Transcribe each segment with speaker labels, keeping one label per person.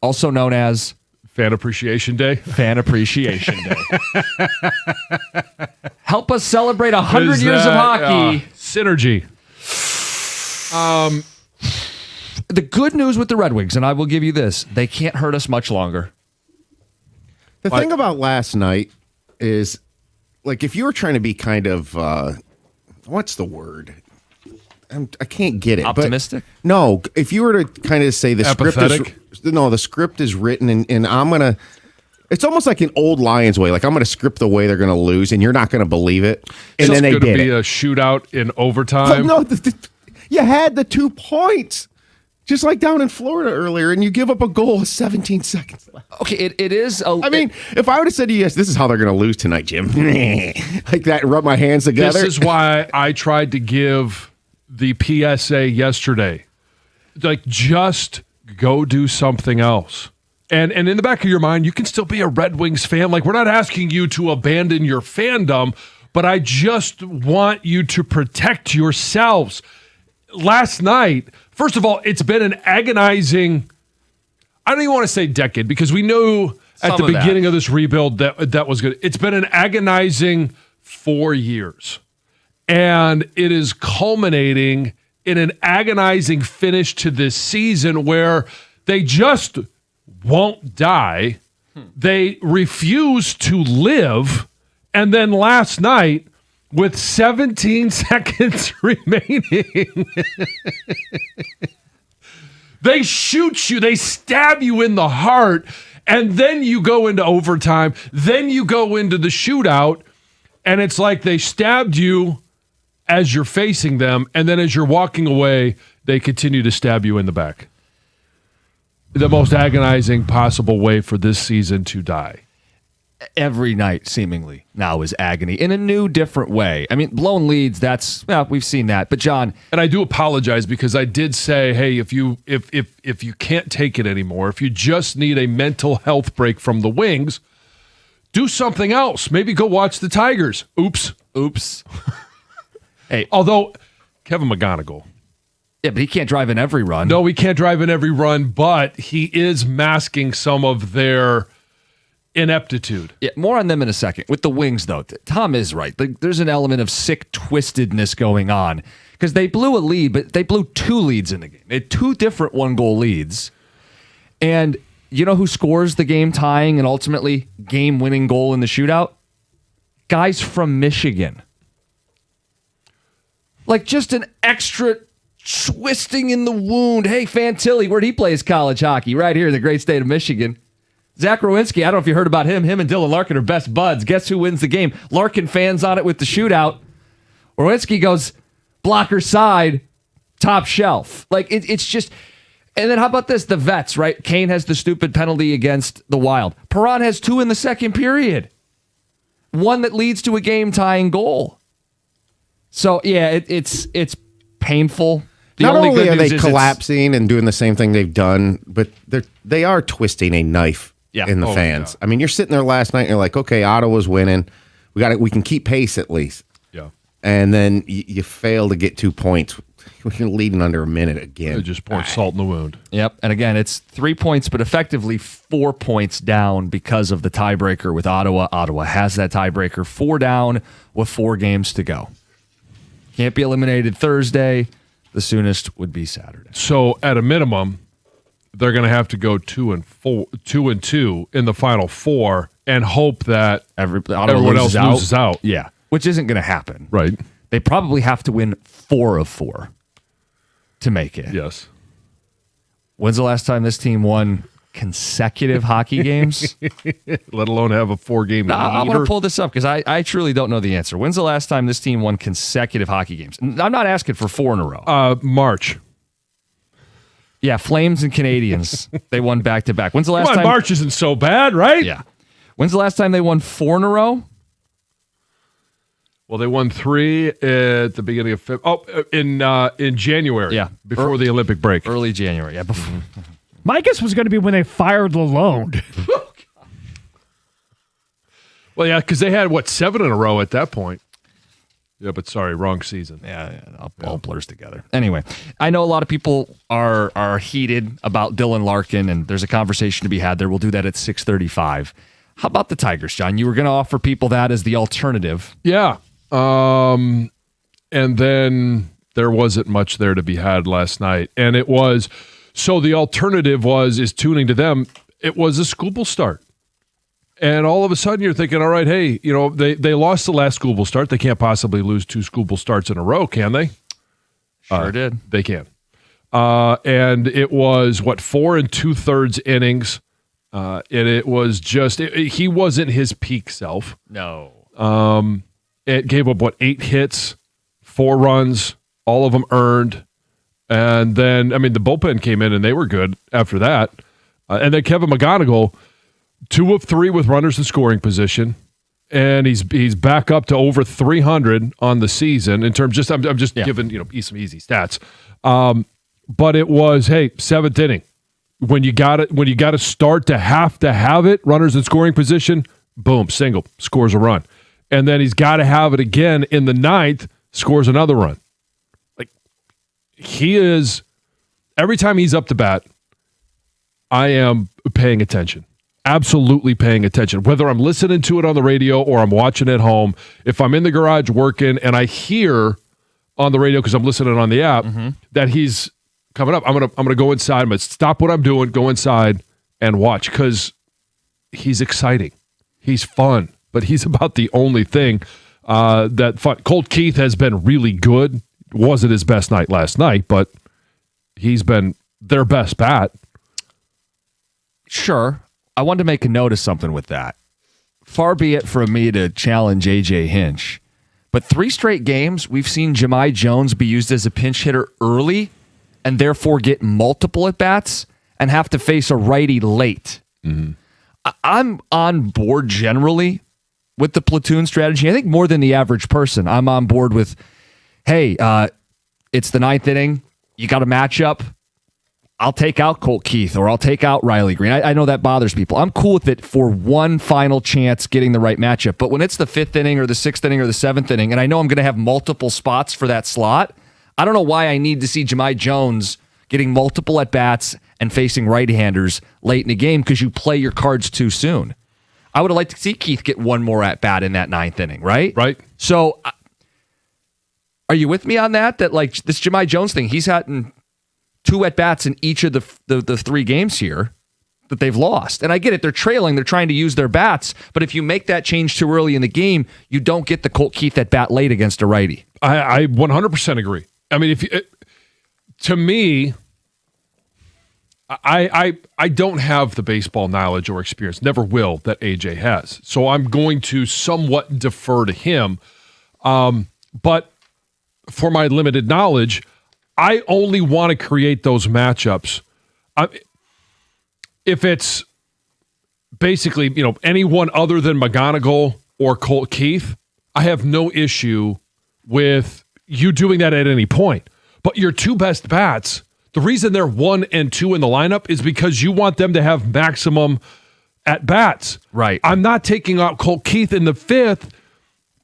Speaker 1: also known as
Speaker 2: Fan Appreciation Day.
Speaker 1: Fan Appreciation Day. Help us celebrate 100 years of hockey.
Speaker 2: Synergy.
Speaker 1: The good news with the Red Wings, and I will give you this, they can't hurt us much longer.
Speaker 3: The thing about last night is, like, if you were trying to be kind of, what's the word? I can't get it.
Speaker 1: Optimistic?
Speaker 3: But no, if you were to kind of say the script is written, and I'm going to, it's almost like an old Lions way. Like, I'm going to script the way they're going to lose, and you're not going to believe it. And then they did it. It's
Speaker 2: going to be a shootout in overtime.
Speaker 3: No, you had the 2 points. Just like down in Florida earlier, and you give up a goal with 17 seconds left.
Speaker 1: Okay, it is.
Speaker 3: I mean, if I would have said to you, yes, this is how they're going to lose tonight, Jim. Like that, and rub my hands together.
Speaker 2: This is why I tried to give the PSA yesterday. Like, just go do something else. And in the back of your mind, you can still be a Red Wings fan. Like, we're not asking you to abandon your fandom, but I just want you to protect yourselves. Last night, first of all, it's been an agonizing, I don't even want to say decade, because we knew at the beginning of this rebuild that was good. It's been an agonizing 4 years. And it is culminating in an agonizing finish to this season where they just won't die. They refuse to live. And then last night, with 17 seconds remaining, they shoot you, they stab you in the heart, and then you go into overtime, then you go into the shootout, and it's like they stabbed you as you're facing them, and then as you're walking away, they continue to stab you in the back. The most agonizing possible way for this season to die.
Speaker 1: Every night, seemingly, now is agony in a new, different way. I mean, blown leads, we've seen that. But, John...
Speaker 2: And I do apologize, because I did say, hey, if you can't take it anymore, if you just need a mental health break from the Wings, do something else. Maybe go watch the Tigers. Oops. Hey, although Kevin McGonigal...
Speaker 1: Yeah, but he can't drive in every run.
Speaker 2: No, he can't drive in every run, but he is masking some of their ineptitude.
Speaker 1: Yeah, more on them in a second. With the Wings, though, Tom is right. There's an element of sick twistedness going on, because they blew a lead, but they blew 2 leads in the game. They had 2 different 1-goal leads. And you know who scores the game-tying and ultimately game-winning goal in the shootout? Guys from Michigan. Like, just an extra twisting in the wound. Hey, Fantilli, where'd he play his college hockey? Right here in the great state of Michigan. Zach Rowinski, I don't know if you heard about him. Him and Dylan Larkin are best buds. Guess who wins the game? Larkin fans on it with the shootout. Rowinski goes blocker side, top shelf. Like, it's just... And then how about this? The vets, right? Kane has the stupid penalty against the Wild. Perron has 2 in the second period. 1 that leads to a game-tying goal. So, yeah, it's painful.
Speaker 3: Not only are they collapsing and doing the same thing they've done, but they are twisting a knife in the fans. Yeah. I mean, you're sitting there last night and you're like, okay, Ottawa's winning. We can keep pace at least.
Speaker 2: Yeah.
Speaker 3: And then you fail to get 2 points. You're leading under a minute again.
Speaker 2: They just poured salt in the wound.
Speaker 1: Yep. And again, it's 3 points, but effectively 4 points down because of the tiebreaker with Ottawa. Ottawa has that tiebreaker, 4 down with 4 games to go. Can't be eliminated Thursday. The soonest would be Saturday.
Speaker 2: So at a minimum, they're going to have to go 2-2 in the final 4 and hope that everyone else loses out.
Speaker 1: Yeah, which isn't going to happen.
Speaker 2: Right.
Speaker 1: They probably have to win 4 of 4 to make it.
Speaker 2: Yes.
Speaker 1: When's the last time this team won consecutive hockey games?
Speaker 2: Let alone have a 4-game leader.
Speaker 1: I want to pull this up because I truly don't know the answer. When's the last time this team won consecutive hockey games? I'm not asking for 4 in a row.
Speaker 2: March.
Speaker 1: Yeah, Flames and Canadians. They won back-to-back. When's the last time?
Speaker 2: March isn't so bad, right?
Speaker 1: Yeah. When's the last time they won 4 in a row?
Speaker 2: Well, they won 3 at the beginning of in January.
Speaker 1: Yeah,
Speaker 2: before the Olympic break.
Speaker 1: Early January. Yeah. Before.
Speaker 4: My guess was going to be when they fired Lalonde.
Speaker 2: Well, yeah, because they had 7 in a row at that point. Yeah, but sorry, wrong season.
Speaker 1: Yeah, all blurs together. Anyway, I know a lot of people are heated about Dylan Larkin, and there's a conversation to be had there. We'll do that at 6:35. How about the Tigers, John? You were going to offer people that as the alternative.
Speaker 2: Yeah. And then there wasn't much there to be had last night. And it was, so the alternative is tuning to them. It was a Skubal start. And all of a sudden you're thinking, all right, hey, they lost the last Skubal start. They can't possibly lose 2 Skubal starts in a row, can they?
Speaker 1: Sure did.
Speaker 2: They can. And it was, 4 2/3 innings. And it was just, he wasn't his peak self.
Speaker 1: No.
Speaker 2: It gave up, 8 hits, 4 runs, all of them earned. And then, the bullpen came in and they were good after that. And then Kevin McGonigal, 2 of 3 with runners in scoring position. And he's back up to over 300 on the season in terms, I'm just giving, some easy stats. But it was, hey, 7th inning. When you got to start to have it, runners in scoring position, boom, single, scores a run. And then he's got to have it again in the 9th, scores another run. Like, he is, every time he's up to bat, I am paying attention. Absolutely paying attention. Whether I'm listening to it on the radio or I'm watching at home, if I'm in the garage working and I hear on the radio, because I'm listening on the app, that he's coming up, I'm gonna go inside. I'm gonna stop what I'm doing, go inside and watch, because he's exciting. He's fun, but he's about the only thing that fun. Colt Keith has been really good. Wasn't his best night last night, but he's been their best bat.
Speaker 1: Sure. I wanted to make a note of something with that. Far be it from me to challenge A.J. Hinch, but 3 straight games we've seen Jahmai Jones be used as a pinch hitter early and therefore get multiple at-bats and have to face a righty late. I'm on board generally with the platoon strategy. I think more than the average person, I'm on board with, hey, it's the 9th inning. You got a matchup. I'll take out Colt Keith or I'll take out Riley Green. I know that bothers people. I'm cool with it for one final chance getting the right matchup. But when it's the 5th inning or the 6th inning or the 7th inning, and I know I'm going to have multiple spots for that slot, I don't know why I need to see Jahmai Jones getting multiple at-bats and facing right-handers late in the game because you play your cards too soon. I would have liked to see Keith get one more at-bat in that 9th inning, right?
Speaker 2: Right.
Speaker 1: So are you with me on that? That like this Jahmai Jones thing, he's had 2 at-bats in each of the 3 games here that they've lost. And I get it. They're trailing. They're trying to use their bats. But if you make that change too early in the game, you don't get the Colt Keith at-bat late against a righty.
Speaker 2: I 100% agree. I mean, to me, I don't have the baseball knowledge or experience, never will, that AJ has. So I'm going to somewhat defer to him. But for my limited knowledge, I only want to create those matchups. If it's basically, anyone other than McGonigal or Colt Keith, I have no issue with you doing that at any point. But your 2 best bats, the reason they're 1 and 2 in the lineup is because you want them to have maximum at bats.
Speaker 1: Right.
Speaker 2: I'm not taking out Colt Keith in the 5th,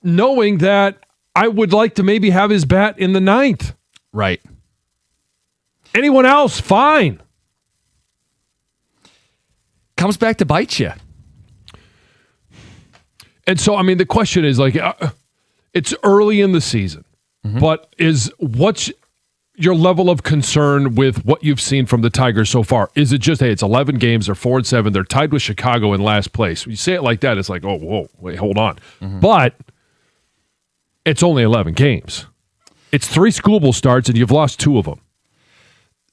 Speaker 2: knowing that I would like to maybe have his bat in the 9th.
Speaker 1: Right.
Speaker 2: Anyone else, fine.
Speaker 1: Comes back to bite you.
Speaker 2: And so, the question is it's early in the season, but what's your level of concern with what you've seen from the Tigers so far? Is it just, hey, it's 11 games, they're 4-7, they're tied with Chicago in last place? When you say it like that, it's like, oh, whoa, wait, hold on. But it's only 11 games. It's 3 Skubal starts, and you've lost 2 of them.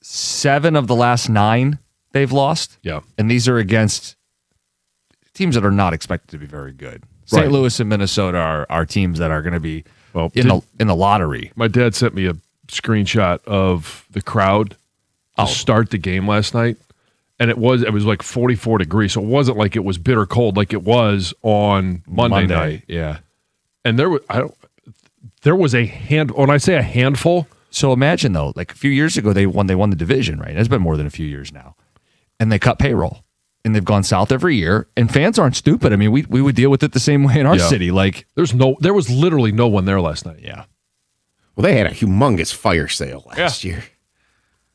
Speaker 1: 7 of the last 9 they've lost.
Speaker 2: Yeah.
Speaker 1: And these are against teams that are not expected to be very good.
Speaker 2: Right.
Speaker 1: St. Louis and Minnesota are teams that are going to be in the lottery.
Speaker 2: My dad sent me a screenshot of the crowd to start the game last night, and it was like 44 degrees, so it wasn't like it was bitter cold like it was on Monday night.
Speaker 1: Yeah.
Speaker 2: And there was a when I say a handful.
Speaker 1: So imagine though, like a few years ago they won the division, right? It's been more than a few years now. And they cut payroll. and they've gone south every year. And fans aren't stupid. I mean, we would deal with it the same way in our city. Like
Speaker 2: there was literally no one there last night.
Speaker 1: Yeah.
Speaker 3: Well, they had a humongous fire sale last year.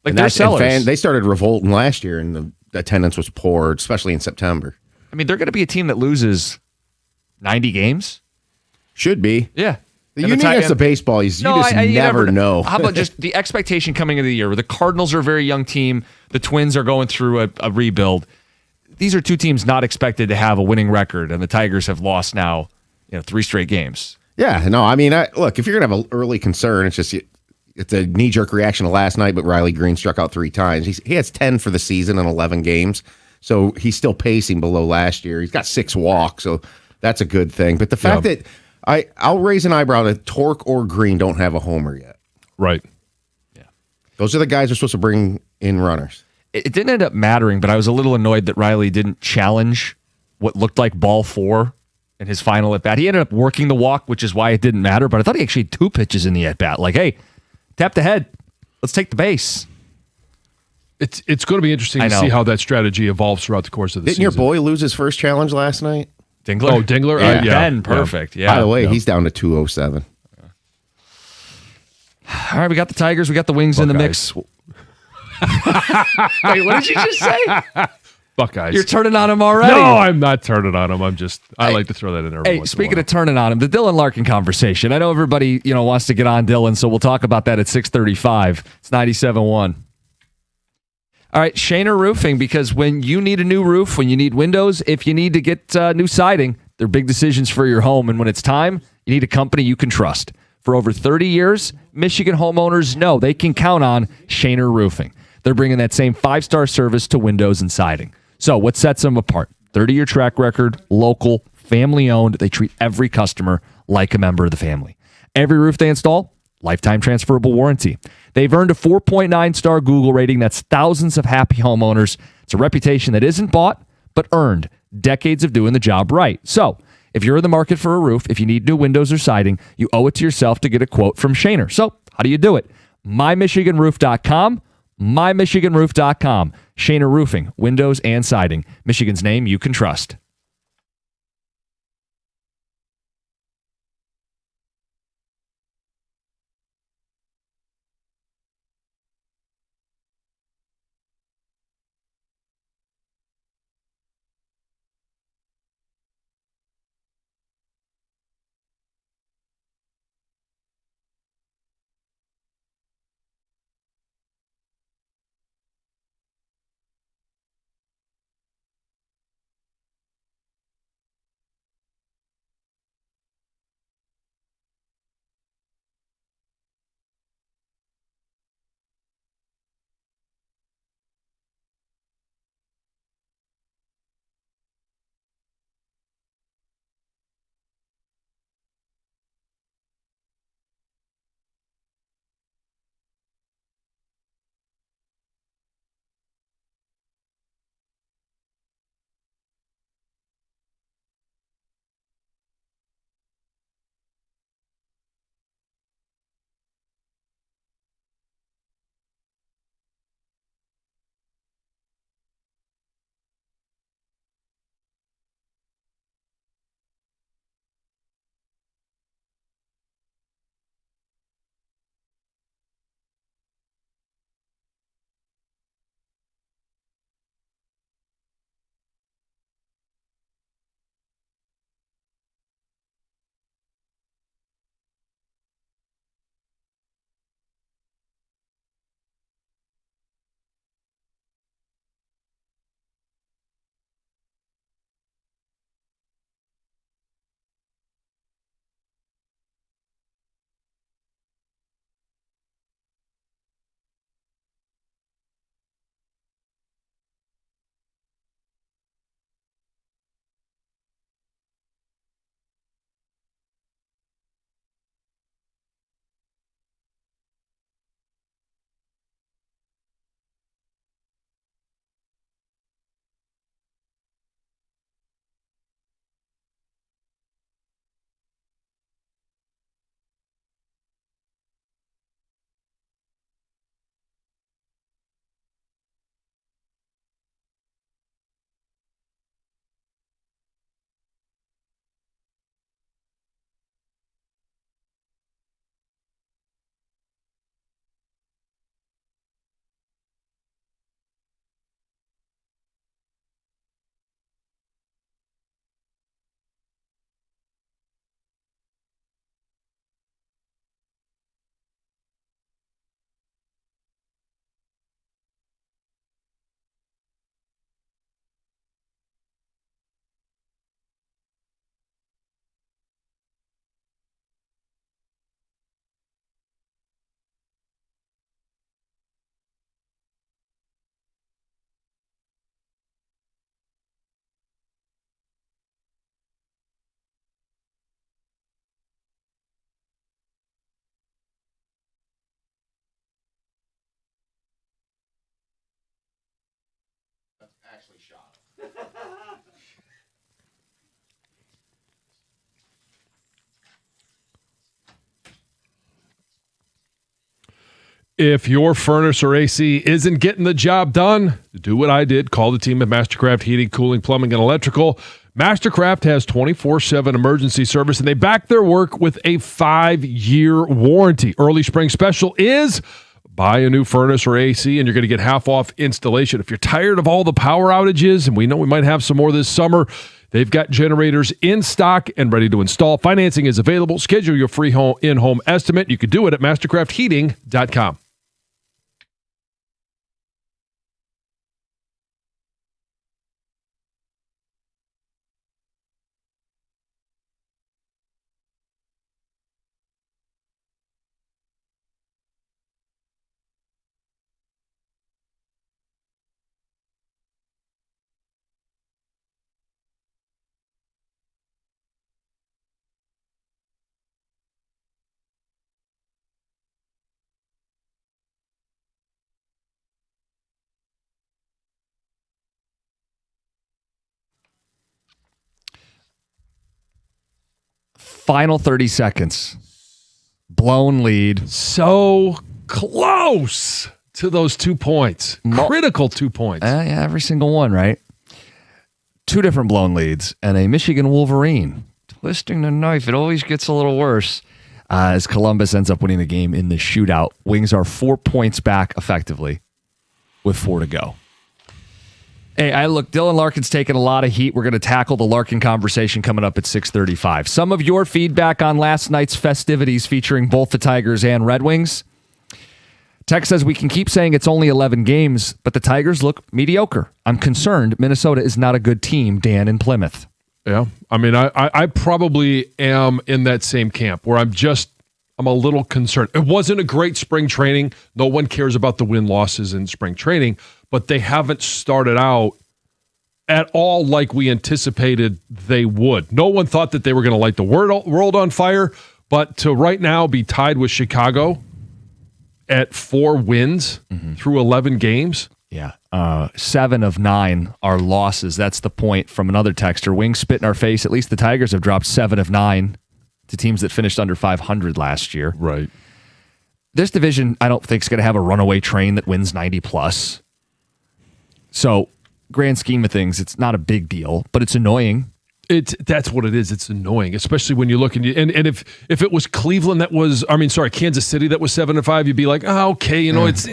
Speaker 1: Like they're sellers.
Speaker 3: They started revolting last year, and the attendance was poor, especially in September.
Speaker 1: I mean, they're going to be a team that loses 90 games.
Speaker 3: Should be.
Speaker 1: Yeah.
Speaker 3: The Union against the baseball, you never know.
Speaker 1: How about just the expectation coming into the year? Where the Cardinals are a very young team. The Twins are going through a rebuild. These are two teams not expected to have a winning record, and the Tigers have lost now 3 straight games.
Speaker 3: Yeah, no, I mean, look, if you're going to have an early concern, it's a knee-jerk reaction to last night, but Riley Green struck out 3 times. He has 10 for the season in 11 games, so he's still pacing below last year. He's got 6 walks, so that's a good thing. But the fact that I'll raise an eyebrow that Torque or Green don't have a homer yet.
Speaker 2: Right.
Speaker 3: Yeah. Those are the guys who are supposed to bring in runners.
Speaker 1: It didn't end up mattering, but I was a little annoyed that Riley didn't challenge what looked like ball 4 in his final at-bat. He ended up working the walk, which is why it didn't matter, but I thought he actually had 2 pitches in the at-bat. Like, hey, tap the head. Let's take the base.
Speaker 2: It's going to be interesting to see how that strategy evolves throughout the course of the season.
Speaker 3: Didn't your boy lose his first challenge last night?
Speaker 1: Dingler?
Speaker 2: Oh, Dingler?
Speaker 1: Yeah. Ben, perfect. Yeah.
Speaker 3: By the way, he's down to 207.
Speaker 1: All right, we got the Tigers. We got the Wings in the mix. Wait, what did you just say?
Speaker 2: Buckeyes.
Speaker 1: You're turning on him already.
Speaker 2: No, I'm not turning on him. I like to throw that in there.
Speaker 1: Hey, speaking of turning on him, the Dylan Larkin conversation. I know everybody wants to get on Dylan, so we'll talk about that at 6:35. It's 97.1. All right, Shaner Roofing, because when you need a new roof, when you need windows, if you need to get new siding, they're big decisions for your home. And when it's time, you need a company you can trust. For over 30 years, Michigan homeowners know they can count on Shaner Roofing. They're bringing that same 5-star service to windows and siding. So what sets them apart? 30-year track record, local, family-owned. They treat every customer like a member of the family. Every roof they install, lifetime transferable warranty. They've earned a 4.9-star Google rating. That's thousands of happy homeowners. It's a reputation that isn't bought, but earned. Decades of doing the job right. So, if you're in the market for a roof, if you need new windows or siding, you owe it to yourself to get a quote from Shaner. So, how do you do it? MyMichiganRoof.com. MyMichiganRoof.com. Shaner Roofing, windows and siding. Michigan's name you can trust.
Speaker 2: If your furnace or AC isn't getting the job done, do what I did. Call the team at Mastercraft Heating, Cooling, Plumbing, and Electrical. Mastercraft has 24/7 emergency service, and they back their work with a 5-year warranty. Early spring special is buy a new furnace or AC, and you're going to get half off installation. If you're tired of all the power outages, and we know we might have some more this summer, they've got generators in stock and ready to install. Financing is available. Schedule your free in-home estimate. You can do it at mastercraftheating.com.
Speaker 1: Final 30 seconds. Blown lead.
Speaker 2: So close to those 2 points. Critical 2 points.
Speaker 1: Yeah, every single one, right? 2 different blown leads and a Michigan Wolverine twisting the knife. It always gets a little worse as Columbus ends up winning the game in the shootout. Wings are 4 points back effectively with 4 to go. Hey, Dylan Larkin's taking a lot of heat. We're going to tackle the Larkin conversation coming up at 6:35. Some of your feedback on last night's festivities featuring both the Tigers and Red Wings. Tex says we can keep saying it's only 11 games, but the Tigers look mediocre. I'm concerned Minnesota is not a good team, Dan in Plymouth.
Speaker 2: Yeah, I mean, I probably am in that same camp where I'm a little concerned. It wasn't a great spring training. No one cares about the win-losses in spring training, but they haven't started out at all like we anticipated they would. No one thought that they were going to light the world on fire, but to right now be tied with Chicago at 4 wins through 11 games.
Speaker 1: Yeah. 7 of 9 are losses. That's the point from another texter. Wings spit in our face. At least the Tigers have dropped 7 of 9 to teams that finished under 500 last year.
Speaker 2: Right.
Speaker 1: This division, I don't think, is going to have a runaway train that wins 90 plus. So, grand scheme of things, it's not a big deal, but it's annoying.
Speaker 2: That's what it is. It's annoying, especially when you look and if it was Cleveland Kansas City that was 7-5, you'd be like, oh, okay, it's.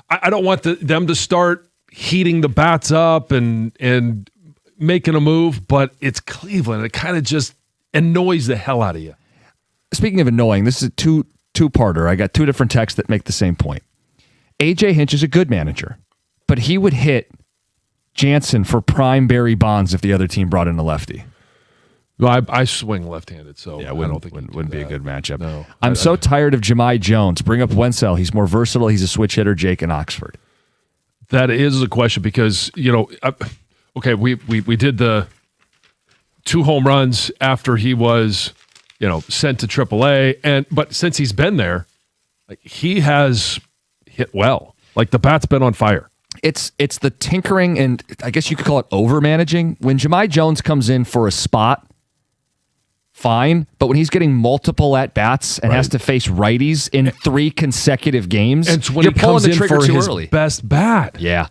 Speaker 2: I don't want them to start heating the bats up and making a move, but it's Cleveland. It kind of just annoys the hell out of you.
Speaker 1: Speaking of annoying, this is a two-parter. I got 2 different texts that make the same point. AJ Hinch is a good manager, but he would hit Jansen for prime Barry Bonds if the other team brought in a lefty.
Speaker 2: Well, I swing left-handed, so
Speaker 1: yeah,
Speaker 2: I don't think
Speaker 1: wouldn't be a good matchup.
Speaker 2: No,
Speaker 1: I'm so tired of Jahmai Jones. Bring up Wenzel. He's more versatile. He's a switch hitter. Jake in Oxford.
Speaker 2: That is a question because we did the 2 home runs after he was sent to AAA, but since he's been there, he has hit well. The bat's been on fire.
Speaker 1: It's the tinkering, and I guess you could call it over-managing. When Jahmai Jones comes in for a spot, fine, but when he's getting multiple at-bats and has to face righties in 3 consecutive games,
Speaker 2: and when you're pulling the trigger for his best bat.
Speaker 1: Yeah.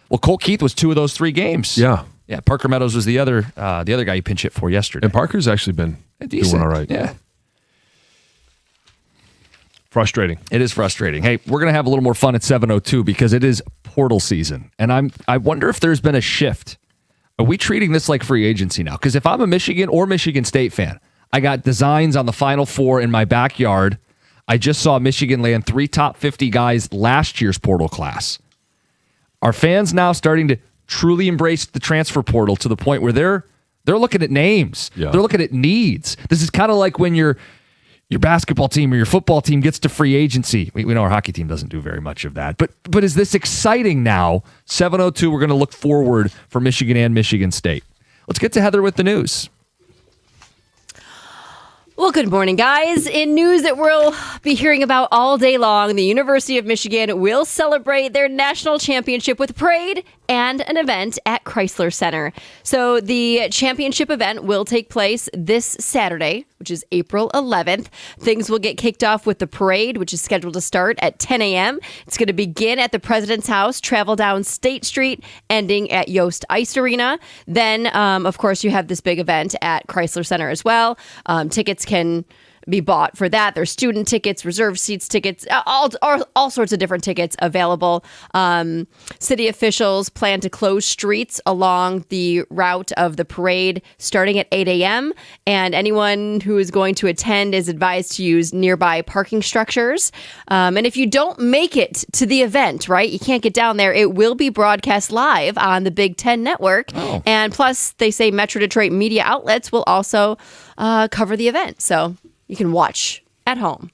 Speaker 1: Well, Colt Keith was 2 of those 3 games.
Speaker 2: Yeah.
Speaker 1: Yeah, Parker Meadows was the other guy you pinch hit for yesterday.
Speaker 2: And Parker's actually been doing all right.
Speaker 1: Yeah.
Speaker 2: Frustrating.
Speaker 1: It is frustrating. Hey, we're going to have a little more fun at 7:02 because it is portal season. And I wonder if there's been a shift. Are we treating this like free agency now? Because if I'm a Michigan or Michigan State fan, I got designs on the Final Four in my backyard. I just saw Michigan land 3 top 50 guys last year's portal class. Are fans now starting to truly embrace the transfer portal to the point where they're looking at names? Yeah. They're looking at needs. This is kind of like when your basketball team or your football team gets to free agency. We know our hockey team doesn't do very much of that. But is this exciting now? 7:02, we're going to look forward for Michigan and Michigan State. Let's get to Heather with the news.
Speaker 5: Well, good morning, guys. In news that we'll be hearing about all day long, the University of Michigan will celebrate their national championship with a parade and an event at Chrysler Center. So the championship event will take place this Saturday, which is April 11th. Things will get kicked off with the parade, which is scheduled to start at 10 a.m. It's going to begin at the President's House, travel down State Street, ending at Yost Ice Arena. Then, of course, you have this big event at Chrysler Center as well. Tickets can be bought for that. There's student tickets, reserved seats tickets, all sorts of different tickets available. City officials plan to close streets along the route of the parade starting at 8 a.m. And anyone who is going to attend is advised to use nearby parking structures. And if you don't make it to the event, right, you can't get down there, it will be broadcast live on the Big Ten Network. Oh. And plus, they say Metro Detroit media outlets will also cover the event. So you can watch at home.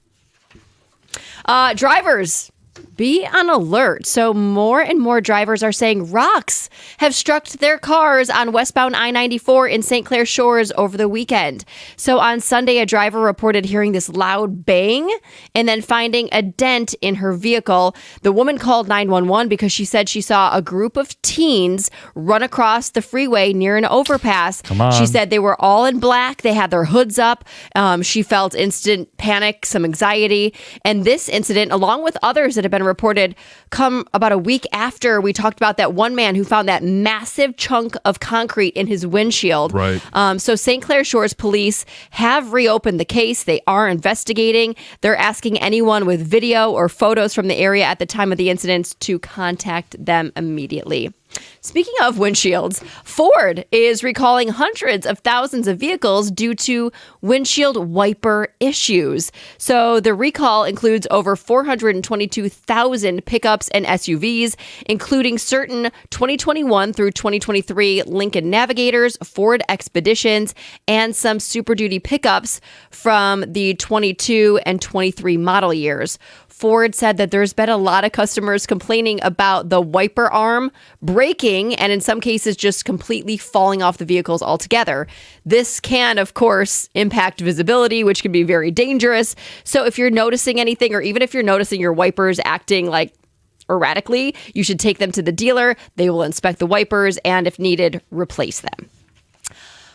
Speaker 5: Drivers, be on alert. So more and more drivers are saying rocks have struck their cars on westbound I-94 in St. Clair Shores over the weekend. So on Sunday, a driver reported hearing this loud bang and then finding a dent in her vehicle. The woman called 911 because she said she saw a group of teens run across the freeway near an overpass.
Speaker 1: Come on.
Speaker 5: She said they were all in black. They had their hoods up. She felt instant panic, some anxiety. And this incident, along with others that have been reported, come about a week after we talked about that one man who found that massive chunk of concrete in his windshield.
Speaker 2: Right.
Speaker 5: So St. Clair Shores police have reopened the case. They are investigating. They're asking anyone with video or photos from the area at the time of the incidents to contact them immediately. Speaking of windshields, Ford is recalling hundreds of thousands of vehicles due to windshield wiper issues. So the recall includes over 422,000 pickups and SUVs, including certain 2021 through 2023 Lincoln Navigators, Ford Expeditions, and some Super Duty pickups from the 22 and 23 model years. Ford said that there's been a lot of customers complaining about the wiper arm breaking and in some cases just completely falling off the vehicles altogether. This can, of course, impact visibility, which can be very dangerous. So if you're noticing anything, or even if you're noticing your wipers acting like erratically, you should take them to the dealer. They will inspect the wipers and, if needed, replace them.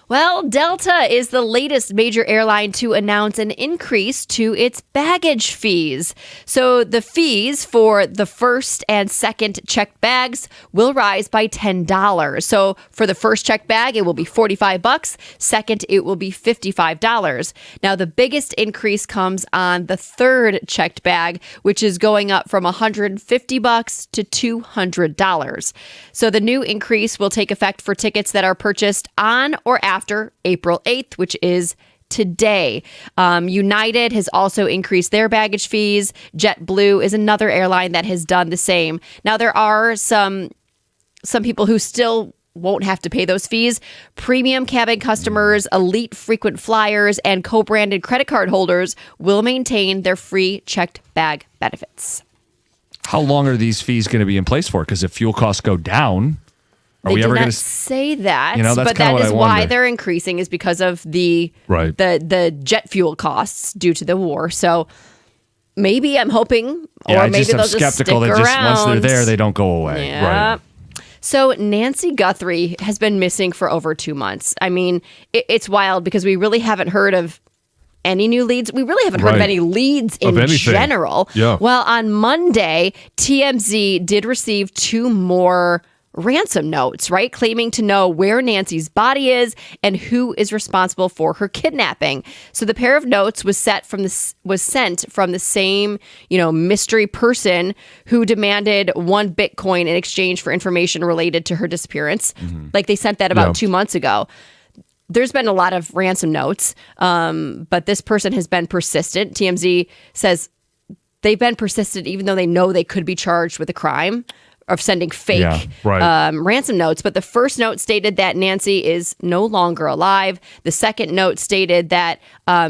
Speaker 5: Well, Delta is the latest major airline to announce an increase to its baggage fees. So the fees for the first and second checked bags will rise by $10. So for the first checked bag, it will be $45. Second, it will be $55. Now, the biggest increase comes on the third checked bag, which is going up from $150 to $200. So the new increase will take effect for tickets that are purchased on or after April 8th, which is today. United has also increased their baggage fees. JetBlue is another airline that has done the same. Now, there are some people who still won't have to pay those fees. Premium cabin customers, elite frequent flyers, and co-branded credit card holders will maintain their free checked bag benefits.
Speaker 1: How long are these fees going to be in place for? Because if fuel costs go down,
Speaker 5: They did not say that,
Speaker 1: that's
Speaker 5: but that is why
Speaker 1: wonder.
Speaker 5: they're increasing, is because of the jet fuel costs due to the war. So maybe I'm hoping, or maybe they'll just
Speaker 1: skeptical
Speaker 5: stick
Speaker 1: that
Speaker 5: around.
Speaker 1: Once they're there, they don't go away.
Speaker 5: Yeah.
Speaker 1: Right.
Speaker 5: So Nancy Guthrie has been missing for over 2 months. I mean, it's wild because we really haven't heard of any new leads. We really haven't heard of any leads in general.
Speaker 2: Yeah.
Speaker 5: Well, on Monday, TMZ did receive 2 more ransom notes, right? Claiming to know where Nancy's body is and who is responsible for her kidnapping. So the pair of notes was sent from the same, mystery person who demanded 1 Bitcoin in exchange for information related to her disappearance. Mm-hmm. Like they sent that about 2 months ago. There's been a lot of ransom notes, but this person has been persistent. TMZ says they've been persistent even though they know they could be charged with a crime of sending fake ransom notes. But the first note stated that Nancy is no longer alive. The second note stated that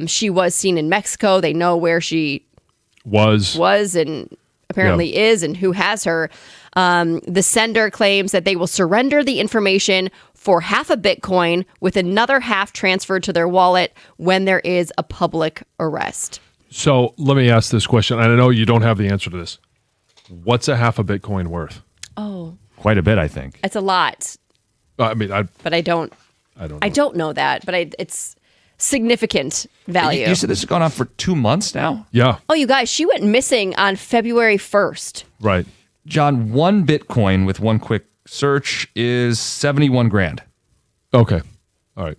Speaker 5: she was seen in Mexico. They know where she was and apparently is and who has her. The sender claims that they will surrender the information for half a Bitcoin with another half transferred to their wallet when there is a public arrest.
Speaker 2: So let me ask this question. And I know you don't have the answer to this. What's a half a Bitcoin worth?
Speaker 5: Oh,
Speaker 1: Quite a bit, I think.
Speaker 5: It's a lot.
Speaker 2: I mean,
Speaker 5: but I don't know that, but it's significant value.
Speaker 1: You said this has gone on for 2 months now?
Speaker 2: Yeah.
Speaker 5: Oh, you guys, she went missing on February 1st.
Speaker 2: Right.
Speaker 1: John, one Bitcoin with one quick search is 71 grand.
Speaker 2: Okay. All right.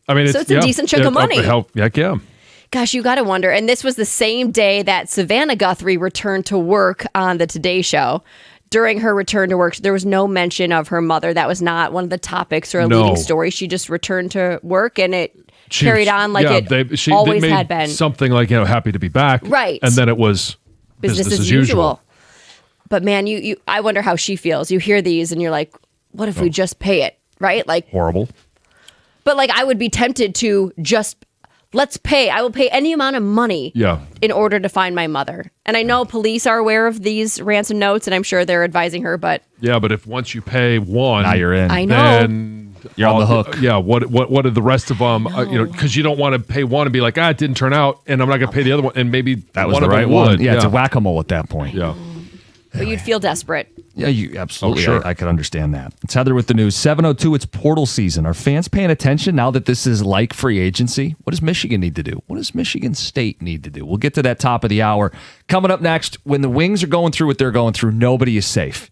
Speaker 2: I mean,
Speaker 5: so it's a decent chunk of money.
Speaker 2: Heck yeah.
Speaker 5: Gosh, you got to wonder. And this was the same day that Savannah Guthrie returned to work on the Today Show. During her return to work, there was no mention of her mother. That was not one of the topics or a leading story. She just returned to work, and it carried on like it always had been.
Speaker 2: Something like, happy to be back.
Speaker 5: Right.
Speaker 2: And then it was business as usual.
Speaker 5: But man, I wonder how she feels. You hear these, and you're like, what if we just pay it, right? Like
Speaker 2: horrible.
Speaker 5: But like, I would be tempted to just let's pay. I will pay any amount of money in order to find my mother. And I know police are aware of these ransom notes, and I'm sure they're advising her, but...
Speaker 2: Yeah, but if once you pay one...
Speaker 1: Now you're in.
Speaker 5: I know.
Speaker 2: Then
Speaker 1: you're on the hook.
Speaker 2: Yeah, what are the rest of them? Because you don't want to pay one and be like, it didn't turn out, and I'm not going to pay the other one, and maybe
Speaker 1: that was
Speaker 2: one
Speaker 1: the
Speaker 2: of
Speaker 1: right
Speaker 2: them
Speaker 1: one.
Speaker 2: would.
Speaker 1: Yeah, it's a whack-a-mole at that point.
Speaker 2: Yeah.
Speaker 5: But you'd feel desperate.
Speaker 1: Yeah, you absolutely.
Speaker 2: Sure.
Speaker 1: I could understand that. It's Heather with the news. 7:02. It's portal season. Are fans paying attention now that this is like free agency? What does Michigan need to do? What does Michigan State need to do? We'll get to that top of the hour. Coming up next, when the Wings are going through what they're going through, nobody is safe.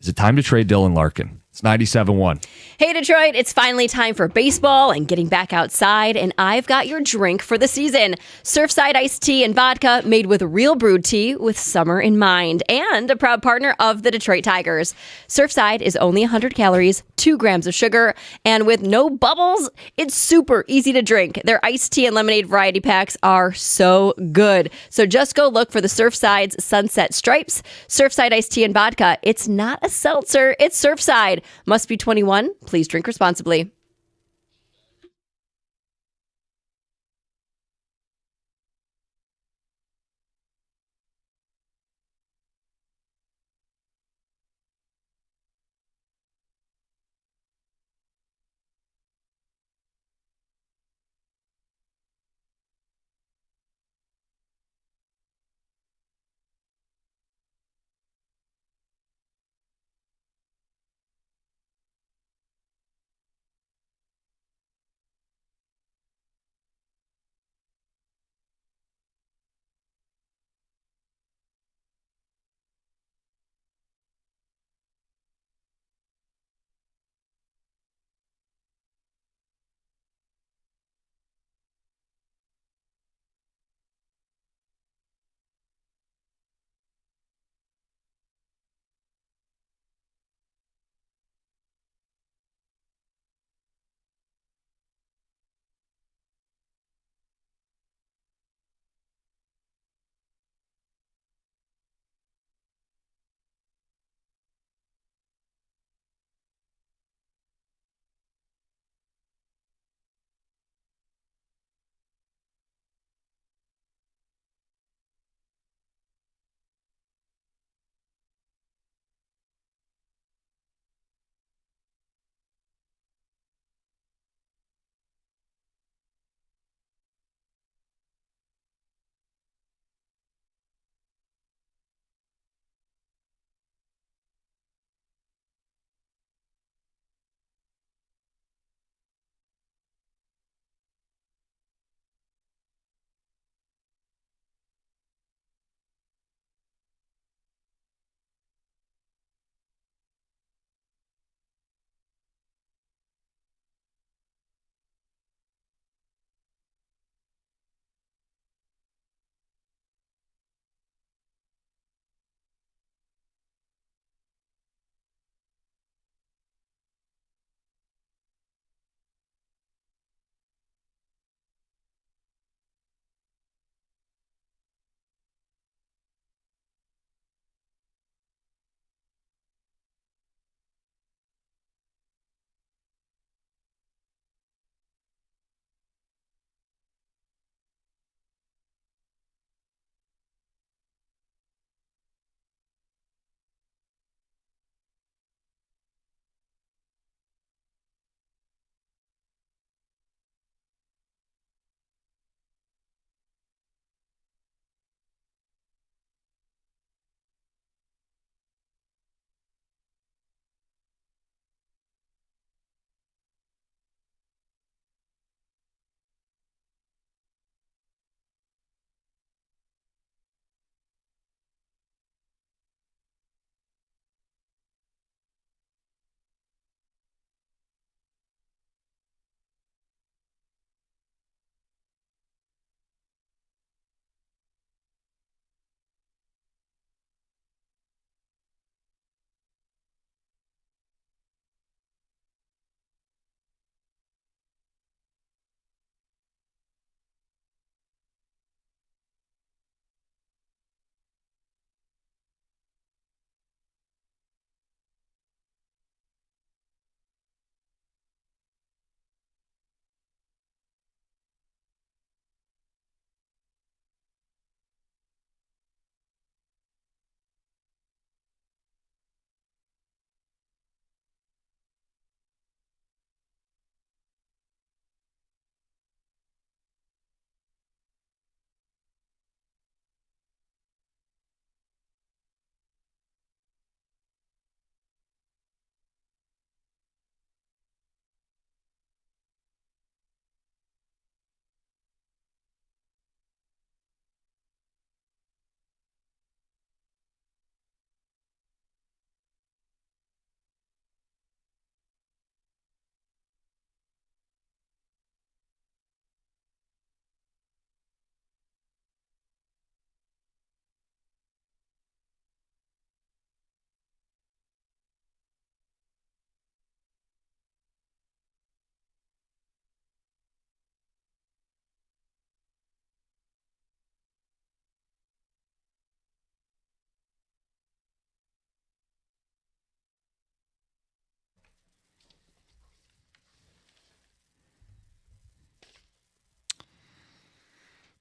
Speaker 1: Is it time to trade Dylan Larkin? It's 97.1.
Speaker 5: Hey, Detroit, it's finally time for baseball and getting back outside, and I've got your drink for the season. Surfside iced tea and vodka made with real brewed tea with summer in mind, and a proud partner of the Detroit Tigers. Surfside is only 100 calories, 2 grams of sugar, and with no bubbles, it's super easy to drink. Their iced tea and lemonade variety packs are so good. So just go look for the Surfside's Sunset Stripes. Surfside iced tea and vodka. It's not a seltzer, it's Surfside. Must be 21. Please drink responsibly.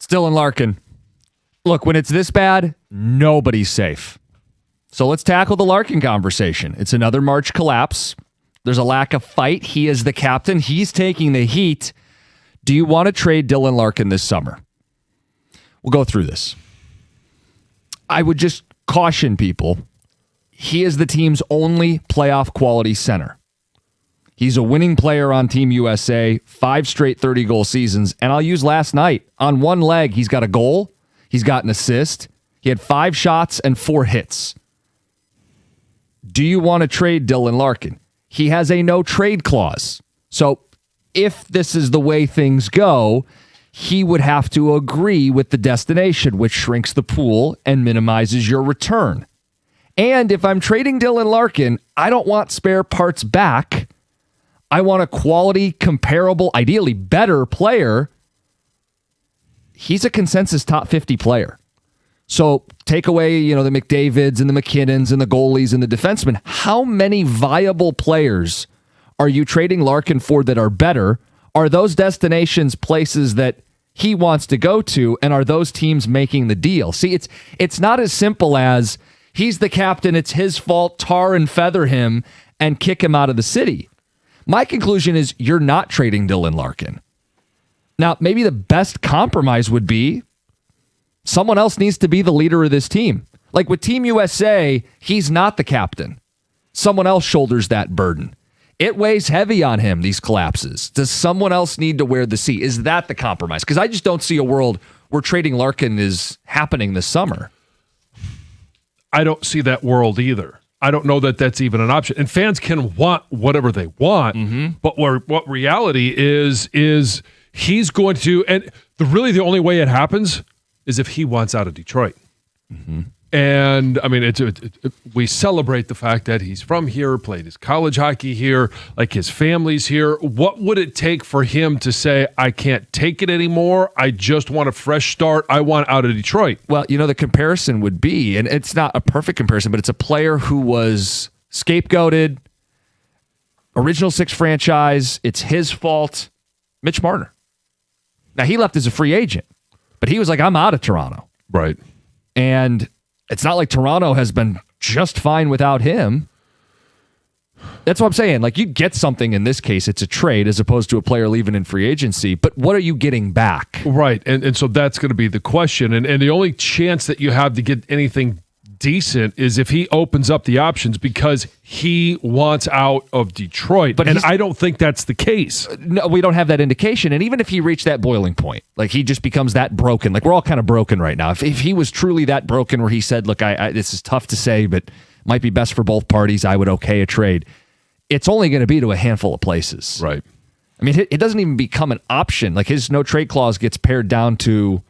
Speaker 1: It's Dylan Larkin. Look, when it's this bad, nobody's safe. So let's tackle the Larkin conversation. It's another March collapse. There's a lack of fight. He is the captain. He's taking the heat. Do you want to trade Dylan Larkin this summer? We'll go through this. I would just caution people. He is the team's only playoff quality center. He's a winning player on Team USA, 5 straight 30-goal seasons. And I'll use last night. On one leg, he's got a goal. He's got an assist. He had 5 shots and 4 hits. Do you want to trade Dylan Larkin? He has a no-trade clause. So if this is the way things go, he would have to agree with the destination, which shrinks the pool and minimizes your return. And if I'm trading Dylan Larkin, I don't want spare parts back. I want a quality, comparable, ideally better player. He's a consensus top 50 player. So take away, the McDavids and the McKinnons and the goalies and the defensemen. How many viable players are you trading Larkin for that are better? Are those destinations places that he wants to go to, and are those teams making the deal? See, it's not as simple as he's the captain, it's his fault, tar and feather him and kick him out of the city. My conclusion is you're not trading Dylan Larkin. Now, maybe the best compromise would be someone else needs to be the leader of this team. Like with Team USA, he's not the captain. Someone else shoulders that burden. It weighs heavy on him, these collapses. Does someone else need to wear the C? Is that the compromise? Because I just don't see a world where trading Larkin is happening this summer.
Speaker 2: I don't see that world either. I don't know that that's even an option. And fans can want whatever they want, but what reality is he's going to, and the only way it happens is if he wants out of Detroit. And I mean, we celebrate the fact that he's from here, played his college hockey here, like his family's here. What would it take for him to say, I can't take it anymore, I just want a fresh start, I want out of Detroit?
Speaker 1: Well, the comparison would be, and it's not a perfect comparison, but it's a player who was scapegoated, original 6 franchise, it's his fault, Mitch Marner. Now, he left as a free agent, but he was like, I'm out of Toronto.
Speaker 2: Right.
Speaker 1: And it's not like Toronto has been just fine without him. That's what I'm saying. Like, you get something in this case. It's a trade as opposed to a player leaving in free agency. But what are you getting back?
Speaker 2: Right. And so that's going to be the question. And the only chance that you have to get anything decent is if he opens up the options because he wants out of Detroit. And I don't think that's the case.
Speaker 1: No, we don't have that indication. And even if he reached that boiling point, like he just becomes that broken, like we're all kind of broken right now. If he was truly that broken where he said, look, I this is tough to say, but might be best for both parties, I would okay a trade. It's only going to be to a handful of places.
Speaker 2: Right.
Speaker 1: I mean, it doesn't even become an option. Like his no trade clause gets pared down to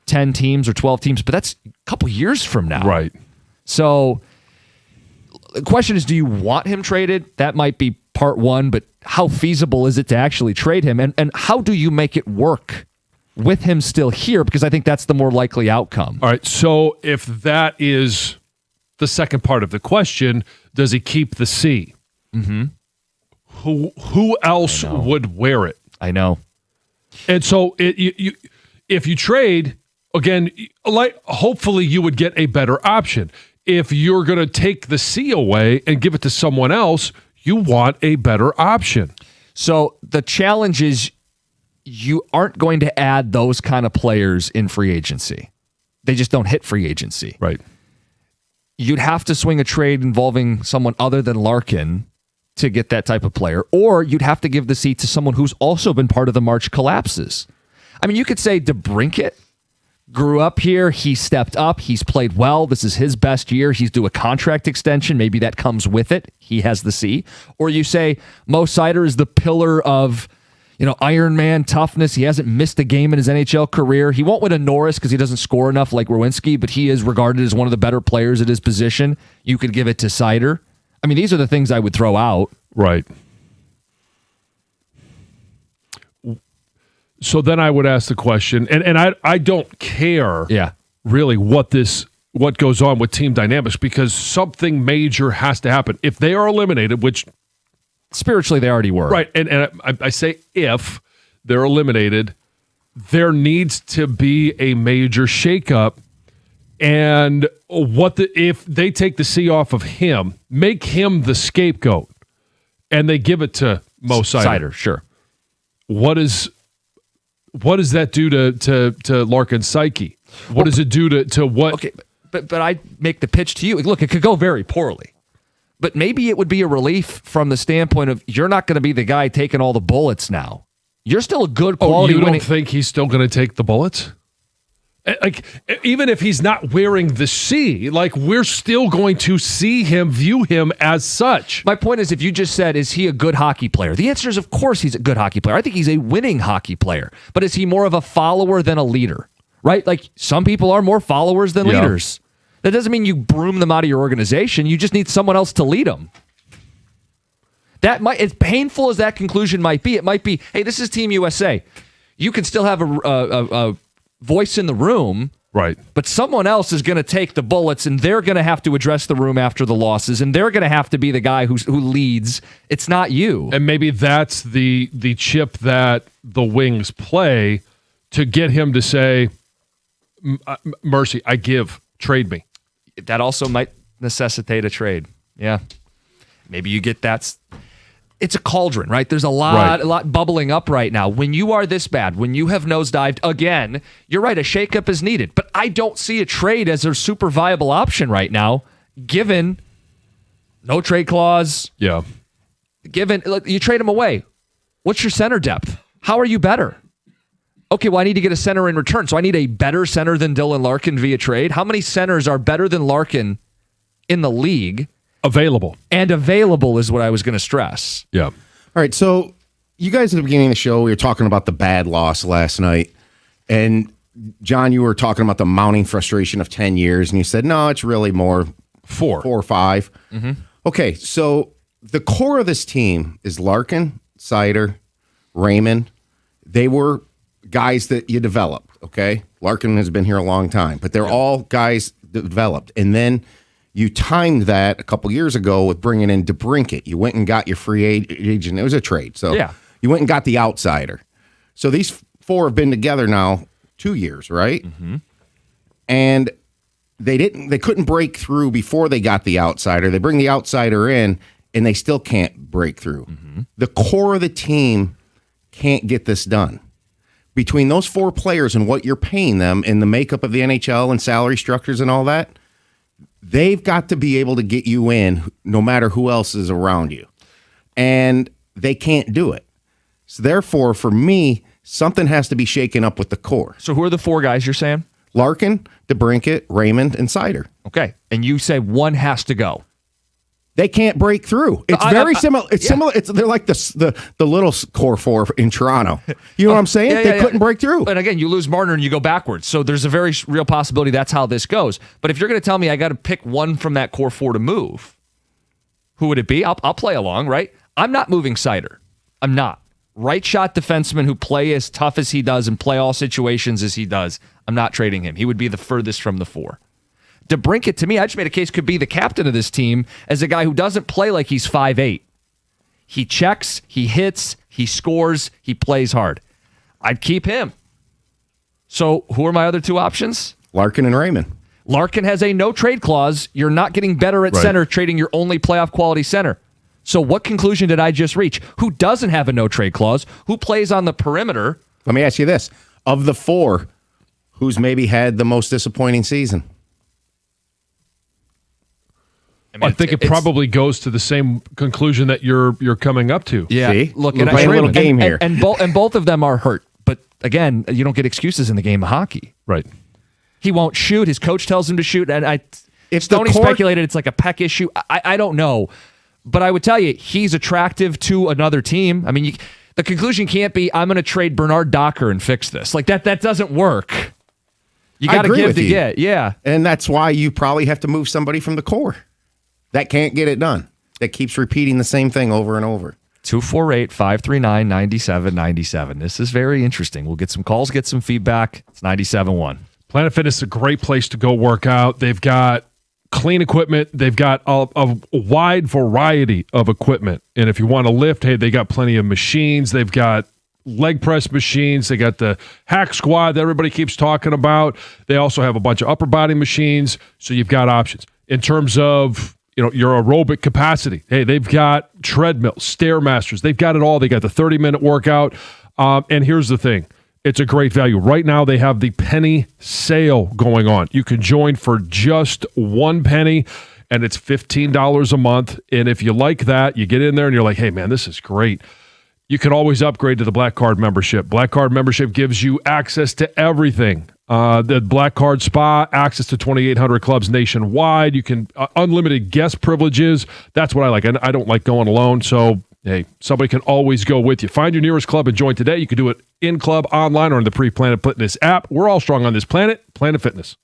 Speaker 1: 10 teams or 12 teams, but that's a couple years from now.
Speaker 2: Right.
Speaker 1: So the question is, do you want him traded? That might be part one, but how feasible is it to actually trade him? And how do you make it work with him still here? Because I think that's the more likely outcome.
Speaker 2: All right. So if that is the second part of the question, does he keep the C?
Speaker 1: Mm-hmm.
Speaker 2: Who else would wear it?
Speaker 1: I know.
Speaker 2: And so if you trade, again, like hopefully you would get a better option. If you're going to take the C away and give it to someone else, you want a better option.
Speaker 1: So the challenge is you aren't going to add those kind of players in free agency. They just don't hit free agency.
Speaker 2: Right.
Speaker 1: You'd have to swing a trade involving someone other than Larkin to get that type of player, or you'd have to give the seat to someone who's also been part of the March collapses. I mean, you could say DeBrincat grew up here. He stepped up. He's played well. This is his best year. He's due a contract extension. Maybe that comes with it. He has the C. Or you say Mo Seider is the pillar of, Iron Man toughness. He hasn't missed a game in his NHL career. He won't win a Norris because he doesn't score enough like Werenski, but he is regarded as one of the better players at his position. You could give it to Seider. I mean, these are the things I would throw out.
Speaker 2: Right. So then I would ask the question, and I don't care really what goes on with team dynamics, because something major has to happen. If they are eliminated, which
Speaker 1: spiritually they already were.
Speaker 2: Right, and I say if they're eliminated, there needs to be a major shakeup. And if they take the C off of him, make him the scapegoat, and they give it to Mo Seider.
Speaker 1: Sure.
Speaker 2: What does that do to Larkin's psyche? What does it do to what?
Speaker 1: Okay, but I make the pitch to you. Look, it could go very poorly, but maybe it would be a relief from the standpoint of you're not going to be the guy taking all the bullets now. You're still a good quality.
Speaker 2: You don't think he's still going to take the bullets? Like, even if he's not wearing the C, like, we're still going to view him as such.
Speaker 1: My point is, if you just said, is he a good hockey player? The answer is, of course, he's a good hockey player. I think he's a winning hockey player. But is he more of a follower than a leader? Right? Like, some people are more followers than leaders. That doesn't mean you broom them out of your organization. You just need someone else to lead them. As painful as that conclusion might be, it might be, hey, this is Team USA. You can still have a voice in the room,
Speaker 2: right?
Speaker 1: But someone else is going to take the bullets, and they're going to have to address the room after the losses, and they're going to have to be the guy who leads. It's not you.
Speaker 2: And maybe that's the chip that the Wings play to get him to say, "Mercy, I give. Trade me."
Speaker 1: That also might necessitate a trade. Yeah, maybe you get that. It's a cauldron, right? There's a lot bubbling up right now. When you are this bad, when you have nosedived again, you're right, a shakeup is needed. But I don't see a trade as a super viable option right now, given no trade clause.
Speaker 2: Yeah.
Speaker 1: Given you trade him away. What's your center depth? How are you better? Okay, well, I need to get a center in return. So I need a better center than Dylan Larkin via trade. How many centers are better than Larkin in the league?
Speaker 2: Available.
Speaker 1: And available is what I was going to stress.
Speaker 2: Yeah.
Speaker 3: All right, so you guys at the beginning of the show, we were talking about the bad loss last night. And, John, you were talking about the mounting frustration of 10 years, and you said, no, it's really more 4 or 5. Mm-hmm. Okay, so the core of this team is Larkin, Seider, Raymond. They were guys that you developed, okay? Larkin has been here a long time, but they're all guys developed. And then you timed that a couple years ago with bringing in DeBrincat. You went and got your free agent. It was a trade. So you went and got the outsider. So these 4 have been together now 2 years, right? Mm-hmm. And they couldn't break through before they got the outsider. They bring the outsider in, and they still can't break through. Mm-hmm. The core of the team can't get this done. Between those 4 players and what you're paying them and the makeup of the NHL and salary structures and all that, they've got to be able to get you in no matter who else is around you. And they can't do it. So therefore, for me, something has to be shaken up with the core.
Speaker 1: So who are the 4 guys you're saying?
Speaker 3: Larkin, DeBrincat, Raymond, and Seider.
Speaker 1: Okay. And you say one has to go.
Speaker 3: They can't break through. It's very similar. It's similar. They're like the little core 4 in Toronto. You know what I'm saying? They couldn't break through.
Speaker 1: And again, you lose Marner and you go backwards. So there's a very real possibility that's how this goes. But if you're going to tell me I got to pick one from that core 4 to move, who would it be? I'll play along, right? I'm not moving Seider. I'm not. Right shot defenseman who play as tough as he does and play all situations as he does. I'm not trading him. He would be the furthest from the 4. DeBrincat, to me, I just made a case, could be the captain of this team as a guy who doesn't play like he's 5'8". He checks, he hits, he scores, he plays hard. I'd keep him. So who are my other 2 options?
Speaker 3: Larkin and Raymond.
Speaker 1: Larkin has a no-trade clause. You're not getting better at center trading your only playoff quality center. So what conclusion did I just reach? Who doesn't have a no-trade clause? Who plays on the perimeter?
Speaker 3: Let me ask you this. Of the 4, who's maybe had the most disappointing season?
Speaker 2: I think it probably goes to the same conclusion that you're coming up to.
Speaker 1: Yeah.
Speaker 3: See?
Speaker 1: Look,
Speaker 3: we're playing a little game here.
Speaker 1: And both of them are hurt. But again, you don't get excuses in the game of hockey.
Speaker 2: Right.
Speaker 1: He won't shoot. His coach tells him to shoot. And
Speaker 3: if
Speaker 1: Stoney speculated it's like a peck issue. I don't know. But I would tell you, he's attractive to another team. I mean, the conclusion can't be, I'm going to trade Bernard Docker and fix this. Like, that doesn't work. You got to give to get. Yeah.
Speaker 3: And that's why you probably have to move somebody from the core. That can't get it done. That keeps repeating the same thing over and over.
Speaker 1: 248-539-9797. This is very interesting. We'll get some calls, get some feedback. It's 97.1.
Speaker 2: Planet Fitness is a great place to go work out. They've got clean equipment. They've got a wide variety of equipment. And if you want to lift, hey, they got plenty of machines. They've got leg press machines. They got the hack squat that everybody keeps talking about. They also have a bunch of upper body machines, so you've got options. In terms of your aerobic capacity, hey, they've got treadmills, Stairmasters. They've got it all. They got the 30-minute workout. And here's the thing. It's a great value. Right now, they have the penny sale going on. You can join for just $1, and it's $15 a month. And if you like that, you get in there and you're like, hey, man, this is great. You can always upgrade to the Black Card membership. Black Card membership gives you access to everything. The Black Card Spa, access to 2,800 clubs nationwide. You can unlimited guest privileges. That's what I like. I don't like going alone, so hey, somebody can always go with you. Find your nearest club and join today. You can do it in club, online, or in the Planet Fitness app. We're all strong on this planet. Planet Fitness.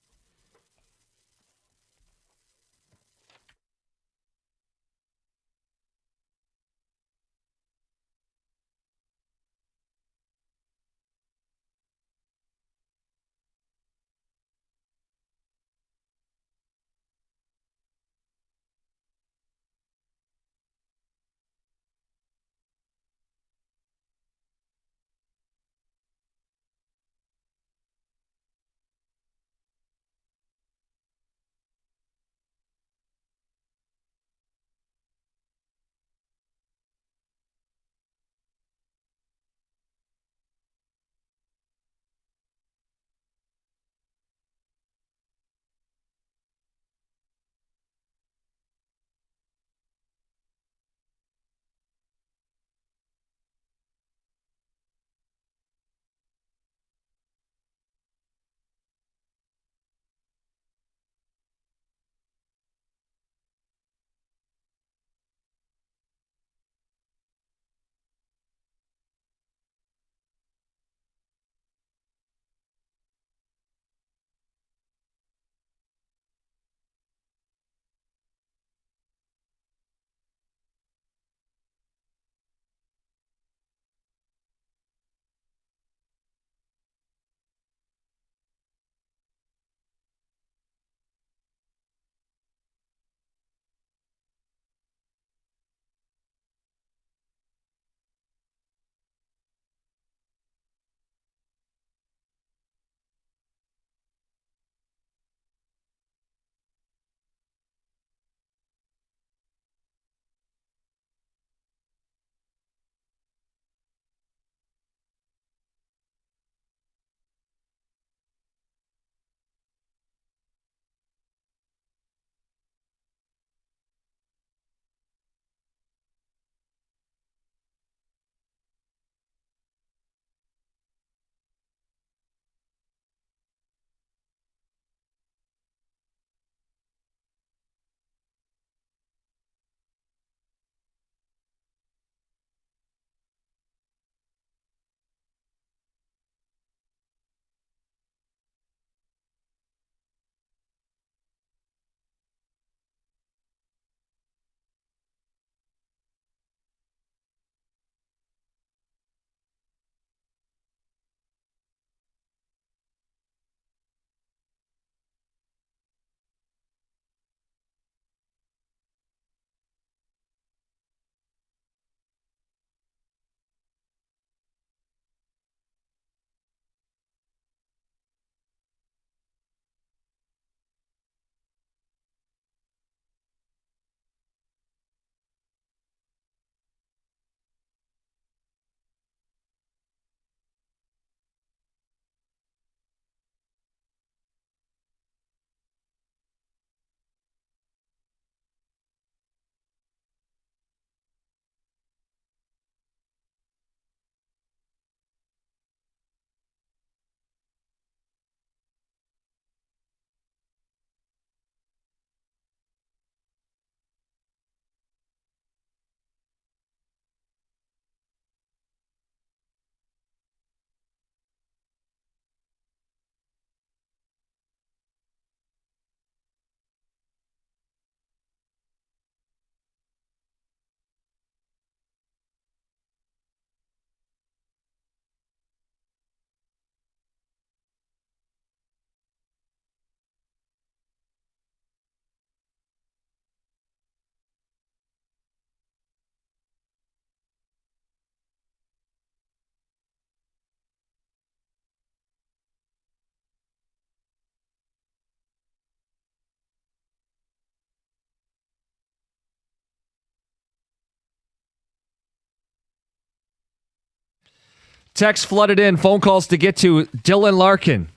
Speaker 1: Text flooded in, phone calls to get to. Dylan Larkin.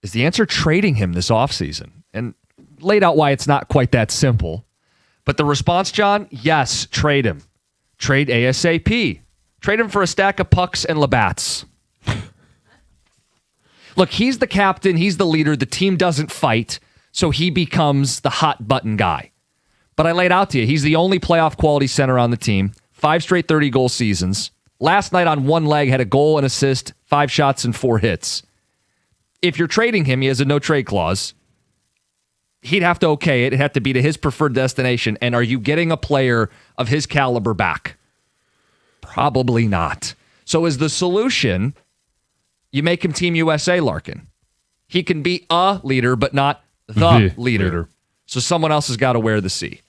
Speaker 1: Is the answer trading him this offseason? And laid out why it's not quite that simple. But the response, John, yes, trade him. Trade ASAP. Trade him for a stack of pucks and Labatt's. Look, he's the captain. He's the leader. The team doesn't fight, so he becomes the hot button guy. But I laid out to you, he's the only playoff quality center on the team. 5 straight 30-goal seasons. Last night on one leg, had a goal and assist, 5 shots and 4 hits. If you're trading him, he has a no-trade clause. He'd have to okay it. It'd have to be to his preferred destination. And are you getting a player of his caliber back? Probably not. So is the solution, you make him Team USA, Larkin. He can be a leader, but not the leader. So someone else has got to wear the C.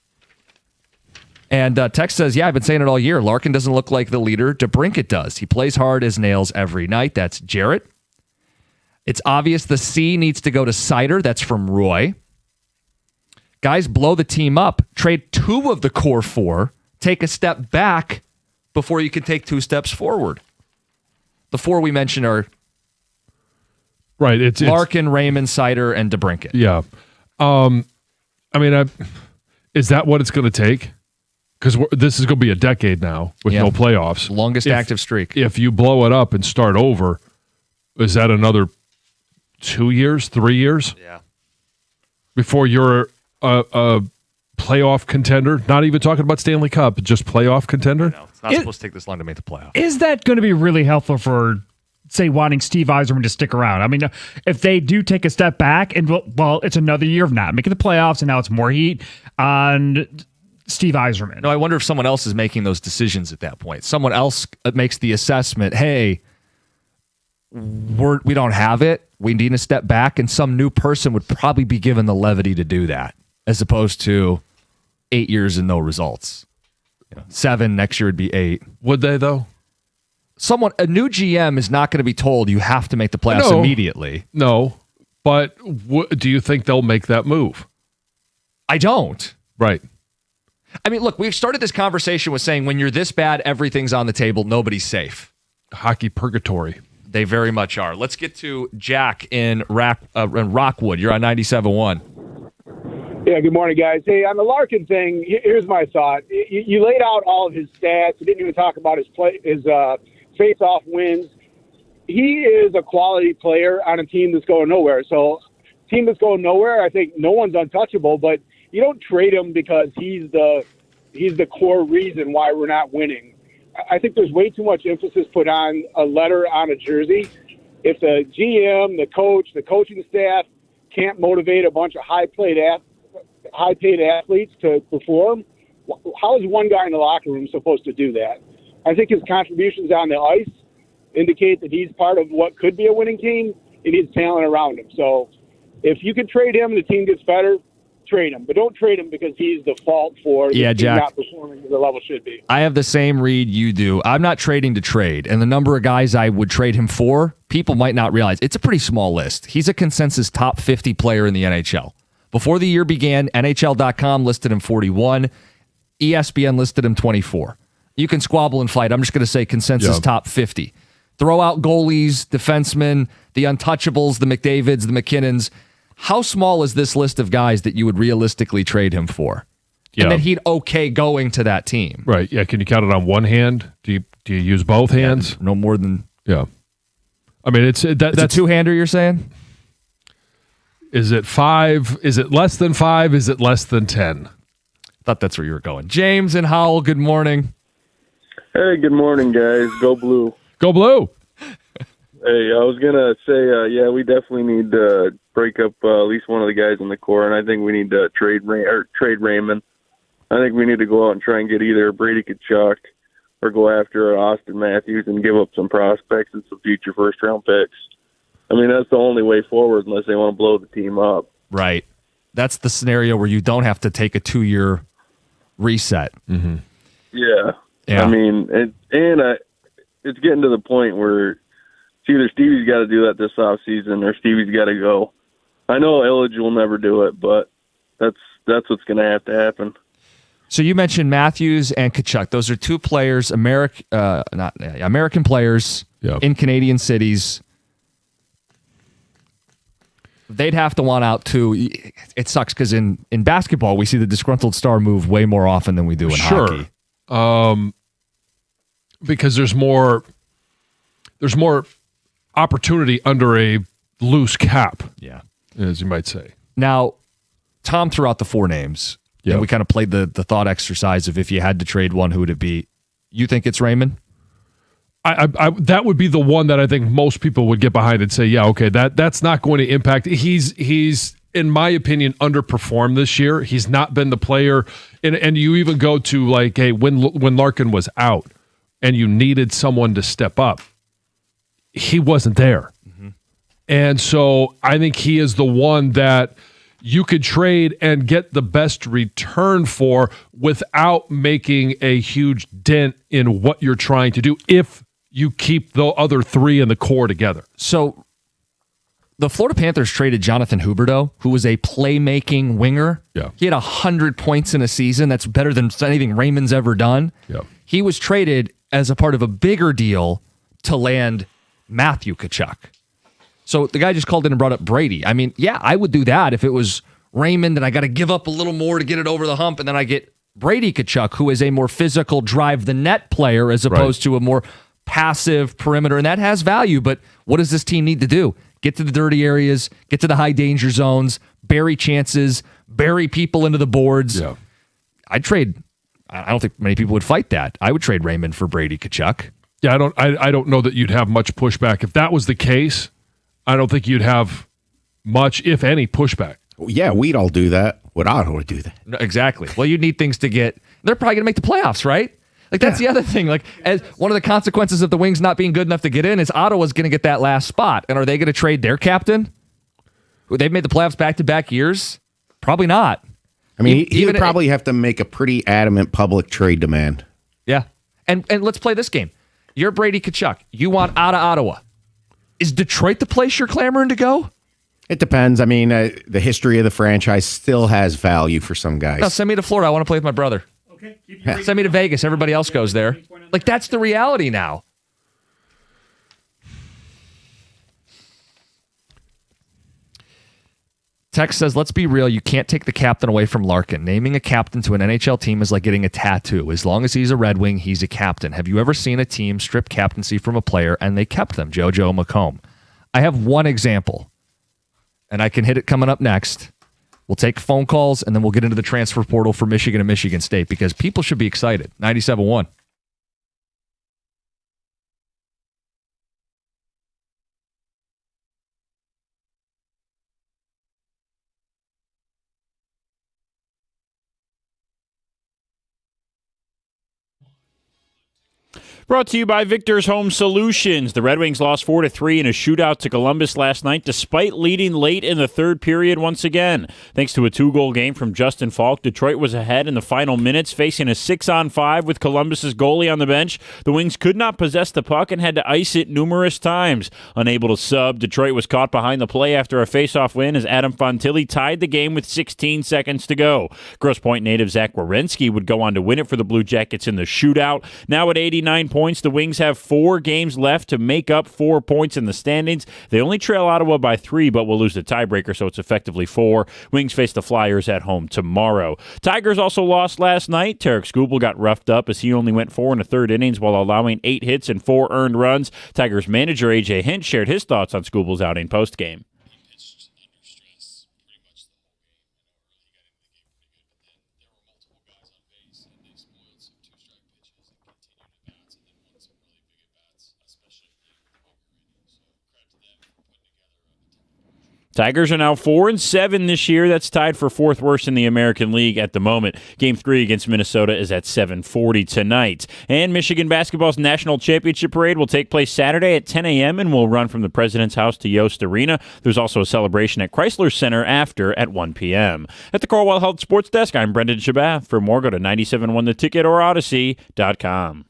Speaker 1: And Tex says, yeah, I've been saying it all year. Larkin doesn't look like the leader DeBrincat does. He plays hard as nails every night. That's Jarrett. It's obvious the C needs to go to Sider. That's from Roy. Guys, blow the team up. Trade 2 of the core 4. Take a step back before you can take 2 steps forward. The 4 we mentioned are
Speaker 2: right. It's
Speaker 1: Larkin, Raymond, Sider, and DeBrincat.
Speaker 2: Yeah. Is that what it's going to take? Because this is going to be a decade now with no playoffs.
Speaker 1: Longest active streak.
Speaker 2: If you blow it up and start over, is that another 2 years, 3 years?
Speaker 1: Yeah.
Speaker 2: Before you're a playoff contender? Not even talking about Stanley Cup, just playoff contender?
Speaker 1: No, it's not supposed to take this long to make the playoff.
Speaker 4: Is that going to be really helpful for, say, wanting Steve Yzerman to stick around? I mean, if they do take a step back, and well, it's another year of not making the playoffs, and now it's more heat on Steve Yzerman.
Speaker 1: No, I wonder if someone else is making those decisions at that point. Someone else makes the assessment, hey, we don't have it. We need to step back, and some new person would probably be given the levity to do that, as opposed to 8 years and no results. 7, next year would be 8.
Speaker 2: Would they, though?
Speaker 1: A new GM is not going to be told you have to make the playoffs immediately.
Speaker 2: No, but do you think they'll make that move?
Speaker 1: I don't.
Speaker 2: Right.
Speaker 1: I mean, look, we've started this conversation with saying when you're this bad, everything's on the table. Nobody's safe.
Speaker 2: Hockey purgatory.
Speaker 1: They very much are. Let's get to Jack in Rockwood. You're on 97.1.
Speaker 6: Yeah, good morning, guys. Hey, on the Larkin thing, here's my thought. You laid out all of his stats. You didn't even talk about his face-off wins. He is a quality player on a team that's going nowhere. So, team that's going nowhere, I think no one's untouchable, but you don't trade him because he's the core reason why we're not winning. I think there's way too much emphasis put on a letter on a jersey. If the GM, the coach, the coaching staff can't motivate a bunch of high-paid athletes to perform, how is one guy in the locker room supposed to do that? I think his contributions on the ice indicate that he's part of what could be a winning team. He needs talent around him. So if you can trade him and the team gets better, trade him. But don't trade him because he's the fault for the team not performing at the level should be.
Speaker 1: I have the same read you do. I'm not trading to trade. And the number of guys I would trade him for, people might not realize. It's a pretty small list. He's a consensus top 50 player in the NHL. Before the year began, NHL.com listed him 41. ESPN listed him 24. You can squabble and fight. I'm just going to say consensus top 50. Throw out goalies, defensemen, the untouchables, the McDavids, the McKinnons. How small is this list of guys that you would realistically trade him for? Yeah. And that he'd okay going to that team.
Speaker 2: Right. Yeah. Can you count it on one hand? Do you use both hands?
Speaker 1: Yeah, no more than.
Speaker 2: Yeah. I mean, that's
Speaker 1: a two-hander, you're saying?
Speaker 2: Is it 5? Is it less than 5? Is it less than 10?
Speaker 1: Thought that's where you were going. James and Howell, good morning.
Speaker 7: Hey, good morning, guys. Go Blue.
Speaker 2: Go Blue.
Speaker 7: Hey, I was going to say, yeah, we definitely need to break up at least one of the guys in the core, and I think we need to trade Raymond. I think we need to go out and try and get either Brady Tkachuk or go after Austin Matthews and give up some prospects and some future first-round picks. I mean, that's the only way forward unless they want to blow the team up.
Speaker 1: Right. That's the scenario where you don't have to take a 2-year reset.
Speaker 2: Mm-hmm.
Speaker 7: Yeah. I mean, it's getting to the point where it's either Stevie's got to do that this offseason or Stevie's got to go. I know Illich will never do it, but that's what's going to have to happen.
Speaker 1: So you mentioned Matthews and Tkachuk. Those are two players, American players in Canadian cities. They'd have to want out too. It sucks because in basketball, we see the disgruntled star move way more often than we do in hockey.
Speaker 2: Because there's more opportunity under a loose cap.
Speaker 1: Yeah.
Speaker 2: As you might say.
Speaker 1: Now, Tom threw out the 4 names. Yeah. And we kind of played the thought exercise of if you had to trade one, who would it be? You think it's Raymond?
Speaker 2: I that would be the one that I think most people would get behind and say, yeah, okay, that's not going to impact. He's in my opinion underperformed this year. He's not been the player, and you even go to like, hey, when Larkin was out and you needed someone to step up, he wasn't there. Mm-hmm. And so I think he is the one that you could trade and get the best return for without making a huge dent in what you're trying to do if you keep the other 3 in the core together.
Speaker 1: So the Florida Panthers traded Jonathan Huberdeau, who was a playmaking winger.
Speaker 2: Yeah.
Speaker 1: He had 100 points in a season. That's better than anything Raymond's ever done.
Speaker 2: Yeah.
Speaker 1: He was traded as a part of a bigger deal to land Matthew Tkachuk. So the guy just called in and brought up Brady. I mean, yeah, I would do that if it was Raymond and I got to give up a little more to get it over the hump, and then I get Brady Tkachuk, who is a more physical drive the net player as opposed to a more passive perimeter, and that has value. But what does this team need to do? Get to the dirty areas, get to the high danger zones, bury chances, bury people into the boards.
Speaker 2: Yeah.
Speaker 1: I'd trade. I don't think many people would fight that. I would trade Raymond for Brady Tkachuk.
Speaker 2: Yeah, I don't know that you'd have much pushback. If that was the case, I don't think you'd have much, if any, pushback.
Speaker 3: Yeah, we'd all do that. Ottawa would do that.
Speaker 1: No, exactly. Well, you need things to get. They're probably going to make the playoffs, right? Like, that's the other thing. Like, as one of the consequences of the Wings not being good enough to get in is Ottawa's going to get that last spot. And are they going to trade their captain? They've made the playoffs back-to-back years? Probably not.
Speaker 3: I mean, he would probably have to make a pretty adamant public trade demand.
Speaker 1: Yeah. And let's play this game. You're Brady Tkachuk. You want out of Ottawa. Is Detroit the place you're clamoring to go?
Speaker 3: It depends. I mean, the history of the franchise still has value for some guys.
Speaker 1: No, send me to Florida. I want to play with my brother. Okay. Send me to Vegas. Everybody else goes there. Like, that's the reality now. Text says, let's be real. You can't take the captain away from Larkin. Naming a captain to an NHL team is like getting a tattoo. As long as he's a Red Wing, he's a captain. Have you ever seen a team strip captaincy from a player and they kept them? JoJo McComb. I have one example, and I can hit it coming up next. We'll take phone calls, and then we'll get into the transfer portal for Michigan and Michigan State because people should be excited. 97.1.
Speaker 8: Brought to you by Victor's Home Solutions. The Red Wings lost 4-3 in a shootout to Columbus last night, despite leading late in the third period once again. Thanks to a 2-goal game from Justin Falk, Detroit was ahead in the final minutes, facing a 6-on-5 with Columbus's goalie on the bench. The Wings could not possess the puck and had to ice it numerous times. Unable to sub, Detroit was caught behind the play after a face-off win as Adam Fantilli tied the game with 16 seconds to go. Grosse Pointe native Zach Werenski would go on to win it for the Blue Jackets in the shootout. Now at 89 points, the Wings have 4 games left to make up 4 points in the standings. They only trail Ottawa by 3, but will lose the tiebreaker, so it's effectively 4. Wings face the Flyers at home tomorrow. Tigers also lost last night. Tarek Skubal got roughed up as he only went 4 in the third innings while allowing 8 hits and 4 earned runs. Tigers manager A.J. Hinch shared his thoughts on Skubal's outing postgame. Tigers are now 4-7 this year. That's tied for 4th worst in the American League at the moment. Game 3 against Minnesota is at 7:40 tonight. And Michigan basketball's national championship parade will take place Saturday at 10 a.m. and will run from the President's House to Yost Arena. There's also a celebration at Chrysler Center after at 1 p.m. At the Cornwall Health Sports Desk, I'm Brendan Shabath. For more, go to 97.1theticket or Odyssey.com.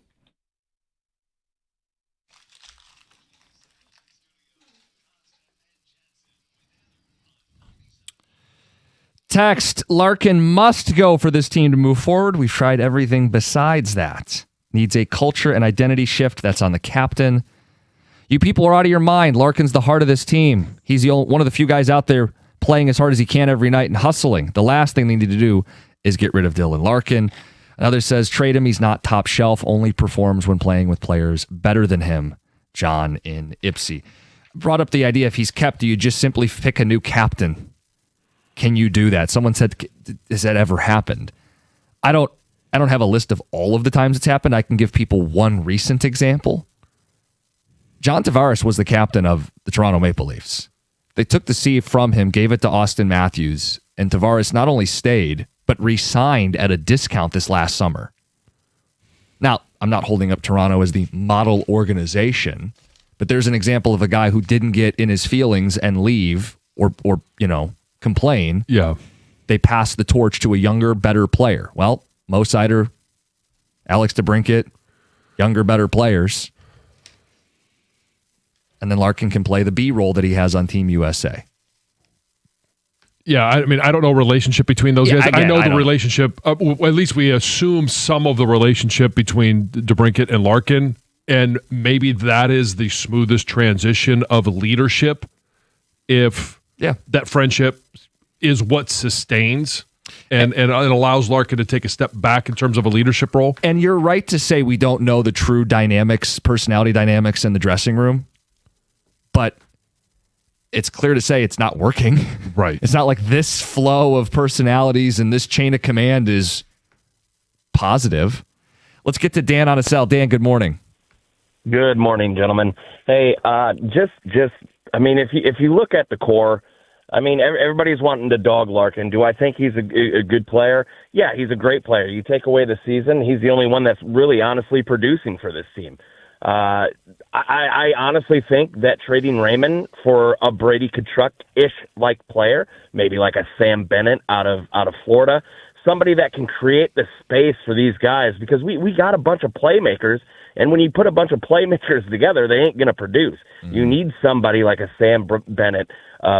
Speaker 1: Text, Larkin must go for this team to move forward. We've tried everything besides that. Needs a culture and identity shift. That's on the captain. You people are out of your mind. Larkin's the heart of this team. He's one of the few guys out there playing as hard as he can every night and hustling. The last thing they need to do is get rid of Dylan Larkin. Another says, trade him. He's not top shelf, only performs when playing with players better than him. John in Ipsy. Brought up the idea, if he's kept, do you just simply pick a new captain? Can you do that? Someone said, has that ever happened? I don't have a list of all of the times it's happened. I can give people one recent example. John Tavares was the captain of the Toronto Maple Leafs. They took the C from him, gave it to Austin Matthews, and Tavares not only stayed, but re-signed at a discount this last summer. Now, I'm not holding up Toronto as the model organization, but there's an example of a guy who didn't get in his feelings and leave or complain.
Speaker 2: Yeah.
Speaker 1: They passed the torch to a younger, better player. Well, Mo Seider, Alex DeBrincat, younger, better players. And then Larkin can play the B role that he has on Team USA.
Speaker 2: Yeah, I mean, I don't know relationship between those guys. I know the relationship. At least we assume some of the relationship between DeBrincat and Larkin, and maybe that is the smoothest transition of leadership. If that friendship is what sustains and it allows Larkin to take a step back in terms of a leadership role.
Speaker 1: And you're right to say we don't know the true dynamics, personality dynamics in the dressing room, but it's clear to say it's not working.
Speaker 2: Right.
Speaker 1: It's not like this flow of personalities and this chain of command is positive. Let's get to Dan on a cell. Dan, good morning.
Speaker 9: Good morning, gentlemen. Hey, just I mean, if you look at the core, I mean, everybody's wanting to dog Larkin. Do I think he's a good player? Yeah, he's a great player. You take away the season, he's the only one that's really honestly producing for this team. I honestly think that trading Raymond for a Brady Tkachuk-ish like player, maybe like a Sam Bennett out of Florida, somebody that can create the space for these guys, because we got a bunch of playmakers, and when you put a bunch of playmakers together, they ain't going to produce. Mm-hmm. You need somebody like a Sam Bennett,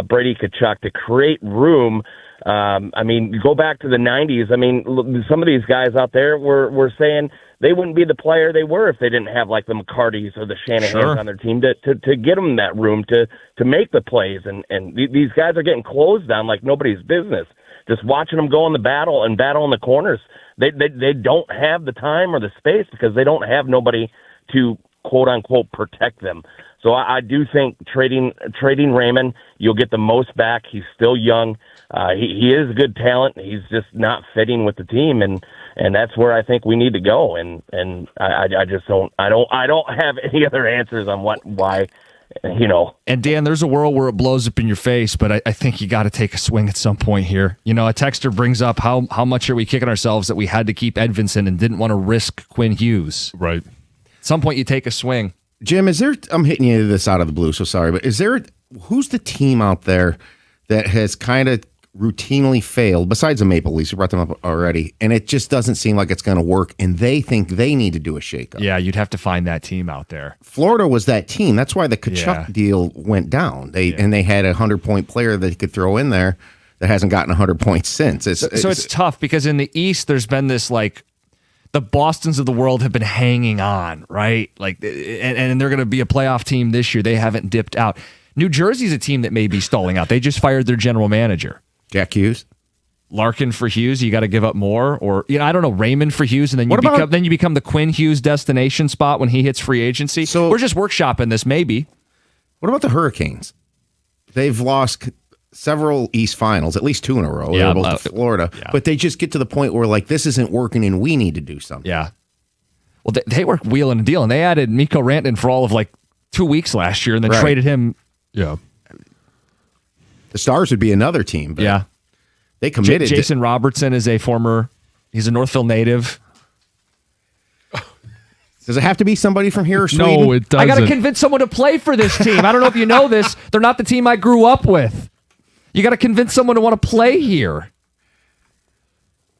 Speaker 9: Brady Tkachuk to create room. I mean, go back to the 90s. I mean, some of these guys out there were saying they wouldn't be the player they were if they didn't have like the McCartys or the Shanahans on their team to get them that room to make the plays. And these guys are getting closed on like nobody's business. Just watching them go in the battle in the corners. They don't have the time or the space because they don't have nobody to quote unquote protect them. So I do think trading Raymond, you'll get the most back. He's still young. He is good talent. He's just not fitting with the team, and that's where I think we need to go. And I just don't have any other answers on why.
Speaker 1: And Dan, there's a world where it blows up in your face, but I think you got to take a swing at some point here. A texter brings up how much are we kicking ourselves that we had to keep Edvinsson and didn't want to risk Quinn Hughes.
Speaker 2: Right.
Speaker 1: At some point you take a swing.
Speaker 3: Jim, I'm hitting you this out of the blue, so sorry, but who's the team out there that has kind of routinely failed, besides the Maple Leafs? You brought them up already, and it just doesn't seem like it's going to work, and they think they need to do a shakeup.
Speaker 1: Yeah, you'd have to find that team out there.
Speaker 3: Florida was that team. That's why the Tkachuk deal went down. And they had a 100-point player that they could throw in there that hasn't gotten 100 points since.
Speaker 1: So it's tough because in the East, there's been this like the Bostons of the world have been hanging on, right? Like, and they're going to be a playoff team this year. They haven't dipped out. New Jersey's a team that may be stalling out. They just fired their general manager.
Speaker 3: Jack Hughes.
Speaker 1: Larkin for Hughes, you got to give up more, or I don't know, Raymond for Hughes, and then you become the Quinn Hughes destination spot when he hits free agency. So we're just workshopping this, maybe.
Speaker 3: What about the Hurricanes? They've lost several East Finals, at least 2 in a row.
Speaker 1: Yeah,
Speaker 3: they're both to Florida, but they just get to the point where like this isn't working, and we need to do something.
Speaker 1: Yeah. Well, they were wheeling and dealing. They added Mikko Rantanen for all of like 2 weeks last year, and then traded him.
Speaker 2: Yeah.
Speaker 3: The Stars would be another team. But they committed.
Speaker 1: Jason Robertson is he's a Northville native.
Speaker 3: Does it have to be somebody from here or Sweden?
Speaker 2: No, it doesn't.
Speaker 1: I got to convince someone to play for this team. I don't know if you know this. They're not the team I grew up with. You got to convince someone to want to play here.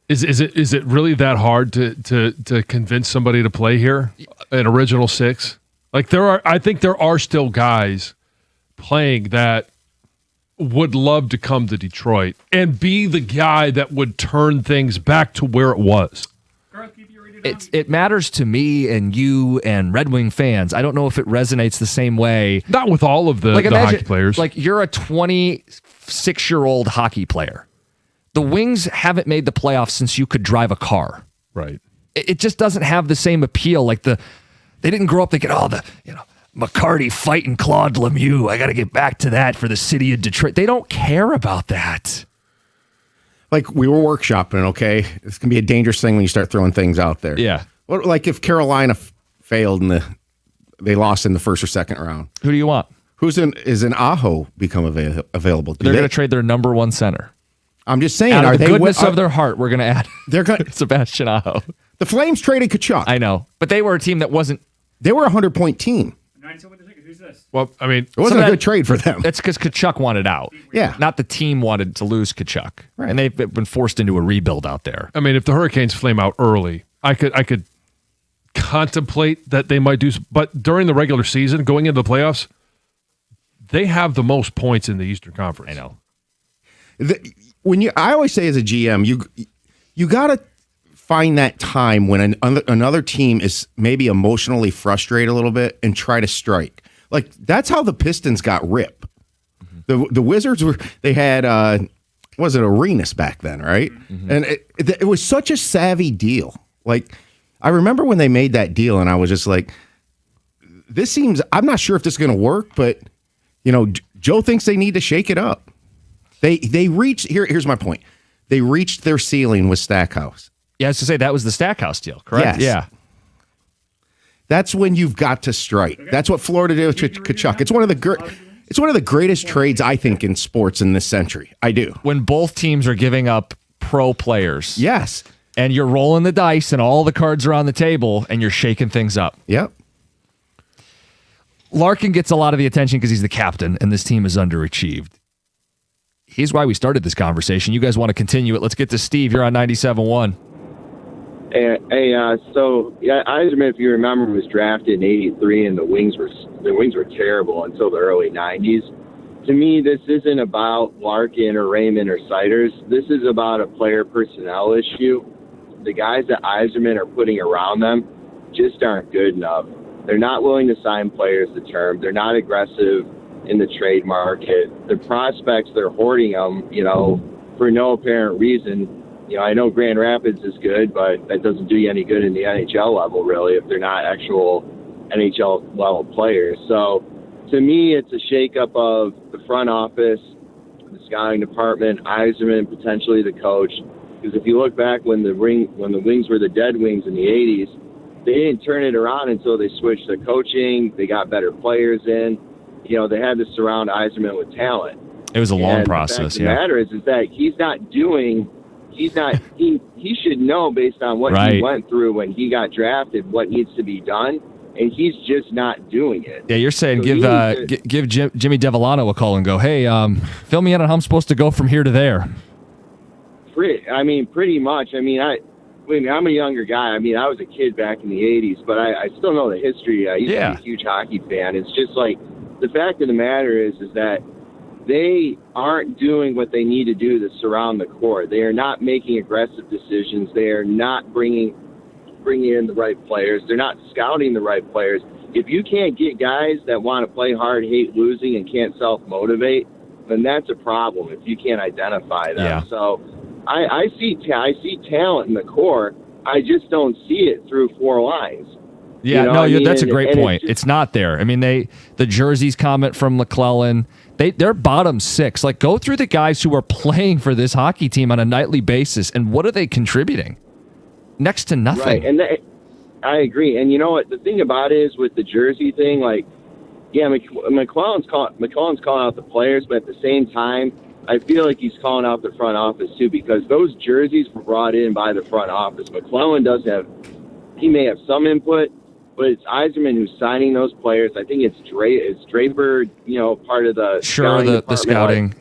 Speaker 2: Is it really that hard to convince somebody to play here? An original six? Like I think there are still guys playing that would love to come to Detroit and be the guy that would turn things back to where it was.
Speaker 1: it matters to me and you and Red Wing fans. I don't know if it resonates the same way.
Speaker 2: Not with all of the hockey players.
Speaker 1: Like, you're a 26-year-old hockey player. The Wings haven't made the playoffs since you could drive a car.
Speaker 2: Right.
Speaker 1: It just doesn't have the same appeal. Like, they didn't grow up thinking, McCarty fighting Claude Lemieux. I got to get back to that for the city of Detroit. They don't care about that.
Speaker 3: Like, we were workshopping, okay? It's going to be a dangerous thing when you start throwing things out there.
Speaker 1: Yeah.
Speaker 3: What, like if Carolina failed and they lost in the first or second round?
Speaker 1: Who do you want?
Speaker 3: Is an Aho become available?
Speaker 1: They're going to trade their number one center.
Speaker 3: I'm just saying,
Speaker 1: out of the goodness of their heart, we're going to add Sebastian Aho.
Speaker 3: The Flames traded Tkachuk.
Speaker 1: I know, but they were a team that wasn't.
Speaker 3: They were a 100-point team.
Speaker 4: Who's this?
Speaker 2: Well, I mean,
Speaker 3: it wasn't a good trade for them.
Speaker 1: That's because Tkachuk wanted out.
Speaker 3: Yeah.
Speaker 1: Not the team wanted to lose Tkachuk. Right. And they've been forced into a rebuild out there.
Speaker 2: I mean, if the Hurricanes flame out early, I could contemplate that they might do, but during the regular season, going into the playoffs, they have the most points in the Eastern Conference.
Speaker 1: I know.
Speaker 3: I always say as a GM, you got to find that time when another team is maybe emotionally frustrated a little bit and try to strike. Like, that's how the Pistons got ripped. Mm-hmm. The Wizards they had was it Arenas back then, right? Mm-hmm. And it was such a savvy deal. Like, I remember when they made that deal, and I was just like, I'm not sure if this is going to work, but Joe thinks they need to shake it up. They reached here's my point. They reached their ceiling with Stackhouse.
Speaker 1: Yeah, I was to say that was the Stackhouse deal, correct?
Speaker 3: Yes.
Speaker 1: Yeah.
Speaker 3: That's when you've got to strike. Okay. That's what Florida did with Tkachuk. It's one of the greatest trades, I think, in sports in this century. I do.
Speaker 1: When both teams are giving up pro players.
Speaker 3: Yes.
Speaker 1: And you're rolling the dice and all the cards are on the table and you're shaking things up.
Speaker 3: Yep.
Speaker 1: Larkin gets a lot of the attention because he's the captain and this team is underachieved. Here's why we started this conversation. You guys want to continue it. Let's get to Steve. You're on 97.1.
Speaker 10: Hey, Yzerman, if you remember, was drafted in '83, and the Wings were terrible until the early '90s. To me, this isn't about Larkin or Raymond or Siders. This is about a player personnel issue. The guys that Yzerman are putting around them just aren't good enough. They're not willing to sign players to term. They're not aggressive in the trade market. The prospects, they're hoarding them, for no apparent reason. I know Grand Rapids is good, but that doesn't do you any good in the NHL level, really, if they're not actual NHL-level players. So, to me, it's a shakeup of the front office, the scouting department, Yzerman, potentially the coach. Because if you look back when the Wings were the dead Wings in the 80s, they didn't turn it around until they switched their coaching. They got better players in. They had to surround Yzerman with talent.
Speaker 1: It was a long process,
Speaker 10: The matter is that he's not doing... he should know based on what he went through when he got drafted what needs to be done, and he's just not doing it.
Speaker 1: Yeah, you're saying give Jimmy Devellano a call and go, hey, fill me in on how I'm supposed to go from here to there.
Speaker 10: Pretty much. I'm a younger guy. I was a kid back in the 80s, but I still know the history. I used to be a huge hockey fan. It's just like the fact of the matter is that they aren't doing what they need to do to surround the core. They are not making aggressive decisions. They are not bringing in the right players. They're not scouting the right players. If you can't get guys that want to play hard, hate losing, and can't self-motivate, then that's a problem if you can't identify them.
Speaker 1: Yeah.
Speaker 10: So I see talent in the core. I just don't see it through four lines.
Speaker 1: Yeah, that's a great point. It's not there. The jerseys comment from McClellan, they're bottom six. Like, go through the guys who are playing for this hockey team on a nightly basis, and what are they contributing? Next to nothing.
Speaker 10: Right, and I agree. And you know what? The thing about it is with the jersey thing, McClellan's calling out the players, but at the same time, I feel like he's calling out the front office too, because those jerseys were brought in by the front office. McClellan he may have some input, but it's Yzerman who's signing those players. I think it's Draper, part of the
Speaker 1: scouting.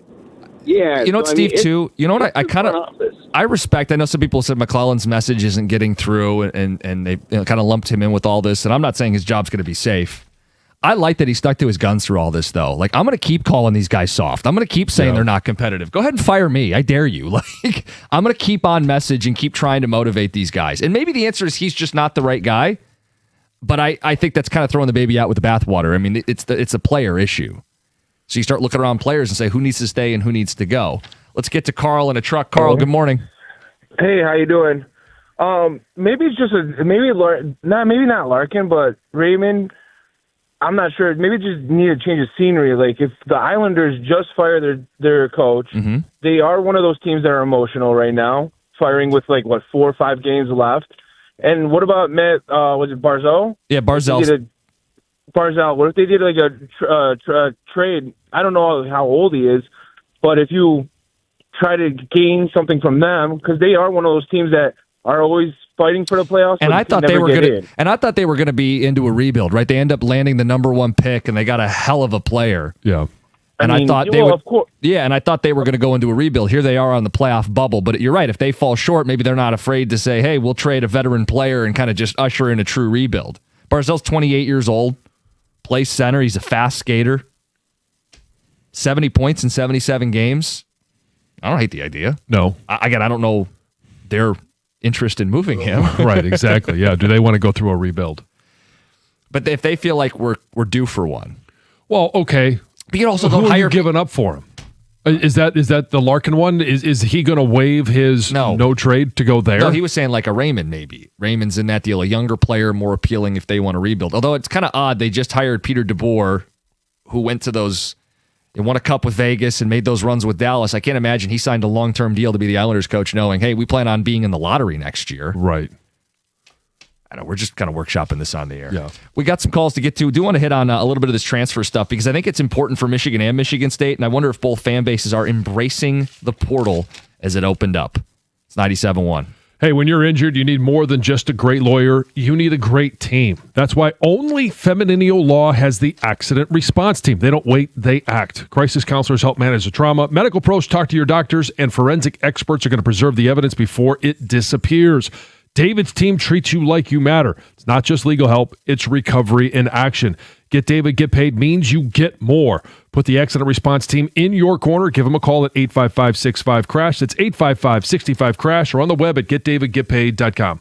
Speaker 10: Yeah.
Speaker 1: Steve, too, I respect. I know some people said McClellan's message isn't getting through, and they kind of lumped him in with all this, and I'm not saying his job's going to be safe. I like that he stuck to his guns through all this, though. Like, I'm going to keep calling these guys soft. I'm going to keep saying they're not competitive. Go ahead and fire me. I dare you. Like, I'm going to keep on message and keep trying to motivate these guys. And maybe the answer is he's just not the right guy. But I think that's kind of throwing the baby out with the bathwater. I mean, it's a player issue. So you start looking around players and say who needs to stay and who needs to go. Let's get to Carl in a truck. Carl, good morning.
Speaker 11: Hey, how you doing? Maybe it's just maybe not Larkin, but Raymond. I'm not sure. Maybe just need to change the scenery. Like if the Islanders just fire their coach, they are one of those teams that are emotional right now, firing with 4 or 5 games left. And what about Matt? Was it Barzal?
Speaker 1: Yeah, Barzal.
Speaker 11: Barzal. What if they did a trade? I don't know how old he is, but if you try to gain something from them, because they are one of those teams that are always fighting for the playoffs.
Speaker 1: And I thought they were going to be into a rebuild, right? They end up landing the number 1 pick, and they got a hell of a player.
Speaker 2: Yeah.
Speaker 1: And I thought they would. Yeah, and I thought they were going to go into a rebuild. Here they are on the playoff bubble. But you're right. If they fall short, maybe they're not afraid to say, "Hey, we'll trade a veteran player and kind of just usher in a true rebuild." Barzal's 28 years old, plays center. He's a fast skater. 70 points in 77 games. I don't hate the idea.
Speaker 2: No.
Speaker 1: I don't know their interest in moving him.
Speaker 2: Right, exactly. Yeah. Do they want to go through a rebuild?
Speaker 1: But if they feel like we're due for one.
Speaker 2: Well, okay.
Speaker 1: But you also
Speaker 2: don't
Speaker 1: hire.
Speaker 2: Who are you giving up for him? Is that the Larkin one? Is he going to waive his no trade to go there?
Speaker 1: No, he was saying like a Raymond maybe. Raymond's in that deal. A younger player, more appealing if they want to rebuild. Although it's kind of odd. They just hired Peter DeBoer, who went to those. They won a cup with Vegas and made those runs with Dallas. I can't imagine he signed a long-term deal to be the Islanders coach knowing, hey, we plan on being in the lottery next year.
Speaker 2: Right.
Speaker 1: I know, we're just kind of workshopping this on the air.
Speaker 2: Yeah.
Speaker 1: We got some calls to get to. Do want to hit on a little bit of this transfer stuff because I think it's important for Michigan and Michigan State, and I wonder if both fan bases are embracing the portal as it opened up. It's 97.1.
Speaker 2: Hey, when you're injured, you need more than just a great lawyer. You need a great team. That's why only Femininio Law has the accident response team. They don't wait, they act. Crisis counselors help manage the trauma. Medical pros talk to your doctors, and forensic experts are going to preserve the evidence before it disappears. David's team treats you like you matter. It's not just legal help, it's recovery in action. Get David, get paid means you get more. Put the accident response team in your corner. Give them a call at 855-65-CRASH. That's 855-65-CRASH or on the web at getdavidgetpaid.com.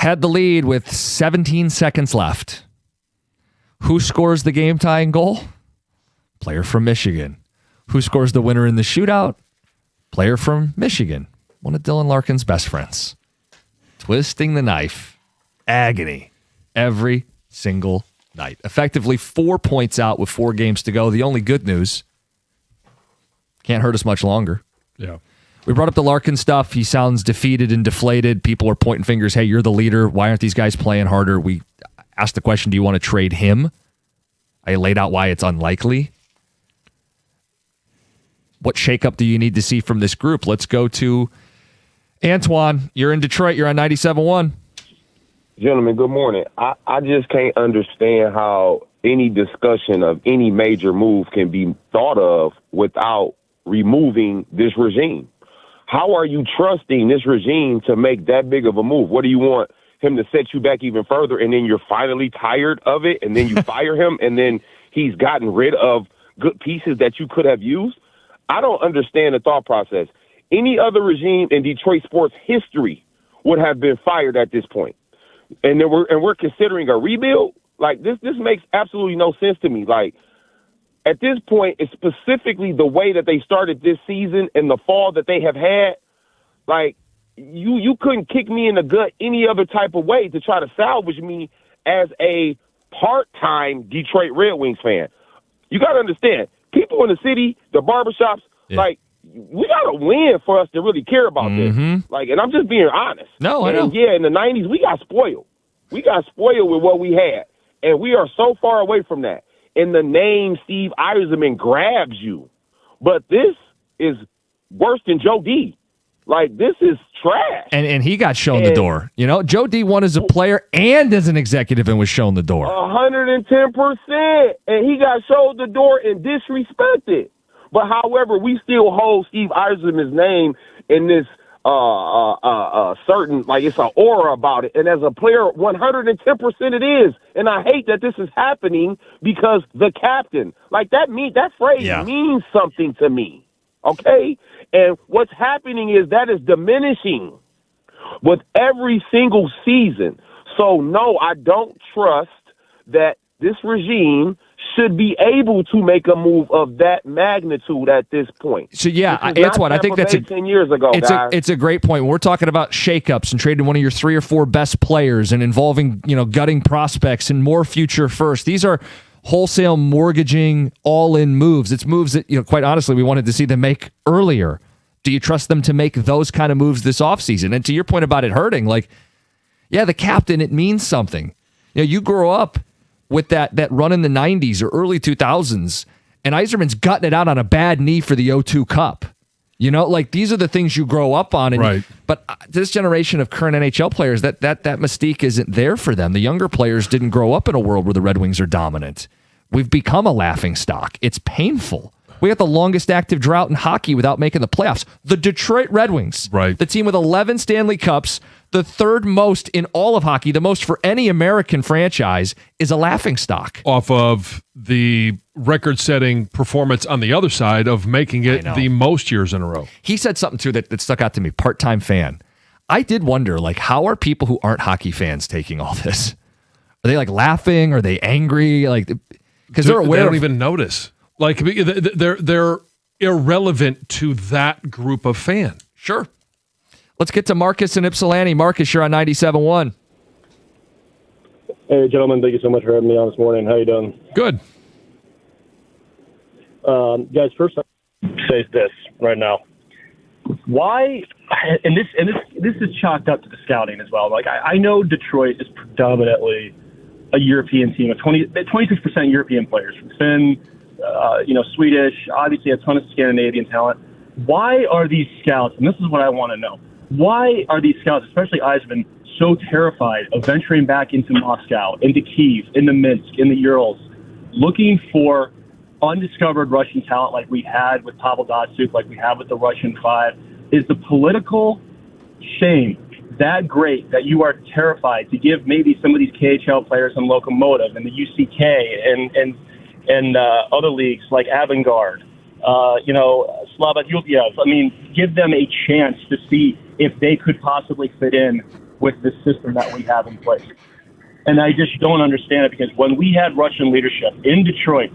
Speaker 1: had the lead with 17 seconds left. Who scores the game-tying goal? Player from Michigan. Who scores the winner in the shootout? Player from Michigan. One of Dylan Larkin's best friends. Twisting the knife. Agony. Every single night. Effectively 4 points out with 4 games to go. The only good news, can't hurt us much longer.
Speaker 2: Yeah.
Speaker 1: We brought up the Larkin stuff. He sounds defeated and deflated. People are pointing fingers. Hey, you're the leader. Why aren't these guys playing harder? We asked the question, do you want to trade him? I laid out why it's unlikely. What shakeup do you need to see from this group? Let's go to Antoine. You're in Detroit. You're on 97.1.
Speaker 12: Gentlemen, good morning. I just can't understand how any discussion of any major move can be thought of without removing this regime. How are you trusting this regime to make that big of a move? What do you want him to set you back even further, and then you're finally tired of it, and then you fire him, and then he's gotten rid of good pieces that you could have used? I don't understand the thought process. Any other regime in Detroit sports history would have been fired at this point. And then we're considering a rebuild? Like, this makes absolutely no sense to me. Like, at this point, it's specifically the way that they started this season and the fall that they have had. Like, you couldn't kick me in the gut any other type of way to try to salvage me as a part-time Detroit Red Wings fan. You got to understand, people in the city, the barbershops, like, we got to win for us to really care about this. Like, and I'm just being honest.
Speaker 1: No, I know.
Speaker 12: Yeah, in the 90s, we got spoiled. We got spoiled with what we had. And we are so far away from that. And the name Steve Yzerman grabs you. But this is worse than Joe D. Like, this is trash.
Speaker 1: And he got shown the door. You know, Joe D won as a player and as an executive and was shown the door.
Speaker 12: 110%. And he got shown the door and disrespected. But however, we still hold Steve Yzerman's name in this certain, like, it's an aura about it. And as a player, 110% it is. And I hate that this is happening because the captain, like, that phrase means something to me. Okay? And what's happening is that is diminishing with every single season. So, no, I don't trust that this regime should be able to make a move of that magnitude at this point.
Speaker 1: So, yeah, Antoine, I think that's
Speaker 12: 10 years ago,
Speaker 1: it's a great point. When we're talking about shakeups and trading one of your 3 or 4 best players and involving, gutting prospects and more future first, these are wholesale mortgaging, all-in moves. It's moves that, quite honestly, we wanted to see them make earlier. Do you trust them to make those kind of moves this offseason? And to your point about it hurting, like, yeah, the captain, it means something. You grow up with that run in the 90s or early 2000s, and Yzerman's gutting it out on a bad knee for the O2 Cup. Like, these are the things you grow up on. And,
Speaker 2: right.
Speaker 1: But this generation of current NHL players, that mystique isn't there for them. The younger players didn't grow up in a world where the Red Wings are dominant. We've become a laughingstock. It's painful. We got the longest active drought in hockey without making the playoffs. The Detroit Red Wings,
Speaker 2: right?
Speaker 1: The team with 11 Stanley Cups, the 3rd most in all of hockey, the most for any American franchise, is a laughingstock.
Speaker 2: Off of the record-setting performance on the other side of making it the most years in a row.
Speaker 1: He said something, too, that stuck out to me, part-time fan. I did wonder, like, how are people who aren't hockey fans taking all this? Are they, like, laughing? Are they angry? Like, because they're aware.
Speaker 2: They don't even notice. Like, they're irrelevant to that group of fan.
Speaker 1: Sure. Let's get to Marcus and Ypsilanti. Marcus, you're on 97.1.
Speaker 13: Hey, gentlemen. Thank you so much for having me on this morning. How you doing?
Speaker 2: Good.
Speaker 13: Guys, first I'll say this right now. Why, and this is chalked up to the scouting as well. Like, I know Detroit is predominantly a European team of 26% European players from Finn, Swedish, obviously a ton of Scandinavian talent. Why are these scouts, and this is what I want to know, why are these scouts, especially Yzerman, so terrified of venturing back into Moscow, into Kyiv, into Minsk, in the Urals, looking for undiscovered Russian talent like we had with Pavel Datsyuk, like we have with the Russian Five? Is the political shame that great that you are terrified to give maybe some of these KHL players in Lokomotiv and the UCK and other leagues like Avangard, Slava Yulia, give them a chance to see if they could possibly fit in with the system that we have in place. And I just don't understand it, because when we had Russian leadership in Detroit,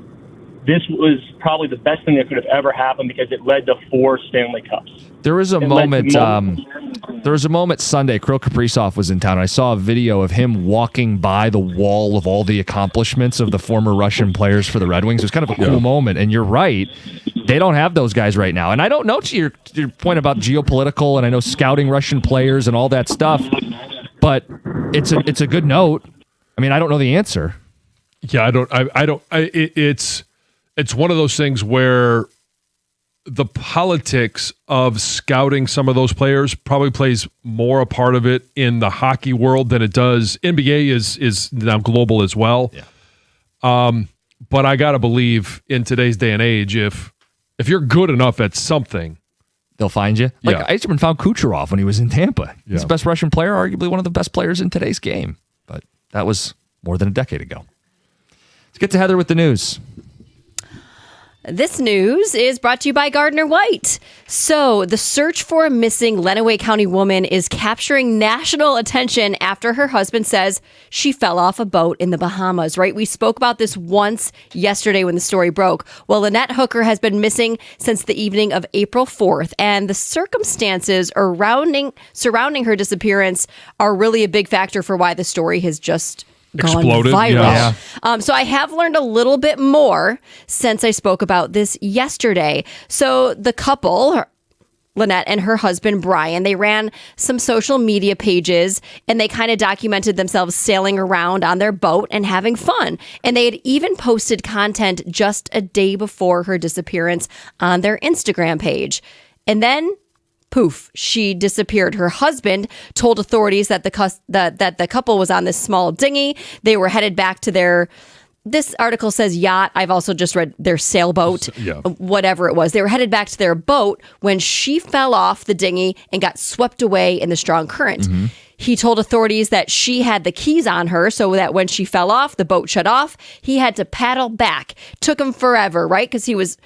Speaker 13: this was probably the best thing that could have ever happened, because it led to 4 Stanley Cups.
Speaker 1: There was a moment. There was a moment Sunday. Kirill Kaprizov was in town. And I saw a video of him walking by the wall of all the accomplishments of the former Russian players for the Red Wings. It was kind of a cool moment. And you're right; they don't have those guys right now. And I don't know, to your point about geopolitical, and I know scouting Russian players and all that stuff, but it's a good note. I mean, I don't know the answer.
Speaker 2: Yeah, it's one of those things where the politics of scouting some of those players probably plays more a part of it in the hockey world than it does. NBA is now global as well. Yeah. But I got to believe in today's day and age, if you're good enough at something,
Speaker 1: they'll find you. Like Yzerman found Kucherov when he was in Tampa. He's the best Russian player, arguably one of the best players in today's game. But that was more than a decade ago. Let's get to Heather with the news.
Speaker 5: This news is brought to you by Gardner White. So, the search for a missing Lenawee County woman is capturing national attention after her husband says she fell off a boat in the Bahamas, right? We spoke about this once yesterday when the story broke. Well, Lynette Hooker has been missing since the evening of April 4th, and the circumstances surrounding her disappearance are really a big factor for why the story has just exploded, gone viral. Yeah. So I have learned a little bit more since I spoke about this yesterday. So the couple, Lynette and her husband, Brian, they ran some social media pages and they kind of documented themselves sailing around on their boat and having fun. And they had even posted content just a day before her disappearance on their Instagram page. And then poof, she disappeared. Her husband told authorities that the couple was on this small dinghy. They were headed back to their, this article says yacht. I've also just read their sailboat, whatever it was. They were headed back to their boat when she fell off the dinghy and got swept away in the strong current. Mm-hmm. He told authorities that she had the keys on her, so that when she fell off, the boat shut off. He had to paddle back. Took him forever, right? Because he was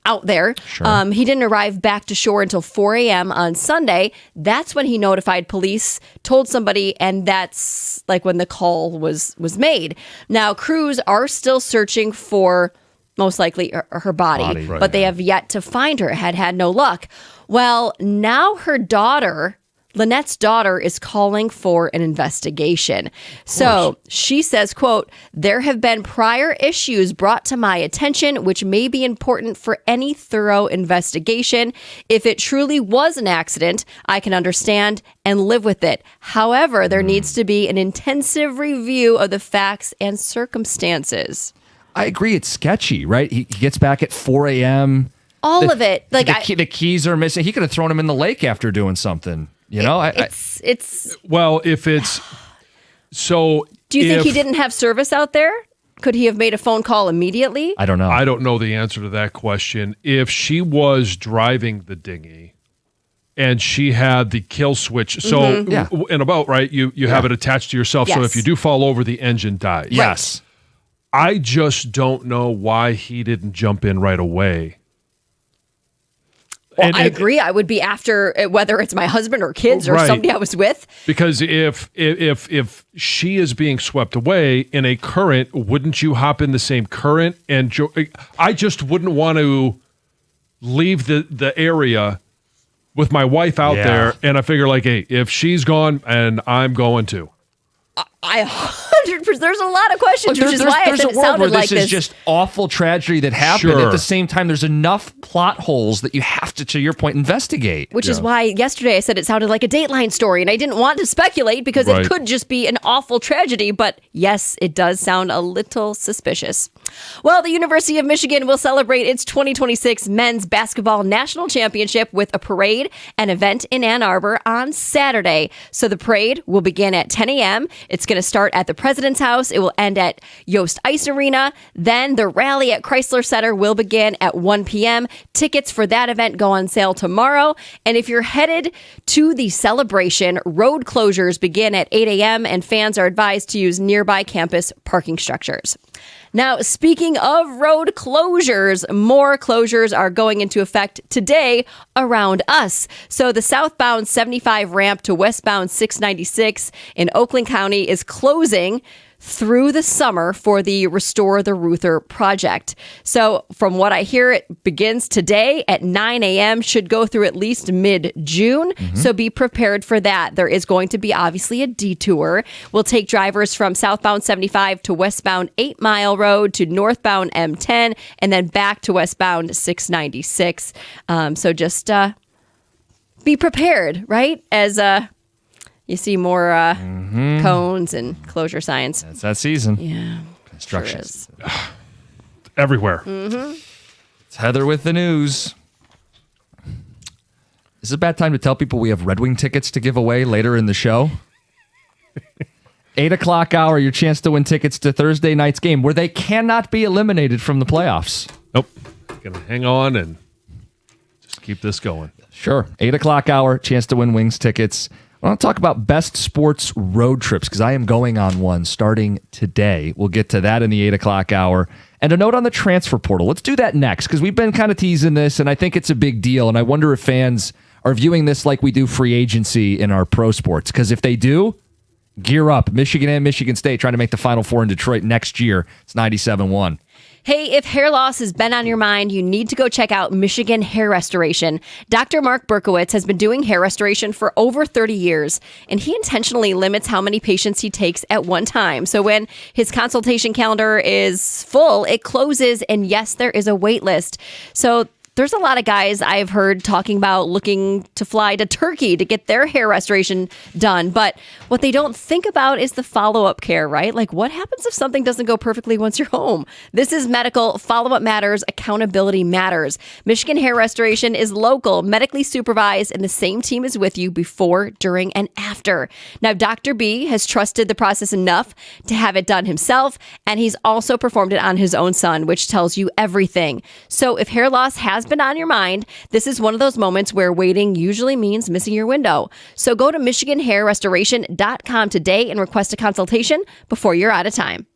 Speaker 5: out there. Sure. He didn't arrive back to shore until 4 a.m. on Sunday. That's when he notified police, told somebody, and that's like when the call was made. Now, crews are still searching for most likely her body, but they have yet to find her, had no luck. Well, now her daughter, Lynette's daughter, is calling for an investigation. So she says, quote, "There have been prior issues brought to my attention, which may be important for any thorough investigation. If it truly was an accident, I can understand and live with it. However, there needs to be an intensive review of the facts and circumstances."
Speaker 1: I agree. It's sketchy, right? He gets back at 4 a.m.
Speaker 5: All of it. Like
Speaker 1: the keys are missing. He could have thrown him in the lake after doing something. You know,
Speaker 5: it's
Speaker 2: well, if it's so.
Speaker 5: Do you think he didn't have service out there? Could he have made a phone call immediately?
Speaker 1: I don't know.
Speaker 2: I don't know the answer to that question. If she was driving the dinghy and she had the kill switch, so in a boat, right? You have it attached to yourself. Yes. So if you do fall over, the engine dies.
Speaker 1: Yes.
Speaker 2: I just don't know why he didn't jump in right away.
Speaker 5: Well, I agree. I would be after whether it's my husband or kids or somebody I was with.
Speaker 2: Because if she is being swept away in a current, wouldn't you hop in the same current? And I just wouldn't want to leave the area with my wife out there. And I figure like, hey, if she's gone, and I'm going too.
Speaker 5: I 100%. There's a lot of questions, which is why I said it sounded like this.
Speaker 1: This is just awful tragedy that happened. At the same time, there's enough plot holes that you have to your point, investigate.
Speaker 5: Which is why yesterday I said it sounded like a Dateline story, and I didn't want to speculate because it could just be an awful tragedy. But yes, it does sound a little suspicious. Well, the University of Michigan will celebrate its 2026 men's basketball national championship with a parade and event in Ann Arbor on Saturday. So the parade will begin at 10 a.m. It's going to start at the President's House. It will end at Yost Ice Arena. Then the rally at Chrysler Center will begin at 1 p.m. Tickets for that event go on sale tomorrow. And if you're headed to the celebration, road closures begin at 8 a.m. and fans are advised to use nearby campus parking structures. Now, speaking of road closures, more closures are going into effect today around us. So the southbound 75 ramp to westbound 696 in Oakland County is closing through the summer for the Restore the Ruther project. So from what I hear, it begins today at 9 a.m., should go through at least mid-June. So be prepared for that. There is going to be obviously a detour. We'll take drivers from southbound 75 to westbound 8 Mile Road to northbound M10 and then back to westbound 696. So just be prepared, right? As you see more cones and closure signs.
Speaker 1: It's that season.
Speaker 5: Yeah.
Speaker 1: Construction.
Speaker 5: Sure is.
Speaker 2: Everywhere.
Speaker 1: It's Heather with the news. Is it a bad time to tell people we have Red Wing tickets to give away later in the show? 8 o'clock hour, your chance to win tickets to Thursday night's game where they cannot be eliminated from the playoffs.
Speaker 2: Nope. Gonna hang on and just keep this going.
Speaker 1: Sure. 8 o'clock hour, chance to win Wings tickets. I want to talk about best sports road trips because I am going on one starting today. We'll get to that in the 8 o'clock hour. And a note on the transfer portal. Let's do that next because we've been kind of teasing this, and I think it's a big deal. And I wonder if fans are viewing this like we do free agency in our pro sports. Because if they do, gear up. Michigan and Michigan State trying to make the Final Four in Detroit next year. It's 97-1.
Speaker 5: Hey, if hair loss has been on your mind, you need to go check out Michigan Hair Restoration. Dr. Mark Berkowitz has been doing hair restoration for over 30 years, and he intentionally limits how many patients he takes at one time. So when his consultation calendar is full, it closes, and yes, there is a wait list. So there's a lot of guys I've heard talking about looking to fly to Turkey to get their hair restoration done. But what they don't think about is the follow-up care, right? Like what happens if something doesn't go perfectly once you're home? This is medical. Follow-up matters. Accountability matters. Michigan Hair Restoration is local, medically supervised, and the same team is with you before, during, and after. Now, Dr. B has trusted the process enough to have it done himself, and he's also performed it on his own son, which tells you everything. So if hair loss has been on your mind, this is one of those moments where waiting usually means missing your window. So go to MichiganHairRestoration.com today and request a consultation before you're out of time.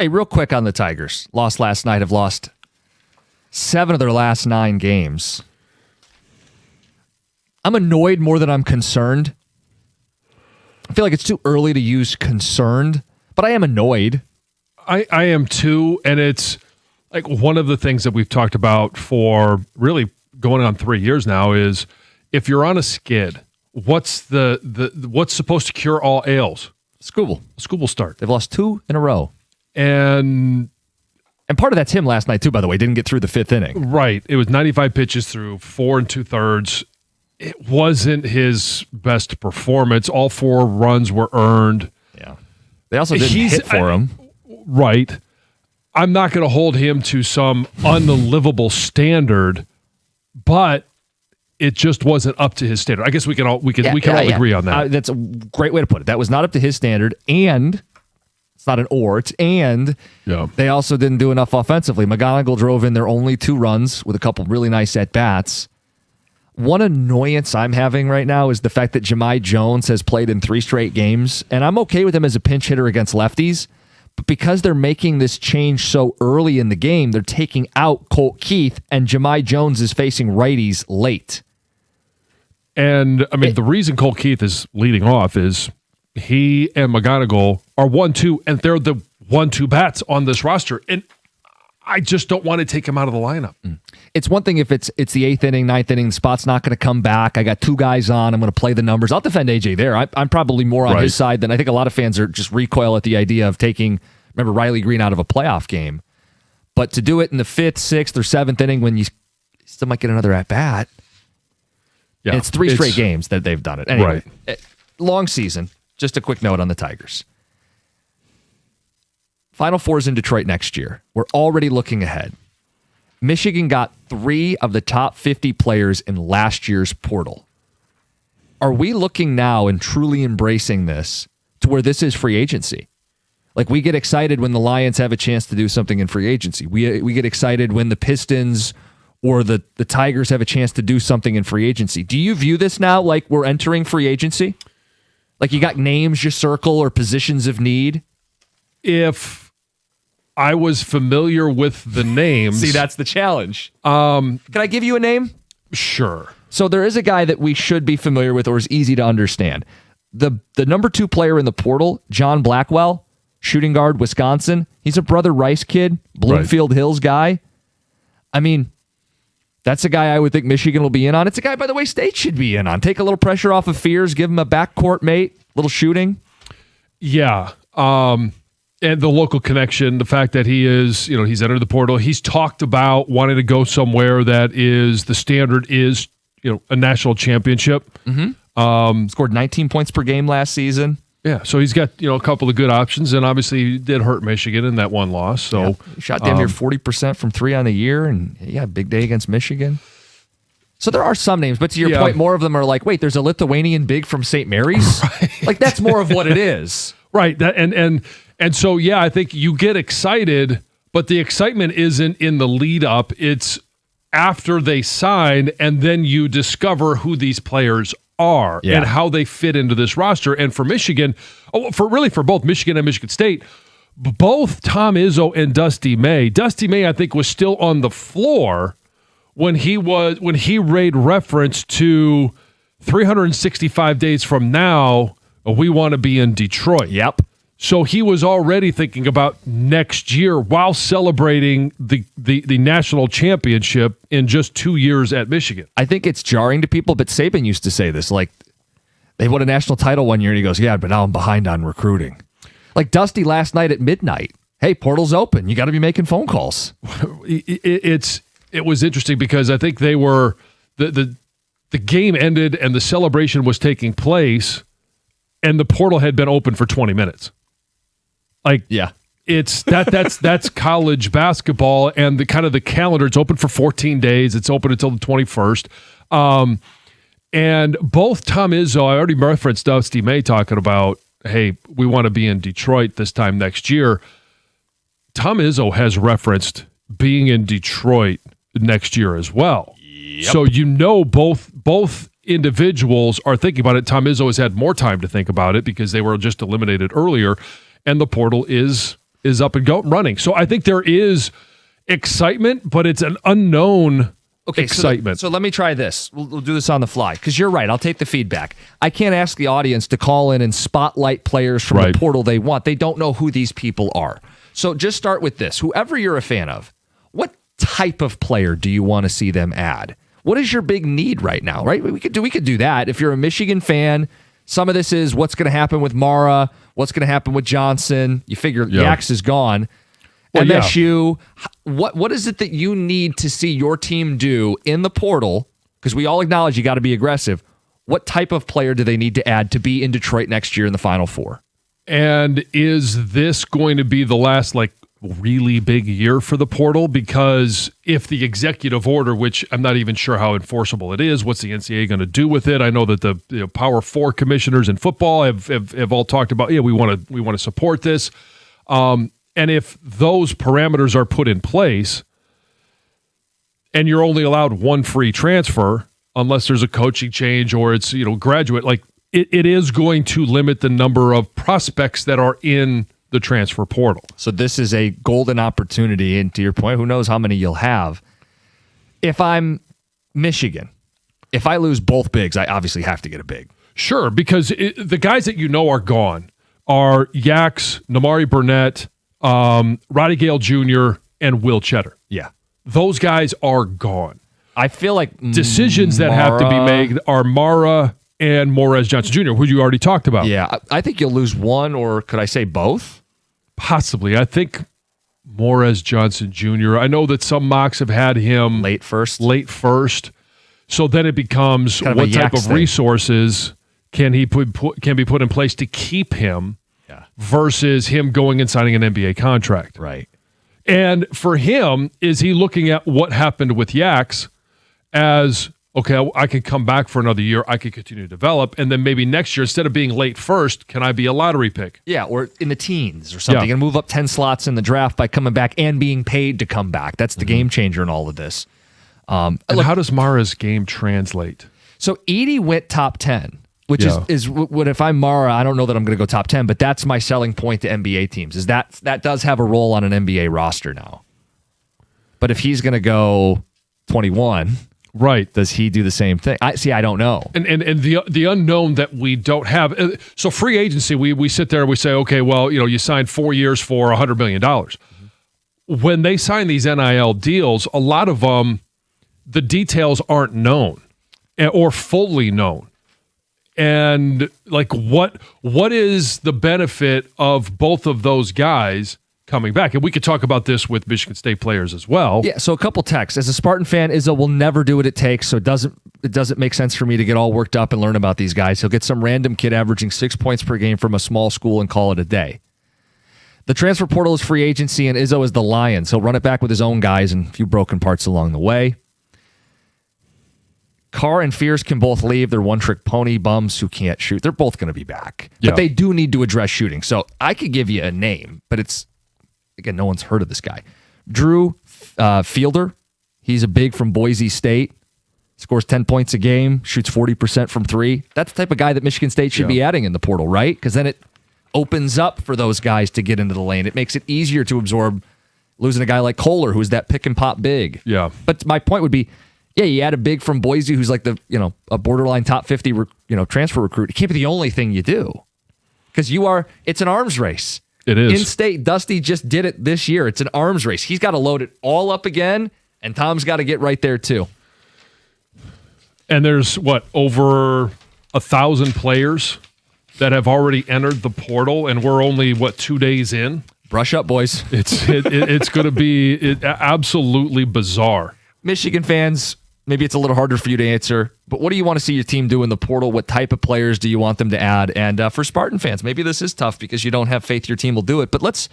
Speaker 1: Hey, real quick on the Tigers. Lost last night. Have lost 7 of their last 9 games. I'm annoyed more than I'm concerned. I feel like it's too early to use concerned, but I am annoyed.
Speaker 2: I am too, and it's like one of the things that we've talked about for really going on 3 years now is if you're on a skid, what's what's supposed to cure all ails?
Speaker 1: Skubal.
Speaker 2: Skubal start.
Speaker 1: They've lost 2 in a row.
Speaker 2: And
Speaker 1: part of that's him last night too, by the way. Didn't get through the 5th inning.
Speaker 2: Right. It was 95 pitches through 4 2/3. It wasn't his best performance. All 4 runs were earned.
Speaker 1: Yeah. They also didn't hit for him.
Speaker 2: Right. I'm not going to hold him to some unlivable standard, but it just wasn't up to his standard. I guess we can all agree on that.
Speaker 1: That's a great way to put it. That was not up to his standard, and it's not an or, it's and they also didn't do enough offensively. McGonigal drove in their only 2 runs with a couple really nice at-bats. One annoyance I'm having right now is the fact that Jahmai Jones has played in 3 straight games, and I'm okay with him as a pinch hitter against lefties, but because they're making this change so early in the game, they're taking out Colt Keith, and Jahmai Jones is facing righties late.
Speaker 2: And, I mean, the reason Colt Keith is leading off is he and McGonigal are 1-2, and they're the 1-2 bats on this roster. And I just don't want to take him out of the lineup.
Speaker 1: It's one thing if it's the 8th inning, 9th inning, the spot's not going to come back. I got 2 guys on. I'm going to play the numbers. I'll defend AJ there. I'm probably more on his side than I think a lot of fans are just recoil at the idea of taking, remember, Riley Green out of a playoff game. But to do it in the 5th, 6th, or 7th inning when you still might get another at-bat, and it's 3 straight games that they've done it. Anyway, long season. Just a quick note on the Tigers. Final Four is in Detroit next year. We're already looking ahead. Michigan got 3 of the top 50 players in last year's portal. Are we looking now and truly embracing this to where this is free agency? Like, we get excited when the Lions have a chance to do something in free agency. We get excited when the Pistons or the Tigers have a chance to do something in free agency. Do you view this now like we're entering free agency? Like you got names you circle or positions of need?
Speaker 2: If I was familiar with the names.
Speaker 1: See, that's the challenge. Can I give you a name?
Speaker 2: Sure.
Speaker 1: So there is a guy that we should be familiar with or is easy to understand. The number 2 player in the portal, John Blackwell, shooting guard, Wisconsin. He's a Brother Rice kid, Bloomfield Hills guy. I mean, that's a guy I would think Michigan will be in on. It's a guy, by the way, State should be in on. Take a little pressure off of Fears, give him a backcourt mate, little shooting.
Speaker 2: Yeah. And the local connection, the fact that he is, he's entered the portal. He's talked about wanting to go somewhere that is, the standard is, a national championship.
Speaker 1: Mm-hmm. Scored 19 points per game last season.
Speaker 2: Yeah, so he's got, a couple of good options, and obviously he did hurt Michigan in that one loss. So
Speaker 1: he shot damn near 40% from 3 on the year, and big day against Michigan. So there are some names, but to your point, more of them are like, wait, there's a Lithuanian big from St. Mary's? Right. Like, that's more of what it is.
Speaker 2: Right. And so, I think you get excited, but the excitement isn't in the lead up. It's after they sign, and then you discover who these players are and how they fit into this roster. And for Michigan, for both Michigan and Michigan State, both Tom Izzo and Dusty May. Dusty May, I think, was still on the floor when he made reference to 365 days from now, we want to be in Detroit.
Speaker 1: Yep.
Speaker 2: So he was already thinking about next year while celebrating the national championship in just 2 years at Michigan.
Speaker 1: I think it's jarring to people, but Saban used to say this. Like, they won a national title one year, and he goes, but now I'm behind on recruiting. Like Dusty last night at midnight. Hey, portal's open. You got to be making phone calls.
Speaker 2: It was interesting because I think they were the game ended and the celebration was taking place, and the portal had been open for 20 minutes. Like, it's that's college basketball, and the kind of the calendar. It's open for 14 days. It's open until the 21st. And both Tom Izzo, I already referenced Dusty May talking about, hey, we want to be in Detroit this time next year. Tom Izzo has referenced being in Detroit next year as well. Yep. So both individuals are thinking about it. Tom Izzo has had more time to think about it because they were just eliminated earlier. And the portal is is up and running. So I think there is excitement, but it's an unknown excitement.
Speaker 1: So let me try this. We'll do this on the fly because you're right. I'll take the feedback. I can't ask the audience to call in and spotlight players from the portal they want. They don't know who these people are. So just start with this. Whoever you're a fan of, what type of player do you want to see them add? What is your big need right now? Right? We could do that. If you're a Michigan fan, some of this is what's going to happen with Mara, what's going to happen with Johnson. You figure Yax is gone. Well, MSU, what is it that you need to see your team do in the portal? Because we all acknowledge you got to be aggressive. What type of player do they need to add to be in Detroit next year in the Final Four?
Speaker 2: And is this going to be the last really big year for the portal? Because if the executive order, which I'm not even sure how enforceable it is, what's the NCAA going to do with it? I know that the Power 4 commissioners in football have all talked about, we want to support this. And if those parameters are put in place and you're only allowed one free transfer, unless there's a coaching change or it's, graduate, it is going to limit the number of prospects that are in the transfer portal.
Speaker 1: So this is a golden opportunity. And to your point, who knows how many you'll have. If I'm Michigan, if I lose both bigs, I obviously have to get a big.
Speaker 2: Sure, because the guys that are gone are Yax, Namari Burnett, Roddy Gale Jr., and Will Cheddar.
Speaker 1: Yeah.
Speaker 2: Those guys are gone.
Speaker 1: I feel like
Speaker 2: decisions that have to be made are Mara and Morez Johnson Jr., who you already talked about.
Speaker 1: Yeah, I think you'll lose one, or could I say both?
Speaker 2: Possibly. I think Morez Johnson Jr., I know that some mocks have had him
Speaker 1: late first.
Speaker 2: So then it becomes
Speaker 1: kind of
Speaker 2: what type of resources can be put in place to keep him versus him going and signing an NBA contract.
Speaker 1: Right.
Speaker 2: And for him, is he looking at what happened with Yax as, okay, I can come back for another year, I can continue to develop, and then maybe next year, instead of being late first, can I be a lottery pick?
Speaker 1: Yeah, or in the teens or something, and move up 10 slots in the draft by coming back and being paid to come back. That's the game changer in all of this.
Speaker 2: And how does Mara's game translate?
Speaker 1: So Edey went top 10. Which is what if I'm Mara, I don't know that I'm going to go top 10, but that's my selling point to NBA teams, is that does have a role on an NBA roster now. But if he's going to go 21,
Speaker 2: right,
Speaker 1: does he do the same thing? I don't know.
Speaker 2: And the unknown that we don't have. So free agency, we sit there and we say, okay, well, you signed 4 years for $100 million. When they sign these NIL deals, a lot of them, the details aren't known or fully known. And what is the benefit of both of those guys coming back? And we could talk about this with Michigan State players as well.
Speaker 1: Yeah, so a couple texts. As a Spartan fan, Izzo will never do what it takes, so it doesn't make sense for me to get all worked up and learn about these guys. He'll get some random kid averaging 6 points per game from a small school and call it a day. The transfer portal is free agency, and Izzo is the Lions. He'll run it back with his own guys and a few broken parts along the way. Carr and Fierce can both leave. They're one-trick pony bums who can't shoot. They're both going to be back. But they do need to address shooting. So I could give you a name, but it's, again, no one's heard of this guy. Drew Fielder. He's a big from Boise State. Scores 10 points a game. Shoots 40% from three. That's the type of guy that Michigan State should be adding in the portal, right? Because then it opens up for those guys to get into the lane. It makes it easier to absorb losing a guy like Kohler, who's that pick-and-pop big.
Speaker 2: Yeah.
Speaker 1: But my point would be, you add a big from Boise who's like a borderline top 50 transfer recruit. It can't be the only thing you do, because it's an arms race.
Speaker 2: It is.
Speaker 1: In-state, Dusty just did it this year. It's an arms race. He's got to load it all up again, and Tom's got to get right there too.
Speaker 2: And there's over 1,000 players that have already entered the portal, and we're only 2 days in.
Speaker 1: Brush up, boys.
Speaker 2: It's going to be absolutely bizarre.
Speaker 1: Michigan fans, maybe it's a little harder for you to answer, but what do you want to see your team do in the portal? What type of players do you want them to add? And for Spartan fans, maybe this is tough because you don't have faith your team will do it, but let's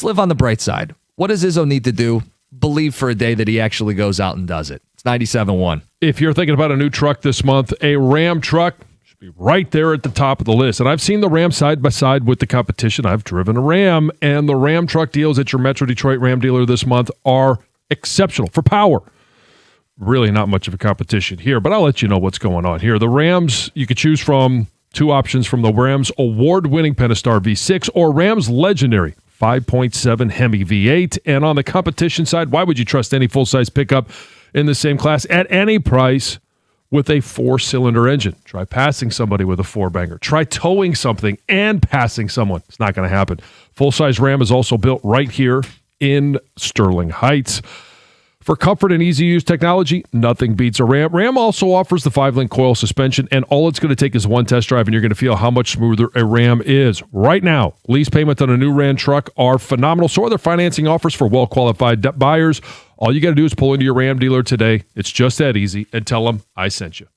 Speaker 1: live on the bright side. What does Izzo need to do? Believe for a day that he actually goes out and does it. It's 97.1.
Speaker 2: If you're thinking about a new truck this month, a Ram truck should be right there at the top of the list. And I've seen the Ram side by side with the competition. I've driven a Ram, and the Ram truck deals at your Metro Detroit Ram dealer this month are exceptional for power. Really not much of a competition here, but I'll let you know what's going on here. The Rams, you could choose from two options from the Rams award-winning Pentastar V6 or Rams legendary 5.7 Hemi V8. And on the competition side, why would you trust any full-size pickup in the same class at any price with a 4-cylinder engine? Try passing somebody with a 4-banger. Try towing something and passing someone. It's not going to happen. Full-size Ram is also built right here in Sterling Heights. For comfort and easy-use technology, nothing beats a Ram. Ram also offers the 5-link coil suspension, and all it's going to take is one test drive, and you're going to feel how much smoother a Ram is. Right now, lease payments on a new Ram truck are phenomenal. So are their financing offers for well-qualified buyers. All you got to do is pull into your Ram dealer today. It's just that easy, and tell them I sent you.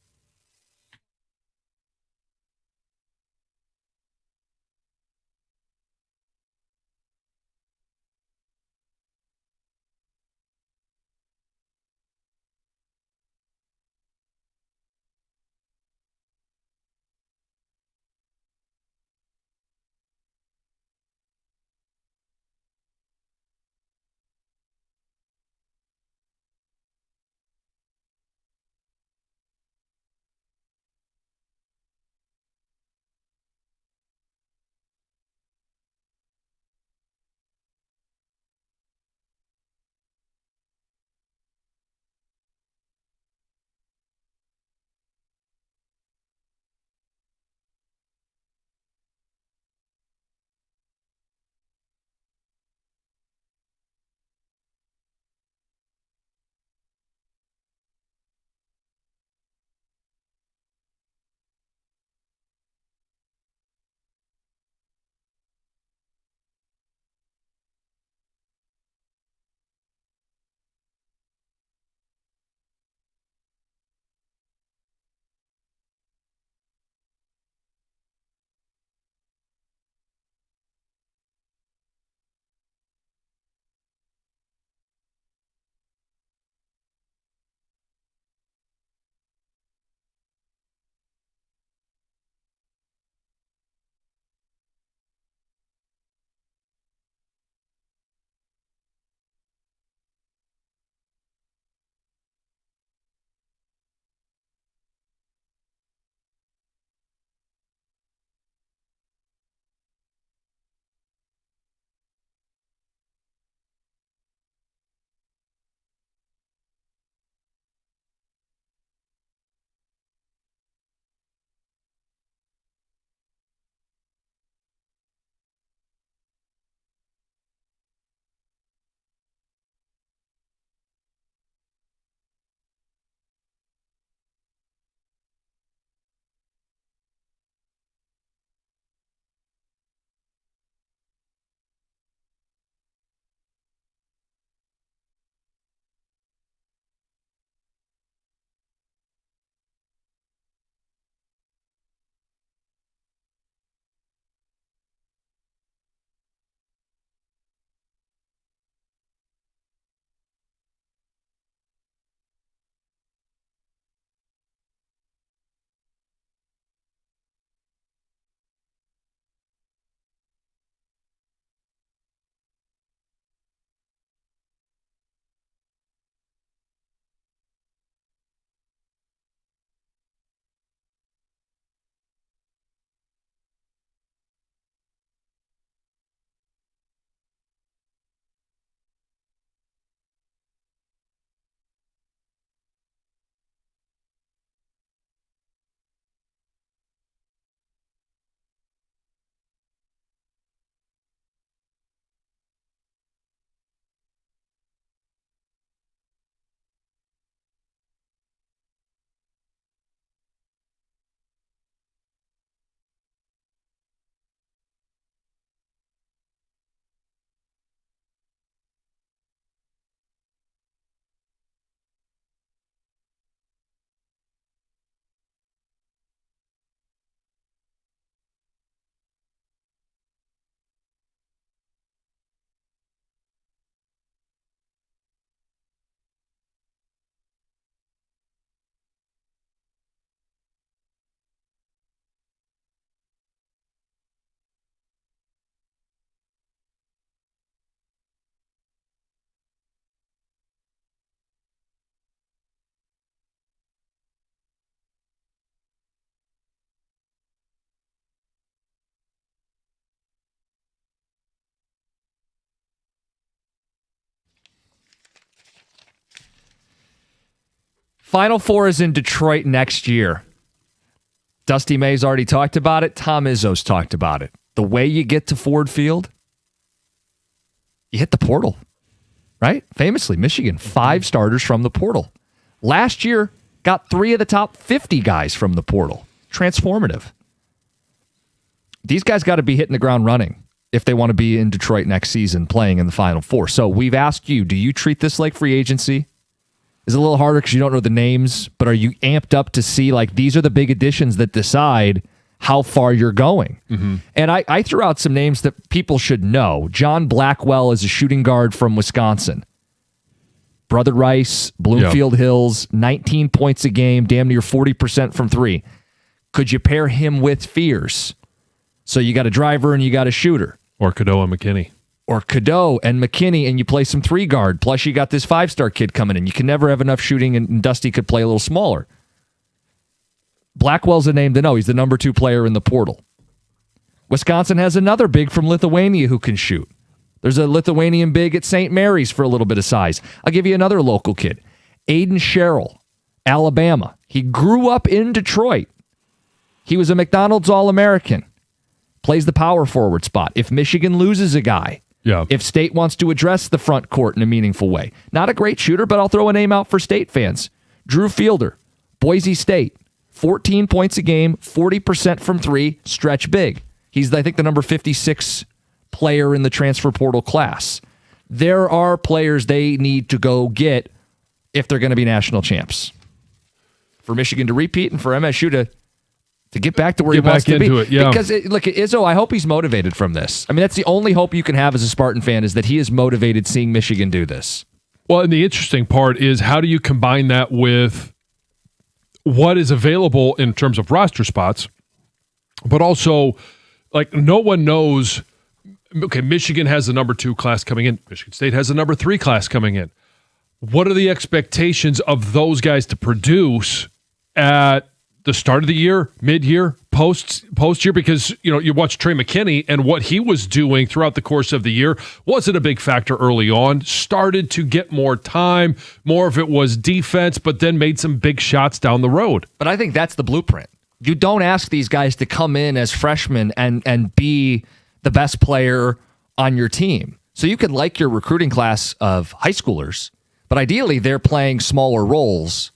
Speaker 1: Final Four is in Detroit next year. Dusty May's already talked about it. Tom Izzo's talked about it. The way you get to Ford Field, you hit the portal, right? Famously, Michigan, 5 starters from the portal. Last year, got 3 of the top 50 guys from the portal. Transformative. These guys got to be hitting the ground running if they want to be in Detroit next season playing in the Final Four. So we've asked you, do you treat this like free agency? Is it a little harder because you don't know the names, but are you amped up to see, like, these are the big additions that decide how far you're going? Mm-hmm. And I threw out some names that people should know. John Blackwell is a shooting guard from Wisconsin. Brother Rice, Bloomfield Hills, 19 points a game, damn near 40% from 3. Could you pair him with Fears? So you got a driver and you got a shooter.
Speaker 2: Or Cadeau and McKinney.
Speaker 1: Or Cadeau and McKinney, and you play some 3-guard. Plus you got this 5-star kid coming in. You can never have enough shooting, and Dusty could play a little smaller. Blackwell's a name to know. He's the number 2 player in the portal. Wisconsin has another big from Lithuania who can shoot. There's a Lithuanian big at St. Mary's for a little bit of size. I'll give you another local kid. Aiden Sherrill, Alabama. He grew up in Detroit. He was a McDonald's All-American. Plays the power forward spot. If Michigan loses a guy, if State wants to address the front court in a meaningful way. Not a great shooter, but I'll throw a name out for State fans. Drew Fielder, Boise State. 14 points a game, 40% from 3, stretch big. He's, I think, the number 56 player in the transfer portal class. There are players they need to go get if they're going to be national champs. For Michigan to repeat and for MSU to get back to where he wants to be. Because, look, Izzo, I hope he's motivated from this. I mean, that's the only hope you can have as a Spartan fan, is that he is motivated seeing Michigan do this.
Speaker 2: Well, and the interesting part is, how do you combine that with what is available in terms of roster spots, but also, like, no one knows, okay, Michigan has the number 2 class coming in. Michigan State has the number 3 class coming in. What are the expectations of those guys to produce at the start of the year, mid-year, post-year? Because, you know, you watch Trey McKinney, and what he was doing throughout the course of the year wasn't a big factor early on. Started to get more time. More of it was defense, but then made some big shots down the road.
Speaker 1: But I think that's the blueprint. You don't ask these guys to come in as freshmen and be the best player on your team. So you can like your recruiting class of high schoolers, but ideally they're playing smaller roles.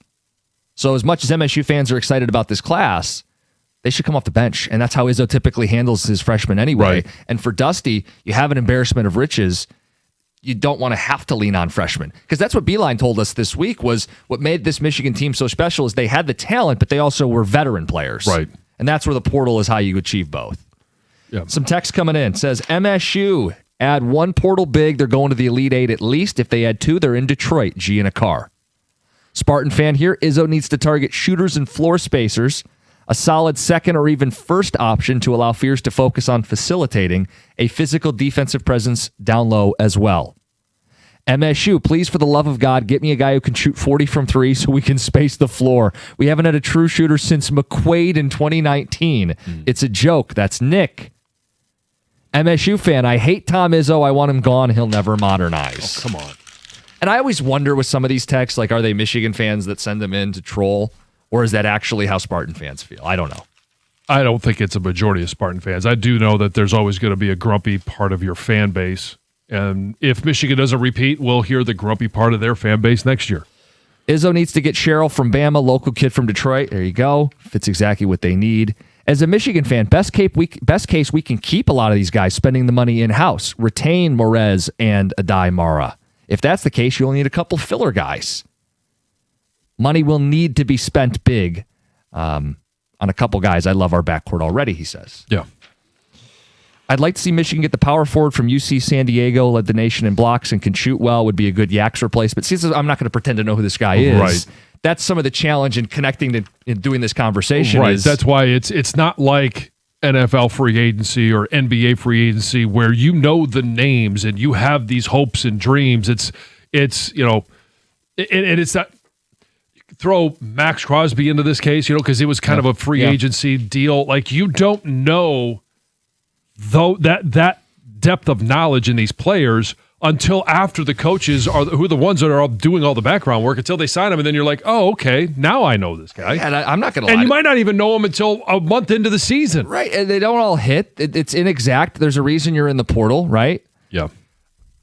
Speaker 1: So as much as MSU fans are excited about this class, they should come off the bench. And that's how Izzo typically handles his freshmen anyway.
Speaker 2: Right.
Speaker 1: And for Dusty, you have an embarrassment of riches. You don't want to have to lean on freshmen. Because that's what Beeline told us this week, was what made this Michigan team so special is they had the talent, but they also were veteran players.
Speaker 2: Right.
Speaker 1: And that's where the portal is how you achieve both.
Speaker 2: Yeah.
Speaker 1: Some text coming in. Says, MSU, add 1 portal big, they're going to the Elite 8 at least. If they add 2, they're in Detroit. G in a car. Spartan fan here, Izzo needs to target shooters and floor spacers, a solid second or even first option to allow Fears to focus on facilitating a physical defensive presence down low as well. MSU, please, for the love of God, get me a guy who can shoot 40 from 3 so we can space the floor. We haven't had a true shooter since McQuaid in 2019. It's a joke. That's Nick. MSU fan, I hate Tom Izzo. I want him gone. He'll never modernize.
Speaker 2: Oh, come on.
Speaker 1: And I always wonder with some of these texts, like, are they Michigan fans that send them in to troll, or is that actually how Spartan fans feel? I don't know.
Speaker 2: I don't think it's a majority of Spartan fans. I do know that there's always going to be a grumpy part of your fan base. And if Michigan doesn't repeat, we'll hear the grumpy part of their fan base next year.
Speaker 1: Izzo needs to get Sherrill from Bama, local kid from Detroit. There you go. Fits exactly what they need. As a Michigan fan, best case, we can keep a lot of these guys spending the money in-house. Retain Morez and Adai Mara. If that's the case, you only need a couple filler guys. Money will need to be spent big on a couple guys. I love our backcourt already, he says.
Speaker 2: Yeah.
Speaker 1: I'd like to see Michigan get the power forward from UC San Diego, led the nation in blocks and can shoot well, would be a good Yaks replacement. See, I'm not going to pretend to know who this guy is.
Speaker 2: Right.
Speaker 1: That's some of the challenge in connecting to in doing this conversation.
Speaker 2: Right. That's why it's not like NFL free agency or NBA free agency where you know the names and you have these hopes and dreams. It's you know, and it's not. Throw Max Crosby into this case, you know, because it was kind of a free agency deal. Like, you don't know though that depth of knowledge in these players until after the coaches are who are the ones that are doing all the background work until they sign them, and then you're like, oh, okay, now I know this guy.
Speaker 1: And I'm not going to lie.
Speaker 2: And you might not even know him until a month into the season.
Speaker 1: Right, and they don't all hit. It's inexact. There's a reason you're in the portal, right?
Speaker 2: Yeah.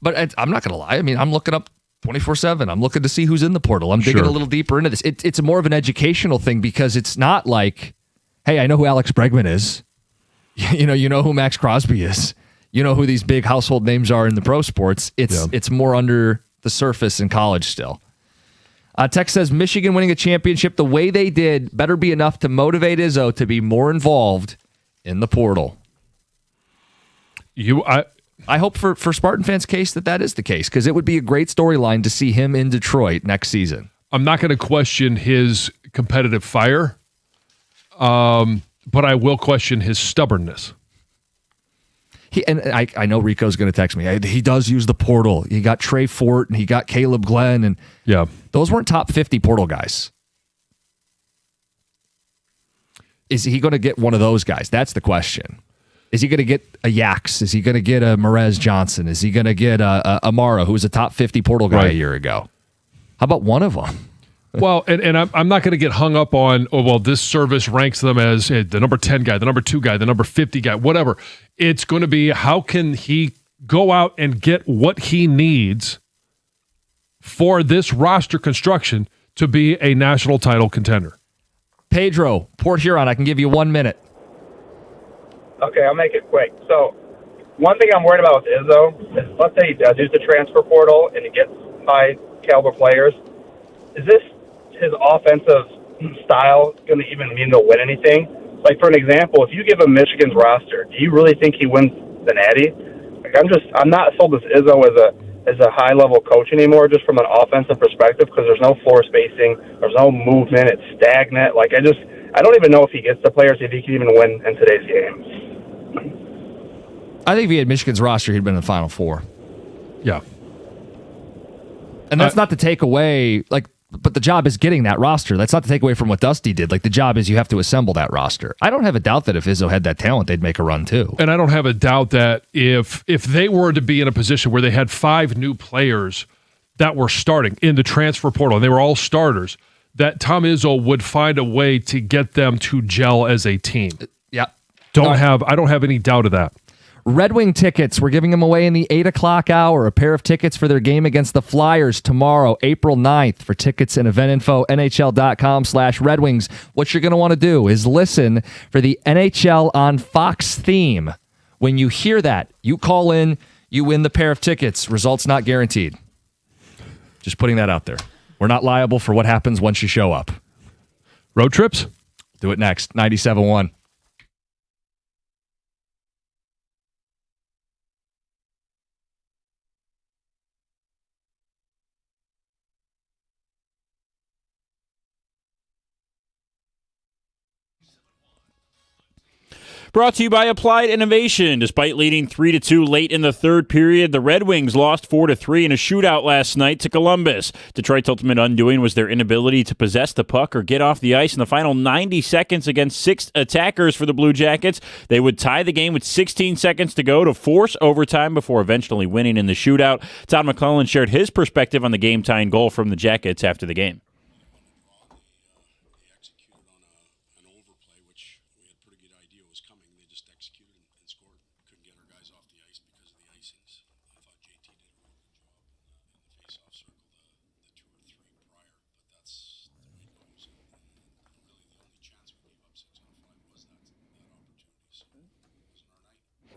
Speaker 1: But I'm not going to lie. I mean, I'm looking up 24/7. I'm looking to see who's in the portal. I'm digging a little deeper into this. It's more of an educational thing because it's not like, hey, I know who Alex Bregman is. You know who Max Crosby is. You know who these big household names are in the pro sports. It's more under the surface in college still. Tex says Michigan winning a championship the way they did better be enough to motivate Izzo to be more involved in the portal. I hope for Spartan fans' case that is the case because it would be a great storyline to see him in Detroit next season.
Speaker 2: I'm not going to question his competitive fire, but I will question his stubbornness.
Speaker 1: I know Rico's going to text me. He does use the portal. He got Trey Fort and he got Caleb Glenn, and those weren't top 50 portal guys. Is he going to get one of those guys? That's the question. Is he going to get a Yax? Is he going to get a Merez Johnson? Is he going to get a Amara, who was a top 50 portal guy a year ago? How about one of them?
Speaker 2: Well, and I'm not going to get hung up on, this service ranks them as the number 10 guy, the number 2 guy, the number 50 guy, whatever. It's going to be how can he go out and get what he needs for this roster construction to be a national title contender.
Speaker 1: Pedro, Port Huron, I can give you 1 minute.
Speaker 14: Okay, I'll make it quick. So, one thing I'm worried about with Izzo is, let's say he does use the transfer portal and he gets high caliber players. Is this his offensive style going to even mean they'll win anything? Like, for an example, if you give him Michigan's roster, do you really think he wins the Natty? Like, I'm not sold as Izzo as a high level coach anymore, just from an offensive perspective, because there's no floor spacing, there's no movement, it's stagnant. Like, I don't even know if he gets the players, if he can even win in today's game.
Speaker 1: I think if he had Michigan's roster, he'd been in the Final Four.
Speaker 2: Yeah.
Speaker 1: And that's not to take away, but the job is getting that roster. That's not to take away from what Dusty did. The job is you have to assemble that roster. I don't have a doubt that if Izzo had that talent, they'd make a run too.
Speaker 2: And I don't have a doubt that if they were to be in a position where they had 5 new players that were starting in the transfer portal, and they were all starters, that Tom Izzo would find a way to get them to gel as a team.
Speaker 1: Yeah.
Speaker 2: I don't have any doubt of that.
Speaker 1: Red Wing tickets. We're giving them away in the 8 o'clock hour. A pair of tickets for their game against the Flyers tomorrow, April 9th. For tickets and event info, NHL.com/Red Wings. What you're going to want to do is listen for the NHL on Fox theme. When you hear that, you call in, you win the pair of tickets. Results not guaranteed. Just putting that out there. We're not liable for what happens once you show up.
Speaker 2: Road trips?
Speaker 1: Do it next. 97.1.
Speaker 8: Brought to you by Applied Innovation. Despite leading 3-2 late in the third period, the Red Wings lost 4-3 in a shootout last night to Columbus. Detroit's ultimate undoing was their inability to possess the puck or get off the ice in the final 90 seconds against 6 attackers for the Blue Jackets. They would tie the game with 16 seconds to go to force overtime before eventually winning in the shootout. Todd McClellan shared his perspective on the game-tying goal from the Jackets after the game.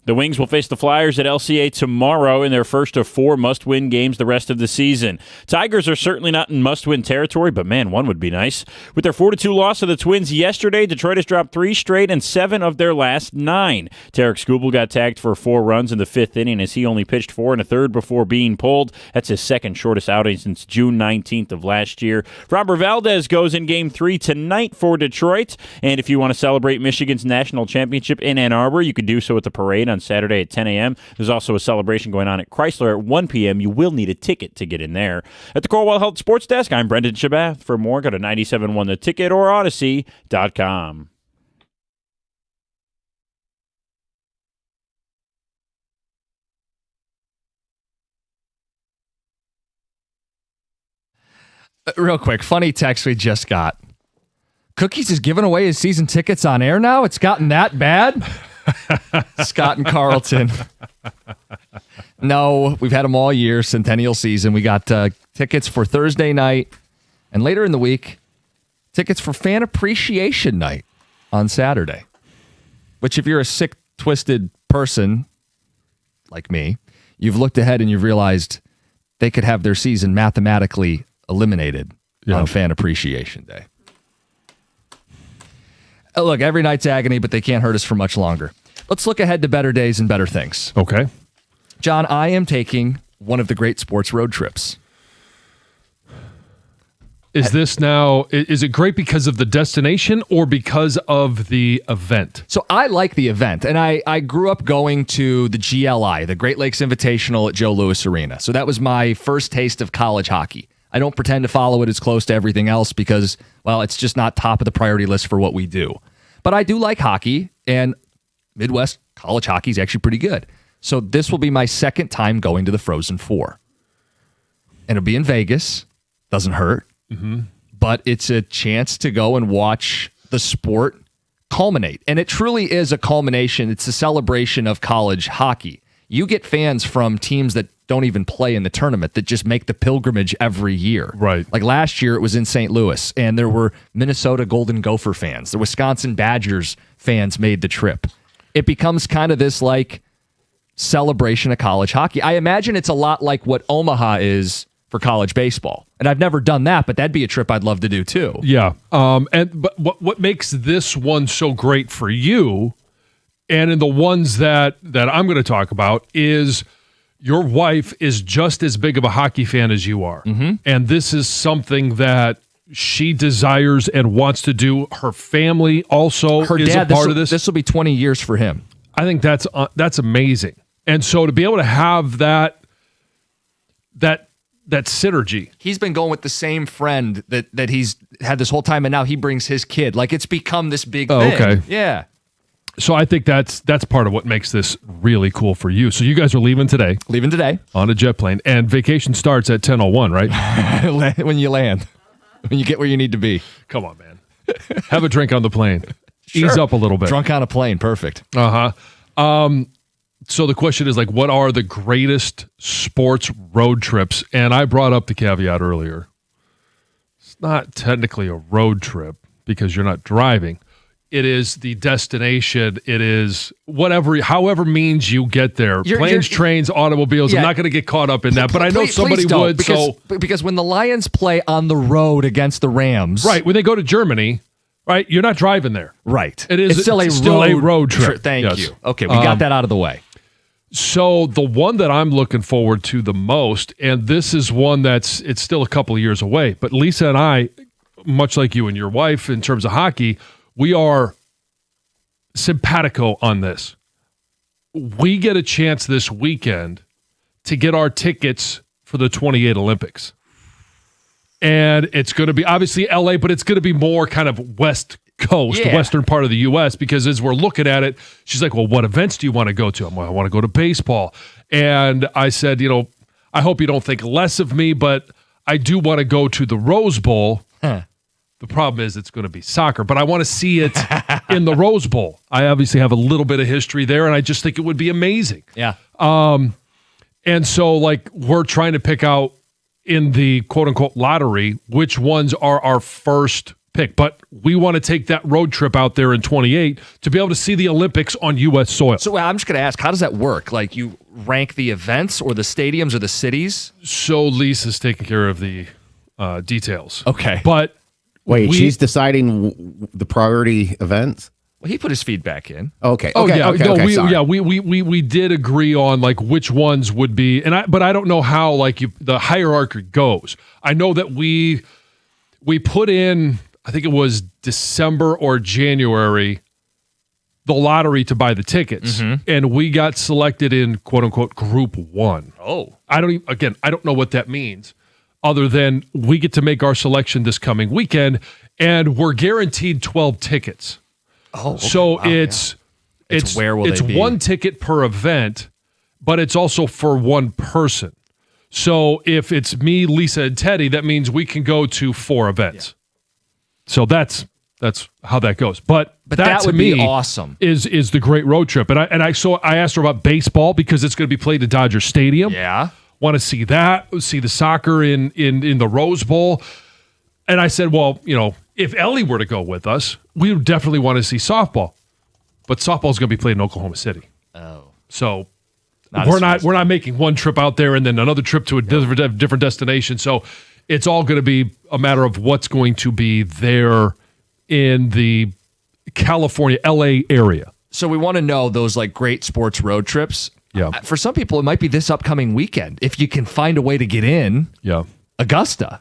Speaker 8: The Wings will face the Flyers at LCA tomorrow in their first of 4 must-win games the rest of the season. Tigers are certainly not in must-win territory, but man, one would be nice. With their 4-2 loss to the Twins yesterday, Detroit has dropped 3 straight and 7 of their last 9. Tarek Skubal got tagged for 4 runs in the 5th inning as he only pitched 4 1/3 before being pulled. That's his second shortest outing since June 19th of last year. Framber Valdez goes in Game 3 tonight for Detroit. And if you want to celebrate Michigan's national championship in Ann Arbor, you could do so at the parade on Saturday at 10 a.m. There's also a celebration going on at Chrysler at 1 p.m. You will need a ticket to get in there. At the Corewell Health Sports Desk, I'm Brendan Shabath. For more, go to 97.1 The Ticket or Odyssey.com.
Speaker 1: Real quick, funny text we just got. Cookies is giving away his season tickets on air now? It's gotten that bad? Scott and Carlton. No, we've had them all year, Centennial season. We got tickets for Thursday night, and later in the week, tickets for Fan Appreciation Night on Saturday. Which, if you're a sick, twisted person like me, you've looked ahead and you've realized they could have their season mathematically eliminated on Fan Appreciation Day. Look, every night's agony, but they can't hurt us for much longer. Let's look ahead to better days and better things.
Speaker 2: Okay.
Speaker 1: John, I am taking one of the great sports road trips.
Speaker 2: Is this now, is it great because of the destination or because of the event?
Speaker 1: So I like the event, and I grew up going to the GLI, the Great Lakes Invitational at Joe Louis Arena. So that was my first taste of college hockey. I don't pretend to follow it as close to everything else because, well, it's just not top of the priority list for what we do. But I do like hockey, and Midwest college hockey is actually pretty good. So this will be my second time going to the Frozen Four. And it'll be in Vegas. Doesn't hurt. Mm-hmm. But it's a chance to go and watch the sport culminate. And it truly is a culmination. It's a celebration of college hockey. You get fans from teams that don't even play in the tournament that just make the pilgrimage every year.
Speaker 2: Right.
Speaker 1: Like last year, it was in St. Louis, and there were Minnesota Golden Gopher fans. The Wisconsin Badgers fans made the trip. It becomes kind of this like celebration of college hockey. I imagine it's a lot like what Omaha is for college baseball. And I've never done that, but that'd be a trip I'd love to do too.
Speaker 2: Yeah. But what makes this one so great for you, and in the ones that I'm going to talk about, is your wife is just as big of a hockey fan as you are. Mm-hmm. And this is something that she desires and wants to do. Her family also is a part of this.
Speaker 1: This will be 20 years for him.
Speaker 2: I think that's amazing. And so to be able to have that synergy.
Speaker 1: He's been going with the same friend that he's had this whole time, and now he brings his kid. Like, it's become this big thing.
Speaker 2: Okay.
Speaker 1: Yeah.
Speaker 2: So I think that's part of what makes this really cool for you. So you guys are leaving today.
Speaker 1: Leaving today.
Speaker 2: On a jet plane. And vacation starts at 10:01, right?
Speaker 1: When you land. When you get where you need to be.
Speaker 2: Come on, man. Have a drink on the plane.
Speaker 1: Sure.
Speaker 2: Ease up a little bit.
Speaker 1: Drunk on a plane. Perfect.
Speaker 2: Uh-huh. So the question is, like, what are the greatest sports road trips? And I brought up the caveat earlier. It's not technically a road trip because you're not driving. It is the destination. It is however means you get there. Planes, trains, automobiles. Yeah. I'm not going to get caught up in that, but I know somebody would.
Speaker 1: Because when the Lions play on the road against the Rams.
Speaker 2: Right. When they go to Germany, right, you're not driving there.
Speaker 1: Right.
Speaker 2: It's still a road trip.
Speaker 1: Thank you. Okay, we got that out of the way.
Speaker 2: So the one that I'm looking forward to the most, and this is one it's still a couple of years away, but Lisa and I, much like you and your wife in terms of hockey, we are simpatico on this. We get a chance this weekend to get our tickets for the 28 Olympics. And it's going to be obviously LA, but it's going to be more kind of West Coast, western part of the U.S., because as we're looking at it, she's like, well, what events do you want to go to? I want to go to baseball. And I said, I hope you don't think less of me, but I do want to go to the Rose Bowl. Huh. The problem is it's going to be soccer, but I want to see it in the Rose Bowl. I obviously have a little bit of history there, and I just think it would be amazing.
Speaker 1: Yeah.
Speaker 2: And so, like, we're trying to pick out in the quote-unquote lottery which ones are our first pick. But we want to take that road trip out there in 28 to be able to see the Olympics on U.S. soil.
Speaker 1: So I'm just going to ask, how does that work? Like, you rank the events or the stadiums or the cities?
Speaker 2: So Lisa's taking care of the details.
Speaker 1: Okay.
Speaker 2: But
Speaker 3: wait, she's deciding the priority events?
Speaker 1: Well, he put his feedback in.
Speaker 3: Okay.
Speaker 2: We did agree on like which ones would be, but I don't know how like the hierarchy goes. I know that we put in, I think it was December or January, the lottery to buy the tickets, and we got selected in quote unquote Group 1.
Speaker 1: Oh,
Speaker 2: I don't know what that means, other than we get to make our selection this coming weekend, and we're guaranteed 12 tickets.
Speaker 1: Oh, okay.
Speaker 2: So
Speaker 1: wow,
Speaker 2: it's one ticket per event, but it's also for one person. So if it's me, Lisa, and Teddy, that means we can go to 4 events. Yeah. So that's how that goes. But that
Speaker 1: would
Speaker 2: to me
Speaker 1: be awesome.
Speaker 2: Is the great road trip. And I asked her about baseball because it's going to be played at Dodger Stadium.
Speaker 1: Yeah.
Speaker 2: Want to see that, see the soccer in the Rose Bowl. And I said, well, if Ellie were to go with us, we would definitely want to see softball. But softball's going to be played in Oklahoma City.
Speaker 1: Oh.
Speaker 2: So we're not making one trip out there and then another trip to a different destination. So it's all going to be a matter of what's going to be there in the California, LA area.
Speaker 1: So we want to know those like great sports road trips.
Speaker 2: Yeah.
Speaker 1: For some people, it might be this upcoming weekend. If you can find a way to get in.
Speaker 2: Yeah.
Speaker 1: Augusta.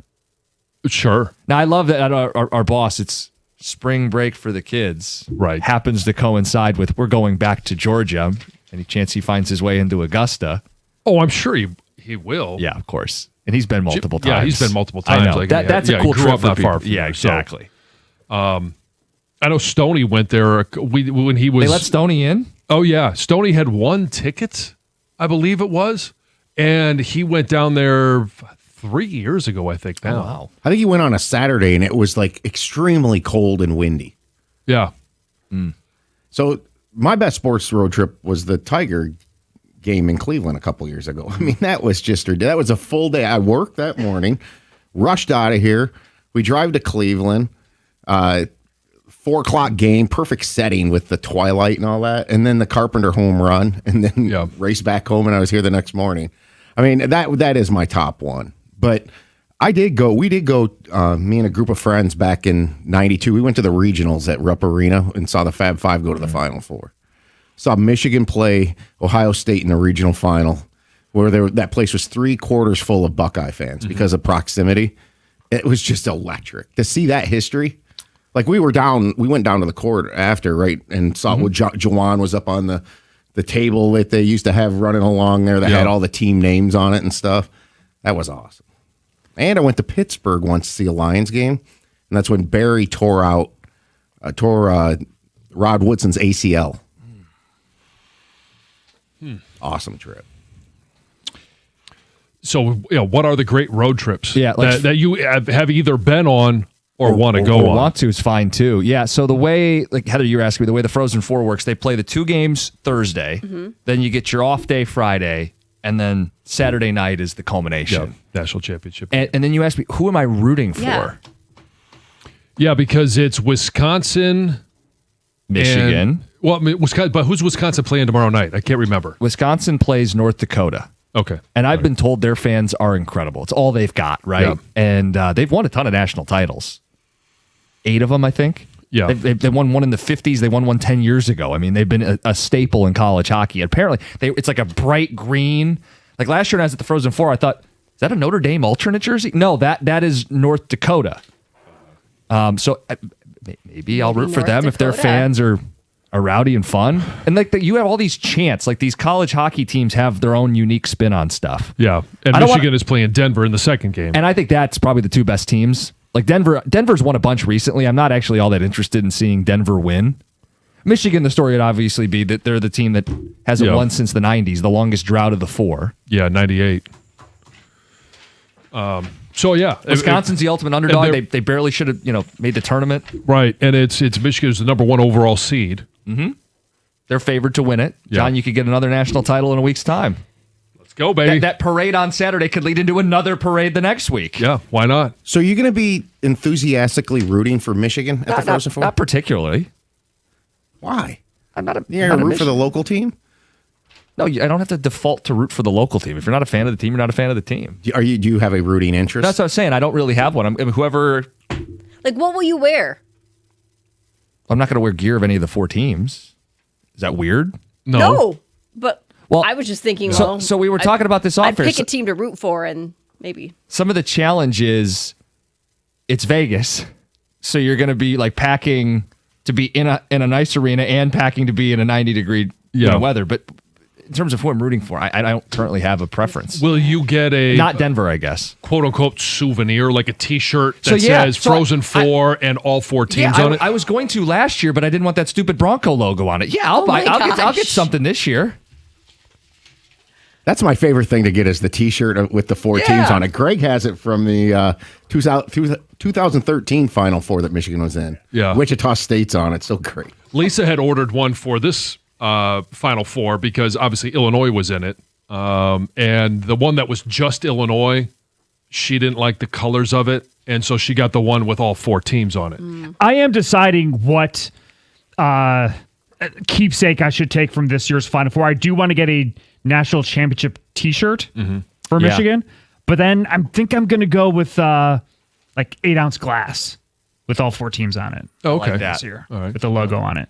Speaker 2: Sure.
Speaker 1: Now, I love that our boss, it's spring break for the kids.
Speaker 2: Right.
Speaker 1: Happens to coincide with we're going back to Georgia. Any chance he finds his way into Augusta?
Speaker 2: Oh, I'm sure he will.
Speaker 1: Yeah, of course. And he's been multiple times.
Speaker 2: Yeah, he's been multiple times.
Speaker 1: I know. That's a cool
Speaker 2: grew
Speaker 1: trip
Speaker 2: up
Speaker 1: for
Speaker 2: not far
Speaker 1: people.
Speaker 2: from
Speaker 1: Yeah,
Speaker 2: there,
Speaker 1: exactly.
Speaker 2: So, I know Stoney went there when he was.
Speaker 1: They let Stoney in?
Speaker 2: Oh, yeah. Stoney had 1 ticket, I believe it was. And he went down there 3 years ago, I think now.
Speaker 1: Oh, wow.
Speaker 3: I think he went on a Saturday and it was like extremely cold and windy.
Speaker 2: Yeah.
Speaker 3: So my best sports road trip was the Tiger game in Cleveland a couple years ago. I mean, that was a full day. I worked that morning, rushed out of here. We drive to Cleveland, 4:00 game, perfect setting with the twilight and all that. And then the Carpenter home run and then race back home. And I was here the next morning. I mean, that is my top one. But we did go, me and a group of friends back in 92. We went to the regionals at Rupp Arena and saw the Fab Five go to the Final Four. Saw Michigan play Ohio State in the regional final, where that place was 3/4 full of Buckeye fans because of proximity. It was just electric to see that history. Like we went down to the court after, right, and saw what Jawan was up on the table that they used to have running along there that had all the team names on it and stuff. That was awesome. And I went to Pittsburgh once to see a Lions game, and that's when Barry tore Rod Woodson's ACL. Awesome trip.
Speaker 2: So, what are the great road trips
Speaker 1: like,
Speaker 2: that you have either been on or want to go on?
Speaker 1: Want to is fine too. Yeah. So the way, like Heather, you were asking me, the way the Frozen Four works, they play the 2 games Thursday, then you get your off day Friday, and then Saturday night is the culmination.
Speaker 2: Yeah, national championship.
Speaker 1: And then you asked me, who am I rooting for?
Speaker 2: Yeah, because it's Wisconsin,
Speaker 1: Michigan.
Speaker 2: Wisconsin, but who's Wisconsin playing tomorrow night? I can't remember.
Speaker 1: Wisconsin plays North Dakota.
Speaker 2: Okay.
Speaker 1: And I've been told their fans are incredible. It's all they've got, right?
Speaker 2: Yeah.
Speaker 1: And they've won a ton of national titles. 8 of them, I think.
Speaker 2: Yeah.
Speaker 1: They won one in the 50s. They won one 10 years ago. I mean, they've been a staple in college hockey. Apparently, it's like a bright green. Like last year when I was at the Frozen Four, I thought, is that a Notre Dame alternate jersey? No, that is North Dakota. So maybe I'll root for them if their fans are rowdy and fun. And like you have all these chants, like these college hockey teams have their own unique spin on stuff.
Speaker 2: Yeah. And Michigan is playing Denver in the second game.
Speaker 1: And I think that's probably the 2 best teams. Like Denver's won a bunch recently. I'm not actually all that interested in seeing Denver win. Michigan, the story would obviously be that they're the team that hasn't won since the 90s, the longest drought of the 4.
Speaker 2: Yeah, 98. So yeah,
Speaker 1: Wisconsin's the ultimate underdog. They barely should have, made the tournament.
Speaker 2: Right, and it's Michigan's the number 1 overall seed.
Speaker 1: Mm-hmm. They're favored to win it.
Speaker 2: Yeah.
Speaker 1: John, you could get another national title in a week's time.
Speaker 2: Let's go, baby.
Speaker 1: That parade on Saturday could lead into another parade the next week.
Speaker 2: Yeah, why not?
Speaker 3: So you're going to be enthusiastically rooting for Michigan at the Frozen Four?
Speaker 1: Not particularly.
Speaker 3: Why?
Speaker 1: I'm not a.
Speaker 3: You're going to root for the local team?
Speaker 1: No, I don't have to default to root for the local team. If you're not a fan of the team, you're not a fan of the team.
Speaker 3: Do you have a rooting interest?
Speaker 1: That's what I was saying. I don't really have one. Whoever.
Speaker 5: Like, what will you wear?
Speaker 1: I'm not going to wear gear of any of the 4 teams. Is that weird?
Speaker 5: No. But I was just thinking,
Speaker 1: so we were talking about this off
Speaker 5: I'd
Speaker 1: air.
Speaker 5: pick a team to root for and maybe.
Speaker 1: Some of the challenge is it's Vegas. So you're going to be like packing to be in a nice arena and packing to be in a 90-degree weather. But in terms of who I'm rooting for, I don't currently have a preference.
Speaker 2: Will you get a...
Speaker 1: Not Denver, I guess.
Speaker 2: quote-unquote souvenir, like a T-shirt that says Frozen 4 and all 4 teams on it?
Speaker 1: I was going to last year, but I didn't want that stupid Bronco logo on it. Yeah, I'll buy. I'll get something this year.
Speaker 3: That's my favorite thing to get is the T-shirt with the 4 teams on it. Greg has it from the 2013 Final Four that Michigan was in.
Speaker 2: Yeah.
Speaker 3: Wichita State's on it. So great.
Speaker 2: Lisa had ordered one for this Final Four because obviously Illinois was in it. And the one that was just Illinois, she didn't like the colors of it. And so she got the one with all 4 teams on it.
Speaker 4: I am deciding what keepsake I should take from this year's Final Four. I do want to get a national championship T-shirt for Michigan, but then I think I'm going to go with like 8-ounce glass with all 4 teams on it.
Speaker 2: Oh, okay.
Speaker 4: Like that this year,
Speaker 2: all right.
Speaker 4: with the logo on it.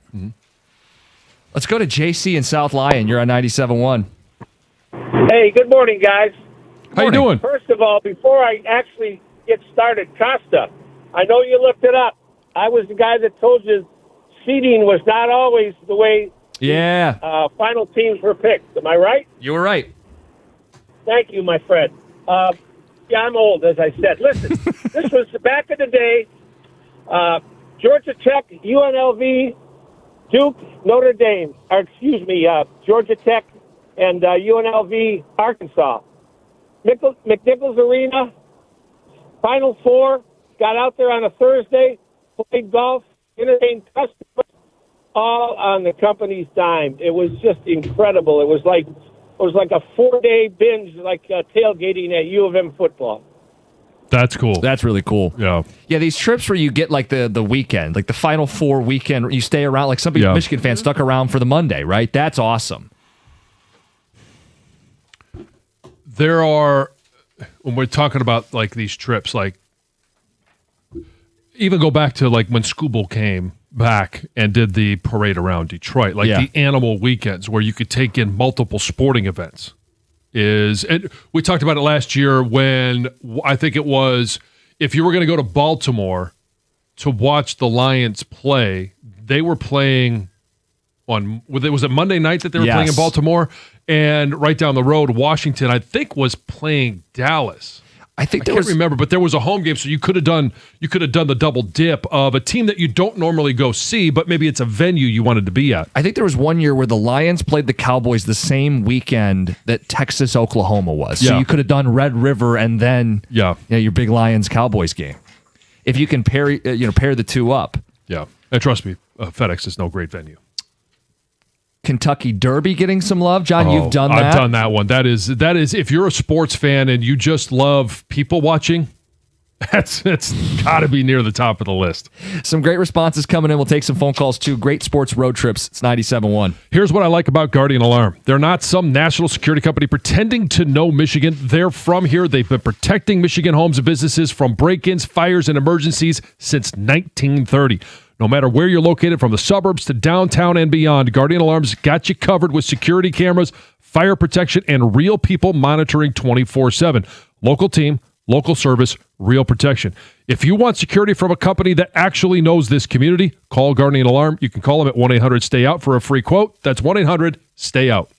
Speaker 1: Let's go to JC in South Lyon. You're on 97.1.
Speaker 15: Hey, good morning, guys.
Speaker 2: How you doing?
Speaker 15: First of all, before I actually get started, Costa, I know you looked it up. I was the guy that told you seeding was not always the way final teams were picked. Am I right?
Speaker 1: You were right.
Speaker 15: Thank you, my friend. Yeah, I'm old, as I said. Listen, this was back in the day. Georgia Tech, UNLV, Duke, Notre Dame. Georgia Tech and UNLV, Arkansas. McNichols Arena, Final Four, got out there on a Thursday, played golf, entertained customers, all on the company's dime. It was just incredible. It was like a 4-day binge, like tailgating at U of M football.
Speaker 2: That's cool.
Speaker 1: That's really cool.
Speaker 2: Yeah.
Speaker 1: Yeah, these trips where you get like the weekend, like the Final Four weekend, you stay around, like some Michigan fans stuck around for the Monday, right? That's awesome.
Speaker 2: There are, when we're talking about like these trips, like even go back to like when Scooble came back and did the parade around Detroit, like the animal weekends where you could take in multiple sporting events. And we talked about it last year when I think it was, if you were going to go to Baltimore to watch the Lions play, they were playing was it Monday night that they were playing in Baltimore? And right down the road, Washington, I think, was playing Dallas. I can't remember, but there was a home game, so you could have done the double dip of a team that you don't normally go see, but maybe it's a venue you wanted to be at.
Speaker 1: I think there was one year where the Lions played the Cowboys the same weekend that Texas Oklahoma was. So you could have done Red River and then your big Lions Cowboys game. If you can pair the two up.
Speaker 2: Yeah, and trust me, FedEx is no great venue.
Speaker 1: Kentucky Derby getting some love. John, you've done that.
Speaker 2: I've done that one. That is if you're a sports fan and you just love people watching, it's got to be near the top of the list.
Speaker 1: Some great responses coming in. We'll take some phone calls too. Great sports road trips. It's 97.1.
Speaker 2: Here's what I like about Guardian Alarm. They're not some national security company pretending to know Michigan. They're from here. They've been protecting Michigan homes and businesses from break-ins, fires, and emergencies since 1930. No matter where you're located, from the suburbs to downtown and beyond, Guardian Alarm's got you covered with security cameras, fire protection, and real people monitoring 24/7. Local team, local service, real protection. If you want security from a company that actually knows this community, call Guardian Alarm. You can call them at 1-800-STAY-OUT for a free quote. That's 1-800-STAY-OUT.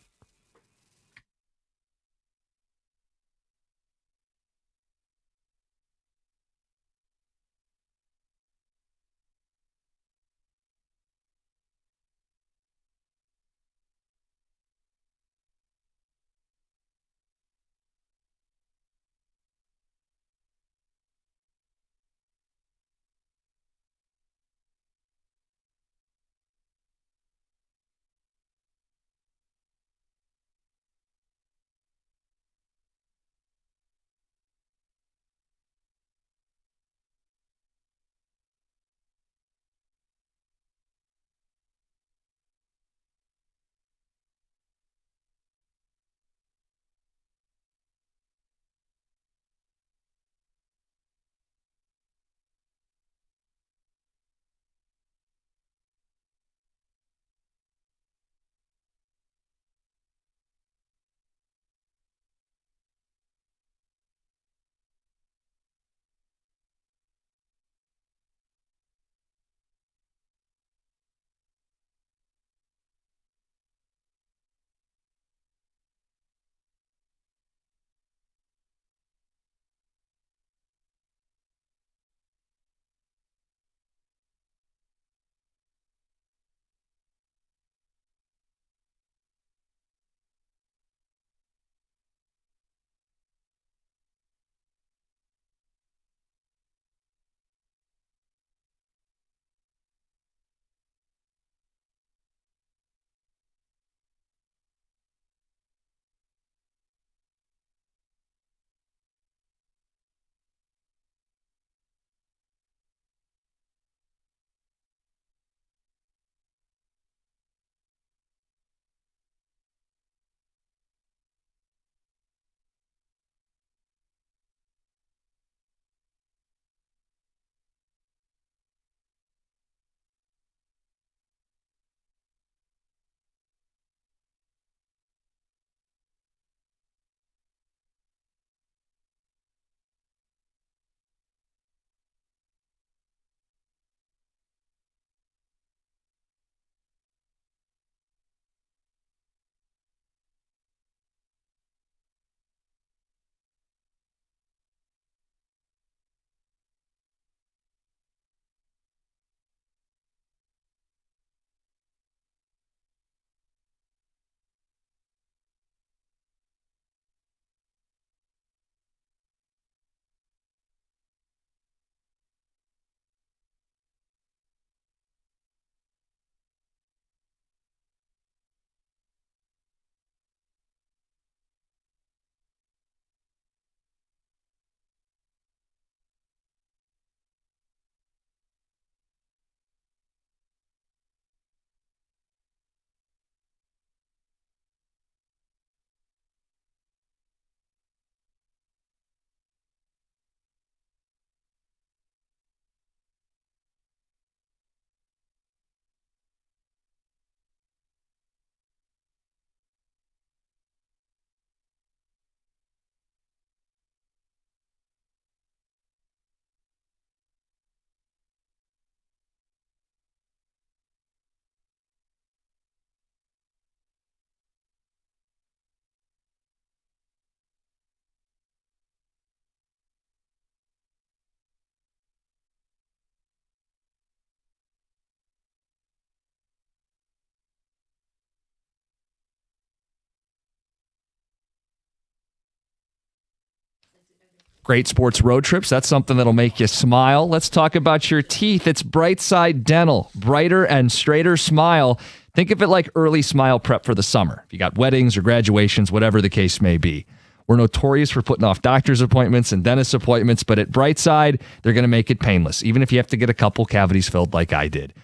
Speaker 1: Great sports road trips. That's something that'll make you smile. Let's talk about your teeth. It's Brightside Dental. Brighter and straighter smile. Think of it like early smile prep for the summer. If you got weddings or graduations, whatever the case may be. We're notorious for putting off doctor's appointments and dentist appointments, but at Brightside, they're going to make it painless, even if you have to get a couple cavities filled like I did.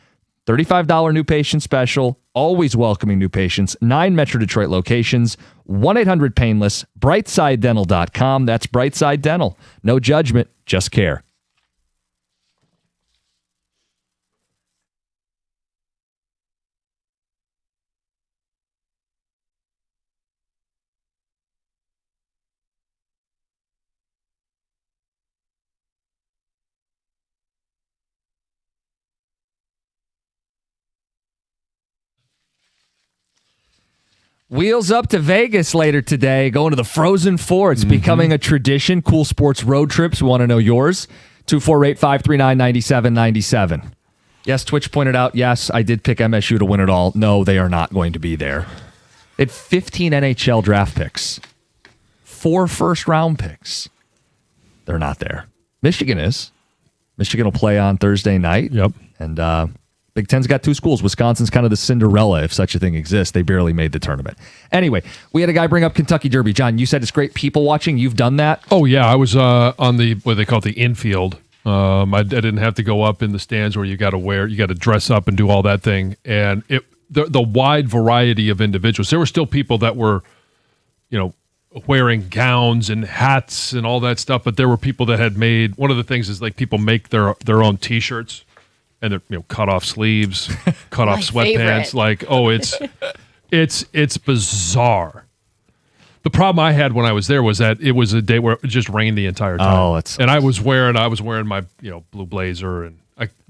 Speaker 1: $35 new patient special, always welcoming new patients, 9 Metro Detroit locations, 1-800-PAINLESS, BrightsideDental.com. That's Brightside Dental. No judgment, just care. Wheels up to Vegas later today, going to the Frozen Four. It's becoming a tradition. Cool sports road trips. We want to know yours. 248-539-9797. Yes, Twitch pointed out, yes, I did pick MSU to win it all. No, they are not going to be there. It 15 NHL draft picks. 4 first-round picks. They're not there. Michigan is. Michigan will play on Thursday night.
Speaker 2: Yep.
Speaker 1: And Big Ten's got 2 schools. Wisconsin's kind of the Cinderella, if such a thing exists. They barely made the tournament. Anyway, we had a guy bring up Kentucky Derby. John, you said it's great people watching. You've done that?
Speaker 2: Oh, yeah. I was on the, what they call it, the infield. I didn't have to go up in the stands where you got to dress up and do all that thing. And the wide variety of individuals. There were still people that were, wearing gowns and hats and all that stuff. But there were people that had made, one of the things is like people make their own T-shirts. And they're cut off sleeves, cut off sweatpants.
Speaker 5: Favorite.
Speaker 2: It's bizarre. The problem I had when I was there was that it was a day where it just rained the entire time. And I was wearing my blue blazer and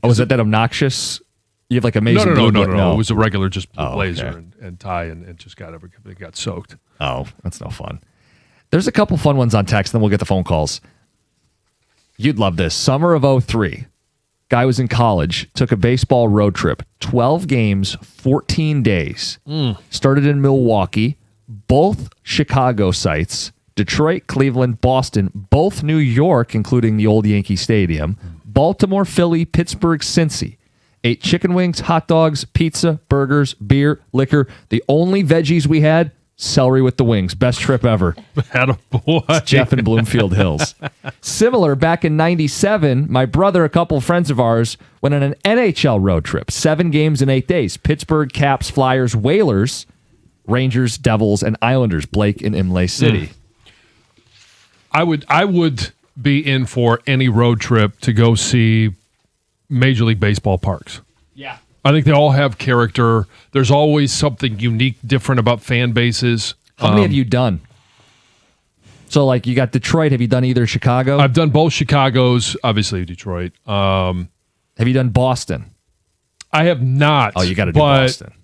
Speaker 1: was that obnoxious? You have like amazing
Speaker 2: no. It was a regular just blue blazer and tie and just it got soaked.
Speaker 1: Oh, that's no fun. There's a couple fun ones on text, then we'll get the phone calls. You'd love this. Summer of 2003. Guy was in college, took a baseball road trip, 12 games, 14 days. Started in Milwaukee, both Chicago sites, Detroit, Cleveland, Boston, both New York, including the old Yankee Stadium, Baltimore, Philly, Pittsburgh, Cincy. Ate chicken wings, hot dogs, pizza, burgers, beer, liquor. The only veggies we had, celery with the wings. Best trip ever.
Speaker 2: Attaboy.
Speaker 1: It's Jeff in Bloomfield Hills. Similar, back in 97, my brother, a couple of friends of ours, went on an NHL road trip. 7 games in 8 days. Pittsburgh, Caps, Flyers, Whalers, Rangers, Devils, and Islanders. Blake in Imlay City.
Speaker 2: I would be in for any road trip to go see Major League Baseball parks.
Speaker 1: Yeah.
Speaker 2: I think they all have character. There's always something unique, different about fan bases.
Speaker 1: How many have you done? So, like, you got Detroit. Have you done either Chicago?
Speaker 2: I've done both Chicago's, obviously Detroit.
Speaker 1: Have you done Boston?
Speaker 2: I have not.
Speaker 1: Oh, you got to do Boston.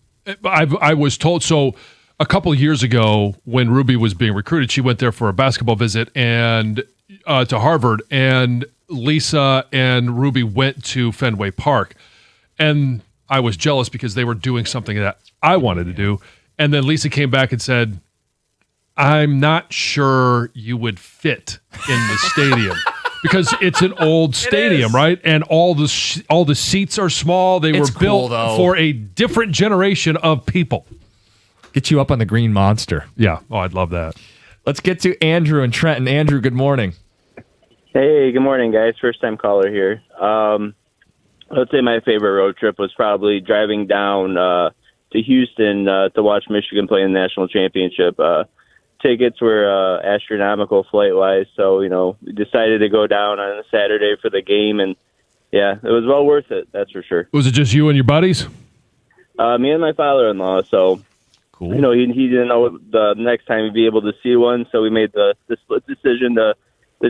Speaker 2: I was told. So, a couple of years ago, when Ruby was being recruited, she went there for a basketball visit and to Harvard, and Lisa and Ruby went to Fenway Park. And I was jealous because they were doing something that I wanted to do. And then Lisa came back and said, I'm not sure you would fit in the stadium because it's an old stadium, right? And all the seats are small. They were built for a different generation of people.
Speaker 1: Get you up on the Green Monster.
Speaker 2: Yeah. Oh, I'd love that.
Speaker 1: Let's get to Andrew and Trenton. Andrew, good morning.
Speaker 16: Hey, good morning, guys. First time caller here. I would say my favorite road trip was probably driving down to Houston to watch Michigan play in the national championship. Tickets were astronomical flight-wise, so, we decided to go down on a Saturday for the game, and, yeah, it was well worth it, that's for sure.
Speaker 2: Was it just you and your buddies?
Speaker 16: Me and my father-in-law, so,
Speaker 2: cool.
Speaker 16: He didn't know the next time he'd be able to see one, so we made the split decision to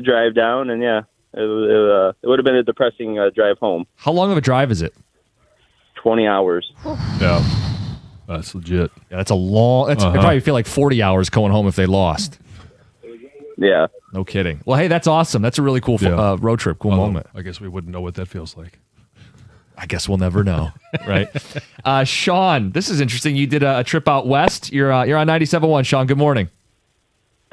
Speaker 16: drive down, and, yeah. It would have been a depressing drive home.
Speaker 1: How long of a drive is it?
Speaker 16: 20 hours.
Speaker 2: Yeah. That's legit.
Speaker 1: Yeah, that's a long... I probably feel like 40 hours going home if they lost.
Speaker 16: Yeah.
Speaker 1: No kidding. Well, hey, that's awesome. That's a really cool road trip. Cool moment.
Speaker 2: I guess we wouldn't know what that feels like.
Speaker 1: I guess we'll never know, right? Sean, this is interesting. You did a trip out west. You're on 97.1. Sean, good morning.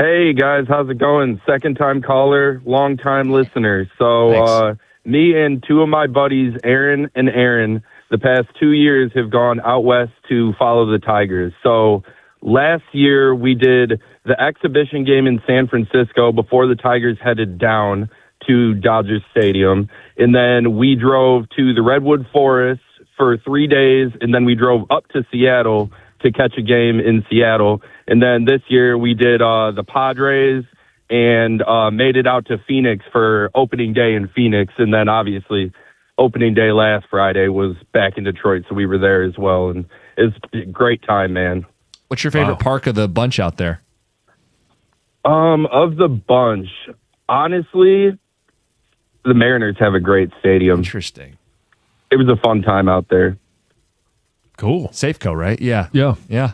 Speaker 17: Hey, guys, how's it going? Second-time caller, long-time listener. So me and two of my buddies, Aaron and Aaron, the past 2 years have gone out west to follow the Tigers. So last year we did the exhibition game in San Francisco before the Tigers headed down to Dodger Stadium. And then we drove to the Redwood Forest for 3 days, and then we drove up to Seattle to catch a game in Seattle. And then this year we did the Padres and made it out to Phoenix for opening day in Phoenix. And then obviously opening day last Friday was back in Detroit, so we were there as well. And it's a great time, man.
Speaker 1: What's your favorite park of the bunch out there?
Speaker 17: Of the bunch, honestly, the Mariners have a great stadium.
Speaker 1: Interesting.
Speaker 17: It was a fun time out there.
Speaker 2: Cool.
Speaker 1: Safeco, right? Yeah.
Speaker 2: Yeah.
Speaker 1: Yeah.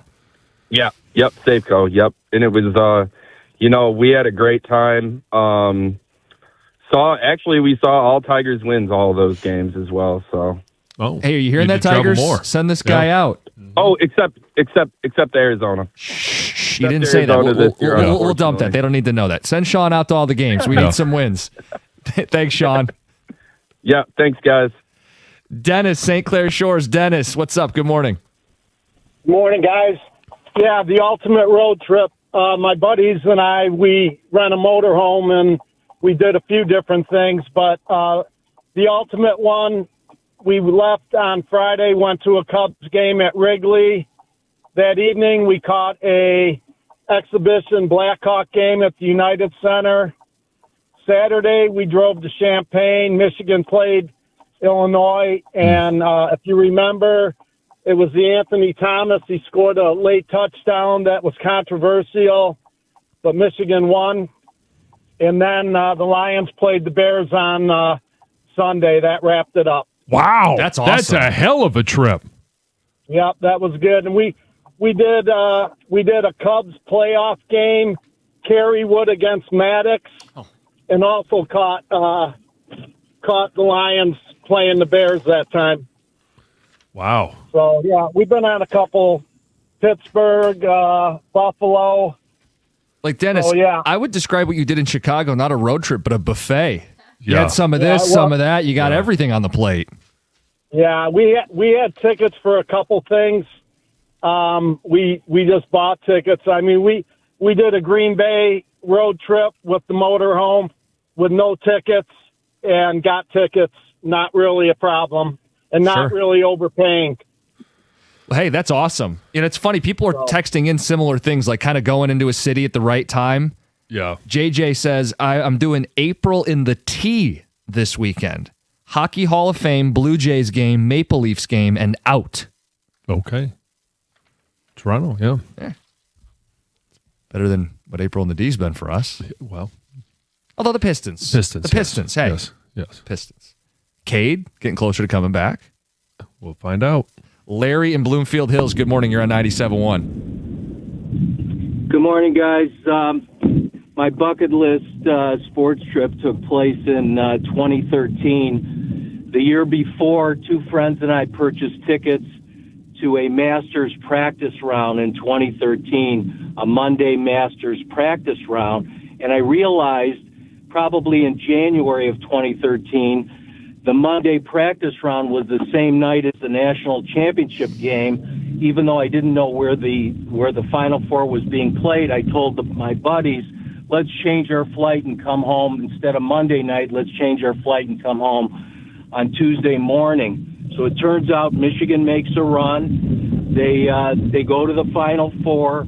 Speaker 17: Yeah. Yep. Safeco. Yep. And it was, we had a great time. We saw all Tigers wins all of those games as well. So.
Speaker 2: Oh.
Speaker 1: Hey, are you hearing that, Tigers? Send this guy out.
Speaker 17: Oh, except Arizona.
Speaker 1: You didn't say that. We'll dump that. They don't need to know that. Send Sean out to all the games. We need some wins. Thanks, Sean.
Speaker 17: Yeah. Thanks, guys.
Speaker 1: Dennis, St. Clair Shores. Dennis, what's up? Good morning.
Speaker 15: Morning, guys. Yeah, the ultimate road trip. My buddies and I, we rent a motorhome and we did a few different things, but the ultimate one, we left on Friday, went to a Cubs game at Wrigley. That evening, we caught a exhibition Blackhawk game at the United Center. Saturday, we drove to Champaign. Michigan played Illinois, and if you remember, it was the Anthony Thomas. He scored a late touchdown that was controversial, but Michigan won. And then the Lions played the Bears on Sunday. That wrapped it up.
Speaker 2: Wow,
Speaker 1: that's awesome.
Speaker 2: That's a hell of a trip.
Speaker 15: Yep, that was good. And we did a Cubs playoff game, Kerrywood against Maddox, and also caught the Lions playing the Bears that time.
Speaker 2: Wow.
Speaker 15: So, yeah, we've been on a couple, Pittsburgh, Buffalo.
Speaker 1: Like, Dennis, I would describe what you did in Chicago, not a road trip, but a buffet. You had some of this, some of that. You got everything on the plate.
Speaker 15: Yeah, we had tickets for a couple things. We just bought tickets. I mean, we did a Green Bay road trip with the motorhome with no tickets and got tickets. Not really a problem, and not really overpaying.
Speaker 1: Hey, that's awesome. It's funny. People are texting in similar things, like kind of going into a city at the right time.
Speaker 2: Yeah.
Speaker 1: JJ says, I'm doing April in the T this weekend. Hockey Hall of Fame, Blue Jays game, Maple Leafs game, and out.
Speaker 2: Okay. Toronto, yeah.
Speaker 1: Better than what April in the D's been for us.
Speaker 2: Well.
Speaker 1: Although the Pistons.
Speaker 2: The Pistons,
Speaker 1: hey.
Speaker 2: Yes.
Speaker 1: Pistons. Cade, getting closer to coming back.
Speaker 2: We'll find out.
Speaker 1: Larry in Bloomfield Hills, good morning. You're on 97.1.
Speaker 18: Good morning, guys. My bucket list sports trip took place in 2013. The year before, two friends and I purchased tickets to a Masters practice round in 2013, a Monday Masters practice round. And I realized probably in January of 2013, the Monday practice round was the same night as the national championship game. Even though I didn't know where the Final Four was being played, I told my buddies, let's change our flight and come home. Instead of Monday night, let's change our flight and come home on Tuesday morning. So it turns out Michigan makes a run. They go to the Final Four.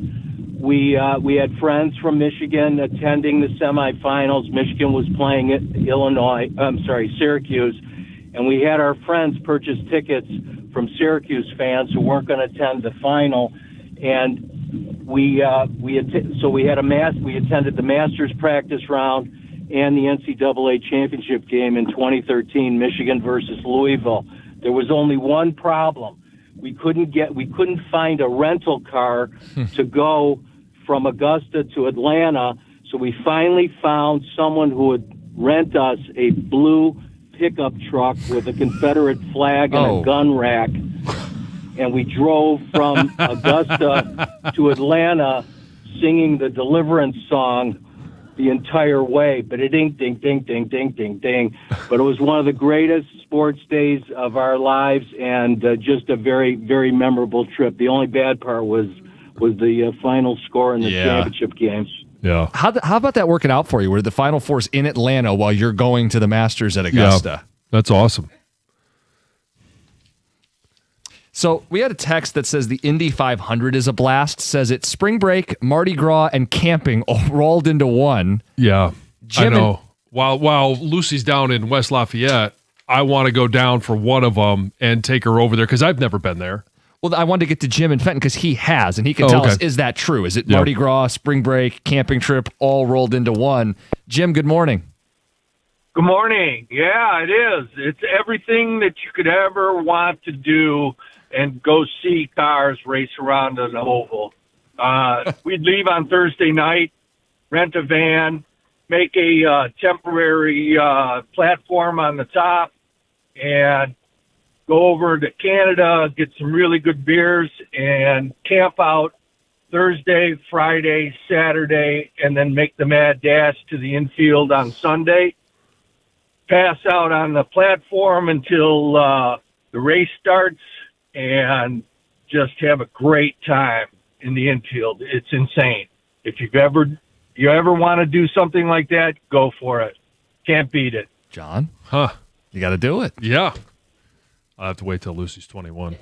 Speaker 18: We had friends from Michigan attending the semifinals. Michigan was playing at Syracuse, and we had our friends purchase tickets from Syracuse fans who weren't going to attend the final, and we attended the Masters practice round and the NCAA championship game in 2013, Michigan versus Louisville. There was only one problem. We couldn't find a rental car to go from Augusta to Atlanta, so we finally found someone who would rent us a blue pickup truck with a Confederate flag and a gun rack, and we drove from Augusta to Atlanta singing the Deliverance song the entire way, but it ding, ding, ding, ding, ding, ding, ding. But it was one of the greatest sports days of our lives, and just a very, very memorable trip. The only bad part was the final score in the championship games.
Speaker 2: Yeah.
Speaker 1: How about that working out for you, where the Final Four's in Atlanta while you're going to the Masters at Augusta?
Speaker 2: Yeah, that's awesome.
Speaker 1: So we had a text that says the Indy 500 is a blast. Says it's spring break, Mardi Gras, and camping all rolled into one.
Speaker 2: Yeah,
Speaker 1: Jim
Speaker 2: I know. While Lucy's down in West Lafayette, I want to go down for one of them and take her over there because I've never been there.
Speaker 1: Well, I wanted to get to Jim in Fenton because he has, and he can tell us, is that true? Is it Mardi Gras, spring break, camping trip, all rolled into one? Jim, good morning.
Speaker 19: Good morning. Yeah, it is. It's everything that you could ever want to do and go see cars race around an oval. We'd leave on Thursday night, rent a van, make a temporary platform on the top, and go over to Canada, get some really good beers, and camp out Thursday, Friday, Saturday, and then make the mad dash to the infield on Sunday. Pass out on the platform until the race starts, and just have a great time in the infield. It's insane. If you ever want to do something like that, go for it. Can't beat it.
Speaker 1: John?
Speaker 2: Huh.
Speaker 1: You got to do it.
Speaker 2: Yeah. I'll have to wait till Lucy's 21.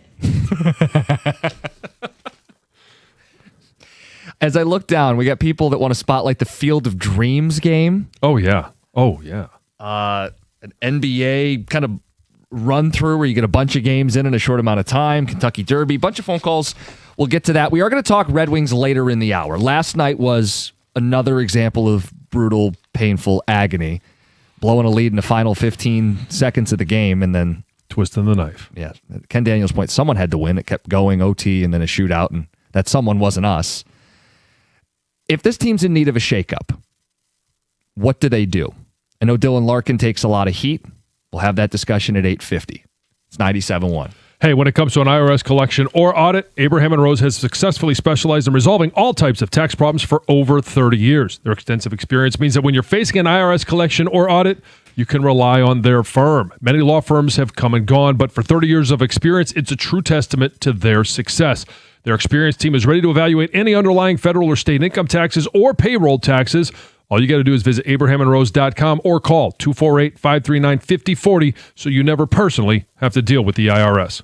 Speaker 1: As I look down, we got people that want to spotlight the Field of Dreams game.
Speaker 2: Oh, yeah. Oh, yeah.
Speaker 1: An NBA kind of run through where you get a bunch of games in a short amount of time. Kentucky Derby, bunch of phone calls. We'll get to that. We are going to talk Red Wings later in the hour. Last night was another example of brutal, painful agony. Blowing a lead in the final 15 seconds of the game and then
Speaker 2: twisting the knife.
Speaker 1: Yeah. Ken Daniels' point, someone had to win. It kept going, OT, and then a shootout, and that someone wasn't us. If this team's in need of a shakeup, what do? I know Dylan Larkin takes a lot of heat. We'll have that discussion at 8:50. It's 97.1.
Speaker 2: Hey, when it comes to an IRS collection or audit, Abraham & Rose has successfully specialized in resolving all types of tax problems for over 30 years. Their extensive experience means that when you're facing an IRS collection or audit, you can rely on their firm. Many law firms have come and gone, but for 30 years of experience, it's a true testament to their success. Their experienced team is ready to evaluate any underlying federal or state income taxes or payroll taxes. All you got to do is visit abrahamandrose.com or call 248-539-5040 so you never personally have to deal with the IRS.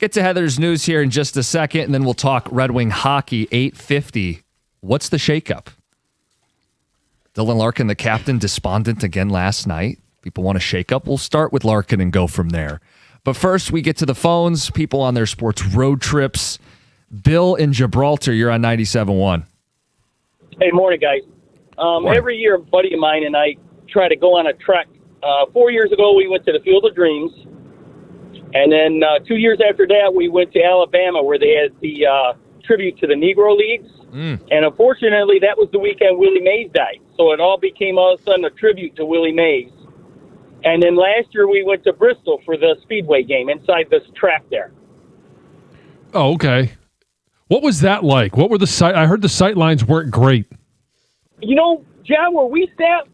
Speaker 1: Get to Heather's news here in just a second, and then we'll talk Red Wing hockey, 8:50. What's the shakeup? Dylan Larkin, the captain, despondent again last night. People want a shakeup. We'll start with Larkin and go from there. But first, we get to the phones, people on their sports road trips. Bill in Gibraltar, you're on 97.1.
Speaker 20: Hey, morning, guys. Every year, a buddy of mine and I try to go on a trek. 4 years ago, we went to the Field of Dreams. And then 2 years after that, we went to Alabama where they had the tribute to the Negro Leagues. And unfortunately, that was the weekend Willie Mays died. So it all became all of a sudden a tribute to Willie Mays. And then last year, we went to Bristol for the Speedway game inside this track there.
Speaker 2: Oh, okay. What was that like? What were the sight? I heard the sight lines weren't great.
Speaker 20: You know, John, where we sat,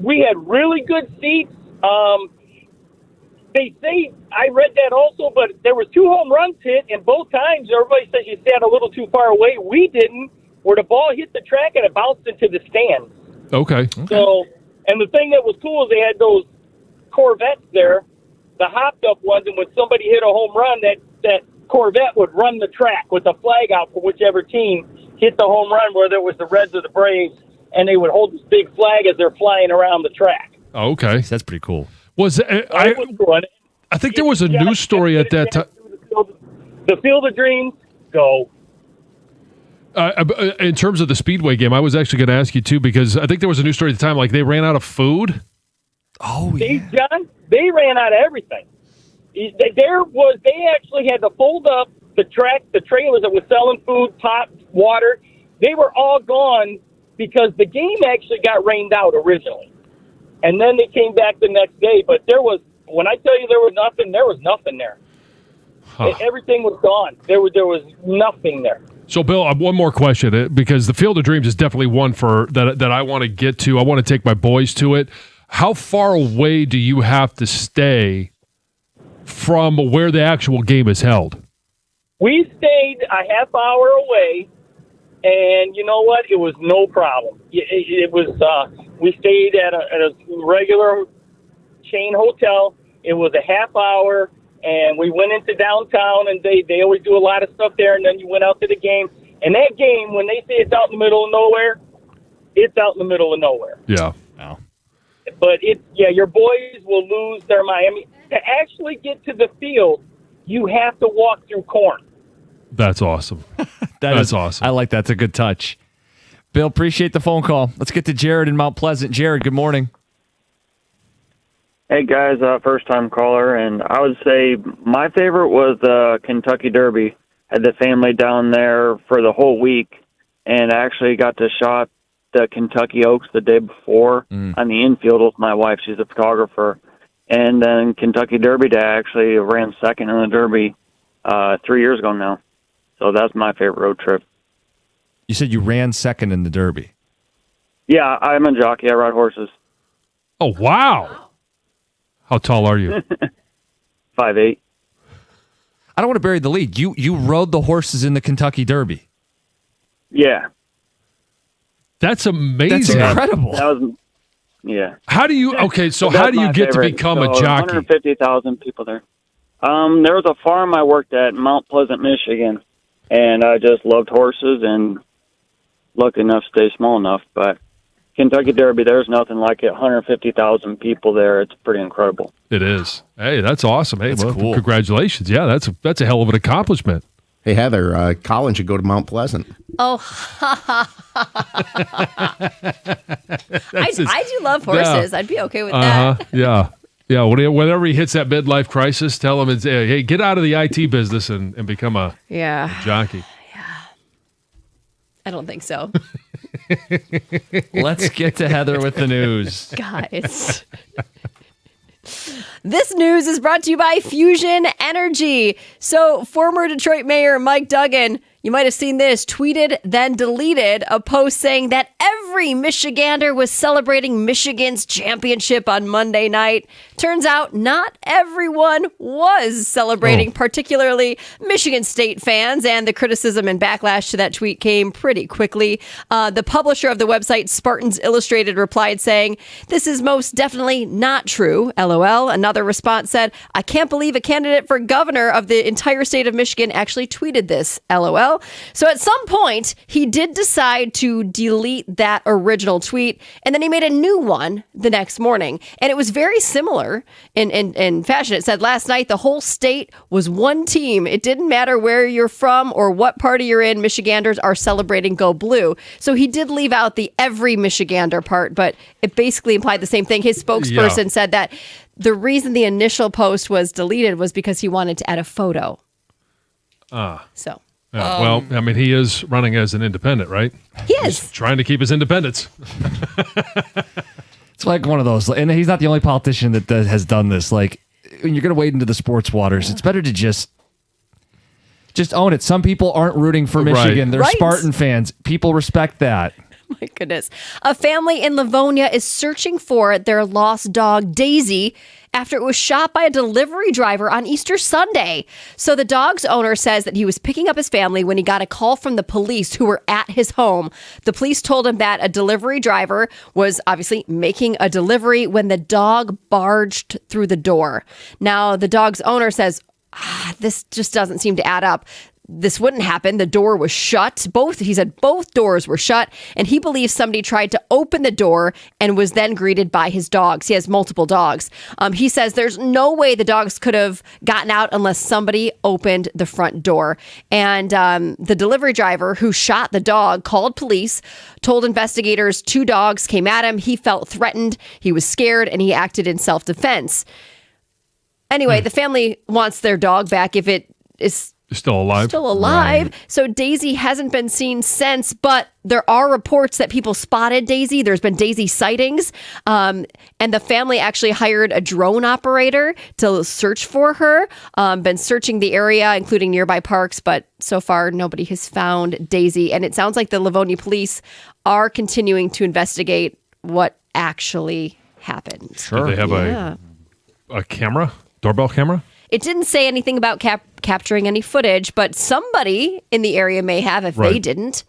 Speaker 20: we had really good seats. They say, I read that also, but there was 2 home runs hit, and both times everybody says you sat a little too far away. We didn't, where the ball hit the track and it bounced into the stands.
Speaker 2: Okay.
Speaker 20: So, and the thing that was cool is they had those Corvettes there, the hopped up ones, and when somebody hit a home run, that Corvette would run the track with a flag out for whichever team hit the home run, whether it was the Reds or the Braves, and they would hold this big flag as they're flying around the track.
Speaker 2: Oh, okay.
Speaker 1: That's pretty cool.
Speaker 2: I think there was a news story at that time.
Speaker 20: The Field of Dreams, go.
Speaker 2: In terms of the Speedway game, I was actually going to ask you, too, because I think there was a news story at the time, like they ran out of food.
Speaker 1: Oh,
Speaker 20: John, they ran out of everything. They actually had to fold up the trailers that were selling food, pop, water. They were all gone because the game actually got rained out originally. And then they came back the next day. But when I tell you there was nothing there.
Speaker 2: Huh.
Speaker 20: Everything was gone. There was nothing there.
Speaker 2: So, Bill, I have one more question, because the Field of Dreams is definitely one that I want to get to. I want to take my boys to it. How far away do you have to stay from where the actual game is held?
Speaker 20: We stayed a half hour away, and you know what? It was no problem. It was. We stayed at a regular chain hotel. It was a half hour, and we went into downtown, and they always do a lot of stuff there, and then you went out to the game. And that game, when they say it's out in the middle of nowhere, it's out in the middle of nowhere.
Speaker 2: Yeah.
Speaker 1: Wow.
Speaker 20: But your boys will lose their mind. I mean, to actually get to the field, you have to walk through corn.
Speaker 2: That's awesome. That's awesome.
Speaker 1: I like that. That's a good touch. Bill, appreciate the phone call. Let's get to Jared in Mount Pleasant. Jared, good morning.
Speaker 21: Hey, guys, first-time caller, and I would say my favorite was the Kentucky Derby. Had the family down there for the whole week, and I actually got to shot the Kentucky Oaks the day before on the infield with my wife. She's a photographer. And then Kentucky Derby Day, I actually ran second in the Derby 3 years ago now. So that's my favorite road trip.
Speaker 1: You said you ran second in the Derby.
Speaker 21: Yeah, I'm a jockey. I ride horses.
Speaker 2: Oh, wow. How tall are you?
Speaker 21: 5'8".
Speaker 1: I don't want to bury the lead. You rode the horses in the Kentucky Derby.
Speaker 21: Yeah.
Speaker 2: That's amazing.
Speaker 1: That's incredible.
Speaker 21: Yeah.
Speaker 2: How do you get to become a jockey?
Speaker 21: 150,000 people there. There was a farm I worked at in Mount Pleasant, Michigan, and I just loved horses and lucky enough to stay small enough. But Kentucky Derby, there's nothing like it. 150,000 people there. It's pretty incredible.
Speaker 2: It is. Hey, that's awesome. Hey,
Speaker 1: That's cool.
Speaker 2: Congratulations. Yeah, that's a hell of an accomplishment.
Speaker 3: Hey, Heather, Colin should go to Mount Pleasant.
Speaker 5: Oh, I do love horses. I'd be okay with that.
Speaker 2: Yeah. Yeah. Whenever he hits that midlife crisis, tell him, hey, get out of the IT business and become a jockey.
Speaker 5: I don't think so.
Speaker 1: Let's get to Heather with the news.
Speaker 5: Guys. This news is brought to you by Fusion Energy. So, former Detroit Mayor Mike Duggan, You might have seen this, tweeted, then deleted a post saying that every Michigander was celebrating Michigan's championship on Monday night. Turns out not everyone was celebrating, particularly Michigan State fans, and the criticism and backlash to that tweet came pretty quickly. The publisher of the website, Spartans Illustrated, replied saying, "This is most definitely not true, LOL." Another response said, "I can't believe a candidate for governor of the entire state of Michigan actually tweeted this, LOL." So at some point, he did decide to delete that original tweet, and then he made a new one the next morning. And it was very similar in fashion. It said, "Last night, the whole state was one team. It didn't matter where you're from or what party you're in. Michiganders are celebrating Go Blue." So he did leave out the every Michigander part, but it basically implied the same thing. His spokesperson said that the reason the initial post was deleted was because he wanted to add a photo. So...
Speaker 2: Yeah, well, I mean, he is running as an independent, right?
Speaker 5: He is.
Speaker 2: He's trying to keep his independence.
Speaker 1: It's like one of those, and he's not the only politician that has done this. Like, when you're going to wade into the sports waters, it's better to just own it. Some people aren't rooting for Michigan. They're Spartan fans. People respect that.
Speaker 5: My goodness. A family in Livonia is searching for their lost dog, Daisy, after it was shot by a delivery driver on Easter Sunday. So the dog's owner says that he was picking up his family when he got a call from the police who were at his home. The police told him that a delivery driver was obviously making a delivery when the dog barged through the door. Now, the dog's owner says, this just doesn't seem to add up. This wouldn't happen. The door was shut. He said both doors were shut, and he believes somebody tried to open the door and was then greeted by his dogs. He has multiple dogs. He says there's no way the dogs could have gotten out unless somebody opened the front door. And the delivery driver who shot the dog called police, told investigators 2 dogs came at him. He felt threatened. He was scared, and he acted in self-defense. Anyway, the family wants their dog back if it is
Speaker 2: still alive.
Speaker 5: Right. So Daisy hasn't been seen since, but there are reports that people spotted Daisy. There's been Daisy sightings. And the family actually hired a drone operator to search for her. Been searching the area, including nearby parks, but so far nobody has found Daisy. And it sounds like the Livonia police are continuing to investigate what actually happened.
Speaker 2: Sure. Do they have a camera? Doorbell camera?
Speaker 5: It didn't say anything about capturing any footage, but somebody in the area may have if they didn't.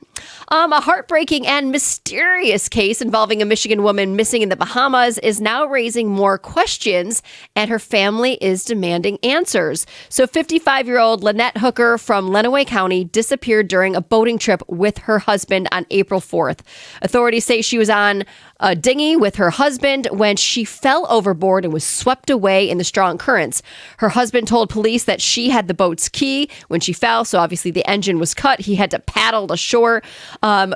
Speaker 5: A heartbreaking and mysterious case involving a Michigan woman missing in the Bahamas is now raising more questions, and her family is demanding answers. So 55-year-old Lynette Hooker from Lenawee County disappeared during a boating trip with her husband on April 4th. Authorities say she was on a dinghy with her husband when she fell overboard and was swept away in the strong currents. Her husband told police that she had the boat's key when she fell, so obviously the engine was cut. He had to paddle ashore.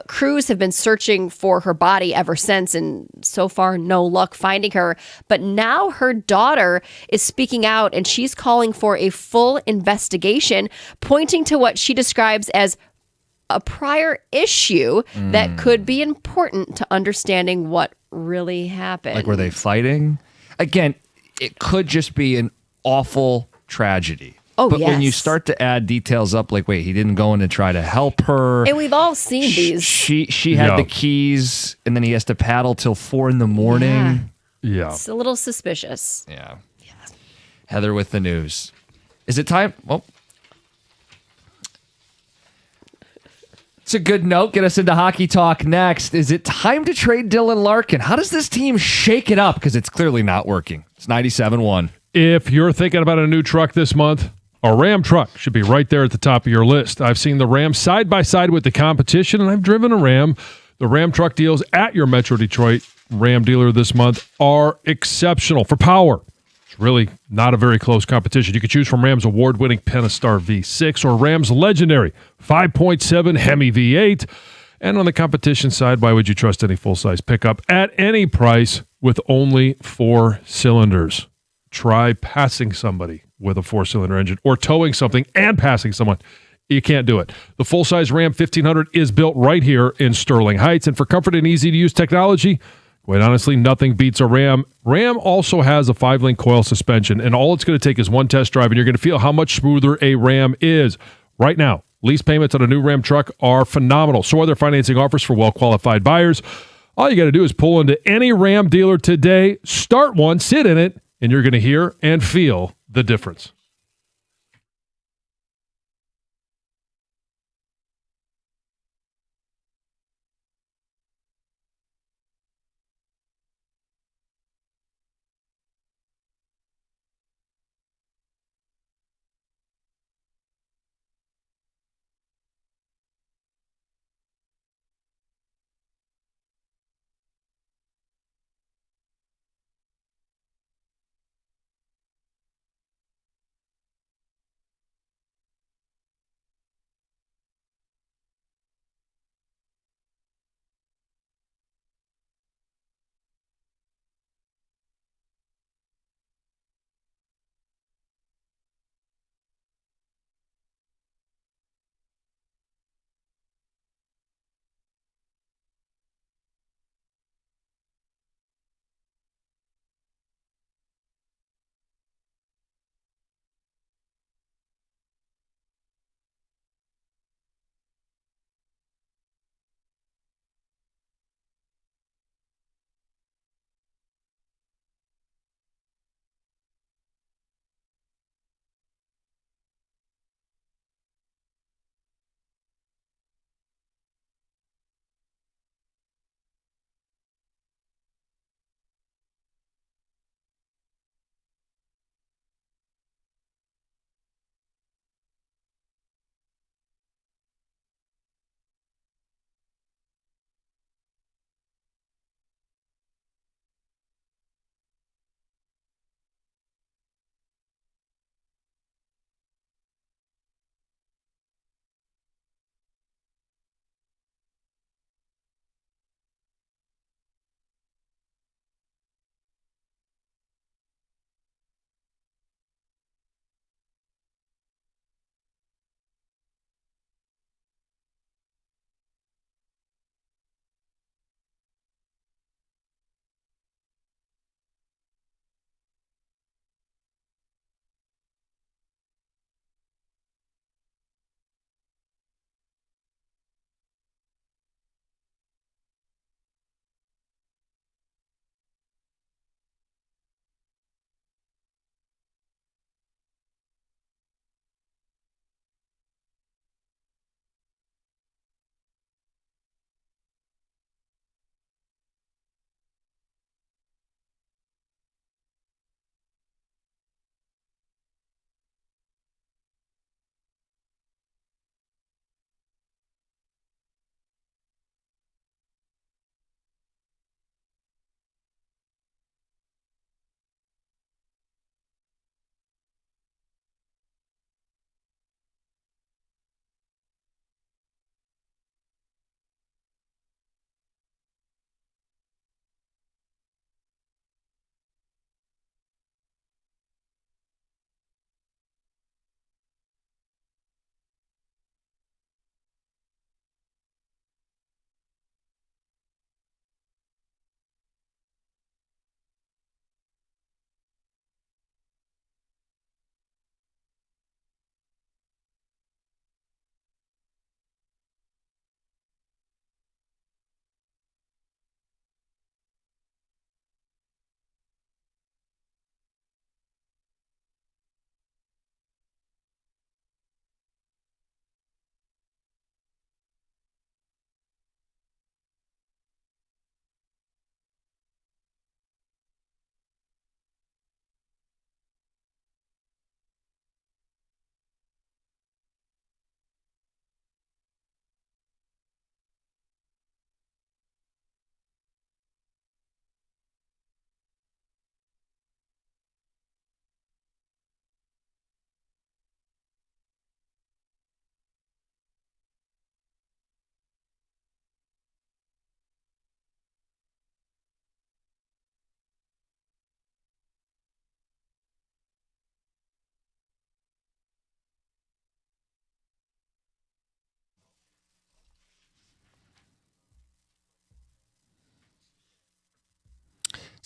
Speaker 5: Crews have been searching for her body ever since, and so far no luck finding her. But now her daughter is speaking out, and she's calling for a full investigation, pointing to what she describes as a prior issue that could be important to understanding what really happened.
Speaker 1: Like, were they fighting? Again, it could just be an awful tragedy.
Speaker 5: Oh,
Speaker 1: but
Speaker 5: yes.
Speaker 1: when you start to add details up, like, wait, he didn't go in and try to help her.
Speaker 5: And we've all seen these.
Speaker 1: She had the keys, and then he has to paddle till 4 a.m.
Speaker 2: Yeah.
Speaker 5: It's a little suspicious.
Speaker 1: Yeah. Heather with the news. Is it time? Well, it's a good note. Get us into hockey talk next. Is it time to trade Dylan Larkin? How does this team shake it up? Because it's clearly not working. It's 97-1.
Speaker 2: If you're thinking about a new truck this month, a Ram truck should be right there at the top of your list. I've seen the Ram side by side with the competition, and I've driven a Ram. The Ram truck deals at your Metro Detroit Ram dealer this month are exceptional for power. It's really not a very close competition. You can choose from Ram's award-winning Pentastar V6 or Ram's legendary 5.7 Hemi V8. And on the competition side, why would you trust any full-size pickup at any price with only 4 cylinders? Try passing somebody with a 4-cylinder engine or towing something and passing someone. You can't do it. The full-size Ram 1500 is built right here in Sterling Heights. And for comfort and easy-to-use technology, quite honestly, nothing beats a Ram. Ram also has a 5-link coil suspension, and all it's going to take is one test drive, and you're going to feel how much smoother a Ram is. Right now, Lease payments on a new Ram truck are phenomenal. So are their financing offers for well-qualified buyers. All you got to do is pull into any Ram dealer today, start one, sit in it, and you're going to hear and feel the difference.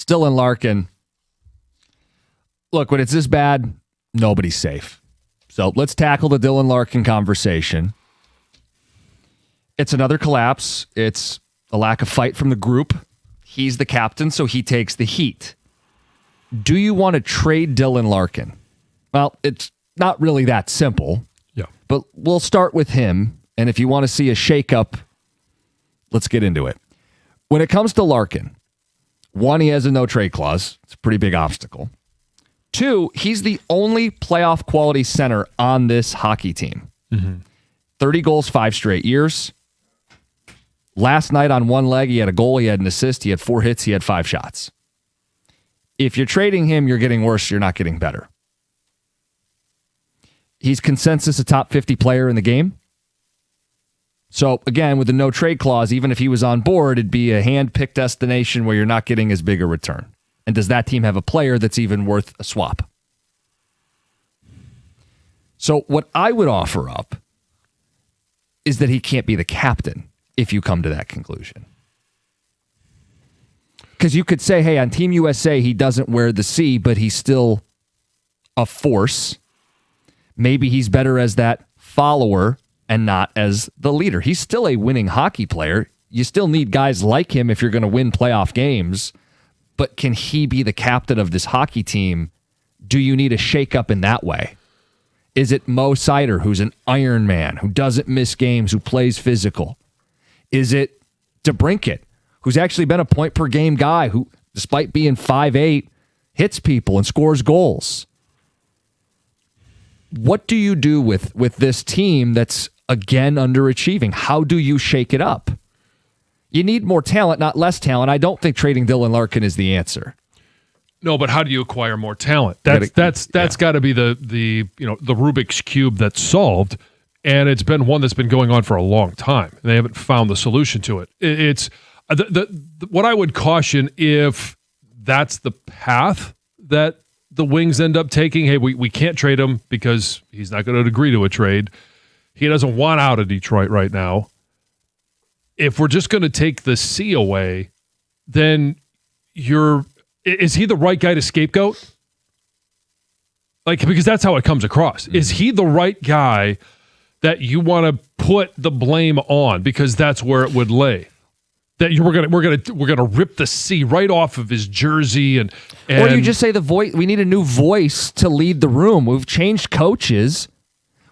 Speaker 1: It's Dylan Larkin. Look, when it's this bad, nobody's safe. So let's tackle the Dylan Larkin conversation. It's another collapse. It's a lack of fight from the group. He's the captain, so he takes the heat. Do you want to trade Dylan Larkin? Well, it's not really that simple.
Speaker 2: Yeah.
Speaker 1: But we'll start with him, and if you want to see a shakeup, let's get into it. When it comes to Larkin, one, he has a no-trade clause. It's a pretty big obstacle. Two, he's the only playoff quality center on this hockey team. 30 goals 5 straight years. Last night on one leg, he had a goal, he had an assist, he had 4 hits, he had 5 shots. If you're trading him, you're getting worse, you're not getting better. He's consensus a top 50 player in the game. So, again, with the no-trade clause, even if he was on board, it'd be a hand-picked destination where you're not getting as big a return. And does that team have a player that's even worth a swap? So what I would offer up is that he can't be the captain if you come to that conclusion. Because you could say, hey, on Team USA, he doesn't wear the C, but he's still a force. Maybe he's better as that follower and not as the leader. He's still a winning hockey player. You still need guys like him if you're going to win playoff games. But can he be the captain of this hockey team? Do you need a shakeup in that way? Is it Mo Seider, who's an Iron Man, who doesn't miss games, who plays physical? Is it DeBrincat, who's actually been a point-per-game guy who, despite being 5'8", hits people and scores goals? What do you do with this team that's, again, underachieving? How do you shake it up? You need more talent, not less talent. I don't think trading Dylan Larkin is the answer.
Speaker 2: No, but how do you acquire more talent? That's got to be the Rubik's Cube that's solved, and it's been one that's been going on for a long time. They haven't found the solution to it. It's what I would caution if that's the path that the Wings end up taking. Hey, we can't trade him because he's not going to agree to a trade. He doesn't want out of Detroit right now. If we're just going to take the C away, then is he the right guy to scapegoat? Because that's how it comes across. Mm-hmm. Is he the right guy that you want to put the blame on? Because that's where it would lay. That we're gonna rip the C right off of his jersey and
Speaker 1: or you just say the voice. We need a new voice to lead the room. We've changed coaches.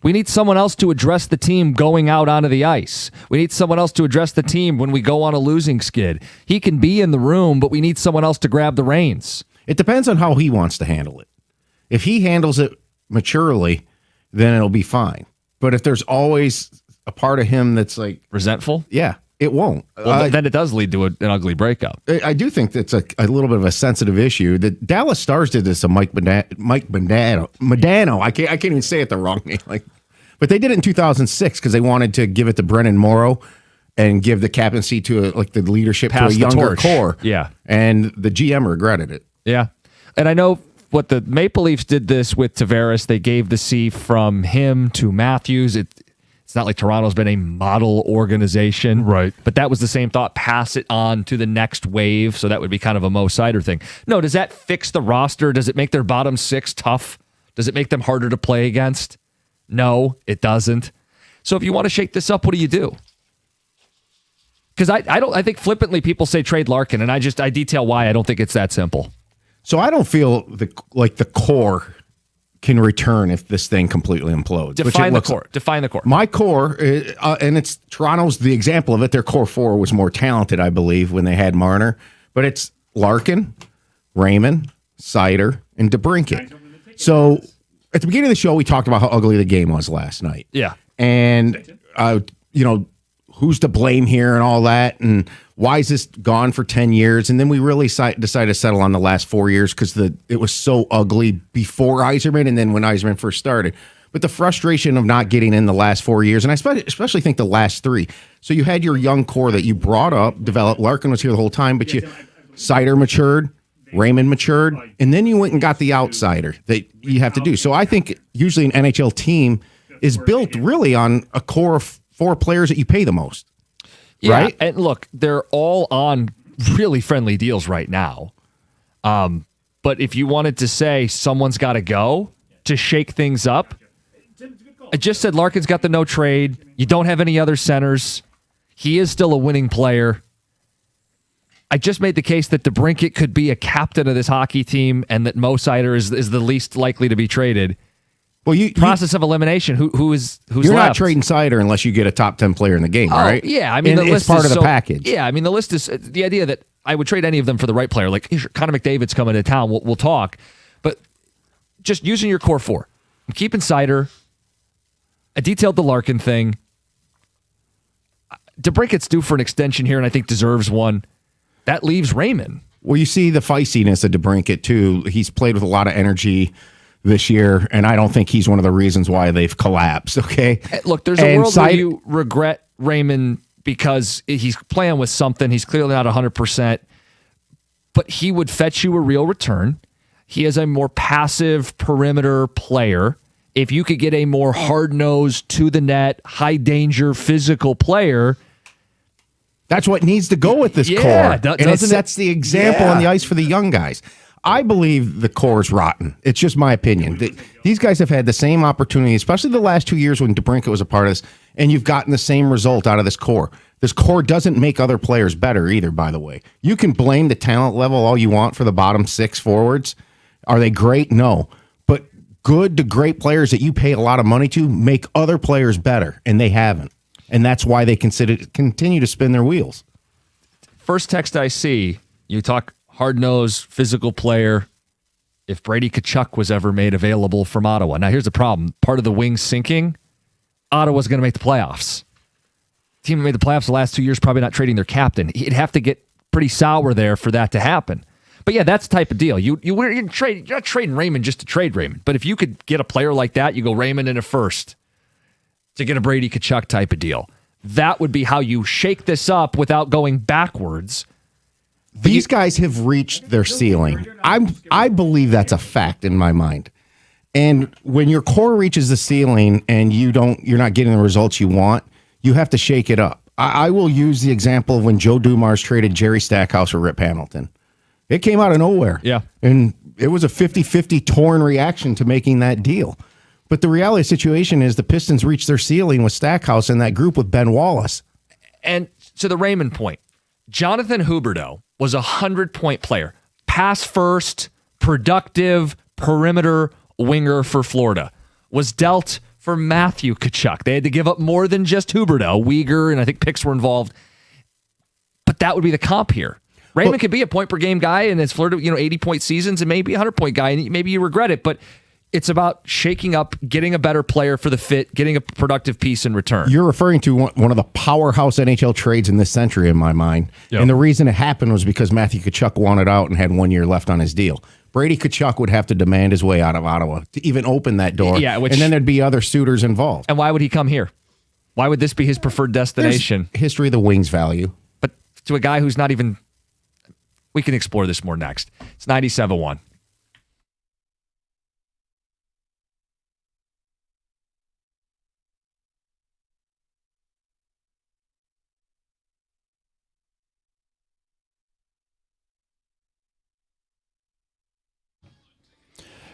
Speaker 1: We need someone else to address the team going out onto the ice. We need someone else to address the team when we go on a losing skid. He can be in the room, but we need someone else to grab the reins.
Speaker 3: It depends on how he wants to handle it. If he handles it maturely, then it'll be fine. But if there's always a part of him that's like
Speaker 1: resentful,
Speaker 3: yeah, it won't.
Speaker 1: Well, then it does lead to an ugly breakup.
Speaker 3: I do think that's a little bit of a sensitive issue. The Dallas Stars did this to Mike Modano. I can't even say it the wrong name. But they did it in 2006 because they wanted to give it to Brennan Morrow and give the captaincy to the leadership
Speaker 1: Pass
Speaker 3: to a younger core.
Speaker 1: Yeah,
Speaker 3: and the GM regretted it.
Speaker 1: Yeah, and I know what the Maple Leafs did this with Tavares. They gave the C from him to Matthews. It's not like Toronto's been a model organization.
Speaker 2: Right.
Speaker 1: But that was the same thought. Pass it on to the next wave. So that would be kind of a Mo Seider thing. No, does that fix the roster? Does it make their bottom 6 tough? Does it make them harder to play against? No, it doesn't. So if you want to shake this up, what do you do? Because I think flippantly people say trade Larkin, and I detail why I don't think it's that simple.
Speaker 3: So I don't feel like the core can return if this thing completely implodes.
Speaker 1: Define the core. Define the core.
Speaker 3: My core, and it's Toronto's the example of it. Their core 4 was more talented, I believe, when they had Marner. But it's Larkin, Raymond, Seider, and DeBrincat. So at the beginning of the show, we talked about how ugly the game was last night.
Speaker 1: Yeah.
Speaker 3: And, who's to blame here and all that, and why is this gone for 10 years? And then we really decided to settle on the last 4 years because it was so ugly before Yzerman and then when Yzerman first started. But the frustration of not getting in the last 4 years, and I especially think the last 3. So you had your young core that you brought up, developed. Larkin was here the whole time, but Seider matured, Raymond matured, and then you went and got the outsider that you have to do. So I think usually an NHL team is built really on a core of 4 players that you pay the most.
Speaker 1: Yeah,
Speaker 3: right?
Speaker 1: And look, they're all on really friendly deals right now. But if you wanted to say someone's got to go to shake things up, I just said Larkin's got the no trade. You don't have any other centers. He is still a winning player. I just made the case that DeBrincat could be a captain of this hockey team and that Mo Seider is the least likely to be traded.
Speaker 3: Well,
Speaker 1: process of elimination. Who's
Speaker 3: you're
Speaker 1: left?
Speaker 3: not trading Seider unless you get a top 10 player in the game, right?
Speaker 1: Yeah, I mean,
Speaker 3: and
Speaker 1: the
Speaker 3: it's
Speaker 1: list
Speaker 3: part
Speaker 1: is
Speaker 3: of the package.
Speaker 1: Yeah, I mean, the list is the idea that I would trade any of them for the right player. Like Connor McDavid's coming to town. We'll talk, but just using your core four, I'm keeping Seider. I detailed the Larkin thing. DeBrincat's due for an extension here, and I think deserves one. That leaves Raymond.
Speaker 3: Well, you see the feistiness of DeBrincat, too. He's played with a lot of energy this year, and I don't think he's one of the reasons why they've collapsed, okay?
Speaker 1: Look, there's a world where you regret Raymond because he's playing with something. He's clearly not 100%, but he would fetch you a real return. He is a more passive perimeter player. If you could get a more hard-nosed, to-the-net, high-danger, physical player...
Speaker 3: That's what needs to go with this core. And it sets the example on the ice for the young guys. I believe the core is rotten. It's just my opinion. These guys have had the same opportunity, especially the last 2 years when DeBrincat was a part of this, and you've gotten the same result out of this core. This core doesn't make other players better either, by the way. You can blame the talent level all you want for the bottom six forwards. Are they great? No. But good to great players that you pay a lot of money to make other players better, and they haven't. And that's why they continue to spin their wheels.
Speaker 1: First text I see, you talk hard-nosed, physical player. If Brady Tkachuk was ever made available from Ottawa. Now, here's the problem. Part of the Wings sinking, Ottawa's going to make the playoffs. Team that made the playoffs the last 2 years, probably not trading their captain. He'd have to get pretty sour there for that to happen. But yeah, that's the type of deal. You're not trading Raymond just to trade Raymond. But if you could get a player like that, you go Raymond in a first to get a Brady Tkachuk type of deal. That would be how you shake this up without going backwards.
Speaker 3: These guys have reached their ceiling. I believe that's a fact in my mind. And when your core reaches the ceiling and you're not getting the results you want, you have to shake it up. I will use the example of when Joe Dumars traded Jerry Stackhouse for Rip Hamilton. It came out of nowhere.
Speaker 1: Yeah.
Speaker 3: And it was a 50-50 torn reaction to making that deal. But the reality of the situation is the Pistons reached their ceiling with Stackhouse and that group with Ben Wallace.
Speaker 1: And to the Raymond point, Jonathan Huberdeau was a 100-point player. Pass first, productive, perimeter winger for Florida. Was dealt for Matthew Tkachuk. They had to give up more than just Huberdeau. Weegar and I think picks were involved. But that would be the comp here. Raymond could be a point-per-game guy in his Florida 80-point seasons and maybe a 100-point guy, and maybe you regret it, but it's about shaking up, getting a better player for the fit, getting a productive piece in return.
Speaker 3: You're referring to one of the powerhouse NHL trades in this century, in my mind. Yep. And the reason it happened was because Matthew Tkachuk wanted out and had 1 year left on his deal. Brady Tkachuk would have to demand his way out of Ottawa to even open that door. Yeah, and then there'd be other suitors involved.
Speaker 1: And why would he come here? Why would this be his preferred destination?
Speaker 3: There's history of the Wings value.
Speaker 1: But to a guy who's not even... We can explore this more next. It's 97.1.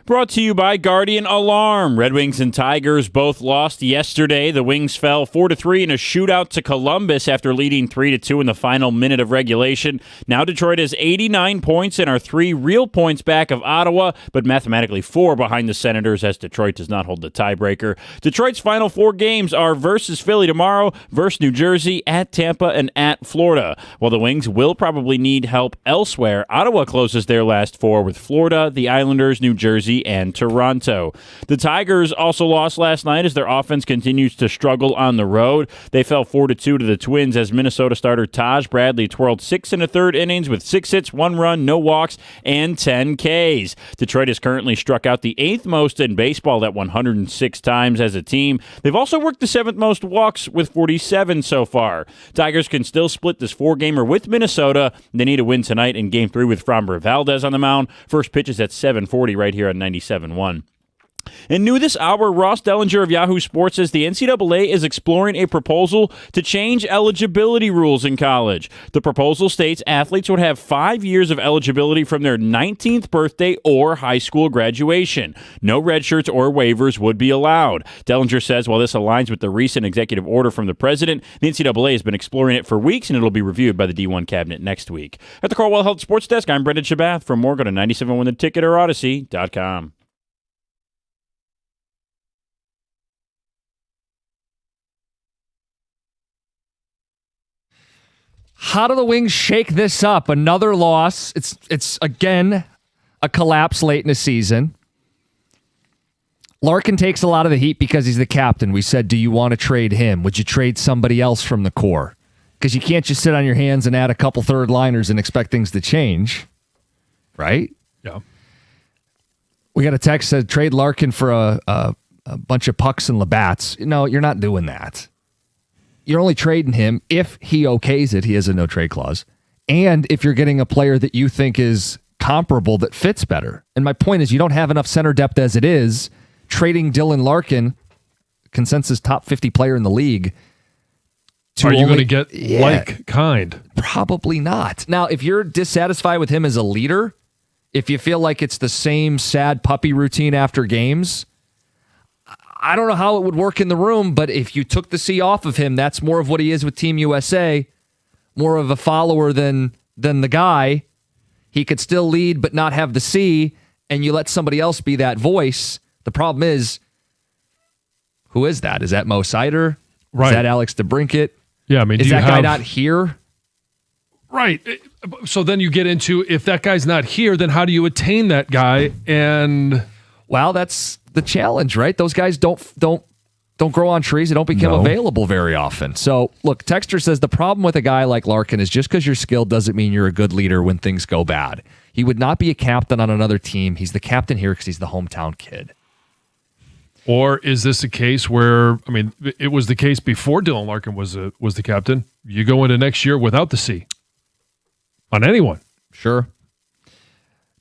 Speaker 8: Brought to you by Guardian Alarm. Red Wings and Tigers both lost yesterday. The Wings fell 4-3 in a shootout to Columbus after leading 3-2 in the final minute of regulation. Now Detroit has 89 points and are 3 real points back of Ottawa, but mathematically 4 behind the Senators as Detroit does not hold the tiebreaker. Detroit's final 4 games are versus Philly tomorrow, versus New Jersey, at Tampa, and at Florida. While the Wings will probably need help elsewhere, Ottawa closes their last 4 with Florida, the Islanders, New Jersey, and Toronto. The Tigers also lost last night as their offense continues to struggle on the road. They fell 4-2 to the Twins as Minnesota starter Taj Bradley twirled 6 1/3 innings with 6 hits, 1 run, no walks, and 10 Ks. Detroit has currently struck out the 8th most in baseball at 106 times as a team. They've also worked the 7th most walks with 47 so far. Tigers can still split this 4-gamer with Minnesota. They need a win tonight in Game 3 with Framber Valdez on the mound. First pitch is at 7:40 right here on 97.1. And new this hour, Ross Dellinger of Yahoo Sports says the NCAA is exploring a proposal to change eligibility rules in college. The proposal states athletes would have 5 years of eligibility from their 19th birthday or high school graduation. No redshirts or waivers would be allowed. Dellinger says while this aligns with the recent executive order from the president, the NCAA has been exploring it for weeks, and it'll be reviewed by the D1 cabinet next week. At the Carwell Health Sports Desk, I'm Brendan Shabath. For more, go to 97wintheticket or Odyssey.com.
Speaker 1: How do the Wings shake this up? Another loss. It's again a collapse late in the season. Larkin takes a lot of the heat because he's the captain. We said, do you want to trade him? Would you trade somebody else from the core? Because you can't just sit on your hands and add a couple third liners and expect things to change. Right?
Speaker 2: Yeah.
Speaker 1: We got a text that said trade Larkin for a bunch of pucks and Labatt's. No, you're not doing that. You're only trading him if he okays it. He has a no trade clause. And if you're getting a player that you think is comparable that fits better. And my point is you don't have enough center depth as it is. Trading Dylan Larkin, consensus top 50 player in the league.
Speaker 2: Are you going to get like kind?
Speaker 1: Probably not. Now, if you're dissatisfied with him as a leader, if you feel like it's the same sad puppy routine after games, I don't know how it would work in the room, but if you took the C off of him, that's more of what he is with Team USA, more of a follower than the guy. He could still lead but not have the C, and you let somebody else be that voice. The problem is, who is that? Is that Mo Sider?
Speaker 2: Right.
Speaker 1: Is that Alex DeBrincat?
Speaker 2: Yeah, I mean,
Speaker 1: is that guy not here?
Speaker 2: Right. So then you get into, if that guy's not here, then how do you attain that guy? And
Speaker 1: well, that's the challenge, right? Those guys don't grow on trees. They don't become available very often. So, look, Texter says the problem with a guy like Larkin is just because you're skilled doesn't mean you're a good leader when things go bad. He would not be a captain on another team. He's the captain here because he's the hometown kid.
Speaker 2: Or is this a case where, I mean, it was the case before Dylan Larkin was the captain. You go into next year without the C on anyone.
Speaker 1: Sure.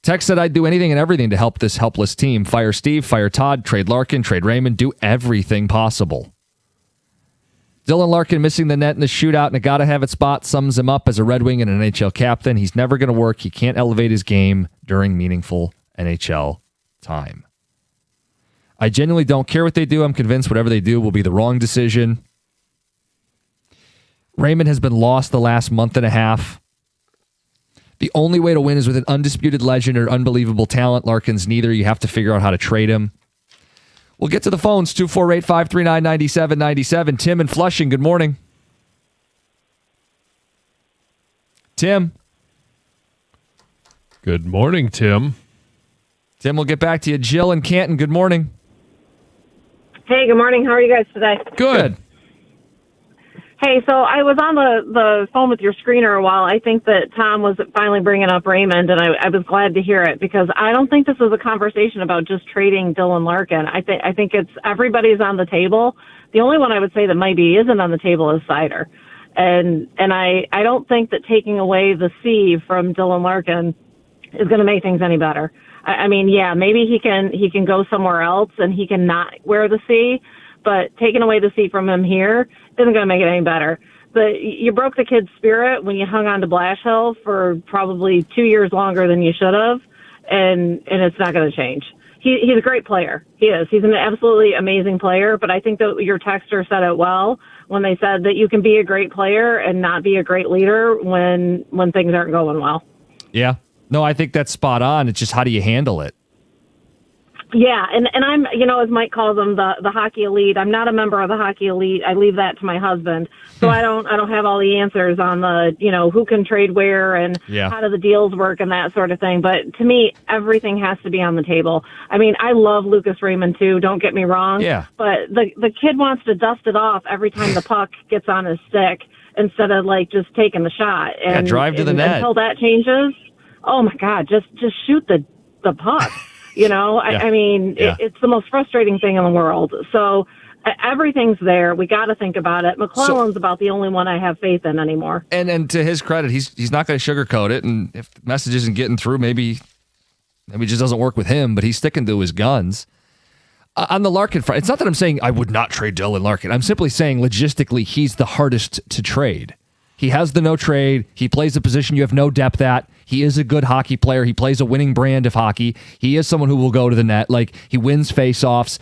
Speaker 1: Tex said I'd do anything and everything to help this helpless team. Fire Steve, fire Todd, trade Larkin, trade Raymond, do everything possible. Dylan Larkin missing the net in the shootout and a gotta-have-it spot sums him up as a Red Wing and an NHL captain. He's never going to work. He can't elevate his game during meaningful NHL time. I genuinely don't care what they do. I'm convinced whatever they do will be the wrong decision. Raymond has been lost the last month and a half. The only way to win is with an undisputed legend or unbelievable talent. Larkin's neither. You have to figure out how to trade him. We'll get to the phones, 248-539-9797. Tim in Flushing, good morning. Tim.
Speaker 2: Good morning, Tim.
Speaker 1: Tim, we'll get back to you. Jill in Canton, good morning.
Speaker 6: Hey, good morning. How are you guys today?
Speaker 1: Good.
Speaker 6: Hey, so I was on the phone with your screener a while. I think that Tom was finally bringing up Raymond, and I was glad to hear it because I don't think this is a conversation about just trading Dylan Larkin. I think it's everybody's on the table. The only one I would say that maybe isn't on the table is Sider. And I don't think that taking away the C from Dylan Larkin is going to make things any better. I mean, yeah, maybe he can go somewhere else and he can not wear the C, but taking away the C from him here isn't going to make it any better. But you broke the kid's spirit when you hung on to Blashill for probably 2 years longer than you should have, and it's not going to change. He's a great player. He is. He's an absolutely amazing player, but I think that your texter said it well when they said that you can be a great player and not be a great leader when things aren't going well.
Speaker 1: Yeah. No, I think that's spot on. It's just how do you handle it?
Speaker 6: Yeah, and I'm, as Mike calls them, the hockey elite. I'm not a member of the hockey elite. I leave that to my husband. So I don't have all the answers on the, who can trade where and how do the deals work and that sort of thing. But to me, everything has to be on the table. I mean, I love Lucas Raymond too, don't get me wrong.
Speaker 1: Yeah.
Speaker 6: But the kid wants to dust it off every time the puck gets on his stick instead of just taking the shot. And
Speaker 1: drive to the net.
Speaker 6: Until that changes, oh my God, just shoot the puck. I mean, it's the most frustrating thing in the world. So everything's there. We got to think about it. McClellan's about the only one I have faith in anymore.
Speaker 1: And to his credit, he's not going to sugarcoat it. And if the message isn't getting through, maybe it just doesn't work with him. But he's sticking to his guns. On the Larkin front, it's not that I'm saying I would not trade Dylan Larkin. I'm simply saying logistically he's the hardest to trade. He has the no trade. He plays a position you have no depth at. He is a good hockey player. He plays a winning brand of hockey. He is someone who will go to the net. Like, he wins faceoffs.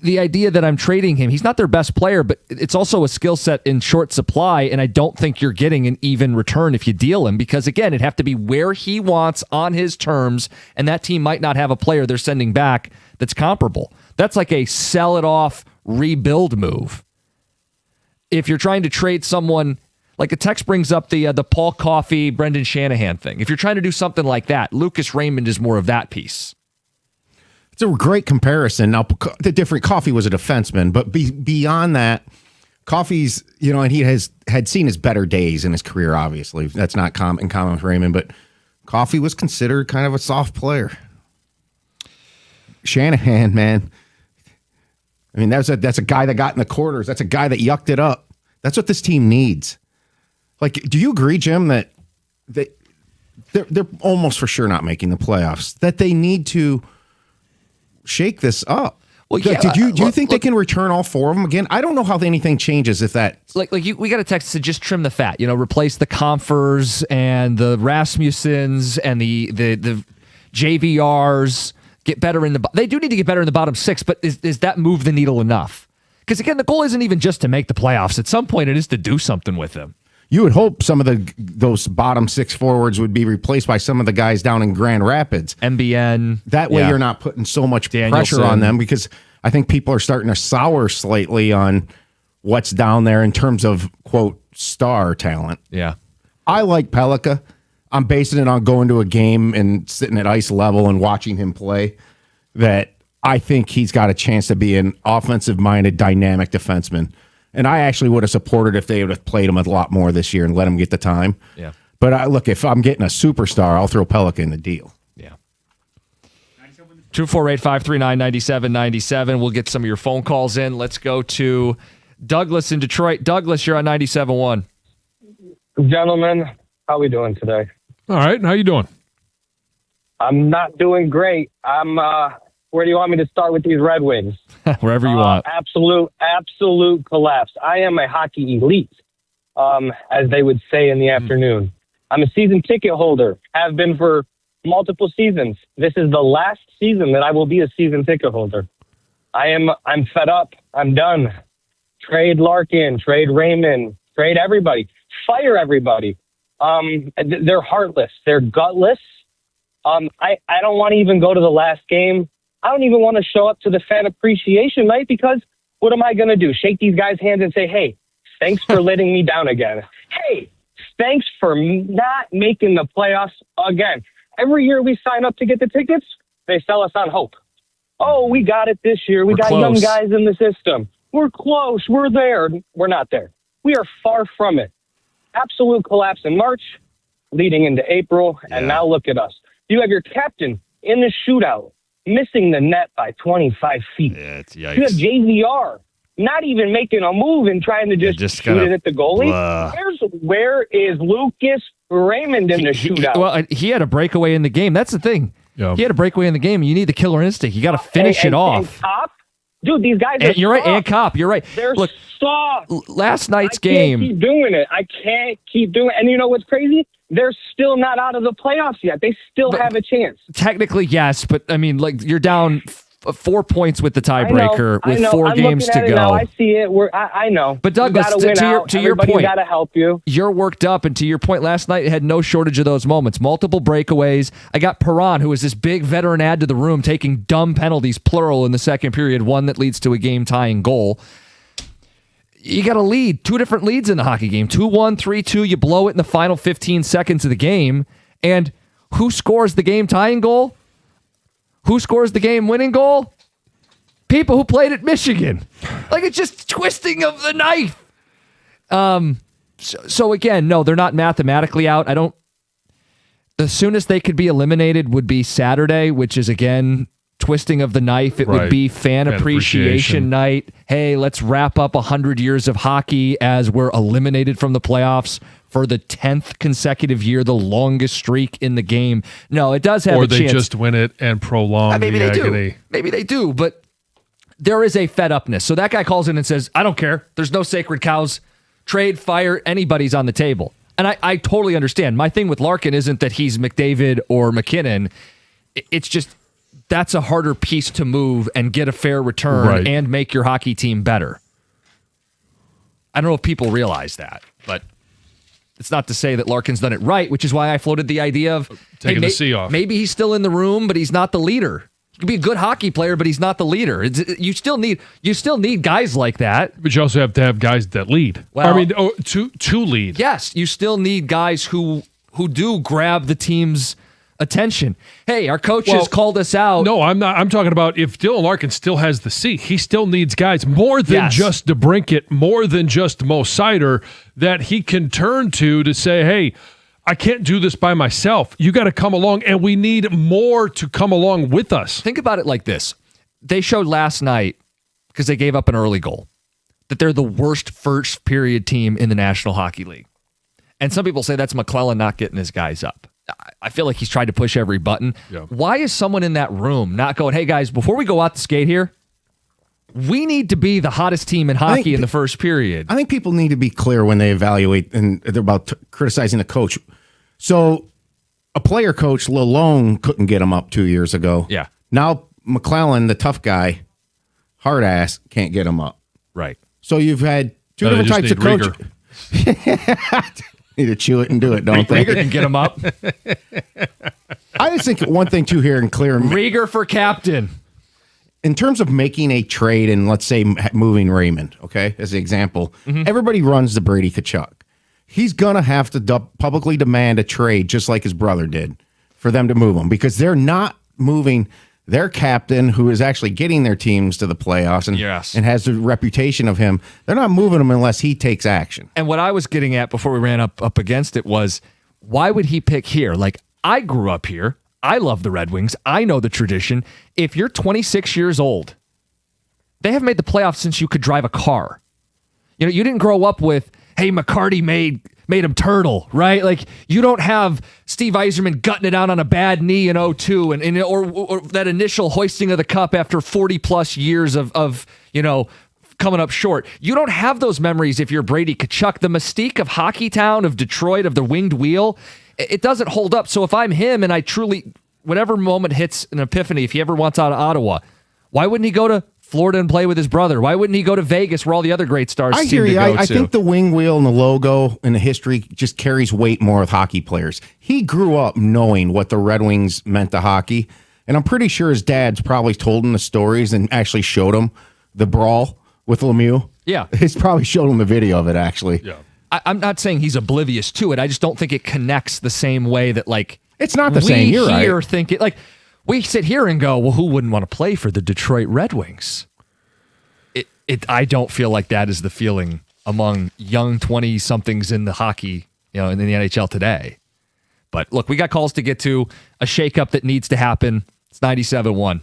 Speaker 1: The idea that I'm trading him, he's not their best player, but it's also a skill set in short supply, and I don't think you're getting an even return if you deal him, because, again, it'd have to be where he wants on his terms, and that team might not have a player they're sending back that's comparable. That's like a sell it off, rebuild move. If you're trying to trade someone, like a text brings up the Paul Coffey, Brendan Shanahan thing. If you're trying to do something like that, Lucas Raymond is more of that piece.
Speaker 3: It's a great comparison. Now, the different Coffey was a defenseman, but beyond that, Coffey's, and he had seen his better days in his career, obviously. That's not in common with Raymond, but Coffey was considered kind of a soft player. Shanahan, man. I mean, that's a guy that got in the corners. That's a guy that yucked it up. That's what this team needs. Like, do you agree, Jim, that they're almost for sure not making the playoffs, that they need to shake this up?
Speaker 1: Well, yeah,
Speaker 3: do you think they can return all four of them again? I don't know how anything changes if that.
Speaker 1: We got a text to just trim the fat. Replace the Comfers and the Rasmussens and the JVRs. Get better in the. They do need to get better in the bottom six, but is that move the needle enough? Because again, the goal isn't even just to make the playoffs. At some point, it is to do something with them.
Speaker 3: You would hope some of those bottom six forwards would be replaced by some of the guys down in Grand Rapids.
Speaker 1: MBN.
Speaker 3: That way you're not putting so much pressure on them, because I think people are starting to sour slightly on what's down there in terms of, quote, star talent.
Speaker 1: Yeah.
Speaker 3: I like Pellikka. I'm basing it on going to a game and sitting at ice level and watching him play, that I think he's got a chance to be an offensive-minded, dynamic defenseman. And I actually would have supported if they would have played him a lot more this year and let him get the time.
Speaker 1: Yeah.
Speaker 3: But look, if I'm getting a superstar, I'll throw Pellikka in the deal.
Speaker 1: Yeah. 248-539-9797. We'll get some of your phone calls in. Let's go to Douglas in Detroit. Douglas, you're on 97.1.
Speaker 7: Gentlemen, how we doing today?
Speaker 2: All right. How you doing?
Speaker 7: I'm not doing great. Where do you want me to start with these Red Wings?
Speaker 1: Wherever you want.
Speaker 7: Absolute collapse. I am a hockey elite, as they would say in the afternoon. I'm a season ticket holder, have been for multiple seasons. This is the last season that I will be a season ticket holder. I'm fed up. I'm done. Trade Larkin, trade Raymond, trade everybody. Fire everybody. They're heartless. They're gutless. I don't want to even go to the last game. I don't even want to show up to the fan appreciation night, because what am I going to do? Shake these guys' hands and say, hey, thanks for letting me down again. Hey, thanks for not making the playoffs again. Every year we sign up to get the tickets, they sell us on hope. Oh, we got it this year. We're got close. Young guys in the system. We're close. We're there. We're not there. We are far from it. Absolute collapse in March, leading into April, and now look at us. You have your captain in the shootout, missing the net by 25 feet.
Speaker 1: Yeah, it's
Speaker 7: you have JVR not even making a move and trying to just shoot it at the goalie. Where is Lucas Raymond in the shootout?
Speaker 1: He had a breakaway in the game. That's the thing. Yep. He had a breakaway in the game. You need the killer instinct. You got to finish it off.
Speaker 7: And Cop? Dude, these guys are
Speaker 1: You're right, and Cop. You're right.
Speaker 7: They're soft.
Speaker 1: Last night's game.
Speaker 7: I can't keep doing it. I can't keep doing it. And you know what's crazy? They're still not out of the playoffs yet. They still have a chance.
Speaker 1: Technically, yes, but I mean, like, you're down 4 points with the tiebreaker with 4 games to go.
Speaker 7: Now. I see it. I know.
Speaker 1: But Douglas, to your point,
Speaker 7: got to help you.
Speaker 1: You're worked up, and to your point, last night it had no shortage of those moments. Multiple breakaways. I got Perron, who was this big veteran add to the room, taking dumb penalties, plural, in the second period, one that leads to a game-tying goal. You got a lead, 2 different leads in the hockey game, 2-1, 3-2. You blow it in the final 15 seconds of the game, and who scores the game-tying goal? Who scores the game-winning goal? People who played at Michigan. Like, it's just twisting of the knife. So again, no, they're not mathematically out. The soonest they could be eliminated would be Saturday, which is, again, twisting of the knife. It would be fan appreciation night. Hey, let's wrap up 100 years of hockey as we're eliminated from the playoffs for the 10th consecutive year, the longest streak in the game. No, it does have a chance.
Speaker 2: Or they just win it and prolong the agony.
Speaker 1: Maybe they do, but there is a fed upness. So that guy calls in and says, I don't care. There's no sacred cows. Trade, fire, anybody's on the table. And I totally understand. My thing with Larkin isn't that he's McDavid or McKinnon. It's just that's a harder piece to move and get a fair return and make your hockey team better. I don't know if people realize that, but it's not to say that Larkin's done it right, which is why I floated the idea of
Speaker 2: taking the C off.
Speaker 1: Maybe he's still in the room, but he's not the leader. He could be a good hockey player, but he's not the leader. You still need guys like that.
Speaker 2: But you also have to have guys that lead.
Speaker 1: Well,
Speaker 2: to lead.
Speaker 1: Yes, you still need guys who do grab the team's attention. Hey, our coaches called us out.
Speaker 2: No, I'm not. I'm talking about if Dylan Larkin still has the C, he still needs guys more than just DeBrincat, more than just Mo Seider that he can turn to say, hey, I can't do this by myself. You got to come along, and we need more to come along with us.
Speaker 1: Think about it like this. They showed last night, because they gave up an early goal, that they're the worst first period team in the National Hockey League. And some people say that's McClellan not getting his guys up. I feel like he's tried to push every button. Yeah. Why is someone in that room not going, hey, guys, before we go out to skate here, we need to be the hottest team in hockey in the first period?
Speaker 3: I think people need to be clear when they evaluate and they're about criticizing the coach. So a player coach, Lalone, couldn't get him up 2 years ago.
Speaker 1: Yeah.
Speaker 3: Now McClellan, the tough guy, hard ass, can't get him up.
Speaker 1: Right.
Speaker 3: So you've had two different types of coaches. Need to chew it and do it, don't they?
Speaker 1: Rieger can get him up.
Speaker 3: I just think one thing too here and clear.
Speaker 1: Rieger for captain.
Speaker 3: In terms of making a trade and let's say moving Raymond, okay, as an example, everybody runs the Brady Tkachuk. He's going to have to publicly demand a trade just like his brother did for them to move him because they're not moving their captain who is actually getting their teams to the playoffs and has the reputation of him. They're not moving him unless he takes action.
Speaker 1: And what I was getting at before we ran up against it was, why would he pick here? Like, I grew up here. I love the Red Wings. I know the tradition. If you're 26 years old, they haven't made the playoffs since you could drive a car. You know, you didn't grow up with, hey, McCarty made him turtle, right? Like, you don't have Steve Yzerman gutting it out on a bad knee in 2002 or that initial hoisting of the cup after 40 plus years of coming up short. You don't have those memories if you're Brady Tkachuk. The mystique of Hockey Town, of Detroit, of the winged wheel, it doesn't hold up. So if I'm him and I truly, whatever moment hits an epiphany, if he ever wants out of Ottawa, why wouldn't he go to Florida and play with his brother? Why wouldn't he go to Vegas where all the other great stars
Speaker 3: I
Speaker 1: seem
Speaker 3: hear
Speaker 1: to
Speaker 3: you.
Speaker 1: go
Speaker 3: I
Speaker 1: to?
Speaker 3: think the wing wheel and the logo and the history just carries weight more with hockey players. He grew up knowing what the Red Wings meant to hockey, and I'm pretty sure his dad's probably told him the stories and actually showed him the brawl with Lemieux.
Speaker 1: Yeah.
Speaker 3: He's probably showed him the video of it, actually.
Speaker 2: Yeah.
Speaker 1: I'm not saying he's oblivious to it. I just don't think it connects the same way that, like,
Speaker 3: it's not the same. You're right.
Speaker 1: We think it, like, we sit here and go, well, who wouldn't want to play for the Detroit Red Wings? I don't feel like that is the feeling among young 20-somethings in the hockey, in the NHL today. But look, we got calls to get to, a shakeup that needs to happen. It's 97.1.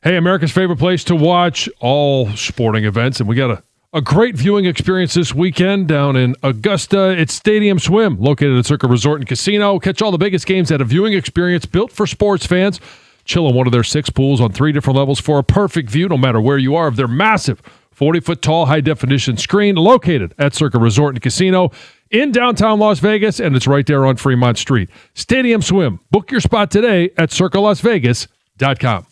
Speaker 2: Hey, America's favorite place to watch all sporting events, and we got a great viewing experience this weekend down in Augusta. It's Stadium Swim, located at Circa Resort and Casino. Catch all the biggest games at a viewing experience built for sports fans. Chill in one of their 6 pools on 3 different levels for a perfect view, no matter where you are, of their massive 40-foot tall high-definition screen located at Circa Resort and Casino in downtown Las Vegas, and it's right there on Fremont Street. Stadium Swim. Book your spot today at circalasvegas.com.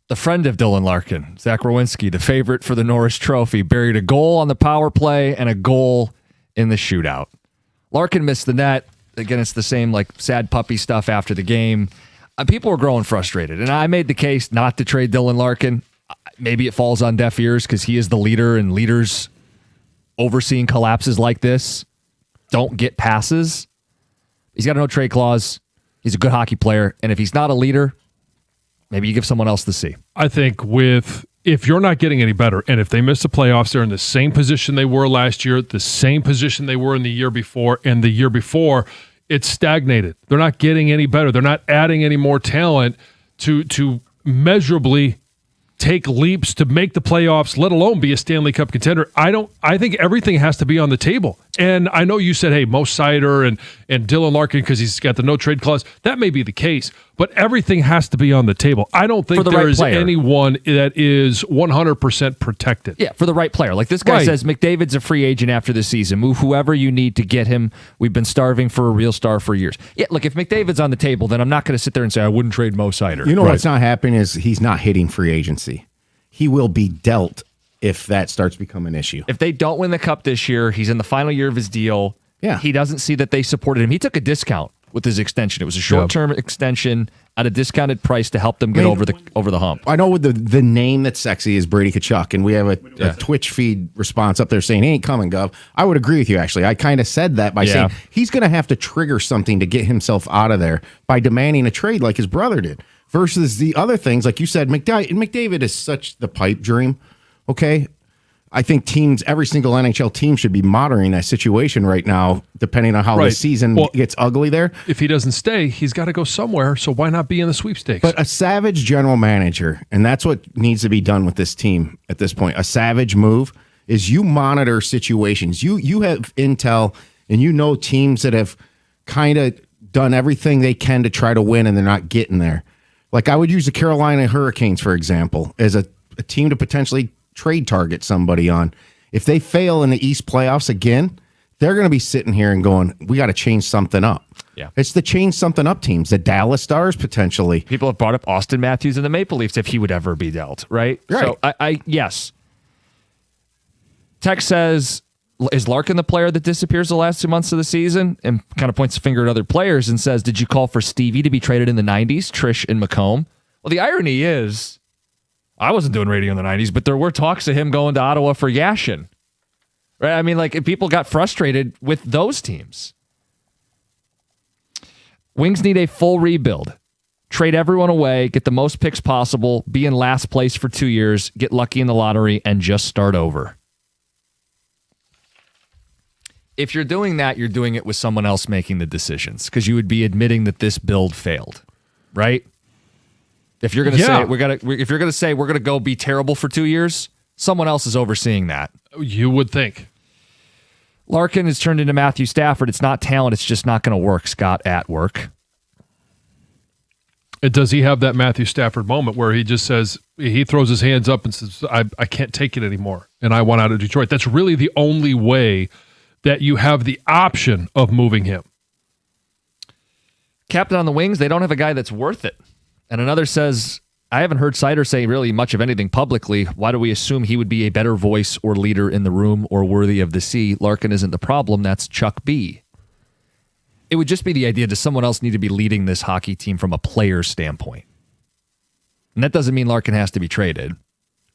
Speaker 1: The friend of Dylan Larkin, Zach Rowinski, the favorite for the Norris Trophy, buried a goal on the power play and a goal in the shootout. Larkin missed the net. Again, it's the same like sad puppy stuff after the game. People were growing frustrated, and I made the case not to trade Dylan Larkin. Maybe it falls on deaf ears because he is the leader, and leaders overseeing collapses like this don't get passes. He's got a no-trade clause. He's a good hockey player, and if he's not a leader, maybe you give someone else the C.
Speaker 2: I think if you're not getting any better, and if they miss the playoffs, they're in the same position they were last year, the same position they were in the year before, and the year before, it's stagnated. They're not getting any better. They're not adding any more talent to measurably take leaps to make the playoffs, let alone be a Stanley Cup contender. I think everything has to be on the table. And I know you said, hey, Mo Seider and Dylan Larkin because he's got the no-trade clause. That may be the case, but everything has to be on the table. I don't think there is anyone that is 100% protected.
Speaker 1: Yeah, for the right player. Like this guy says, McDavid's a free agent after the season. Move whoever you need to get him. We've been starving for a real star for years. Yeah, look, if McDavid's on the table, then I'm not going to sit there and say I wouldn't trade Mo Seider.
Speaker 3: You know what's not happening is he's not hitting free agency. He will be dealt if that starts to become an issue.
Speaker 1: If they don't win the Cup this year, he's in the final year of his deal.
Speaker 3: Yeah.
Speaker 1: He doesn't see that they supported him. He took a discount with his extension. It was a short-term extension at a discounted price to help them get over the hump.
Speaker 3: I know with the name that's sexy is Brady Tkachuk, and we have a Twitch feed response up there saying he ain't coming, Gov. I would agree with you, actually. I kind of said that by saying he's going to have to trigger something to get himself out of there by demanding a trade like his brother did. Versus the other things, like you said, McDavid is such the pipe dream, okay? I think every single NHL team should be monitoring that situation right now, depending on how the season gets ugly there.
Speaker 2: If he doesn't stay, he's got to go somewhere, so why not be in the sweepstakes?
Speaker 3: But a savage general manager, and that's what needs to be done with this team at this point, a savage move, is you monitor situations. You have intel, and you know teams that have kind of done everything they can to try to win, and they're not getting there. Like I would use the Carolina Hurricanes, for example, as a team to potentially trade target somebody on. If they fail in the East playoffs again, they're going to be sitting here and going, we got to change something up.
Speaker 1: Yeah.
Speaker 3: It's the change something up teams, the Dallas Stars potentially.
Speaker 1: People have brought up Austin Matthews and the Maple Leafs if he would ever be dealt, right?
Speaker 3: Right.
Speaker 1: So yes. Tech says, is Larkin the player that disappears the last 2 months of the season? And kind of points the finger at other players and says, did you call for Stevie to be traded in the 90s, Trish and McComb? Well, the irony is, I wasn't doing radio in the 90s, but there were talks of him going to Ottawa for Yashin. Right? I mean, like, people got frustrated with those teams. Wings need a full rebuild. Trade everyone away, get the most picks possible, be in last place for 2 years, get lucky in the lottery, and just start over. If you're doing that, you're doing it with someone else making the decisions because you would be admitting that this build failed, right? If you're going to say we're going to go be terrible for 2 years, someone else is overseeing that.
Speaker 2: You would think.
Speaker 1: Larkin has turned into Matthew Stafford. It's not talent. It's just not going to work. Scott at work.
Speaker 2: Does he have that Matthew Stafford moment where he just says, he throws his hands up and says, I can't take it anymore, and I want out of Detroit? That's really the only way that you have the option of moving him.
Speaker 1: Captain on the Wings, they don't have a guy that's worth it. And another says, I haven't heard Seider say really much of anything publicly. Why do we assume he would be a better voice or leader in the room or worthy of the C? Larkin isn't the problem. That's Chuck B. It would just be the idea, does someone else need to be leading this hockey team from a player standpoint? And that doesn't mean Larkin has to be traded.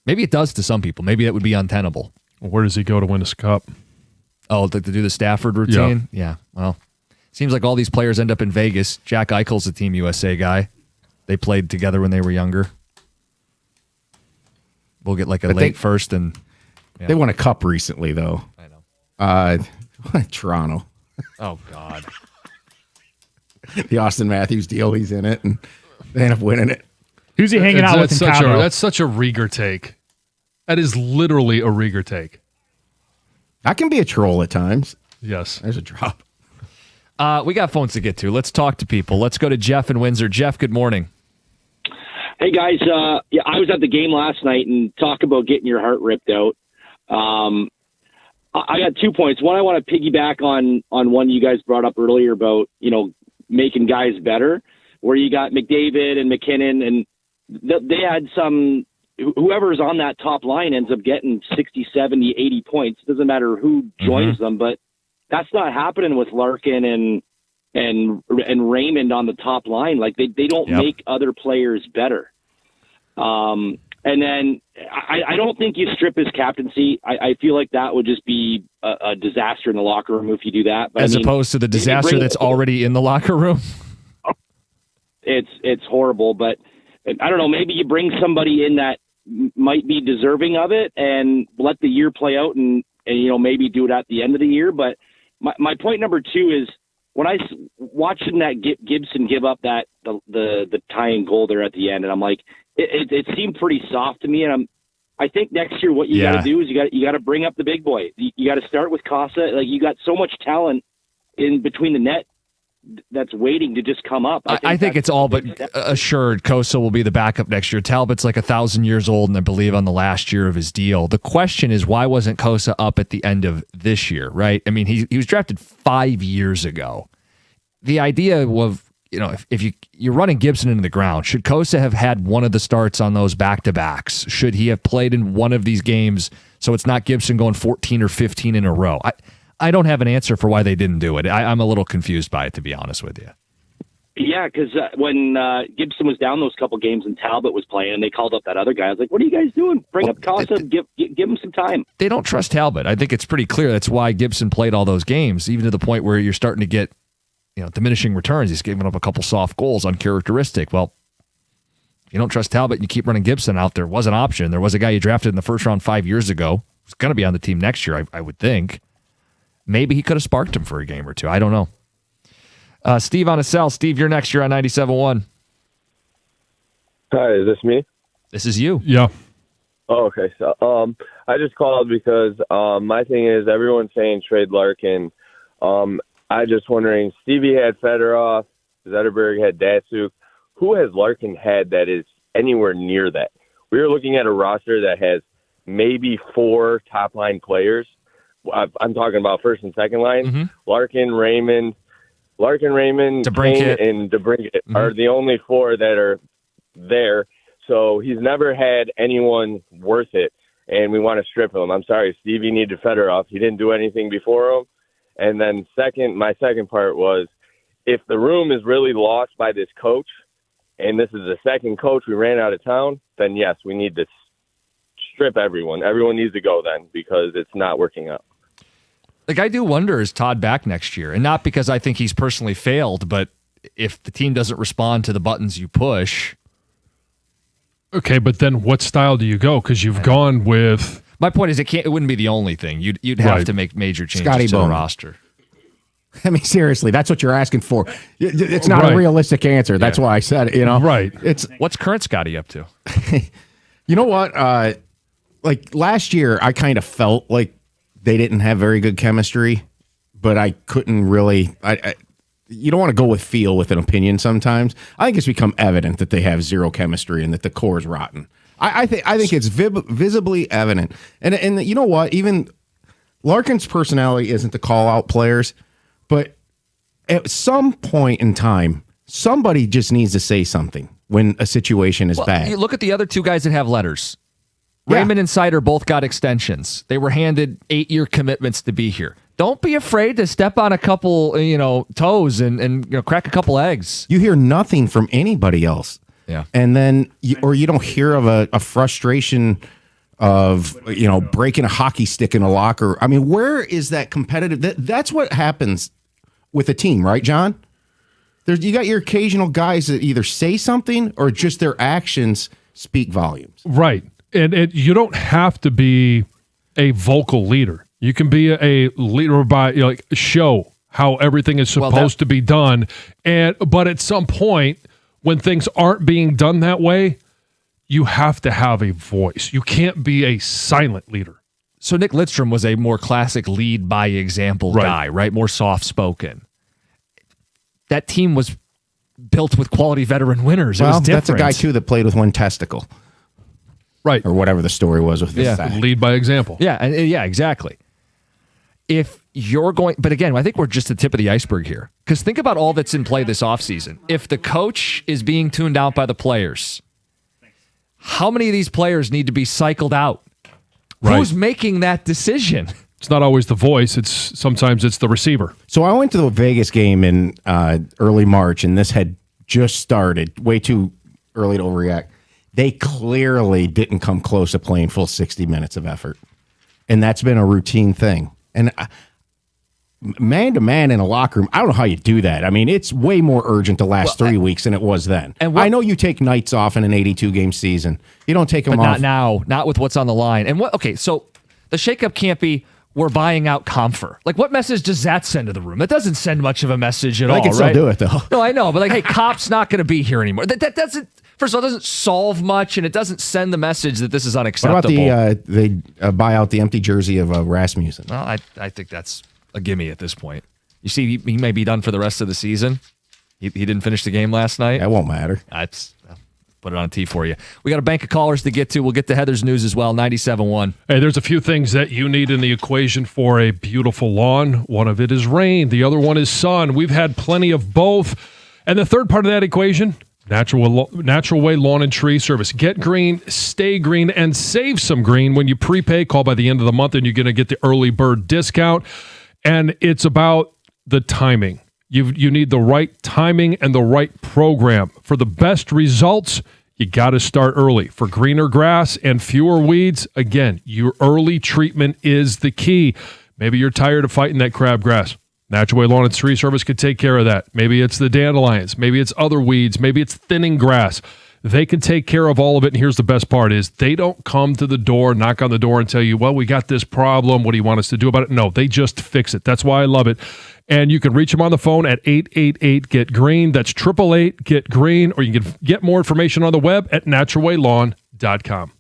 Speaker 1: Maybe it does to some people. Maybe that would be untenable.
Speaker 2: Well, where does he go to win this cup?
Speaker 1: Oh, to do the Stafford routine? Yeah. Well, seems like all these players end up in Vegas. Jack Eichel's a Team USA guy. They played together when they were younger. We'll get like a late first. And
Speaker 3: They won a cup recently, though.
Speaker 1: I
Speaker 3: know. Toronto.
Speaker 1: Oh, God.
Speaker 3: The Austin Matthews deal, he's in it, and they end up winning it.
Speaker 4: Who's he hanging out with in Cabo?
Speaker 2: That's such a Rieger take. That is literally a Rieger take.
Speaker 3: I can be a troll at times.
Speaker 2: Yes.
Speaker 3: There's a drop.
Speaker 1: We got phones to get to. Let's talk to people. Let's go to Jeff in Windsor. Jeff, good morning.
Speaker 9: Hey, guys. Yeah, I was at the game last night, and talk about getting your heart ripped out. I got 2 points. One, I want to piggyback on one you guys brought up earlier about, making guys better, where you got McDavid and McKinnon, and they had some, whoever's on that top line ends up getting 60, 70, 80 points. Doesn't matter who joins them, but that's not happening with Larkin and Raymond on the top line. Like they don't make other players better. And then I don't think you strip his captaincy. I feel like that would just be a disaster in the locker room if you do that. But
Speaker 1: As opposed to the disaster that's already in the locker room.
Speaker 9: It's horrible, but I don't know. Maybe you bring somebody in that might be deserving of it and let the year play out and maybe do it at the end of the year. But my point number 2 is when I watching that Gibson give up that the tying goal there at the end, and I'm like, it seemed pretty soft to me. And I think next year what you got to do is you got to bring up the big boy. You got to start with Casa. Like, you got so much talent in between the net that's waiting to just come up.
Speaker 1: I think it's all but assured Kosa will be the backup next year. Talbot's like 1,000 years old, and I believe on the last year of his deal. The question is, why wasn't Kosa up at the end of this year, right? I mean, he was drafted 5 years ago. The idea of, if you're running Gibson into the ground, should Kosa have had one of the starts on those back-to-backs? Should he have played in one of these games so it's not Gibson going 14 or 15 in a row? I don't have an answer for why they didn't do it. I'm a little confused by it, to be honest with you.
Speaker 9: Yeah, because when Gibson was down those couple games and Talbot was playing and they called up that other guy, I was like, what are you guys doing? Bring up Casa, give him some time.
Speaker 1: They don't trust Talbot. I think it's pretty clear that's why Gibson played all those games, even to the point where you're starting to get diminishing returns. He's giving up a couple soft goals, uncharacteristic. Well, if you don't trust Talbot and you keep running Gibson out, there was an option. There was a guy you drafted in the first round 5 years ago who's going to be on the team next year, I would think. Maybe he could have sparked him for a game or two. I don't know. Steve on a cell. Steve, you're next. You're on 97.1.
Speaker 22: Hi, is this me?
Speaker 1: This is you.
Speaker 2: Yeah.
Speaker 22: Oh, okay. So, I just called because my thing is everyone's saying trade Larkin. I just wondering, Stevie had Fedorov, Zetterberg had Datsuk. Who has Larkin had that is anywhere near that? We are looking at a roster that has maybe 4 top-line players. I'm talking about first and second line.
Speaker 1: Mm-hmm.
Speaker 22: Larkin, Raymond,
Speaker 1: DeBrincat.
Speaker 22: Kane, and DeBrincat are the only 4 that are there. So he's never had anyone worth it, and we want to strip him. I'm sorry, Stevie needed Fedorov. He didn't do anything before him. And then my second part was, if the room is really lost by this coach, and this is the second coach we ran out of town, then yes, we need to strip everyone. Everyone needs to go then because it's not working out.
Speaker 1: Like, I do wonder, is Todd back next year? And not because I think he's personally failed, but if the team doesn't respond to the buttons you push.
Speaker 2: Okay, but then what style do you go? Because you've gone with...
Speaker 1: My point is, it wouldn't be the only thing. You'd have to make major changes to the roster.
Speaker 3: I mean, seriously, that's what you're asking for. It's not a realistic answer. That's why I said it,
Speaker 2: Right.
Speaker 1: What's current Scotty up to?
Speaker 3: You know what? Like last year, I kind of felt like they didn't have very good chemistry, but I couldn't really. You don't want to go with feel with an opinion sometimes. I think it's become evident that they have zero chemistry and that the core is rotten. I think it's visibly evident. And you know what? Even Larkin's personality isn't to call out players, but at some point in time, somebody just needs to say something when a situation is bad.
Speaker 1: You look at the other 2 guys that have letters. Raymond and Sider both got extensions. They were handed 8-year commitments to be here. don't be afraid to step on a couple, toes and crack a couple eggs.
Speaker 3: You hear nothing from anybody else.
Speaker 1: Yeah.
Speaker 3: And then, you don't hear of a frustration of, breaking a hockey stick in a locker. I mean, where is that competitive? That's what happens with a team, right, John? You got your occasional guys that either say something or just their actions speak volumes.
Speaker 2: Right. And you don't have to be a vocal leader. You can be a leader by show how everything is supposed to be done. But at some point, when things aren't being done that way, you have to have a voice. You can't be a silent leader.
Speaker 1: So Nick Lidstrom was a more classic lead by example guy, right? More soft spoken. That team was built with quality veteran winners. It was different.
Speaker 3: That's a guy too that played with one testicle.
Speaker 2: Right.
Speaker 3: Or whatever the story was with this guy.
Speaker 2: Lead by example.
Speaker 1: Yeah, exactly. If you're going, but again, I think we're just the tip of the iceberg here. Because think about all that's in play this offseason. If the coach is being tuned out by the players, how many of these players need to be cycled out? Right. Who's making that decision?
Speaker 2: It's not always the voice. Sometimes it's the receiver.
Speaker 3: So I went to the Vegas game in early March, and this had just started. Way too early to overreact. They clearly didn't come close to playing full 60 minutes of effort. And that's been a routine thing. And man-to-man in a locker room, I don't know how you do that. I mean, it's way more urgent the last 3 weeks than it was then. And I know you take nights off in an 82-game season. You don't take them off.
Speaker 1: Not now. Not with what's on the line. And so the shakeup can't be, we're buying out Comfer. Like, what message does that send to the room? That doesn't send much of a message at all,
Speaker 3: I can still do it, though.
Speaker 1: No, I know. But hey, Kop's not going to be here anymore. That doesn't... First of all, it doesn't solve much, and it doesn't send the message that this is unacceptable.
Speaker 3: What about they buy out the empty jersey of Rasmussen?
Speaker 1: Well, I think that's a gimme at this point. You see, he may be done for the rest of the season. He didn't finish the game last night.
Speaker 3: That won't matter.
Speaker 1: I'll put it on a tee for you. We got a bank of callers to get to. We'll get to Heather's news as well, 97.1.
Speaker 2: Hey, there's a few things that you need in the equation for a beautiful lawn. One of it is rain. The other one is sun. We've had plenty of both. And the third part of that equation, Natural Way Lawn and Tree Service. Get green, stay green, and save some green when you prepay. Call by the end of the month, and you're going to get the early bird discount. And it's about the timing. You need the right timing and the right program. For the best results, you got to start early. For greener grass and fewer weeds, again, your early treatment is the key. Maybe you're tired of fighting that crabgrass. Natural Way Lawn and Tree Service could take care of that. Maybe it's the dandelions. Maybe it's other weeds. Maybe it's thinning grass. They can take care of all of it. And here's the best part is they don't come to the door, knock on the door and tell you, well, we got this problem. What do you want us to do about it? No, they just fix it. That's why I love it. And you can reach them on the phone at 888-GET-GREEN. That's 888-GET-GREEN. Or you can get more information on the web at naturalwaylawn.com.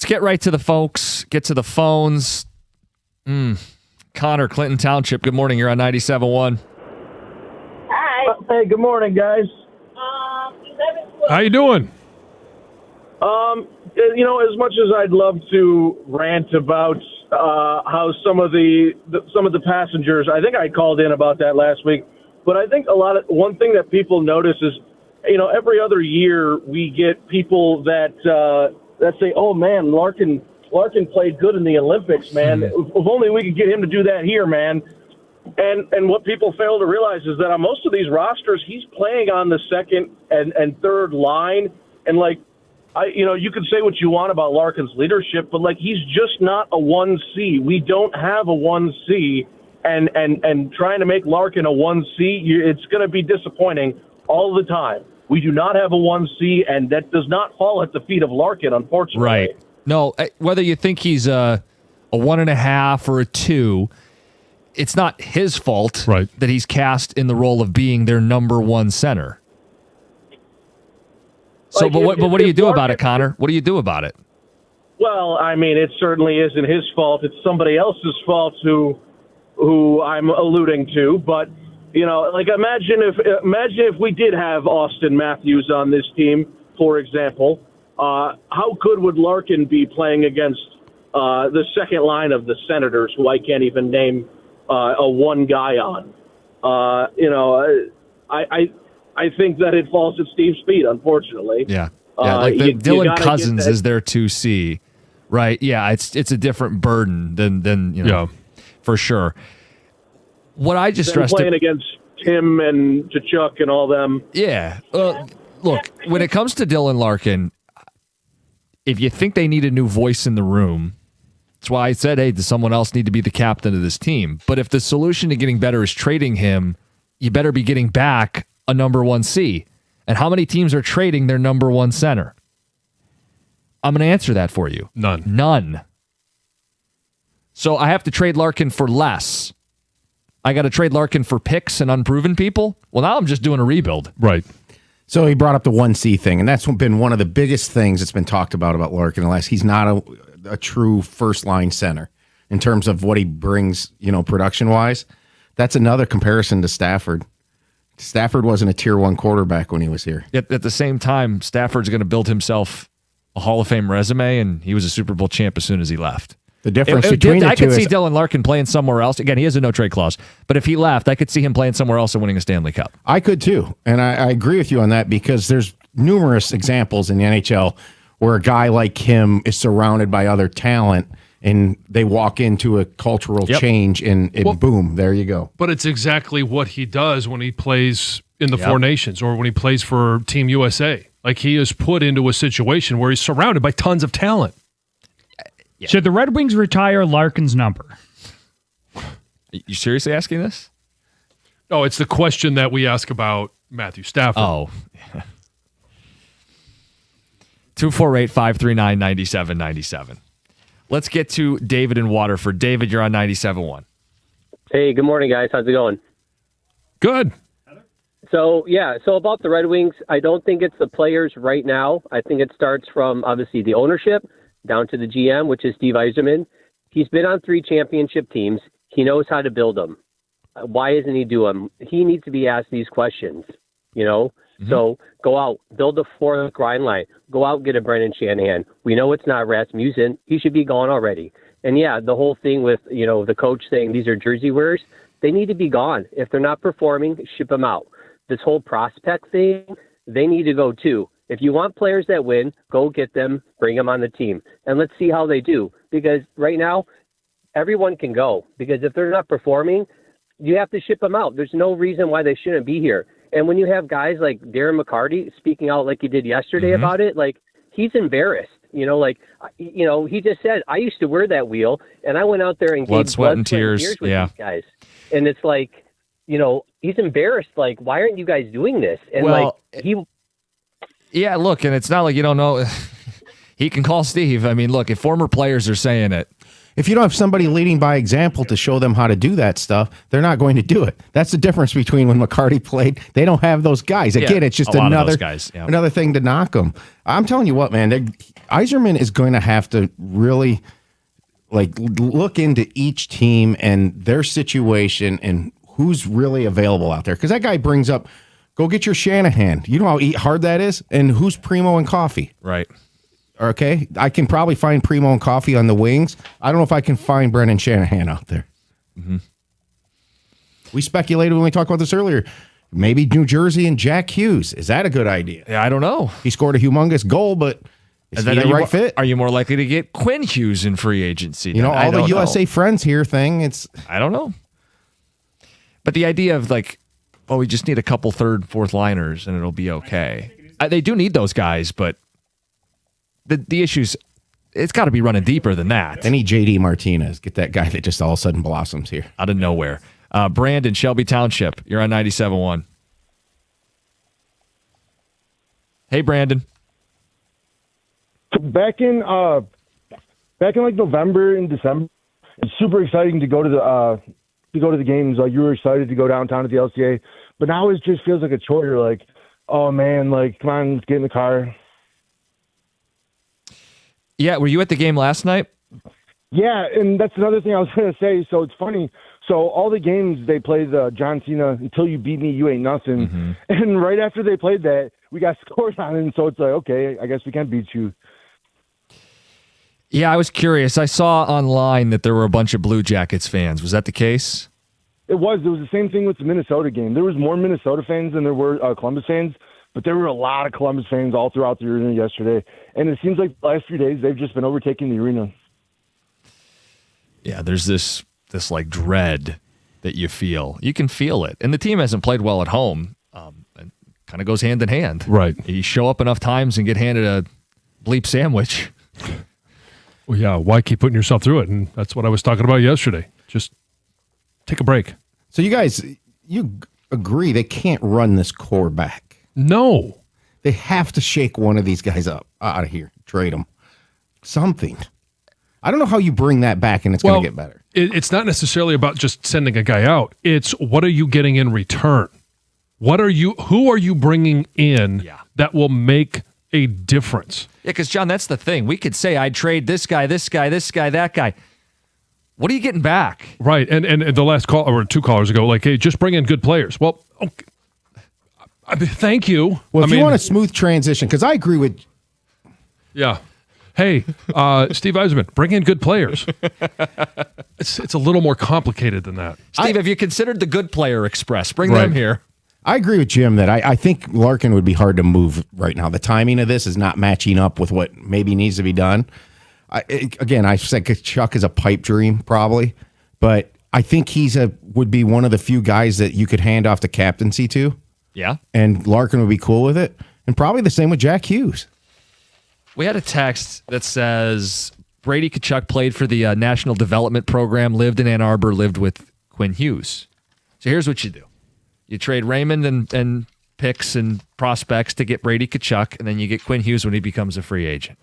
Speaker 1: Let's get right to the folks. Get to the phones. Connor, Clinton Township. Good morning. You're on 97.1.
Speaker 10: Hi. Hey, good morning, guys.
Speaker 2: How you doing?
Speaker 10: As much as I'd love to rant about how some of the passengers, I think I called in about that last week, but I think one thing that people notice is, every other year we get people that say, "Oh man, Larkin played good in the Olympics, man. If only we could get him to do that here, man." And what people fail to realize is that on most of these rosters, he's playing on the second and third line, and you could say what you want about Larkin's leadership, but he's just not a 1C. We don't have a 1C, and trying to make Larkin a 1C, it's going to be disappointing all the time. We do not have a 1C, and that does not fall at the feet of Larkin, unfortunately.
Speaker 1: Right. No, whether you think he's a 1.5 or a 2, it's not his fault that he's cast in the role of being their number one center. So, but what do you do about it, Connor? What do you do about it?
Speaker 10: Well, I mean, it certainly isn't his fault. It's somebody else's fault who I'm alluding to. But imagine if we did have Austin Matthews on this team, for example. How good would Larkin be playing against the second line of the Senators, who I can't even name a one guy on? I think that it falls at Steve's feet, unfortunately.
Speaker 1: Yeah. Dylan Cousins is their 2C, right? Yeah, it's a different burden than for sure. What I just stressed
Speaker 10: playing against Tim and Tkachuk and all them.
Speaker 1: Yeah. Look, when it comes to Dylan Larkin, if you think they need a new voice in the room, that's why I said, hey, does someone else need to be the captain of this team? But if the solution to getting better is trading him, you better be getting back a number 1C. And how many teams are trading their number one center? I'm going to answer that for you. None. So I have to trade Larkin for less. I got to trade Larkin for picks and unproven people? Well, now I'm just doing a rebuild.
Speaker 2: Right.
Speaker 3: So he brought up the 1C thing, and that's been one of the biggest things that's been talked about Larkin. Unless he's not a true first-line center in terms of what he brings, production-wise. That's another comparison to Stafford. Stafford wasn't a tier 1 quarterback when he was here.
Speaker 1: Yet at the same time, Stafford's going to build himself a Hall of Fame resume, and he was a Super Bowl champ as soon as he left.
Speaker 3: The difference between the two
Speaker 1: I could see Dylan Larkin playing somewhere else. Again, he has a no-trade clause. But if he left, I could see him playing somewhere else and winning a Stanley Cup.
Speaker 3: I could too. And I agree with you on that because there's numerous examples in the NHL where a guy like him is surrounded by other talent and they walk into a cultural change and boom, there you go.
Speaker 2: But it's exactly what he does when he plays in the Four Nations or when he plays for Team USA. He is put into a situation where he's surrounded by tons of talent.
Speaker 4: Yeah. Should the Red Wings retire Larkin's number?
Speaker 1: You seriously asking this?
Speaker 2: No, it's the question that we ask about Matthew Stafford.
Speaker 1: Oh. 248-539-9797. Let's get to David in Waterford. David, you're on 97.1.
Speaker 11: Hey, good morning, guys. How's it going?
Speaker 2: Good.
Speaker 11: So about the Red Wings, I don't think it's the players right now. I think it starts from, obviously, the ownership down to the GM, which is Steve Yzerman. He's been on 3 championship teams. He knows how to build them. Why isn't he doing them? He needs to be asked these questions, Mm-hmm. So go out, build a 4th grind line. Go out and get a Brendan Shanahan. We know it's not Rasmussen. He should be gone already. And, the whole thing with, the coach saying these are jersey wearers, they need to be gone. If they're not performing, ship them out. This whole prospect thing, they need to go too. If you want players that win, go get them, bring them on the team, and let's see how they do. Because right now, everyone can go. Because if they're not performing, you have to ship them out. There's no reason why they shouldn't be here. And when you have guys like Darren McCarty speaking out like he did yesterday about it, he's embarrassed. He just said, I used to wear that wheel, and I went out there and
Speaker 1: blood,
Speaker 11: gave
Speaker 1: sweat, and tears
Speaker 11: with these guys. And it's he's embarrassed. Why aren't you guys doing this? And
Speaker 1: yeah, look, and it's not like you don't know. He can call Steve. I mean, look, if former players are saying it,
Speaker 3: If you don't have somebody leading by example to show them how to do that stuff, they're not going to do it. That's the difference between when McCarty played. They don't have those guys. Again, it's just another thing to knock them. I'm telling you what, man, Yzerman is going to have to really look into each team and their situation and who's really available out there. Because that guy brings up, go get your Shanahan. You know how hard that is? And who's Primo and Coffee?
Speaker 1: Right.
Speaker 3: Okay, I can probably find Primo and Coffee on the wings. I don't know if I can find Brendan Shanahan out there.
Speaker 1: Mm-hmm.
Speaker 3: We speculated when we talked about this earlier. Maybe New Jersey and Jack Hughes. Is that a good idea?
Speaker 1: Yeah, I don't know.
Speaker 3: He scored a humongous goal, but is he the right fit?
Speaker 1: Are you more likely to get Quinn Hughes in free agency?
Speaker 3: You know, all the USA Friends here thing.
Speaker 1: I don't know. But the idea of we just need a couple third, fourth liners and it'll be okay. They do need those guys, but the issues, it's got to be running deeper than that.
Speaker 3: They need JD Martinez. Get that guy that just all of a sudden blossoms here.
Speaker 1: Out of nowhere. Brandon, Shelby Township. You're on 97.1. Hey, Brandon.
Speaker 12: Back in November and December, it's super exciting to go to the games. Like, you were excited to go downtown to the LCA, but now it just feels like a chore. You're like, oh man, come on, let's get in the car.
Speaker 1: Yeah, were you at the game last night?
Speaker 12: Yeah, and that's another thing I was going to say. So it's funny. So all the games they played John Cena, Until You Beat Me, You Ain't Nothing.
Speaker 1: Mm-hmm.
Speaker 12: And right after they played that, we got scores on it. And so it's like, okay, I guess we can beat you.
Speaker 1: Yeah, I was curious. I saw online that there were a bunch of Blue Jackets fans. Was that the case?
Speaker 12: It was the same thing with the Minnesota game. There was more Minnesota fans than there were Columbus fans. But there were a lot of Columbus fans all throughout the arena yesterday. And it seems like the last few days, they've just been overtaking the arena.
Speaker 1: Yeah, there's this dread that you feel. You can feel it. And the team hasn't played well at home. And kind of goes hand in hand.
Speaker 2: Right.
Speaker 1: You show up enough times and get handed a bleep sandwich.
Speaker 2: Well, yeah, why keep putting yourself through it? And that's what I was talking about yesterday. Just take a break.
Speaker 3: So you agree they can't run this core back?
Speaker 2: No.
Speaker 3: They have to shake one of these guys up out of here. Trade them. Something. I don't know how you bring that back and it's going to get better.
Speaker 2: It's not necessarily about just sending a guy out. It's what are you getting in return? Who are you bringing in that will make a difference?
Speaker 1: Yeah, because, John, that's the thing. We could say, I'd trade this guy, that guy. What are you getting back?
Speaker 2: Right. And the last call, or two callers ago, hey, just bring in good players. Well, okay. Thank you.
Speaker 3: Well, if you want a smooth transition, because I agree with...
Speaker 2: Yeah. Hey, Steve Yzerman, bring in good players. It's a little more complicated than that.
Speaker 1: Steve, have you considered the Good Player Express? Bring them here.
Speaker 3: I agree with Jim that I think Larkin would be hard to move right now. The timing of this is not matching up with what maybe needs to be done. I said Tkachuk is a pipe dream, probably, but I think would be one of the few guys that you could hand off the captaincy to.
Speaker 1: Yeah.
Speaker 3: And Larkin would be cool with it. And probably the same with Jack Hughes.
Speaker 1: We had a text that says Brady Tkachuk played for the National Development Program, lived in Ann Arbor, lived with Quinn Hughes. So here's what you do. You trade Raymond and picks and prospects to get Brady Tkachuk, and then you get Quinn Hughes when he becomes a free agent.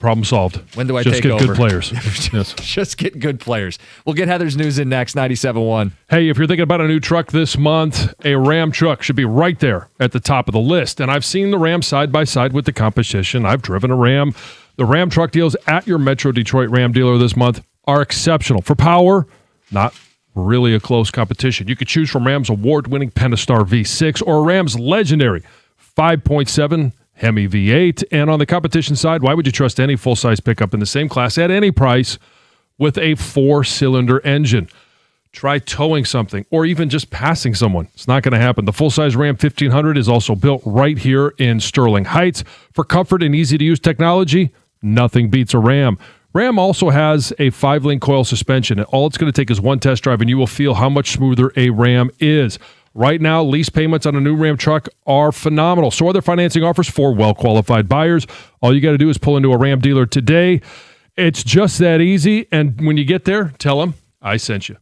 Speaker 2: Problem solved.
Speaker 1: When do I
Speaker 2: just
Speaker 1: take over?
Speaker 2: Just get good players. Yes.
Speaker 1: Just get good players. We'll get Heather's news in next, 97.1.
Speaker 2: Hey, if you're thinking about a new truck this month, a Ram truck should be right there at the top of the list. And I've seen the Ram side by side with the competition. I've driven a Ram. The Ram truck deals at your Metro Detroit Ram dealer this month are exceptional. For power, not really a close competition. You could choose from Ram's award-winning Pentastar V6 or Ram's legendary 5.7 Hemi V8. And on the competition side, why would you trust any full-size pickup in the same class at any price with a 4-cylinder engine? Try towing something or even just passing someone. It's not going to happen. The full-size Ram 1500 is also built right here in Sterling Heights. For comfort and easy-to-use technology, nothing beats a Ram. Ram also has a 5-link coil suspension. All it's going to take is one test drive, and you will feel how much smoother a Ram is. Right now, lease payments on a new Ram truck are phenomenal. So are their financing offers for well-qualified buyers. All you got to do is pull into a Ram dealer today. It's just that easy. And when you get there, tell them I sent you.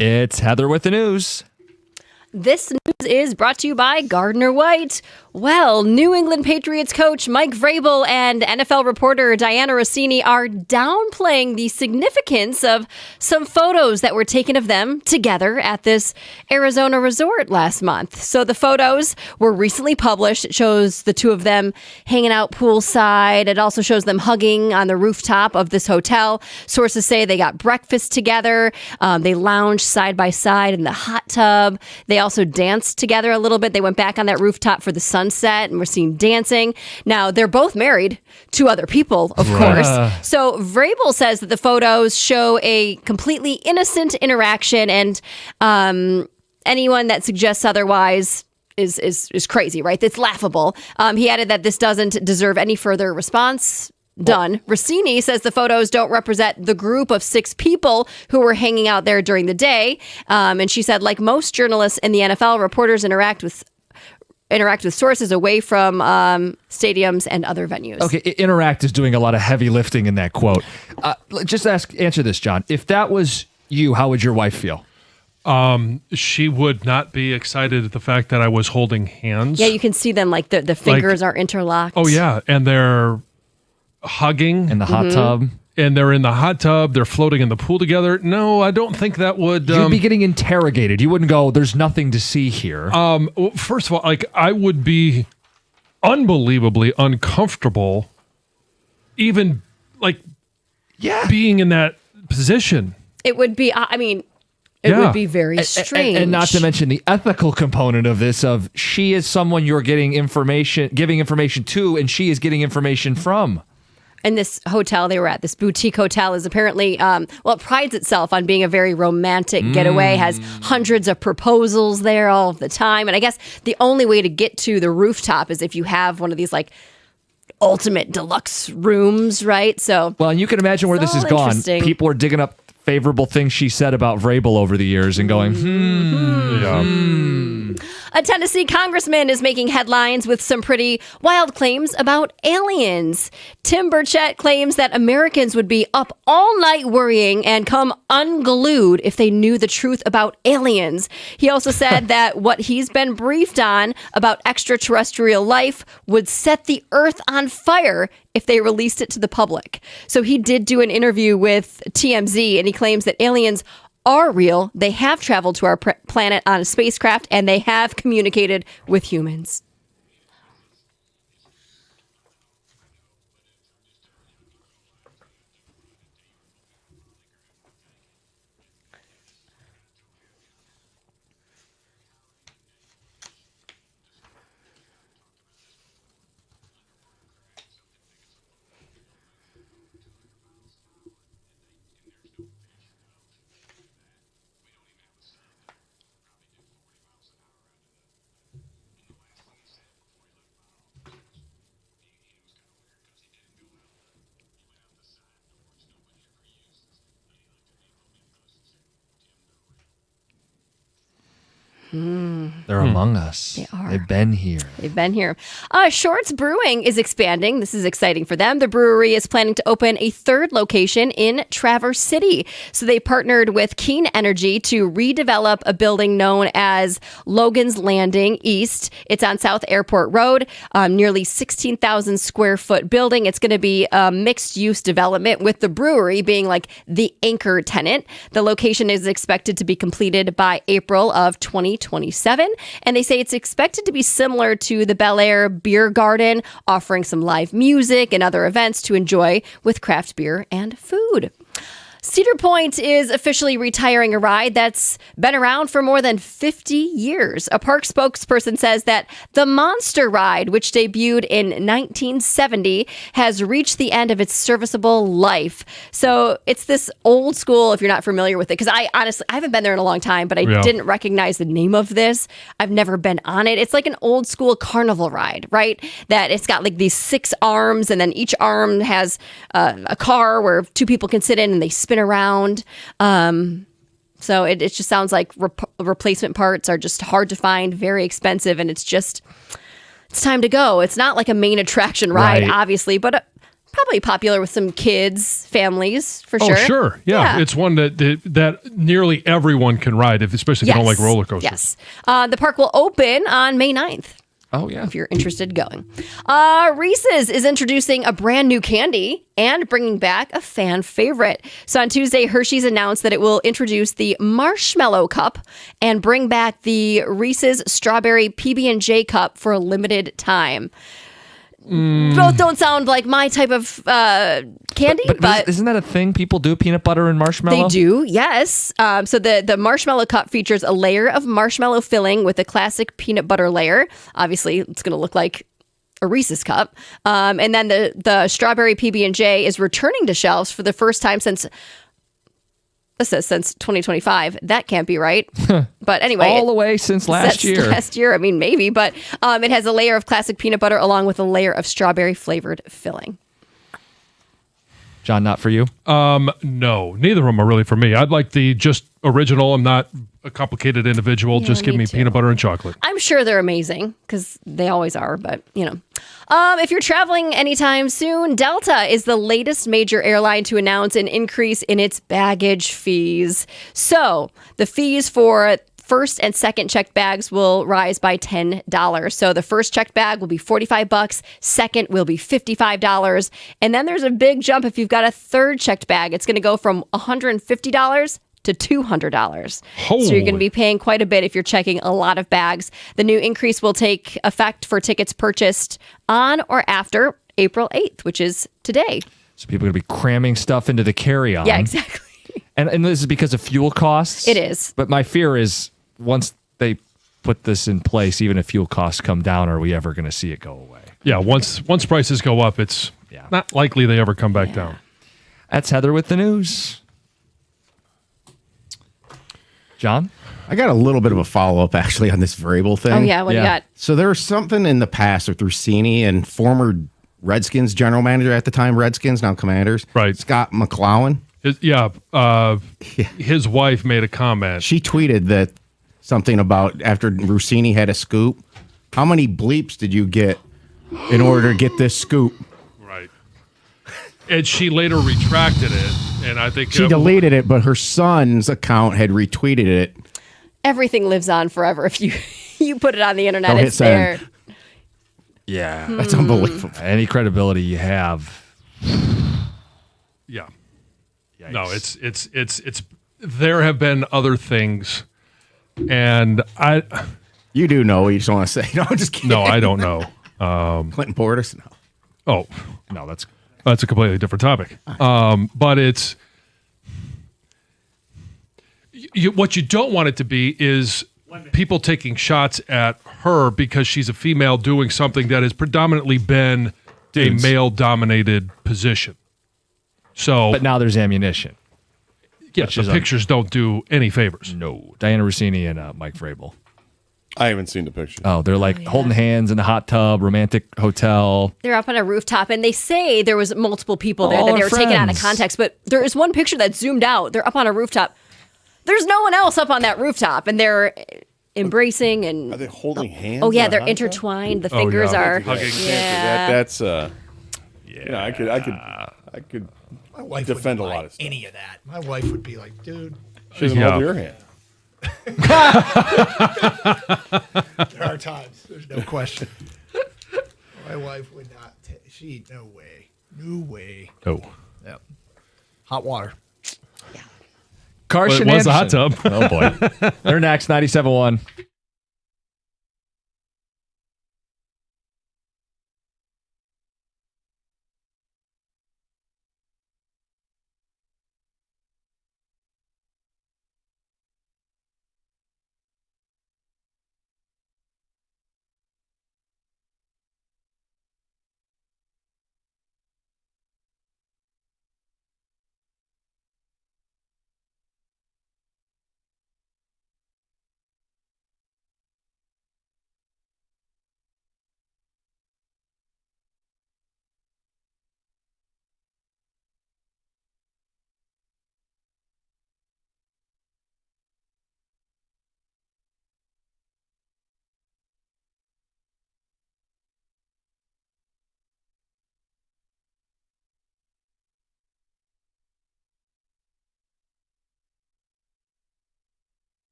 Speaker 1: It's Heather with the news.
Speaker 5: This news is brought to you by Gardner White. Well, New England Patriots coach Mike Vrabel and NFL reporter Diana Rossini are downplaying the significance of some photos that were taken of them together at this Arizona resort last month. So the photos were recently published. It shows the two of them hanging out poolside. It also shows them hugging on the rooftop of this hotel. Sources say they got breakfast together. They lounged side by side in the hot tub. They also danced together a little bit. They went back on that rooftop for the sunset and we're seen dancing. Now, they're both married to other people, of course. So Vrabel says that the photos show a completely innocent interaction, and anyone that suggests otherwise is crazy, right? It's laughable. He added that this doesn't deserve any further response. Done. Rossini says the photos don't represent the group of 6 people who were hanging out there during the day. And she said, like most journalists in the NFL, reporters interact with sources away from stadiums and other venues.
Speaker 1: Okay, Interact is doing a lot of heavy lifting in that quote. Just answer this, John. If that was you, how would your wife feel?
Speaker 2: She would not be excited at the fact that I was holding hands.
Speaker 5: Yeah, you can see them, like the fingers are interlocked.
Speaker 2: Oh, yeah, and they're hugging
Speaker 1: in the hot tub,
Speaker 2: and they're in the hot tub. They're floating in the pool together. No, I don't think that would.
Speaker 1: You'd be getting interrogated. You wouldn't go, "There's nothing to see here."
Speaker 2: Well, first of all, like I would be unbelievably uncomfortable, even being in that position.
Speaker 5: It would be. I mean. It would be very strange.
Speaker 1: And not to mention the ethical component of this, of she is someone you're giving information to, and she is getting information from.
Speaker 5: And this hotel they were at, this boutique hotel, is apparently, it prides itself on being a very romantic getaway, has hundreds of proposals there all of the time. And I guess the only way to get to the rooftop is if you have one of these ultimate deluxe rooms, right? So,
Speaker 1: well, and you can imagine where this is gone. People are digging up favorable things she said about Vrabel over the years and going,
Speaker 5: A Tennessee congressman is making headlines with some pretty wild claims about aliens. Tim Burchett claims that Americans would be up all night worrying and come unglued if they knew the truth about aliens. He also said that what he's been briefed on about extraterrestrial life would set the earth on fire if they released it to the public. So he did do an interview with TMZ, and he claims that aliens are real. They have traveled to our planet on a spacecraft, and they have communicated with humans.
Speaker 1: They're among us.
Speaker 5: They are.
Speaker 1: They've been here.
Speaker 5: They've been here. Shorts Brewing is expanding. This is exciting for them. The brewery is planning to open a 3rd location in Traverse City. So they partnered with Keen Energy to redevelop a building known as Logan's Landing East. It's on South Airport Road, nearly 16,000 square foot building. It's going to be a mixed use development with the brewery being like the anchor tenant. The location is expected to be completed by April of 2027. And they say it's expected to be similar to the Bel Air Beer Garden, offering some live music and other events to enjoy with craft beer and food. Cedar Point is officially retiring a ride that's been around for more than 50 years. A park spokesperson says that the Monster Ride, which debuted in 1970, has reached the end of its serviceable life. So it's this old school, if you're not familiar with it, because I haven't been there in a long time, but I didn't recognize the name of this. I've never been on it. It's like an old school carnival ride, right? That it's got like these 6 arms, and then each arm has a car where 2 people can sit in and they spin around. So it just sounds like replacement parts are just hard to find, very expensive, and it's time to go. It's not like a main attraction ride, obviously, but Probably popular with some kids, families, for
Speaker 2: Oh,
Speaker 5: sure.
Speaker 2: sure. Yeah. It's one that nearly everyone can ride, especially if you don't like roller coasters.
Speaker 5: Yes. The park will open on May 9th.
Speaker 1: Oh, yeah.
Speaker 5: If you're interested in going. Reese's is introducing a brand new candy and bringing back a fan favorite. So on Tuesday, Hershey's announced that it will introduce the Marshmallow Cup and bring back the Reese's Strawberry PB&J Cup for a limited time. Both don't sound like my type of candy, but
Speaker 1: isn't that a thing people do? Peanut butter and marshmallow?
Speaker 5: they do, yes. So the marshmallow cup features a layer of marshmallow filling with a classic peanut butter layer. Obviously, it's going to look like a Reese's cup. And then the strawberry PB&J is returning to shelves for the first time since 2025. That can't be right. But anyway.
Speaker 1: All the way since last year.
Speaker 5: Last year, I mean, maybe. But it has a layer of classic peanut butter along with a layer of strawberry flavored filling.
Speaker 1: John, not for you?
Speaker 2: No, neither of them are really for me. I'd like the just original. I'm not a complicated individual.
Speaker 5: Yeah,
Speaker 2: just give
Speaker 5: me
Speaker 2: me
Speaker 5: too.
Speaker 2: peanut butter and chocolate.
Speaker 5: I'm sure they're amazing because they always are, but if you're traveling anytime soon, Delta is the latest major airline to announce an increase in its baggage fees. So the fees for first and second checked bags will rise by $10. So the first checked bag will be $45, second will be $55, and then there's a big jump if you've got a third checked bag. It's going to go from $150 to $200. So you're going to be paying quite a bit if you're checking a lot of bags. The new increase will take effect for tickets purchased on or after April 8th, which is today.
Speaker 1: So people are going to be cramming stuff into the carry-on.
Speaker 5: Yeah, exactly.
Speaker 1: And this is because of fuel costs?
Speaker 5: It is.
Speaker 1: But my fear is once they put this in place, even if fuel costs come down, are we ever going to see it go away?
Speaker 2: Yeah, once prices go up, it's not likely they ever come back down.
Speaker 1: That's Heather with the news. John?
Speaker 3: I got a little bit of a follow-up, actually, on this Vrabel thing.
Speaker 5: Oh, yeah. What do you got?
Speaker 3: So there was something in the past with Rossini and former Redskins general manager at the time, Redskins, now Commanders.
Speaker 2: Right.
Speaker 3: Scott McClowan.
Speaker 2: His wife made a comment.
Speaker 3: She tweeted that something about after Rossini had a scoop, how many bleeps did you get in order to get this scoop?
Speaker 2: Right. And she later retracted it, and I think
Speaker 3: She deleted it, but her son's account had retweeted it.
Speaker 5: Everything lives on forever if you put it on the internet.
Speaker 3: Don't hit
Speaker 5: It's there.
Speaker 3: send.
Speaker 1: Yeah.
Speaker 3: That's unbelievable.
Speaker 1: Any credibility you have.
Speaker 2: Yeah.
Speaker 1: Yikes.
Speaker 2: No, it's there have been other things, and
Speaker 3: you do know, you just want to say. No, I'm just kidding.
Speaker 2: No, I don't know.
Speaker 3: Clinton Portis? No.
Speaker 2: Oh.
Speaker 1: No, that's
Speaker 2: a completely different topic. But it's what you don't want it to be is people taking shots at her because she's a female doing something that has predominantly been a male-dominated position. So,
Speaker 1: but now there's ammunition.
Speaker 2: Yeah, the pictures don't do any favors.
Speaker 1: No. Diana Rossini and Mike Vrabel.
Speaker 13: I haven't seen the picture.
Speaker 1: Oh, they're like holding hands in the hot tub, romantic hotel.
Speaker 5: They're up on a rooftop, and they say there was multiple people there
Speaker 1: All
Speaker 5: that they
Speaker 1: our
Speaker 5: were taken out of
Speaker 1: friends.
Speaker 5: context. But there is one picture that's zoomed out. They're up on a rooftop. There's no one else up on that rooftop, and they're embracing and.
Speaker 13: Are they holding hands?
Speaker 5: Oh yeah,
Speaker 13: in a
Speaker 5: they're
Speaker 13: hot tub?
Speaker 5: intertwined. The fingers are. Yeah.
Speaker 13: That's yeah. I could
Speaker 14: My wife
Speaker 13: defend a
Speaker 14: wouldn't
Speaker 13: lot
Speaker 14: like
Speaker 13: of stuff.
Speaker 14: any of that. My wife would be like, dude.
Speaker 13: She doesn't hold your hand.
Speaker 14: There are times. There's no question. My wife would not. No way. No way.
Speaker 2: No.
Speaker 14: Yep. Hot water.
Speaker 1: Carson
Speaker 2: Well, it was a hot
Speaker 1: Anderson.
Speaker 2: tub.
Speaker 1: Oh, boy. They're next, 97.1.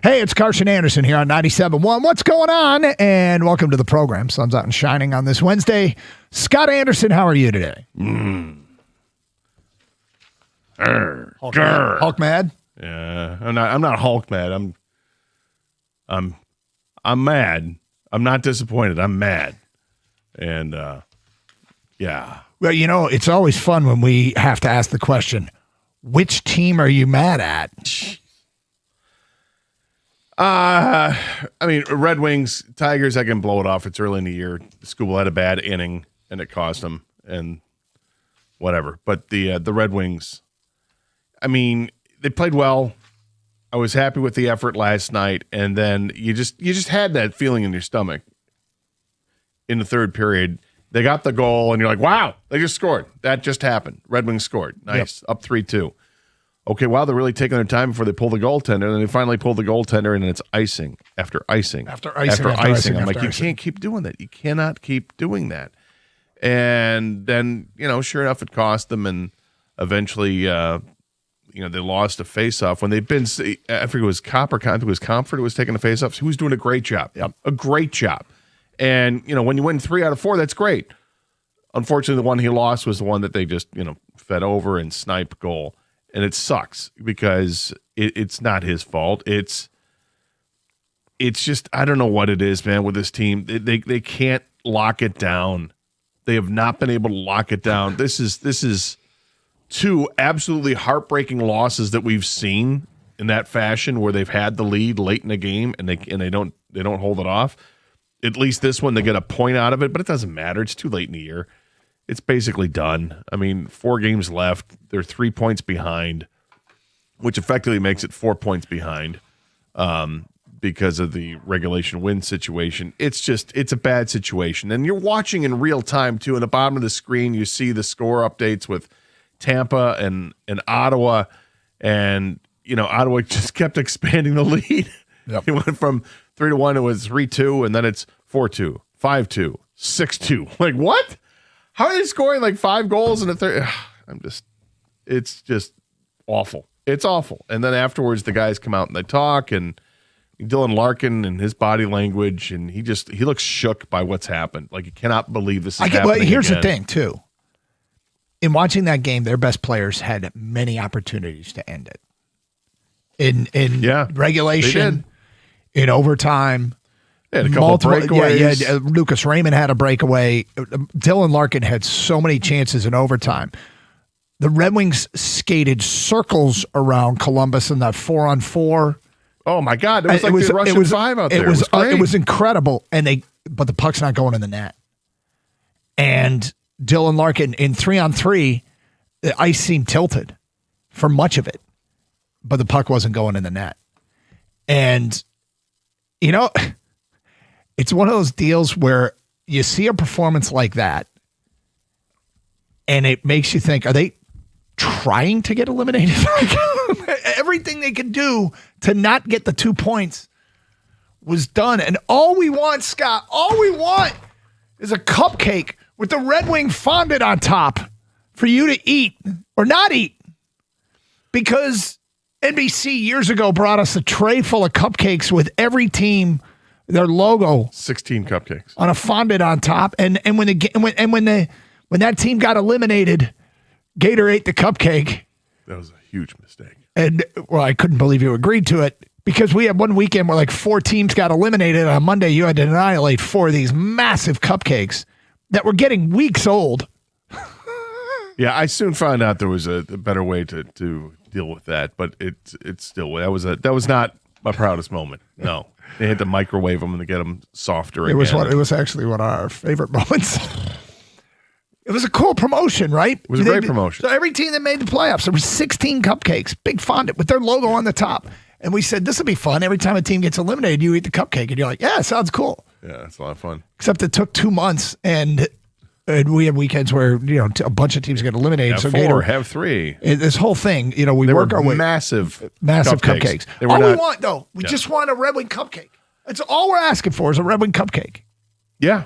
Speaker 14: Hey, it's Carson Anderson here on 97.1. What's going on? And welcome to the program. Sun's out and shining on this Wednesday. Scott Anderson, how are you today? Hulk mad?
Speaker 13: Yeah, I'm not Hulk mad. I'm mad. I'm not disappointed. I'm mad. And yeah.
Speaker 14: Well, you know, it's always fun when we have to ask the question, which team are you mad at?
Speaker 13: I mean, Red Wings, Tigers, I can blow it off. It's early in the year. Skubal had a bad inning, and it cost him, and whatever. But the Red Wings, I mean, they played well. I was happy with the effort last night, and then you just had that feeling in your stomach in the third period. They got the goal, and you're like, wow, they just scored. That just happened. Red Wings scored. Nice. Yep. Up 3-2. Okay, wow, they're really taking their time before they pull the goaltender, and then they finally pull the goaltender, and it's icing after icing.
Speaker 14: After icing.
Speaker 13: I'm like, you can't keep doing that. You cannot keep doing that. And then, sure enough, it cost them, and eventually, they lost a face-off. When they've been, I forget it was Copper, I think it was Comfort who was taking the face-offs. He was doing a great job.
Speaker 14: Yep.
Speaker 13: A great job. And, when you win 3 out of 4, that's great. Unfortunately, the one he lost was the one that they just, fed over and sniped goal. And it sucks because it's not his fault. It's just, I don't know what it is, man, with this team. They can't lock it down. They have not been able to lock it down. This is 2 absolutely heartbreaking losses that we've seen in that fashion where they've had the lead late in the game and they don't hold it off. At least this one, they get a point out of it, but it doesn't matter. It's too late in the year. It's basically done. I mean, 4 games left. They're 3 points behind, which effectively makes it 4 points behind because of the regulation win situation. It's a bad situation. And you're watching in real time, too. In the bottom of the screen, you see the score updates with Tampa and Ottawa. And, Ottawa just kept expanding the lead.
Speaker 14: Yep.
Speaker 13: It went from 3-1, it was 3-2, and then it's 4-2, 5-2, 6-2. Like, what? How are they scoring like 5 goals in a third? It's just awful. It's awful. And then afterwards, the guys come out and they talk, and Dylan Larkin and his body language, and he looks shook by what's happened. Like, he cannot believe this is happening.
Speaker 14: Well, here's
Speaker 13: again.
Speaker 14: the thing, too. In watching that game, their best players had many opportunities to end it. In regulation, in overtime.
Speaker 13: They had a couple breakaways.
Speaker 14: Yeah, Lucas Raymond had a breakaway. Dylan Larkin had so many chances in overtime. The Red Wings skated circles around Columbus in that 4-on-4.
Speaker 13: Oh my God! It was like the Russian 5 out there.
Speaker 14: It was incredible, but the puck's not going in the net. And Dylan Larkin in 3-on-3, the ice seemed tilted for much of it, but the puck wasn't going in the net. And it's one of those deals where you see a performance like that, and it makes you think, are they trying to get eliminated? Everything they could do to not get the 2 points was done. And all we want, Scott, is a cupcake with the Red Wing fondant on top for you to eat or not eat. Because NBC years ago brought us a tray full of cupcakes with every team, their logo,
Speaker 13: 16 cupcakes
Speaker 14: on a fondant on top, and when that team got eliminated, Gator ate the cupcake.
Speaker 13: That was a huge mistake.
Speaker 14: And I couldn't believe you agreed to it because we had one weekend where like 4 teams got eliminated. On Monday, you had to annihilate 4 of these massive cupcakes that were getting weeks old.
Speaker 13: Yeah, I soon found out there was a better way to deal with that, but it's still that was not my proudest moment. No. They had to microwave them and to get them softer again.
Speaker 14: It was actually one of our favorite moments. It was a cool promotion, right?
Speaker 13: It was a great promotion.
Speaker 14: So every team that made the playoffs, there were 16 cupcakes, big fondant with their logo on the top. And we said, this will be fun. Every time a team gets eliminated, you eat the cupcake. And you're like, yeah, sounds cool.
Speaker 13: Yeah, it's a lot of fun.
Speaker 14: Except it took 2 months, and we had weekends where a bunch of teams get eliminated.
Speaker 13: Have
Speaker 14: so
Speaker 13: 4,
Speaker 14: Gator,
Speaker 13: have 3.
Speaker 14: This whole thing, we
Speaker 13: they
Speaker 14: work
Speaker 13: were
Speaker 14: our way.
Speaker 13: Massive
Speaker 14: cupcakes.
Speaker 13: They were
Speaker 14: all
Speaker 13: not,
Speaker 14: we want, though, we just want a Red Wing cupcake. That's all we're asking for is a Red Wing cupcake.
Speaker 13: Yeah,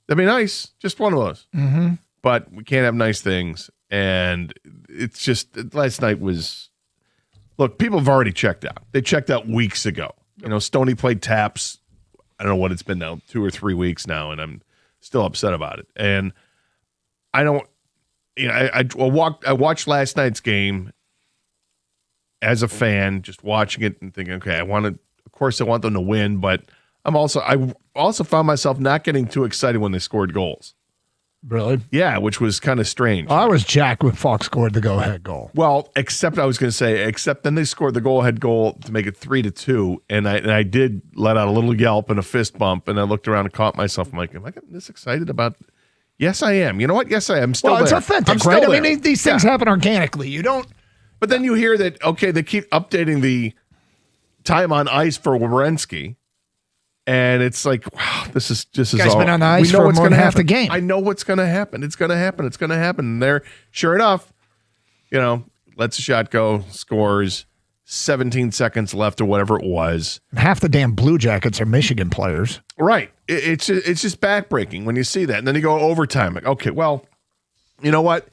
Speaker 13: that'd be nice. Just one of those.
Speaker 14: Mm-hmm.
Speaker 13: But we can't have nice things. And it's just, last night was, look, people have already checked out. They checked out weeks ago. Stoney played taps. I don't know what it's been now, 2 or 3 weeks now, and I'm still upset about it. And I don't, I watched last night's game as a fan, just watching it and thinking, okay, of course I want them to win, but I also found myself not getting too excited when they scored goals.
Speaker 14: Really?
Speaker 13: Yeah, which was kind of strange.
Speaker 14: I was jacked when Falk scored the go-ahead goal.
Speaker 13: Well, except then they scored the go-ahead goal to make it 3-2, and I did let out a little yelp and a fist bump, and I looked around and caught myself. I'm like, am I getting this excited about? Yes, I am. You know what? Yes, I am. Still,
Speaker 14: it's
Speaker 13: there.
Speaker 14: authentic, right? I mean, these things happen organically. You don't.
Speaker 13: But then you hear that they keep updating the time on ice for Werenski. And it's like, wow, this is
Speaker 14: Guy's been on the ice for more than half the game.
Speaker 13: I know what's going to happen. It's going to happen. It's going to happen. And there, sure enough, lets a shot go, scores, 17 seconds left or whatever it was.
Speaker 14: Half the damn Blue Jackets are Michigan players.
Speaker 13: Right. It's just backbreaking when you see that. And then you go overtime. Like, okay, well, you know what?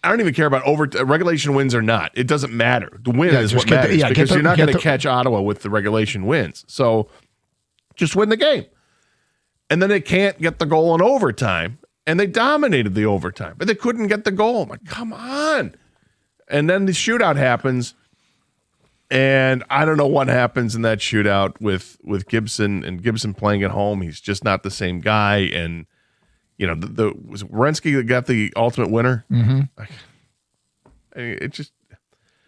Speaker 13: I don't even care about regulation wins or not. It doesn't matter. The win is what matters because you're not going to catch Ottawa with the regulation wins. So just win the game. And then they can't get the goal in overtime. And they dominated the overtime. But they couldn't get the goal. I'm like, come on. And then the shootout happens. And I don't know what happens in that shootout with Gibson and Gibson playing at home. He's just not the same guy. And, was Werenski that got the ultimate winner?
Speaker 14: Mm-hmm.
Speaker 13: It just.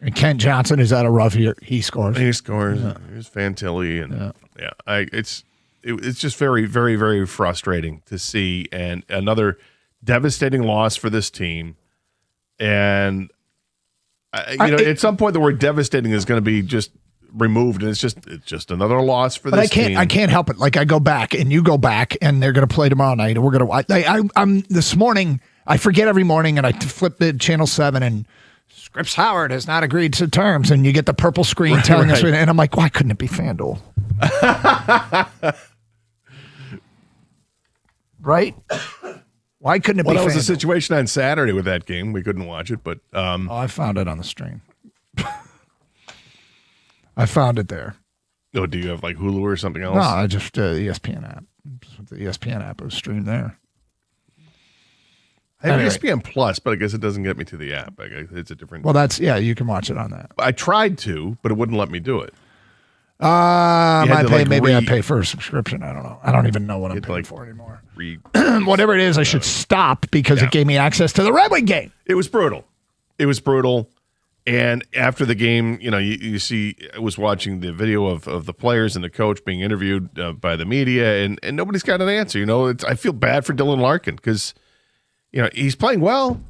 Speaker 14: And Kent Johnson is at a rough year. He scores.
Speaker 13: He scores. Yeah. Here's Fantilli, and it's just very, very, very frustrating to see, and another devastating loss for this team. And at some point, the word "devastating" is going to be just removed, and it's just another loss for this team.
Speaker 14: I can't help it. Like I go back, and you go back, and they're going to play tomorrow night, and we're going to. I'm this morning. I forget every morning, and I flip the channel 7 and. Scripps Howard has not agreed to terms, and you get the purple screen telling us, and I'm like, why couldn't it be FanDuel? Right? Why couldn't it be FanDuel?
Speaker 13: That was the situation on Saturday with that game. We couldn't watch it, but...
Speaker 14: I found it on the stream. I found it there.
Speaker 13: Oh, do you have like Hulu or something else?
Speaker 14: No, I just ESPN app. The ESPN app was streamed there.
Speaker 13: I have ESPN Plus, but I guess it doesn't get me to the app. It's a different...
Speaker 14: Well, you can watch it on that.
Speaker 13: I tried to, but it wouldn't let me do it.
Speaker 14: I pay for a subscription. I don't know. I don't even know what I'm paying for anymore. Whatever it is, I should stop because it gave me access to the Red Wing game.
Speaker 13: It was brutal. And after the game, you see, I was watching the video of the players and the coach being interviewed by the media, and nobody's got an answer. I feel bad for Dylan Larkin because... he's playing well,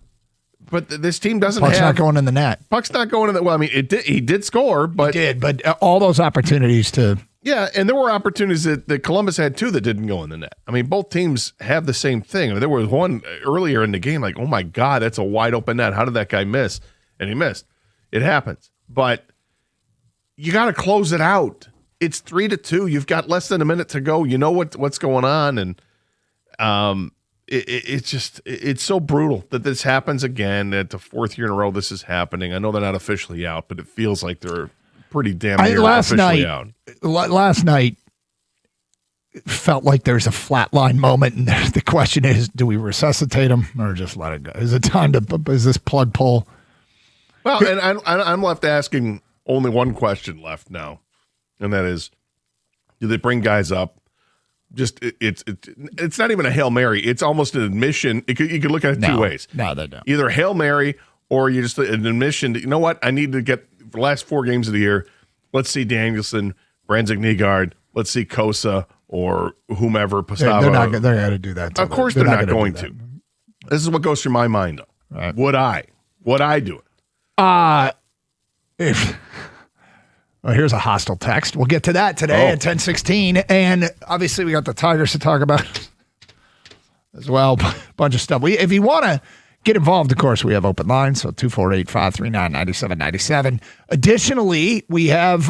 Speaker 13: but this team doesn't
Speaker 14: Puck's not going in the net.
Speaker 13: Puck's not going in the... Well, I mean, he did score, but...
Speaker 14: He did, but all those opportunities to...
Speaker 13: Yeah, and there were opportunities that Columbus had, too, that didn't go in the net. I mean, both teams have the same thing. I mean, there was one earlier in the game, like, oh, my God, that's a wide-open net. How did that guy miss? And he missed. It happens. But you got to close it out. It's 3-2. You've got less than a minute to go. You know what's going on, and... It's so brutal that this happens again. At the 4th year in a row, this is happening. I know they're not officially out, but it feels like they're pretty damn near officially out.
Speaker 14: Last night felt like there's a flatline moment, and the question is, do we resuscitate them or just let it go? Is it time to? Is this plug pull?
Speaker 13: Well, and I'm left asking only one question left now, and that is, do they bring guys up? Just it's not even a Hail Mary. It's almost an admission. You could look at it two ways.
Speaker 14: No, they don't.
Speaker 13: Either Hail Mary or you just an admission that, you know what, I need to get the last 4 games of the year. Let's see Danielson, Brandon Nygaard. Let's see Kosa or whomever. Pastava.
Speaker 14: They're not going to do that.
Speaker 13: Of course they're not going to. This is what goes through my mind. Right. Would I do it?
Speaker 14: Well, here's a hostile text. We'll get to that today at 10:16. And obviously we got the Tigers to talk about as well. Bunch of stuff. If you want to get involved, of course, we have open lines. So 248-539-9797. Additionally, we have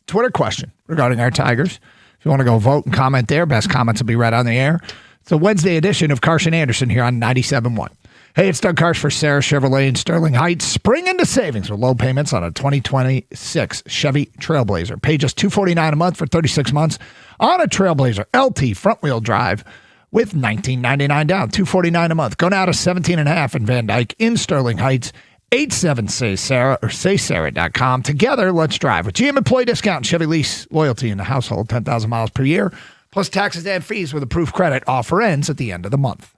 Speaker 14: Twitter question regarding our Tigers. If you want to go vote and comment there, best comments will be right on the air. It's a Wednesday edition of Carson Anderson here on 97.1. Hey, it's Doug Karsch for Sarah Chevrolet in Sterling Heights. Spring into savings with low payments on a 2026 Chevy Trailblazer. Pay just $249 a month for 36 months on a Trailblazer LT front-wheel drive with $19.99 down, $249 a month. Go now to 17.5 in Van Dyke in Sterling Heights. 87-SAY-SARAH or saysarah.com. Together, let's drive. With GM employee discount, Chevy lease, loyalty in the household, 10,000 miles per year, plus taxes and fees with approved credit. Offer ends at the end of the month.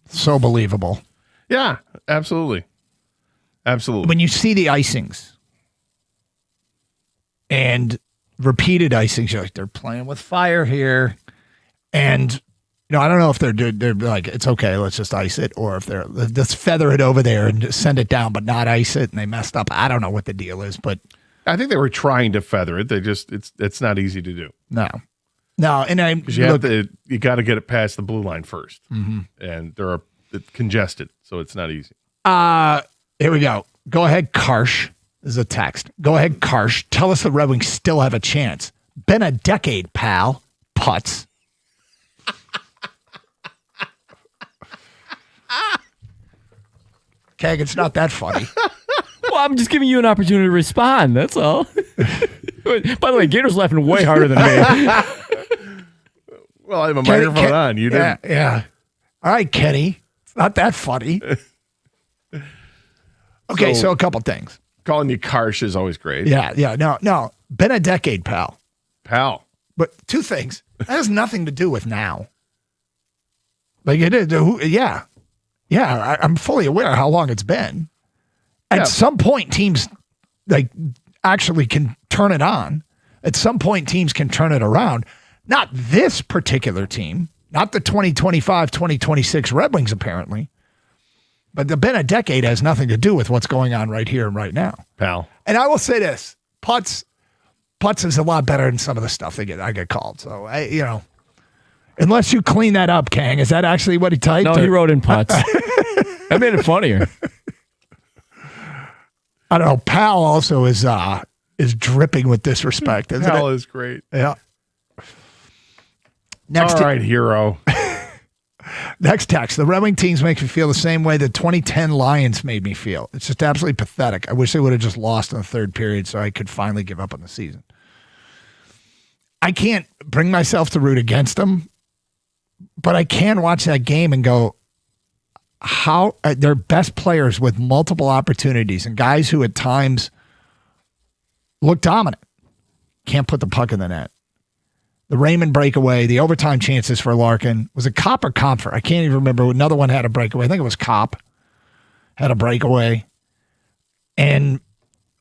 Speaker 14: So believable.
Speaker 13: Yeah, absolutely. Absolutely.
Speaker 14: When you see the icings and repeated icings, you're like, they're playing with fire here. And, you know, I don't know if they're like, it's okay, let's just ice it. Or if they're, let's feather it over there and just send it down, but not ice it. And they messed up. I don't know what the deal is, but
Speaker 13: I think they were trying to feather it. It's not easy to do.
Speaker 14: No, and
Speaker 13: you got to get it past the blue line first,
Speaker 14: Mhm.
Speaker 13: and it's congested, so it's not easy.
Speaker 14: Here we go. Go ahead, Karsh. This is a text. Go ahead, Karsh. Tell us the Red Wings still have a chance. Been a decade, pal. Putz. Keg, it's not that funny.
Speaker 16: Well, I'm just giving you an opportunity to respond. That's all. By the way, Gator's laughing way harder than me.
Speaker 13: Well, I have a microphone on. You didn't.
Speaker 14: Yeah. All right, Kenny. It's not that funny. Okay, so a couple things.
Speaker 13: Calling you Karsh is always great.
Speaker 14: Yeah. No. Been a decade, pal.
Speaker 13: Pal.
Speaker 14: But two things. That has nothing to do with now. Like it is. Yeah. I'm fully aware how long it's been. At some point, teams actually can turn it on. At some point, teams can turn it around. Not this particular team. Not the 2025, 2026 Red Wings, apparently. But the been a decade has nothing to do with what's going on right here and right now.
Speaker 13: Pal.
Speaker 14: And I will say this. Putz is a lot better than some of the stuff I get called. So, unless you clean that up, Kang, is that actually what he typed?
Speaker 16: No, he wrote in Putz. That made it funnier.
Speaker 14: I don't know. Pal also is dripping with disrespect. Isn't
Speaker 13: Pal
Speaker 14: it?
Speaker 13: is great.
Speaker 14: Yeah.
Speaker 13: All right, hero.
Speaker 14: Next text. The Red Wing teams make me feel the same way the 2010 Lions made me feel. It's just absolutely pathetic. I wish they would have just lost in the third period so I could finally give up on the season. I can't bring myself to root against them, but I can watch that game and go, how they're best players with multiple opportunities and guys who at times look dominant. Can't put the puck in the net. The Raymond breakaway, the overtime chances for Larkin. Was it Kopp or Comfort? I can't even remember. Another one had a breakaway. I think it was Kopp. Had a breakaway. And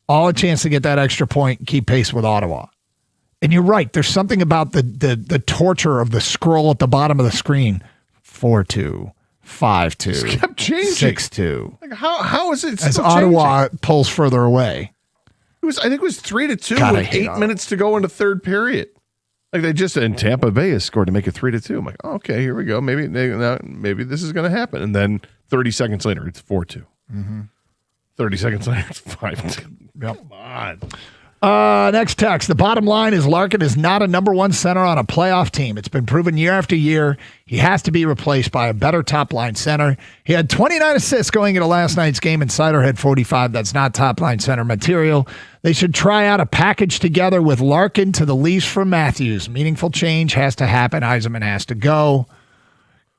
Speaker 14: all a chance to get that extra point and keep pace with Ottawa. And you're right. There's something about the torture of the scroll at the bottom of the screen. 4-2, 5-2,
Speaker 13: Just kept changing.
Speaker 14: 6-2.
Speaker 13: Like how is it
Speaker 14: As
Speaker 13: still
Speaker 14: Ottawa
Speaker 13: changing?
Speaker 14: pulls further away.
Speaker 13: I think it was 3-2
Speaker 14: God, I
Speaker 13: with
Speaker 14: hate
Speaker 13: 8 minutes to go into third period. Like they just in Tampa Bay has scored to make it 3-2. I'm like, oh, okay, here we go. Maybe this is going to happen. And then 30 seconds later, it's 4-2.
Speaker 14: Mm-hmm.
Speaker 13: 30 seconds later, it's 5-2.
Speaker 14: Yep.
Speaker 13: Come on.
Speaker 14: Next text. The bottom line is Larkin is not a number one center on a playoff team. It's been proven year after year. He has to be replaced by a better top line center. He had 29 assists going into last night's game, and Sider had 45. That's not top line center material. They should try out a package together with Larkin to the Leafs from Matthews. Meaningful change has to happen. Yzerman has to go.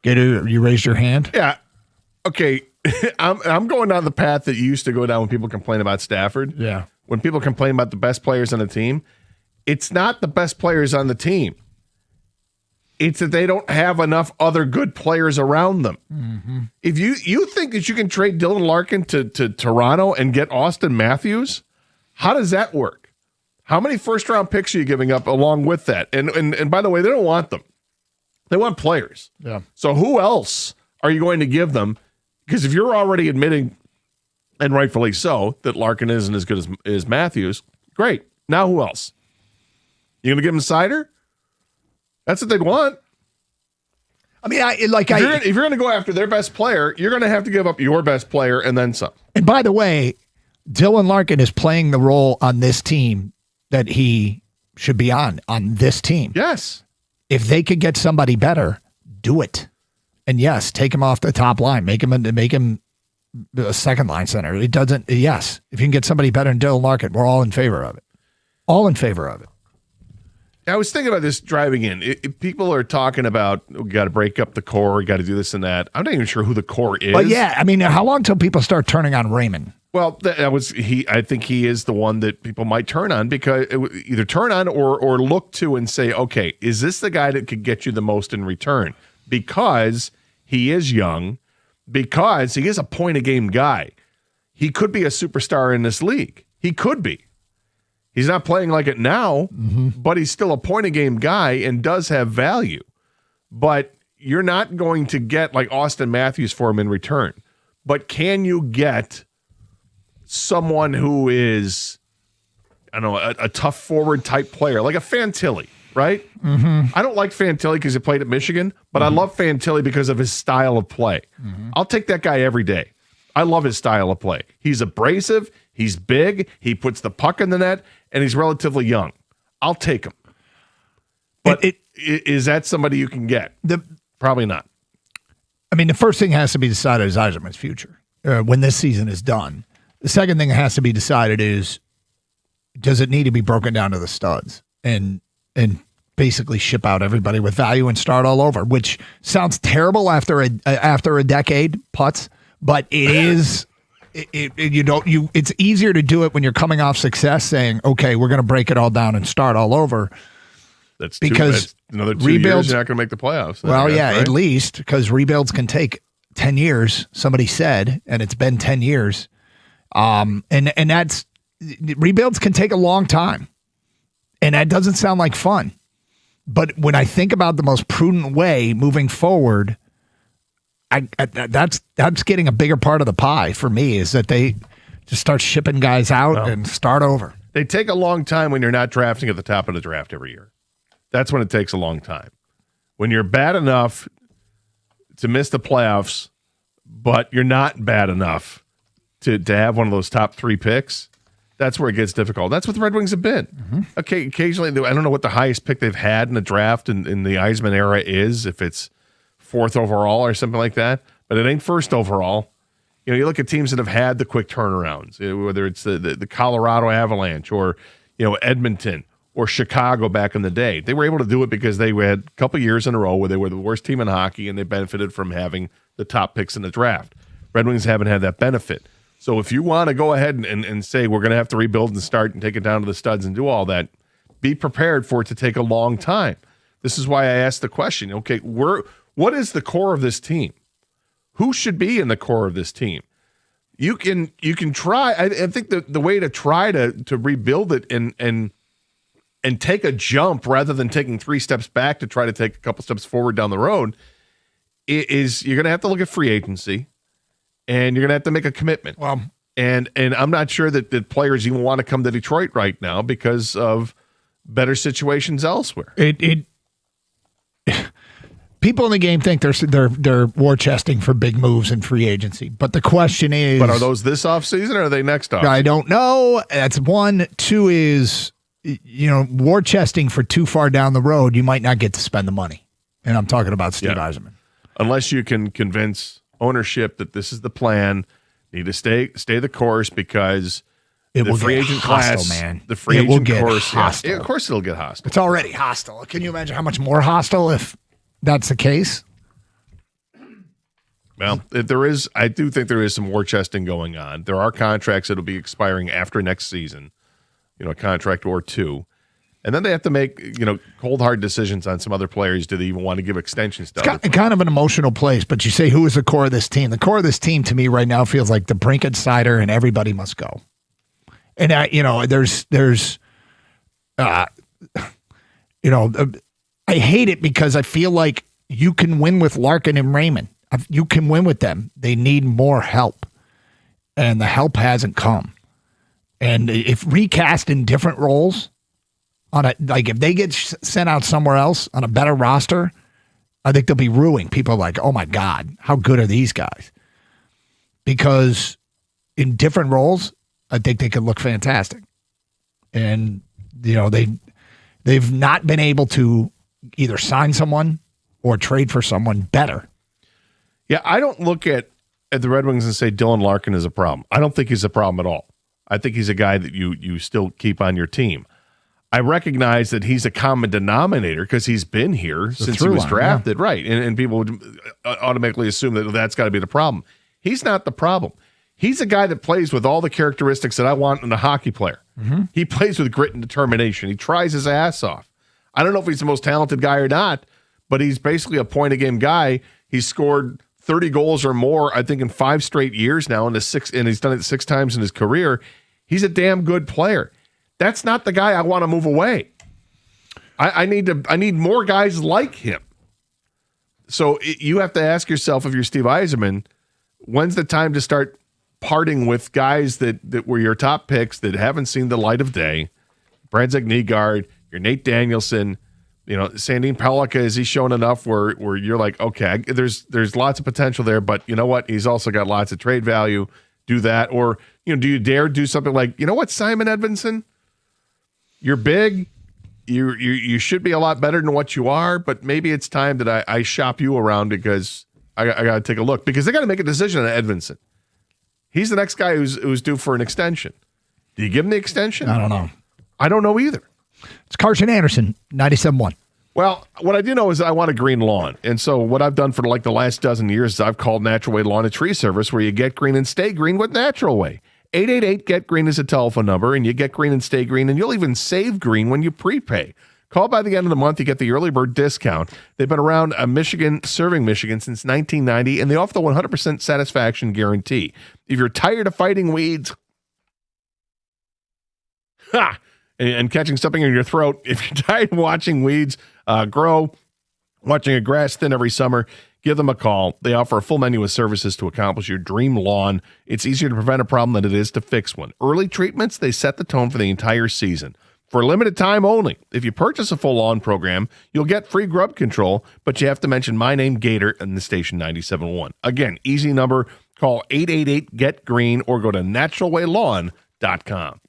Speaker 14: You raised your hand?
Speaker 13: Yeah. Okay. I'm going down the path that you used to go down when people complain about Stafford.
Speaker 14: Yeah.
Speaker 13: When people complain about the best players on the team, it's not the best players on the team. It's that they don't have enough other good players around them.
Speaker 14: Mm-hmm.
Speaker 13: If you think that you can trade Dylan Larkin to Toronto and get Austin Matthews, how does that work? How many first-round picks are you giving up along with that? And by the way, they don't want them. They want players.
Speaker 14: Yeah.
Speaker 13: So who else are you going to give them? Because if you're already admitting, and rightfully so, that Larkin isn't as good as Matthews, great. Now who else? You going to give him Sider? That's what they'd want.
Speaker 14: I mean,
Speaker 13: if you're going to go after their best player, you're going to have to give up your best player and then some.
Speaker 14: And by the way, Dylan Larkin is playing the role on this team that he should be on this team.
Speaker 13: Yes.
Speaker 14: If they could get somebody better, do it. And yes, take him off the top line. Make him a second line center. It doesn't. Yes, if you can get somebody better than Dylan Larkin, we're all in favor of it. All in favor of it.
Speaker 13: I was thinking about this driving in. People are talking about we got to break up the core, we got to do this and that. I'm not even sure who the core is.
Speaker 14: But yeah, I mean, how long till people start turning on Raymond?
Speaker 13: Well, I think he is the one that people might turn on because either turn on or look to and say, okay, is this the guy that could get you the most in return? Because he is young, because he is a point-a-game guy. He could be a superstar in this league. He could be. He's not playing like it now, but he's still a point-a-game guy and does have value. But you're not going to get like Austin Matthews for him in return. But can you get someone who is I don't know, a tough forward type player, like a Fantilli, right?
Speaker 14: Mm-hmm.
Speaker 13: I don't like Fantilli because he played at Michigan, but I love Fantilli because of his style of play. I'll take that guy every day. I love his style of play. He's abrasive, he's big, he puts the puck in the net, and he's relatively young. I'll take him. But is that somebody you can get? Probably not.
Speaker 14: I mean, the first thing has to be decided is Yzerman's future when this season is done. The second thing that has to be decided is, does it need to be broken down to the studs and basically ship out everybody with value and start all over, which sounds terrible after a decade, Putz, but it is. It's easier to do it when you're coming off success, saying, okay, we're going to break it all down and start all over.
Speaker 13: That's
Speaker 14: because
Speaker 13: another 2
Speaker 14: rebuilds,
Speaker 13: years, you're not going to make the playoffs.
Speaker 14: Well,
Speaker 13: guess,
Speaker 14: yeah,
Speaker 13: right?
Speaker 14: at least, because rebuilds can take 10 years, somebody said, and it's been 10 years. And that's, rebuilds can take a long time. And that doesn't sound like fun. But when I think about the most prudent way moving forward, that's getting a bigger part of the pie for me, is that they just start shipping guys out and start over.
Speaker 13: They take a long time when you're not drafting at the top of the draft every year. That's when it takes a long time. When you're bad enough to miss the playoffs, but you're not bad enough to have one of those top 3 picks, that's where it gets difficult. That's what the Red Wings have been. Okay, occasionally, I don't know what the highest pick they've had in the draft in the Yzerman era is, if it's 4th overall or something like that, but it ain't 1st overall. You know, you look at teams that have had the quick turnarounds, whether it's the Colorado Avalanche or, Edmonton or Chicago back in the day. They were able to do it because they had a couple years in a row where they were the worst team in hockey and they benefited from having the top picks in the draft. Red Wings haven't had that benefit. So if you want to go ahead and say we're going to have to rebuild and start and take it down to the studs and do all that, be prepared for it to take a long time. This is why I asked the question, okay, what is the core of this team? Who should be in the core of this team? You can try. I think the way to try to rebuild it and take a jump rather than taking 3 steps back to try to take a couple steps forward down the road is you're going to have to look at free agency and you're going to have to make a commitment.
Speaker 14: Well,
Speaker 13: and I'm not sure that players even want to come to Detroit right now because of better situations elsewhere.
Speaker 14: People in the game think they're war chesting for big moves in free agency, but the question is,
Speaker 13: but are those this offseason or are they next offseason?
Speaker 14: I don't know. That's one. 2 is, war chesting for too far down the road. You might not get to spend the money, and I'm talking about Steve Yzerman.
Speaker 13: Unless you can convince ownership that this is the plan, need to stay the course because
Speaker 14: it
Speaker 13: the
Speaker 14: will
Speaker 13: free
Speaker 14: get
Speaker 13: agent
Speaker 14: hostile,
Speaker 13: class,
Speaker 14: man.
Speaker 13: The free
Speaker 14: it will
Speaker 13: agent
Speaker 14: get
Speaker 13: course,
Speaker 14: hostile.
Speaker 13: of course it'll get hostile.
Speaker 14: It's already hostile. Can you imagine how much more hostile if that's the case?
Speaker 13: Well, I do think there is some war chesting going on. There are contracts that will be expiring after next season, a contract or 2. And then they have to make, cold, hard decisions on some other players. Do they even want to give extensions to
Speaker 14: It's kind of an emotional place, but you say, who is the core of this team? The core of this team to me right now feels like the brink insider and everybody must go. And, there's I hate it because I feel like you can win with Larkin and Raymond. You can win with them. They need more help. And the help hasn't come. And if recast in different roles, if they get sent out somewhere else on a better roster, I think they'll be ruining. People are like, oh my God, how good are these guys? Because in different roles, I think they could look fantastic. And, they've not been able to either sign someone or trade for someone better.
Speaker 13: Yeah, I don't look at the Red Wings and say Dylan Larkin is a problem. I don't think he's a problem at all. I think he's a guy that you still keep on your team. I recognize that he's a common denominator because he's been here since he was drafted, right? And people would automatically assume that that's got to be the problem. He's not the problem. He's a guy that plays with all the characteristics that I want in a hockey player.
Speaker 14: Mm-hmm.
Speaker 13: He plays with grit and determination. He tries his ass off. I don't know if he's the most talented guy or not, but he's basically a point-a-game guy. He's scored 30 goals or more, I think, in 5 straight years now, and he's done it 6 times in his career. He's a damn good player. That's not the guy I want to move away. I need more guys like him. So you have to ask yourself, if you're Steve Yzerman, when's the time to start parting with guys that were your top picks that haven't seen the light of day, Bradzak Nygaard, your Nate Danielson, Sandin Pellikka, is he shown enough where you're like, okay, there's lots of potential there, but you know what? He's also got lots of trade value. Do that. Or, do you dare do something like, Simon Edvinsson? You're big. You should be a lot better than what you are, but maybe it's time that I shop you around because I got to take a look, because they got to make a decision on Edvinsson. He's the next guy who's due for an extension. Do you give him the extension?
Speaker 14: I don't know.
Speaker 13: I don't know either.
Speaker 14: It's Carson Anderson, 97.1.
Speaker 13: Well, what I do know is I want a green lawn. And so what I've done for like the last dozen years is I've called Natural Way Lawn and Tree Service, where you get green and stay green with Natural Way. 888-GET-GREEN is a telephone number, and you get green and stay green, and you'll even save green when you prepay. Call by the end of the month, you get the early bird discount. They've been around serving Michigan since 1990, and they offer the 100% satisfaction guarantee. If you're tired of fighting weeds, and catching something in your throat, if you're tired of watching weeds grow, watching a grass thin every summer, give them a call. They offer a full menu of services to accomplish your dream lawn. It's easier to prevent a problem than it is to fix one. Early treatments, they set the tone for the entire season. For a limited time only, if you purchase a full lawn program, you'll get free grub control, but you have to mention my name, Gator, and the station 97.1. Again, easy number, call 888-GET-GREEN or go to naturalwaylawn.com.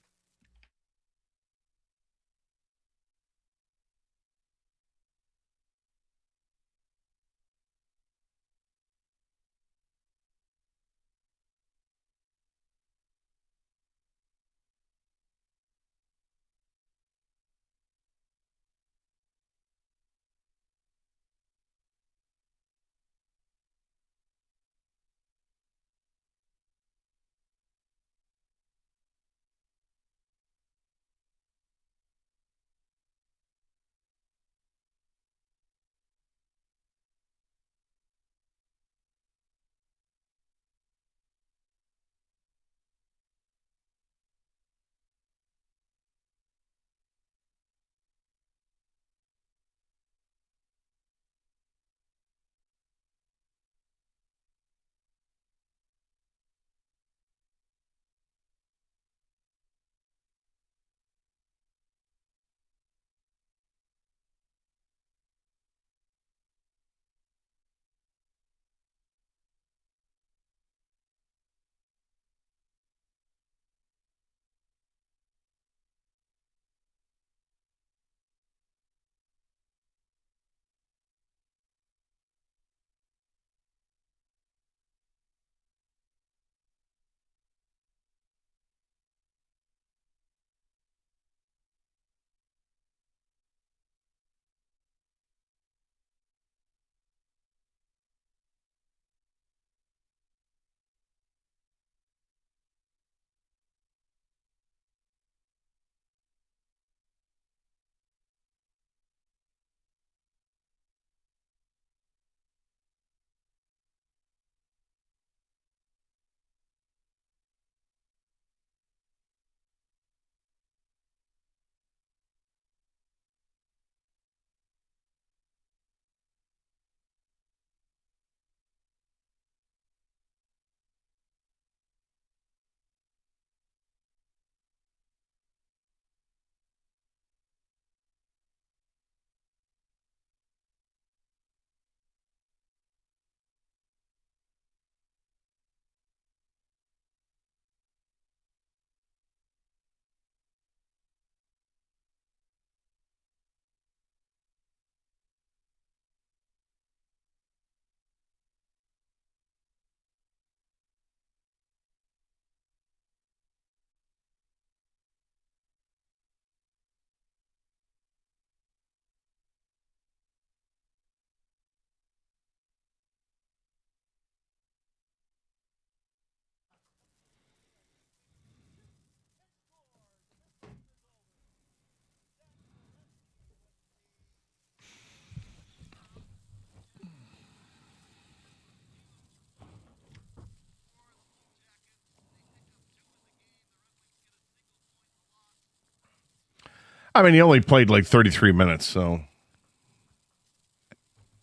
Speaker 13: I mean, he only played like 33 minutes, so.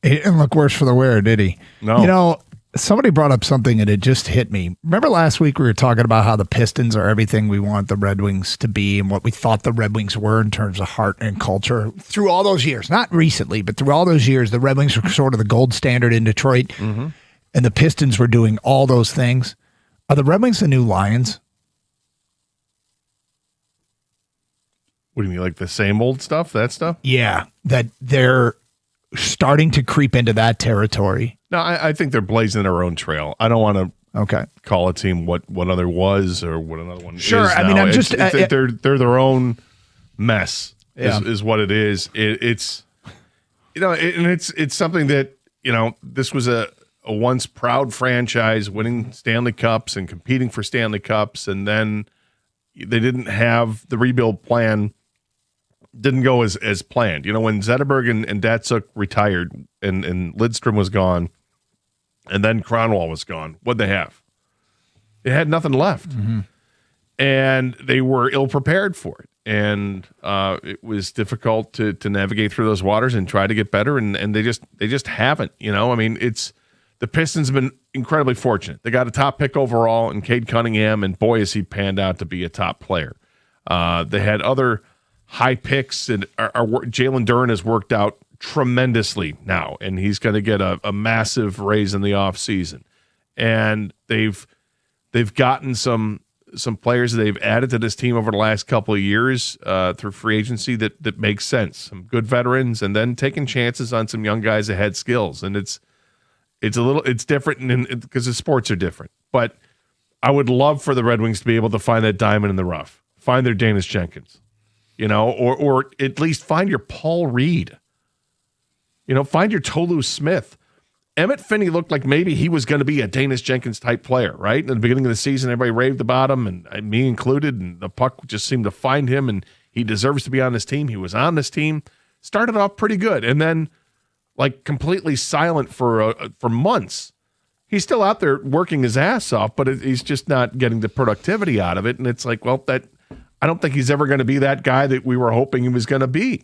Speaker 14: He didn't look worse for the wear, did he?
Speaker 13: No.
Speaker 14: You know, Somebody brought up something and it just hit me. Remember last week we were talking about how the Pistons are everything we want the Red Wings to be and what we thought the Red Wings were in terms of heart and culture through all those years. Not recently, but through all those years, the Red Wings were sort of the gold standard in Detroit, and the Pistons were doing all those things. Are the Red Wings the new Lions?
Speaker 13: What do you mean, like the same old stuff, that stuff?
Speaker 14: Yeah, that they're starting to creep into that territory.
Speaker 13: No, I think they're blazing their own trail. I don't want to call a team what another was or what another one is.
Speaker 14: Sure, I mean, I'm just
Speaker 13: they're their own mess.
Speaker 14: Yeah.
Speaker 13: Is what it is. It's and it's something that this was a once proud franchise winning Stanley Cups and competing for Stanley Cups, and then they didn't have the rebuild plan. Didn't go as planned. When Zetterberg and Datsuk retired and Lidstrom was gone, and then Cronwall was gone, what'd they have? They had nothing left. And they were ill-prepared for it. And it was difficult to navigate through those waters and try to get better, and they just haven't. I mean, the Pistons have been incredibly fortunate. They got a top pick overall in Cade Cunningham, and boy, has he panned out to be a top player. They had other high picks, and Jalen Duren has worked out tremendously now, and he's going to get a massive raise in the offseason. And they've gotten some players that they've added to this team over the last couple of years through free agency that makes sense. Some good veterans, and then taking chances on some young guys that had skills. And it's different because the sports are different. But I would love for the Red Wings to be able to find that diamond in the rough, find their Danis Jenkins. Or at least find your Paul Reed. Find your Tolu Smith. Emmett Finney looked like maybe he was going to be a Danis Jenkins type player, right? In the beginning of the season, everybody raved about him, and me included, and the puck just seemed to find him, and he deserves to be on this team. He was on this team, started off pretty good, and then completely silent for months. He's still out there working his ass off, but he's just not getting the productivity out of it, and it's I don't think he's ever going to be that guy that we were hoping he was going to be.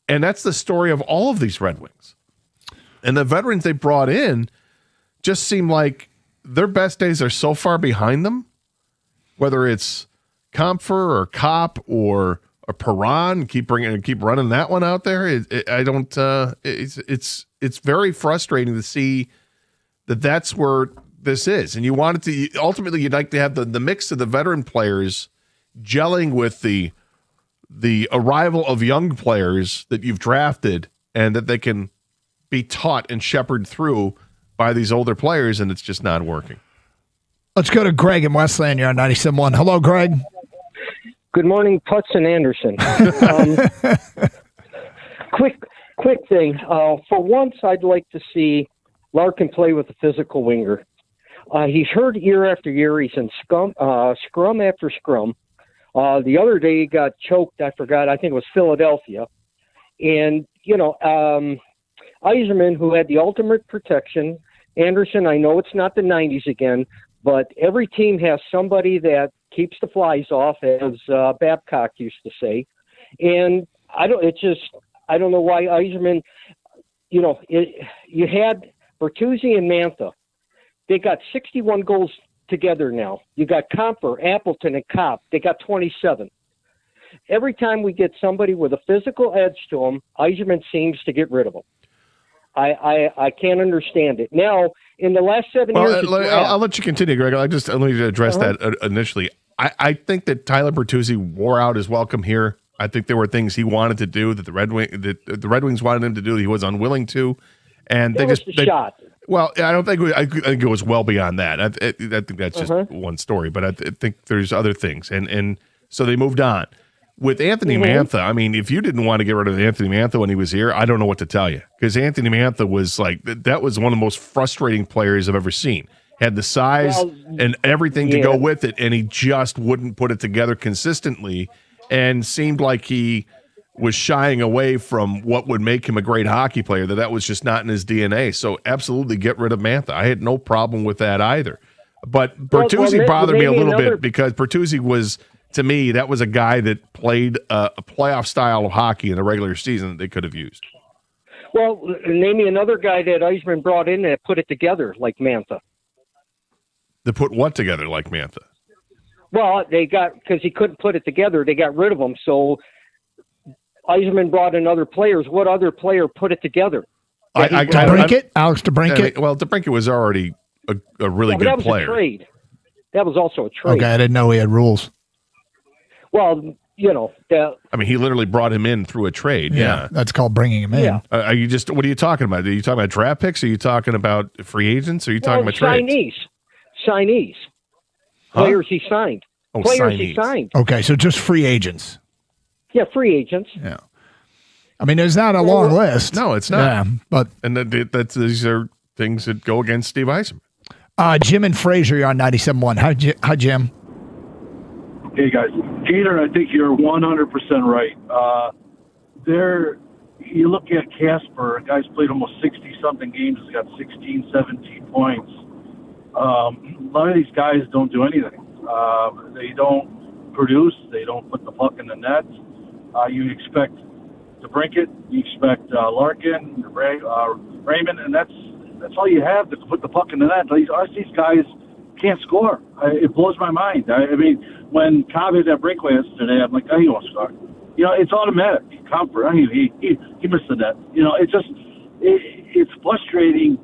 Speaker 13: And that's the story of all of these Red Wings. And the veterans they brought in just seem like their best days are so far behind them, whether it's Compher or Kopp or Perron, keep running that one out there. It's very frustrating to see that's where this is. And you want it to, ultimately you'd like to have the mix of the veteran players gelling with the arrival of young players that you've drafted, and that they can be taught and shepherded through by these older players, and it's just not working.
Speaker 14: Let's go to Greg in Westland. You're on 97.1. Hello, Greg.
Speaker 15: Good morning, Putz and Anderson. Quick thing. For once, I'd like to see Larkin play with a physical winger. He's hurt year after year. He's in scrum after scrum. The other day he got choked. I forgot. I think it was Philadelphia. And, Yzerman, who had the ultimate protection. Anderson, I know it's not the 90s again, but every team has somebody that keeps the flies off, as Babcock used to say. And I don't know why Yzerman, you had Bertuzzi and Mantha. They got 61 goals together now. You got Compher, Appleton, and Kopp. They got 27. Every time we get somebody with a physical edge to them, Yzerman seems to get rid of them. I can't understand it. Now, in the last 7 years...
Speaker 13: I'll let you continue, Greg. Let me address that initially. I think that Tyler Bertuzzi wore out his welcome here. I think there were things he wanted to do that the Red Wings wanted him to do that he was unwilling to. And
Speaker 15: shot.
Speaker 13: Well, I don't think I think it was well beyond that. I think that's just one story, but I think there's other things, and so they moved on. With Anthony Mantha, I mean, if you didn't want to get rid of Anthony Mantha when he was here, I don't know what to tell you, because Anthony Mantha was that was one of the most frustrating players I've ever seen. Had the size and everything to go with it, and he just wouldn't put it together consistently, and seemed like he was shying away from what would make him a great hockey player, that was just not in his DNA. So absolutely get rid of Mantha. I had no problem with that either. But Bertuzzi bothered me a little bit, because Bertuzzi was, to me, that was a guy that played a playoff style of hockey in the regular season that they could have used.
Speaker 15: Well, name me another guy that Yzerman brought in that put it together like Mantha.
Speaker 13: To put what together like Mantha?
Speaker 15: Well, because he couldn't put it together, they got rid of him. So Yzerman brought in other players. What other player put it together?
Speaker 14: DeBrincat? Alex DeBrincat?
Speaker 13: Well, DeBrincat was already a really good
Speaker 15: that was
Speaker 13: player.
Speaker 15: A trade. That was also a trade.
Speaker 14: Okay, I didn't know he had rules.
Speaker 15: Well,
Speaker 13: I mean, he literally brought him in through a trade. Yeah.
Speaker 14: That's called bringing him in.
Speaker 15: Yeah.
Speaker 13: What are you talking about? Are you talking about draft picks? Are you talking about free agents? Are you talking about trades?
Speaker 15: Signees. Players he signed.
Speaker 13: Oh,
Speaker 15: Players he
Speaker 13: signees.
Speaker 15: signed.
Speaker 14: Okay, so just free agents.
Speaker 15: Yeah, free agents.
Speaker 14: Yeah. I mean, there's not a long list.
Speaker 13: No, it's not.
Speaker 14: Yeah, but
Speaker 13: these are things that go against Steve Yzerman.
Speaker 14: Jim and Fraser, you're on 97.1. Hi, Jim.
Speaker 17: Hey, guys. Gator, I think you're 100% right. You look at Casper, a guy's played almost 60-something games, has got 16, 17 points. A lot of these guys don't do anything. They don't produce. They don't put the puck in the net. You expect DeBrincat, you expect Larkin, Raymond, and that's all you have to put the puck in the net. These guys can't score. It blows my mind. I mean, when Cobb hit that breakaway yesterday, I'm like, oh, he won't score. It's automatic. Comfort. He missed the net. It's frustrating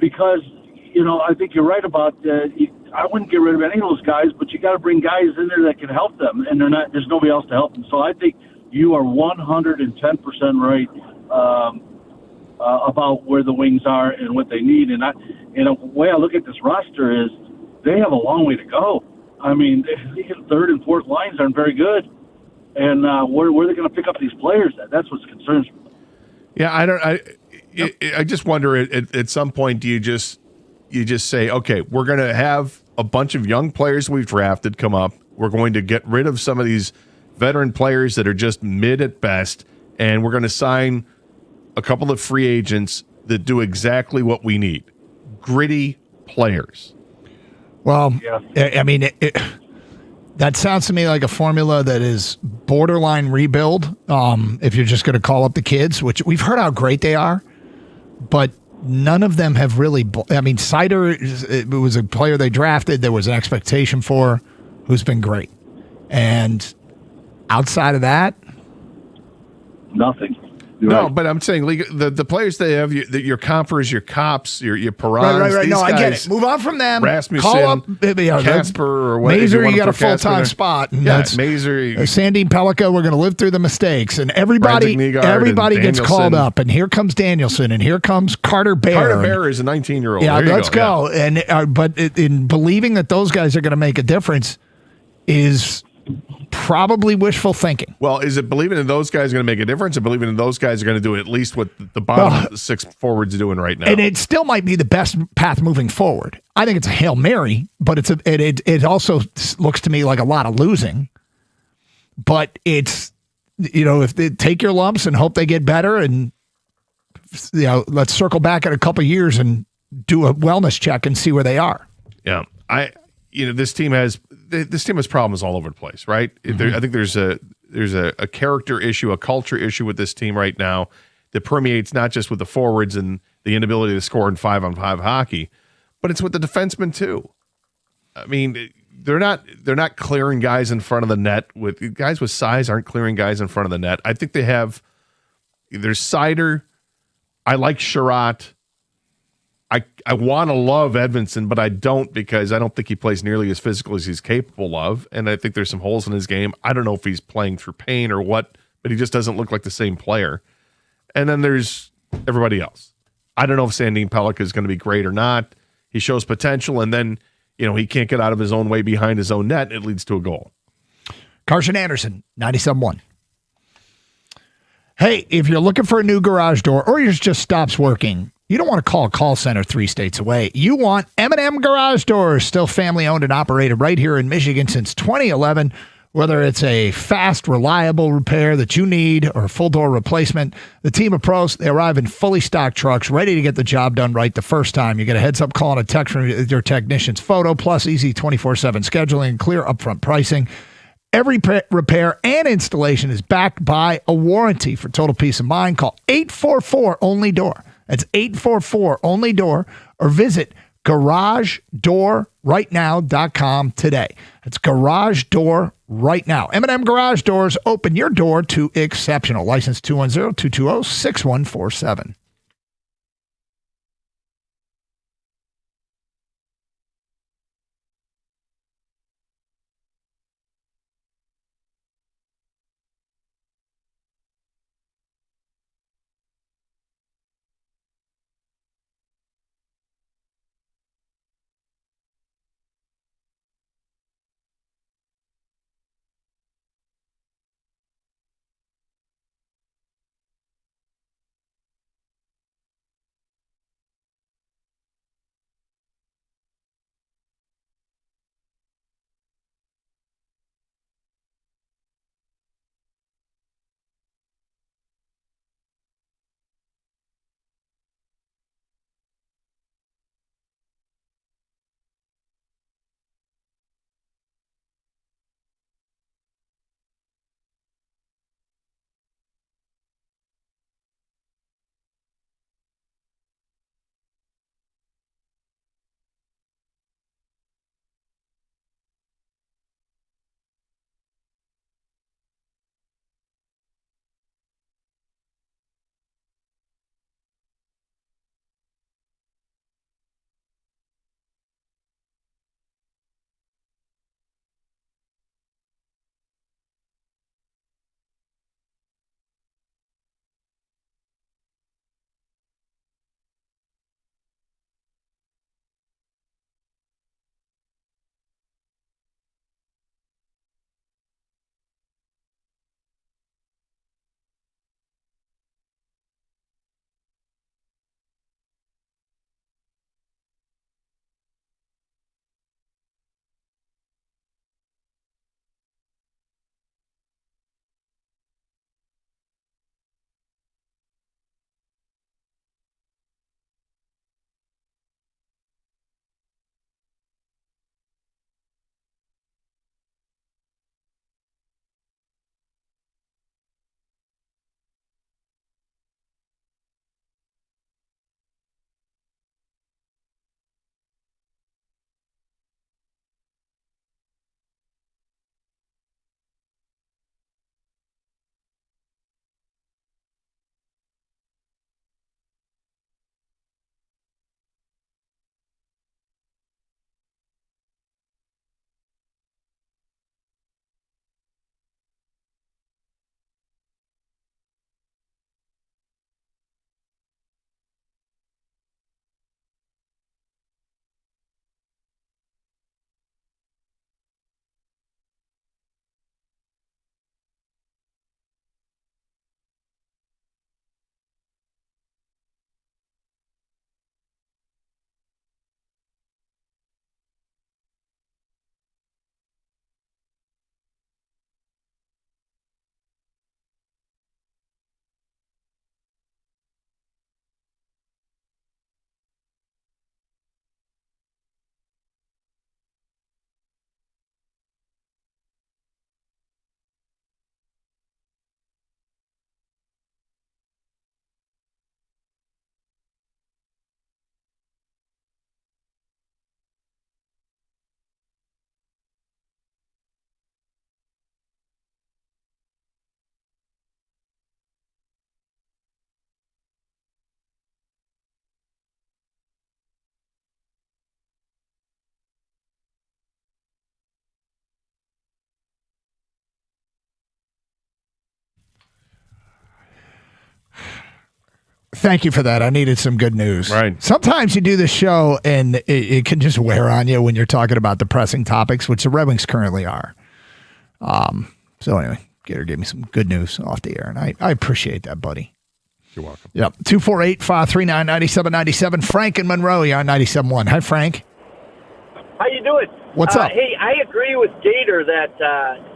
Speaker 17: because, I think you're right about I wouldn't get rid of any of those guys, but you got to bring guys in there that can help them, and there's nobody else to help them. So I think you are 110% right about where the Wings are and what they need. And the way I look at this roster is they have a long way to go. I mean, the third and fourth lines aren't very good. And where are they going to pick up these players at? That's what concerns me.
Speaker 13: Yeah, I just wonder at some point, do you just say, okay, we're going to have a bunch of young players we've drafted come up. We're going to get rid of some of these veteran players that are just mid at best, and we're going to sign a couple of free agents that do exactly what we need. Gritty players.
Speaker 14: Well, I mean, that sounds to me like a formula that is borderline rebuild. If you're just going to call up the kids, which we've heard how great they are, but none of them have really. I mean, Seider was a player they drafted. There was an expectation for, who's been great, and outside of that,
Speaker 17: nothing.
Speaker 13: No, but I'm saying the players they have, your Compers, your Cops, your Perrons.
Speaker 14: Right. No,
Speaker 13: guys,
Speaker 14: I get it. Move on from them.
Speaker 13: Rasmussen,
Speaker 14: call up
Speaker 13: Casper, or what?
Speaker 14: Mazer, you got a full-time spot. And
Speaker 13: Mazer.
Speaker 14: Sandine Pellica, we're going to live through the mistakes. And everybody gets called up. And here comes Danielson, and here comes Carter Bear.
Speaker 13: Carter Bear is a 19-year-old.
Speaker 14: Yeah, let's go. Yeah. And but in believing that those guys are going to make a difference is probably wishful thinking.
Speaker 13: Well, is it believing in those guys are going to make a difference, or believing in those guys are going to do at least what the bottom of the six forwards are doing right now?
Speaker 14: And it still might be the best path moving forward. I think it's a Hail Mary, but it also looks to me like a lot of losing. But it's, if they take your lumps and hope they get better, and let's circle back in a couple of years and do a wellness check and see where they are.
Speaker 13: Yeah, this team has problems all over the place, right? I think there's a character issue, a culture issue with this team right now that permeates not just with the forwards and the inability to score in 5-on-5 hockey, but it's with the defensemen too. I mean, they're not clearing guys in front of the net. With guys with size aren't clearing guys in front of the net. I think there's Seider. I like Sherratt. I want to love Edmondson, but I don't, because I don't think he plays nearly as physical as he's capable of, and I think there's some holes in his game. I don't know if he's playing through pain or what, but he just doesn't look like the same player. And then there's everybody else. I don't know if Sandine Pellica is going to be great or not. He shows potential, and then he can't get out of his own way behind his own net. It leads to a goal.
Speaker 14: Carson Anderson, 97.1. Hey, if you're looking for a new garage door, or yours just stops working, you don't want to call a call center 3 states away. You want M&M Garage Doors, still family-owned and operated right here in Michigan since 2011. Whether it's a fast, reliable repair that you need or a full door replacement, the team of pros, they arrive in fully stocked trucks, ready to get the job done right the first time. You get a heads-up call and a text from your technician's photo, plus easy 24/7 scheduling and clear upfront pricing. Every repair and installation is backed by a warranty. For total peace of mind, call 844-ONLY-DOOR. That's 844-ONLY-DOOR, or visit GarageDoorRightNow.com today. That's Garage Door Right Now. M&M Garage Doors, open your door to exceptional. License 210-220-6147. Thank you for that. I needed some good news.
Speaker 13: Right.
Speaker 14: Sometimes you do the show and it can just wear on you when you're talking about the pressing topics, which the Red Wings currently are. So anyway, Gator gave me some good news off the air, and I appreciate that, buddy.
Speaker 13: You're welcome.
Speaker 14: Yep. 248-539-9797. Frank in Monroe, you're on 97.1. Hi, Frank.
Speaker 18: How you doing?
Speaker 14: What's up?
Speaker 18: Hey, I agree with Gator that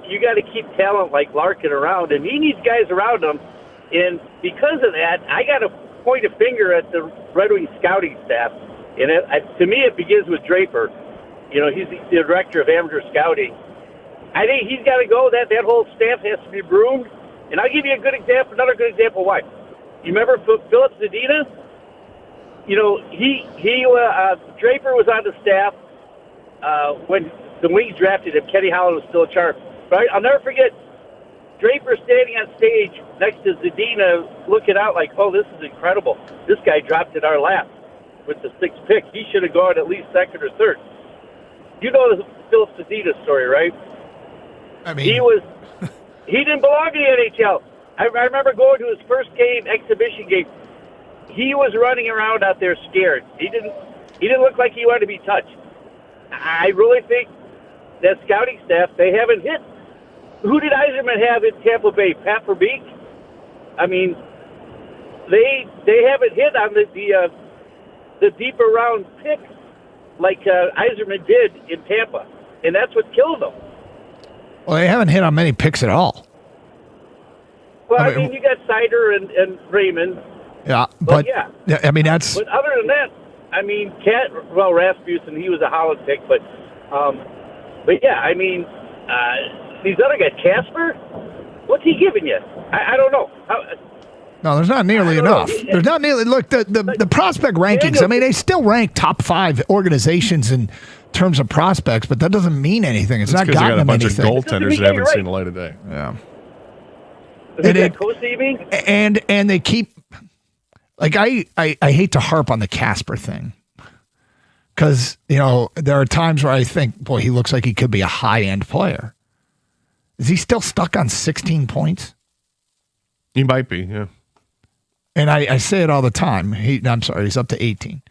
Speaker 18: you got to keep talent like Larkin around, and he needs guys around him. And because of that, I got to point a finger at the Red Wings scouting staff. And to me, it begins with Draper. You know, he's the director of amateur scouting. I think he's got to go. That whole staff has to be broomed. And I'll give you another good example why. You remember Philip Zadina? You know, Draper was on the staff when the Wings drafted him. Kenny Holland was still a charge. Right? I'll never forget Draper standing on stage next to Zadina looking out like, oh, this is incredible. This guy dropped in our lap with the 6th pick. He should have gone at least 2nd or 3rd. You know the Philip Zadina story, right?
Speaker 14: I mean,
Speaker 18: he didn't belong in the NHL. I remember going to his first exhibition game. He was running around out there scared. He didn't look like he wanted to be touched. I really think that scouting staff, they haven't hit. Who did Yzerman have in Tampa Bay? Pat Verbeek? I mean, they haven't hit on the deeper round pick like Yzerman did in Tampa, and that's what killed them.
Speaker 14: Well, they haven't hit on many picks at all.
Speaker 18: Well, I mean you got Sider and Raymond.
Speaker 14: Yeah, but
Speaker 18: yeah.
Speaker 14: I mean, that's.
Speaker 18: But other than that, I mean, Rasmussen, he was a Holland pick, but yeah, I mean, these other guys, Casper, what's he giving you? I don't know.
Speaker 14: No, there's not nearly enough. There's not nearly. Look, the prospect rankings. I mean, they still rank top 5 organizations in terms of prospects, but that doesn't mean anything. It's not
Speaker 13: because they got a bunch
Speaker 14: anything.
Speaker 13: of goaltenders that haven't seen the light of day.
Speaker 14: Yeah.
Speaker 18: And
Speaker 14: they keep, like, I hate to harp on the Casper thing because, you know, there are times where I think, boy, he looks like he could be a high-end player. Is he still stuck on 16 points?
Speaker 13: He might be, yeah.
Speaker 14: And I say it all the time. I'm sorry, he's up to 18.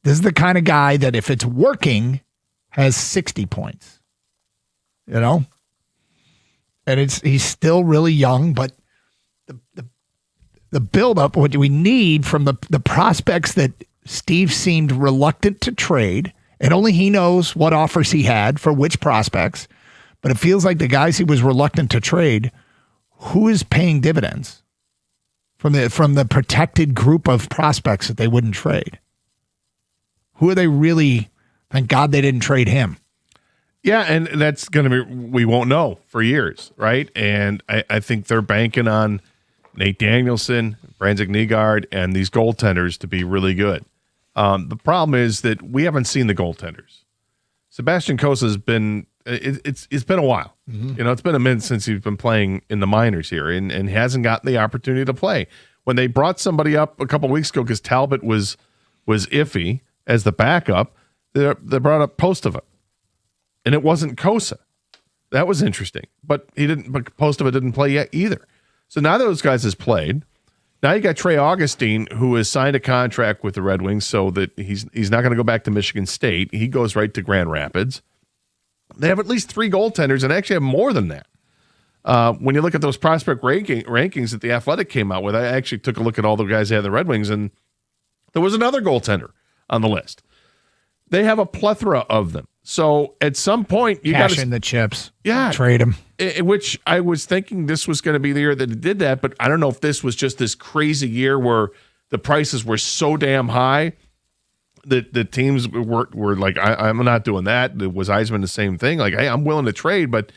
Speaker 14: This is the kind of guy that if it's working, has 60 points. You know? And he's still really young, but the buildup, what we need from the prospects that Steve seemed reluctant to trade, and only he knows what offers he had for which prospects, but it feels like the guys he was reluctant to trade, who is paying dividends from the protected group of prospects that they wouldn't trade? Who are they really? Thank God they didn't trade him.
Speaker 13: Yeah, and that's going to be, we won't know for years, right? And I think they're banking on Nate Danielson, Brandon Nygaard, and these goaltenders to be really good. The problem is that we haven't seen the goaltenders. Sebastian Cossa has been, it's been a while. Mm-hmm. You know, it's been a minute since he's been playing in the minors here and hasn't gotten the opportunity to play. When they brought somebody up a couple of weeks ago because Talbot was iffy as the backup, they brought up Postova. And it wasn't Cossa. That was interesting. But Postova didn't play yet either. So neither of those guys has played. Now you got Trey Augustine, who has signed a contract with the Red Wings so that he's not going to go back to Michigan State. He goes right to Grand Rapids. They have at least 3 goaltenders and actually have more than that. When you look at those prospect rankings that the Athletic came out with, I actually took a look at all the guys they had in the Red Wings, and there was another goaltender on the list. They have a plethora of them. So at some point, you got to
Speaker 14: cash in the chips.
Speaker 13: Yeah.
Speaker 14: Trade them.
Speaker 13: Which I was thinking this was going to be the year that it did that, but I don't know if this was just this crazy year where the prices were so damn high that the teams were like, I'm not doing that. Was Yzerman the same thing? Like, hey, I'm willing to trade, but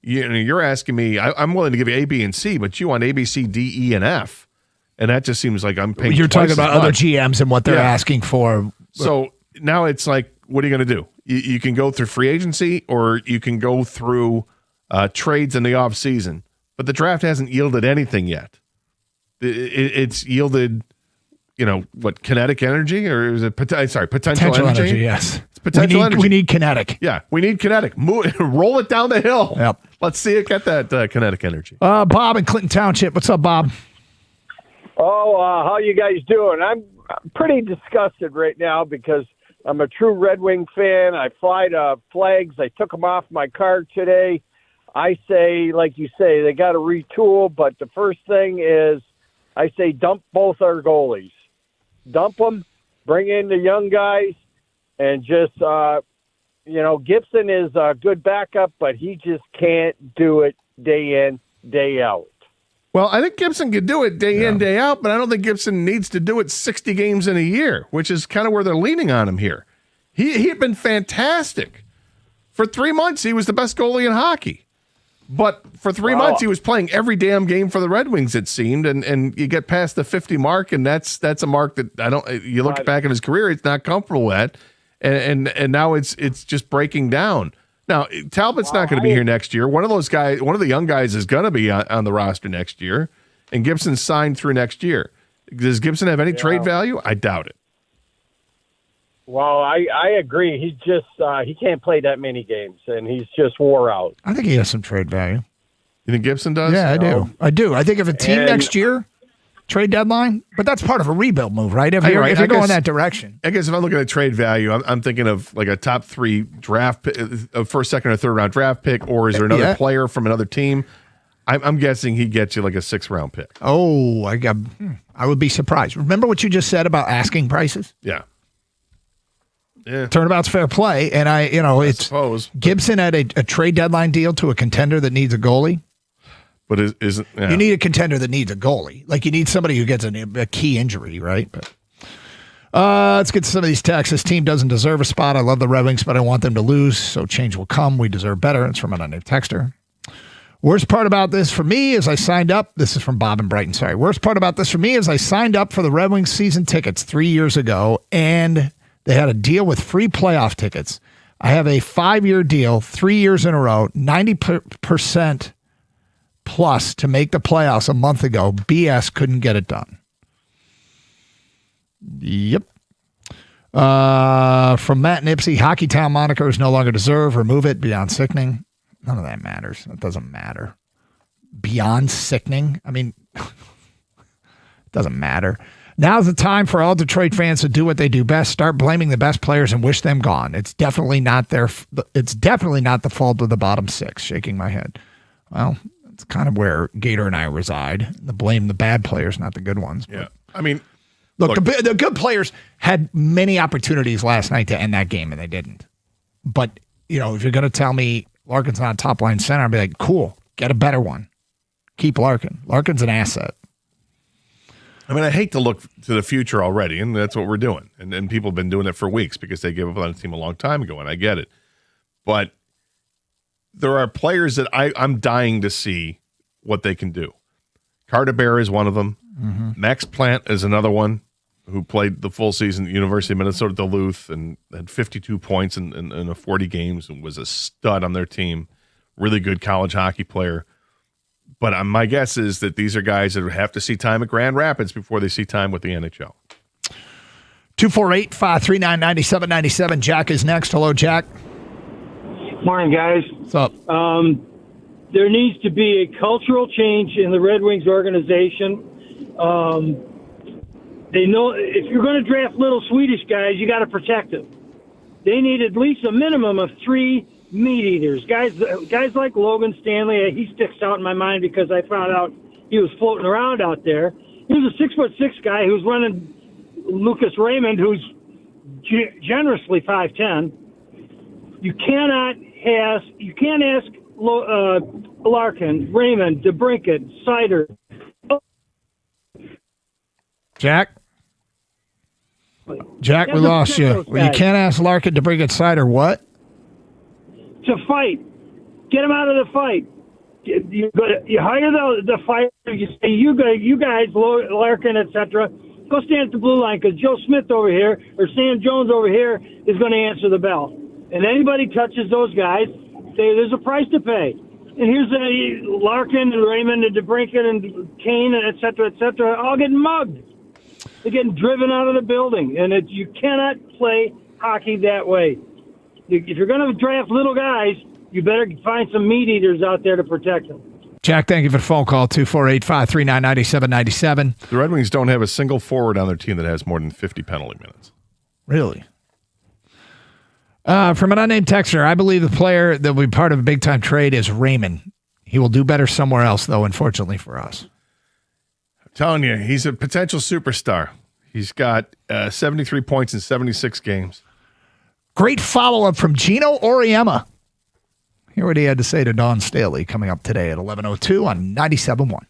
Speaker 13: you're asking me, I'm willing to give you A, B, and C, but you want A, B, C, D, E, and F. And that just seems like I'm paying.
Speaker 14: You're talking about other
Speaker 13: much.
Speaker 14: GMs and what they're asking for.
Speaker 13: So now it's like, what are you going to do? You can go through free agency or you can go through trades in the off season, but the draft hasn't yielded anything yet. It's yielded, kinetic energy, or is it potential energy?
Speaker 14: Yes,
Speaker 13: it's potential energy.
Speaker 14: We need kinetic.
Speaker 13: Yeah, we need kinetic. Roll it down the hill.
Speaker 14: Yep.
Speaker 13: Let's see it get that kinetic energy.
Speaker 14: Bob in Clinton Township. What's up, Bob?
Speaker 19: Oh, how you guys doing? I'm pretty disgusted right now because I'm a true Red Wing fan. I fly to flags. I took them off my car today. I say, like you say, they got to retool, but the first thing is I say dump both our goalies. Dump them, bring in the young guys, and just, Gibson is a good backup, but he just can't do it day in, day out.
Speaker 13: Well, I think Gibson could do it day in, day out, but I don't think Gibson needs to do it 60 games in a year, which is kind of where they're leaning on him here. He had been fantastic For 3 months, he was the best goalie in hockey. But for 3 months, he was playing every damn game for the Red Wings, it seemed. And you get past the 50 mark, and that's a mark that you look back at his career, it's not comfortable at. And now it's just breaking down. Now, Talbot's not going to be here next year. One of the young guys is going to be on the roster next year. And Gibson's signed through next year. Does Gibson have any trade value? I doubt it.
Speaker 19: Well, I agree. He's just he can't play that many games, and he's just wore out.
Speaker 14: I think he has some trade value.
Speaker 13: You think Gibson does?
Speaker 14: Yeah, I do. I think if a team next year, trade deadline, but that's part of a rebuild move, right? If you're going that direction.
Speaker 13: I guess if I'm looking at trade value, I'm thinking of like a top 3 draft pick, a first, second, or third round draft pick, or is there another player from another team? I'm guessing he gets you like a 6th round pick.
Speaker 14: Oh, I would be surprised. Remember what you just said about asking prices?
Speaker 13: Yeah.
Speaker 14: Turnabout's fair play, and I suppose Gibson had a trade deadline deal to a contender that needs a goalie.
Speaker 13: But isn't
Speaker 14: you need a contender that needs a goalie? Like you need somebody who gets a key injury, right? But let's get to some of these texts. This team doesn't deserve a spot. I love the Red Wings, but I want them to lose, so change will come. We deserve better. It's from an unnamed texter. Worst part about this for me is I signed up. This is from Bob and Brighton. Sorry. Worst part about this for me is I signed up for the Red Wings season tickets 3 years ago, and they had a deal with free playoff tickets. I have a 5-year deal, 3 years in a row, 90% plus to make the playoffs a month ago. BS couldn't get it done. Yep. From Matt Nipsey, Hockey Town moniker is no longer deserved. Remove it. Beyond sickening. None of that matters. That doesn't matter. Beyond sickening. I mean, it doesn't matter. Now's the time for all Detroit fans to do what they do best. Start blaming the best players and wish them gone. It's definitely not the fault of the bottom 6. Shaking my head. Well, it's kind of where Gator and I reside. The blame the bad players, not the good ones.
Speaker 13: Yeah. I mean,
Speaker 14: look, the good players had many opportunities last night to end that game, and they didn't. But, if you're going to tell me Larkin's not a top-line center, I'll be like, cool, get a better one. Keep Larkin. Larkin's an asset.
Speaker 13: I mean, I hate to look to the future already, and that's what we're doing. And people have been doing it for weeks because they gave up on a team a long time ago, and I get it. But there are players that I'm dying to see what they can do. Carter Bear is one of them. Mm-hmm. Max Plant is another one who played the full season at the University of Minnesota Duluth and had 52 points in 40 games and was a stud on their team. Really good college hockey player. But my guess is that these are guys that have to see time at Grand Rapids before they see time with the NHL.
Speaker 14: 248-539-9797. Jack is next. Hello, Jack.
Speaker 20: Morning, guys.
Speaker 14: What's up?
Speaker 20: There needs to be a cultural change in the Red Wings organization. They know if you're going to draft little Swedish guys, you got to protect them. They need at least a minimum of 3 meat eaters. Guys like Logan Stanley, he sticks out in my mind because I found out he was floating around out there. He was a 6'6" guy who's running Lucas Raymond, who's generously 5'10". You can't ask Larkin, Raymond, DeBrincat, Sider.
Speaker 14: Jack, we lost you. Well, you can't ask Larkin to bring it Sider. What?
Speaker 20: To fight. Get him out of the fight. You hire the fighter. You say, you guys, Larkin, etc., go stand at the blue line because Joe Smith over here or Sam Jones over here is going to answer the bell. And anybody touches those guys, there's a price to pay. And here's Larkin and Raymond and DeBrincat and Kane, et cetera, all getting mugged. They're getting driven out of the building. And you cannot play hockey that way. If you're going to draft little guys, you better find some meat eaters out there to protect them.
Speaker 14: Jack, thank you for the phone call, 248-539-9797.
Speaker 13: The Red Wings don't have a single forward on their team that has more than 50 penalty minutes.
Speaker 14: Really? From an unnamed texter, I believe the player that will be part of a big-time trade is Raymond. He will do better somewhere else, though, unfortunately for us.
Speaker 13: I'm telling you, he's a potential superstar. He's got 73 points in 76 games.
Speaker 14: Great follow-up from Gino Auriemma. Hear what he had to say to Dawn Staley coming up today at 11:02 on 97.1.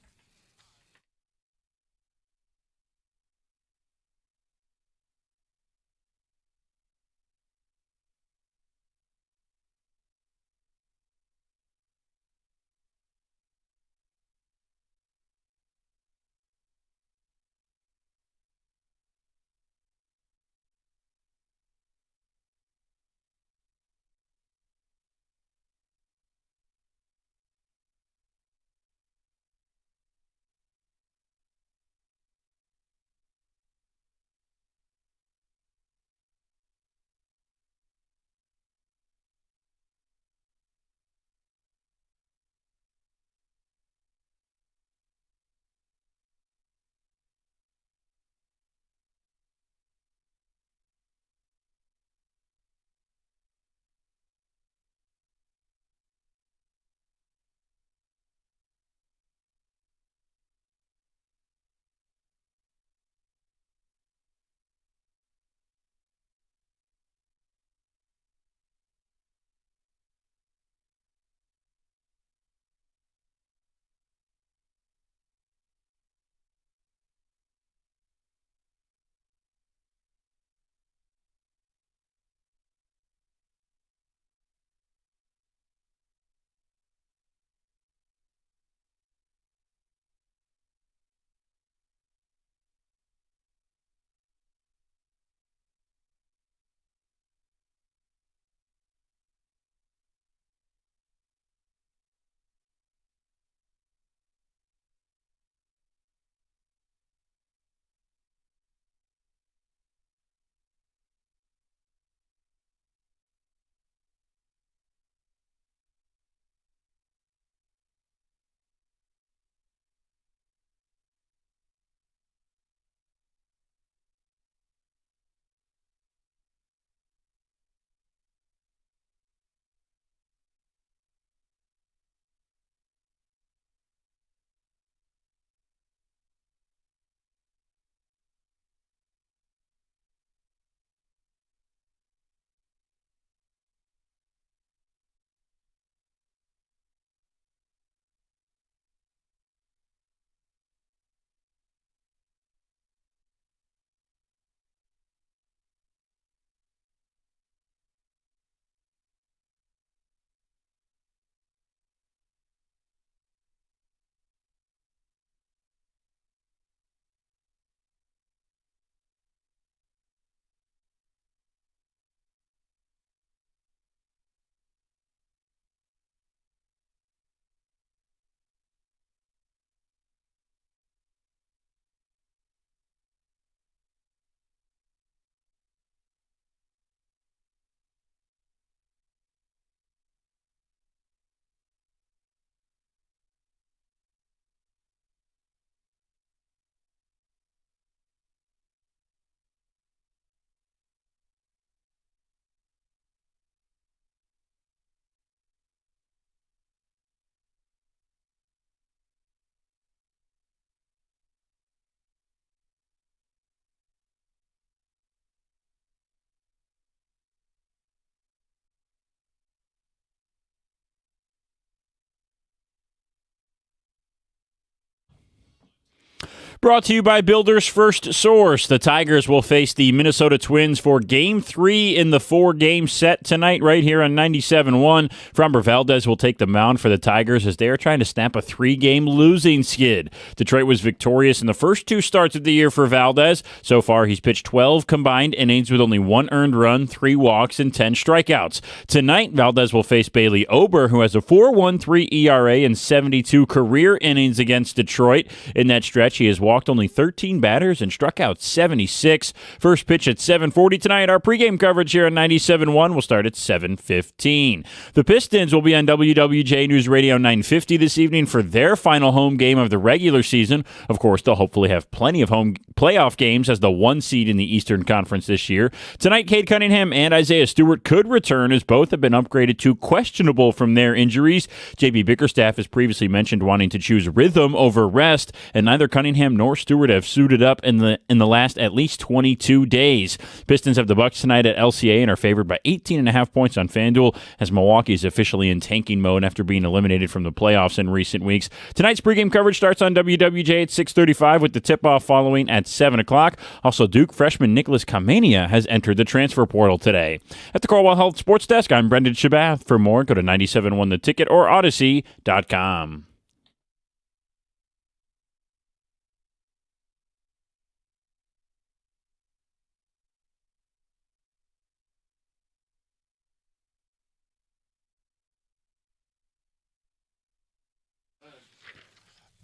Speaker 8: Brought to you by Builders First Source. The Tigers will face the Minnesota Twins for Game 3 in the 4-game set tonight right here on 97.1. Framber Valdez will take the mound for the Tigers as they are trying to snap a 3-game losing skid. Detroit was victorious in the first 2 starts of the year for Valdez. So far, he's pitched 12 combined innings with only 1 earned run, 3 walks, and 10 strikeouts. Tonight, Valdez will face Bailey Ober, who has a 4.13 ERA and 72 career innings against Detroit. In that stretch, he has walked only 13 batters and struck out 76. First pitch at 7:40 tonight. Our pregame coverage here on 97.1 will start at 7:15. The Pistons will be on WWJ News Radio 950 this evening for their final home game of the regular season. Of course, they'll hopefully have plenty of home playoff games as the 1 seed in the Eastern Conference this year. Tonight, Cade Cunningham and Isaiah Stewart could return as both have been upgraded to questionable from their injuries. JB Bickerstaff has previously mentioned wanting to choose rhythm over rest, and neither Cunningham nor Stewart have suited up in the last at least 22 days. Pistons have the Bucks tonight at LCA and are favored by 18.5 points on FanDuel as Milwaukee is officially in tanking mode after being eliminated from the playoffs in recent weeks. Tonight's pregame coverage starts on WWJ at 6:35 with the tip-off following at 7 o'clock. Also, Duke freshman Nicholas Kamania has entered the transfer portal today. At the Cornwall Health Sports Desk, I'm Brendan Shabath. For more, go to 97.1 The Ticket or Odyssey.com.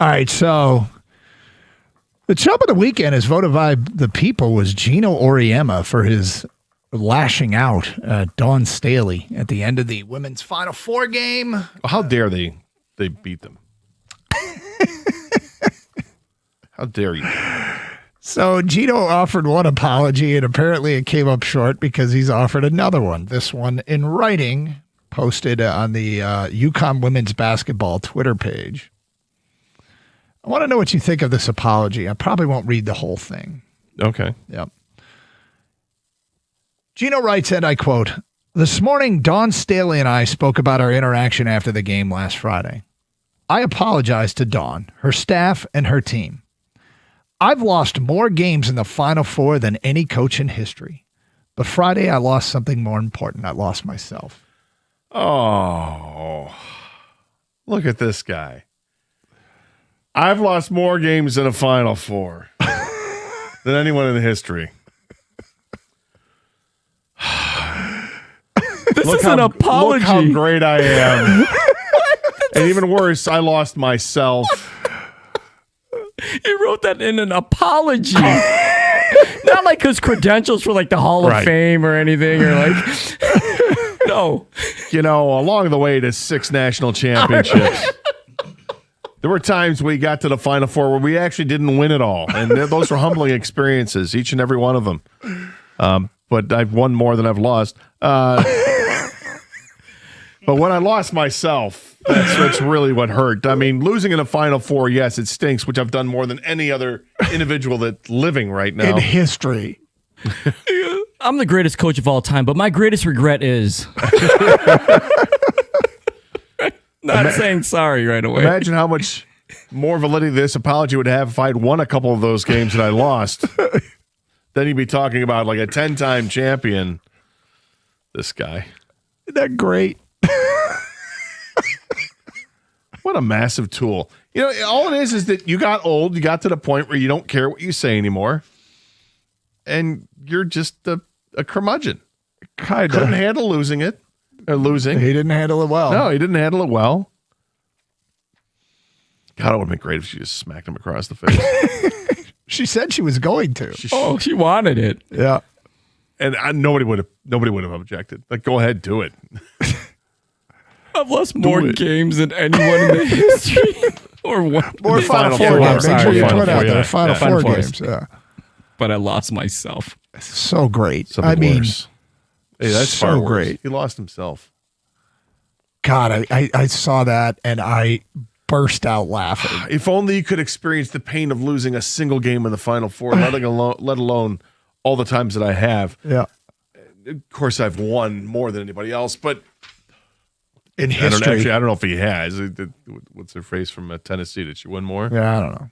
Speaker 14: All right, so the chump of the weekend, as voted by the people, was Gino Auriemma for his lashing out Dawn Staley at the end of the women's Final Four game.
Speaker 13: How dare they beat them? How dare you?
Speaker 14: So Gino offered one apology, and apparently it came up short because he's offered another one. This one in writing, posted on the UConn women's basketball Twitter page. I want to know what you think of this apology. I probably won't read the whole thing.
Speaker 13: Okay.
Speaker 14: Yep. Gino writes, and I quote, "This morning, Dawn Staley and I spoke about our interaction after the game last Friday. I apologize to Dawn, her staff, and her team. I've lost more games in the Final Four than any coach in history. But Friday, I lost something more important. I lost myself."
Speaker 13: Oh, look at this guy. I've lost more games in a Final Four than anyone in history.
Speaker 16: This is an apology.
Speaker 13: Look how great I am. And even worse, I lost myself.
Speaker 16: He wrote that in an apology. Not like his credentials for like the Hall of Fame or anything, or like no.
Speaker 13: You know, along the way to 6 national championships. There were times we got to the Final Four where we actually didn't win it all. And those were humbling experiences, each and every one of them. But I've won more than I've lost. But when I lost myself, that's really what hurt. I mean, losing in a Final Four, yes, it stinks, which I've done more than any other individual that's living right now.
Speaker 14: In history.
Speaker 16: I'm the greatest coach of all time, but my greatest regret is not saying sorry right away.
Speaker 13: Imagine how much more validity this apology would have if I'd won a couple of those games that I lost. Then you'd be talking about like a 10-time champion. This guy.
Speaker 14: Isn't that great?
Speaker 13: What a massive tool. You know, all it is that you got old. You got to the point where you don't care what you say anymore. And you're just a curmudgeon. Couldn't handle losing it. Or losing.
Speaker 14: He didn't handle it well.
Speaker 13: No, he didn't handle it well. God, it would have been great if she just smacked him across the face.
Speaker 14: She said she was going to.
Speaker 16: She wanted it.
Speaker 14: Yeah.
Speaker 13: And nobody would have objected. Like, go ahead, do it.
Speaker 16: I've lost more games than anyone in the history. Or one.
Speaker 14: More Final Four games. Make sure you put out there. Final Four games. Yeah.
Speaker 16: But I lost myself.
Speaker 14: So great.
Speaker 13: Something
Speaker 14: I mean,
Speaker 13: worse. Hey, that's
Speaker 14: so
Speaker 13: far worse.
Speaker 14: great.
Speaker 13: He lost himself.
Speaker 14: God, I saw that and I burst out laughing.
Speaker 13: If only you could experience the pain of losing a single game in the Final Four, let alone all the times that I have.
Speaker 14: Yeah.
Speaker 13: Of course, I've won more than anybody else, but
Speaker 14: in history,
Speaker 13: I don't know if he has. What's her phrase from Tennessee? Did she win more?
Speaker 14: Yeah, I don't know.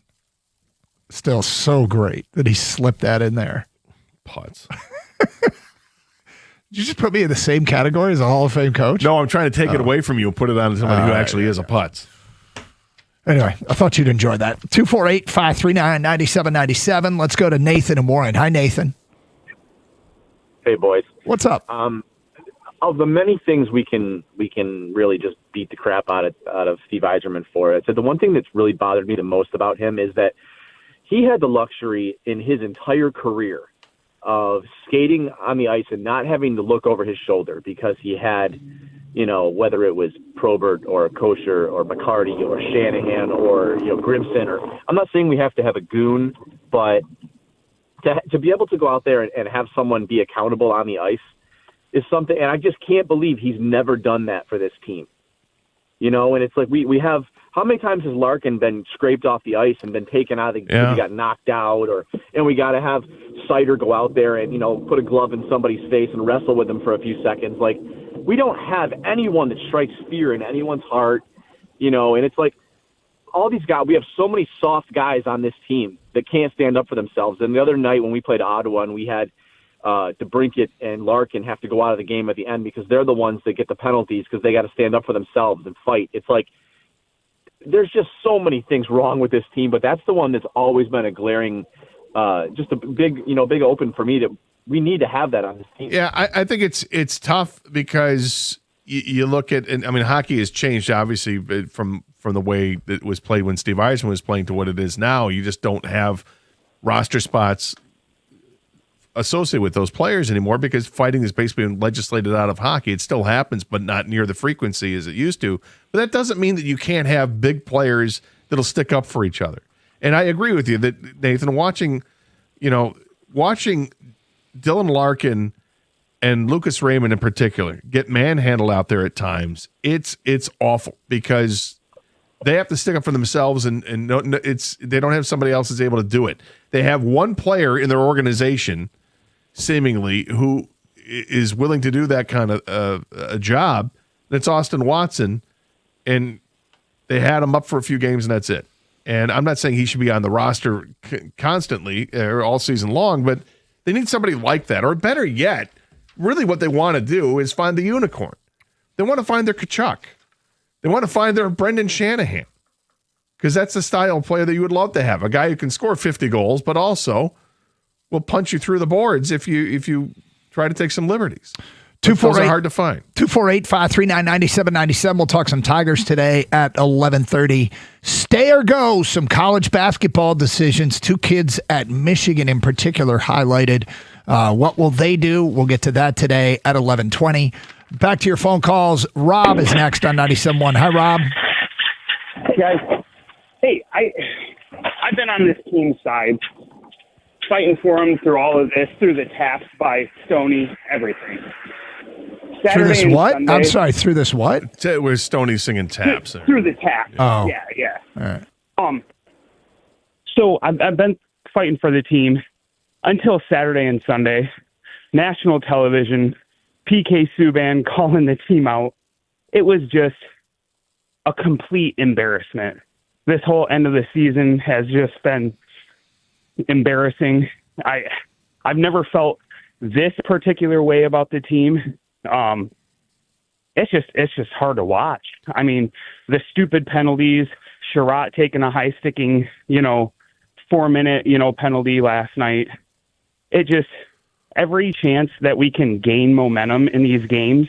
Speaker 14: Still so great that he slipped that in there.
Speaker 13: Putts.
Speaker 14: Did you just put me in the same category as a Hall of Fame coach?
Speaker 13: No, I'm trying to take it away from you and put it on somebody who actually is a putts.
Speaker 14: Anyway, I thought you'd enjoy that. 248-539-9797. Let's go to Nathan in Warren. Hi, Nathan.
Speaker 6: Hey, boys.
Speaker 14: What's up?
Speaker 6: Of the many things we can really just beat the crap out of Steve Yzerman for, I'd say the one thing that's really bothered me the most about him is that he had the luxury in his entire career of skating on the ice and not having to look over his shoulder because he had, whether it was Probert or Kosher or McCarty or Shanahan or, Grimson, or I'm not saying we have to have a goon, but to be able to go out there and have someone be accountable on the ice is something, and I just can't believe he's never done that for this team. And it's like we have, how many times has Larkin been scraped off the ice and been taken out of the game? He got knocked out, and we got to have Sider go out there and, put a glove in somebody's face and wrestle with them for a few seconds. Like, we don't have anyone that strikes fear in anyone's heart, and it's like all these guys, we have so many soft guys on this team that can't stand up for themselves. And the other night when we played Ottawa and we had DeBrincat and Larkin have to go out of the game at the end because they're the ones that get the penalties because they got to stand up for themselves and fight. It's like there's just so many things wrong with this team, but that's the one that's always been a glaring, just a big open for me that we need to have that on this team.
Speaker 13: Yeah, I think it's tough because you look at, and I mean, hockey has changed obviously from the way that it was played when Steve Yzerman was playing to what it is now. You just don't have roster spots associated with those players anymore because fighting is basically legislated out of hockey. It still happens, but not near the frequency as it used to. But that doesn't mean that you can't have big players that'll stick up for each other. And I agree with you that, Nathan, watching Dylan Larkin and Lucas Raymond in particular get manhandled out there at times, it's awful because they have to stick up for themselves, and they don't have somebody else that's able to do it. They have one player in their organization, seemingly, who is willing to do that kind of a job. That's Austin Watson, and they had him up for a few games, and that's it. And I'm not saying he should be on the roster constantly or all season long, but they need somebody like that. Or better yet, really what they want to do is find the unicorn. They want to find their Tkachuk. They want to find their Brendan Shanahan, because that's the style of player that you would love to have. A guy who can score 50 goals, but also will punch you through the boards if you try to take some liberties. Those are hard to find.
Speaker 14: 248-539-9797. We'll talk some Tigers today at 11:30. Stay or go, some college basketball decisions. Two kids at Michigan in particular highlighted. What will they do? We'll get to that today at 11:20. Back to your phone calls. Rob is next on 97.1. Hi, Rob.
Speaker 21: Hey, guys. Hey, I've been on this team side, fighting for them through all of this, through the taps by Stoney, everything. Saturday
Speaker 14: through this what?
Speaker 21: Sunday,
Speaker 14: I'm sorry, through this what?
Speaker 13: Where Stoney singing taps.
Speaker 21: Through the taps.
Speaker 14: Oh.
Speaker 21: Yeah.
Speaker 14: All right.
Speaker 21: So I've been fighting for the team until Saturday and Sunday. National television, PK Subban calling the team out. It was just a complete embarrassment. This whole end of the season has just been embarrassing. I've never felt this particular way about the team. It's just hard to watch. I mean, the stupid penalties, Sherratt taking a high sticking, 4-minute, penalty last night. It just, every chance that we can gain momentum in these games,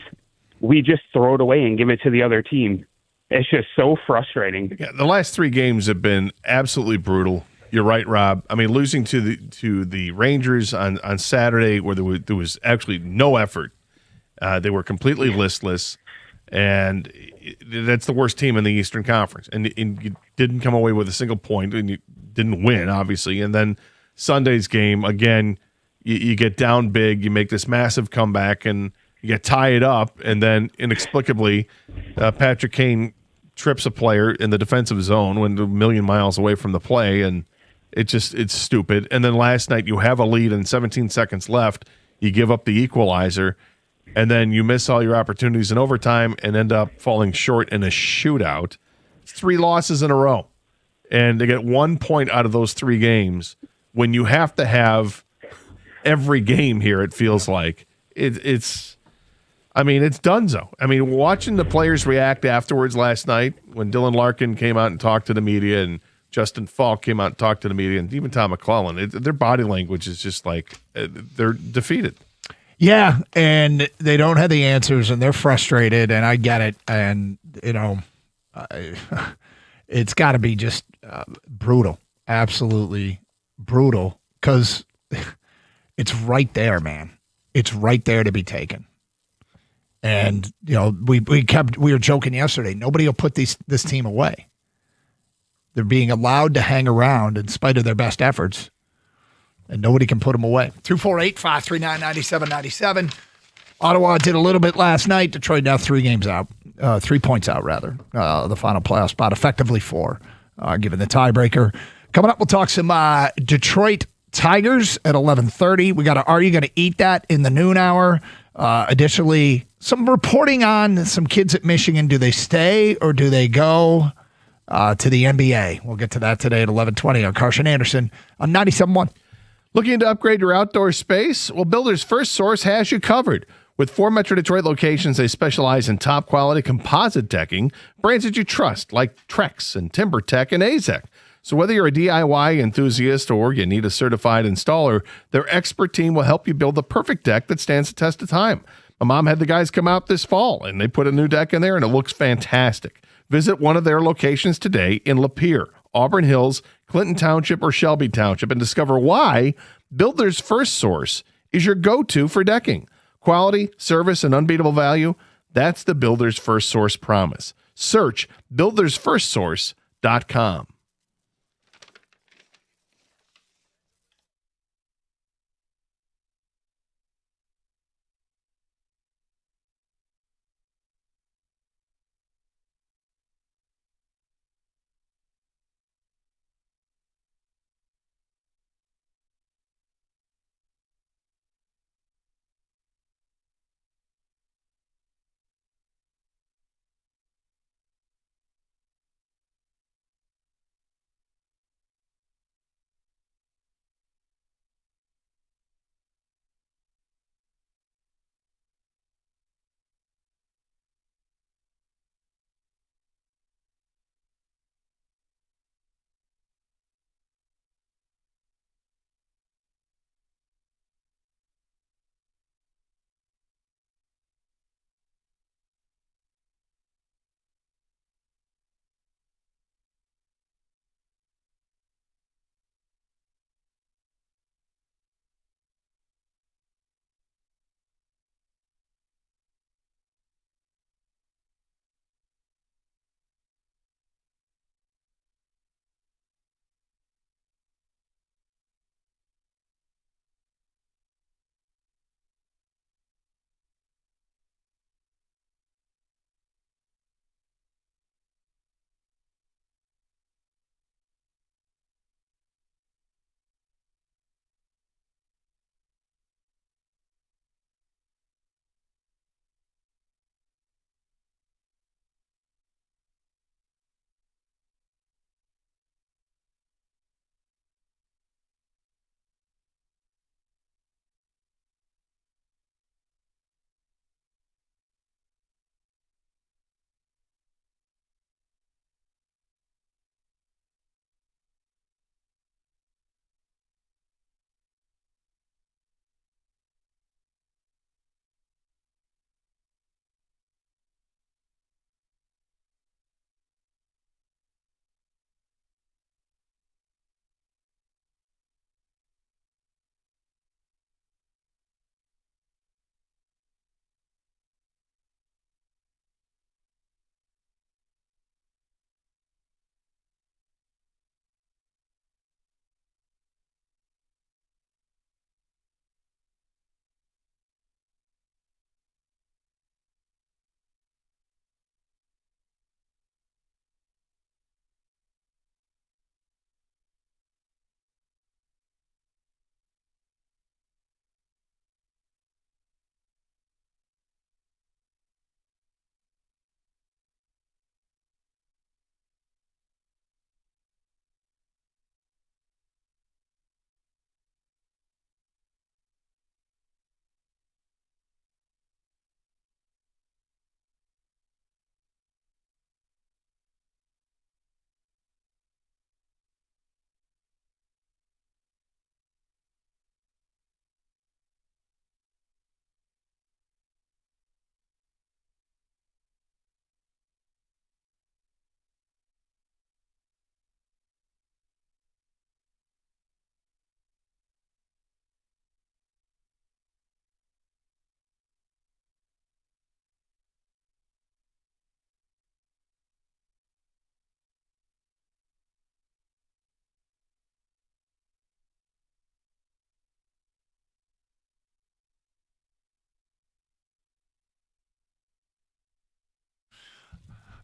Speaker 21: we just throw it away and give it to the other team. It's just so frustrating.
Speaker 13: Yeah, the last 3 games have been absolutely brutal. You're right, Rob. I mean, losing to the Rangers on Saturday, where there was actually no effort. They were completely listless, and that's the worst team in the Eastern Conference. And you didn't come away with a single point, and you didn't win, obviously. And then Sunday's game, again, you get down big, you make this massive comeback, and you get tied up, and then inexplicably, Patrick Kane trips a player in the defensive zone when a million miles away from the play, and it's stupid. And then last night you have a lead and 17 seconds left, you give up the equalizer, and then you miss all your opportunities in overtime and end up falling short in a shootout. It's 3 losses in a row. and they get 1 point out of those 3 games when you have to have every game here, it feels like. It's donezo. I mean, watching the players react afterwards last night when Dylan Larkin came out and talked to the media and Justin Falk came out and talked to the media and even Tom McClellan, their body language is just like they're defeated.
Speaker 14: Yeah, and they don't have the answers, and they're frustrated, and I get it. And, it's got to be just brutal, absolutely brutal, because it's right there, man. It's right there to be taken. And, we were joking yesterday. Nobody will put this team away. They're being allowed to hang around in spite of their best efforts, and nobody can put them away. 248-539-9797. Ottawa did a little bit last night. Detroit now 3 points out, the final playoff spot, effectively 4, given the tiebreaker. Coming up, we'll talk some Detroit Tigers at 11:30. We got to Are You Going to Eat That in the noon hour? Additionally, some reporting on some kids at Michigan. Do they stay or do they go to the NBA? We'll get to that today at 11:20 on Carson Anderson on 97.1.
Speaker 13: Looking to upgrade your outdoor space? Well, Builders First Source has you covered. With 4 Metro Detroit locations, they specialize in top-quality composite decking, brands that you trust, like Trex and TimberTech and AZEK. So whether you're a DIY enthusiast or you need a certified installer, their expert team will help you build the perfect deck that stands the test of time. My mom had the guys come out this fall, and they put a new deck in there, and it looks fantastic. Visit one of their locations today in Lapeer, Auburn Hills, Clinton Township, or Shelby Township, and discover why Builders First Source is your go-to for decking. Quality, service, and unbeatable value, that's the Builders First Source promise. Search buildersfirstsource.com.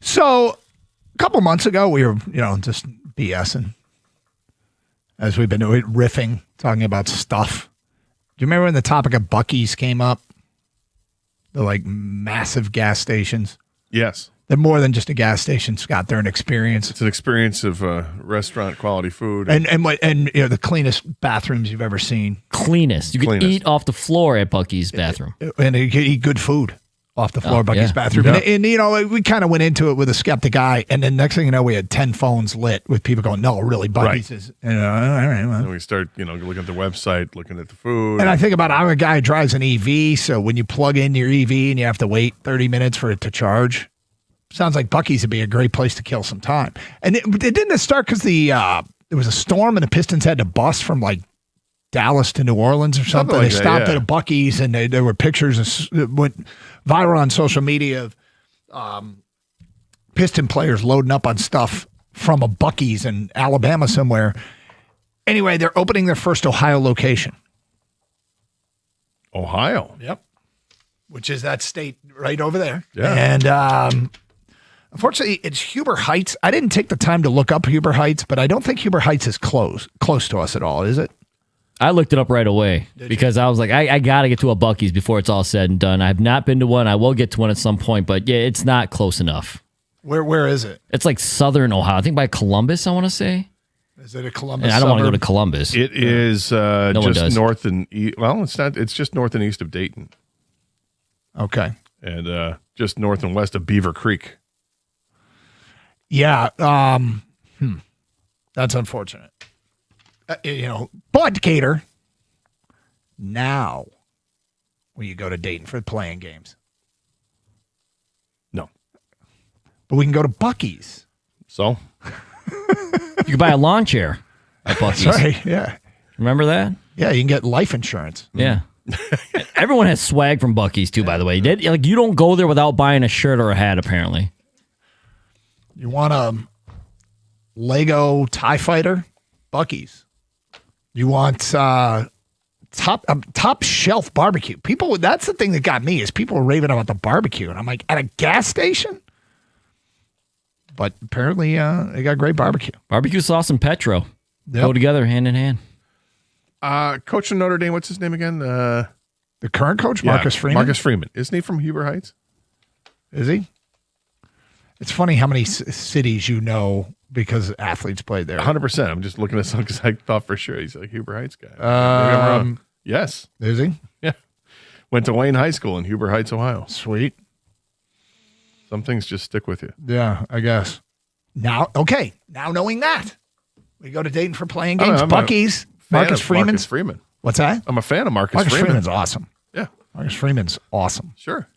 Speaker 14: So a couple months ago, we were, just BSing as we've been doing, riffing, talking about stuff. Do you remember when the topic of Buc-ee's came up? The massive gas stations.
Speaker 13: Yes.
Speaker 14: They're more than just a gas station, Scott. They're an experience.
Speaker 13: It's an experience of restaurant quality food.
Speaker 14: And the cleanest bathrooms you've ever seen.
Speaker 16: Cleanest. You can eat off the floor at Buc-ee's bathroom.
Speaker 14: And you can eat good food off the floor of Buc-ee's bathroom.
Speaker 16: Yeah.
Speaker 14: And we kind of went into it with a skeptic eye. And then next thing you know, we had 10 phones lit with people going, no, really, Buc-ee's is, all right. Well.
Speaker 13: And we start, looking at the website, looking at the food.
Speaker 14: And I think about I'm a guy who drives an EV. So when you plug in your EV and you have to wait 30 minutes for it to charge, sounds like Buc-ee's would be a great place to kill some time. And it didn't start because there was a storm and the Pistons had to bus from Dallas to New Orleans or something. They stopped at a Buc-ee's and there were pictures that went viral on social media of Piston players loading up on stuff from a Buc-ee's in Alabama somewhere. Anyway, they're opening their first Ohio location.
Speaker 13: Ohio?
Speaker 14: Yep. Which is that state right over there.
Speaker 13: Yeah.
Speaker 14: And unfortunately, it's Huber Heights. I didn't take the time to look up Huber Heights, but I don't think Huber Heights is close to us at all, is it?
Speaker 16: I looked it up right away because I was like, I got to get to a Buc-ee's before it's all said and done. I have not been to one. I will get to one at some point, but yeah, it's not close enough.
Speaker 14: Where is it?
Speaker 16: It's southern Ohio. I think by Columbus, I want to say.
Speaker 14: Is it a Columbus?
Speaker 16: And I don't want to go to Columbus.
Speaker 13: It is just north and east. Well, it's not. It's just north and east of Dayton.
Speaker 14: Okay.
Speaker 13: And just north and west of Beaver Creek.
Speaker 14: Yeah. That's unfortunate. But Gator, now will you go to Dayton for playing games?
Speaker 13: No.
Speaker 14: But we can go to Buc-ee's.
Speaker 13: So?
Speaker 16: You can buy a lawn chair at Buc-ee's.
Speaker 14: Sorry, yeah.
Speaker 16: Remember that?
Speaker 14: Yeah, you can get life insurance.
Speaker 16: Yeah. Everyone has swag from Buc-ee's too, by the way. You don't go there without buying a shirt or a hat, apparently.
Speaker 14: You want a Lego TIE Fighter? Buc-ee's. You want top shelf barbecue. That's the thing that got me is people were raving about the barbecue. And I'm like, at a gas station? But apparently they got great barbecue.
Speaker 16: Barbecue sauce and Petro go together hand in hand.
Speaker 13: Coach from Notre Dame, what's his name again?
Speaker 14: The current coach, Marcus Freeman?
Speaker 13: Marcus Freeman. Isn't he from Huber Heights?
Speaker 14: Is he? It's funny how many cities you know because athletes played there.
Speaker 13: 100%. I'm just looking at some because I thought for sure he's a Huber Heights guy. Yes.
Speaker 14: Is he?
Speaker 13: Yeah. Went to Wayne High School in Huber Heights, Ohio.
Speaker 14: Sweet.
Speaker 13: Some things just stick with you.
Speaker 14: Yeah, I guess. Now knowing that, we go to Dayton for playing games. Buc-ee's, Marcus Freeman.
Speaker 13: Marcus Freeman.
Speaker 14: What's that?
Speaker 13: I'm a fan of Marcus Freeman.
Speaker 14: Freeman's awesome.
Speaker 13: Yeah.
Speaker 14: Marcus Freeman's awesome.
Speaker 13: Sure.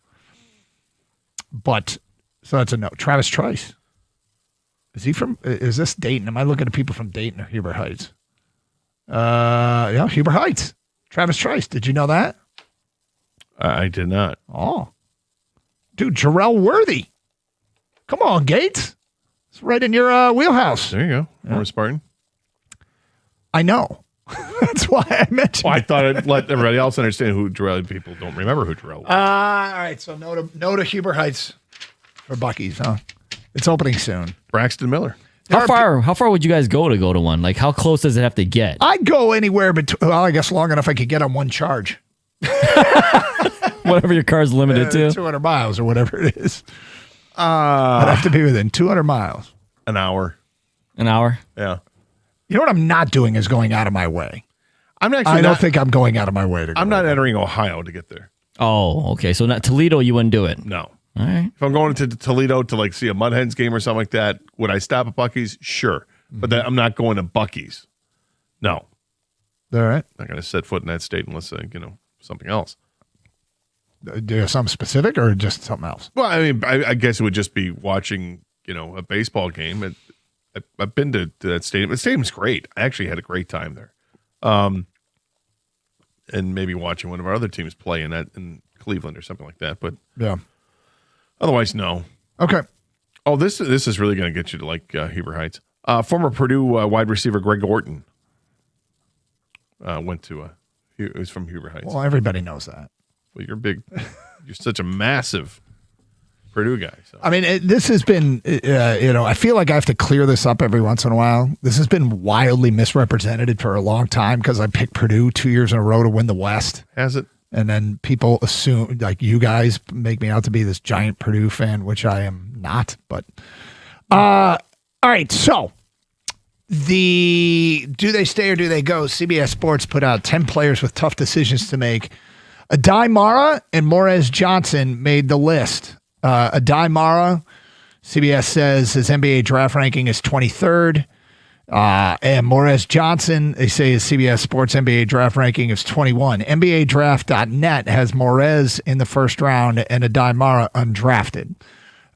Speaker 14: But, so that's a no. Travis Trice. Is this Dayton? Am I looking at people from Dayton or Huber Heights? Yeah, Huber Heights. Travis Trice. Did you know that?
Speaker 13: I did not.
Speaker 14: Oh. Dude, Jarrell Worthy. Come on, Gates. It's right in your wheelhouse.
Speaker 13: There you go. Former Spartan.
Speaker 14: I know. That's why I mentioned
Speaker 13: I thought I'd let everybody else understand who Jarrell. People don't remember who Jarrell was.
Speaker 14: All right, so no to Huber Heights for Buc-ee's, huh? It's opening soon.
Speaker 13: Braxton Miller.
Speaker 16: How far would you guys go to one? How close does it have to get?
Speaker 14: I'd go anywhere between, I guess long enough I could get on one charge.
Speaker 16: Whatever your car's limited to.
Speaker 14: 200 miles or whatever it is. I'd have to be within 200 miles.
Speaker 13: An hour.
Speaker 16: An hour?
Speaker 13: Yeah.
Speaker 14: You know what I'm not doing is going out of my way.
Speaker 13: I
Speaker 14: don't think I'm going out of my way to go.
Speaker 13: I'm not entering Ohio to get there.
Speaker 16: Oh, okay. So not Toledo, you wouldn't do it?
Speaker 13: No.
Speaker 16: All right.
Speaker 13: If I'm going to Toledo to see a Mud Hens game or something like that, would I stop at Buc-ee's? Sure. But I'm not going to Buc-ee's. No.
Speaker 14: All right.
Speaker 13: I'm not going to set foot in that state unless, something else.
Speaker 14: Do you have something specific or just something else?
Speaker 13: Well, I mean, I guess it would just be watching, a baseball game. I've been to that stadium. The stadium's great. I actually had a great time there. And maybe watching one of our other teams play in Cleveland or something like that. But
Speaker 14: yeah.
Speaker 13: Otherwise, no.
Speaker 14: Okay.
Speaker 13: Oh, this is really going to get you to like Huber Heights. Former Purdue wide receiver Greg Orton went to he was from Huber Heights.
Speaker 14: Well, everybody knows that.
Speaker 13: Well, you're such a massive Purdue guy. So.
Speaker 14: I mean, this has been, I feel like I have to clear this up every once in a while. This has been wildly misrepresented for a long time because I picked Purdue 2 years in a row to win the West.
Speaker 13: Has it?
Speaker 14: And then people assume, like you guys make me out to be this giant Purdue fan, which I am not. But, all right, so do they stay or do they go? CBS Sports put out 10 players with tough decisions to make. Adai Mara and Morez Johnson made the list. Adai Mara, CBS says his NBA draft ranking is 23rd. And Morez Johnson, they say his CBS Sports NBA draft ranking is 21. NBADraft.net has Morez in the first round and Adai Mara undrafted.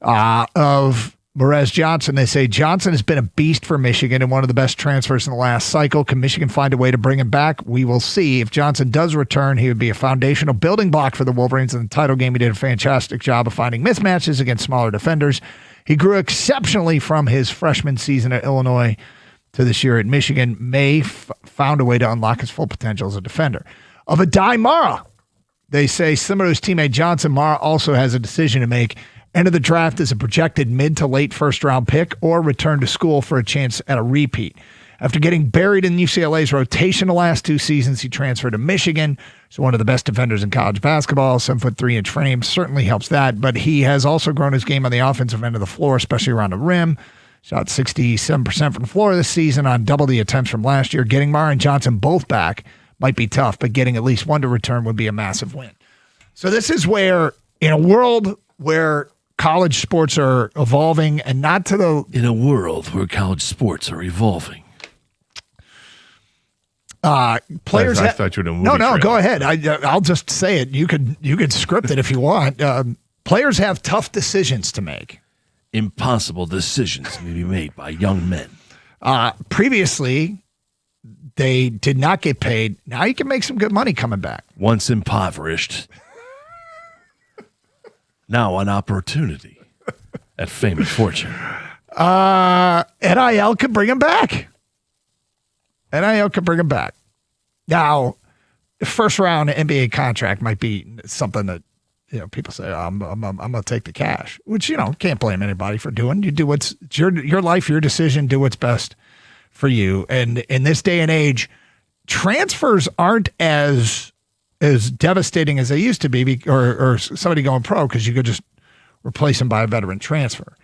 Speaker 14: Of Morez Johnson, they say Johnson has been a beast for Michigan and one of the best transfers in the last cycle. Can Michigan find a way to bring him back? We will see. If Johnson does return, he would be a foundational building block for the Wolverines in the title game. He did a fantastic job of finding mismatches against smaller defenders. He grew exceptionally from his freshman season at Illinois to this year at Michigan. May found a way to unlock his full potential as a defender. Of Adai Mara, they say similar to his teammate Johnson, Mara also has a decision to make. Enter the draft as a projected mid to late first round pick or return to school for a chance at a repeat. After getting buried in UCLA's rotation the last 2 seasons, he transferred to Michigan. He's one of the best defenders in college basketball. 7'3" frame certainly helps that, but he has also grown his game on the offensive end of the floor, especially around the rim. Shot 67% from the floor this season on double the attempts from last year. Getting Mara and Johnson both back might be tough, but getting at least one to return would be a massive win. So this is where, in a world where college sports are evolving and not to the...
Speaker 7: In a world where college sports are evolving.
Speaker 14: Players...
Speaker 13: I thought you were in a movie
Speaker 14: No,
Speaker 13: trailer.
Speaker 14: go ahead. I'll just say it. You could script it if you want. Players have tough decisions to make.
Speaker 7: Impossible decisions may be made by young men.
Speaker 14: Previously, they did not get paid. Now you can make some good money coming back.
Speaker 7: Once impoverished, now an opportunity at fame and fortune.
Speaker 14: NIL could bring him back. NIL could bring him back. Now, the first round NBA contract might be something that people say, I'm going to take the cash, which, can't blame anybody for doing. You do what's your life, your decision, do what's best for you. And in this day and age, transfers aren't as devastating as they used to be, or somebody going pro, because you could just replace them by a veteran transfer.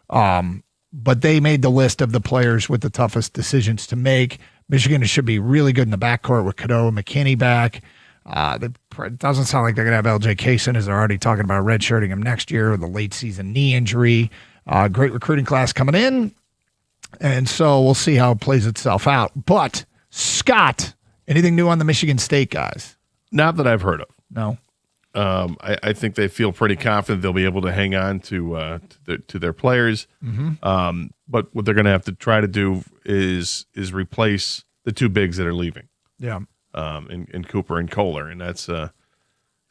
Speaker 14: But they made the list of the players with the toughest decisions to make. Michigan should be really good in the backcourt with Cadeau and McKinney back. It doesn't sound like they're going to have LJ Kaysen, as they're already talking about redshirting him next year with a late season knee injury. Great recruiting class coming in. And so we'll see how it plays itself out. But, Scott, anything new on the Michigan State guys?
Speaker 13: Not that I've heard of.
Speaker 14: No.
Speaker 13: I think they feel pretty confident they'll be able to hang on to their players.
Speaker 14: Mm-hmm.
Speaker 13: But what they're going to have to try to do is replace the 2 bigs that are leaving.
Speaker 14: Yeah.
Speaker 13: In Cooper and Kohler, and that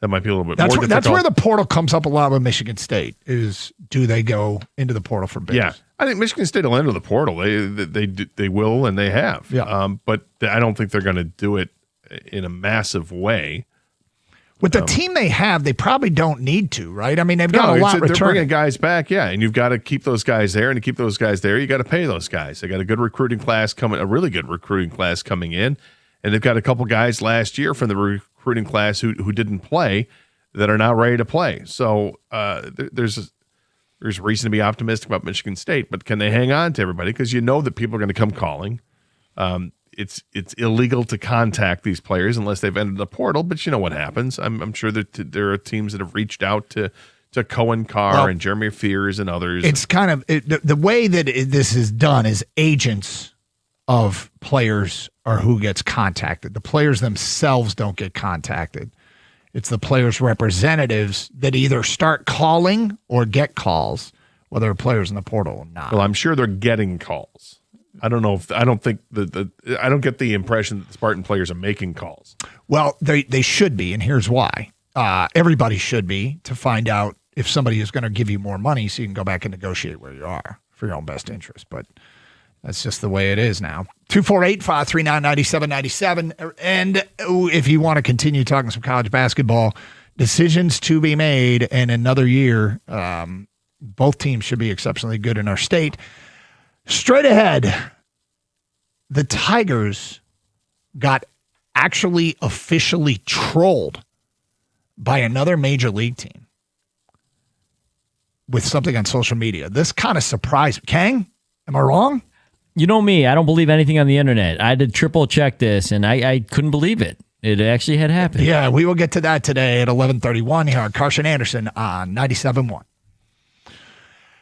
Speaker 13: might be a little bit
Speaker 14: more
Speaker 13: difficult.
Speaker 14: That's where the portal comes up a lot with Michigan State. Is do they go into the portal for bigs?
Speaker 13: Yeah, I think Michigan State will enter the portal. They will, and they have.
Speaker 14: Yeah.
Speaker 13: But I don't think they're going to do it in a massive way.
Speaker 14: With the team they have, they probably don't need to, right? I mean, they've got a lot
Speaker 13: They're
Speaker 14: returning.
Speaker 13: bringing guys back, yeah, and you've got to keep those guys there, and to keep those guys there, you got to pay those guys. They got a good recruiting class coming, a really good recruiting class coming in. And they've got a couple guys last year from the recruiting class who didn't play that are now ready to play. So there's reason to be optimistic about Michigan State, but can they hang on to everybody? Because you know that people are going to come calling. It's illegal to contact these players unless they've entered the portal, but you know what happens. I'm sure that there are teams that have reached out to Cohen Carr and Jeremy Fears and others.
Speaker 14: It's kind of the way that this is done is agents of players are who gets contacted. The players themselves don't get contacted. It's the players' representatives that either start calling or get calls, whether a player's in the portal or not.
Speaker 13: Well, I'm sure they're getting calls. I don't think I don't get the impression that the Spartan players are making calls.
Speaker 14: Well, they should be, and here's why. Everybody should be, to find out if somebody is going to give you more money so you can go back and negotiate where you are for your own best interest. But that's just the way it is now. 248-539-9797. And if you want to continue talking some college basketball, decisions to be made, and another year, both teams should be exceptionally good in our state. Straight ahead, the Tigers got actually officially trolled by another major league team with something on social media. This kind of surprised me. Kang, am I wrong?
Speaker 16: You know me, I don't believe anything on the internet. I had to triple check this, and I couldn't believe it. It actually had happened.
Speaker 14: Yeah, we will get to that today at 11:31 here on Carson Anderson on 97.1.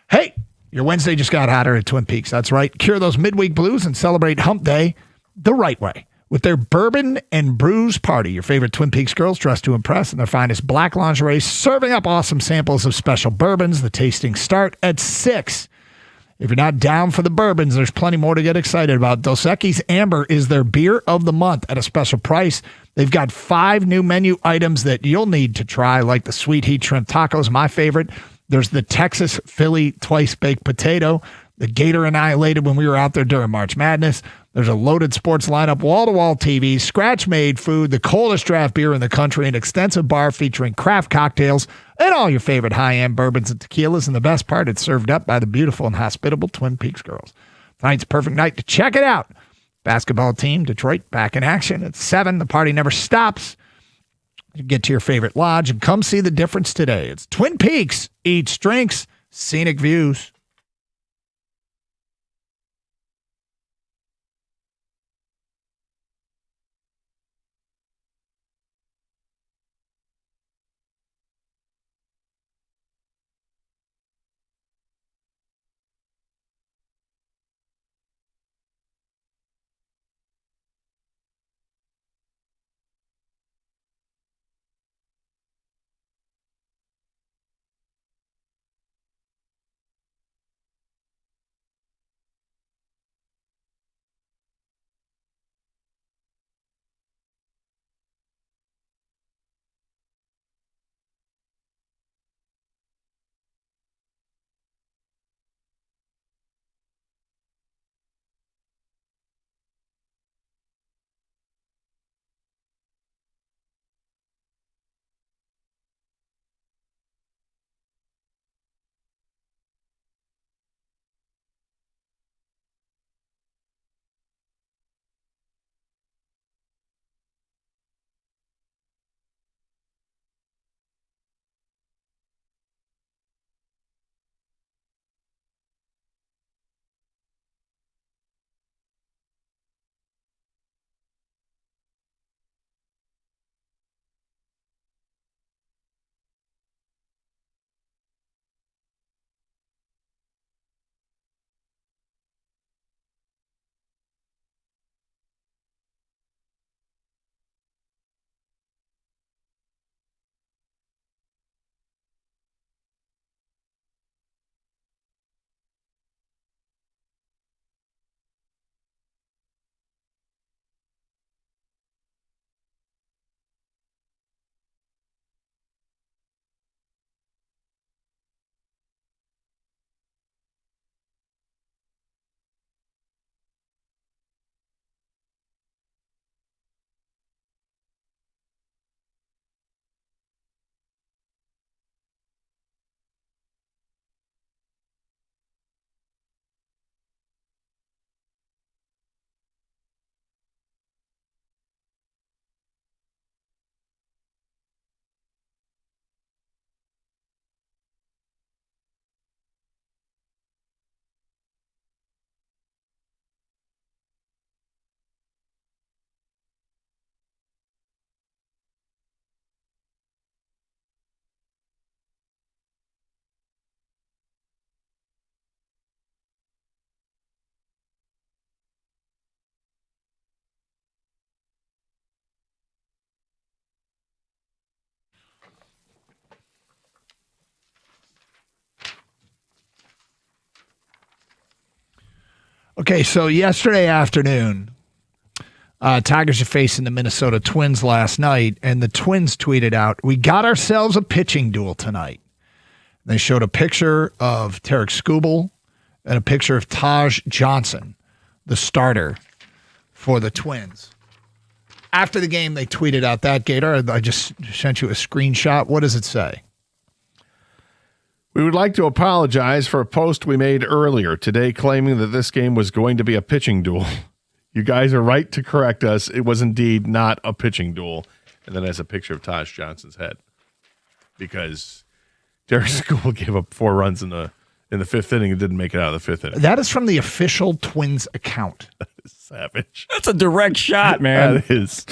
Speaker 14: Hey, your Wednesday just got hotter at Twin Peaks. That's right. Cure those midweek blues and celebrate Hump Day the right way with their Bourbon and Brews Party. Your favorite Twin Peaks girls dressed to impress in their finest black lingerie, serving up awesome samples of special bourbons. The tastings start at 6. If you're not down for the bourbons, there's plenty more to get excited about. Dos Equis Amber is their beer of the month at a special price. They've got 5 new menu items that you'll need to try, like the Sweet Heat Shrimp Tacos, my favorite. There's the Texas Philly Twice Baked Potato, the Gator Annihilated when we were out there during March Madness. There's a loaded sports lineup, wall-to-wall TV, scratch-made food, the coldest draft beer in the country, an extensive bar featuring craft cocktails, and all your favorite high-end bourbons and tequilas. And the best part, it's served up by the beautiful and hospitable Twin Peaks girls. Tonight's a perfect night to check it out. Basketball team, Detroit, back in action at 7. The party never stops. You get to your favorite lodge and come see the difference today. It's Twin Peaks. Eats, drinks, scenic views. Okay, so yesterday afternoon, Tigers are facing the Minnesota Twins last night, and the Twins tweeted out, "We got ourselves a pitching duel tonight." They showed a picture of Tarek Skubal and a picture of Taj Johnson, the starter for the Twins. After the game, they tweeted out that, Gator. I just sent you a screenshot. What does it say?
Speaker 13: We would like to apologize for a post we made earlier today claiming that this game was going to be a pitching duel. You guys are right to correct us. It was indeed not a pitching duel. And then has a picture of Taj Johnson's head because Derek School gave up 4 runs in the fifth inning and didn't make it out of the fifth inning.
Speaker 14: That is from the official Twins account.
Speaker 13: That is savage.
Speaker 16: That's a direct shot, man.
Speaker 13: That is.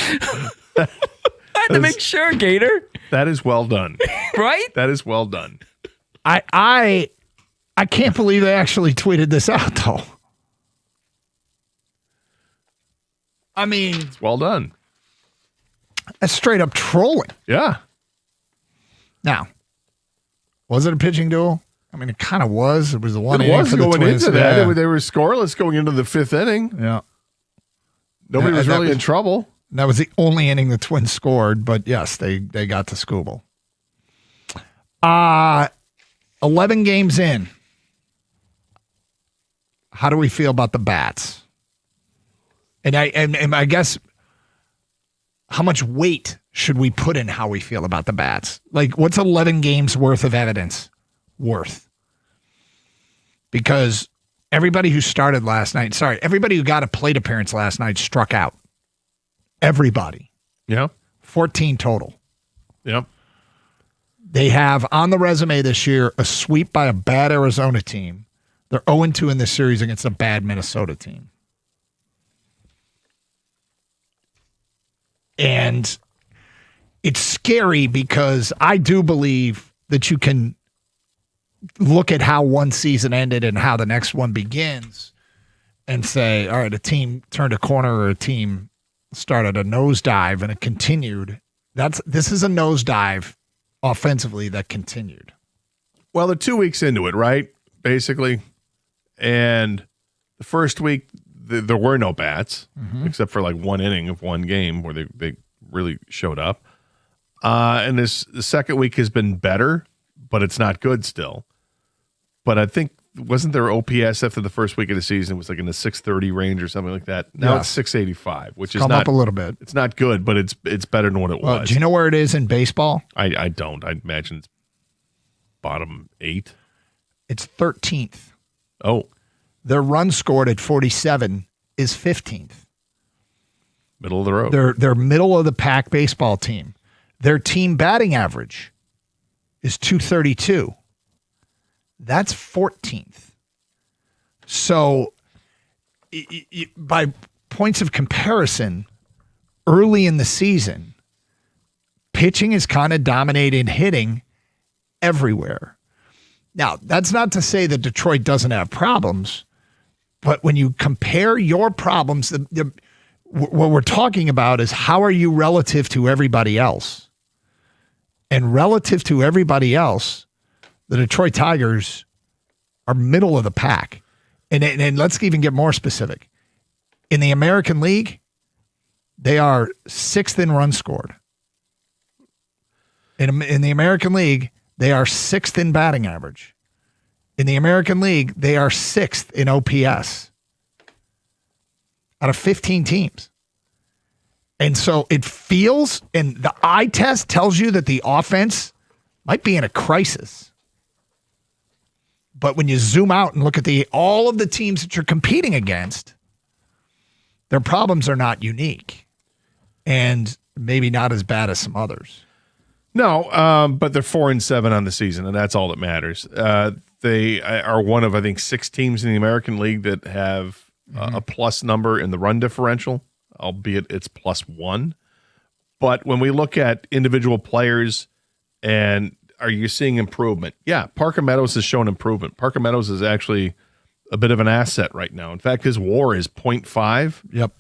Speaker 16: I had to make sure, Gator.
Speaker 13: That is well done.
Speaker 16: Right?
Speaker 13: That is well done.
Speaker 14: I can't believe they actually tweeted this out, though. I mean,
Speaker 13: it's well done.
Speaker 14: That's straight up trolling.
Speaker 13: Yeah.
Speaker 14: Now, was it a pitching duel? I mean, it kind of was. It was the one.
Speaker 13: It was
Speaker 14: for the
Speaker 13: going
Speaker 14: Twins.
Speaker 13: into that.
Speaker 14: Yeah.
Speaker 13: They were scoreless going into the fifth inning.
Speaker 14: Yeah.
Speaker 13: Nobody was really in trouble.
Speaker 14: That was the only inning the Twins scored, but yes, they got to Skubal. 11 games in. How do we feel about the bats? And I guess how much weight should we put in how we feel about the bats? Like, what's 11 games worth of evidence worth? Because everybody who started last night, everybody who got a plate appearance last night struck out. Everybody.
Speaker 13: Yeah.
Speaker 14: 14 total.
Speaker 13: Yep.
Speaker 14: They have on the resume this year a sweep by a bad Arizona team. They're 0-2 in this series against a bad Minnesota team. And it's scary because I do believe that you can look at how one season ended and how the next one begins and say, all right, a team turned a corner or a team started a nosedive and it continued. This is a nosedive offensively that continued.
Speaker 13: Well, they're 2 weeks into it, right? Basically. And the first week, there were no bats, except for like one inning of one game where they really showed up. And the second week has been better, but it's not good still. But I think, wasn't there OPS after the first week of the season? It was like in the 630 range or something like that. Now it's 685, which is
Speaker 14: come
Speaker 13: not
Speaker 14: up a little bit.
Speaker 13: It's not good, but it's better than what it was.
Speaker 14: Do you know where it is in baseball?
Speaker 13: I don't. I imagine it's bottom 8.
Speaker 14: It's 13th.
Speaker 13: Oh.
Speaker 14: Their run scored at 47 is 15th.
Speaker 13: Middle of the road.
Speaker 14: They're middle of the pack baseball team. Their team batting average is 232. That's 14th. So by points of comparison, early in the season, pitching is kind of dominating hitting everywhere. Now, that's not to say that Detroit doesn't have problems, but when you compare your problems, what we're talking about is how are you relative to everybody else? And relative to everybody else, the Detroit Tigers are middle of the pack. And let's even get more specific. In the American League, they are 6th in runs scored. In the American League, they are 6th in batting average. In the American League, they are 6th in OPS out of 15 teams. And so it feels, and the eye test tells you that the offense might be in a crisis. But when you zoom out and look at all of the teams that you're competing against, their problems are not unique and maybe not as bad as some others.
Speaker 13: No, but they're 4-7 on the season, and that's all that matters. They are one of, I think, 6 teams in the American League that have a plus number in the run differential, albeit it's +1. But when we look at individual players and are you seeing improvement? Yeah, Parker Meadows has shown improvement. Parker Meadows is actually a bit of an asset right now. In fact, his WAR is 0.5.
Speaker 14: Yep.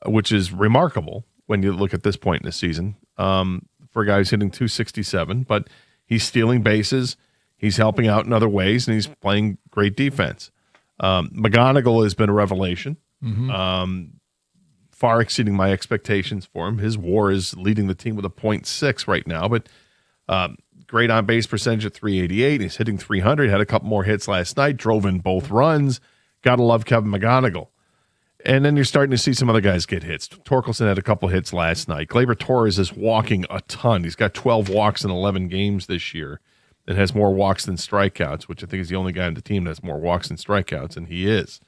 Speaker 13: Which is remarkable when you look at this point in the season. For a guy who's hitting 267, but he's stealing bases. He's helping out in other ways, and he's playing great defense. McGonigal has been a revelation, far exceeding my expectations for him. His WAR is leading the team with a 0.6 right now, but great on-base percentage at 388. He's hitting 300, had a couple more hits last night, drove in both runs. Got to love Kevin McGonigal. And then you're starting to see some other guys get hits. Torkelson had a couple hits last night. Gleyber Torres is walking a ton. He's got 12 walks in 11 games this year and has more walks than strikeouts, which I think is the only guy on the team that has more walks than strikeouts, and he is.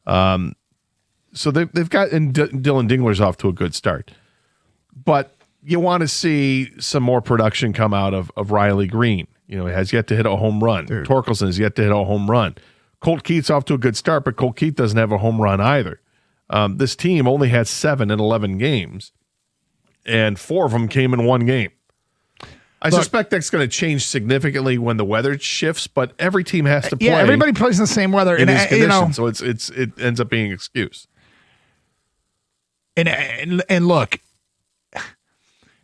Speaker 13: So they've got, and Dylan Dingler's off to a good start. But you want to see some more production come out of Riley Green. He has yet to hit a home run. Torkelson has yet to hit a home run. Colt Keith's off to a good start, but Colt Keith doesn't have a home run either. This team only had 7 in 11 games, and 4 of them came in one game. I suspect that's going to change significantly when the weather shifts, but every team has to play.
Speaker 14: Yeah, everybody plays in the same weather.
Speaker 13: In these conditions, so it ends up being an excuse.
Speaker 14: And look,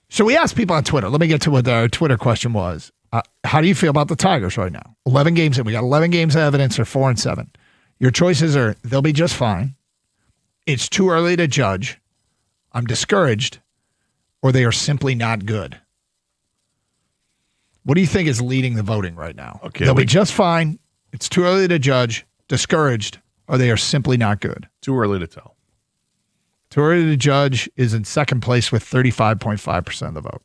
Speaker 14: so we asked people on Twitter. Let me get to what our Twitter question was. How do you feel about the Tigers right now? 11 games in. We got 11 games of evidence. They're 4-7. Your choices are they'll be just fine. It's too early to judge. I'm discouraged, or they are simply not good. What do you think is leading the voting right now?
Speaker 13: Okay,
Speaker 14: they'll be just fine. It's too early to judge. Discouraged, or they are simply not good.
Speaker 13: Too early to tell.
Speaker 14: Too early to judge is in second place with 35.5% of the vote.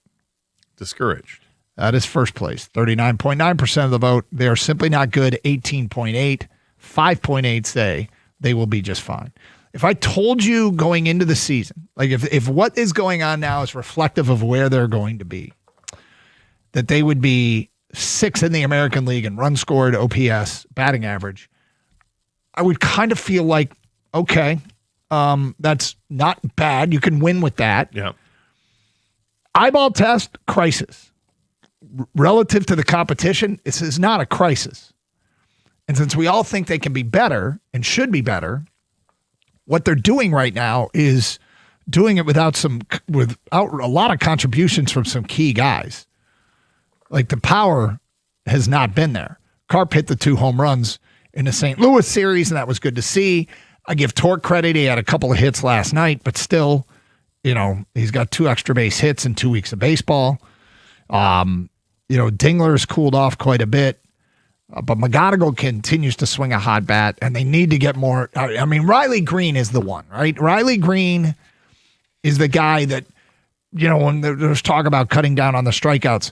Speaker 13: Discouraged.
Speaker 14: That is first place. 39.9% of the vote. They are simply not good. 18.8. 5.8 say they will be just fine. If I told you going into the season, like if what is going on now is reflective of where they're going to be, that they would be 6th in the American League in runs scored, OPS, batting average, I would kind of feel like, okay, that's not bad. You can win with that.
Speaker 13: Yeah.
Speaker 14: Eyeball test, crisis. Relative to the competition, this is not a crisis. And since we all think they can be better and should be better, what they're doing right now is doing it without a lot of contributions from some key guys. Like the power has not been there. Carp hit the 2 home runs in the St. Louis series, and that was good to see. I give Torque credit. He had a couple of hits last night, but still, he's got 2 extra base hits in 2 weeks of baseball. Dingler's cooled off quite a bit. But McGonigal continues to swing a hot bat, and they need to get more. I mean, Riley Green is the one, right? Riley Green is the guy that, when there's talk about cutting down on the strikeouts,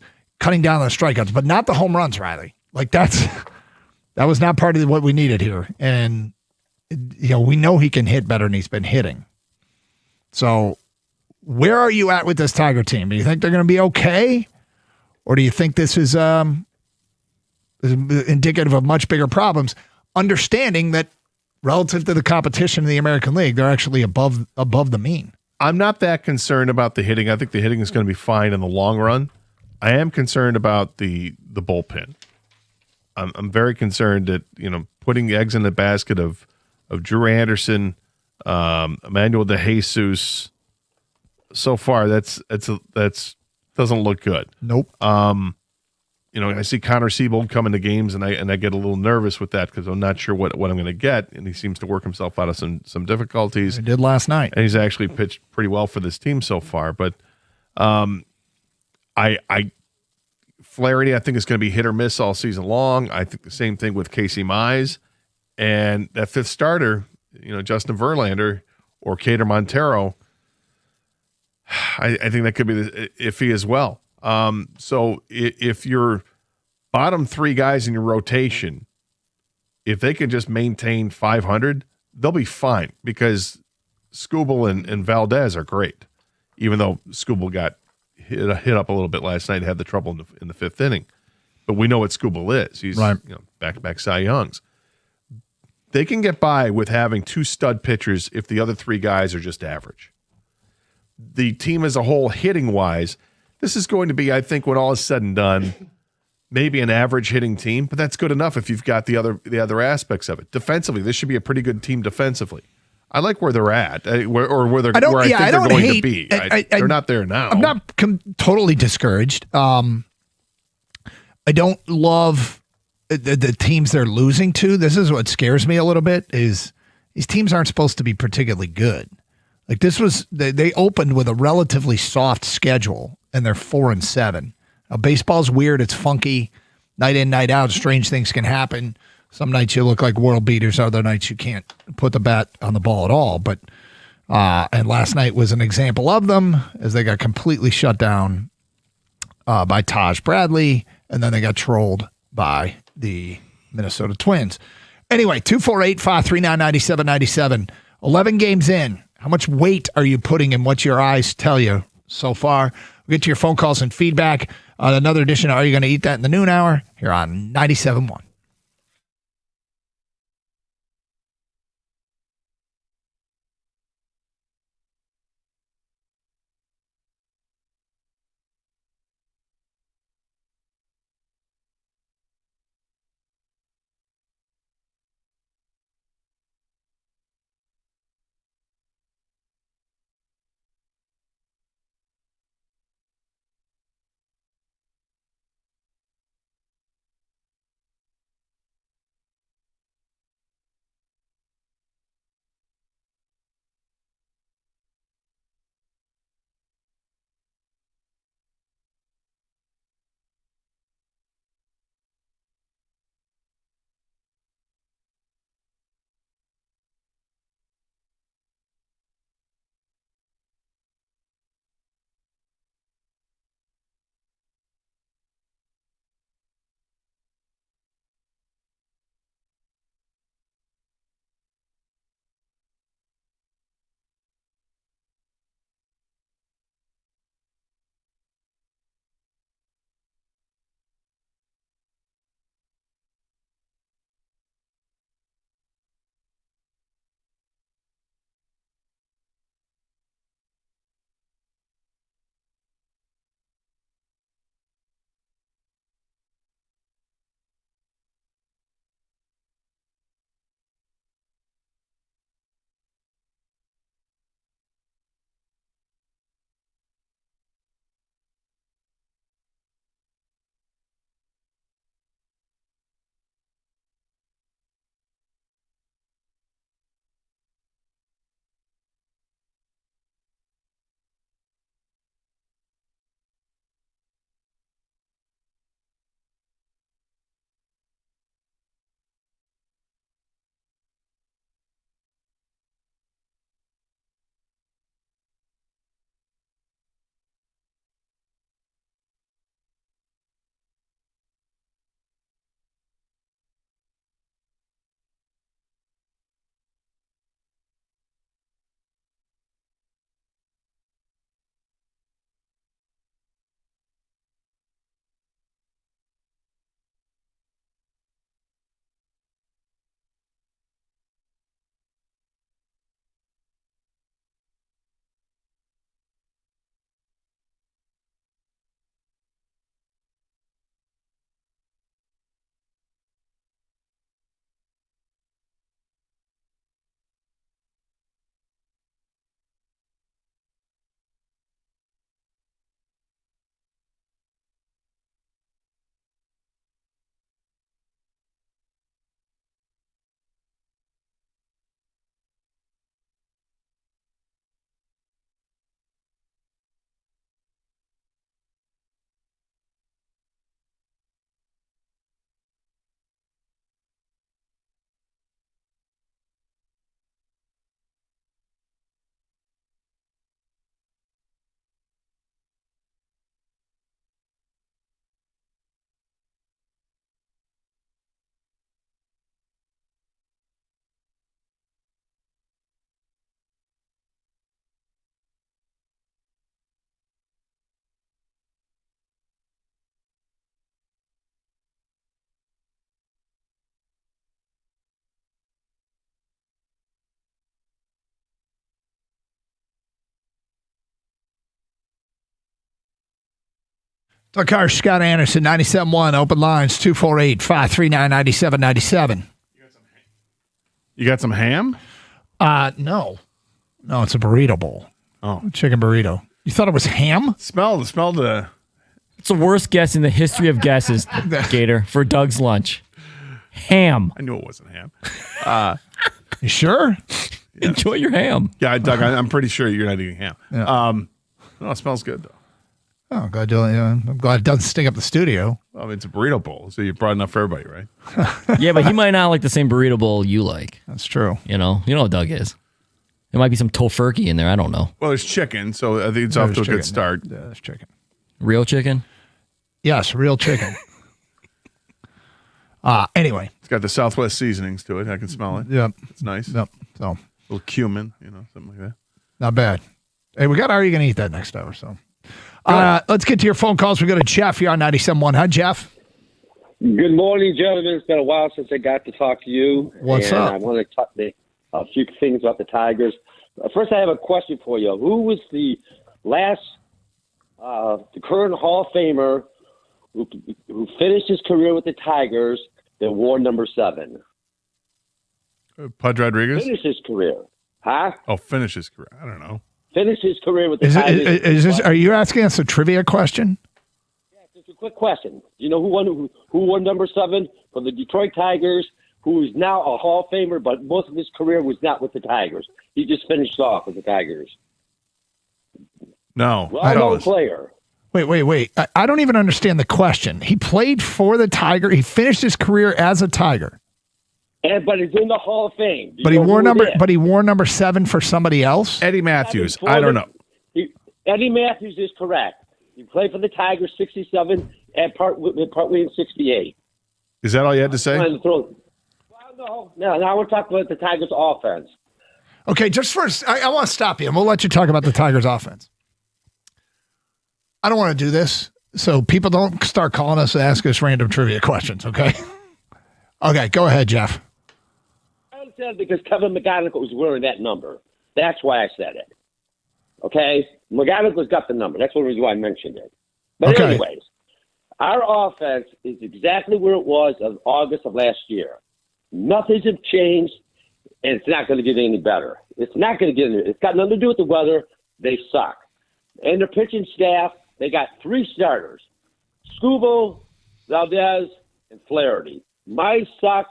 Speaker 14: but not the home runs, Riley. Like that was not part of what we needed here. And, we know he can hit better than he's been hitting. So where are you at with this Tiger team? Do you think they're going to be okay? Or do you think this is indicative of much bigger problems, understanding that relative to the competition in the American League, they're actually above the mean?
Speaker 13: I'm not that concerned about the hitting. I think the hitting is going to be fine in the long run. I am concerned about the bullpen. I'm very concerned that, putting eggs in the basket of Drew Anderson, Emmanuel DeJesus, so far that's doesn't look good.
Speaker 14: Nope.
Speaker 13: I see Connor Siebold come into games, and I get a little nervous with that because I'm not sure what I'm going to get, and he seems to work himself out of some difficulties.
Speaker 14: He did last night,
Speaker 13: and he's actually pitched pretty well for this team so far. But Flaherty, I think, is going to be hit or miss all season long. I think the same thing with Casey Mize, and that 5th starter, Justin Verlander or Cater Montero. I think that could be iffy as well. So if your bottom 3 guys in your rotation, if they can just maintain 500, they'll be fine because Skubal and Valdez are great, even though Skubal got hit up a little bit last night and had the trouble in the 5th inning. But we know what Skubal is. He's
Speaker 14: right.
Speaker 13: Back-to-back Cy Youngs. They can get by with having 2 stud pitchers if the other 3 guys are just average. The team as a whole, hitting-wise, this is going to be, I think, when all is said and done, maybe an average hitting team, but that's good enough if you've got the other aspects of it. Defensively, this should be a pretty good team defensively. I like where they're at, where I think they're going to be. They're not there now.
Speaker 14: I'm not totally discouraged. I don't love the teams they're losing to. This is what scares me a little bit, is these teams aren't supposed to be particularly good. Like this was, they opened with a relatively soft schedule, and they're 4-7. Baseball's weird. It's funky. Night in, night out, strange things can happen. Some nights you look like world beaters. Other nights you can't put the bat on the ball at all. But and last night was an example of them as they got completely shut down by Taj Bradley, and then they got trolled by the Minnesota Twins. Anyway, 248-539-9797. 11 games in. How much weight are you putting in what your eyes tell you so far? We'll get to your phone calls and feedback on another edition of Are You Going to Eat That in the Noon Hour here on 97.1. Doug Carr, Scott Anderson, 97.1, open lines, 248-539-9797.
Speaker 13: You got some ham?
Speaker 14: No. No, it's a burrito bowl.
Speaker 13: Oh.
Speaker 14: Chicken burrito. You thought it was ham?
Speaker 13: Smell the...
Speaker 16: It's the worst guess in the history of guesses, Gator, for Doug's lunch. Ham.
Speaker 13: I knew it wasn't ham.
Speaker 14: You sure?
Speaker 13: Yeah.
Speaker 16: Enjoy your ham.
Speaker 13: Yeah, Doug, I'm pretty sure you're not eating ham.
Speaker 14: Yeah.
Speaker 13: No, it smells good, though.
Speaker 14: Oh, I'm glad it doesn't stink up the studio.
Speaker 13: Well, I mean, it's a burrito bowl, so you brought enough for everybody, right?
Speaker 16: Yeah, but he might not like the same burrito bowl you like.
Speaker 14: That's true.
Speaker 16: You know what Doug is. There might be some tofurkey in there. I don't know.
Speaker 13: Well, there's chicken, so I think it's off to a good start.
Speaker 14: Yeah, there's chicken.
Speaker 16: Real chicken?
Speaker 14: Yes, real chicken. Anyway.
Speaker 13: It's got the Southwest seasonings to it. I can smell it.
Speaker 14: Yep.
Speaker 13: It's nice.
Speaker 14: Yep. So
Speaker 13: a little cumin, something like that.
Speaker 14: Not bad. Hey, are you going to eat that next hour? So let's get to your phone calls. We go to Jeff here on 97.1. Hi, Jeff.
Speaker 9: Good morning, gentlemen. It's been a while since I got to talk to you.
Speaker 14: What's up?
Speaker 9: I want to talk a few things about the Tigers. First, I have a question for you. Who was the last, the current Hall of Famer who finished his career with the Tigers that wore number 7?
Speaker 13: Pudge Rodriguez?
Speaker 9: Finished his career. Huh?
Speaker 13: Oh, finish his career. I don't know.
Speaker 9: Finished his career with the Tigers.
Speaker 14: Are you asking us a trivia question?
Speaker 9: Yeah, just a quick question. Do you know who won number 7 for the Detroit Tigers, who is now a Hall of Famer, but most of his career was not with the Tigers? He just finished off with the Tigers.
Speaker 13: No.
Speaker 9: Well-known player.
Speaker 14: Wait. I don't even understand the question. He played for the Tiger. He finished his career as a Tiger.
Speaker 9: But he's in the Hall of Fame.
Speaker 14: But he wore number 7 for somebody else?
Speaker 13: Eddie Matthews. I don't know.
Speaker 9: Eddie Matthews is correct. He played for the Tigers 67 and partway in 68.
Speaker 13: Is that all you had to say?
Speaker 9: No. Now we're talking about the Tigers offense.
Speaker 14: Okay, just first, I want to stop you, and we'll let you talk about the Tigers offense. I don't want to do this, so people don't start calling us and ask us random trivia questions, okay? Okay, go ahead, Jeff.
Speaker 9: I said because Kevin McGonigal was wearing that number. That's why I said it. Okay? McGonigal's got the number. That's the reason why I mentioned it. But anyways, our offense is exactly where it was in August of last year. Nothing's changed, and it's not going to get any better. It's not going to get any. It's got nothing to do with the weather. They suck. And their pitching staff, they got 3 starters: Skubal, Valdez, and Flaherty. Mize sucks,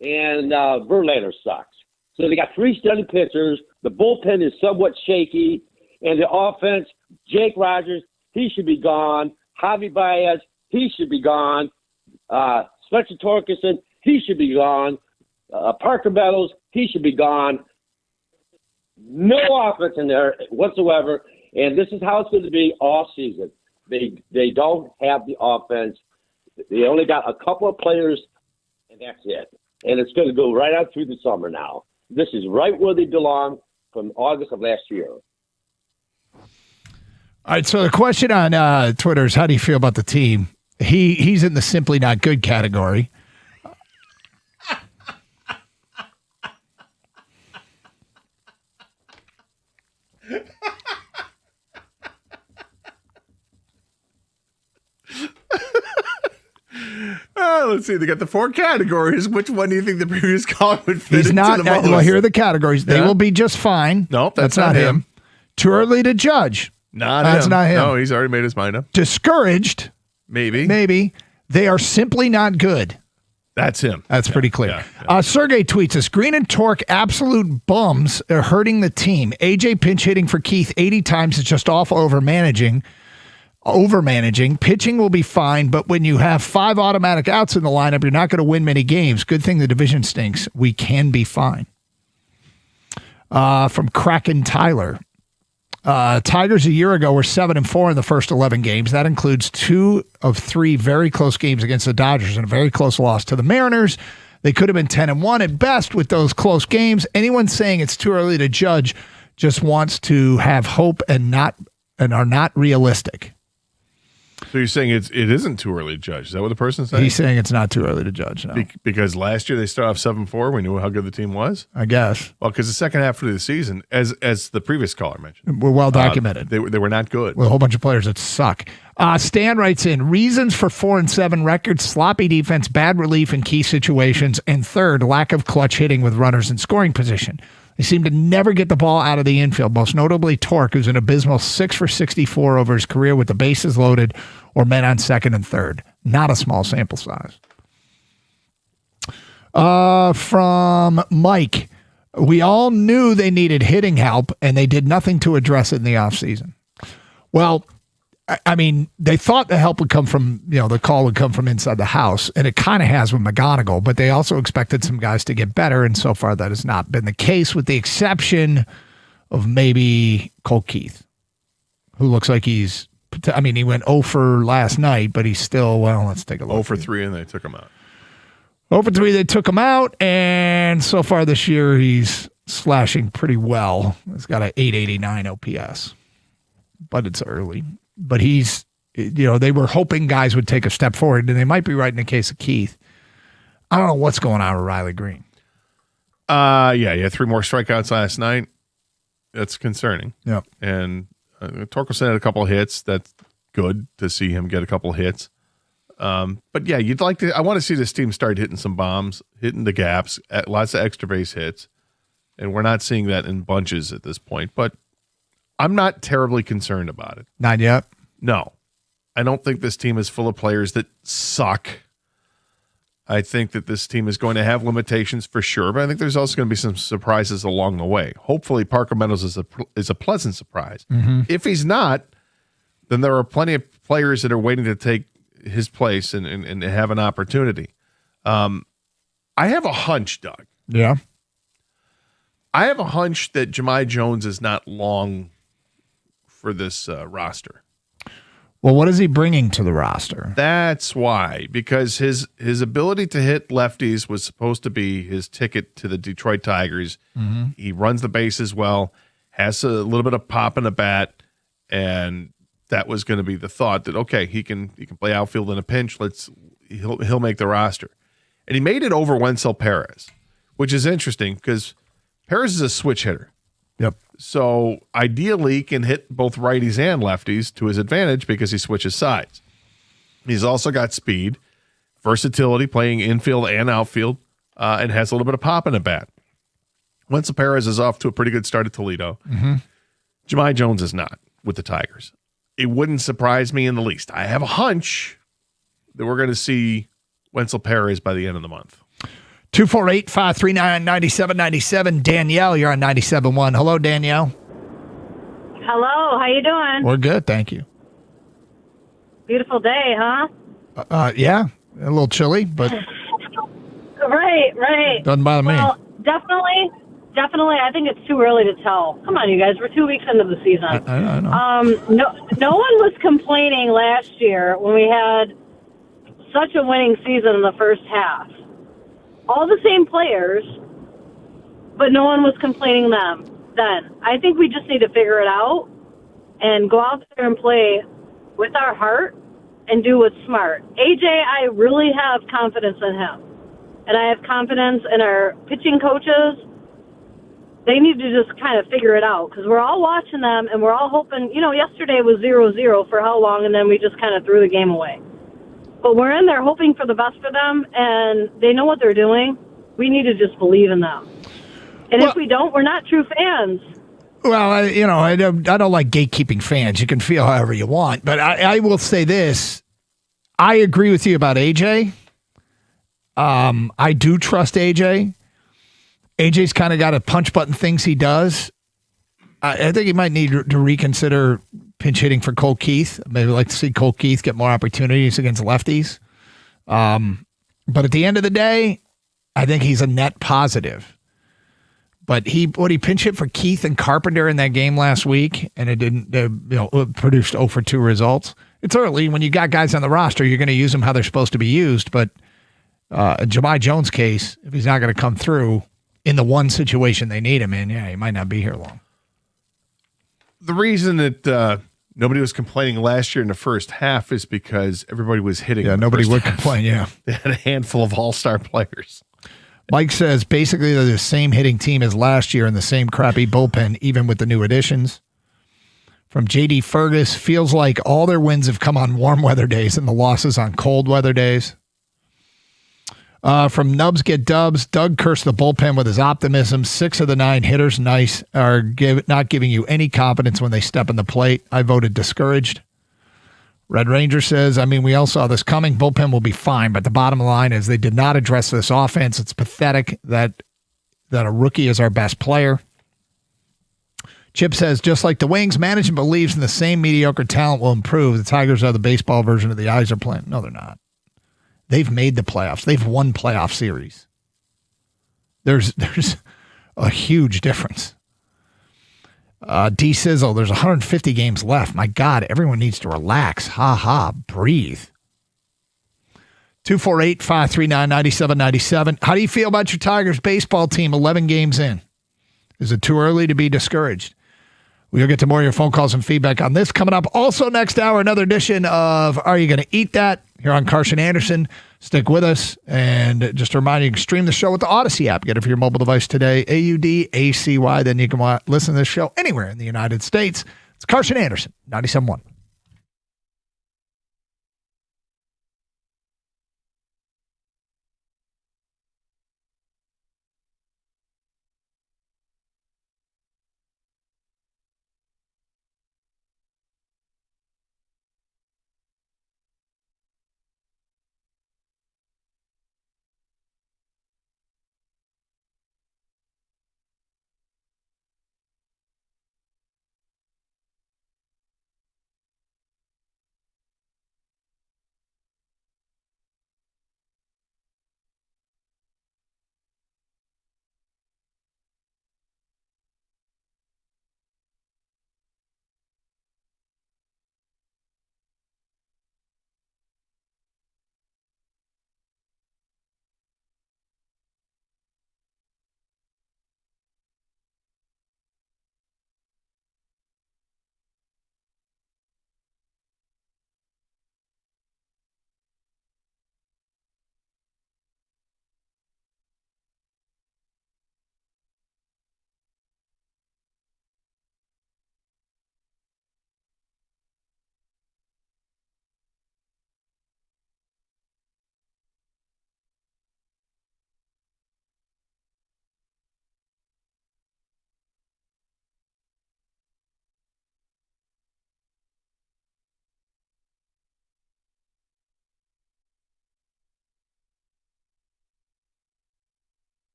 Speaker 9: and Verlander sucks. So they got 3 starting pitchers. The bullpen is somewhat shaky, and the offense, Jake Rogers, he should be gone. Javi Baez, he should be gone. Spencer Torkelson, he should be gone. Parker Meadows, he should be gone. No offense in there whatsoever, and this is how it's going to be all season. They don't have the offense. They only got a couple of players, and that's it. And it's going to go right out through the summer now. This is right where they belong from August of last year.
Speaker 14: All right, so the question on Twitter is, how do you feel about the team? He's in the simply not good category.
Speaker 13: Let's see. They got the 4 categories. Which one do you think the previous caller would fit
Speaker 14: He's
Speaker 13: into
Speaker 14: not.
Speaker 13: the most?
Speaker 14: Well, here are the categories. They
Speaker 13: Yeah.
Speaker 14: will be just fine.
Speaker 13: Nope, that's
Speaker 14: not
Speaker 13: not
Speaker 14: him.
Speaker 13: him.
Speaker 14: Too early to judge. That's not him.
Speaker 13: No, he's already made his mind up.
Speaker 14: Discouraged.
Speaker 13: Maybe.
Speaker 14: They are simply not good.
Speaker 13: That's him.
Speaker 14: That's pretty clear. Sergey tweets us, Green and Torque, absolute bums, are hurting the team. AJ pinch hitting for Keith 80 times is just awful overmanaging. Pitching will be fine, but when you have 5 automatic outs in the lineup, you're not going to win many games. Good thing the division stinks. We can be fine. From Kraken Tyler. Tigers a year ago were 7-4 in the first 11 games. That includes 2 of 3 very close games against the Dodgers and a very close loss to the Mariners. They could have been 10-1 at best with those close games. Anyone saying it's too early to judge just wants to have hope and are not realistic.
Speaker 13: So you're saying it isn't too early to judge? Is that what the person's saying?
Speaker 14: He's saying it's not too early to judge. No.
Speaker 13: Because last year they started off 7-4. We knew how good the team was.
Speaker 14: I guess.
Speaker 13: Well, because the second half of the season, as the previous caller mentioned,
Speaker 14: we're well documented.
Speaker 13: They were not good.
Speaker 14: With a whole bunch of players that suck. Stan writes in, reasons for 4-7 records: sloppy defense, bad relief in key situations, and third, lack of clutch hitting with runners in scoring position. They seem to never get the ball out of the infield, most notably Torque, who's an abysmal 6 for 64 over his career with the bases loaded or men on second and third. Not a small sample size. From Mike, we all knew they needed hitting help, and they did nothing to address it in the offseason. Well, I mean, they thought the help would come from, the call would come from inside the house, and it kind of has with McGonigal, but they also expected some guys to get better, and so far that has not been the case, with the exception of maybe Cole Keith, who looks like he went 0 for last night, but he's still, let's take a look.
Speaker 13: 0 for 3, and they took him out.
Speaker 14: 0 for 3, they took him out, and so far this year he's slashing pretty well. He's got an 889 OPS, but it's early. But he's, they were hoping guys would take a step forward, and they might be right in the case of Keith. I don't know what's going on with Riley Green.
Speaker 13: Yeah, he had 3 more strikeouts last night. That's concerning.
Speaker 14: Yep.
Speaker 13: And Torkelson had a couple of hits. That's good to see him get a couple of hits. But yeah, I want to see this team start hitting some bombs, hitting the gaps, lots of extra base hits. And we're not seeing that in bunches at this point. But I'm not terribly concerned about it.
Speaker 14: Not yet?
Speaker 13: No. I don't think this team is full of players that suck. I think that this team is going to have limitations for sure, but I think there's also going to be some surprises along the way. Hopefully Parker Meadows is a pleasant surprise.
Speaker 14: Mm-hmm.
Speaker 13: If he's not, then there are plenty of players that are waiting to take his place and have an opportunity. I have a hunch, Doug.
Speaker 14: Yeah.
Speaker 13: I have a hunch that Jahmai Jones is not long for this roster.
Speaker 14: Well, what is he bringing to the roster?
Speaker 13: That's why, because his ability to hit lefties was supposed to be his ticket to the Detroit Tigers.
Speaker 14: Mm-hmm.
Speaker 13: He runs the bases well, has a little bit of pop in the bat, and that was going to be the thought that, okay, he can play outfield in a pinch. He'll make the roster. And he made it over Wencel Perez, which is interesting because Perez is a switch hitter.
Speaker 14: Yep.
Speaker 13: So ideally, he can hit both righties and lefties to his advantage because he switches sides. He's also got speed, versatility, playing infield and outfield, and has a little bit of pop in the bat. Wencel Perez is off to a pretty good start at Toledo.
Speaker 14: Mm-hmm.
Speaker 13: Jahmai Jones is not with the Tigers. It wouldn't surprise me in the least. I have a hunch that we're going to see Wencel Perez by the end of the month.
Speaker 14: 248-539-9797. Danielle, you're on 97.1. Hello, Danielle.
Speaker 10: Hello, how you doing?
Speaker 14: We're good, thank you.
Speaker 10: Beautiful day, huh?
Speaker 14: Yeah, a little chilly, but
Speaker 10: right.
Speaker 14: Doesn't bother me.
Speaker 10: Well, definitely. I think it's too early to tell. Come on, you guys. We're 2 weeks into the season.
Speaker 14: I know.
Speaker 10: No one was complaining last year when we had such a winning season in the first half. All the same players, but no one was complaining then. I think we just need to figure it out and go out there and play with our heart and do what's smart. AJ, I really have confidence in him. And I have confidence in our pitching coaches. They need to just kind of figure it out because we're all watching them and we're all hoping, yesterday was 0-0 for how long, and then we just kind of threw the game away. But we're in there hoping for the best for them, and they know what they're doing. We need to just believe in them. And if we don't, we're not true fans.
Speaker 14: Well, I don't like gatekeeping fans. You can feel however you want. But I will say this. I agree with you about AJ. I do trust AJ. AJ's kind of got a punch button things he does. I think he might need to reconsider pinch hitting for Cole Keith. Maybe like to see Cole Keith get more opportunities against lefties. But at the end of the day, I think he's a net positive. But he pinch hit for Keith and Carpenter in that game last week, and it didn't, it produced 0 for 2 results. It's early. When you got guys on the roster, you're going to use them how they're supposed to be used. But in Jahmai Jones' case, if he's not going to come through in the one situation they need him in, he might not be here long.
Speaker 13: The reason that nobody was complaining last year in the first half is because everybody was hitting.
Speaker 14: Yeah, nobody would complain, yeah.
Speaker 13: They had a handful of all-star players.
Speaker 14: Mike says basically they're the same hitting team as last year and the same crappy bullpen, even with the new additions. From J.D. Fergus, feels like all their wins have come on warm weather days and the losses on cold weather days. From Nubs Get Dubs, Doug cursed the bullpen with his optimism. 6 of the 9 hitters are not giving you any confidence when they step in the plate. I voted discouraged. Red Ranger says, we all saw this coming. Bullpen will be fine, but the bottom line is they did not address this offense. It's pathetic that a rookie is our best player. Chip says, just like the Wings, management believes in the same mediocre talent will improve. The Tigers are the baseball version of the Yzer plant. No, they're not. They've made the playoffs. They've won playoff series. There's a huge difference. D Sizzle, there's 150 games left. My God, everyone needs to relax. Ha ha, breathe. 248-539-9797. How do you feel about your Tigers baseball team 11 games in? Is it too early to be discouraged? We'll get to more of your phone calls and feedback on this coming up. Also, next hour, another edition of Are You Going to Eat That? Here on Carson Anderson. Stick with us. And just a reminder, you can stream the show with the Odyssey app. Get it for your mobile device today. AUDACY. Then you can listen to this show anywhere in the United States. It's Carson Anderson, 97.1.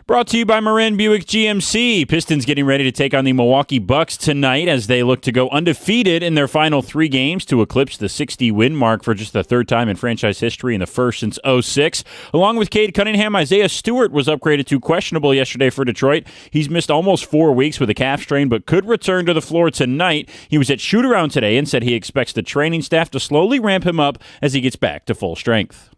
Speaker 8: Brought to you by Marin Buick GMC. Pistons getting ready to take on the Milwaukee Bucks tonight as they look to go undefeated in their final 3 games to eclipse the 60-win mark for just the 3rd time in franchise history and the first since 2006. Along with Cade Cunningham, Isaiah Stewart was upgraded to questionable yesterday for Detroit. He's missed almost 4 weeks with a calf strain, but could return to the floor tonight. He was at shoot-around today and said he expects the training staff to slowly ramp him up as he gets back to full strength.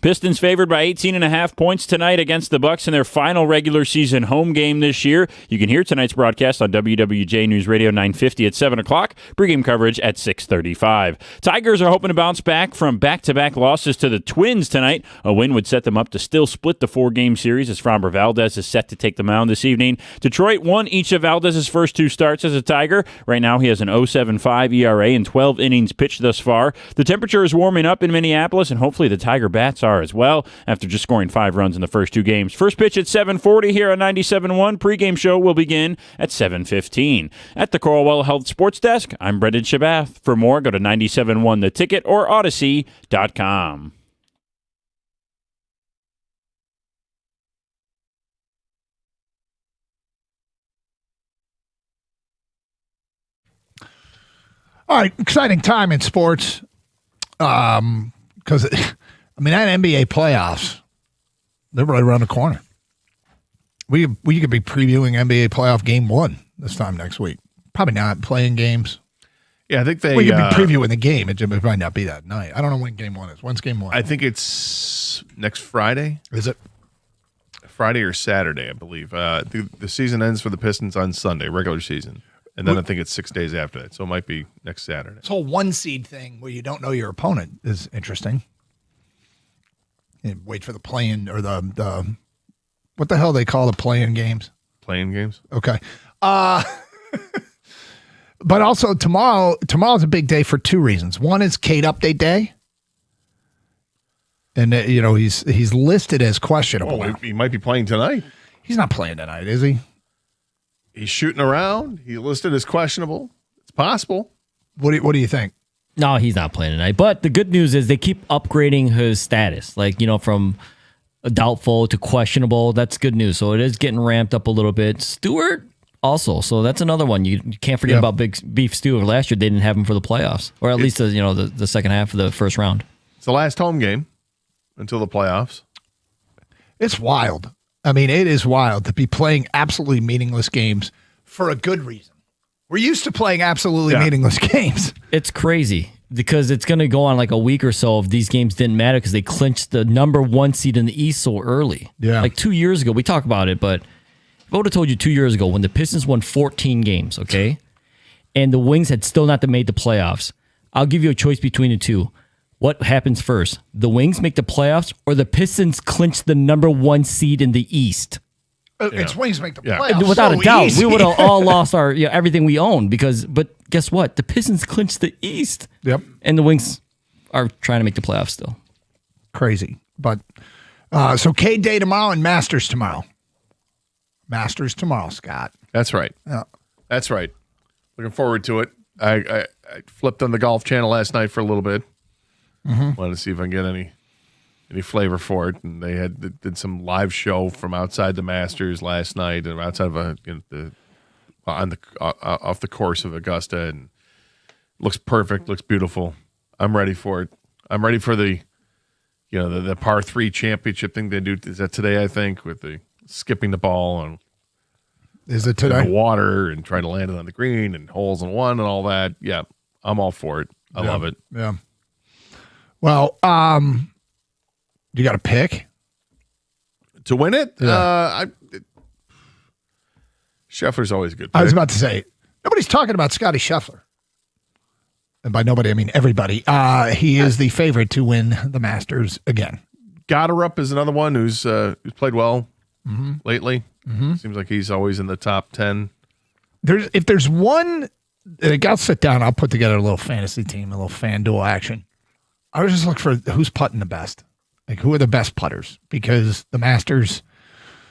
Speaker 8: Pistons favored by 18.5 points tonight against the Bucks in their final regular season home game this year. You can hear tonight's broadcast on WWJ News Radio 950 at 7 o'clock. Pregame coverage at 6:35. Tigers are hoping to bounce back from back-to-back losses to the Twins tonight. A win would set them up to still split the 4-game series as Framber Valdez is set to take the mound this evening. Detroit won each of Valdez's first 2 starts as a Tiger. Right now he has an 0.75 ERA and 12 innings pitched thus far. The temperature is warming up in Minneapolis, and hopefully the Tiger bats are as well after just scoring 5 runs in the first 2 games. First pitch at 7:40 here on 97.1. Pregame show will begin at 7:15. At the Coralwell Health Sports Desk, I'm Brendan Shabath. For more, go to 97.1 The Ticket or Odyssey.com.
Speaker 14: All right, exciting time in sports. Because I mean, that NBA playoffs, they're right around the corner. We could be previewing NBA playoff game 1 this time next week. Probably not playing games.
Speaker 13: Yeah, I think
Speaker 14: we could be previewing the game. It might not be that night. I don't know when game 1 is. When's game 1?
Speaker 13: I think it's next Friday.
Speaker 14: Is it?
Speaker 13: Friday or Saturday, I believe. The season ends for the Pistons on Sunday, regular season. And then I think it's 6 days after that. So it might be next Saturday.
Speaker 14: This whole 1-seed thing where you don't know your opponent is interesting. And wait for the play-in or the what the hell they call the play-in games?
Speaker 13: Play-in games?
Speaker 14: Okay. But also tomorrow's a big day for 2 reasons. One is Cade Update Day. And he's listed as questionable.
Speaker 13: Oh, he might be playing tonight.
Speaker 14: He's not playing tonight, is he?
Speaker 13: He's shooting around. He listed as questionable. It's possible.
Speaker 14: What do you think?
Speaker 16: No, he's not playing tonight. But the good news is they keep upgrading his status, from doubtful to questionable. That's good news. So it is getting ramped up a little bit. Stewart also. So that's another one. You can't forget about Big Beef Stew. Last year they didn't have him for the playoffs, or at least the second half of the first round.
Speaker 13: It's the last home game until the playoffs.
Speaker 14: It's wild. I mean, it is wild to be playing absolutely meaningless games for a good reason. We're used to playing absolutely meaningless games.
Speaker 16: It's crazy because it's going to go on like a week or so if these games didn't matter because they clinched the number 1 seed in the East so early.
Speaker 14: Yeah.
Speaker 16: Like 2 years ago, we talked about it, but if I would have told you 2 years ago when the Pistons won 14 games, okay, and the Wings had still not made the playoffs, I'll give you a choice between the two. What happens first? The Wings make the playoffs or the Pistons clinch the number 1 seed in the East?
Speaker 14: It's Wings make the playoffs.
Speaker 16: Without
Speaker 14: so
Speaker 16: a doubt,
Speaker 14: easy.
Speaker 16: we would have all lost our everything we own but guess what? The Pistons clinched the East.
Speaker 14: Yep.
Speaker 16: And the Wings are trying to make the playoffs still.
Speaker 14: Crazy. But so Cade Day tomorrow and Masters tomorrow. Masters tomorrow, Scott.
Speaker 13: That's right.
Speaker 14: Yeah.
Speaker 13: That's right. Looking forward to it. I flipped on the Golf Channel last night for a little bit.
Speaker 14: Mm-hmm.
Speaker 13: Wanted to see if I can get any flavor for it, and they did some live show from outside the Masters last night, and outside of off the course of Augusta, and looks perfect, looks beautiful. I'm ready for it. I'm ready for the par 3 championship thing they do. Is that today? I think with the skipping the ball and
Speaker 14: is it today?
Speaker 13: The water and trying to land it on the green and holes in one and all that. Yeah, I'm all for it. I love it.
Speaker 14: Yeah. Well, you got a pick
Speaker 13: to win it?
Speaker 14: Yeah.
Speaker 13: Scheffler's always a good pick.
Speaker 14: I was about to say, nobody's talking about Scotty Scheffler. And by nobody, I mean everybody. He is the favorite to win the Masters again.
Speaker 13: Goddard is another one who's played well lately.
Speaker 14: Mm-hmm.
Speaker 13: Seems like he's always in the top 10.
Speaker 14: If there's one, I'll sit down. I'll put together a little fantasy team, a little FanDuel action. I was just looking for who's putting the best. Like, who are the best putters? Because the Masters,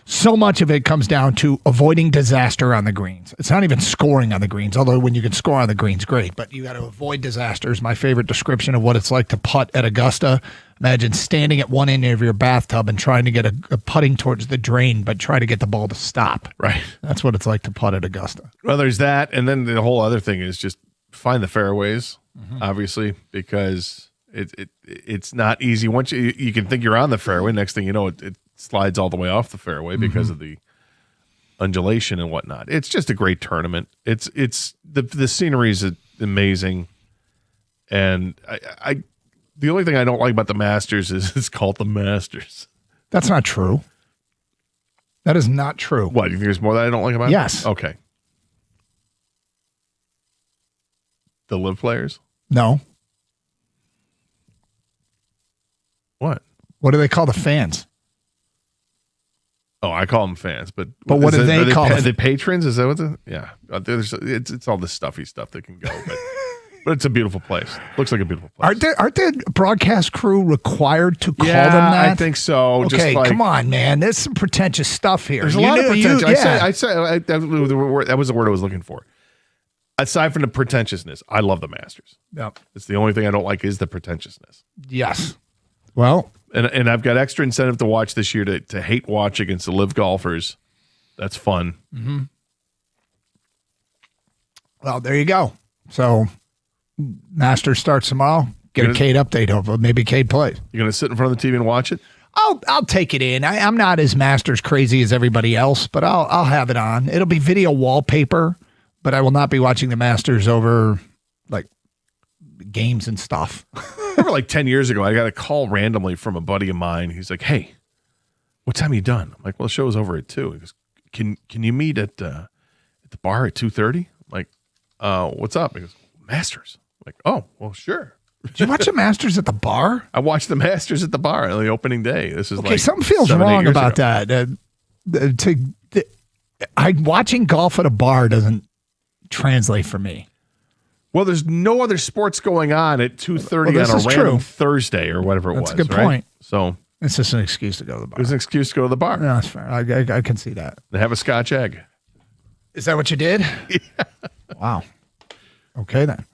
Speaker 14: so much of it comes down to avoiding disaster on the greens. It's not even scoring on the greens, although when you can score on the greens, great. But you got to avoid disasters. My favorite description of what it's like to putt at Augusta. Imagine standing at one end of your bathtub and trying to get a putting towards the drain, but try to get the ball to stop.
Speaker 13: Right.
Speaker 14: That's what it's like to putt at Augusta.
Speaker 13: Well, there's that. And then the whole other thing is just find the fairways, obviously, because it's not easy. Once you can think you're on the fairway, next thing you know, it slides all the way off the fairway because of the undulation and whatnot. It's just a great tournament. It's the scenery is amazing, and I the only thing I don't like about the Masters is it's called the Masters.
Speaker 14: That's not true. That is not true.
Speaker 13: What, you think there's more that I don't like about it?
Speaker 14: Yes.
Speaker 13: Okay. The live players?
Speaker 14: No.
Speaker 13: What?
Speaker 14: What do they call the fans?
Speaker 13: Oh, I call them fans, but
Speaker 14: what do they call them?
Speaker 13: The patrons? Is that what the? Yeah, it's all the stuffy stuff that can go, but it's a beautiful place. Looks like a beautiful place.
Speaker 14: Aren't the broadcast crew required to call them that?
Speaker 13: I think so.
Speaker 14: Okay,
Speaker 13: just like,
Speaker 14: come on, man. There's some pretentious stuff here.
Speaker 13: There's a lot of pretentious. I said that was the word I was looking for. Aside from the pretentiousness, I love the Masters.
Speaker 14: Yep.
Speaker 13: It's the only thing I don't like is the pretentiousness.
Speaker 14: Yes. Well,
Speaker 13: and I've got extra incentive to watch this year to hate watch against the live golfers. That's fun.
Speaker 14: Mm-hmm. Well, there you go. So, Masters starts tomorrow. Get a Cade update over. Maybe Cade plays.
Speaker 13: You're going to sit in front of the TV and watch it?
Speaker 14: I'll take it in. I'm not as Masters crazy as everybody else, but I'll have it on. It'll be video wallpaper, but I will not be watching the Masters over like games and stuff.
Speaker 13: Remember like 10 years ago, I got a call randomly from a buddy of mine. He's like, "Hey, what time are you done?" I'm like, "Well, the show's over at 2." He goes, Can you meet at the bar at 2:30? I'm like, what's up? He goes, "Masters." I'm like, "Oh, well, sure."
Speaker 14: Did you watch the Masters at the bar?
Speaker 13: I watched the Masters at the bar on the opening day. This is
Speaker 14: okay. Something feels wrong about that. Watching golf at a bar doesn't translate for me.
Speaker 13: Well, there's no other sports going on at 2:30 on a random Thursday or whatever it was.
Speaker 14: That's a good
Speaker 13: right?
Speaker 14: point.
Speaker 13: So
Speaker 14: it's just an excuse to go to the bar.
Speaker 13: It was an excuse to go to the bar.
Speaker 14: No, that's fair. I can see that.
Speaker 13: They have a Scotch egg.
Speaker 14: Is that what you did? Yeah. Wow. Okay then.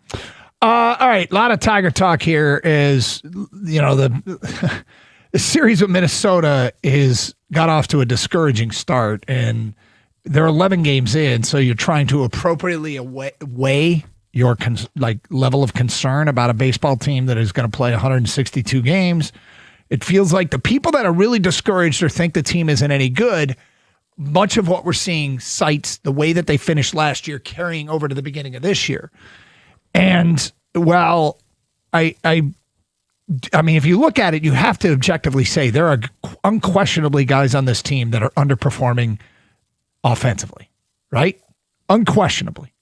Speaker 14: All right. A lot of Tiger talk here. Is the series with Minnesota got off to a discouraging start, and they're 11 games in, so you're trying to appropriately weigh your level of concern about a baseball team that is going to play 162 games. It feels like the people that are really discouraged or think the team isn't any good, much of what we're seeing cites the way that they finished last year carrying over to the beginning of this year. And while I mean, if you look at it, you have to objectively say there are unquestionably guys on this team that are underperforming offensively, right? Unquestionably.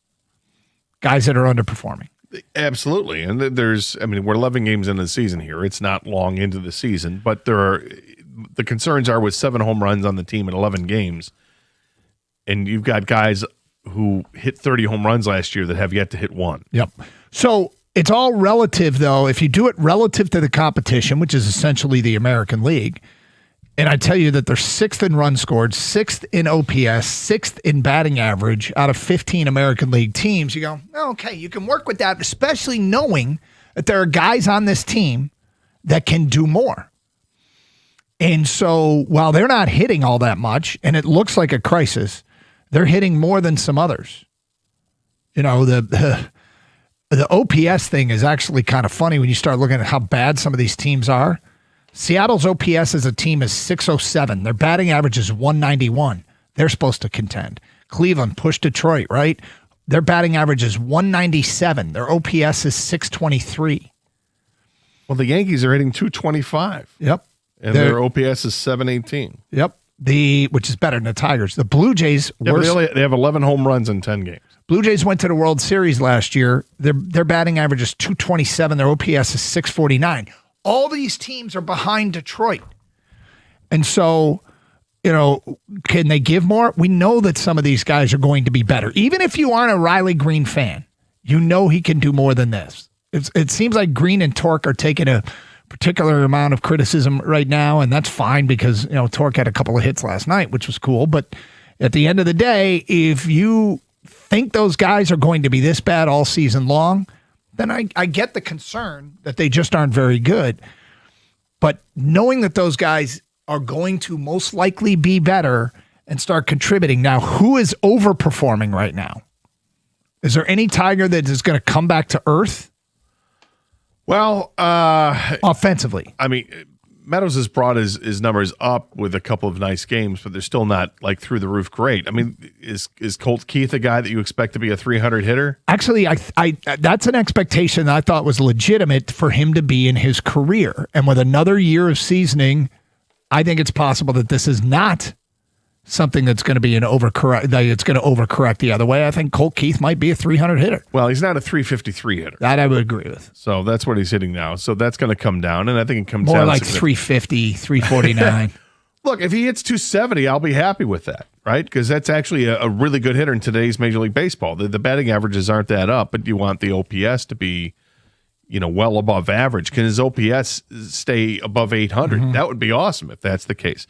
Speaker 14: Guys that are underperforming.
Speaker 13: Absolutely. And we're 11 games into the season here. It's not long into the season, but the concerns are with 7 home runs on the team in 11 games. And you've got guys who hit 30 home runs last year that have yet to hit one.
Speaker 14: Yep. So it's all relative, though. If you do it relative to the competition, which is essentially the American League, and I tell you that they're 6th in runs scored, 6th in OPS, 6th in batting average out of 15 American League teams. You go, okay, you can work with that, especially knowing that there are guys on this team that can do more. And so while they're not hitting all that much, and it looks like a crisis, they're hitting more than some others. The OPS thing is actually kind of funny when you start looking at how bad some of these teams are. Seattle's OPS as a team is 607. Their batting average is 191. They're supposed to contend. Cleveland pushed Detroit, right? Their batting average is 197. Their OPS is 623.
Speaker 13: Well, the Yankees are hitting 225.
Speaker 14: Yep.
Speaker 13: And their OPS is 718.
Speaker 14: Yep. Which is better than the Tigers. The Blue Jays
Speaker 13: they have 11 home runs in 10 games.
Speaker 14: Blue Jays went to the World Series last year. Their batting average is 227. Their OPS is 649. All these teams are behind Detroit. And so, can they give more? We know that some of these guys are going to be better. Even if you aren't a Riley Green fan, he can do more than this. It seems like Green and Torque are taking a particular amount of criticism right now, and that's fine because, Torque had a couple of hits last night, which was cool. But at the end of the day, if you think those guys are going to be this bad all season long, then I get the concern that they just aren't very good. But knowing that those guys are going to most likely be better and start contributing. Now, who is overperforming right now? Is there any Tiger that is going to come back to earth?
Speaker 13: Well,
Speaker 14: offensively.
Speaker 13: I mean, Meadows has brought his numbers up with a couple of nice games, but they're still not like through the roof great. I mean, is Colt Keith a guy that you expect to be a 300 hitter?
Speaker 14: Actually, I that's an expectation that I thought was legitimate for him to be in his career. And with another year of seasoning, I think it's possible that this is not something that's going to be an overcorrect. That it's going to overcorrect the other way. I think Colt Keith might be a 300 hitter.
Speaker 13: Well, he's not a 353 hitter.
Speaker 14: That I would agree with.
Speaker 13: So that's what he's hitting now. So that's going to come down, and I think it comes
Speaker 14: more
Speaker 13: down
Speaker 14: like 350, 349.
Speaker 13: Look, if he hits 270, I'll be happy with that, right? Because that's actually a really good hitter in today's Major League Baseball. The batting averages aren't that up, but you want the OPS to be, well above average. Can his OPS stay above 800? Mm-hmm. That would be awesome if that's the case.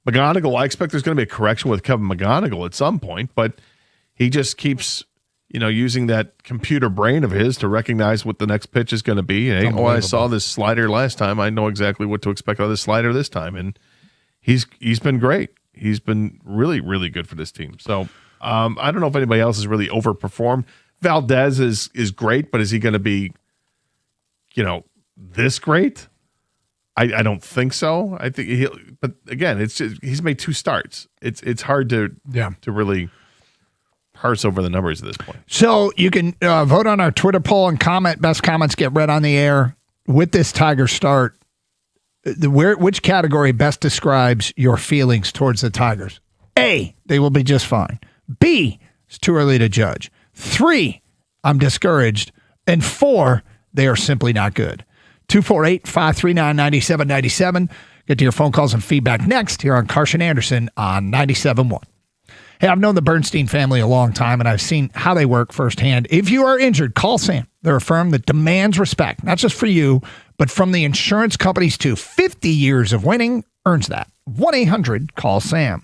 Speaker 13: McGonigal, I expect there's going to be a correction with Kevin McGonigal at some point, but he just keeps, using that computer brain of his to recognize what the next pitch is going to be. Hey, I saw this slider last time. I know exactly what to expect out of this slider this time. And he's been great. He's been really, really good for this team. So I don't know if anybody else has really overperformed. Valdez is great, but is he going to be, this great? I don't think so. I think but again, it's just, he's made 2 starts. It's hard to really parse over the numbers at this point.
Speaker 14: So you can vote on our Twitter poll and comment. Best comments get read on the air with this Tiger start. Which category best describes your feelings towards the Tigers? A, they will be just fine. B, it's too early to judge. 3, I'm discouraged. And 4, they are simply not good. 248-539-9797. Get to your phone calls and feedback next here on Carson Anderson on 97.1. Hey, I've known the Bernstein family a long time, and I've seen how they work firsthand. If you are injured, call Sam. They're a firm that demands respect, not just for you, but from the insurance companies too. 50 years of winning earns that. 1-800-CALL-SAM.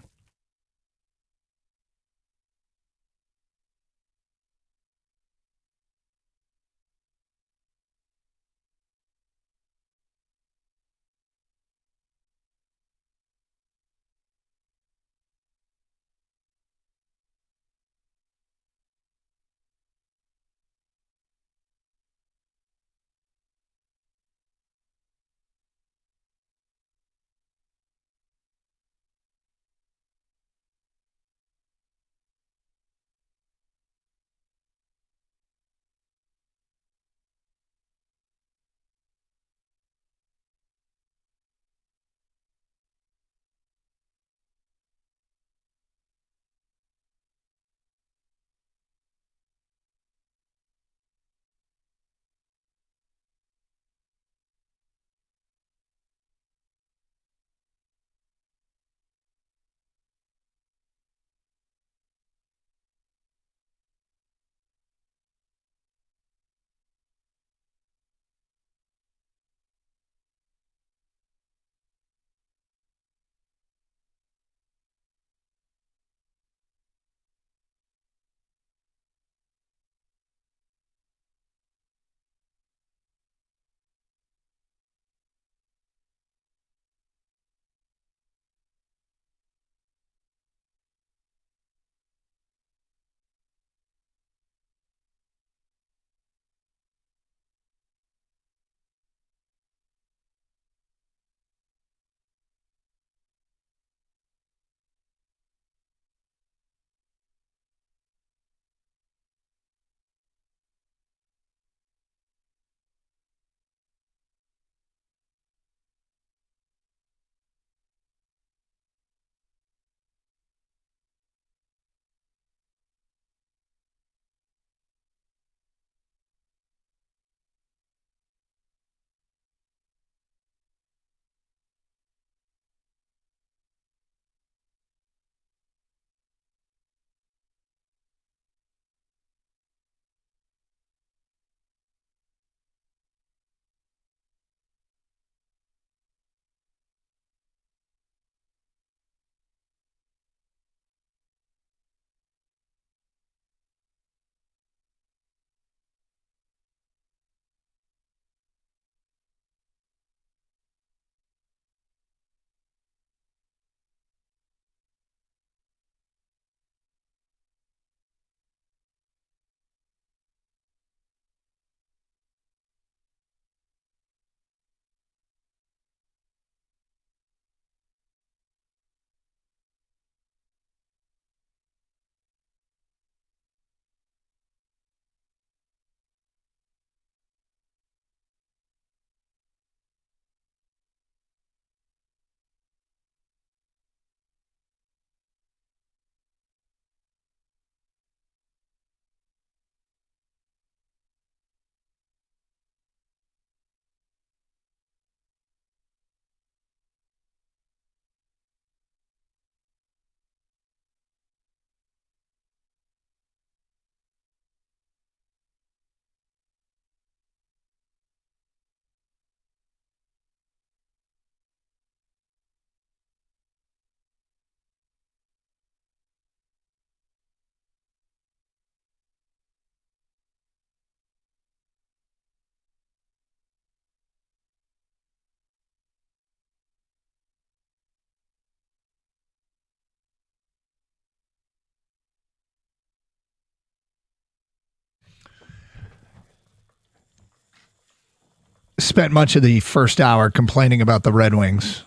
Speaker 14: spent much of the first hour complaining about the Red Wings,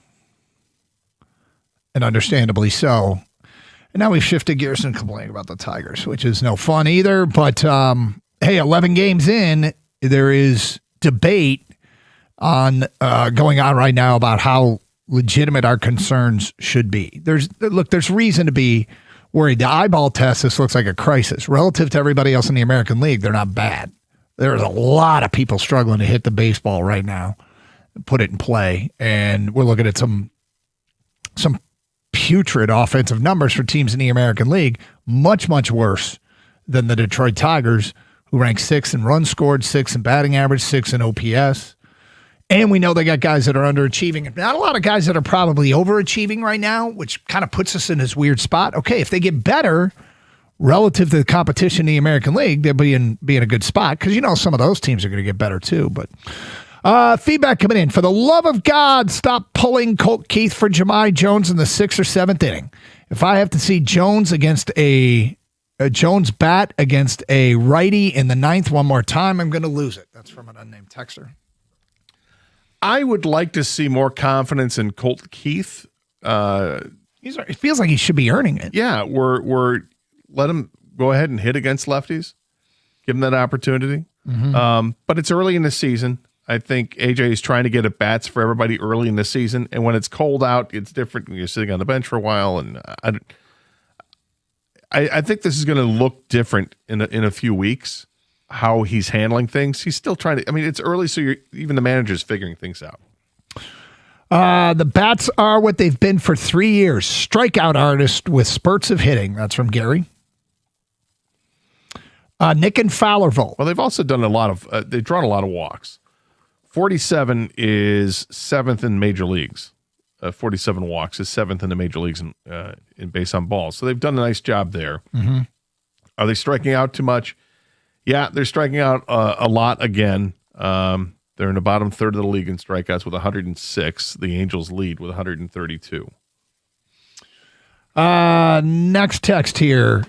Speaker 14: and understandably so. And now we've shifted gears and complaining about the Tigers, which is no fun either. But hey, 11 games in, there is debate on going on right now about how legitimate our concerns should be. There's reason to be worried. The eyeball test, this looks like a crisis. Relative to everybody else in the American League, they're not bad. There's a lot of people struggling to hit the baseball right now, put it in play, and we're looking at some putrid offensive numbers for teams in the American League, much, much worse than the Detroit Tigers, who rank 6th in runs scored, 6th in batting average, 6th in OPS. And we know they got guys that are underachieving. Not a lot of guys that are probably overachieving right now, which kind of puts us in this weird spot. Okay, if they get better relative to the competition in the American League, they'll be in a good spot because, some of those teams are going to get better too. But feedback coming in. For the love of God, stop pulling Colt Keith for Jahmai Jones in the 6th or 7th inning. If I have to see Jones against a Jones bat against a righty in the 9th one more time, I'm going to lose it. That's from an unnamed texter.
Speaker 13: I would like to see more confidence in Colt Keith.
Speaker 14: It feels like he should be earning it.
Speaker 13: Yeah, we're let him go ahead and hit against lefties. Give him that opportunity.
Speaker 14: Mm-hmm.
Speaker 13: But it's early in the season. I think AJ is trying to get at bats for everybody early in the season. And when it's cold out, it's different when you're sitting on the bench for a while. And I think this is going to look different in a few weeks, how he's handling things. He's still trying to, it's early, so even the manager's figuring things out.
Speaker 14: The bats are what they've been for 3 years. Strikeout artist with spurts of hitting. That's from Gary. Nick in Fowlerville.
Speaker 13: Well, they've also done they've drawn a lot of walks. 47 is 7th in major leagues. 47 walks is 7th in the major leagues in base on balls. So they've done a nice job there.
Speaker 14: Mm-hmm.
Speaker 13: Are they striking out too much? Yeah, they're striking out a lot again. They're in the bottom third of the league in strikeouts with 106. The Angels lead with 132.
Speaker 14: Next text here.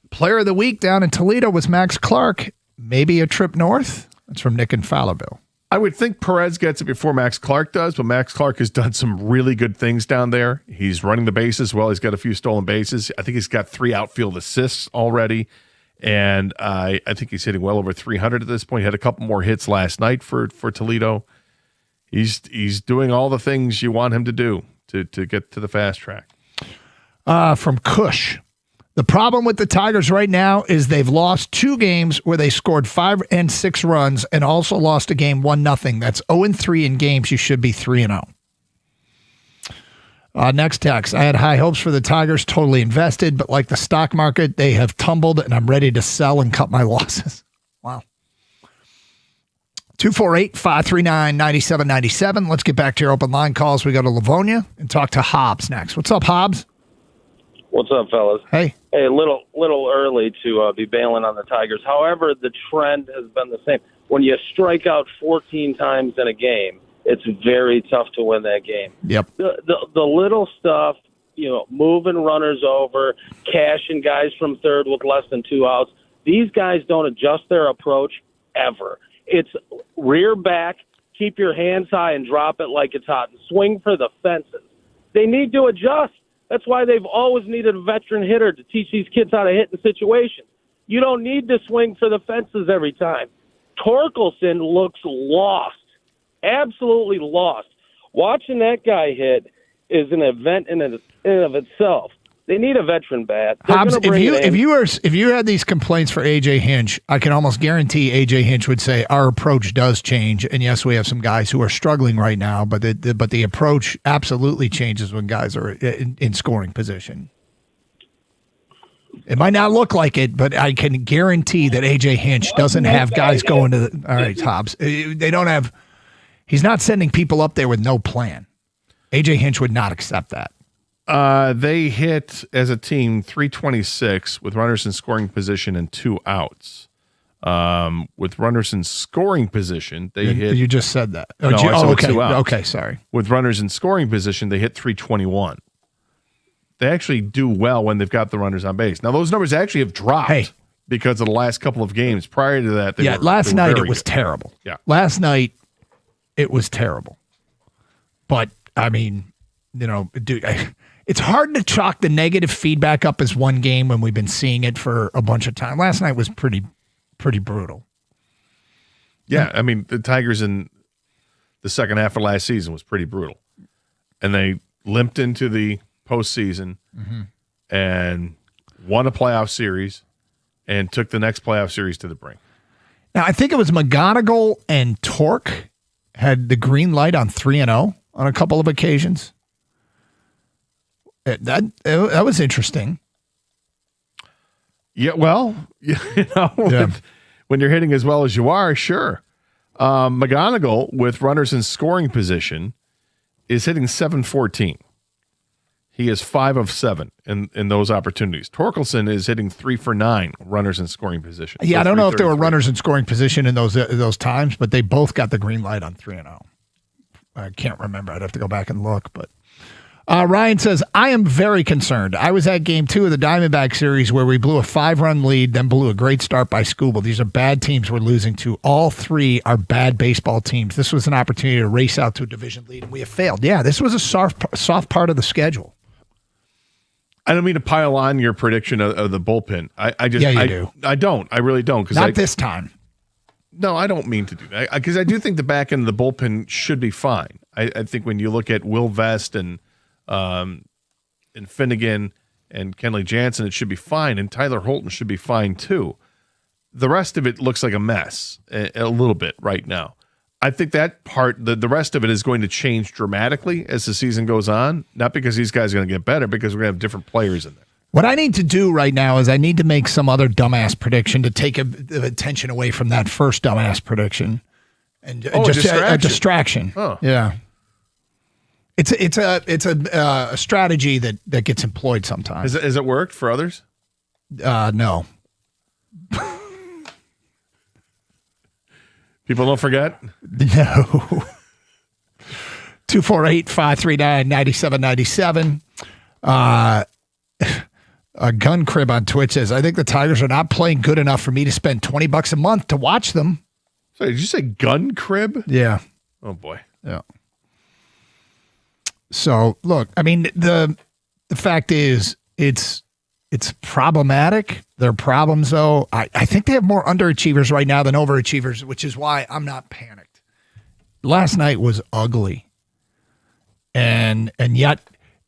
Speaker 14: Player of the week down in Toledo was Max Clark. Maybe a trip north? That's from Nick in Fowlerville.
Speaker 13: I would think Perez gets it before Max Clark does, but Max Clark has done some really good things down there. He's running the bases well. He's got a few stolen bases. I think he's got 3 outfield assists already. And I think he's hitting well over 300 at this point. He had a couple more hits last night for Toledo. He's doing all the things you want him to do to get to the fast track.
Speaker 14: From Cush. The problem with the Tigers right now is they've lost 2 games where they scored 5 and 6 runs and also lost a game 1-0. That's 0-3 in games. You should be 3-0. Next text. I had high hopes for the Tigers, totally invested, but like the stock market, they have tumbled and I'm ready to sell and cut my losses. Wow. 248-539-9797. Let's get back to your open line calls. We go to Livonia and talk to Hobbs next. What's up, Hobbs?
Speaker 4: What's up, fellas?
Speaker 14: Hey.
Speaker 4: Hey, a little early to be bailing on the Tigers. However, the trend has been the same. When you strike out 14 times in a game, it's very tough to win that game.
Speaker 14: Yep.
Speaker 4: The little stuff, moving runners over, cashing guys from third with less than 2 outs. These guys don't adjust their approach ever. It's rear back, keep your hands high and drop it like it's hot, and swing for the fences. They need to adjust. That's why they've always needed a veteran hitter to teach these kids how to hit in situations. You don't need to swing for the fences every time. Torkelson looks lost, absolutely lost. Watching that guy hit is an event in and of itself. They need a veteran bat.
Speaker 14: Hobbs, if you had these complaints for AJ Hinch, I can almost guarantee AJ Hinch would say our approach does change. And yes, we have some guys who are struggling right now, but the approach absolutely changes when guys are in scoring position. It might not look like it, but I can guarantee that AJ Hinch doesn't have guys going to the. All right, Hobbs. They don't have. He's not sending people up there with no plan. AJ Hinch would not accept that.
Speaker 13: They hit as a team 326 with runners in scoring position and 2 outs. With runners in scoring position, they hit.
Speaker 14: You just said that.
Speaker 13: No, I said
Speaker 14: okay.
Speaker 13: 2 outs.
Speaker 14: Okay, sorry.
Speaker 13: With runners in scoring position, they hit 321. They actually do well when they've got the runners on base. Now, those numbers actually have dropped because of the last couple of games. Prior to that,
Speaker 14: last night it was terrible.
Speaker 13: Yeah.
Speaker 14: Last night, it was terrible. But, I mean, you know, dude, it's hard to chalk the negative feedback up as one game when we've been seeing it for a bunch of time. Last night was pretty brutal.
Speaker 13: Yeah, I mean, the Tigers in the second half of last season was pretty brutal. And they limped into the postseason and won a playoff series and took the next playoff series to the brink.
Speaker 14: Now, I think it was McGonigal and Torque had the green light on 3-0 on a couple of occasions. That was interesting.
Speaker 13: Yeah, well, you know, when you're hitting as well as you are, sure. McGonigal, with runners in scoring position, is hitting .714. He is 5 of 7 in those opportunities. Torkelson is hitting 3 for 9 runners in scoring position.
Speaker 14: Yeah, I don't know if there were runners in scoring position in those times, but they both got the green light on 3-0. I can't remember. I'd have to go back and look. But Ryan says, I am very concerned. I was at game 2 of the Diamondback series where we blew a 5-run lead, then blew a great start by Skubal. These are bad teams we're losing to. All 3 are bad baseball teams. This was an opportunity to race out to a division lead, and we have failed. Yeah, this was a soft part of the schedule.
Speaker 13: I don't mean to pile on your prediction of the bullpen. I just,
Speaker 14: yeah, you do.
Speaker 13: I don't. I really don't.
Speaker 14: Not this time.
Speaker 13: No, I don't mean to do that. Because I do think the back end of the bullpen should be fine. I think when you look at Will Vest and Finnegan and Kenley Jansen, it should be fine. And Tyler Holton should be fine too. The rest of it looks like a mess a little bit right now. I think that part, the rest of it is going to change dramatically as the season goes on. Not because these guys are going to get better, because we're going to have different players in there.
Speaker 14: What I need to do right now is I need to make some other dumbass prediction to take attention away from that first dumbass prediction, and just a distraction.
Speaker 13: Oh.
Speaker 14: Yeah, it's a strategy that gets employed sometimes.
Speaker 13: Has it worked for others?
Speaker 14: No.
Speaker 13: People don't forget?
Speaker 14: No. 248-539-9797. A gun crib on Twitch says, I think the Tigers are not playing good enough for me to spend $20 a month to watch them.
Speaker 13: Sorry, did you say gun crib?
Speaker 14: Yeah.
Speaker 13: Oh, boy.
Speaker 14: Yeah. So, look, I mean, the fact is, it's problematic. There are problems, though. I think they have more underachievers right now than overachievers, which is why I'm not panicked. Last night was ugly. And yet,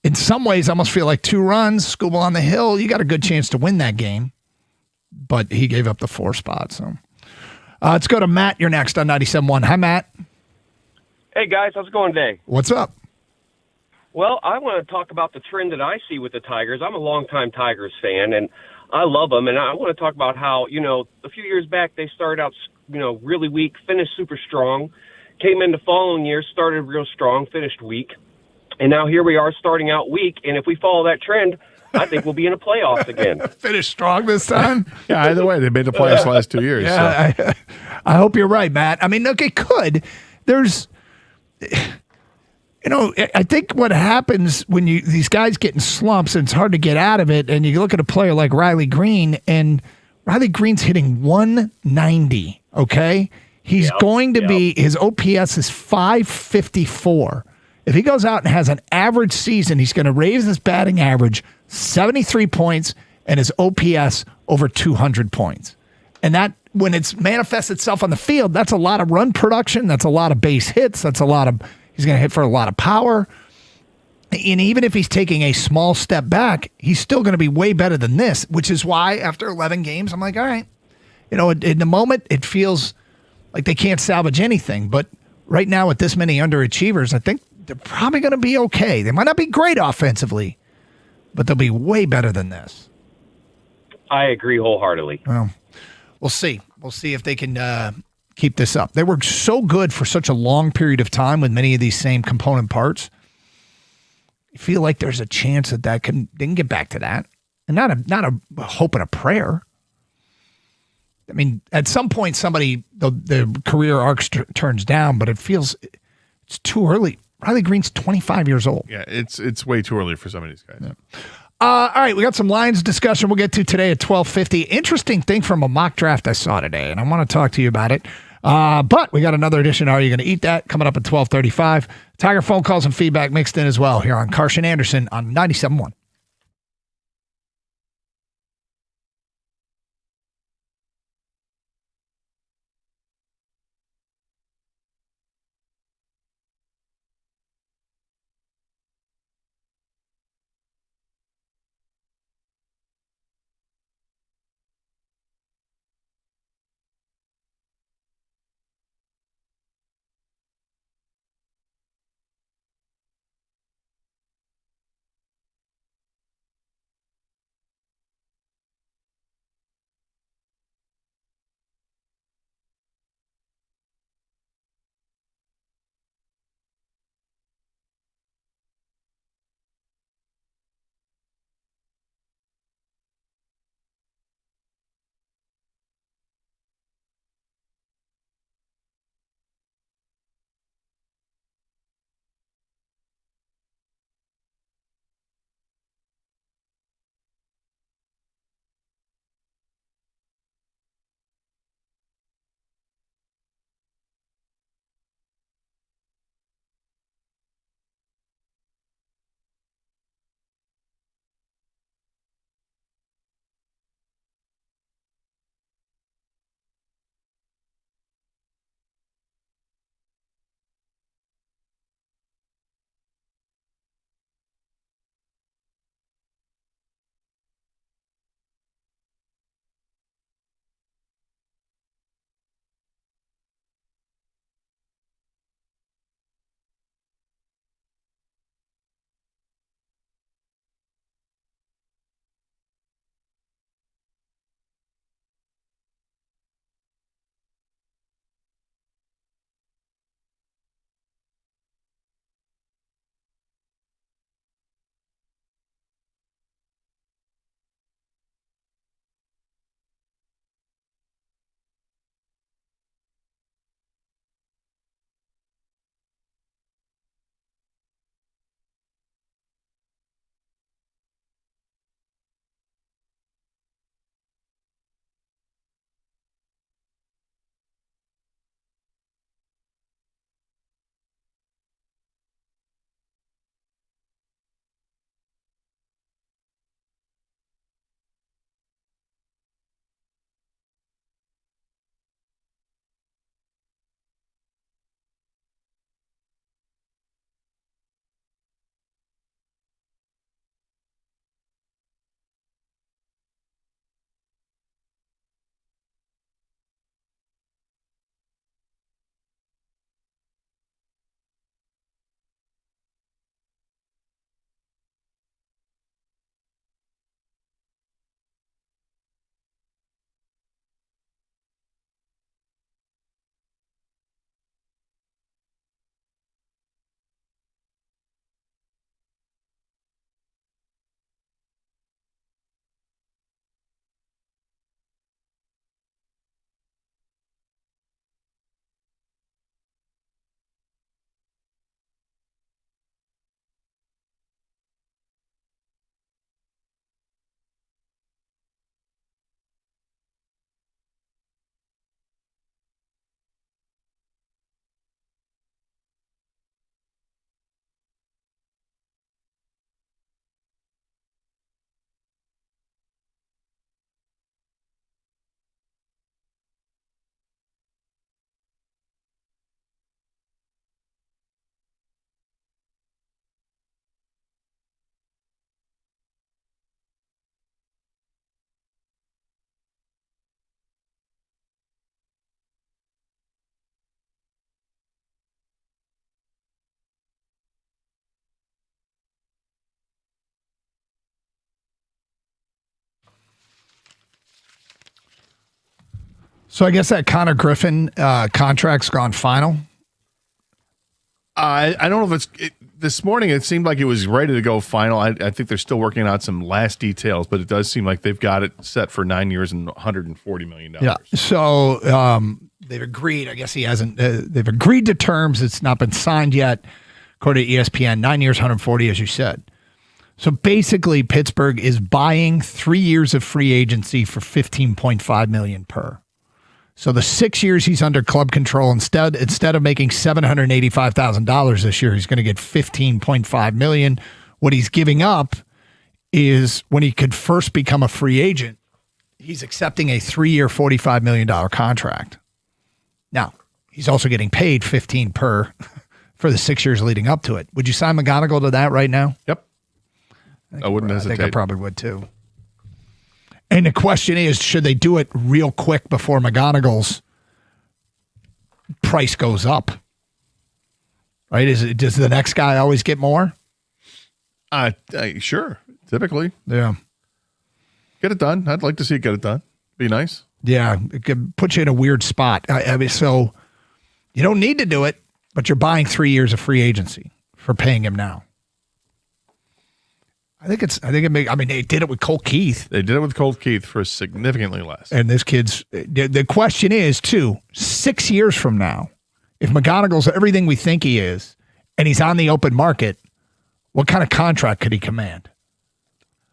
Speaker 14: in some ways, I almost feel like 2 runs, Skubal on the hill, you got a good chance to win that game. But he gave up the 4 spot. So let's go to Matt. You're next on 97.1. Hi, Matt.
Speaker 11: Hey, guys. How's it going today?
Speaker 14: What's up?
Speaker 11: Well, I want to talk about the trend that I see with the Tigers. I'm a longtime Tigers fan, and I love them. And I want to talk about how, a few years back they started out, really weak, finished super strong, came in the following year, started real strong, finished weak. And now here we are starting out weak, and if we follow that trend, I think we'll be in the playoffs again.
Speaker 14: Finish strong this time?
Speaker 13: Yeah, either way, they've made the playoffs the last 2 years.
Speaker 14: Yeah, so. I hope you're right, Matt. I mean, look, it could. There's, I think what happens when these guys get in slumps and it's hard to get out of it, and you look at a player like Riley Green, and Riley Green's hitting 190, okay? He's going to be, his OPS is 554. If he goes out and has an average season, he's going to raise his batting average 73 points and his OPS over 200 points. And that, when it's manifests itself on the field, that's a lot of run production. That's a lot of base hits. That's a lot of, he's going to hit for a lot of power. And even if he's taking a small step back, he's still going to be way better than this, which is why after 11 games, I'm like, all right, in the moment, it feels like they can't salvage anything. But right now with this many underachievers, I think they're probably going to be okay. They might not be great offensively, but they'll be way better than this.
Speaker 11: I agree wholeheartedly.
Speaker 14: Well, we'll see. We'll see if they can keep this up. They were so good for such a long period of time with many of these same component parts. You feel like there's a chance that they can get back to that, and not a hope and a prayer. I mean, at some point, the career arc turns down, but it feels it's too early. Riley Green's 25 years old.
Speaker 13: Yeah, it's way too early for some of these guys.
Speaker 14: Yeah. All right, we got some Lions discussion we'll get to today at 12:50. Interesting thing from a mock draft I saw today, and I want to talk to you about it. But we got another edition. Are you going to eat that? Coming up at 12:35. Tiger phone calls and feedback mixed in as well here on Karsch and Anderson on 97.1. So I guess that Connor Griffin contract's gone final.
Speaker 13: I don't know if this morning it seemed like it was ready to go final. I think they're still working out some last details, but it does seem like they've got it set for 9 years and $140 million.
Speaker 14: Yeah. So they've agreed. I guess he hasn't. They've agreed to terms. It's not been signed yet. According to ESPN, 9 years, 140, as you said. So basically, Pittsburgh is buying 3 years of free agency for $15.5 million per. So the 6 years he's under club control, instead of making $785,000 this year, he's going to get $15.5 million. What he's giving up is when he could first become a free agent, he's accepting a 3-year, $45 million contract. Now, he's also getting paid $15 per for the 6 years leading up to it. Would you sign McGonigal to that right now?
Speaker 13: Yep. I wouldn't hesitate.
Speaker 14: I think I probably would too. And the question is, should they do it real quick before McGonigal's price goes up? Right? Does the next guy always get more?
Speaker 13: Sure. Typically.
Speaker 14: Yeah.
Speaker 13: Get it done. I'd like to see it get it done. Be nice.
Speaker 14: Yeah. It could put you in a weird spot. I mean, so you don't need to do it, but you're buying 3 years of free agency for paying him now. they did it with Colt Keith.
Speaker 13: They did it with Colt Keith for significantly less.
Speaker 14: And this kid's, the question is, too, 6 years from now, if McGonigal's everything we think he is, and he's on the open market, what kind of contract could he command?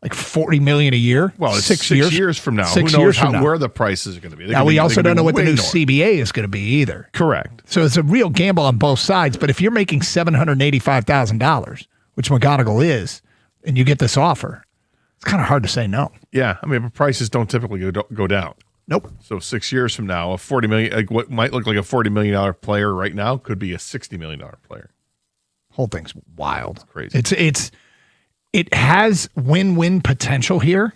Speaker 14: Like $40 million a year?
Speaker 13: Well, it's 6 years from now. Who knows where the prices are going to be?
Speaker 14: Now, we also don't know what the new CBA is going to be either.
Speaker 13: Correct.
Speaker 14: So it's a real gamble on both sides. But if you're making $785,000, which McGonigal is, and you get this offer, it's kind of hard to say no.
Speaker 13: Yeah, I mean, but prices don't typically go down.
Speaker 14: Nope.
Speaker 13: So 6 years from now, a $40 million, like what might look like a $40 million player right now, could be a $60 million player.
Speaker 14: Whole thing's wild.
Speaker 13: It's crazy.
Speaker 14: It has win-win potential here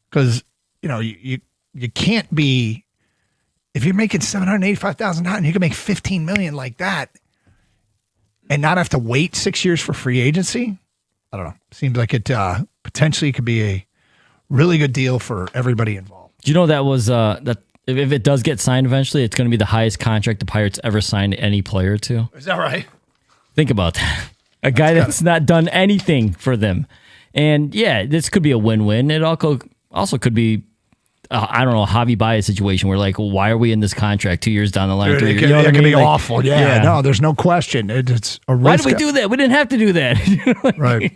Speaker 14: because you can't be, if you're making $785,000 and you can make $15 million like that and not have to wait 6 years for free agency. I don't know. Seems like it potentially could be a really good deal for everybody involved.
Speaker 16: Do you know that was that if it does get signed eventually, it's going to be the highest contract the Pirates ever signed any player to?
Speaker 14: Is that right?
Speaker 16: Think about that. A guy that's not done anything for them. And yeah, this could be a win-win. It also could be, I don't know, a Javi Baez situation where like, why are we in this contract 2 years down the line?
Speaker 14: It can be awful. Yeah, no, there's no question. It's a risk.
Speaker 16: Why did we do that? We didn't have to do that.
Speaker 14: Right.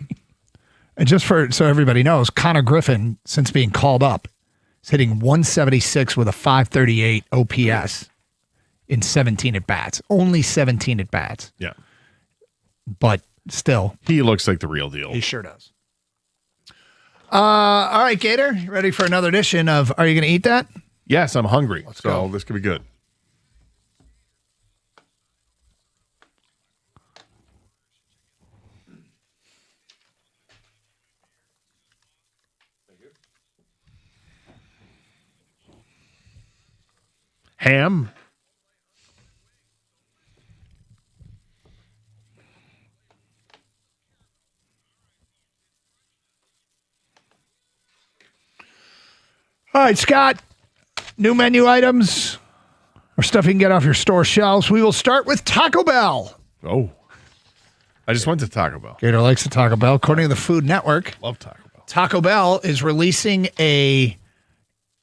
Speaker 14: And just so everybody knows, Connor Griffin, since being called up, is hitting 176 with a 538 OPS in 17 at-bats. Only 17 at-bats.
Speaker 13: Yeah.
Speaker 14: But still.
Speaker 13: He looks like the real deal.
Speaker 14: He sure does. All right, Gator, you ready for another edition of Are You Going to Eat That?
Speaker 13: Yes, I'm hungry. Let's go. This could be good. Ham.
Speaker 14: All right, Scott, new menu items or stuff you can get off your store shelves. We will start with Taco Bell.
Speaker 13: Oh, I just went to Taco Bell.
Speaker 14: Gator likes the Taco Bell. According to the Food Network,
Speaker 13: love Taco Bell.
Speaker 14: Taco Bell is releasing a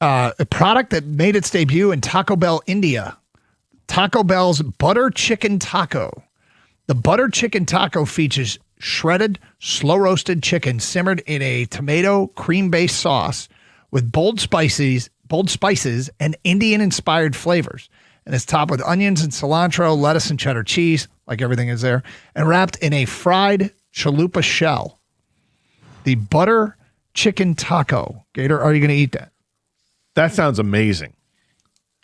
Speaker 14: product that made its debut in Taco Bell, India. Taco Bell's Butter Chicken Taco. The Butter Chicken Taco features shredded, slow-roasted chicken simmered in a tomato cream-based sauce with bold spices and Indian-inspired flavors. And it's topped with onions and cilantro, lettuce and cheddar cheese, like everything is there, and wrapped in a fried chalupa shell. The Butter Chicken Taco. Gator, are you going to eat that?
Speaker 13: That sounds amazing.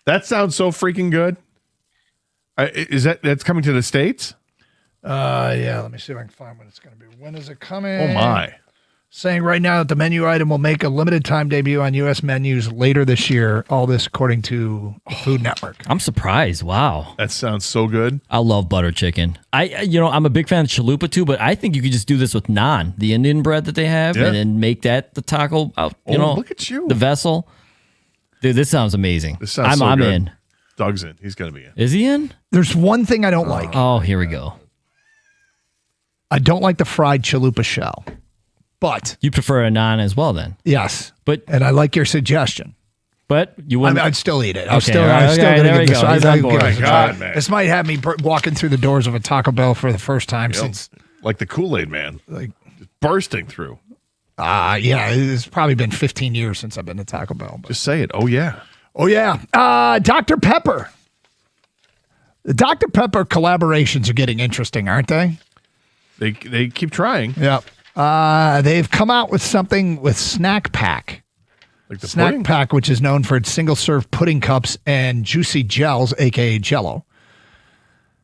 Speaker 13: That sounds so freaking good. That's coming to the States?
Speaker 14: Yeah, let me see if I can find when it's going to be. When is it coming?
Speaker 13: Oh, my.
Speaker 14: Saying right now that the menu item will make a limited time debut on U.S. menus later this year. All this according to the Food Network.
Speaker 16: I'm surprised. Wow.
Speaker 13: That sounds so good.
Speaker 16: I love butter chicken. I'm a big fan of chalupa too, but I think you could just do this with naan, the Indian bread that they have, and then make that the taco out,
Speaker 13: look at you.
Speaker 16: The vessel. Dude, this sounds amazing.
Speaker 13: This sounds
Speaker 16: I'm
Speaker 13: good.
Speaker 16: in.
Speaker 13: Doug's in. He's going to be in.
Speaker 16: Is he in?
Speaker 14: There's one thing I don't like.
Speaker 16: Oh, here we go.
Speaker 14: I don't like the fried chalupa shell. But
Speaker 16: you prefer a naan as well, then?
Speaker 14: Yes,
Speaker 16: and
Speaker 14: I like your suggestion.
Speaker 16: But you wouldn't.
Speaker 14: I'd still eat it.
Speaker 16: I'm
Speaker 14: still going to give this.
Speaker 13: Oh my God, man!
Speaker 14: This might have me walking through the doors of a Taco Bell for the first time since,
Speaker 13: like the Kool-Aid man, like just bursting through.
Speaker 14: Yeah, it's probably been 15 years since I've been to Taco Bell.
Speaker 13: Just say it. Oh yeah.
Speaker 14: Oh, yeah. Dr. Pepper. The Dr. Pepper collaborations are getting interesting, aren't they?
Speaker 13: They keep trying.
Speaker 14: Yep. They've come out with something with Snack Pack.
Speaker 13: Like the
Speaker 14: Snack
Speaker 13: pudding?
Speaker 14: Pack, which is known for its single-serve pudding cups and juicy gels, a.k.a. Jell-O.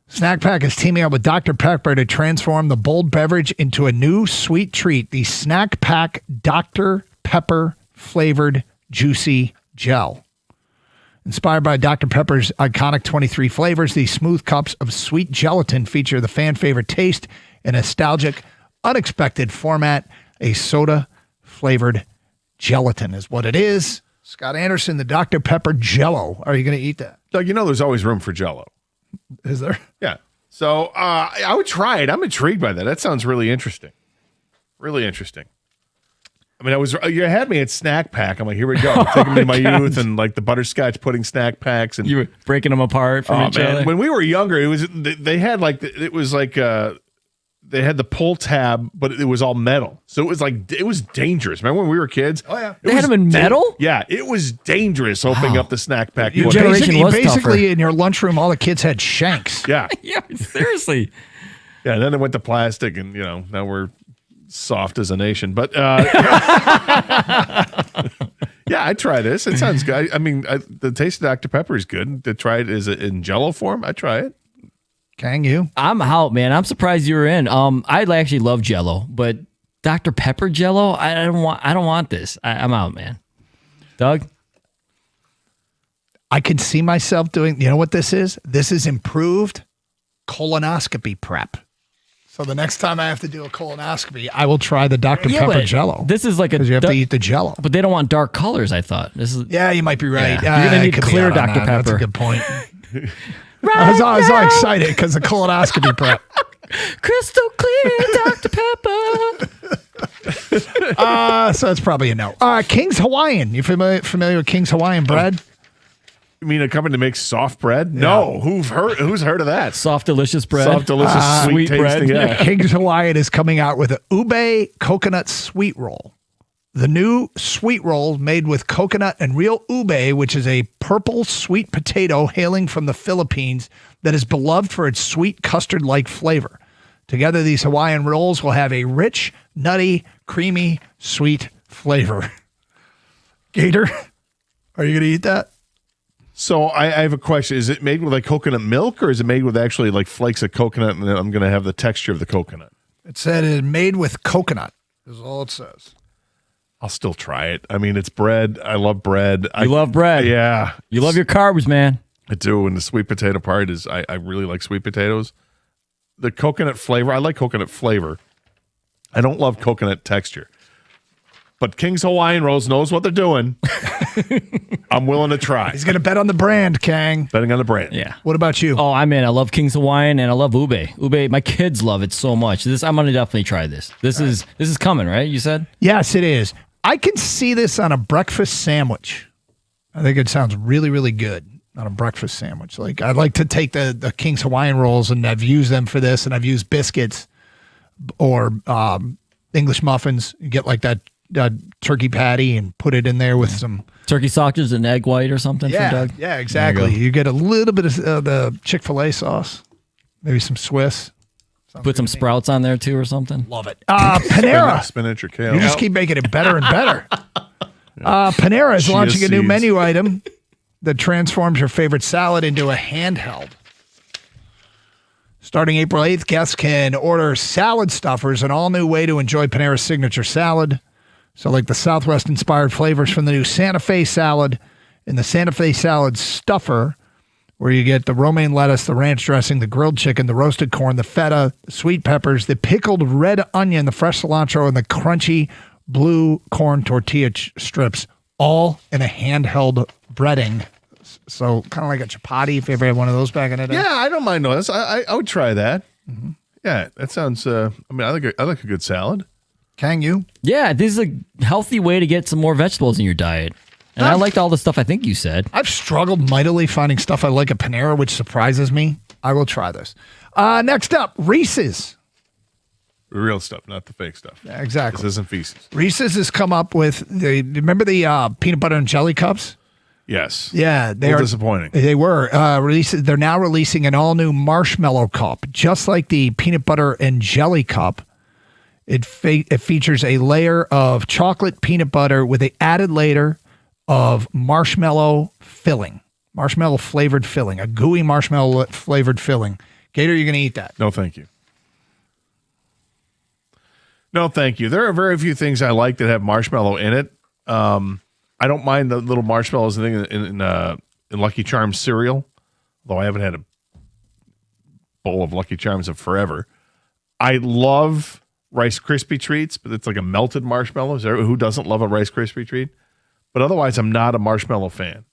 Speaker 14: Snack Pack is teaming up with Dr. Pepper to transform the bold beverage into a new sweet treat, the Snack Pack Dr. Pepper flavored juicy gel. Inspired by Dr. Pepper's iconic 23 flavors, these smooth cups of sweet gelatin feature the fan favorite taste in a nostalgic, unexpected format. A soda-flavored gelatin is what it is. Scott Anderson, the Dr. Pepper Jell-O. Are you going to eat that?
Speaker 13: Doug, there's always room for Jell-O.
Speaker 14: Is there?
Speaker 13: Yeah. So I would try it. I'm intrigued by that. That sounds really interesting. Really interesting. I mean, you had me at Snack Pack. I'm like, here we go. Taking me to my youth and like the butterscotch pudding snack packs, and
Speaker 16: you were breaking them apart from each other.
Speaker 13: When we were younger, they had like they had the pull tab, but it was all metal, so it was dangerous. Remember when we were kids?
Speaker 14: Oh yeah,
Speaker 16: they had them in metal.
Speaker 13: Yeah, it was dangerous opening up the Snack Pack.
Speaker 14: You basically in your lunchroom, all the kids had shanks.
Speaker 13: Yeah,
Speaker 16: yeah, seriously.
Speaker 13: Yeah, and then it went to plastic, and now we're soft as a nation. But yeah, I'd try this. It sounds good. I mean, the taste of Dr. Pepper is good. To try it in Jell-O form, I'd try it.
Speaker 14: Can you?
Speaker 16: I'm out, man. I'm surprised you were in. I actually love Jell-O, but Dr. Pepper Jell-O, I don't want this. I'm out, man. Doug?
Speaker 14: I can see myself doing, you know what this is? This is improved colonoscopy prep. So the next time I have to do a colonoscopy, I will try the Dr. Pepper Jell-O.
Speaker 16: This is like
Speaker 14: because you have to eat the Jell-O.
Speaker 16: But they don't want dark colors, I thought.
Speaker 14: Yeah, you might be right.
Speaker 16: Yeah. You're going to need clear Dr. Pepper.
Speaker 14: That's a good point. I was all excited because of colonoscopy prep.
Speaker 16: Crystal clear Dr. Pepper.
Speaker 14: So that's probably a no. King's Hawaiian. You familiar with King's Hawaiian bread?
Speaker 13: You mean a company that makes soft bread? No. Who's heard of that?
Speaker 16: Soft, delicious bread.
Speaker 13: Soft, delicious, sweet tasting. Yeah.
Speaker 14: King's Hawaiian is coming out with an ube coconut sweet roll. The new sweet roll made with coconut and real ube, which is a purple sweet potato hailing from the Philippines that is beloved for its sweet custard-like flavor. Together, these Hawaiian rolls will have a rich, nutty, creamy, sweet flavor. Gator, are you going to eat that?
Speaker 13: So I have a question. Is it made with like coconut milk, or is it made with actually like flakes of coconut, and then I'm going to have the texture of the coconut?
Speaker 14: It said it's made with coconut is all it says.
Speaker 13: I'll still try it. I mean, it's bread. I love bread.
Speaker 16: You love bread.
Speaker 13: Yeah.
Speaker 16: You love your carbs, man.
Speaker 13: I do. And the sweet potato part is I really like sweet potatoes. The coconut flavor, I like coconut flavor. I don't love coconut texture. But King's Hawaiian Rolls knows what they're doing. I'm willing to try.
Speaker 14: He's going to bet on the brand, Kang.
Speaker 13: Betting on the brand.
Speaker 16: Yeah.
Speaker 14: What about you?
Speaker 16: Oh, I'm in. I love King's Hawaiian and I love ube. Ube, my kids love it so much. I'm going to definitely try this. This is coming, right? You said?
Speaker 14: Yes, it is. I can see this on a breakfast sandwich. I think it sounds really, really good on a breakfast sandwich. Like I'd like to take the King's Hawaiian Rolls, and I've used them for this, and I've used biscuits or English muffins. You get like that turkey patty and put it in there with some
Speaker 16: turkey sausage and egg white or something for Doug.
Speaker 14: Yeah, exactly. You get a little bit of the Chick-fil-A sauce, maybe some Swiss.
Speaker 16: Put some sprouts on there too or something.
Speaker 14: Love it. Panera.
Speaker 13: Spinach or kale.
Speaker 14: You just keep making it better and better. Panera is launching a new menu item that transforms your favorite salad into a handheld. Starting April 8th, guests can order salad stuffers, an all-new way to enjoy Panera's signature salad. So like the Southwest-inspired flavors from the new Santa Fe salad and the Santa Fe salad stuffer, where you get the romaine lettuce, the ranch dressing, the grilled chicken, the roasted corn, the feta, the sweet peppers, the pickled red onion, the fresh cilantro, and the crunchy blue corn tortilla strips, all in a handheld breading. So kind of like a chapati, if you ever had one of those back in the day.
Speaker 13: Yeah, I don't mind those. I would try that. Mm-hmm. Yeah, that sounds, I like a good salad.
Speaker 14: Can you?
Speaker 16: Yeah, this is a healthy way to get some more vegetables in your diet. And I liked all the stuff I think you said.
Speaker 14: I've struggled mightily finding stuff I like at Panera, which surprises me. I will try this. Next up, Reese's.
Speaker 13: The real stuff, not the fake stuff.
Speaker 14: Yeah, exactly.
Speaker 13: This isn't feces.
Speaker 14: Reese's has come up with remember the peanut butter and jelly cups?
Speaker 13: Yes.
Speaker 14: Yeah, they are
Speaker 13: disappointing.
Speaker 14: They were they're now releasing an all-new marshmallow cup, just like the peanut butter and jelly cup. It features a layer of chocolate peanut butter with an added layer of marshmallow filling, marshmallow flavored filling, a gooey marshmallow flavored filling. Gator, you're going to eat that?
Speaker 13: No, thank you. No, thank you. There are very few things I like that have marshmallow in it. I don't mind the little marshmallows in Lucky Charms cereal, though I haven't had a bowl of Lucky Charms in forever. I love Rice Krispie treats, but it's like a melted marshmallow. Who doesn't love a Rice Krispie treat? But otherwise, I'm not a marshmallow fan.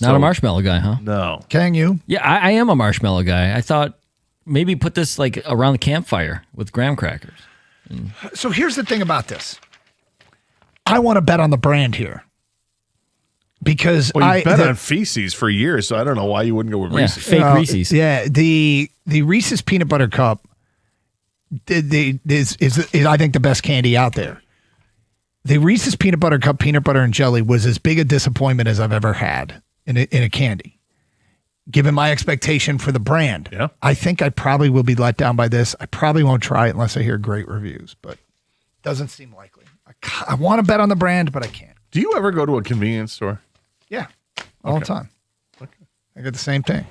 Speaker 16: Not a marshmallow guy, huh?
Speaker 13: No.
Speaker 14: Can you?
Speaker 16: Yeah, I am a marshmallow guy. I thought maybe put this like around the campfire with graham crackers.
Speaker 14: So here's the thing about this. I want to bet on the brand here. Because
Speaker 13: you bet on feces for years, so I don't know why you wouldn't go with Reese's.
Speaker 16: Fake Reese's.
Speaker 14: Yeah, the Reese's peanut butter cup is I think the best candy out there. The Reese's peanut butter cup, peanut butter and jelly, was as big a disappointment as I've ever had in a candy. Given my expectation for the brand, I think I probably will be let down by this. I probably won't try it unless I hear great reviews, but doesn't seem likely. I want to bet on the brand, but I can't.
Speaker 13: Do you ever go to a convenience store?
Speaker 14: Yeah, all the time. Okay. I get the same thing.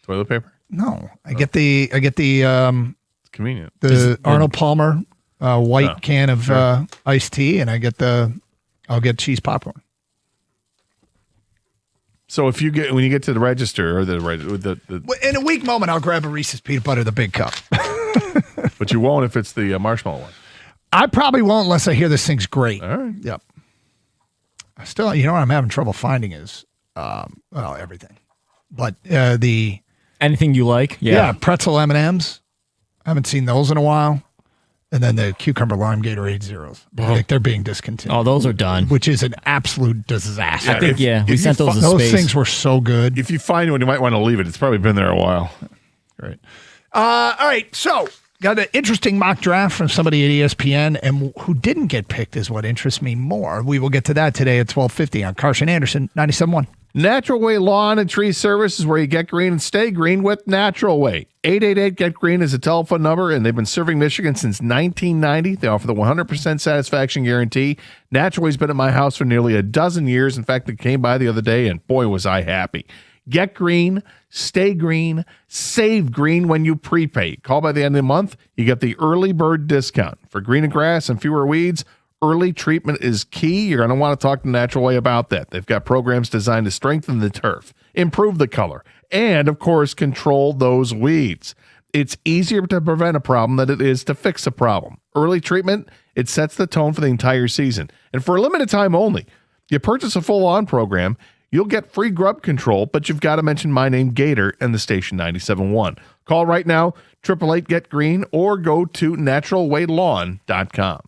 Speaker 13: Toilet paper?
Speaker 14: No, I get the
Speaker 13: it's convenient.
Speaker 14: The Arnold Palmer white can of iced tea, and I'll get cheese popcorn.
Speaker 13: So when you get to the register or
Speaker 14: in a weak moment, I'll grab a Reese's peanut butter, the big cup.
Speaker 13: But you won't if it's the marshmallow one.
Speaker 14: I probably won't unless I hear this thing's great.
Speaker 13: All right.
Speaker 14: Yep. Still, what I'm having trouble finding is everything, but
Speaker 16: anything you like.
Speaker 14: Yeah, pretzel M&Ms. I haven't seen those in a while. And then the cucumber lime Gatorade Zeros. I think they're being discontinued.
Speaker 16: Oh, those are done.
Speaker 14: Which is an absolute disaster.
Speaker 16: I think, we sent those to
Speaker 14: those
Speaker 16: space.
Speaker 14: things were so good.
Speaker 13: If you find one, you might want to leave it. It's probably been there a while.
Speaker 14: Great. All right, so got an interesting mock draft from somebody at ESPN, and who didn't get picked is what interests me more. We will get to that today at 12:50 on Carson Anderson, 97.1.
Speaker 13: Natural Way Lawn and Tree Service is where you get green and stay green with Natural Way. 888-GET-GREEN is a telephone number, and they've been serving Michigan since 1990. They offer the 100% satisfaction guarantee. Natural Way's been at my house for nearly a dozen years. In fact, it came by the other day, and boy, was I happy. Get green, stay green, save green when you prepay. Call by the end of the month, you get the early bird discount. For greener grass and fewer weeds, early treatment is key. You're going to want to talk to Natural Way about that. They've got programs designed to strengthen the turf, improve the color, and, of course, control those weeds. It's easier to prevent a problem than it is to fix a problem. Early treatment, it sets the tone for the entire season. And for a limited time only, you purchase a full-on program, you'll get free grub control, but you've got to mention my name, Gator, and the station 97.1. Call right now, 888-GET-GREEN, or go to naturalwaylawn.com.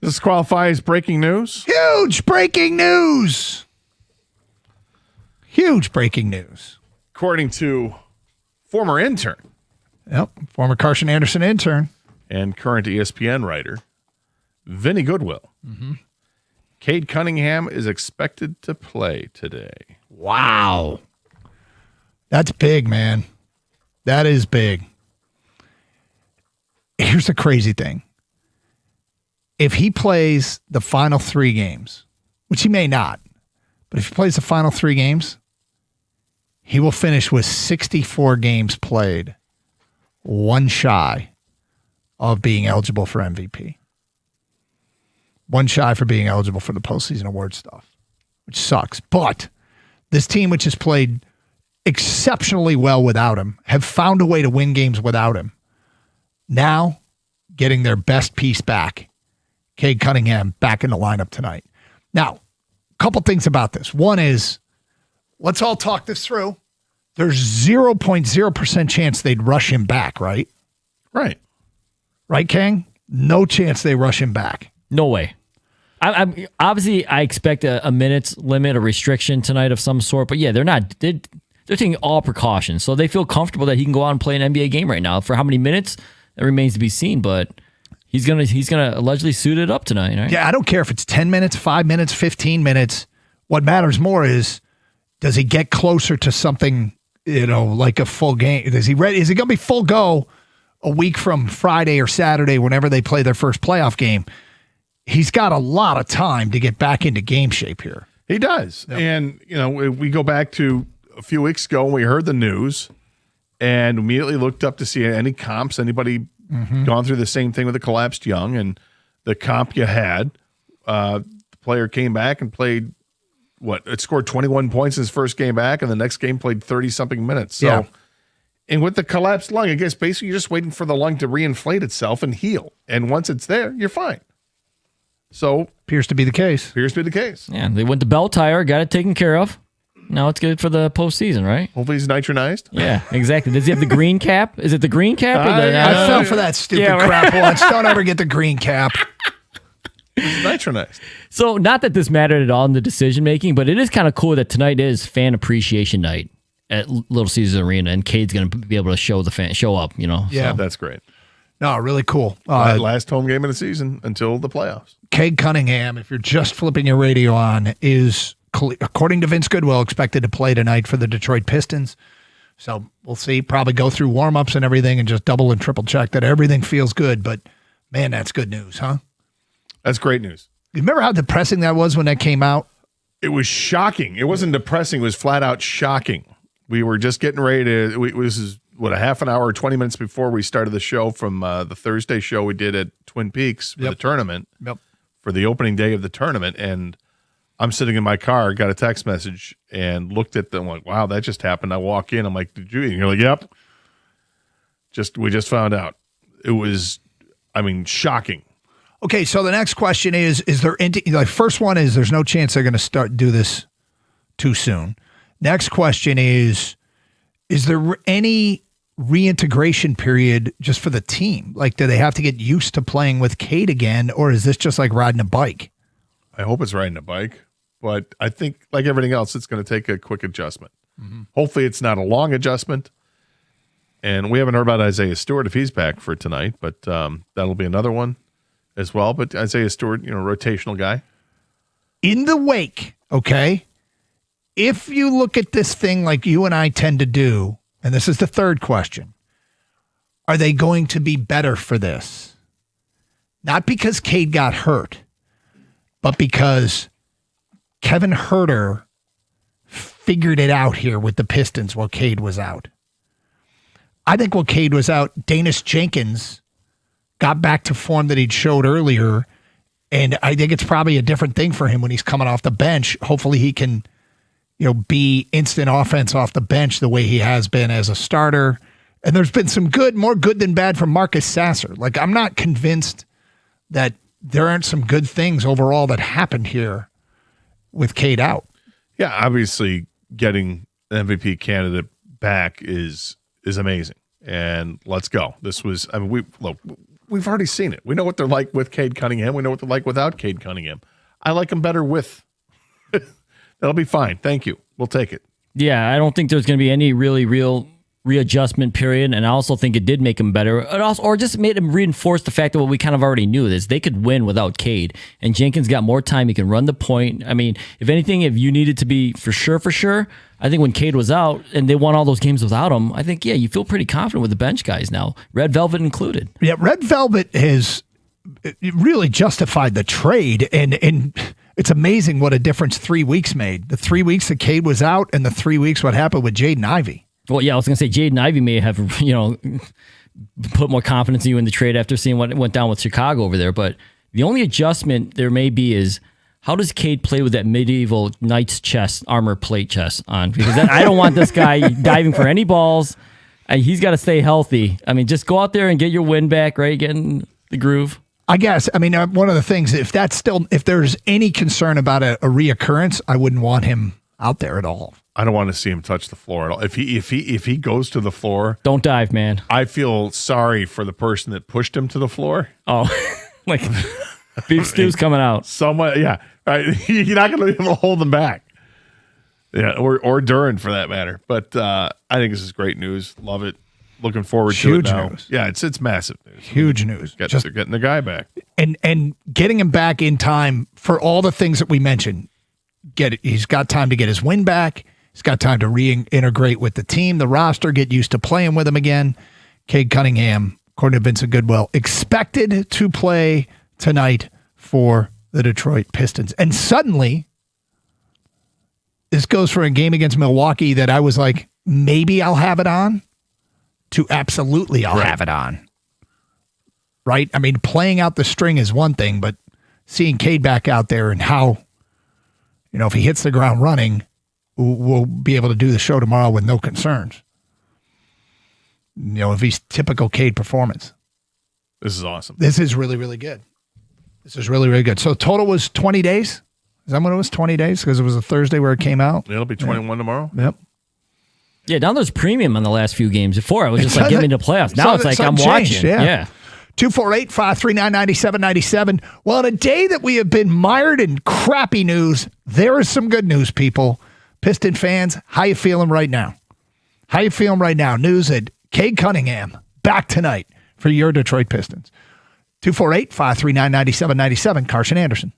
Speaker 13: Does this qualify as breaking news?
Speaker 14: Huge breaking news. Huge breaking news.
Speaker 13: According to former intern.
Speaker 14: Yep, former Carson Anderson intern.
Speaker 13: And current ESPN writer, Vinny Goodwill. Cade Cunningham is expected to play today.
Speaker 14: Wow. That's big, man. That is big. Here's the crazy thing. If he plays the final 3 games, which he may not, but if he plays the final 3 games, he will finish with 64 games played, one shy of being eligible for MVP. One shy for being eligible for the postseason award stuff, which sucks. But this team, which has played exceptionally well without him, have found a way to win games without him. Now, getting their best piece back, Cade Cunningham back in the lineup tonight. Now, a couple things about this. One is, let's all talk this through. There's 0.0% chance they'd rush him back, right?
Speaker 13: Right.
Speaker 14: Right, Kang? No chance they rush him back.
Speaker 16: No way. I'm obviously, I expect a minutes limit, a restriction tonight of some sort. But yeah, they're not. They're taking all precautions, so they feel comfortable that he can go out and play an NBA game right now. For how many minutes, that remains to be seen. But he's gonna allegedly suit it up tonight. Right?
Speaker 14: Yeah, I don't care if it's 10 minutes, 5 minutes, 15 minutes. What matters more is, does he get closer to something? Like a full game. Is he ready? Is he gonna be full go a week from Friday or Saturday, whenever they play their first playoff game? He's got a lot of time to get back into game shape here.
Speaker 13: He does. Yep. And, we go back to a few weeks ago when we heard the news and immediately looked up to see any comps, anybody gone through the same thing with the collapsed Young, and the comp you had, the player came back and played, it scored 21 points in his first game back, and the next game played 30-something minutes. So, yeah. And with the collapsed lung, I guess basically you're just waiting for the lung to reinflate itself and heal. And once it's there, you're fine. So
Speaker 14: appears to be the case.
Speaker 16: Yeah, they went to Bell Tire, got it taken care of. Now it's good for the postseason, right?
Speaker 13: Hopefully he's nitronized.
Speaker 16: Yeah, exactly. Does he have the green cap? Is it the green cap?
Speaker 14: I fell for that stupid crap once. Don't ever get the green cap.
Speaker 13: It's nitronized.
Speaker 16: So not that this mattered at all in the decision making, but it is kind of cool that tonight is fan appreciation night at Little Caesars Arena, and Cade's going to be able to show up.
Speaker 14: Yeah,
Speaker 16: so.
Speaker 13: That's great.
Speaker 14: No, really cool.
Speaker 13: Last home game of the season until the playoffs.
Speaker 14: Cade Cunningham, if you're just flipping your radio on, is, according to Vince Goodwill, expected to play tonight for the Detroit Pistons. So we'll see. Probably go through warm-ups and everything and just double and triple check that everything feels good. But, man, that's good news, huh?
Speaker 13: That's great news.
Speaker 14: You remember how depressing that was when that came out?
Speaker 13: It was shocking. It wasn't depressing. It was flat out shocking. We were just getting ready to this is a half an hour or 20 minutes before we started the show from the Thursday show we did at Twin Peaks for the tournament, for the opening day of the tournament. And I'm sitting in my car, got a text message, and looked at them like, wow, that just happened. I walk in, I'm like, did you? And you're like, yep. We just found out. It was, shocking.
Speaker 14: Okay, so the next question is there first one is there's no chance they're going to do this too soon. Next question is there any reintegration period just for the team? Like, do they have to get used to playing with Cade again, or is this just like riding a bike?
Speaker 13: I hope it's riding a bike, but I think like everything else, it's going to take a quick adjustment. Hopefully it's not a long adjustment. And we haven't heard about Isaiah Stewart if he's back for tonight, but that'll be another one as well. But Isaiah Stewart, rotational guy.
Speaker 14: In the wake, okay, if you look at this thing like you and I tend to do, and this is the third question, are they going to be better for this? Not because Cade got hurt, but because Kevin Huerter figured it out here with the Pistons while Cade was out. I think while Cade was out, Danis Jenkins got back to form that he'd showed earlier, and I think it's probably a different thing for him when he's coming off the bench. Hopefully he can be instant offense off the bench the way he has been as a starter. And there's been some more good than bad from Marcus Sasser. Like, I'm not convinced that there aren't some good things overall that happened here with Cade out.
Speaker 13: Yeah, obviously getting an MVP candidate back is amazing. And let's go. This was, we're we've already seen it. We know what they're like with Cade Cunningham. We know what they're like without Cade Cunningham. I like them better with. That'll be fine. Thank you. We'll take it.
Speaker 16: Yeah, I don't think there's going to be any really real readjustment period, and I also think it did make him better. It also, or just made him reinforce the fact that what we kind of already knew is they could win without Cade, and Jenkins got more time. He can run the point. I mean, if anything, if you needed to be for sure, I think when Cade was out and they won all those games without him, I think, yeah, you feel pretty confident with the bench guys now, Red Velvet included.
Speaker 14: Yeah, Red Velvet has really justified the trade, and it's amazing what a difference 3 weeks made. The 3 weeks that Cade was out and the 3 weeks what happened with Jaden Ivey.
Speaker 16: Well, yeah, I was going to say Jaden Ivey may have, put more confidence in you in the trade after seeing what went down with Chicago over there. But the only adjustment there may be is how does Cade play with that medieval knight's chest, armor plate chest on? Because I don't want this guy diving for any balls. He's got to stay healthy. I mean, just go out there and get your win back, right? Get in the groove.
Speaker 14: I guess. I mean, one of the things, if there's any concern about a reoccurrence, I wouldn't want him out there at all.
Speaker 13: I don't want to see him touch the floor at all. If he goes to the floor,
Speaker 16: don't dive, man.
Speaker 13: I feel sorry for the person that pushed him to the floor.
Speaker 16: Oh, like beef stew's coming out.
Speaker 13: Someone, yeah, right. You're not going to be able to hold them back. Yeah, or Duran for that matter. But I think this is great news. Love it. Looking forward to it now.
Speaker 14: News.
Speaker 13: Yeah, it's massive news.
Speaker 14: Huge news.
Speaker 13: They're getting the guy back.
Speaker 14: And getting him back in time for all the things that we mentioned. He's got time to get his win back. He's got time to reintegrate with the team, the roster, get used to playing with him again. Cade Cunningham, according to Vincent Goodwill, expected to play tonight for the Detroit Pistons. And suddenly, this goes for a game against Milwaukee that I was like, maybe I'll have it on, to absolutely I'll have it on. Right? I mean, playing out the string is one thing, but seeing Cade back out there and how, if he hits the ground running, we'll be able to do the show tomorrow with no concerns. If he's typical Cade performance.
Speaker 13: This is awesome.
Speaker 14: This is really, really good. This is really, really good. So total was 20 days? Is that what it was, 20 days? Because it was a Thursday where it came out?
Speaker 13: It'll be 21 tomorrow.
Speaker 14: Yep.
Speaker 16: Yeah, now there's premium on the last few games. Before, I was just like, get me to playoffs. Now it's like I'm watching. Yeah.
Speaker 14: 248-539-9797. Well, on a day that we have been mired in crappy news, there is some good news, people. Piston fans, how you feeling right now? How you feeling right now? News that Cade Cunningham back tonight for your Detroit Pistons. 248-539-9797. Carson Anderson.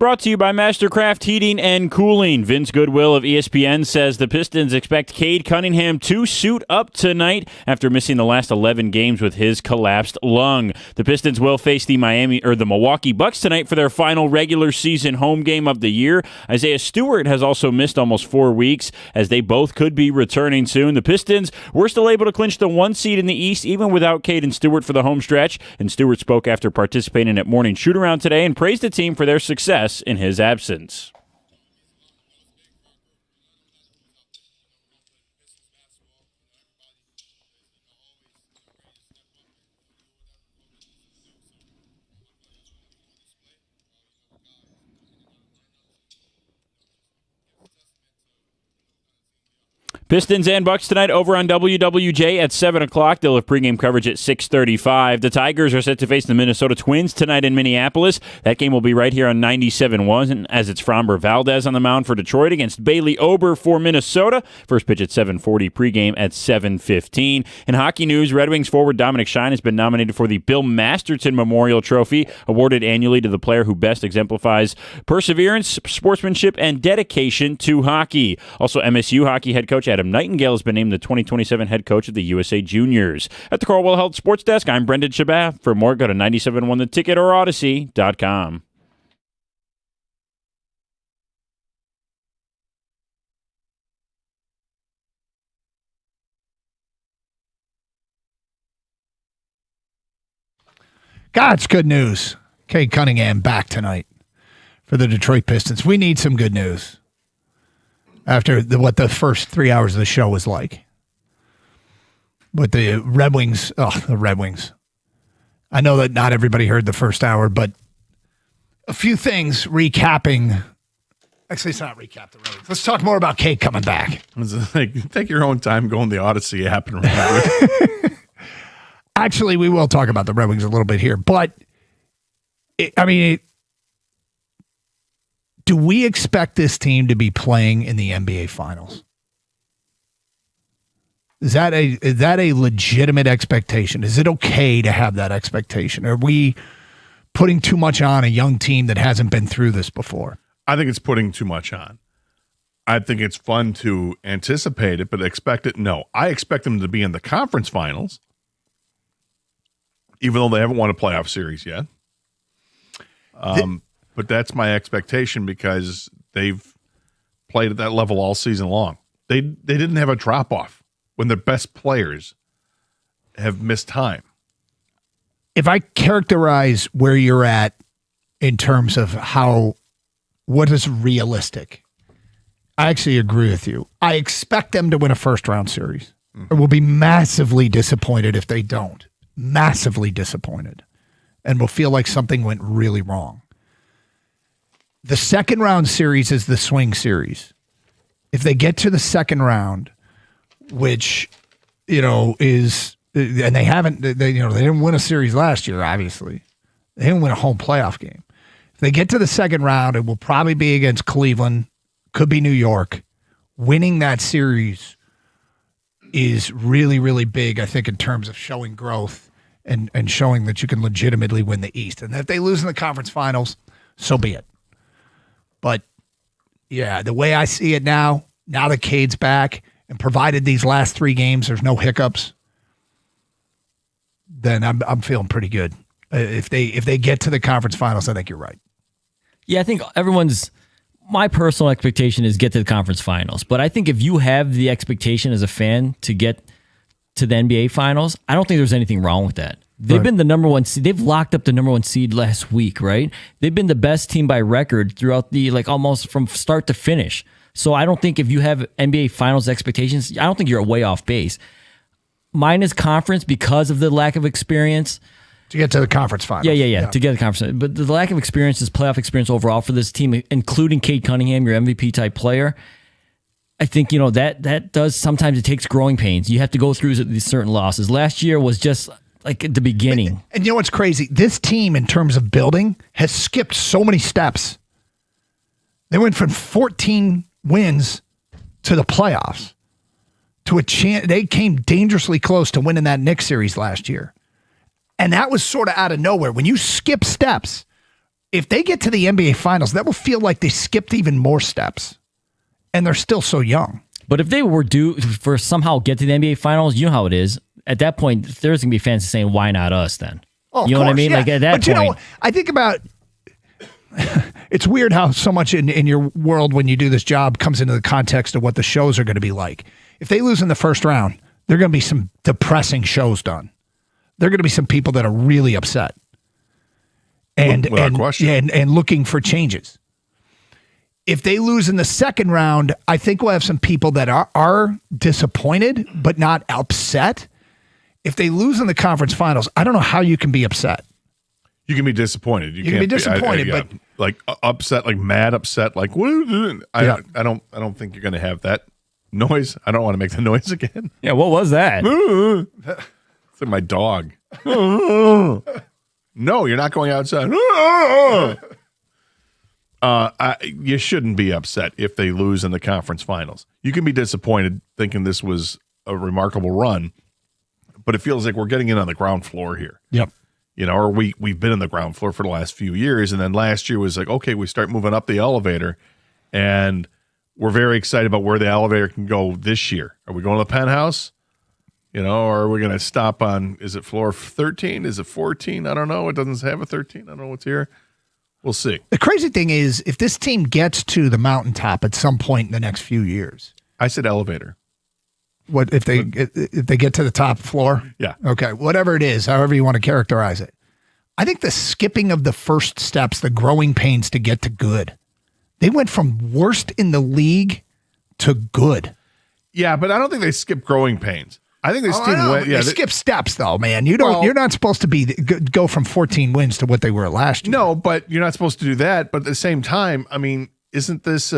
Speaker 8: Brought to you by Mastercraft Heating and Cooling. Vince Goodwill of ESPN says the Pistons expect Cade Cunningham to suit up tonight after missing the last 11 games with his collapsed lung. The Pistons will face the Milwaukee Bucks tonight for their final regular season home game of the year. Isaiah Stewart has also missed almost 4 weeks, as they both could be returning soon. The Pistons were still able to clinch the 1 seed in the East even without Cade and Stewart for the home stretch, and Stewart spoke after participating at morning shoot-around today and praised the team for their success in his absence. Pistons and Bucks tonight over on WWJ at 7 o'clock. They'll have pregame coverage at 6:35. The Tigers are set to face the Minnesota Twins tonight in Minneapolis. That game will be right here on 97.1 as it's Framber Valdez on the mound for Detroit against Bailey Ober for Minnesota. First pitch at 7:40, pregame at 7:15. In hockey news, Red Wings forward Dominic Schein has been nominated for the Bill Masterton Memorial Trophy, awarded annually to the player who best exemplifies perseverance, sportsmanship, and dedication to hockey. Also, MSU hockey head coach Adam Nightingale has been named the 2027 head coach of the USA Juniors. At the Corwell Health Sports Desk, I'm Brendan Shabath. For more, go to 97.1 The Ticket or Odyssey.com.
Speaker 14: God's good news. Cade Cunningham back tonight for the Detroit Pistons. We need some good news after what the first 3 hours of the show was like. But the Red Wings, the Red Wings. I know that not everybody heard the first hour, but a few things recapping. Actually, it's not recap the Red Wings. Let's talk more about Cade coming back.
Speaker 13: Take your own time, go on the Odyssey app and remember it.
Speaker 14: Actually, we will talk about the Red Wings a little bit here, but do we expect this team to be playing in the NBA Finals? Is that a legitimate expectation? Is it okay to have that expectation? Are we putting too much on a young team that hasn't been through this before?
Speaker 13: I think it's putting too much on. I think it's fun to anticipate it, but expect it? No. I expect them to be in the conference finals, even though they haven't won a playoff series yet. But that's my expectation because they've played at that level all season long. They didn't have a drop-off when their best players have missed time.
Speaker 14: If I characterize where you're at in terms of what is realistic, I actually agree with you. I expect them to win a first-round series. I will be massively disappointed if they don't. Massively disappointed. And will feel like something went really wrong. The second round series is the swing series. If they get to the second round, which, is, and they haven't, they didn't win a series last year, obviously. They didn't win a home playoff game. If they get to the second round, it will probably be against Cleveland, could be New York. Winning that series is really, really big, I think, in terms of showing growth and showing that you can legitimately win the East. And if they lose in the conference finals, so be it. But, yeah, the way I see it now that Cade's back, and provided these last 3 games there's no hiccups, then I'm feeling pretty good. If they get to the conference finals, I think you're right.
Speaker 16: Yeah, I think my personal expectation is get to the conference finals. But I think if you have the expectation as a fan to get to the NBA finals, I don't think there's anything wrong with that. They've been the number 1 seed. They've locked up the number 1 seed last week, right? They've been the best team by record throughout the, almost from start to finish. So I don't think if you have NBA finals expectations, I don't think you're way off base. Mine is conference because of the lack of experience.
Speaker 14: To get to the conference finals.
Speaker 16: Yeah. To get to the conference. But the lack of experience is playoff experience overall for this team, including Cade Cunningham, your MVP type player. I think, that does, sometimes it takes growing pains. You have to go through these certain losses. Last year was just like at the beginning.
Speaker 14: And you know what's crazy? This team, in terms of building, has skipped so many steps. They went from 14 wins to the playoffs to a chance. They came dangerously close to winning that Knicks series last year. And that was sort of out of nowhere. When you skip steps if they get to the NBA Finals, that will feel like they skipped even more steps, and they're still so young.
Speaker 16: But if they were due for somehow get to the NBA Finals, you know how it is. At that point, there's going to be fans saying, why not us then?
Speaker 14: Oh,
Speaker 16: you know what I mean?
Speaker 14: Yeah.
Speaker 16: Like at that
Speaker 14: but you
Speaker 16: point.
Speaker 14: know, I think about it's weird how so much in your world when you do this job comes into the context of what the shows are going to be like. If they lose in the first round, there are going to be some depressing shows done. There are going to be some people that are really upset. And looking for changes. If they lose in the second round, I think we'll have some people that are disappointed but not upset. If they lose in the conference finals, I don't know how you can be upset.
Speaker 13: You can be disappointed. You
Speaker 14: can be disappointed, but
Speaker 13: like upset, like mad upset, like what are you doing? I don't think you're going to have that noise. I don't want to make the noise again.
Speaker 16: Yeah, what was that?
Speaker 13: It's like my dog. No, you're not going outside. You shouldn't be upset if they lose in the conference finals. You can be disappointed thinking this was a remarkable run, but it feels like we're getting in on the ground floor here.
Speaker 14: Yep.
Speaker 13: You know, or we've been in the ground floor for the last few years, and then last year was like, okay, we start moving up the elevator, and we're very excited about where the elevator can go this year. Are we going to the penthouse? You know, or are we going to stop on, is it floor 13? Is it 14? I don't know. It doesn't have a 13. I don't know what's here. We'll see.
Speaker 14: The crazy thing is, if this team gets to the mountaintop at some point in the next few years.
Speaker 13: I said elevator.
Speaker 14: What if they get to the top floor?
Speaker 13: Yeah.
Speaker 14: Okay. Whatever it is, however you want to characterize it. I think the skipping of the first steps, the growing pains to get to good. They went from worst in the league to good.
Speaker 13: Yeah, but I don't think they skipped growing pains. I think this team went. Yeah,
Speaker 14: they skip steps though, man. You don't. You're not supposed to go from 14 wins to what they were last year.
Speaker 13: No, but you're not supposed to do that. But at the same time, I mean, isn't this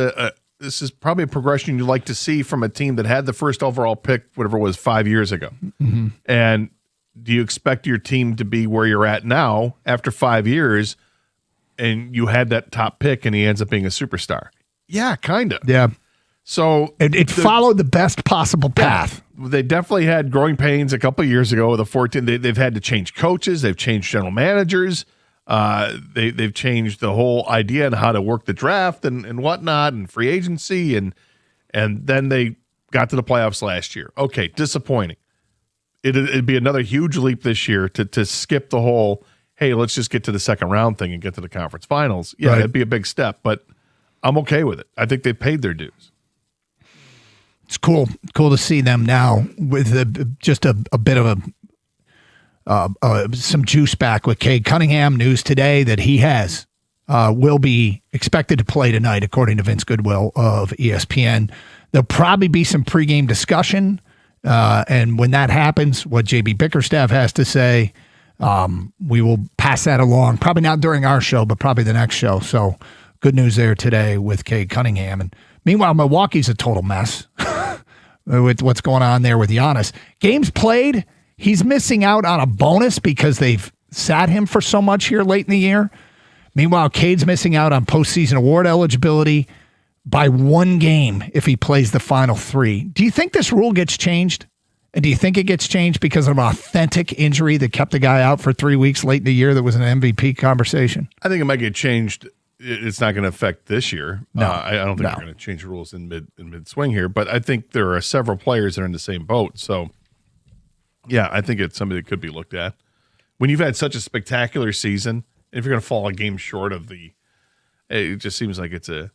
Speaker 13: this is probably a progression you'd like to see from a team that had the first overall pick, whatever it was, 5 years ago?
Speaker 14: Mm-hmm.
Speaker 13: And do you expect your team to be where you're at now after 5 years, and you had that top pick, and he ends up being a superstar? Yeah, kind of.
Speaker 14: Yeah.
Speaker 13: So
Speaker 14: it followed the best possible path.
Speaker 13: Yeah, they definitely had growing pains a couple of years ago with the 14. They've had to change coaches. They've changed general managers. They've changed the whole idea on how to work the draft and whatnot and free agency. And then they got to the playoffs last year. Okay, disappointing. It'd be another huge leap this year to skip the whole, hey, let's just get to the second round thing and get to the conference finals. Yeah, it'd be a big step, but I'm okay with it. I think they paid their dues.
Speaker 14: It's cool to see them now with just a bit of some juice back with Cade Cunningham. News today that he will be expected to play tonight, according to Vince Goodwill of ESPN. There'll probably be some pregame discussion, and when that happens, what JB Bickerstaff has to say, we will pass that along. Probably not during our show, but probably the next show. So good news there today with Cade Cunningham. And meanwhile, Milwaukee's a total mess with what's going on there with Giannis. Games played, he's missing out on a bonus because they've sat him for so much here late in the year. Meanwhile, Cade's missing out on postseason award eligibility by one game if he plays the final three. Do you think this rule gets changed? And do you think it gets changed because of an authentic injury that kept the guy out for 3 weeks late in the year that was an MVP conversation?
Speaker 13: I think it might get changed. It's not going to affect this year.
Speaker 14: No,
Speaker 13: I don't think they're going to change the rules in mid swing here. But I think there are several players that are in the same boat. So, yeah, I think it's something that could be looked at. When you've had such a spectacular season, and if you're going to fall a game short of it just seems like it's a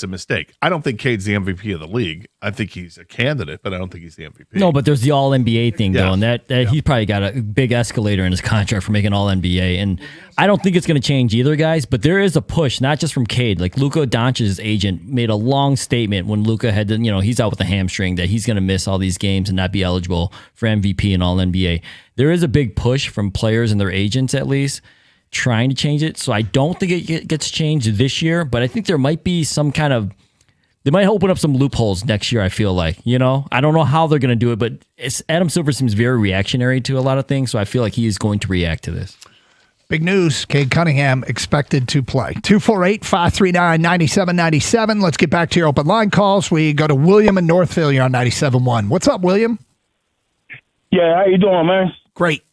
Speaker 13: mistake. I don't think Cade's the MVP of the league. I think he's a candidate, but I don't think he's the MVP.
Speaker 16: No, but there's the All NBA thing though, and that he probably got a big escalator in his contract for making All NBA. And I don't think it's going to change either, guys. But there is a push, not just from Cade. Like Luka Doncic's agent made a long statement when Luka had to, he's out with a hamstring, that he's going to miss all these games and not be eligible for MVP and All NBA. There is a big push from players and their agents, at least, trying to change it. So I don't think it gets changed this year, but I think there might be some kind of, they might open up some loopholes next year, I feel like. I don't know how they're going to do it, but Adam Silver seems very reactionary to a lot of things, so I feel like he is going to react to this.
Speaker 14: Big news, Cade Cunningham expected to play. 248-539-9797. Let's get back to your open line calls. We go to William in Northville. You're on 97.1. What's up, William?
Speaker 12: Yeah, how you doing, man?
Speaker 14: Great.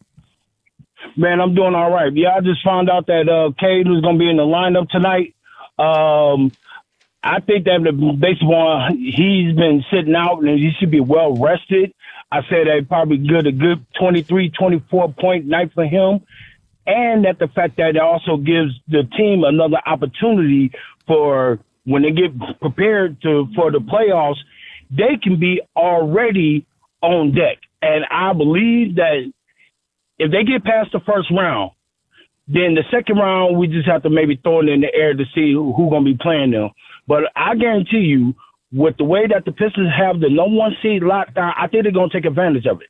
Speaker 12: Man, I'm doing all right. Yeah, I just found out that Cade was going to be in the lineup tonight. I think that based upon he's been sitting out and he should be well rested, I said that probably a good 23, 24-point night for him. And that the fact that it also gives the team another opportunity for when they get prepared for the playoffs, they can be already on deck. And I believe that if they get past the first round, then the second round, we just have to maybe throw it in the air to see who's going to be playing them. But I guarantee you, with the way that the Pistons have the number one seed locked down, I think they're going to take advantage of it.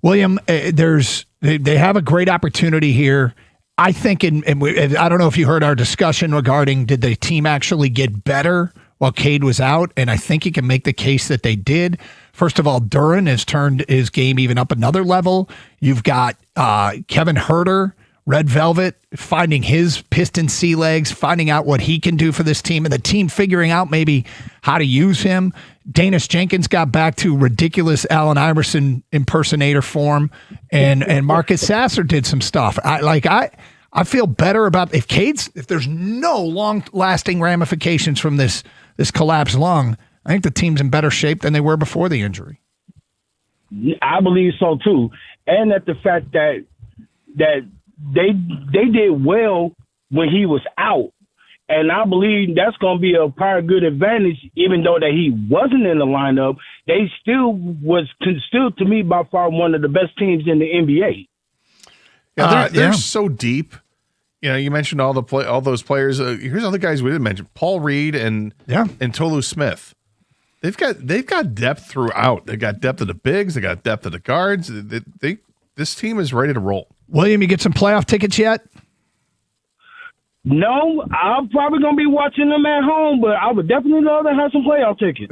Speaker 14: William, they have a great opportunity here. I think, I don't know if you heard our discussion regarding did the team actually get better while Cade was out, and I think you can make the case that they did. First of all, Duren has turned his game even up another level. You've got Kevin Huerter, Red Velvet, finding his Piston sea legs, finding out what he can do for this team, and the team figuring out maybe how to use him. Danis Jenkins got back to ridiculous Allen Iverson impersonator form, and Marcus Sasser did some stuff. I feel better about if there's no long-lasting ramifications from this collapsed lung, I think the team's in better shape than they were before the injury.
Speaker 12: I believe so too, and that the fact that they did well when he was out, and I believe that's going to be a part of good advantage. Even though that he wasn't in the lineup, they still to me by far one of the best teams in the NBA.
Speaker 13: Yeah, they're so deep. You know, you mentioned all those players. Here's other guys we didn't mention: Paul Reed and Tolu Smith. They've got depth throughout. They got depth of the bigs. They got depth of the guards. This team is ready to roll.
Speaker 14: William, you get some playoff tickets yet?
Speaker 12: No, I'm probably going to be watching them at home, but I would definitely love to have some playoff tickets.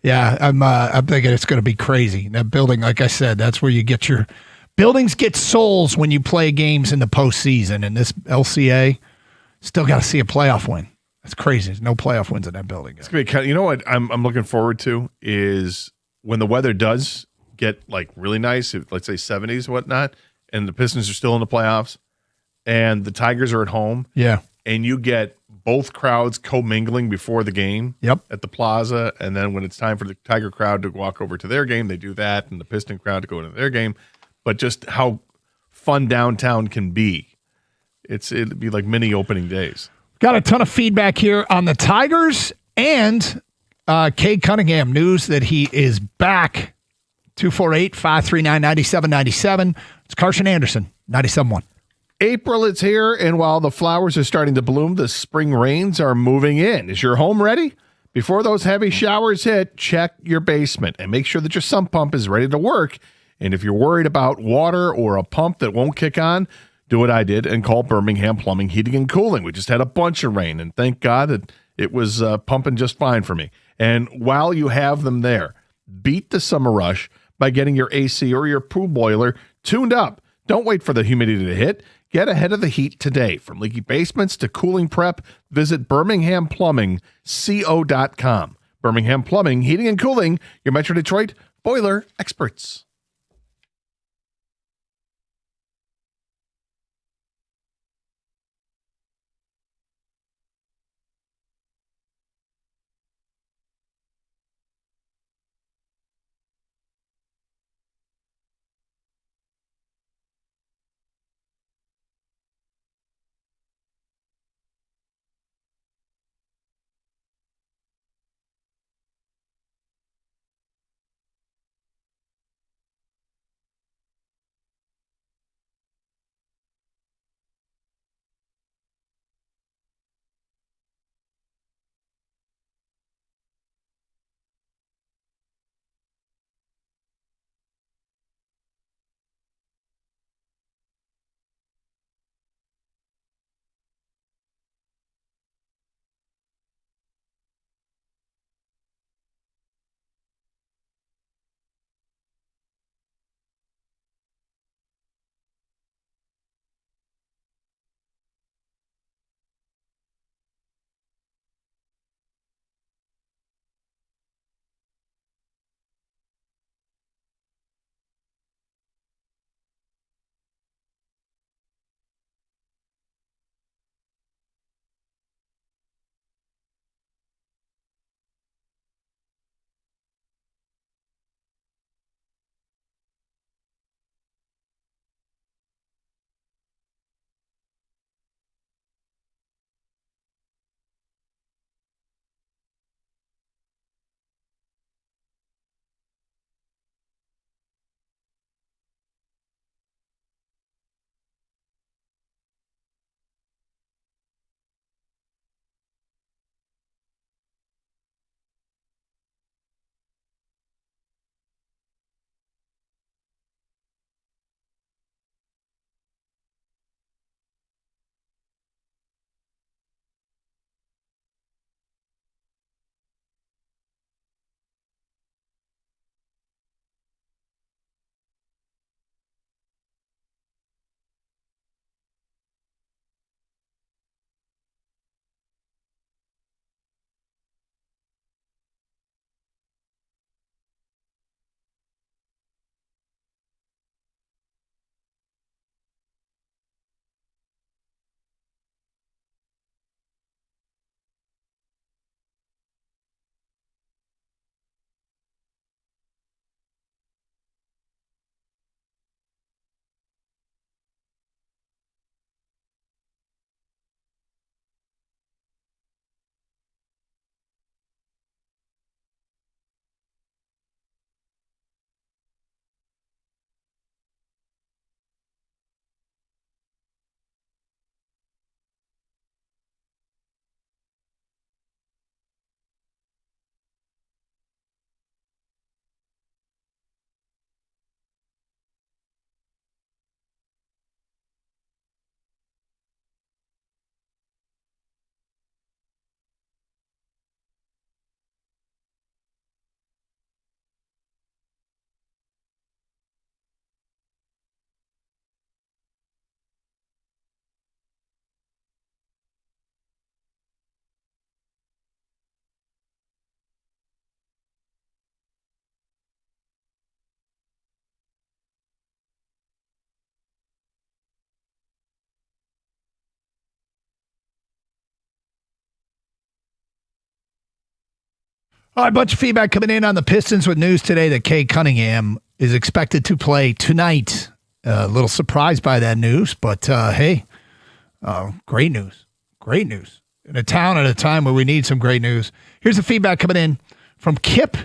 Speaker 14: Yeah, I'm thinking it's going to be crazy. That building, like I said, that's where you get your buildings get souls when you play games in the postseason. And this LCA still got to see a playoff win. That's crazy. There's no playoff wins in that building.
Speaker 13: It's gonna be, you know what I'm looking forward to is when the weather does get like really nice, let's say 70s and whatnot, and the Pistons are still in the playoffs, and the Tigers are at home.
Speaker 14: Yeah,
Speaker 13: and you get both crowds commingling before the game.
Speaker 14: Yep.
Speaker 13: At the plaza, and then when it's time for the Tiger crowd to walk over to their game, they do that, and the Piston crowd to go into their game. But just how fun downtown can be, it'd be like mini opening days.
Speaker 14: Got a ton of feedback here on the Tigers and Cade Cunningham. News that he is back. 248-539-9797. It's Carson Anderson, 97.1.
Speaker 13: April is here, and while the flowers are starting to bloom, the spring rains are moving in. Is your home ready? Before those heavy showers hit, check your basement and make sure that your sump pump is ready to work. And if you're worried about water or a pump that won't kick on, do what I did and call Birmingham Plumbing, Heating, and Cooling. We just had a bunch of rain, and thank God that it was pumping just fine for me. And while you have them there, beat the summer rush by getting your AC or your pool boiler tuned up. Don't wait for the humidity to hit. Get ahead of the heat today. From leaky basements to cooling prep, visit BirminghamPlumbingCO.com. Birmingham Plumbing, Heating, and Cooling, your Metro Detroit boiler experts.
Speaker 14: All right, a bunch of feedback coming in on the Pistons with news today that Cade Cunningham is expected to play tonight. A little surprised by that news, but hey, great news. Great news. In a town at a time where we need some great news. Here's the feedback coming in from Kip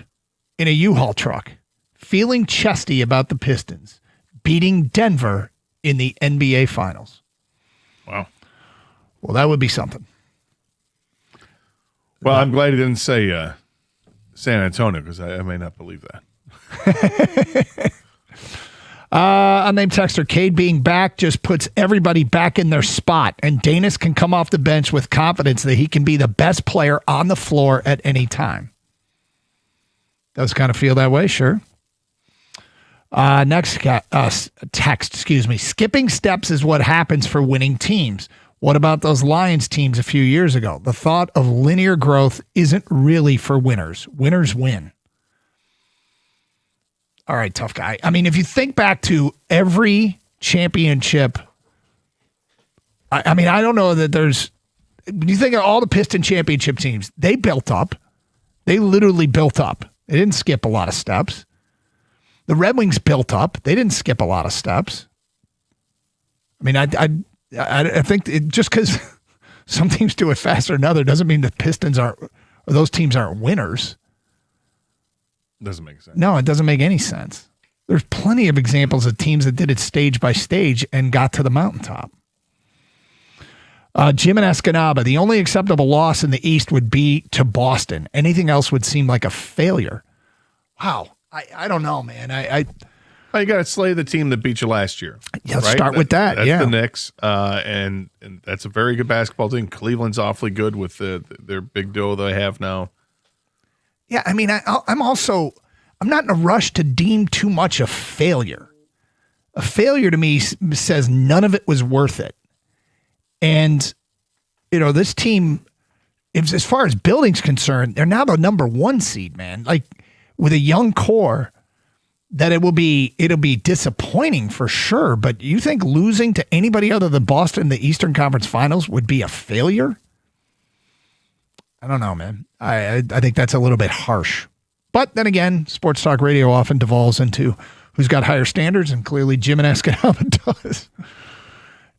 Speaker 14: in a U-Haul truck. Feeling chesty about the Pistons beating Denver in the NBA Finals.
Speaker 13: Wow.
Speaker 14: Well, that would be something.
Speaker 13: Well, I'm glad he didn't say San Antonio because I may not believe that.
Speaker 14: Unnamed texter, Cade being back just puts everybody back in their spot, and Danis can come off the bench with confidence that he can be the best player on the floor at any time. Does kind of feel that way, sure. Next text, skipping steps is what happens for winning teams. What about those Lions teams a few years ago? The thought of linear growth isn't really for winners. Winners win. All right, tough guy. I mean, if you think back to every championship, I mean, I don't know that there's, when you think of all the Piston championship teams, they built up. They literally built up. They didn't skip a lot of steps. The Red Wings built up. They didn't skip a lot of steps. I mean, I think just because some teams do it faster than others doesn't mean the Pistons aren't, or those teams aren't winners.
Speaker 13: Doesn't make sense.
Speaker 14: No, it doesn't make any sense. There's plenty of examples of teams that did it stage by stage and got to the mountaintop. Jim and Escanaba, the only acceptable loss in the East would be to Boston. Anything else would seem like a failure. Wow. I don't know, man.
Speaker 13: You got to slay the team that beat you last year.
Speaker 14: Yeah, let's start with that.
Speaker 13: That's
Speaker 14: yeah.
Speaker 13: the Knicks, and that's a very good basketball team. Cleveland's awfully good with their big duo they have now.
Speaker 14: Yeah, I mean, I'm not in a rush to deem too much a failure. A failure to me says none of it was worth it. And, this team, as far as building's concerned, they're now the number 1 seed, man. Like, with a young core, that it'll be disappointing for sure. But you think losing to anybody other than Boston in the Eastern Conference Finals would be a failure? I don't know, man. I think that's a little bit harsh. But then again, sports talk radio often devolves into who's got higher standards, and clearly Jim and Escanaba does.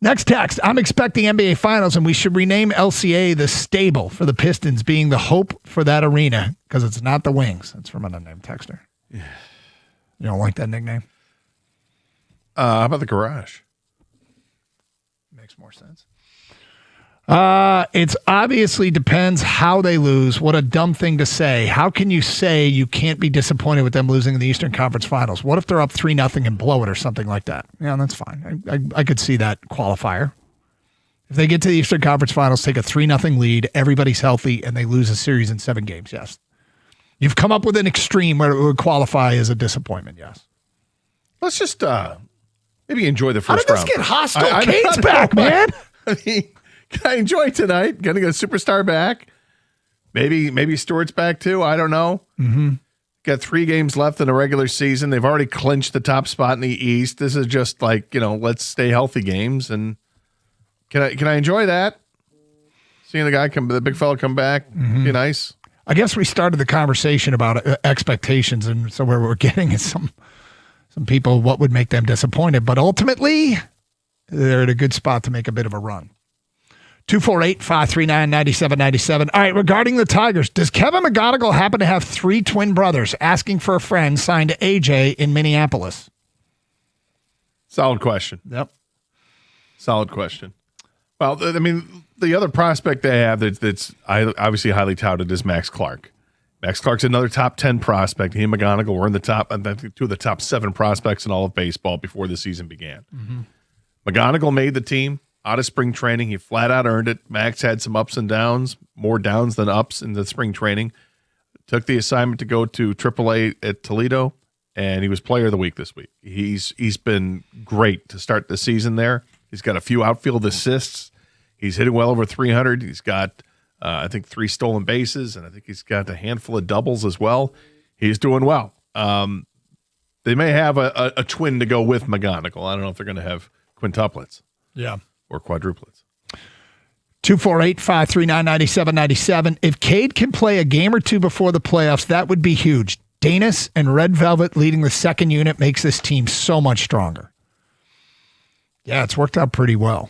Speaker 14: Next text, I'm expecting NBA Finals, and we should rename LCA the Stable for the Pistons being the hope for that arena because it's not the Wings. That's from an unnamed texter. Yeah. You don't like that nickname?
Speaker 13: How about the Garage?
Speaker 14: Makes more sense. It's obviously depends how they lose. What a dumb thing to say. How can you say you can't be disappointed with them losing in the Eastern Conference Finals? What if they're up 3-0 and blow it or something like that? Yeah, that's fine. I could see that qualifier. If they get to the Eastern Conference Finals, take a 3-0 lead, everybody's healthy, and they lose a series in 7 games, yes. You've come up with an extreme where it would qualify as a disappointment, yes.
Speaker 13: Let's just maybe enjoy the first round.
Speaker 14: How did this get hostile? Cade's back, man.
Speaker 13: I mean, can I enjoy tonight? Gonna get a superstar back. Maybe Stewart's back too. I don't know.
Speaker 14: Mm-hmm.
Speaker 13: Got 3 games left in the regular season. They've already clinched the top spot in the East. This is just like, let's stay healthy games. And can I enjoy that? Seeing the big fella come back, be nice.
Speaker 14: I guess we started the conversation about expectations, and so where we're getting is some people, what would make them disappointed. But ultimately, they're at a good spot to make a bit of a run. 248-539-9797. All right, regarding the Tigers, does Kevin McGonigal happen to have 3 twin brothers asking for a friend signed to AJ in Minneapolis?
Speaker 13: Solid question.
Speaker 14: Yep.
Speaker 13: Solid question. Well, I mean, the other prospect they have that's obviously highly touted is Max Clark. Max Clark's another top 10 prospect. He and McGonigal were in the top, I think, 2 of the top 7 prospects in all of baseball before the season began.
Speaker 14: Mm-hmm.
Speaker 13: McGonigal made the team out of spring training. He flat out earned it. Max had some ups and downs, more downs than ups in the spring training. Took the assignment to go to AAA at Toledo, and he was player of the week this week. He's been great to start the season there. He's got a few outfield assists. He's hitting well over 300. He's got, I think, 3 stolen bases, and I think he's got a handful of doubles as well. He's doing well. They may have a twin to go with McGonigal. I don't know if they're going to have quintuplets.
Speaker 14: Yeah.
Speaker 13: Or quadruplets.
Speaker 14: 248-539-9797. If Cade can play a game or two before the playoffs, that would be huge. Danis and Red Velvet leading the second unit makes this team so much stronger. Yeah, it's worked out pretty well.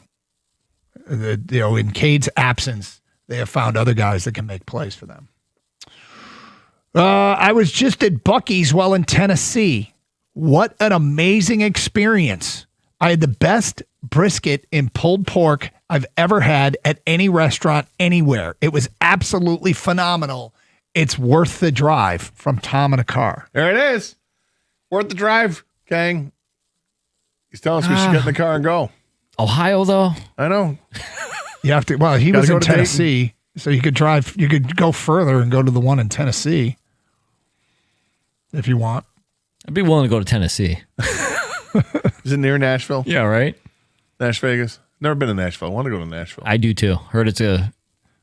Speaker 14: In Cade's absence, they have found other guys that can make plays for them. I was just at Buc-ee's while in Tennessee. What an amazing experience. I had the best brisket and pulled pork I've ever had at any restaurant anywhere. It was absolutely phenomenal. It's worth the drive, from Tom in a car.
Speaker 13: There it is. Worth the drive, Kang. He's telling us we should get in the car and go.
Speaker 16: Ohio, though?
Speaker 13: I know.
Speaker 14: You have to. Well, he was
Speaker 13: go
Speaker 14: in
Speaker 13: to
Speaker 14: Tennessee, so you could drive. You could go further and go to the one in Tennessee if you want.
Speaker 16: I'd be willing to go to Tennessee.
Speaker 13: Is it near Nashville?
Speaker 16: Yeah, right?
Speaker 13: Nash Vegas? Never been to Nashville. I want to go to Nashville.
Speaker 16: I do too. Heard it's a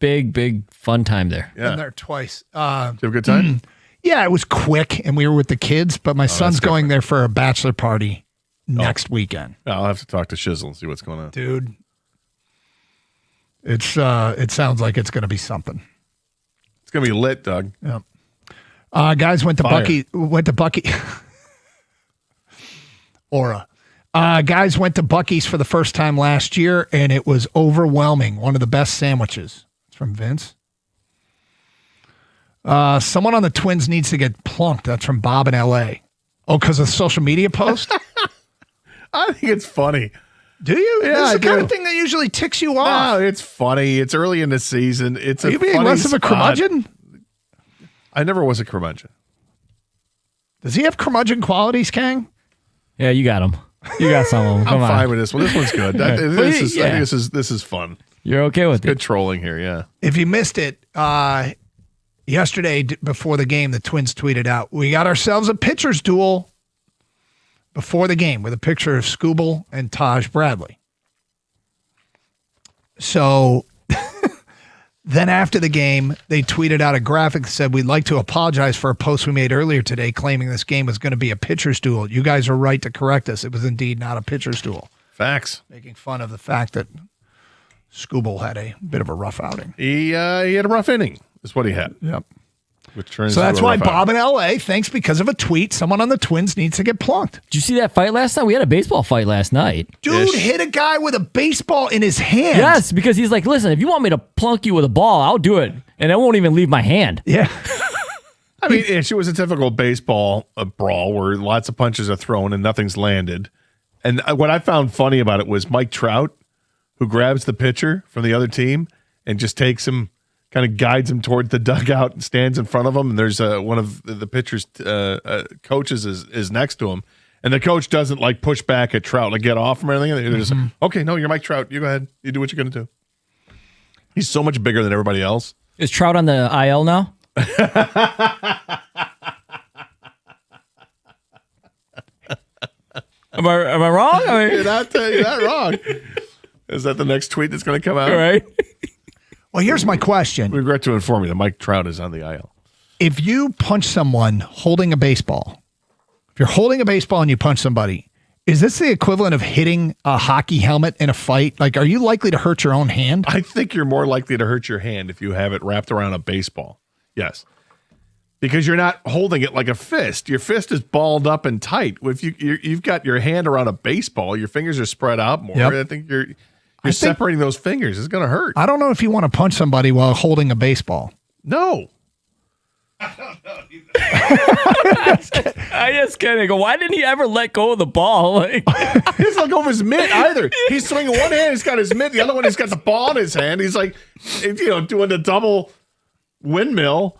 Speaker 16: big, fun time there.
Speaker 13: Yeah.
Speaker 14: Been there twice.
Speaker 13: Did you have a good time?
Speaker 14: Yeah, it was quick, and we were with the kids, but my son's
Speaker 13: that's
Speaker 14: going there for a bachelor party next weekend.
Speaker 13: I'll have to talk to Shizzle and see what's going on.
Speaker 14: Dude, it sounds like it's going to be something.
Speaker 13: It's going to be lit, Doug.
Speaker 14: Yep. Guys went to Buc-ee. Aura. Guys went to Buc-ee's for the first time last year, and it was overwhelming. One of the best sandwiches. It's from Vince. Someone on the Twins needs to get plunked. That's from Bob in L.A. Oh, because of the social media post?
Speaker 13: I think it's funny.
Speaker 14: Do you?
Speaker 13: Yeah,
Speaker 14: This is
Speaker 13: I
Speaker 14: the kind
Speaker 13: do.
Speaker 14: of thing that usually ticks you off.
Speaker 13: No, it's funny. It's early in the season. It's
Speaker 14: Are
Speaker 13: a
Speaker 14: you being
Speaker 13: funny
Speaker 14: less of a
Speaker 13: spot.
Speaker 14: curmudgeon?
Speaker 13: I never was a curmudgeon.
Speaker 14: Does he have curmudgeon qualities, Kang?
Speaker 16: Yeah, you got him. You got some of them.
Speaker 13: I'm
Speaker 16: Come on.
Speaker 13: fine with this one. This one's good. I think this is fun.
Speaker 16: You're okay with
Speaker 13: Good
Speaker 16: it.
Speaker 13: trolling here, yeah.
Speaker 14: If you missed it, yesterday before the game, the Twins tweeted out, "We got ourselves a pitcher's duel before the game with a picture of Skubal and Taj Bradley." So then after the game, they tweeted out a graphic that said, "We'd like to apologize for a post we made earlier today claiming this game was going to be a pitcher's duel. You guys are right to correct us. It was indeed not a pitcher's duel."
Speaker 13: Facts.
Speaker 14: Making fun of the fact that Skubal had a bit of a rough outing.
Speaker 13: He had a rough inning, is what he had.
Speaker 14: Yep.
Speaker 13: Which turns
Speaker 14: So that's
Speaker 13: into a
Speaker 14: why
Speaker 13: rough
Speaker 14: Bob in L.A. thinks because of a tweet, someone on the Twins needs to get plunked.
Speaker 16: Did you see that fight last night? We had a baseball fight last night.
Speaker 14: Dude hit a guy with a baseball in his hand.
Speaker 16: Yes, because he's like, listen, if you want me to plunk you with a ball, I'll do it. And I won't even leave my hand.
Speaker 14: Yeah.
Speaker 13: I mean, it was a typical baseball brawl where lots of punches are thrown and nothing's landed. And what I found funny about it was Mike Trout, who grabs the pitcher from the other team and just takes him, kind of guides him toward the dugout and stands in front of him. And there's one of the pitcher's coaches is next to him. And the coach doesn't like push back at Trout, like get off him or anything. They're just, okay, no, you're Mike Trout. You go ahead. You do what you're going to do. He's so much bigger than everybody else.
Speaker 16: Is Trout on the IL now? Am I wrong? I mean,
Speaker 13: You're not wrong. Is that the next tweet that's going to come out?
Speaker 16: All right.
Speaker 14: Well, here's my question.
Speaker 13: We regret to inform you that Mike Trout is on the IL.
Speaker 14: If you punch someone holding a baseball, if you're holding a baseball and you punch somebody, is this the equivalent of hitting a hockey helmet in a fight? Like, are you likely to hurt your own hand?
Speaker 13: I think you're more likely to hurt your hand if you have it wrapped around a baseball. Yes. Because you're not holding it like a fist. Your fist is balled up and tight. If you've got your hand around a baseball, your fingers are spread out more.
Speaker 14: Yep.
Speaker 13: I think you're separating those fingers. It's going to hurt.
Speaker 14: I don't know if you want to punch somebody while holding a baseball.
Speaker 13: No.
Speaker 16: I just kidding. I go, why didn't he ever let go of the ball? Like,
Speaker 13: He's not going with his mitt either. He's swinging one hand. He's got his mitt. The other one, he's got the ball in his hand. He's like, doing the double windmill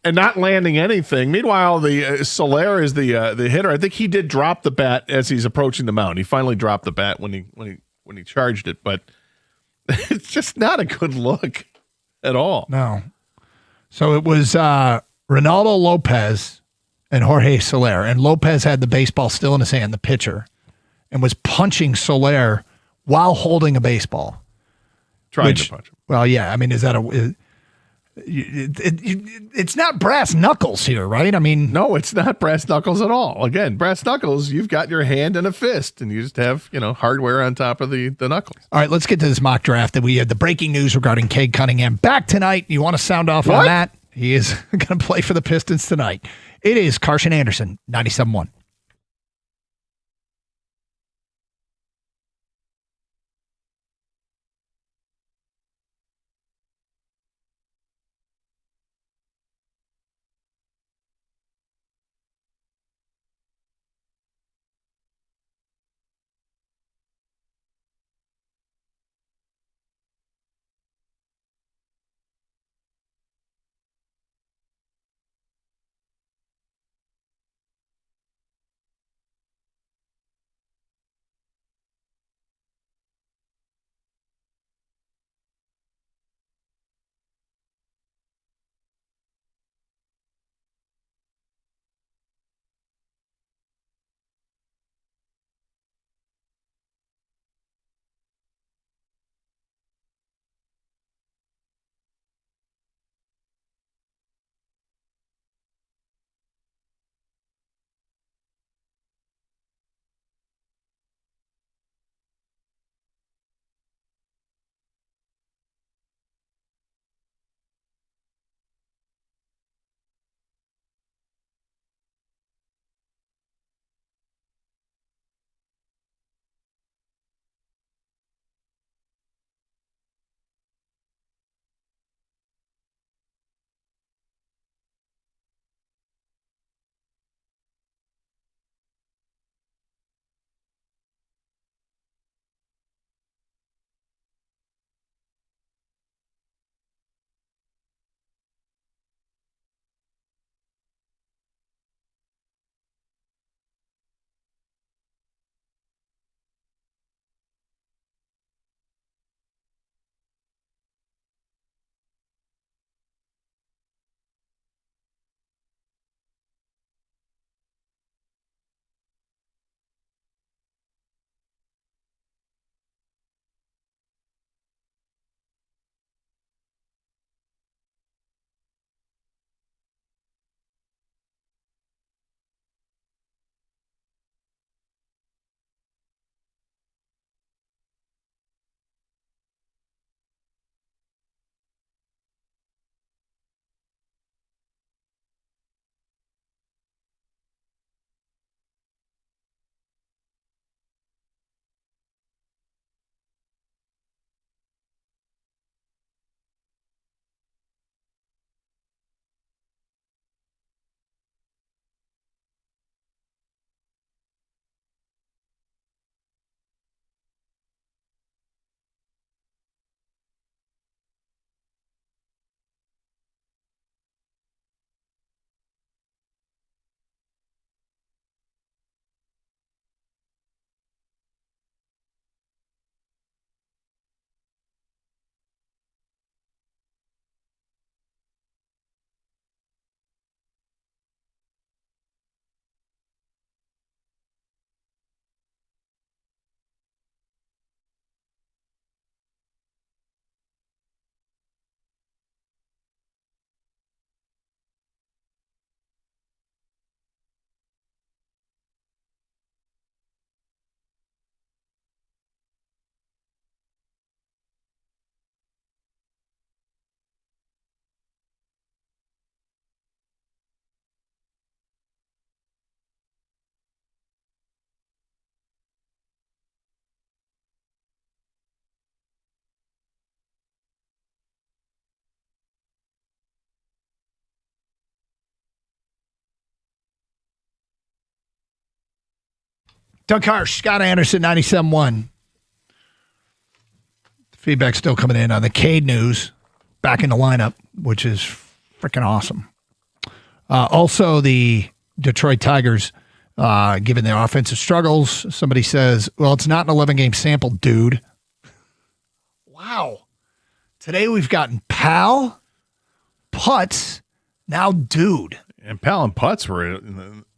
Speaker 13: and not landing anything. Meanwhile, the Soler is the hitter. I think he did drop the bat as he's approaching the mound. He finally dropped the bat when he charged it, but it's just not a good look at all.
Speaker 14: No. So it was Ronaldo Lopez and Jorge Soler, and Lopez had the baseball still in his hand, the pitcher, and was punching Soler while holding a baseball.
Speaker 13: Trying to punch him.
Speaker 14: Well, yeah. I mean, is that It's not brass knuckles here, right? I mean,
Speaker 13: no, it's not brass knuckles at all. Again, brass knuckles, you've got your hand and a fist, and you just have, hardware on top of the knuckles.
Speaker 14: All right, let's get to this mock draft. That we had the breaking news regarding Cade Cunningham back tonight. You want to sound off on that? He is going to play for the Pistons tonight. It is Carson Anderson, 97.1. Doug Harsh, Scott Anderson, 97.1. Feedback still coming in on the Cade news. Back in the lineup, which is freaking awesome. Also, the Detroit Tigers, given their offensive struggles, somebody says, well, it's not an 11-game sample, dude. Wow. Today we've gotten Pal, Putz, now dude.
Speaker 13: And Pal and Putz were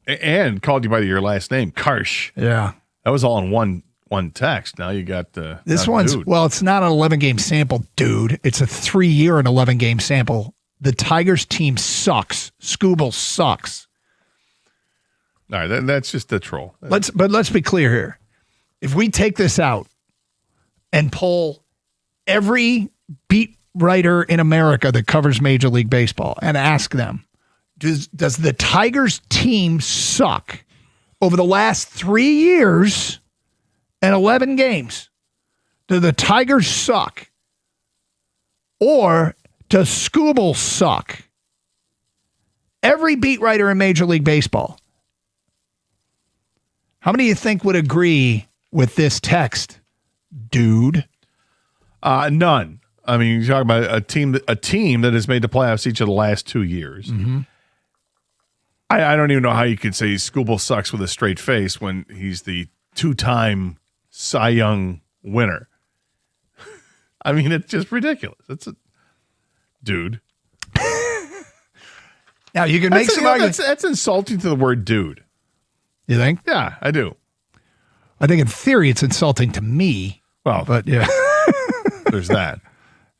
Speaker 13: and called you by your last name, Karsh.
Speaker 14: Yeah.
Speaker 13: That was all in one text. Now you got
Speaker 14: this one's,
Speaker 13: dude.
Speaker 14: well, it's not an 11-game sample, dude. It's a 3-year and 11-game sample the Tigers team sucks. Skubal sucks.
Speaker 13: All right, that's just a troll.
Speaker 14: Let's be clear here. If we take this out and poll every beat writer in America that covers Major League Baseball and ask them, does the Tigers team suck over the last 3 years and 11 games? Do the Tigers suck? Or does Skubal suck? Every beat writer in Major League Baseball. How many of you think would agree with this text, dude?
Speaker 13: None. I mean, you're talking about a team that has made the playoffs each of the last 2 years.
Speaker 14: Mm-hmm.
Speaker 13: I don't even know how you could say Skubal sucks with a straight face when he's the 2-time Cy Young winner. I mean, it's just ridiculous. It's a dude.
Speaker 14: Now you can make some arguments.
Speaker 13: That's insulting to the word dude.
Speaker 14: You think?
Speaker 13: Yeah, I do.
Speaker 14: I think in theory it's insulting to me.
Speaker 13: Well,
Speaker 14: but yeah,
Speaker 13: there's that.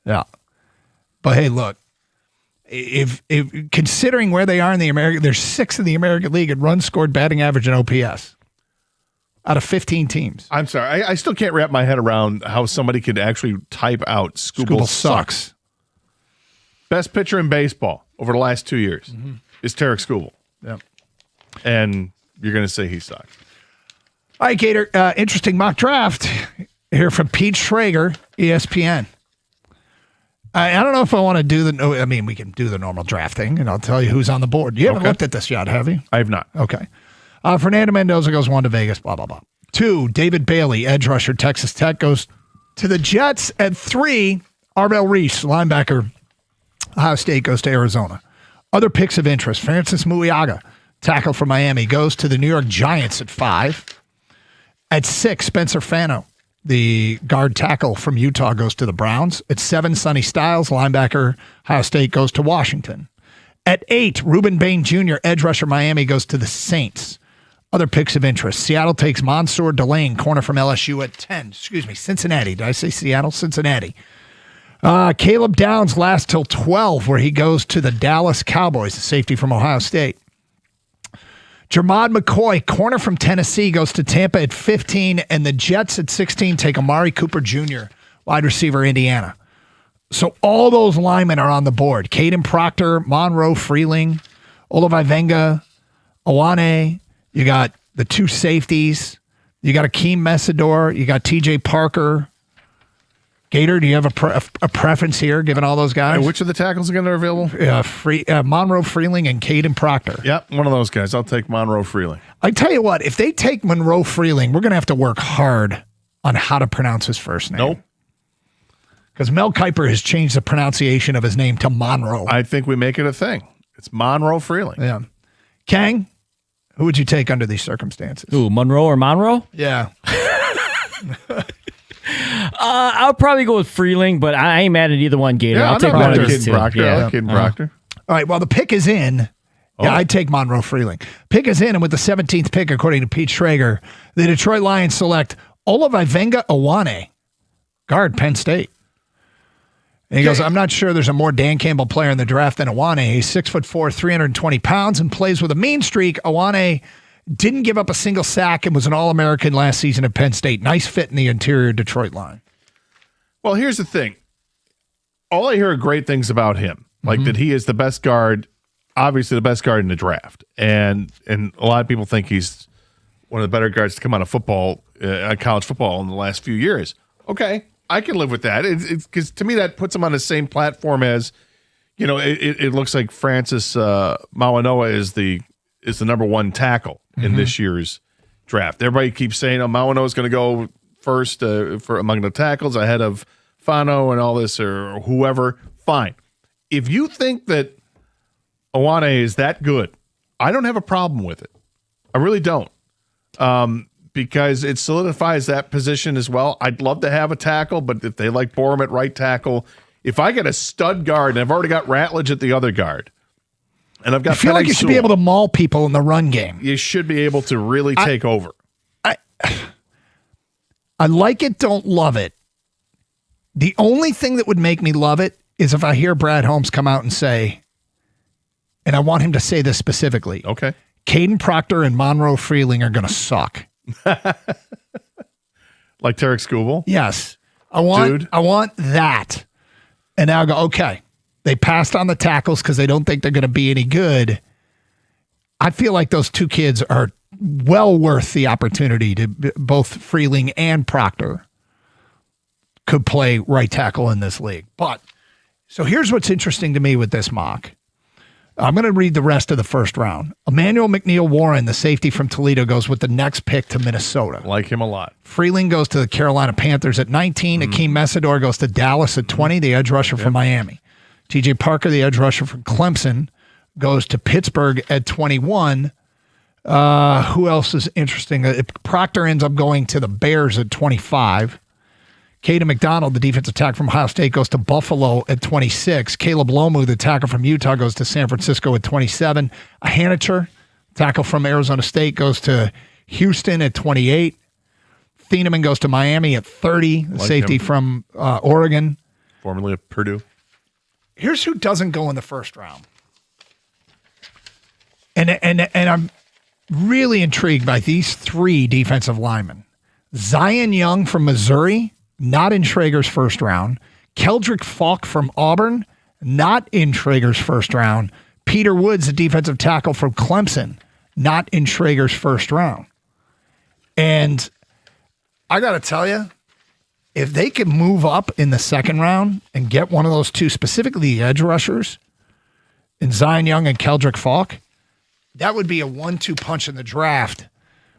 Speaker 14: Yeah, but hey, look. If considering where they are in the American, they're 6th in the American League in runs scored, batting average, and OPS out of 15 teams.
Speaker 13: I'm sorry, I still can't wrap my head around how somebody could actually type out Skubal sucks. Best pitcher in baseball over the last 2 years is Tarek Skubal.
Speaker 14: Yeah,
Speaker 13: and you're going to say he sucks.
Speaker 14: All right, Gator. Interesting mock draft here from Pete Schrager, ESPN. I don't know if I want to do we can do the normal draft thing, and I'll tell you who's on the board. You haven't looked at this yet, have you?
Speaker 13: I have not.
Speaker 14: Okay. Fernando Mendoza goes 1 to Vegas, blah, blah, blah. 2, David Bailey, edge rusher, Texas Tech, goes to the Jets. At 3, Arvell Reese, linebacker, Ohio State, goes to Arizona. Other picks of interest, Francis Muiaga, tackle from Miami, goes to the New York Giants at 5. At 6, Spencer Fano, the guard tackle from Utah, goes to the Browns. At 7, Sonny Styles, linebacker, Ohio State, goes to Washington. At 8, Reuben Bain Jr., edge rusher, Miami, goes to the Saints. Other picks of interest. Seattle takes Mansour Delane, corner from LSU, at 10. Cincinnati. Did I say Seattle? Cincinnati. Caleb Downs lasts till 12, where he goes to the Dallas Cowboys, the safety from Ohio State. Jermod McCoy, corner from Tennessee, goes to Tampa at 15, and the Jets at 16 take Amari Cooper Jr., wide receiver, Indiana. So all those linemen are on the board. Caden Proctor, Monroe Freeling, Olavi Venga, Owane. You got the 2 safeties. You got Akeem Mesidor. You got TJ Parker. Gator, do you have a preference here, given all those guys?
Speaker 13: Which of the tackles again are available?
Speaker 14: Monroe Freeling and Caden Proctor.
Speaker 13: Yep, one of those guys. I'll take Monroe Freeling.
Speaker 14: I tell you what, if they take Monroe Freeling, we're going to have to work hard on how to pronounce his first name.
Speaker 13: Nope.
Speaker 14: Because Mel Kiper has changed the pronunciation of his name to Monroe.
Speaker 13: I think we make it a thing. It's Monroe Freeling.
Speaker 14: Yeah. Kang, who would you take under these circumstances?
Speaker 16: Who, Monroe or Monroe?
Speaker 14: Yeah.
Speaker 16: I'll probably go with Freeling, but I ain't mad at either one, Gator.
Speaker 13: Yeah,
Speaker 16: I'll take one of these two.
Speaker 13: Proctor. I like Caden Proctor.
Speaker 14: All right, well, the pick is in. Yeah, I'd take Monroe Freeling. Pick is in, and with the 17th pick, according to Pete Schrager, the Detroit Lions select Olavi Venga Owane, guard, Penn State. And he goes, I'm not sure there's a more Dan Campbell player in the draft than Owane. He's 6'4", 320 pounds, and plays with a mean streak. Owane didn't give up a single sack and was an All-American last season at Penn State. Nice fit in the interior Detroit line. Well,
Speaker 13: here's the thing. All I hear are great things about him, like that he is the best guard, obviously the best guard in the draft. And a lot of people think he's one of the better guards to come out of football, college football in the last few years. Okay, I can live with that. It's because to me that puts him on the same platform as, it looks like Francis Mawanoa is the number 1 tackle in this year's draft. Everybody keeps saying, Mawanoa is going to go first for among the tackles ahead of Fano and all this or whoever. Fine. If you think that Owane is that good, I don't have a problem with it. I really don't. Because it solidifies that position as well. I'd love to have a tackle, but if they like Borum at right tackle, if I get a stud guard and I've already got Ratledge at the other guard, and I've got
Speaker 14: I feel like you should be able to maul people in the run game.
Speaker 13: You should be able to really take over.
Speaker 14: I like it, don't love it. The only thing that would make me love it is if I hear Brad Holmes come out and say, and I want him to say this specifically.
Speaker 13: Okay.
Speaker 14: Caden Proctor and Monroe Freeling are going to suck.
Speaker 13: Like Tarek Skubal?
Speaker 14: Yes. I want that. And now I go, okay. They passed on the tackles because they don't think they're going to be any good. I feel like those two kids are well worth the opportunity to both Freeling and Proctor could play right tackle in this league. But so here's what's interesting to me with this mock. I'm going to read the rest of the first round. Emmanuel McNeil Warren, the safety from Toledo, goes with the next pick to Minnesota.
Speaker 13: Like him a lot.
Speaker 14: Freeling goes to the Carolina Panthers at 19. Akeem Mesidor goes to Dallas at 20, the edge rusher from Miami. TJ Parker, the edge rusher from Clemson, goes to Pittsburgh at 21. Who else is interesting? Proctor ends up going to the Bears at 25. Caden McDonald, the defensive tackle from Ohio State, goes to Buffalo at 26. Caleb Lomu, the tackle from Utah, goes to San Francisco at 27. Hanicher, tackle from Arizona State, goes to Houston at 28. Thieneman goes to Miami at 30.
Speaker 13: Like
Speaker 14: Safety
Speaker 13: him.
Speaker 14: from Oregon.
Speaker 13: Formerly of Purdue.
Speaker 14: Here's who doesn't go in the first round. And I'm really intrigued by these three defensive linemen. Zion Young from Missouri, not in Schrager's first round. Keldrick Falk from Auburn, not in Schrager's first round. Peter Woods, the defensive tackle from Clemson, not in Schrager's first round. And I got to tell you, if they could move up in the second round and get one of those two, specifically the edge rushers, in Zion Young and Keldrick Falk, that would be a 1-2 punch in the draft.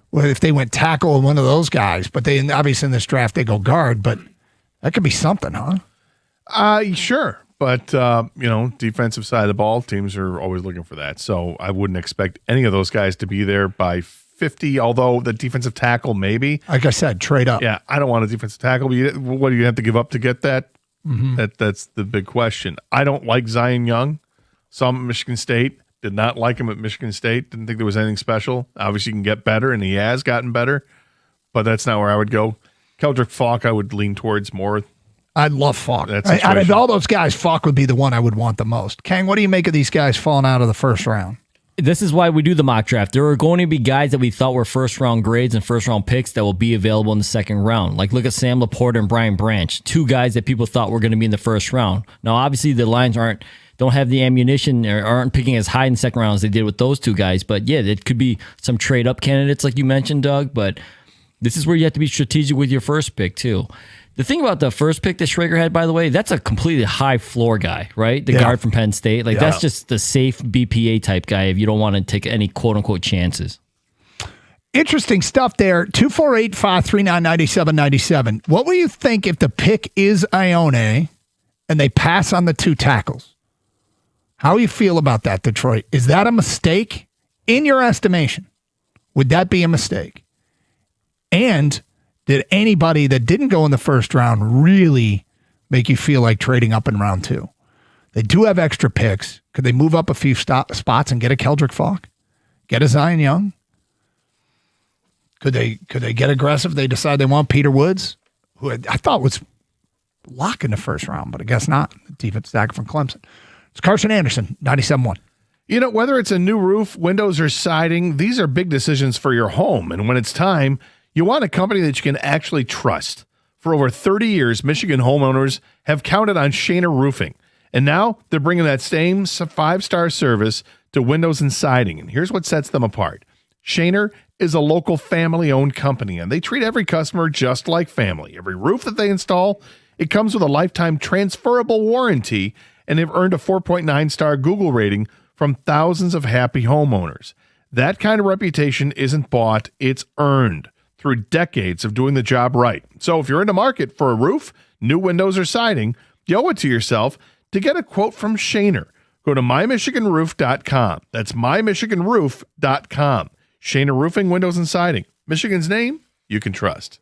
Speaker 14: Well, if they went tackle and one of those guys, but they obviously in this draft they go guard, but that could be something, huh?
Speaker 13: Sure. But, defensive side of the ball, teams are always looking for that. So I wouldn't expect any of those guys to be there by 50, although the defensive tackle maybe.
Speaker 14: Like I said, trade up.
Speaker 13: Yeah, I don't want a defensive tackle. But what do you have to give up to get that?
Speaker 14: Mm-hmm.
Speaker 13: That's the big question. I don't like Zion Young. Saw him at Michigan State. Did not like him at Michigan State. Didn't think there was anything special. Obviously, you can get better, and he has gotten better. But that's not where I would go. Keldrick Falk, I would lean towards more.
Speaker 14: I'd love Falk.
Speaker 13: That
Speaker 14: Out of
Speaker 13: situation.
Speaker 14: all those guys, Falk would be the one I would want the most. Kang, what do you make of these guys falling out of the first round?
Speaker 16: This is why we do the mock draft. There are going to be guys that we thought were first round grades and first round picks that will be available in the second round. Like look at Sam Laporta and Brian Branch, two guys that people thought were going to be in the first round. Now, obviously, the Lions don't have the ammunition or aren't picking as high in the second round as they did with those two guys. But yeah, it could be some trade up candidates like you mentioned, Doug. But this is where you have to be strategic with your first pick too. The thing about the first pick that Schrager had, by the way, that's a completely high floor guy, right? The guard from Penn State. That's just the safe BPA type guy if you don't want to take any quote unquote chances.
Speaker 14: Interesting stuff there. 248-539-9797. What will you think if the pick is Ione and they pass on the two tackles? How do you feel about that, Detroit? Is that a mistake in your estimation? Would that be a mistake? And did anybody that didn't go in the first round really make you feel like trading up in round two? They do have extra picks. Could they move up a few spots and get a Keldrick Falk? Get a Zion Young? Could they get aggressive? They decide they want Peter Woods, who I thought was lock in the first round, but I guess not. The defensive tackle from Clemson. It's Carson Anderson, 97.1.
Speaker 13: You know, whether it's a new roof, windows, or siding, these are big decisions for your home. And when it's time, you want a company that you can actually trust. For over 30 years, Michigan homeowners have counted on Shaner Roofing. And now they're bringing that same 5-star service to windows and siding. And here's what sets them apart. Shaner is a local family-owned company, and they treat every customer just like family. Every roof that they install, it comes with a lifetime transferable warranty, and they've earned a 4.9-star Google rating from thousands of happy homeowners. That kind of reputation isn't bought, it's earned through decades of doing the job right. So if you're in the market for a roof, new windows, or siding, you owe it to yourself to get a quote from Shaner. Go to mymichiganroof.com. That's mymichiganroof.com. Shaner Roofing, Windows, and Siding. Michigan's name you can trust.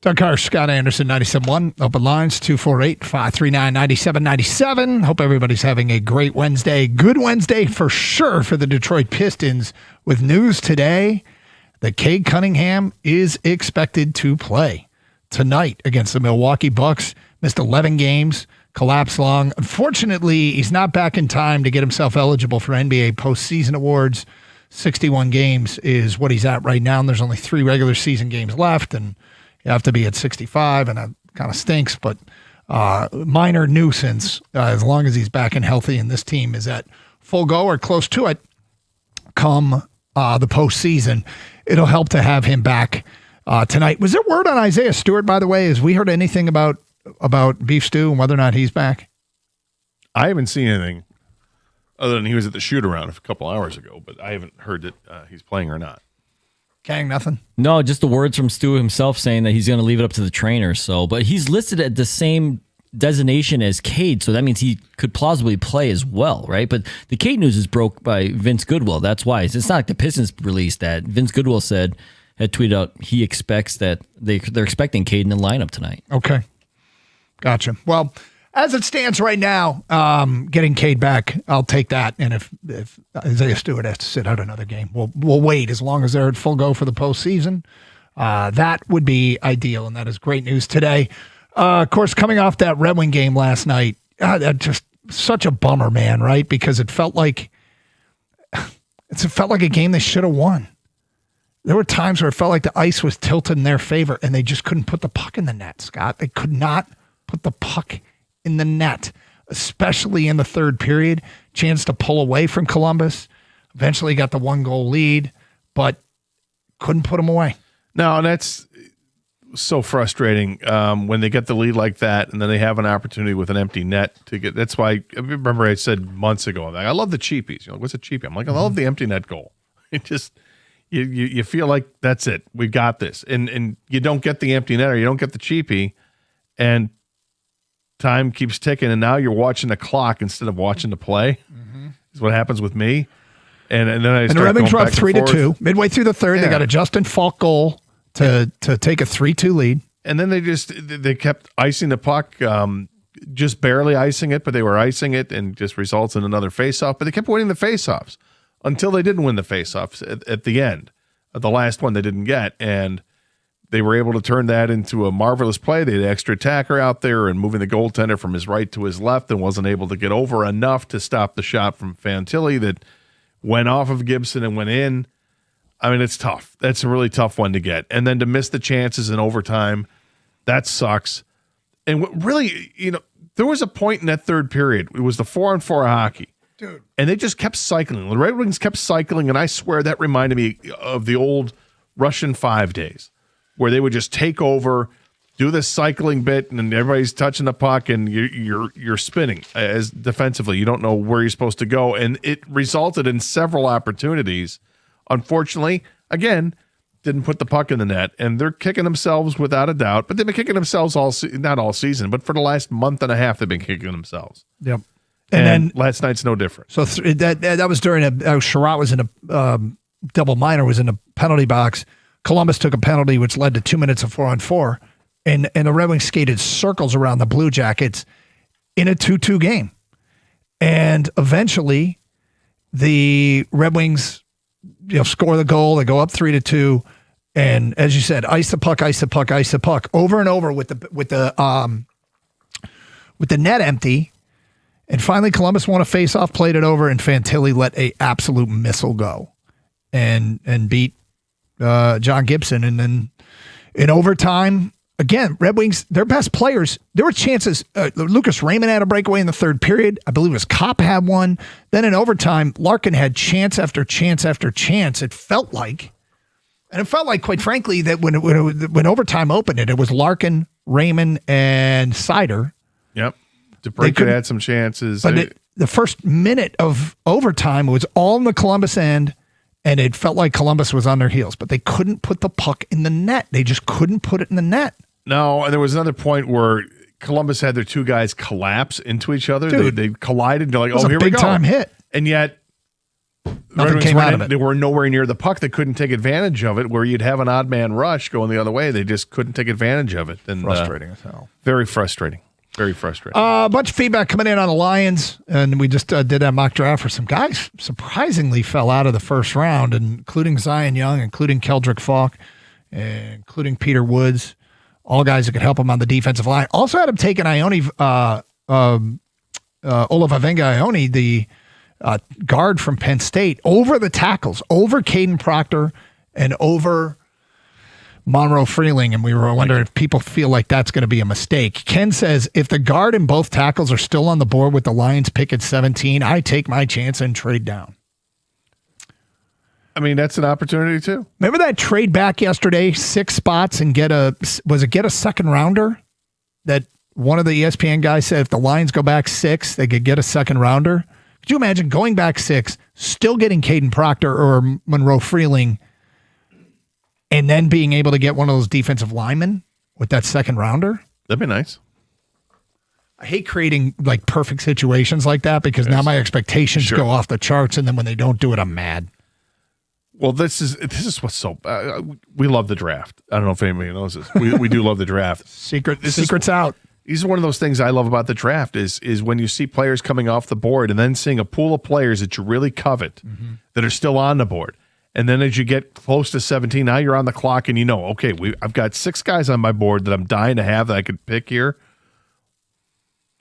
Speaker 14: Doug Carr, Scott Anderson, 97.1. Open lines, 248-539-9797. Hope everybody's having a great Wednesday. Good Wednesday for sure for the Detroit Pistons. With news today that Cade Cunningham is expected to play tonight against the Milwaukee Bucks. Missed 11 games, collapsed lung. Unfortunately, he's not back in time to get himself eligible for NBA postseason awards. 61 games is what he's at right now, and there's only 3 regular season games left, and you have to be at 65, and that kind of stinks, but minor nuisance as long as he's back and healthy, and this team is at full go or close to it come the postseason. It'll help to have him back tonight. Was there word on Isaiah Stewart, by the way? Has we heard anything about Beef Stew and whether or not he's back?
Speaker 13: I haven't seen anything other than he was at the shoot-around a couple hours ago, but I haven't heard that he's playing or not.
Speaker 14: Gang, nothing?
Speaker 16: No, just the words from Stu himself saying that he's going to leave it up to the trainer. So, but he's listed at the same designation as Cade, so that means he could plausibly play as well, right? But the Cade news is broke by Vince Goodwill. That's why. It's not like the Pistons released that. Vince Goodwill had tweeted out he expects that they're expecting Cade in the lineup tonight.
Speaker 14: Okay. Gotcha. Well, as it stands right now, getting Cade back, I'll take that. And if Isaiah Stewart has to sit out another game, we'll wait as long as they're at full go for the postseason. That would be ideal, and that is great news today. Of course, coming off that Red Wing game last night, that just such a bummer, man, right? Because it felt like a game they should have won. There were times where it felt like the ice was tilted in their favor, and they just couldn't put the puck in the net, Scott. They could not put the puck in the net, especially in the third period. Chance to pull away from Columbus. Eventually got the 1-goal lead, but couldn't put them away.
Speaker 13: No, that's so frustrating when they get the lead like that, and then they have an opportunity with an empty net to get. That's why I remember I said months ago, I love the cheapies. You know, what's a cheapie? I'm like, I love the empty net goal. It just you feel like that's it. We got this, and you don't get the empty net or you don't get the cheapie, and time keeps ticking, and now you're watching the clock instead of watching the play. Mm-hmm. Is what happens with me. And then I
Speaker 14: the Red Wings were up 3-2 midway through the third. Yeah. They got a Justin Falk goal to take a 3-2 lead,
Speaker 13: and then they kept icing the puck, just barely icing it, but they were icing it, and just results in another faceoff. But they kept winning the faceoffs until they didn't win the faceoffs at the end. The last one they didn't get, and they were able to turn that into a marvelous play. They had an extra attacker out there and moving the goaltender from his right to his left, and wasn't able to get over enough to stop the shot from Fantilli that went off of Gibson and went in. I mean, it's tough. That's a really tough one to get. And then to miss the chances in overtime, that sucks. And what really, there was a point in that third period. It was the 4-on-4 hockey.
Speaker 14: Dude.
Speaker 13: And they just kept cycling. The Red Wings kept cycling, and I swear that reminded me of the old Russian 5 days, where they would just take over, do this cycling bit, and then everybody's touching the puck, and you're spinning as defensively. You don't know where you're supposed to go, and it resulted in several opportunities. Unfortunately, again, didn't put the puck in the net, and they're kicking themselves without a doubt. But they've been kicking themselves not all season, but for the last month and a half, they've been kicking themselves.
Speaker 14: Yep.
Speaker 13: And then last night's no different.
Speaker 14: So that was during Sherratt was in a double minor, was in a penalty box. Columbus took a penalty, which led to 2 minutes of 4-on-4, and the Red Wings skated circles around the Blue Jackets in a 2-2 game. And eventually, the Red Wings, score the goal. They go up 3-2, and as you said, ice the puck over and over with the net empty. And finally, Columbus won a faceoff, played it over, and Fantilli let a absolute missile go, and beat John Gibson. And then in overtime, again, Red Wings, their best players, there were chances. Lucas Raymond had a breakaway in the third period. I believe it was Kopp had one. Then in overtime, Larkin had chance after chance after chance. It felt like, quite frankly, that when overtime opened it was Larkin, Raymond, and Seider.
Speaker 13: Yep. DeBrincat had some chances.
Speaker 14: But the first minute of overtime was all in the Columbus end, and it felt like Columbus was on their heels, but they couldn't put the puck in the net. They just couldn't put it in the net.
Speaker 13: No, and there was another point where Columbus had their two guys collapse into each other.
Speaker 14: Dude,
Speaker 13: they collided. They're like,
Speaker 14: it was
Speaker 13: here we go.
Speaker 14: Big time hit.
Speaker 13: And yet
Speaker 14: Nothing
Speaker 13: Red Wings
Speaker 14: came out of it.
Speaker 13: They were nowhere near the puck. They couldn't take advantage of it. Where you'd have an odd man rush going the other way, they just couldn't take advantage of it. And
Speaker 14: Frustrating as hell.
Speaker 13: Very frustrating. Very frustrating.
Speaker 14: A bunch of feedback coming in on the Lions, and we just did a mock draft for some guys surprisingly fell out of the first round, including Zion Young, including Keldrick Falk, including Peter Woods, all guys that could help him on the defensive line. Also had him taking Olaf Avenga-Ione, the guard from Penn State, over the tackles, over Caden Proctor and over Monroe Freeling, and we were wondering if people feel like that's going to be a mistake. Ken says, if the guard and both tackles are still on the board with the Lions pick at 17, I take my chance and trade down.
Speaker 13: I mean, that's an opportunity too.
Speaker 14: Remember that trade back yesterday, 6 spots and get a second rounder? That one of the ESPN guys said if the Lions go back 6, they could get a second rounder. Could you imagine going back 6, still getting Caden Proctor or Monroe Freeling, and then being able to get one of those defensive linemen with that second rounder?
Speaker 13: That'd be nice.
Speaker 14: I hate creating like perfect situations like that because now my expectations go off the charts, and then when they don't do it, I'm mad.
Speaker 13: Well, this is what's so. We love the draft. I don't know if anybody knows this. We do love the draft.
Speaker 14: Secret's out.
Speaker 13: These are one of those things I love about the draft is when you see players coming off the board and then seeing a pool of players that you really covet that are still on the board. And then as you get close to 17, now you're on the clock and you know, okay, I've got 6 guys on my board that I'm dying to have that I could pick here.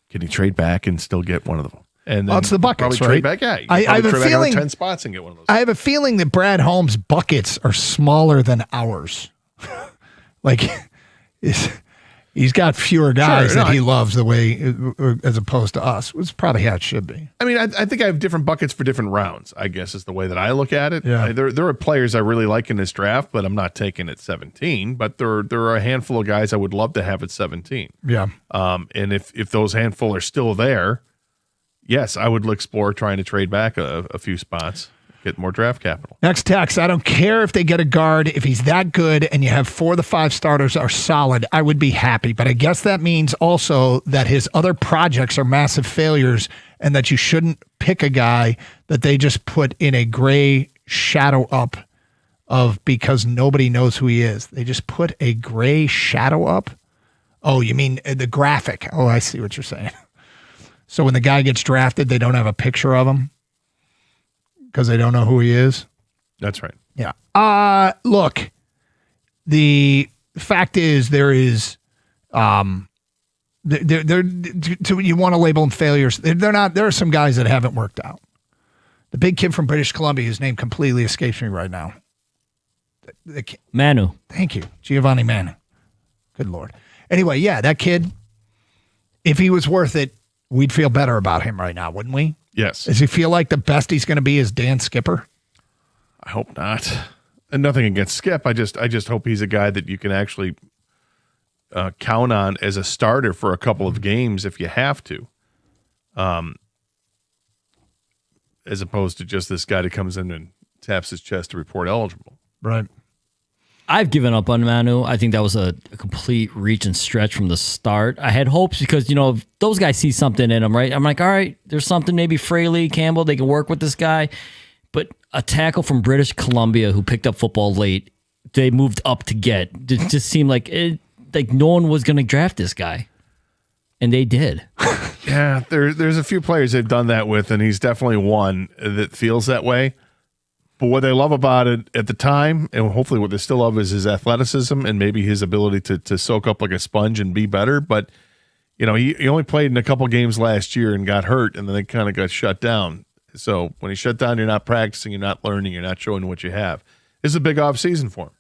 Speaker 13: Can you trade back and still get one of them? And then
Speaker 14: it's the buckets,
Speaker 13: probably
Speaker 14: right?
Speaker 13: trade back. Yeah, you
Speaker 14: I have a
Speaker 13: trade back
Speaker 14: feeling
Speaker 13: 10 spots and get one of those.
Speaker 14: I have a feeling that Brad Holmes' buckets are smaller than ours. Like, he's got fewer guys that he loves the way, as opposed to us. It's probably how it should be.
Speaker 13: I mean, I think I have different buckets for different rounds, I guess is the way that I look at it.
Speaker 14: Yeah.
Speaker 13: There are players I really like in this draft, but I'm not taking at 17. But there are a handful of guys I would love to have at 17.
Speaker 14: Yeah.
Speaker 13: And if those handful are still there, yes, I would explore trying to trade back a few spots, get more draft capital.
Speaker 14: Next text, I don't care if they get a guard. If he's that good and you have 4 of the 5 starters are solid, I would be happy. But I guess that means also that his other projects are massive failures and that you shouldn't pick a guy that they just put in a gray shadow up of because nobody knows who he is. They just put a gray shadow up? Oh, you mean the graphic. Oh, I see what you're saying. So when the guy gets drafted, they don't have a picture of him because they don't know who he is?
Speaker 13: That's right.
Speaker 14: Yeah. Look, the fact is there is you want to label them failures. They're not. There are some guys that haven't worked out. The big kid from British Columbia, his name completely escapes me right now.
Speaker 16: Manu.
Speaker 14: Thank you. Giovanni Manu. Good Lord. Anyway, yeah, that kid, if he was worth it, we'd feel better about him right now, wouldn't we?
Speaker 13: Yes.
Speaker 14: Does he feel like the best he's going to be is Dan Skipper?
Speaker 13: I hope not. And nothing against Skip. I just hope he's a guy that you can actually count on as a starter for a couple of games if you have to. As opposed to just this guy that comes in and taps his chest to report eligible.
Speaker 14: Right.
Speaker 16: I've given up on Manu. I think that was a complete reach and stretch from the start. I had hopes because, those guys see something in him, right? I'm like, all right, there's something, maybe Fraley, Campbell, they can work with this guy. But a tackle from British Columbia who picked up football late, they moved up to get. It just seemed like no one was going to draft this guy. And they did.
Speaker 13: Yeah, there's a few players they've done that with, and he's definitely one that feels that way. But what they love about it at the time, and hopefully what they still love, is his athleticism and maybe his ability to soak up like a sponge and be better. But, he only played in a couple games last year and got hurt, and then they kind of got shut down. So when he's shut down, you're not practicing, you're not learning, you're not showing what you have. It's a big offseason for him.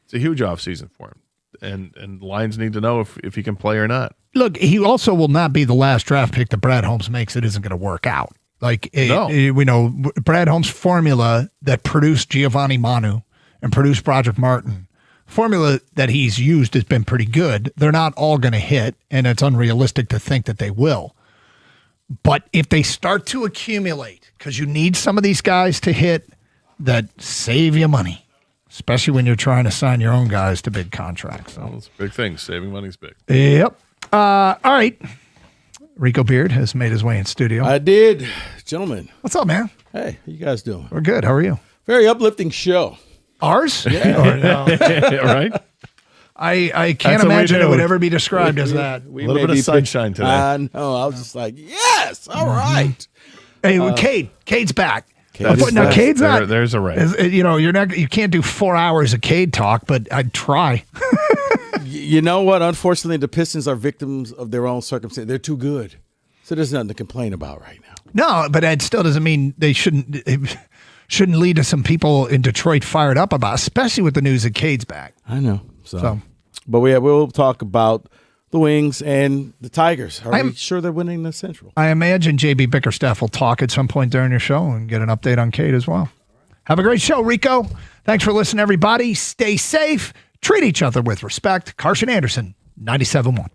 Speaker 13: It's a huge offseason for him. And Lions need to know if he can play or not.
Speaker 14: Look, he also will not be the last draft pick that Brad Holmes makes. It isn't going to work out. We know Brad Holmes' formula that produced Giovanni Manu and produced Broderick Martin, formula that he's used has been pretty good. They're not all going to hit, and it's unrealistic to think that they will. But if they start to accumulate, because you need some of these guys to hit that save you money, especially when you're trying to sign your own guys to big contracts. So.
Speaker 13: Well, it's a big thing. Saving money is big.
Speaker 14: Yep. All right. Rico Beard has made his way in studio.
Speaker 3: I did. Gentlemen.
Speaker 14: What's up, man?
Speaker 3: Hey, how you guys doing?
Speaker 14: We're good. How are you?
Speaker 3: Very uplifting show.
Speaker 14: Ours?
Speaker 3: Yeah.
Speaker 14: Or no?
Speaker 13: Right?
Speaker 14: I can't imagine it would ever be described as that.
Speaker 13: A little bit of sunshine today.
Speaker 3: I know. I was just like, yes, all right.
Speaker 14: Hey, Cade's back.
Speaker 13: That's-
Speaker 14: Now, Cade's
Speaker 13: there-
Speaker 14: not.
Speaker 13: there's a ray.
Speaker 14: You can't do 4 hours of Cade talk, but I'd try.
Speaker 3: You know what? Unfortunately, the Pistons are victims of their own circumstance. They're too good. So there's nothing to complain about right now.
Speaker 14: No, but it still doesn't mean they shouldn't lead to some people in Detroit fired up about, especially with the news that Cade's back.
Speaker 3: I know. So. But we'll talk about the Wings and the Tigers. Are we sure they're winning the Central?
Speaker 14: I imagine JB Bickerstaff will talk at some point during your show and get an update on Cade as well. Have a great show, Rico. Thanks for listening, everybody. Stay safe. Treat each other with respect. Carson Anderson, 97.1.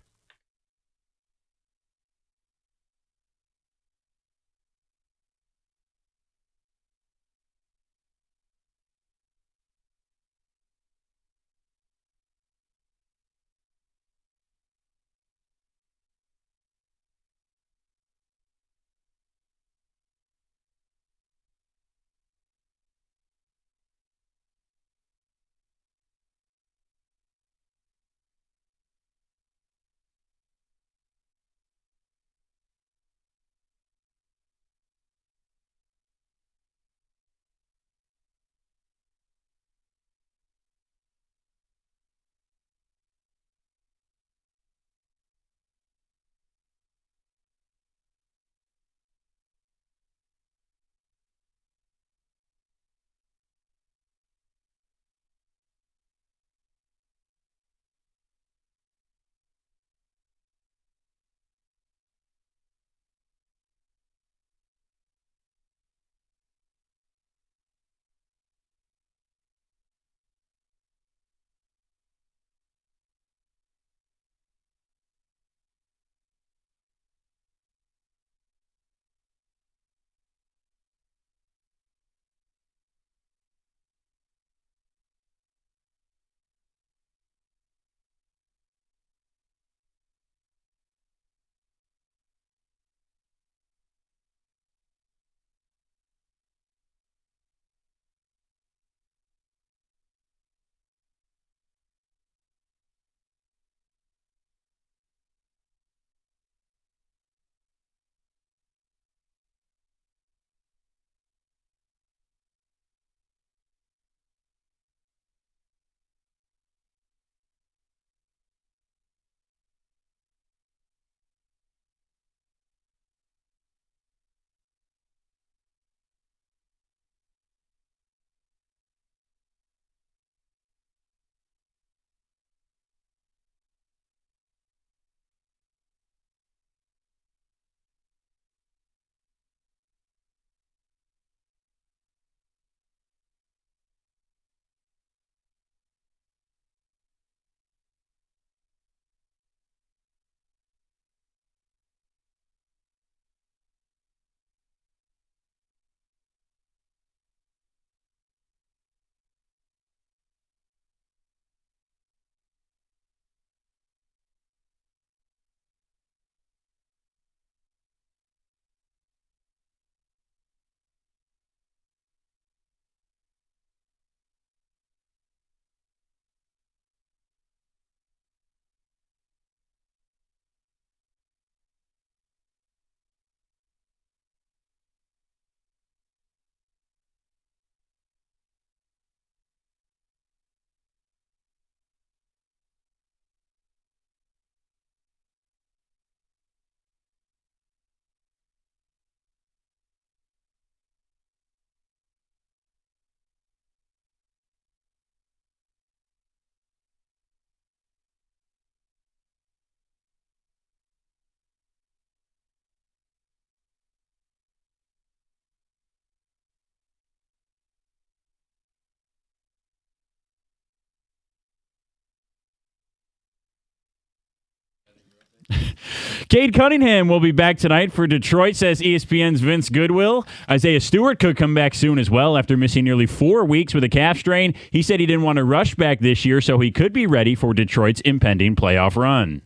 Speaker 8: Cade Cunningham will be back tonight for Detroit, says ESPN's Vince Goodwill. Isaiah Stewart could come back soon as well after missing nearly 4 weeks with a calf strain. He said he didn't want to rush back this year, so he could be ready for Detroit's impending playoff run.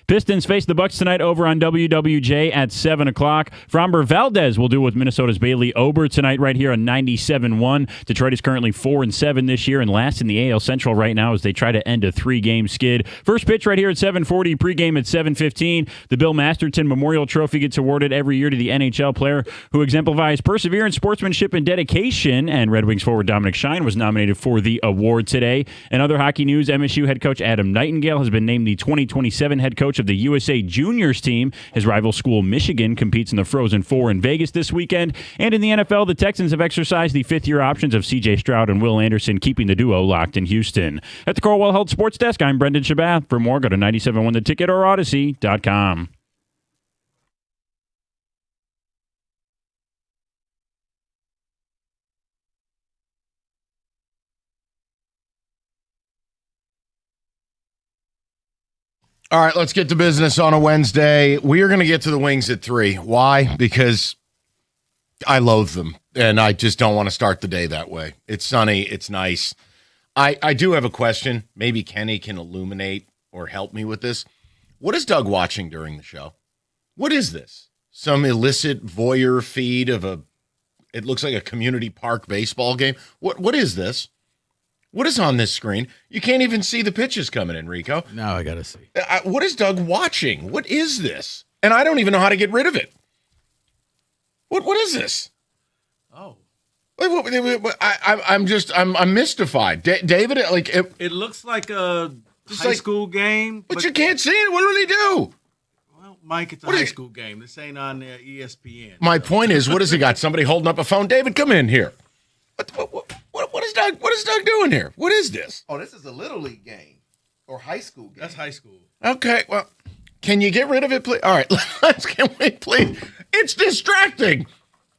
Speaker 8: Pistons face the Bucks tonight over on WWJ at 7 o'clock. Framber Valdez will do with Minnesota's Bailey Ober tonight right here on 97.1. Detroit is currently 4-7 this year and last in the AL Central right now as they try to end a 3-game skid. First pitch right here at 7:40, pregame at 7:15. The Bill Masterton Memorial Trophy gets awarded every year to the NHL player who exemplifies perseverance, sportsmanship, and dedication, and Red Wings forward Dominic Shine was nominated for the award today. In other hockey news, MSU head coach Adam Nightingale has been named the 2027 head coach of the USA Juniors team. His rival school, Michigan, competes in the Frozen Four in Vegas this weekend. And in the NFL, the Texans have exercised the fifth-year options of C.J. Stroud and Will Anderson, keeping the duo locked in Houston. At the Corwell Health Sports Desk, I'm Brendan Shabath. For more, go to 971theticket or Odyssey.com.
Speaker 13: All right, let's get to business on a Wednesday. We are going to get to the Wings at 3. Why? Because I loathe them, and I just don't want to start the day that way. It's sunny. It's nice. I do have a question. Maybe Kenny can illuminate or help me with this. What is Doug watching during the show? What is this? Some illicit voyeur feed of it looks like a community park baseball game? What is this? What is on this screen? You can't even see the pitches coming in, Rico.
Speaker 3: Now I got to see.
Speaker 13: What is Doug watching? What is this? And I don't even know how to get rid of it. What is this?
Speaker 3: Oh.
Speaker 13: I'm mystified. David,
Speaker 3: it looks like a high school game.
Speaker 13: But you can't see it. What do they do?
Speaker 3: Well, Mike, it's a high school game. This ain't on ESPN.
Speaker 13: My point is, what has he got? Somebody holding up a phone? David, come in here. What is Doug doing here? What is this?
Speaker 5: Oh, this is a Little League game or high school game.
Speaker 3: That's high school.
Speaker 13: Okay, well, can you get rid of it, please? All right, can we please? It's distracting.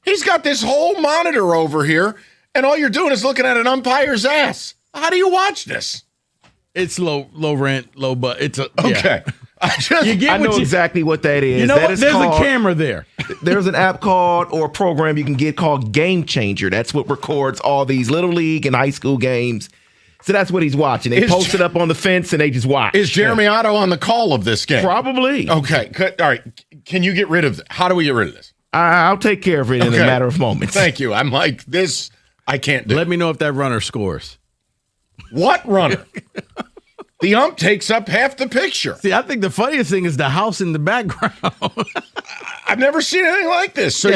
Speaker 13: He's got this whole monitor over here, and all you're doing is looking at an umpire's ass. How do you watch this?
Speaker 3: It's low rent, low but it's a
Speaker 13: okay.
Speaker 3: Yeah.
Speaker 5: I know exactly what that is.
Speaker 3: You know
Speaker 5: that
Speaker 3: what?
Speaker 5: is
Speaker 3: There's
Speaker 5: called,
Speaker 3: a camera there.
Speaker 5: There's an app called or a program you can get called Game Changer. That's what records all these Little League and high school games. So that's what he's watching. They post it up on the fence and they just watch.
Speaker 13: Is Jeremy Otto on the call of this game?
Speaker 5: Probably.
Speaker 13: Okay. All right. Can you get rid of it? How do we get rid of this?
Speaker 5: I'll take care of it in a matter of moments.
Speaker 13: Thank you. I'm like, this, I can't do.
Speaker 3: Let me know if that runner scores.
Speaker 13: What runner? The ump takes up half the picture.
Speaker 3: See, I think the funniest thing is the house in the background.
Speaker 13: I've never seen anything like this. So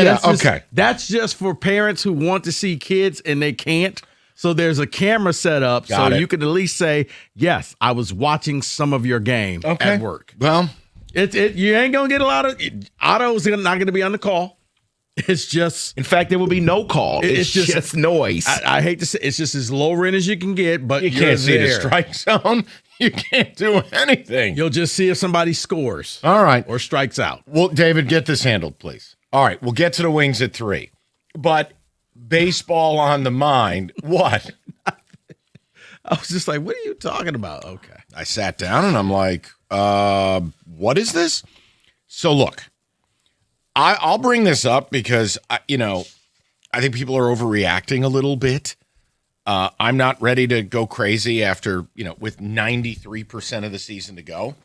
Speaker 3: that's just for parents who want to see kids and they can't. So there's a camera set up so you can at least say, yes, I was watching some of your game at work.
Speaker 13: Well,
Speaker 3: you ain't gonna get a lot of Otto's not gonna be on the call. It's just,
Speaker 5: in fact, there will be no call. It's just noise.
Speaker 3: I hate to say, it's just as low rent as you can get, but
Speaker 13: you can't see the strike zone. You can't do anything.
Speaker 3: You'll just see if somebody scores.
Speaker 13: All right.
Speaker 3: Or strikes out.
Speaker 13: Well, David, get this handled, please. All right. We'll get to the Wings at 3. But baseball on the mind. What?
Speaker 3: I was just like, what are you talking about? Okay.
Speaker 13: I sat down and I'm like, what is this? So look, I'll bring this up because, I think people are overreacting a little bit. I'm not ready to go crazy after, with 93% of the season to go.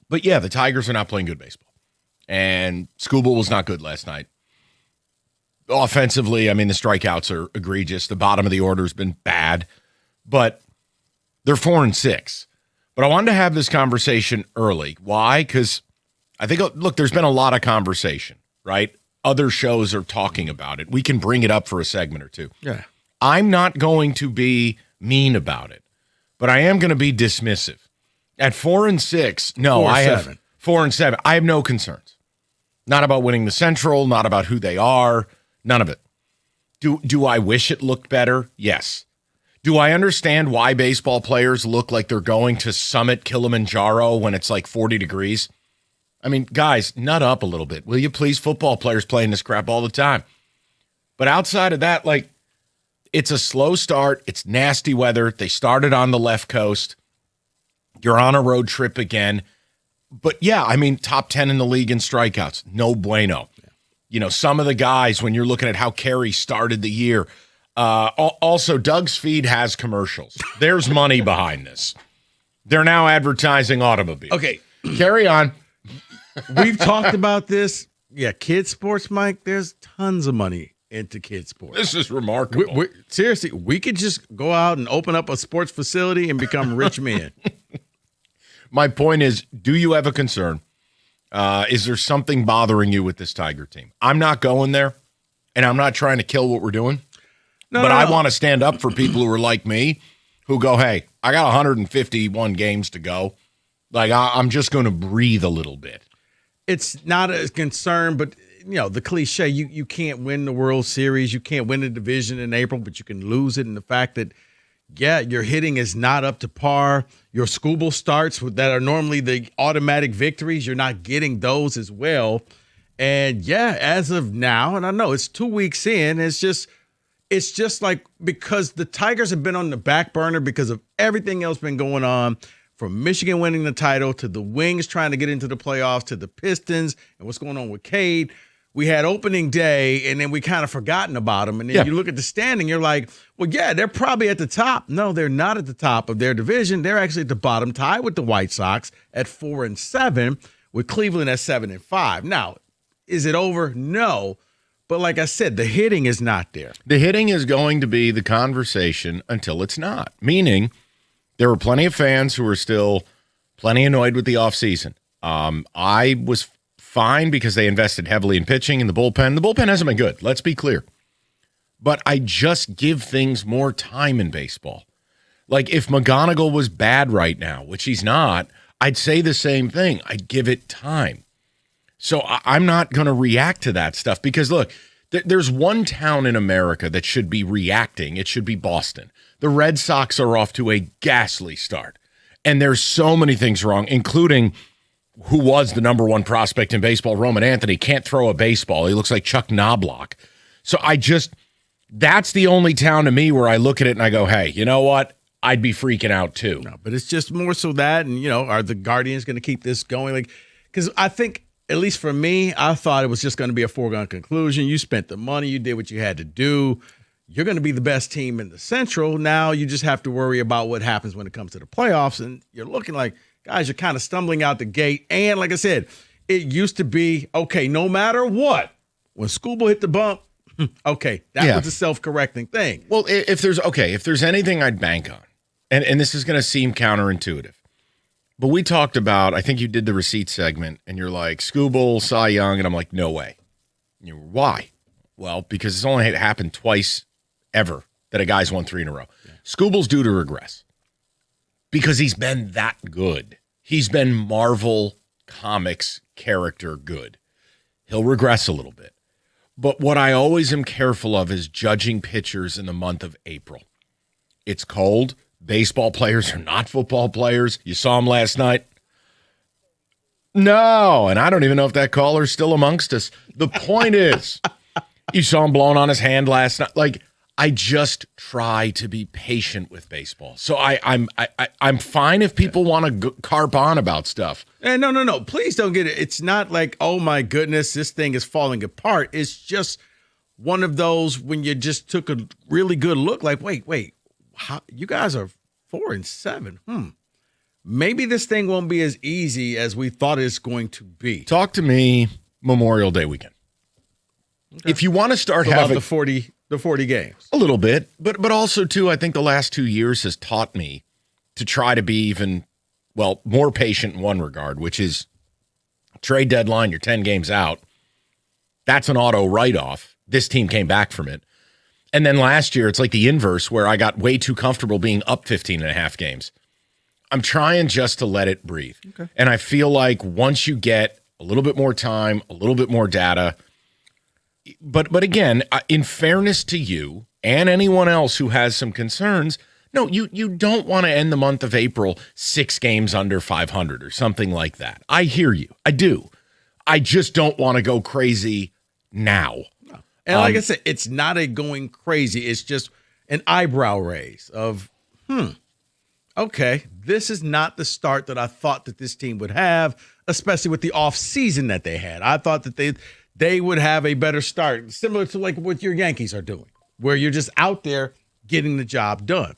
Speaker 13: But yeah, the Tigers are not playing good baseball. And Skubal was not good last night. Offensively, the strikeouts are egregious. The bottom of the order has been bad. But they're 4-6. But I wanted to have this conversation early. Why? Because I think, look, there's been a lot of conversation, right? Other shows are talking about it. We can bring it up for a segment or two.
Speaker 3: Yeah.
Speaker 13: I'm not going to be mean about it, but I am going to be dismissive. At 4-6, no, I have 4-7. I have no concerns. Not about winning the Central, not about who they are, none of it. Do I wish it looked better? Yes. Do I understand why baseball players look like they're going to summit Kilimanjaro when it's like 40 degrees? Guys, nut up a little bit. Will you please? Football players playing this crap all the time. But outside of that, it's a slow start. It's nasty weather. They started on the left coast. You're on a road trip again. But yeah, top 10 in the league in strikeouts. No bueno. Yeah. Some of the guys, when you're looking at how Carey started the year. Also, Doug's feed has commercials. There's money behind this. They're now advertising automobiles.
Speaker 3: Okay.
Speaker 2: Carry on.
Speaker 3: We've talked about this. Yeah, kids sports, Mike. There's tons of money into kids sports.
Speaker 2: This is remarkable.
Speaker 3: Seriously, we could just go out and open up a sports facility and become rich men.
Speaker 2: My point is, do you have a concern? Is there something bothering you with this Tiger team? I'm not going there, and I'm not trying to kill what we're doing. But I want to stand up for people who are like me, who go, hey, I got 151 games to go. Like, I'm just going to breathe a little bit.
Speaker 3: It's not a concern, but, you know, the cliche, you can't win the World Series. You can't win the division in April, but you can lose it. And the fact that, yeah, your hitting is not up to par. Your school starts that are normally the automatic victories, you're not getting those as well. And, yeah, as of now, and I know it's 2 weeks in, it's just like because the Tigers have been on the back burner because of everything else been going on, from Michigan winning the title to the Wings trying to get into the playoffs to the Pistons and what's going on with Cade. We had opening day, and then we kind of forgotten about them. And then you look at the standing, you're like, well, yeah, they're probably at the top. No, they're not at the top of their division. They're actually at the bottom, tied with the White Sox at 4-7, with Cleveland at 7-5. Now, is it over? No. But like I said, the hitting is not there.
Speaker 2: The hitting is going to be the conversation until it's not, meaning there are plenty of fans who are still plenty annoyed with the offseason. I was fine because they invested heavily in pitching in the bullpen. The bullpen hasn't been good, let's be clear. But I just give things more time in baseball. Like if McGonigal was bad right now, which he's not, I'd say the same thing. I'd give it time. So I'm not going to react to that stuff because, look, there's one town in America that should be reacting. It should be Boston. The Red Sox are off to a ghastly start. And there's so many things wrong, including who was the number one prospect in baseball, Roman Anthony, can't throw a baseball. He looks like Chuck Knobloch. So that's the only town to me where I look at it and I go, hey, you know what? I'd be freaking out too.
Speaker 3: No, but it's just more so that, and, you know, are the Guardians going to keep this going? Like, because I think, at least for me, I thought it was just going to be a foregone conclusion. You spent the money. You did what you had to do. You're going to be the best team in the Central. Now you just have to worry about what happens when it comes to the playoffs. And you're looking like, guys, you're kind of stumbling out the gate. And like I said, it used to be, okay, no matter what, when Schoolboy hit the bump, okay, that was a self-correcting thing.
Speaker 2: Well, if there's anything I'd bank on, and this is going to seem counterintuitive, but we talked about, I think you did the receipt segment, and you're like, Skubal, Cy Young, and I'm like, no way. Why? Well, because it's only happened twice ever that a guy's won 3 in a row. Yeah. Skubal's due to regress because he's been that good. He's been Marvel Comics character good. He'll regress a little bit. But what I always am careful of is judging pitchers in the month of April. It's cold. Baseball players are not football players. You saw him last night. No, and I don't even know if that caller's still amongst us. The point is, you saw him blowing on his hand last night. Like, I just try to be patient with baseball. So I'm fine if people want to carp on about stuff.
Speaker 3: And no. Please don't get it. It's not like, oh my goodness, this thing is falling apart. It's just one of those when you just took a really good look. Like, wait, how, you guys are 4-7. Maybe this thing won't be as easy as we thought it's going to be.
Speaker 2: Talk to me Memorial Day weekend. Okay. If you want to start having
Speaker 3: the 40 games.
Speaker 2: A little bit, but also too, I think the last 2 years has taught me to try to be even, more patient in one regard, which is trade deadline, you're 10 games out. That's an auto write-off. This team came back from it. And then last year, it's like the inverse where I got way too comfortable being up 15 and a half games. I'm trying just to let it breathe. Okay. And I feel like once you get a little bit more time, a little bit more data, but again, in fairness to you and anyone else who has some concerns, no, you don't want to end the month of April 6 games under 500 or something like that. I hear you. I do. I just don't want to go crazy now.
Speaker 3: And like I said, it's not a going crazy. It's just an eyebrow raise of, okay, this is not the start that I thought that this team would have, especially with the off season that they had. I thought that they would have a better start, similar to like what your Yankees are doing, where you're just out there getting the job done.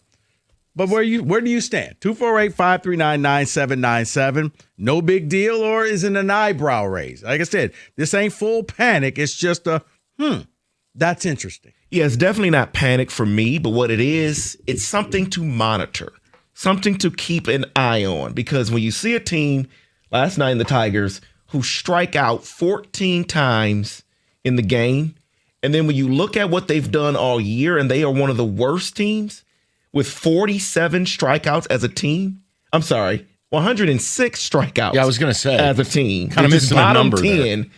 Speaker 3: But where do you stand? 248-539-9797. No big deal, or is it an eyebrow raise? Like I said, this ain't full panic. It's just a that's interesting.
Speaker 5: Yeah, it's definitely not panic for me, but what it is, it's something to monitor, something to keep an eye on. Because when you see a team last night in the Tigers who strike out 14 times in the game, and then when you look at what they've done all year, and they are one of the worst teams with 47 strikeouts as a team. I'm sorry, 106 strikeouts.
Speaker 2: Yeah, I was going to say.
Speaker 5: As a team.
Speaker 2: Kind of
Speaker 5: which is
Speaker 2: missing a
Speaker 5: bottom
Speaker 2: number
Speaker 5: 10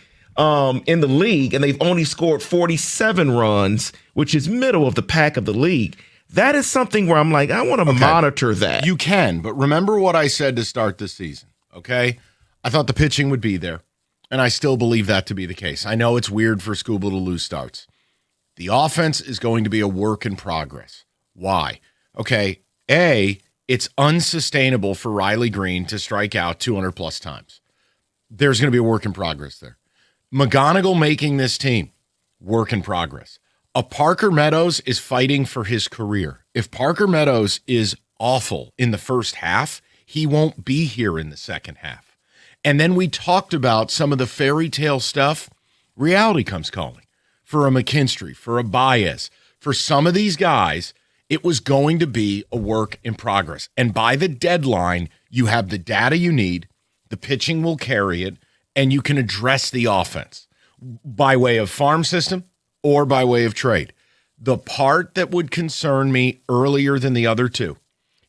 Speaker 5: in the league, and they've only scored 47 runs, which is middle of the pack of the league. That is something where I'm like, I want to monitor that.
Speaker 2: You can, but remember what I said to start the season, okay? I thought the pitching would be there, and I still believe that to be the case. I know it's weird for Skubal to lose starts. The offense is going to be a work in progress. Why? Okay, it's unsustainable for Riley Green to strike out 200-plus times. There's going to be a work in progress there. McGonigal making this team, work in progress. A Parker Meadows is fighting for his career. If Parker Meadows is awful in the first half, he won't be here in the second half. And then we talked about some of the fairy tale stuff. Reality comes calling. For a McKinstry, for a Baez, for some of these guys, it was going to be a work in progress. And by the deadline, you have the data you need, the pitching will carry it, and you can address the offense by way of farm system or by way of trade. The part that would concern me earlier than the other two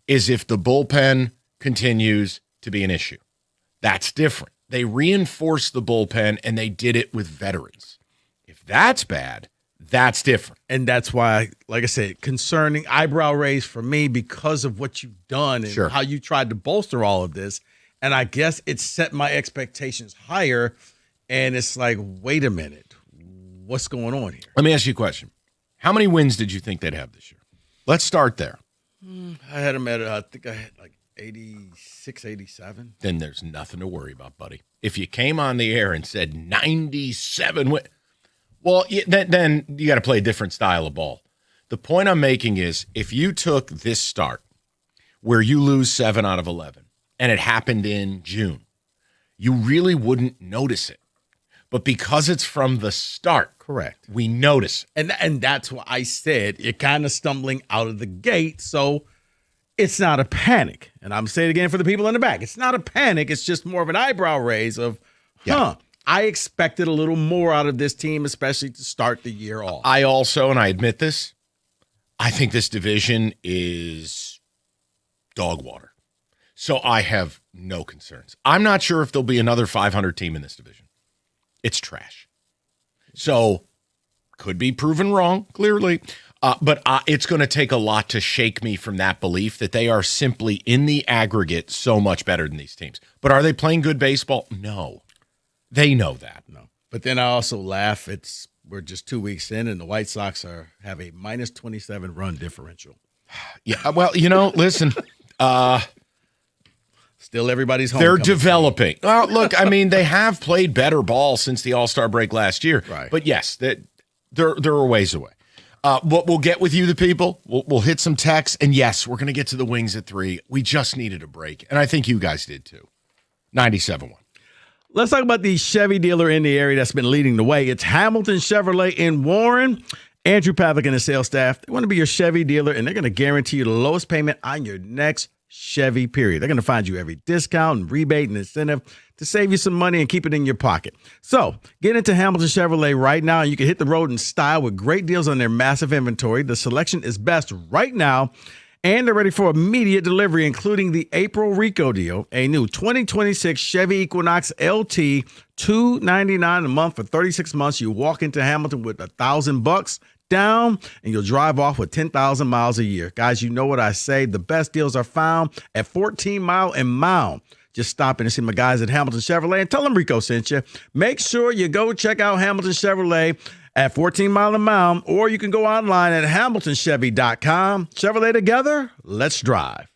Speaker 2: is if the bullpen continues to be an issue. That's different. They reinforced the bullpen, and they did it with veterans. If that's bad, that's different.
Speaker 3: And that's why, like I said, concerning eyebrow raise for me because of what you've done and how you tried to bolster all of this. And I guess it set my expectations higher. And it's like, wait a minute, what's going on here?
Speaker 2: Let me ask you a question. How many wins did you think they'd have this year? Let's start there.
Speaker 3: I had them at, I think I had like 86, 87.
Speaker 2: Then there's nothing to worry about, buddy. If you came on the air and said 97 wins, well, then you got to play a different style of ball. The point I'm making is if you took this start where you lose 7 out of 11 and it happened in June, you really wouldn't notice it. But because it's from the start,
Speaker 3: correct,
Speaker 2: we notice
Speaker 3: it. And that's why I said you're kind of stumbling out of the gate. So it's not a panic. And I'm saying it again for the people in the back. It's not a panic. It's just more of an eyebrow raise of, I expected a little more out of this team, especially to start the year off.
Speaker 2: I also, and I admit this, I think this division is dog water. So I have no concerns. I'm not sure if there'll be another 500 team in this division. It's trash. So could be proven wrong, clearly. But it's going to take a lot to shake me from that belief that they are simply, in the aggregate, so much better than these teams. But are they playing good baseball? No. They know that.
Speaker 3: No. But then I also laugh. We're just 2 weeks in, and the White Sox have a minus 27 run differential.
Speaker 2: Yeah, well, listen.
Speaker 3: Still everybody's home.
Speaker 2: They're developing. Well, look, I mean, they have played better ball since the All-Star break last year.
Speaker 3: Right.
Speaker 2: But yes, they're a ways away. We'll get with you, the people. We'll hit some texts. And yes, we're going to get to the Wings at 3. We just needed a break. And I think you guys did too. 97.1.
Speaker 3: Let's talk about the Chevy dealer in the area that's been leading the way. It's Hamilton Chevrolet in Warren. Andrew Pavlik and his sales staff, they want to be your Chevy dealer, and they're going to guarantee you the lowest payment on your next Chevy, period. They're going to find you every discount and rebate and incentive to save you some money and keep it in your pocket. So get into Hamilton Chevrolet right now, and you can hit the road in style with great deals on their massive inventory. The selection is best right now, and they're ready for immediate delivery, including the April Rico deal, a new 2026 Chevy Equinox LT, $299 a month for 36 months. You walk into Hamilton with $1,000 down, and you'll drive off with 10,000 miles a year. Guys, you know what I say. The best deals are found at 14 Mile and Mound. Just stop in and see my guys at Hamilton Chevrolet and tell them Rico sent you. Make sure you go check out Hamilton Chevrolet at 14 Mile and Mound, or you can go online at hamiltonchevy.com. Chevrolet together, let's drive.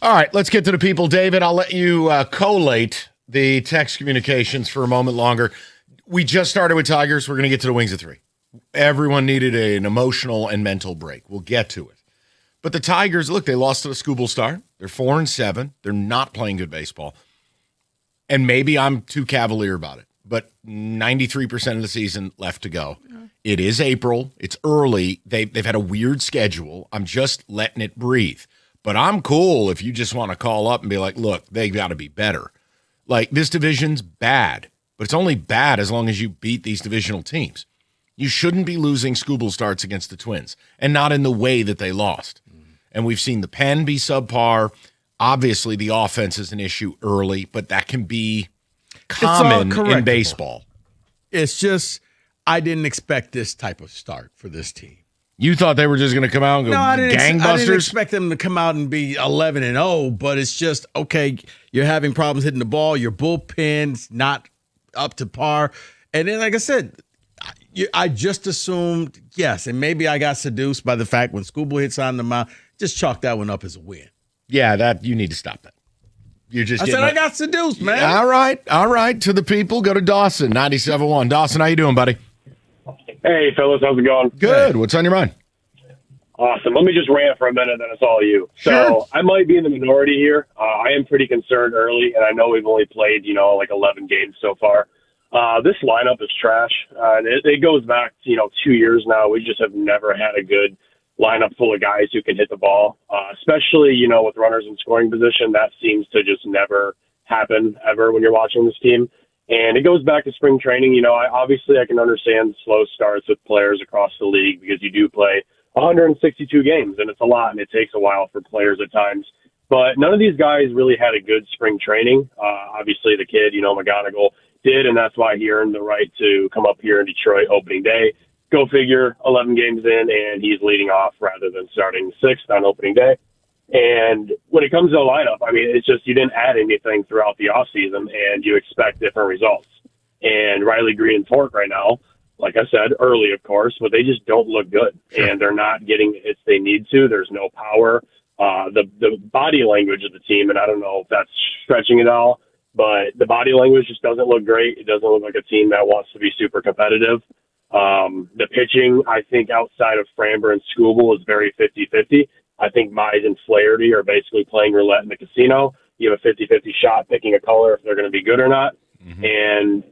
Speaker 2: All right, let's get to the people. David, I'll let you collate the text communications for a moment longer. We just started with Tigers. We're going to get to the Wings of 3. Everyone needed an emotional and mental break. We'll get to it. But the Tigers, look, they lost to the Scooble Star. They're 4-7. They're not playing good baseball. And maybe I'm too cavalier about it, but 93% of the season left to go. Yeah. It is April. It's early. They've had a weird schedule. I'm just letting it breathe. But I'm cool if you just want to call up and be like, look, they got to be better. Like, this division's bad, but it's only bad as long as you beat these divisional teams. You shouldn't be losing Scooble starts against the Twins, and not in the way that they lost. And we've seen the pen be subpar. Obviously, the offense is an issue early, but that can be common in baseball.
Speaker 3: It's just, I didn't expect this type of start for this team.
Speaker 2: You thought they were just going to come out and go gangbusters?
Speaker 3: I didn't expect them to come out and be 11-0, but it's just, okay, you're having problems hitting the ball. Your bullpen's not up to par. And then, like I said, I just assumed, yes, and maybe I got seduced by the fact when Scooble hits on the mound, just chalk that one up as a win.
Speaker 2: Yeah, that you need to stop that. You're just.
Speaker 3: I got seduced, man.
Speaker 2: All right. To the people, go to Dawson, 97.1. Dawson, how you doing, buddy?
Speaker 1: Hey, fellas, how's it going?
Speaker 2: Good. What's on your mind?
Speaker 1: Awesome. Let me just rant for a minute, then it's all you.
Speaker 2: Sure.
Speaker 1: So I might be in the minority here. I am pretty concerned early, and I know we've only played, like 11 games so far. This lineup is trash. And it goes back, 2 years now. We just have never had a good lineup full of guys who can hit the ball, especially, with runners in scoring position. That seems to just never happen ever when you're watching this team. And it goes back to spring training. I can understand slow starts with players across the league because you do play 162 games, and it's a lot, and it takes a while for players at times. But none of these guys really had a good spring training. Obviously, the kid, McGonigal did, and that's why he earned the right to come up here in Detroit opening day. Go figure, 11 games in, and he's leading off rather than starting sixth on opening day. And when it comes to the lineup, it's just you didn't add anything throughout the offseason, and you expect different results. And Riley Green and Torque right now, like I said, early, of course, but they just don't look good. Sure. And they're not getting the hits they need to. There's no power. The body language of the team, and I don't know if that's stretching it all, but the body language just doesn't look great. It doesn't look like a team that wants to be super competitive. The pitching, I think, outside of Framber and Scooble is very 50-50. I think Mize and Flaherty are basically playing roulette in the casino. You have a 50-50 shot picking a color if they're going to be good or not. Mm-hmm. And,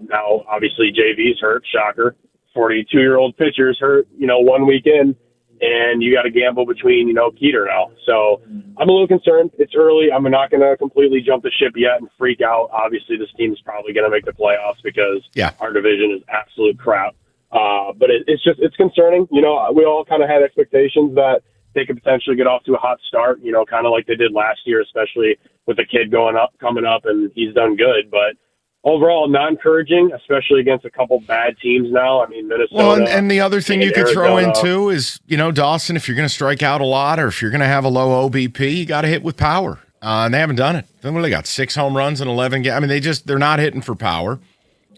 Speaker 1: now obviously JV's hurt, shocker. 42-year-old pitcher's hurt, 1 week in, and you got to gamble between, Keeter now. So I'm a little concerned. It's early. I'm not going to completely jump the ship yet and freak out. Obviously, this team's probably going to make the playoffs because our division is absolute crap. But it's concerning. We all kind of had expectations that they could potentially get off to a hot start, kind of like they did last year, especially with the kid coming up, and he's done good. But overall, not encouraging, especially against a couple bad teams now. Minnesota.
Speaker 2: Well, and the other thing you could throw in, too, is, Dawson, if you're going to strike out a lot or if you're going to have a low OBP, you got to hit with power. And they haven't done it. They got 6 home runs in 11 games. They're not hitting for power.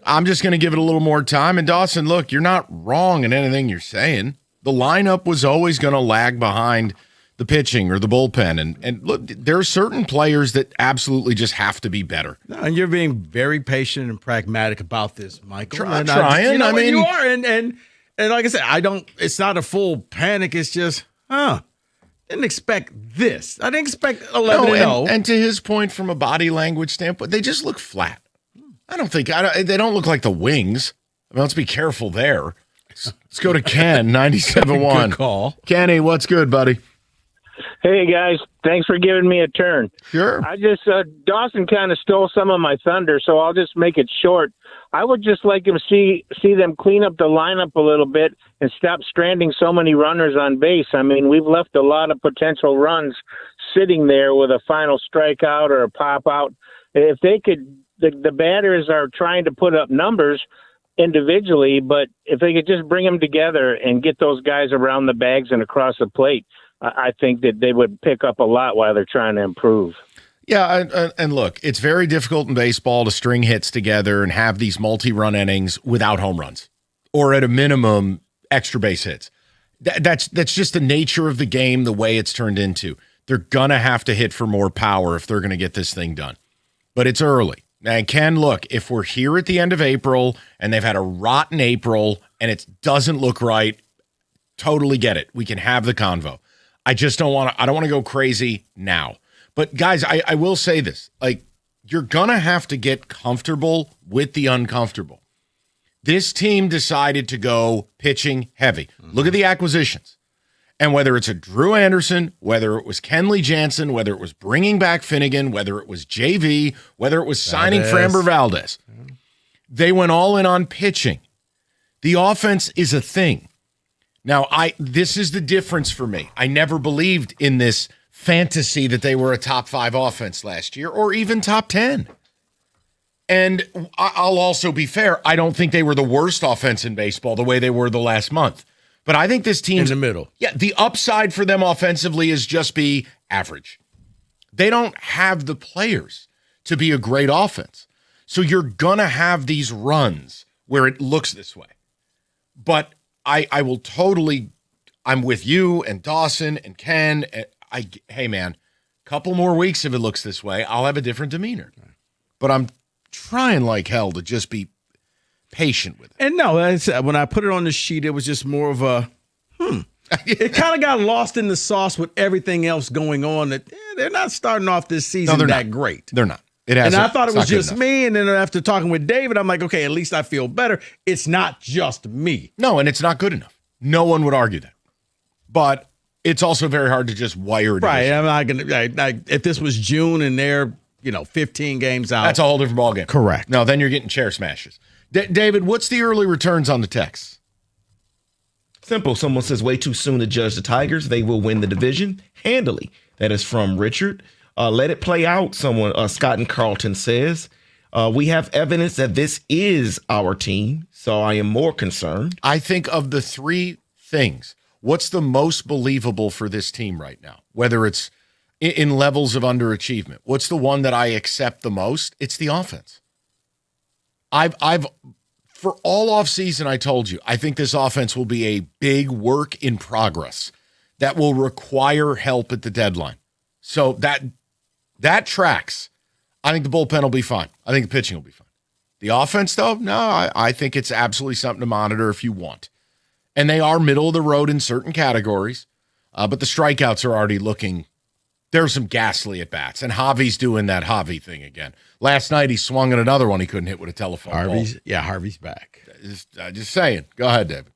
Speaker 2: I'm just going to give it a little more time. And Dawson, look, you're not wrong in anything you're saying. The lineup was always going to lag behind the pitching or the bullpen. And look, there are certain players that absolutely just have to be better.
Speaker 3: No, and you're being very patient and pragmatic about this, Michael.
Speaker 2: Trying.
Speaker 3: You are. And like I said, it's not a full panic. It's just, didn't expect this. I didn't expect 11-0.
Speaker 2: And to his point, from a body language standpoint, they just look flat. They don't look like the Wings. Let's be careful there. Let's go to Ken, 97.1.
Speaker 3: Good call.
Speaker 2: Kenny, what's good, buddy?
Speaker 22: Hey, guys. Thanks for giving me a turn.
Speaker 2: Sure.
Speaker 22: I just, Dawson kind of stole some of my thunder, so I'll just make it short. I would just like to see them clean up the lineup a little bit and stop stranding so many runners on base. We've left a lot of potential runs sitting there with a final strikeout or a pop out. If they could, the batters are trying to put up numbers individually, but if they could just bring them together and get those guys around the bags and across the plate, I think that they would pick up a lot while they're trying to improve.
Speaker 2: Yeah, and look, it's very difficult in baseball to string hits together and have these multi-run innings without home runs, or at a minimum, extra base hits. That's just the nature of the game, the way it's turned into. They're going to have to hit for more power if they're going to get this thing done. But it's early. And Ken, look, if we're here at the end of April and they've had a rotten April and it doesn't look right, totally get it. We can have the convo. I just don't want to go crazy now. But guys, I will say this. Like, you're going to have to get comfortable with the uncomfortable. This team decided to go pitching heavy. Look at the acquisitions. And whether it's a Drew Anderson, whether it was Kenley Jansen, whether it was bringing back Finnegan, whether it was JV, whether it was signing Framber Valdez, they went all in on pitching. The offense is a thing. Now, this is the difference for me. I never believed in this fantasy that they were a top 5 offense last year or even top 10. And I'll also be fair. I don't think they were the worst offense in baseball the way they were the last month. But I think this team's
Speaker 3: in the middle.
Speaker 2: Yeah, the upside for them offensively is just be average. They don't have the players to be a great offense. So you're going to have these runs where it looks this way. But I will totally, I'm with you and Dawson and Ken. Hey, man, couple more weeks if it looks this way, I'll have a different demeanor. But I'm trying like hell to just be patient with it.
Speaker 3: And no, when I put it on the sheet, it was just more of a, It kind of got lost in the sauce with everything else going on. That they're not starting off this season that great.
Speaker 2: They're not.
Speaker 3: And I thought it was just me. And then after talking with David, I'm like, okay, at least I feel better. It's not just me.
Speaker 2: No, and it's not good enough. No one would argue that. But it's also very hard to just wire it.
Speaker 3: Right. I'm not going to, if this was June and they're, 15 games out.
Speaker 2: That's a whole different ballgame.
Speaker 3: Correct.
Speaker 2: No, then you're getting chair smashes. David, what's the early returns on the texts?
Speaker 5: Simple. Someone says way too soon to judge the Tigers. They will win the division handily. That is from Richard. Let it play out, someone, Scott and Carlton says. We have evidence that this is our team, so I am more concerned.
Speaker 2: I think of the 3 things, what's the most believable for this team right now? Whether it's in levels of underachievement. What's the one that I accept the most? It's the offense. I've for all offseason, I told you, I think this offense will be a big work in progress that will require help at the deadline. So that tracks. I think the bullpen will be fine. I think the pitching will be fine. The offense, though, no, I think it's absolutely something to monitor if you want. And they are middle of the road in certain categories, but the strikeouts are already looking. There's some ghastly at bats, and Javi's doing that Javi thing again. Last night he swung at another one he couldn't hit with a telephone ball.
Speaker 3: Harvey's back.
Speaker 2: Just saying. Go ahead, David.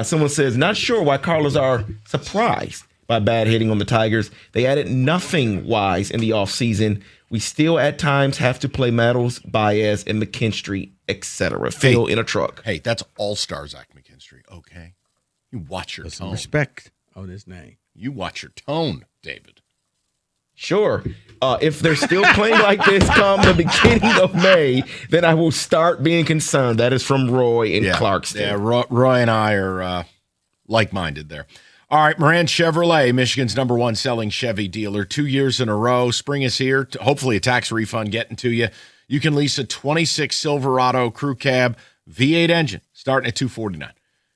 Speaker 5: Someone says, not sure why Cardinals are surprised by bad hitting on the Tigers. They added nothing wise in the offseason. We still at times have to play Mattles, Baez, and McKinstry, etc. Phil in a truck.
Speaker 2: Hey, that's all-star Zach McKinstry, okay? You watch your tone.
Speaker 3: Respect on his name.
Speaker 2: You watch your tone, David.
Speaker 5: Sure. If they're still playing like this come the beginning of May, then I will start being concerned. That is from Roy in Clarkston.
Speaker 2: Yeah, Roy and I are like-minded there. All right, Moran Chevrolet, Michigan's #1 selling Chevy dealer, 2 years in a row. Spring is here. Hopefully a tax refund getting to you. You can lease a 26 Silverado crew cab V8 engine starting at $249.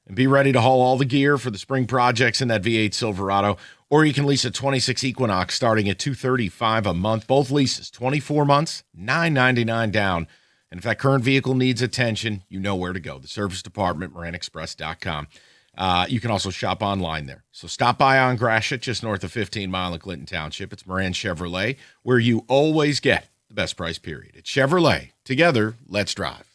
Speaker 2: And be ready to haul all the gear for the spring projects in that V8 Silverado. Or you can lease a 26 Equinox starting at $235 a month. Both leases, 24 months, $999 down. And if that current vehicle needs attention, you know where to go. The service department, MoranExpress.com. You can also shop online there. So stop by on Gratiot, just north of 15 Mile in Clinton Township. It's Moran Chevrolet, where you always get the best price, period. It's Chevrolet. Together, let's drive.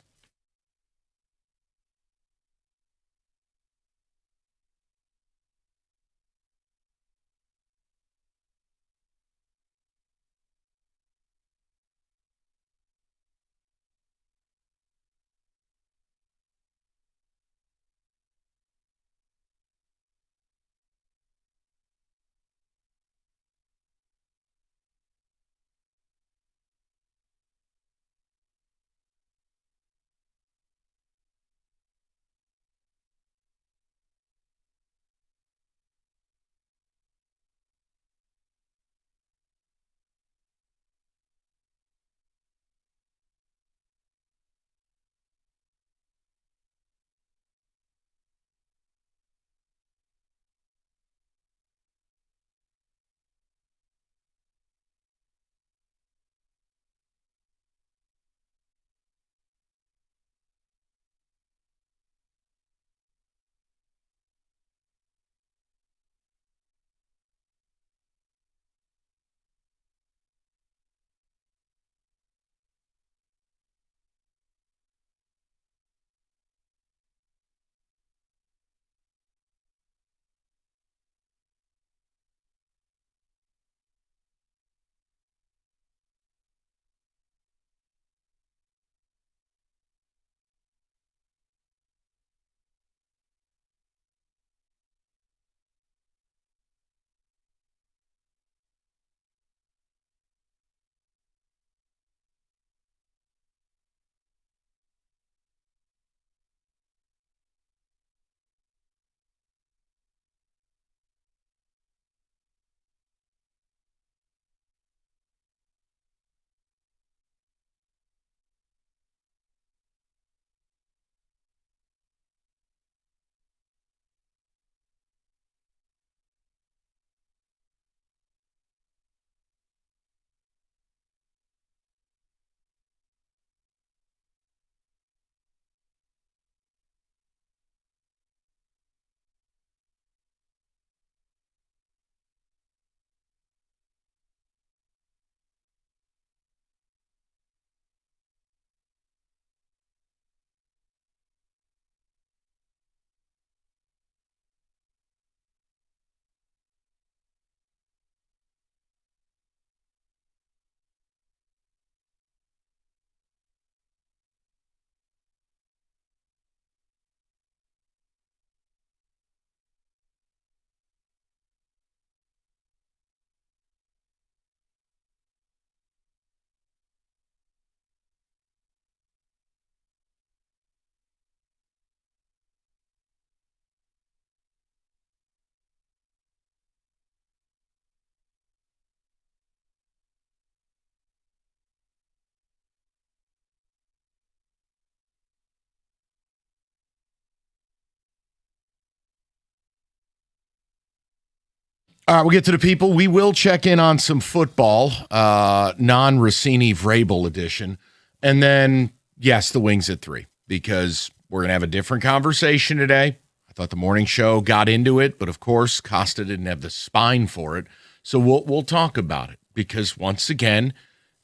Speaker 2: All right, we'll get to the people. We will check in on some football, non-Rossini Vrabel edition. And then, yes, the Wings at 3, because we're going to have a different conversation today. I thought the morning show got into it, but of course, Costa didn't have the spine for it. So we'll talk about it, because once again,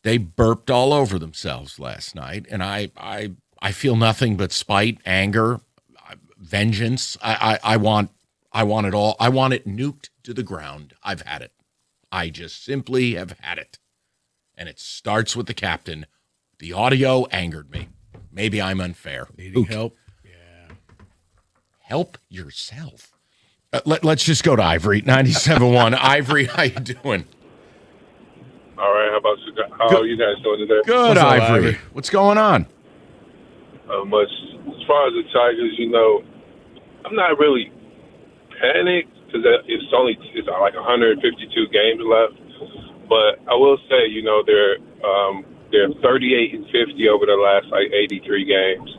Speaker 2: they burped all over themselves last night. And I feel nothing but spite, anger, vengeance. I want it all. I want it nuked to the ground. I've had it. I just simply have had it. And it starts with the captain. The audio angered me. Maybe I'm unfair.
Speaker 3: Needing help?
Speaker 2: Yeah. Help yourself. Let's just go to Ivory, 97.1. Ivory, how you doing?
Speaker 15: All right. How are you guys doing today?
Speaker 2: Good, Ivory. What's going on?
Speaker 15: Much. As far as the Tigers, I'm not really panicked because it's like 152 games left. But I will say, they're 38 and 50 over the last 83 games,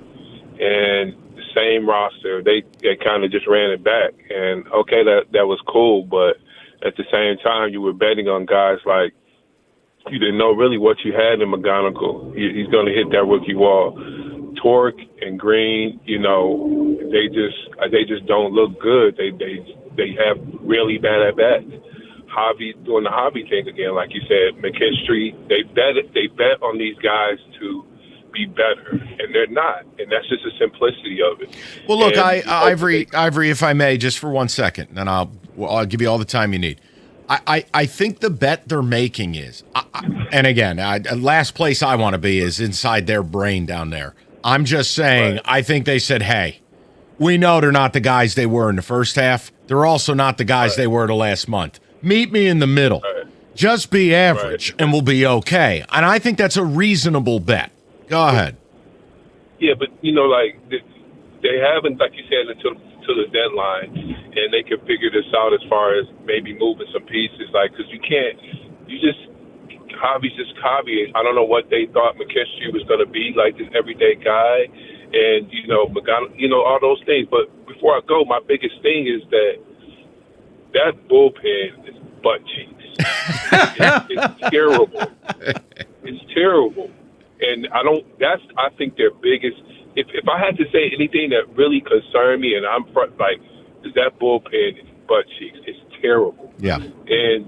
Speaker 15: and the same roster. They kind of just ran it back, and okay, that was cool. But at the same time, you were betting on guys like you didn't know really what you had in McGonigal. He's going to hit that rookie wall. Torque and Green, they just don't look good. They have really bad at bats. Javi doing the Javi thing again, like you said. McKinstry, they bet on these guys to be better, and they're not, and that's just the simplicity of it.
Speaker 2: Well, look, Ivory, if I may, just for 1 second, and I'll give you all the time you need. I think the bet they're making is, and again, last place I want to be is inside their brain down there. I'm just saying, I think they said, hey, we know they're not the guys they were in the first half. They're also not the guys they were the last month. Meet me in the middle. Just be average, and we'll be okay. And I think that's a reasonable bet. Go ahead.
Speaker 15: Yeah, but, they haven't, like you said, until the deadline, and they can figure this out as far as maybe moving some pieces. Because Javi's just Javi. I don't know what they thought McKinstry was going to be, like this everyday guy, and, all those things. But before I go, my biggest thing is that bullpen is butt cheeks. It's terrible. It's terrible. And I think their biggest, if I had to say anything that really concerned me, and I'm is that bullpen is butt cheeks. It's terrible.
Speaker 2: Yeah.
Speaker 15: And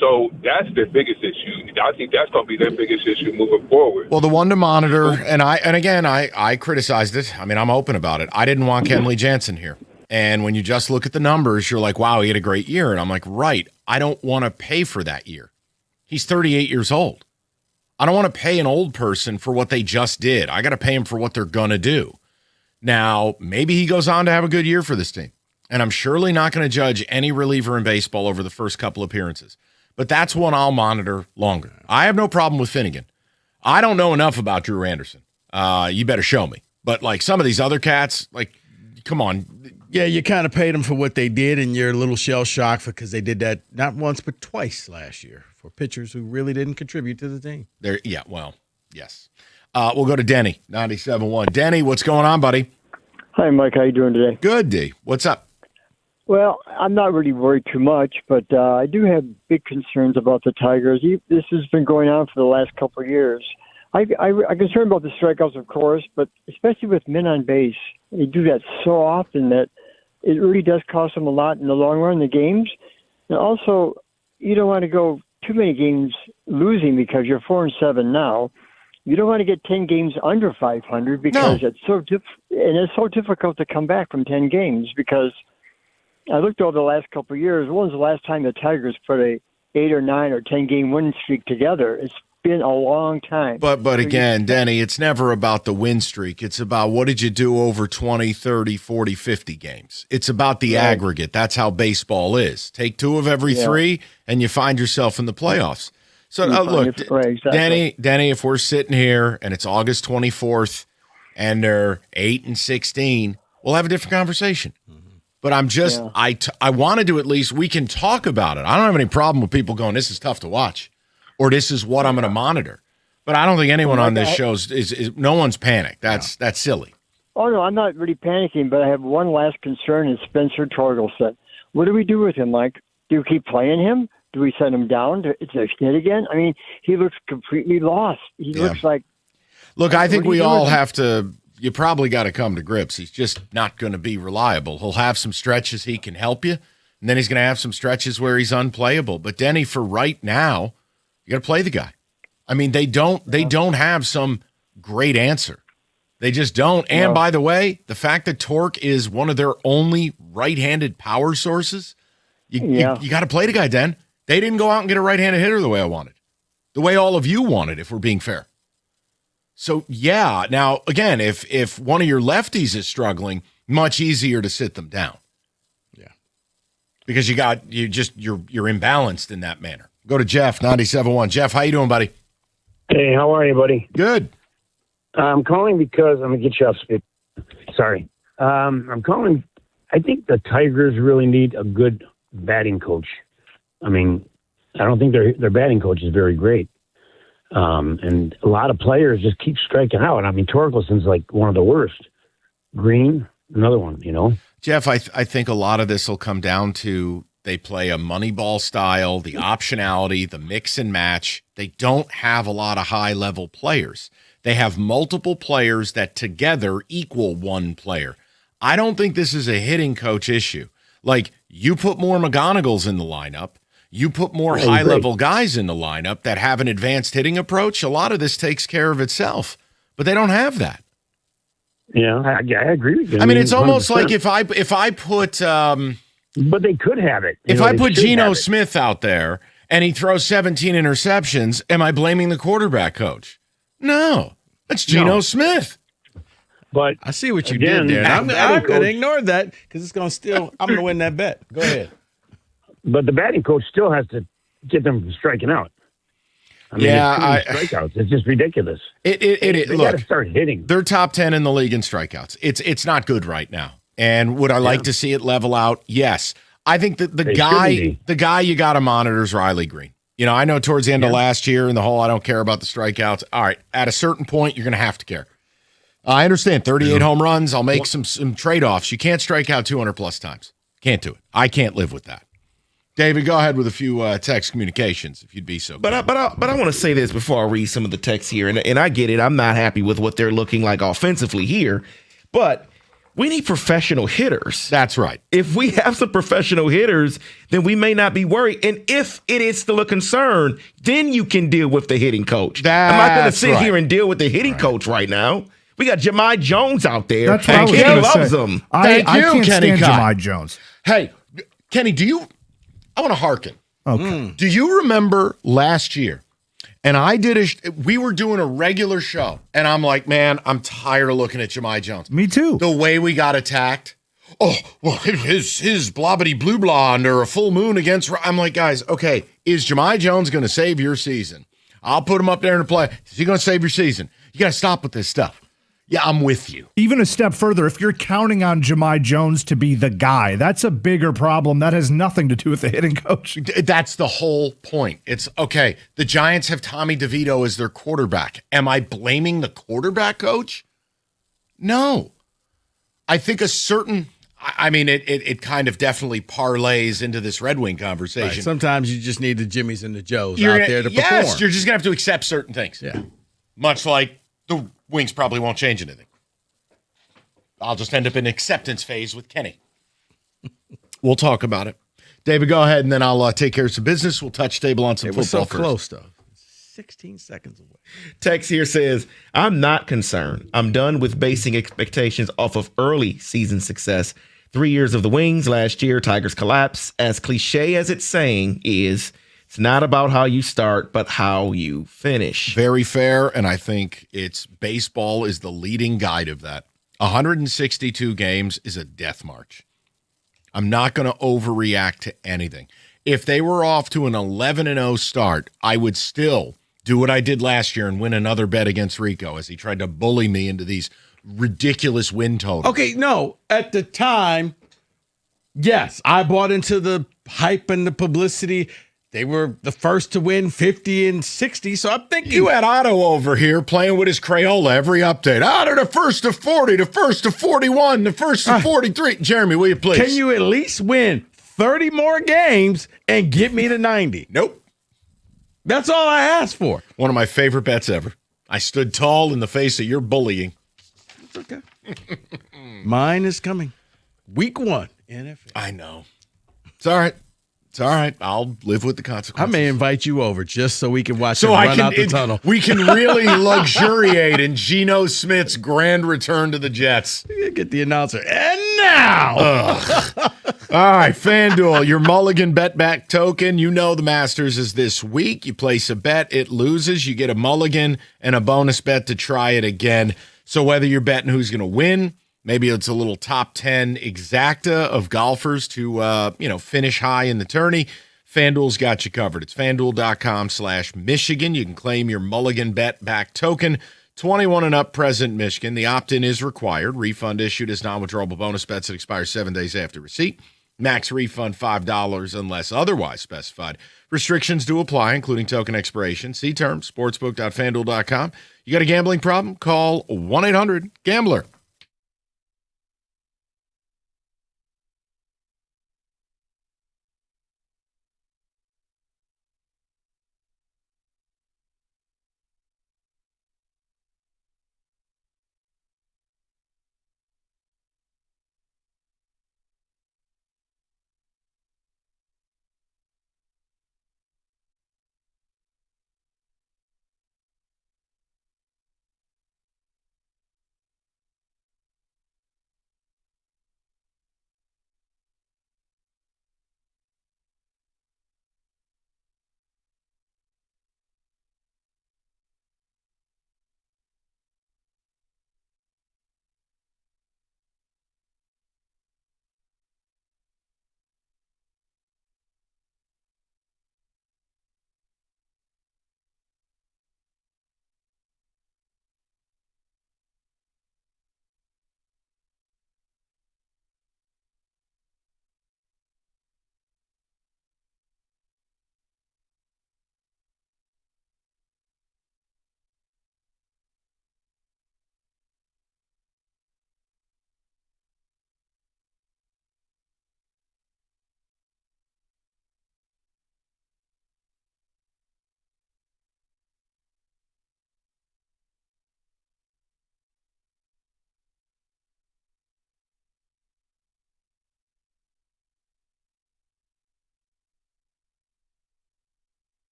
Speaker 15: so that's their biggest issue. I think that's going to be their biggest issue moving forward.
Speaker 2: Well, the one to monitor, and I criticized it. I mean, I'm open about it. I didn't want Kenley Jansen here. And when you just look at the numbers, you're like, wow, he had a great year. And I'm like, right, I don't want to pay for that year. He's 38 years old. I don't want to pay an old person for what they just did. I got to pay him for what they're going to do. Now, maybe he goes on to have a good year for this team. And I'm surely not going to judge any reliever in baseball over the first couple appearances. But that's one I'll monitor longer. I have no problem with Finnegan. I don't know enough about Drew Anderson. You better show me. But like some of these other cats, come on.
Speaker 3: Yeah, you kind of paid them for what they did, and you're a little shell-shocked because they did that not once but twice last year for pitchers who really didn't contribute to the team.
Speaker 2: Yes. We'll go to Denny, 97.1. Denny, what's going on, buddy?
Speaker 17: Hi, Mike. How you doing today?
Speaker 2: Good, D. What's up?
Speaker 17: Well, I'm not really worried too much, but I do have big concerns about the Tigers. This has been going on for the last couple of years. I'm concerned about the strikeouts, of course, but especially with men on base. They do that so often that it really does cost them a lot in the long run, the games. And also, you don't want to go too many games losing because you're 4-7 now. You don't want to get 10 games under 500 because it's so difficult to come back from 10 games because I looked over the last couple of years. When was the last time the Tigers put a 8 or 9 or 10 game win streak together? It's been a long time.
Speaker 2: But again, Denny, it's never about the win streak. It's about what did you do over 20, 30, 40, 50 games. It's about the aggregate. That's how baseball is. Take 2 of every 3, and you find yourself in the playoffs. So look, exactly. Denny, if we're sitting here and it's August 24th and they're 8-16, we'll have a different conversation. But I'm just, I wanted to at least, we can talk about it. I don't have any problem with people going, this is tough to watch, or this is what I'm going to monitor. But I don't think anyone on this show is no one's panicked. That's silly.
Speaker 17: Oh, no, I'm not really panicking, but I have one last concern is Spencer Torkelson. What do we do with him, Mike? Do we keep playing him? Do we send him down to hit again? I mean, he looks completely lost. He looks like.
Speaker 2: Look, I think
Speaker 17: what are
Speaker 2: we
Speaker 17: you
Speaker 2: all
Speaker 17: doing?
Speaker 2: have to. You probably got to come to grips. He's just not going to be reliable. He'll have some stretches he can help you, and then he's going to have some stretches where he's unplayable. But Denny, for right now, you got to play the guy. I mean, they don't have some great answer. They just don't. And by the way, the fact that Torque is one of their only right-handed power sources, you got to play the guy, Den. They didn't go out and get a right-handed hitter the way I wanted, the way all of you wanted, if we're being fair. So, yeah. Now, again, if one of your lefties is struggling, much easier to sit them down.
Speaker 3: Yeah.
Speaker 2: Because you're imbalanced in that manner. Go to Jeff, 97.1. Jeff, how you doing, buddy?
Speaker 18: Hey, how are you, buddy?
Speaker 2: Good.
Speaker 18: I'm calling because I'm going to get you off speed. Sorry. I'm calling. I think the Tigers really need a good batting coach. I mean, I don't think their batting coach is very great. And a lot of players just keep striking out. I mean, Torkelson's like one of the worst. Green, another one, you know?
Speaker 2: Jeff, I think a lot of this will come down to they play a money ball style, the optionality, the mix and match. They don't have a lot of high-level players. They have multiple players that together equal one player. I don't think this is a hitting coach issue. Like, you put more McGonagalls in the lineup, you put more high-level guys in the lineup that have an advanced hitting approach, a lot of this takes care of itself. But they don't have that.
Speaker 18: Yeah, I agree with you.
Speaker 2: I mean, it's almost
Speaker 18: 100%.
Speaker 2: like if I put
Speaker 18: but they could have it.
Speaker 2: If I put Geno Smith out there and he throws 17 interceptions, am I blaming the quarterback coach? No, that's Geno Smith.
Speaker 18: But
Speaker 3: I see what you
Speaker 18: again,
Speaker 3: did there. I'm
Speaker 18: batting
Speaker 3: going to
Speaker 18: coach-
Speaker 3: ignore that because it's going to still. I'm going to win that bet. Go ahead.
Speaker 18: But the batting coach still has to get them from striking out. I mean,
Speaker 2: Yeah,
Speaker 18: it's too many strikeouts. It's just ridiculous.
Speaker 2: They
Speaker 18: They
Speaker 2: look,
Speaker 18: got to start hitting.
Speaker 2: they're top 10 in the league in strikeouts. It's not good right now. And would I like to see it level out? Yes. I think that the
Speaker 18: They
Speaker 2: guy you got to monitor is Riley Green. You know, I know towards the end of last year and the whole I don't care about the strikeouts. All right, at a certain point, you're going to have to care. I understand 38 home runs. I'll make some trade-offs. You can't strike out 200 plus times. Can't do it. I can't live with that. David, go ahead with a few text communications, if you'd be so good.
Speaker 5: But I want to say this before I read some of the text here, and I get it. I'm not happy with what they're looking like offensively here, but we need professional hitters.
Speaker 2: That's right.
Speaker 5: If we have some professional hitters, then we may not be worried. And if it is still a concern, then you can deal with the hitting coach. I'm not going to sit here and deal with the hitting coach right now. We got Jahmai Jones out there.
Speaker 19: That's what I
Speaker 5: and
Speaker 19: was
Speaker 5: Kenny
Speaker 19: gonna
Speaker 5: loves
Speaker 19: say.
Speaker 5: him.
Speaker 19: I can't
Speaker 2: Kenny
Speaker 19: stand
Speaker 2: Cott.
Speaker 19: Jahmai Jones.
Speaker 2: Hey, Kenny, I want to hearken.
Speaker 19: Okay.
Speaker 2: Do you remember last year? And we were doing a regular show, and I'm like, man, I'm tired of looking at Jahmai Jones.
Speaker 19: Me too.
Speaker 2: The way we got attacked. Oh, well, his blobbity blue blah under a full moon against. I'm like, guys, okay, is Jahmai Jones going to save your season? I'll put him up there in the play. Is he going to save your season? You got to stop with this stuff. Yeah, I'm with you.
Speaker 19: Even a step further, if you're counting on Jahmai Jones to be the guy, that's a bigger problem. That has nothing to do with the hitting coach.
Speaker 2: That's the whole point. It's okay. The Giants have Tommy DeVito as their quarterback. Am I blaming the quarterback coach? No. I think it kind of definitely parlays into this Red Wing conversation.
Speaker 3: Right. Sometimes you just need the Jimmies and the Joes
Speaker 2: You're
Speaker 3: out
Speaker 2: gonna-
Speaker 3: there to
Speaker 2: yes,
Speaker 3: perform.
Speaker 2: you're just going to have to accept certain things.
Speaker 3: Yeah.
Speaker 2: Much like the Wings probably won't change anything. I'll just end up in acceptance phase with Kenny. We'll talk about it. David, go ahead, and then I'll take care of some business. We'll touch table on some
Speaker 3: It was
Speaker 2: football
Speaker 3: so
Speaker 2: first.
Speaker 3: close, though. 16 seconds away.
Speaker 5: Text here says, I'm not concerned. I'm done with basing expectations off of early season success. 3 years of the Wings last year, Tigers collapse. As cliche as it's saying is, it's not about how you start, but how you finish.
Speaker 2: Very fair, and I think baseball is the leading guide of that. 162 games is a death march. I'm not going to overreact to anything. If they were off to an 11-0 start, I would still do what I did last year and win another bet against Rico as he tried to bully me into these ridiculous win totals.
Speaker 3: Okay, no. At the time, yes, I bought into the hype and the publicity. They were the first to win 50 and 60, so I'm thinking.
Speaker 2: You had Otto over here playing with his Crayola every update. They're the first to 40, the first to 41, the first to 43. Jeremy, will you please?
Speaker 3: Can you at least win 30 more games and get me to 90.
Speaker 2: Nope.
Speaker 3: That's all I asked for.
Speaker 2: One of my favorite bets ever. I stood tall in the face of your bullying.
Speaker 3: It's okay. Mine is coming. Week 1, NFL.
Speaker 2: I know. It's all right. It's all right. I'll live with the consequences.
Speaker 3: I may invite you over just so we can watch him run out the tunnel.
Speaker 2: We can really luxuriate in Geno Smith's grand return to the Jets.
Speaker 3: Get the announcer. And now.
Speaker 2: All right, FanDuel, your mulligan bet back token. You know the Masters is this week. You place a bet, it loses. You get a mulligan and a bonus bet to try it again. So whether you're betting who's going to win, maybe it's a little top 10 exacta of golfers to, finish high in the tourney. FanDuel's got you covered. It's FanDuel.com/Michigan. You can claim your mulligan bet back token. 21 and up, present Michigan. The opt-in is required. Refund issued as non-withdrawable bonus bets that expire 7 days after receipt. Max refund $5 unless otherwise specified. Restrictions do apply, including token expiration. See terms, sportsbook.fanduel.com. You got a gambling problem? Call 1-800-GAMBLER.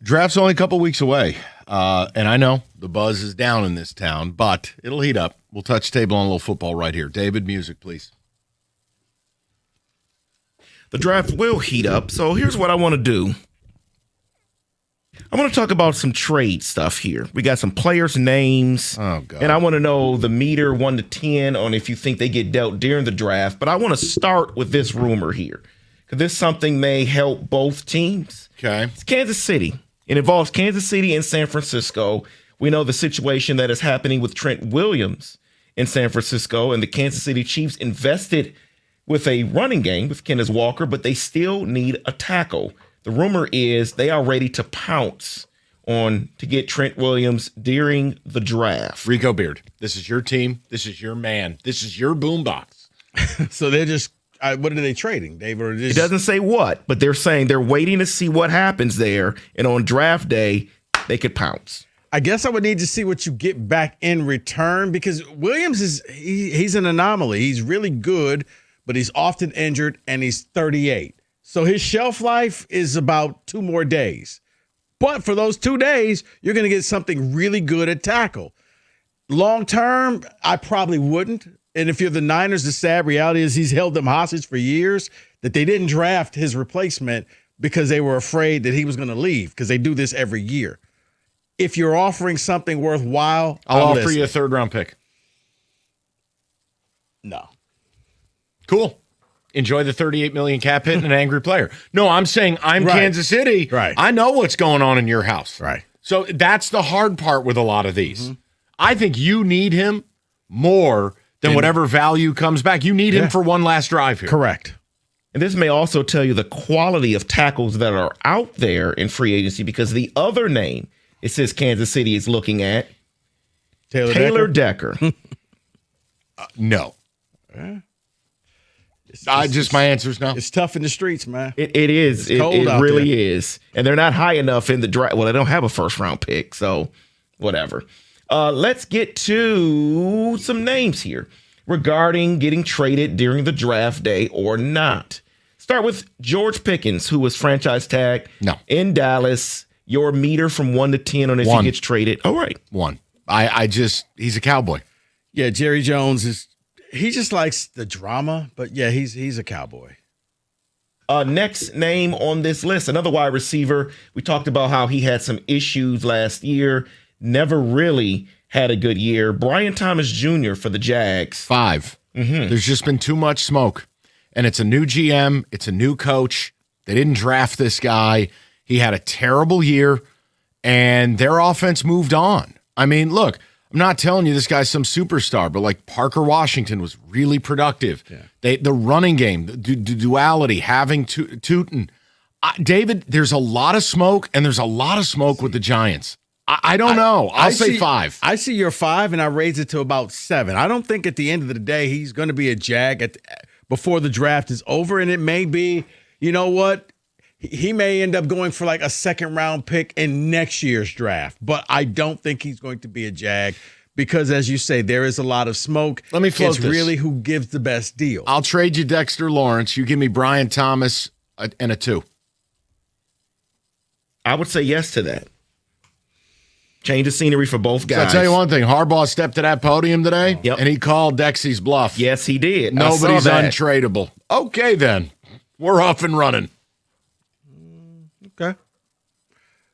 Speaker 2: Draft's only a couple weeks away. And I know the buzz is down in this town, but it'll heat up. We'll touch table on a little football right here. David, music, please.
Speaker 5: The draft will heat up. So here's what I want to do. I want to talk about some trade stuff here. We got some players' names.
Speaker 2: Oh, God.
Speaker 5: And I want to know the meter 1 to 10 on if you think they get dealt during the draft. But I want to start with this rumor here, because this something may help both teams.
Speaker 2: Okay.
Speaker 5: It's Kansas City. It involves Kansas City and San Francisco. We know the situation that is happening with Trent Williams in San Francisco, and the Kansas City Chiefs invested with a running game with Kenneth Walker, but they still need a tackle. The rumor is they are ready to pounce on to get Trent Williams during the draft.
Speaker 2: Rico Beard, this is your team. This is your man. This is your boombox.
Speaker 3: So they're just, what are they trading, Dave? Or
Speaker 5: It doesn't say what, but they're saying they're waiting to see what happens there, and on draft day, they could pounce.
Speaker 3: I guess I would need to see what you get back in return, because Williams he's an anomaly. He's really good, but he's often injured, and he's 38. So his shelf life is about 2 more days. But for those 2 days, you're going to get something really good at tackle. Long term, I probably wouldn't. And if you're the Niners, the sad reality is he's held them hostage for years, that they didn't draft his replacement because they were afraid that he was going to leave, because they do this every year. If you're offering something worthwhile,
Speaker 2: I'll offer you a 3rd-round pick.
Speaker 3: No.
Speaker 2: Cool. Enjoy the $38 million cap hit and an angry player. No, I'm saying I'm
Speaker 3: Right.
Speaker 2: Kansas City.
Speaker 3: Right.
Speaker 2: I know what's going on in your house.
Speaker 3: Right.
Speaker 2: So that's the hard part with a lot of these. I think you need him more than whatever value comes back. You need him for one last drive here.
Speaker 3: Correct.
Speaker 5: And this may also tell you the quality of tackles that are out there in free agency, because the other name it says Kansas City is looking at, Taylor Decker.
Speaker 2: No. Just my answer is no.
Speaker 3: It's tough in the streets, man.
Speaker 5: It is.
Speaker 3: It's cold
Speaker 5: it
Speaker 3: out
Speaker 5: really
Speaker 3: there.
Speaker 5: is. And they're not high enough in the draft. Well, they don't have a 1st-round pick, so whatever. Let's get to some names here regarding getting traded during the draft day or not. Start with George Pickens, who was franchise tagged in Dallas. Your meter from 1 to 10 on if he gets traded. All right.
Speaker 2: 1. He's a Cowboy.
Speaker 3: Yeah, Jerry Jones he just likes the drama, but yeah, he's a Cowboy.
Speaker 5: Next name on this list, another wide receiver. We talked about how he had some issues last year, never really had a good year. Brian Thomas Jr. for the Jags.
Speaker 2: 5. There's just been too much smoke. And it's a new GM. It's a new coach. They didn't draft this guy. He had a terrible year, and their offense moved on. I mean, look, I'm not telling you this guy's some superstar, but like Parker Washington was really productive. Yeah. The running game, the duality, having Tootin. David, there's a lot of smoke, and there's a lot of smoke with the Giants. I don't know. I'll say 5.
Speaker 3: I see your 5, and I raise it to about 7. I don't think at the end of the day he's going to be a Jag before the draft is over, and it may be, you know what? He may end up going for like a 2nd-round pick in next year's draft, but I don't think he's going to be a Jag because, as you say, there is a lot of smoke.
Speaker 2: Let me float
Speaker 3: It's
Speaker 2: this.
Speaker 3: really who gives the best deal.
Speaker 2: I'll trade you Dexter Lawrence. You give me Brian Thomas and a 2.
Speaker 5: I would say yes to that. Change the scenery for both guys.
Speaker 2: So I'll tell you one thing. Harbaugh stepped to that podium today, and he called Dexy's bluff.
Speaker 5: Yes, he did.
Speaker 2: Nobody's untradeable. Okay, then. We're off and running.
Speaker 3: Okay.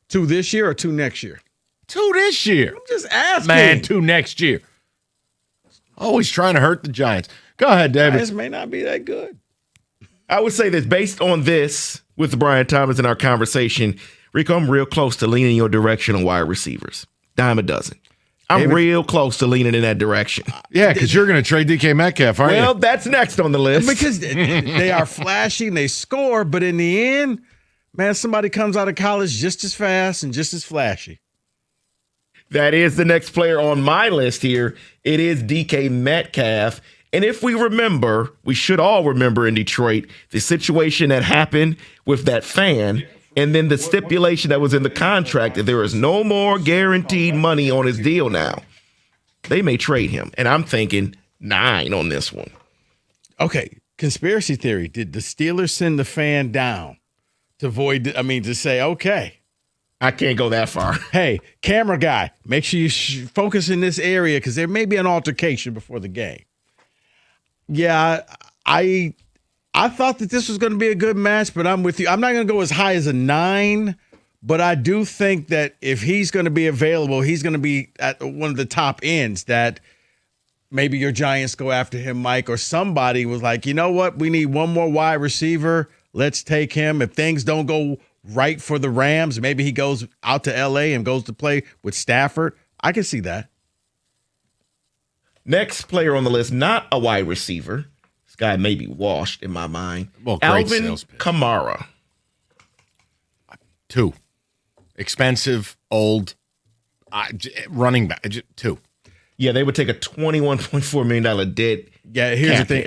Speaker 3: 2 this year or 2 next year?
Speaker 2: 2 this year.
Speaker 3: I'm just asking.
Speaker 2: Man, 2 next year. Always trying to hurt the Giants. Go ahead, David.
Speaker 3: Giants may not be that good.
Speaker 5: I would say this, based on this, with Brian Thomas in our conversation, Rico, I'm real close to leaning your direction on wide receivers. Dime a dozen. I'm real close to leaning in that direction.
Speaker 2: Yeah, because you're going to trade DK Metcalf, aren't you?
Speaker 5: Well, that's next on the list.
Speaker 3: Because they are flashy and they score, but in the end, man, somebody comes out of college just as fast and just as flashy.
Speaker 5: That is the next player on my list here. It is DK Metcalf. And if we remember, we should all remember in Detroit, the situation that happened with that fan, and then the stipulation that was in the contract that there is no more guaranteed money on his deal now. They may trade him. And I'm thinking 9 on this one.
Speaker 3: Okay, conspiracy theory. Did the Steelers send the fan down to say, okay,
Speaker 5: I can't go that far.
Speaker 3: Hey, camera guy, make sure you focus in this area because there may be an altercation before the game. Yeah, I thought that this was going to be a good match, but I'm with you. I'm not going to go as high as a 9, but I do think that if he's going to be available, he's going to be at one of the top ends that maybe your Giants go after him, Mike, or somebody was like, you know what? We need one more wide receiver. Let's take him. If things don't go right for the Rams, maybe he goes out to L.A. and goes to play with Stafford. I can see that.
Speaker 5: Next player on the list, not a wide receiver. This guy may be washed in my mind.
Speaker 2: Well, great
Speaker 5: Alvin
Speaker 2: sales pitch.
Speaker 5: Kamara.
Speaker 2: 2. Expensive, old, running back. 2.
Speaker 5: Yeah, they would take a $21.4 million debt.
Speaker 3: Yeah, here's the thing.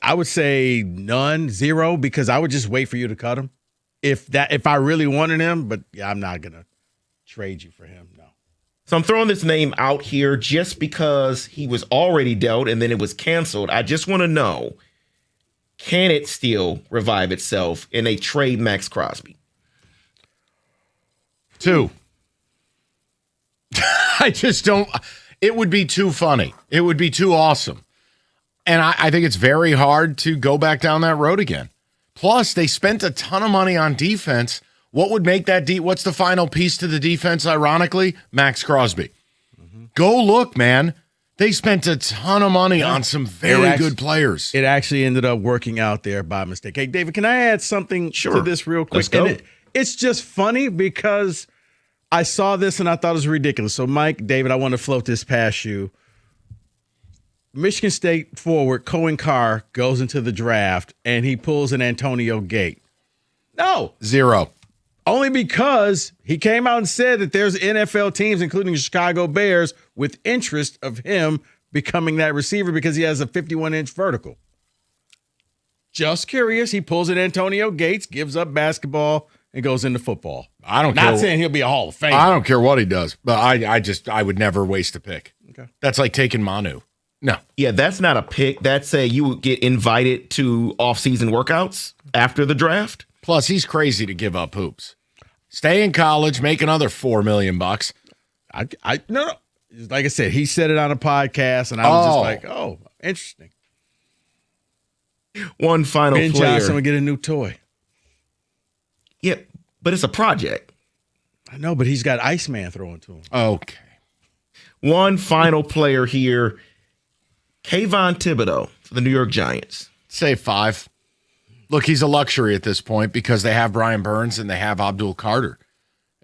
Speaker 3: I would say none, 0, because I would just wait for you to cut him. If I really wanted him, but yeah, I'm not gonna trade you for him. No.
Speaker 5: So I'm throwing this name out here just because he was already dealt and then it was canceled. I just want to know, can it still revive itself in a trade Max Crosby?
Speaker 2: 2. I just don't. It would be too funny. It would be too awesome. And I think it's very hard to go back down that road again. Plus, they spent a ton of money on defense. What would make that what's the final piece to the defense, ironically? Max Crosby. Mm-hmm. Go look, man. They spent a ton of money on some very good players.
Speaker 3: It actually ended up working out there by mistake. Hey, David, can I add something to this real quick?
Speaker 5: Let's go.
Speaker 3: It's just funny because I saw this and I thought it was ridiculous. So, Mike, David, I want to float this past you. Michigan State forward Cohen Carr goes into the draft and he pulls an Antonio Gate. No.
Speaker 2: 0.
Speaker 3: Only because he came out and said that there's NFL teams, including the Chicago Bears, with interest of him becoming that receiver because he has a 51-inch vertical. Just curious. He pulls an Antonio Gates, gives up basketball, and goes into football.
Speaker 2: I don't
Speaker 3: Not
Speaker 2: care.
Speaker 3: saying he'll be a Hall of Famer.
Speaker 2: I don't care what he does, but I would never waste a pick.
Speaker 3: Okay.
Speaker 2: That's like taking Manu. No.
Speaker 5: Yeah, that's not a pick. That's you would get invited to off-season workouts after the draft.
Speaker 2: Plus, he's crazy to give up hoops. Stay in college, make another $4 million.
Speaker 3: No. Like I said, he said it on a podcast, and I was just like, oh, interesting.
Speaker 5: One final
Speaker 3: Ben
Speaker 5: player.
Speaker 3: Johnson would get a new toy.
Speaker 5: Yeah, but it's a project.
Speaker 3: I know, but he's got Iceman throwing to him.
Speaker 2: Okay.
Speaker 5: One final player here. Kayvon Thibodeau for the New York Giants.
Speaker 2: Say 5. Look, he's a luxury at this point because they have Brian Burns and they have Abdul Carter.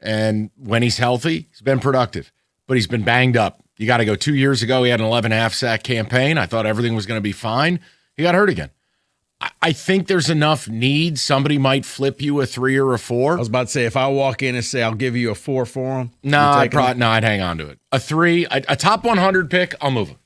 Speaker 2: And when he's healthy, he's been productive. But he's been banged up. You got to go 2 years ago, he had an 11.5 sack campaign. I thought everything was going to be fine. He got hurt again. I think there's enough need. Somebody might flip you a 3 or a 4.
Speaker 3: I was about to say, if I walk in and say, I'll give you a 4 for him.
Speaker 2: No, I'd hang on to it. A 3, a top 100 pick, I'll move him.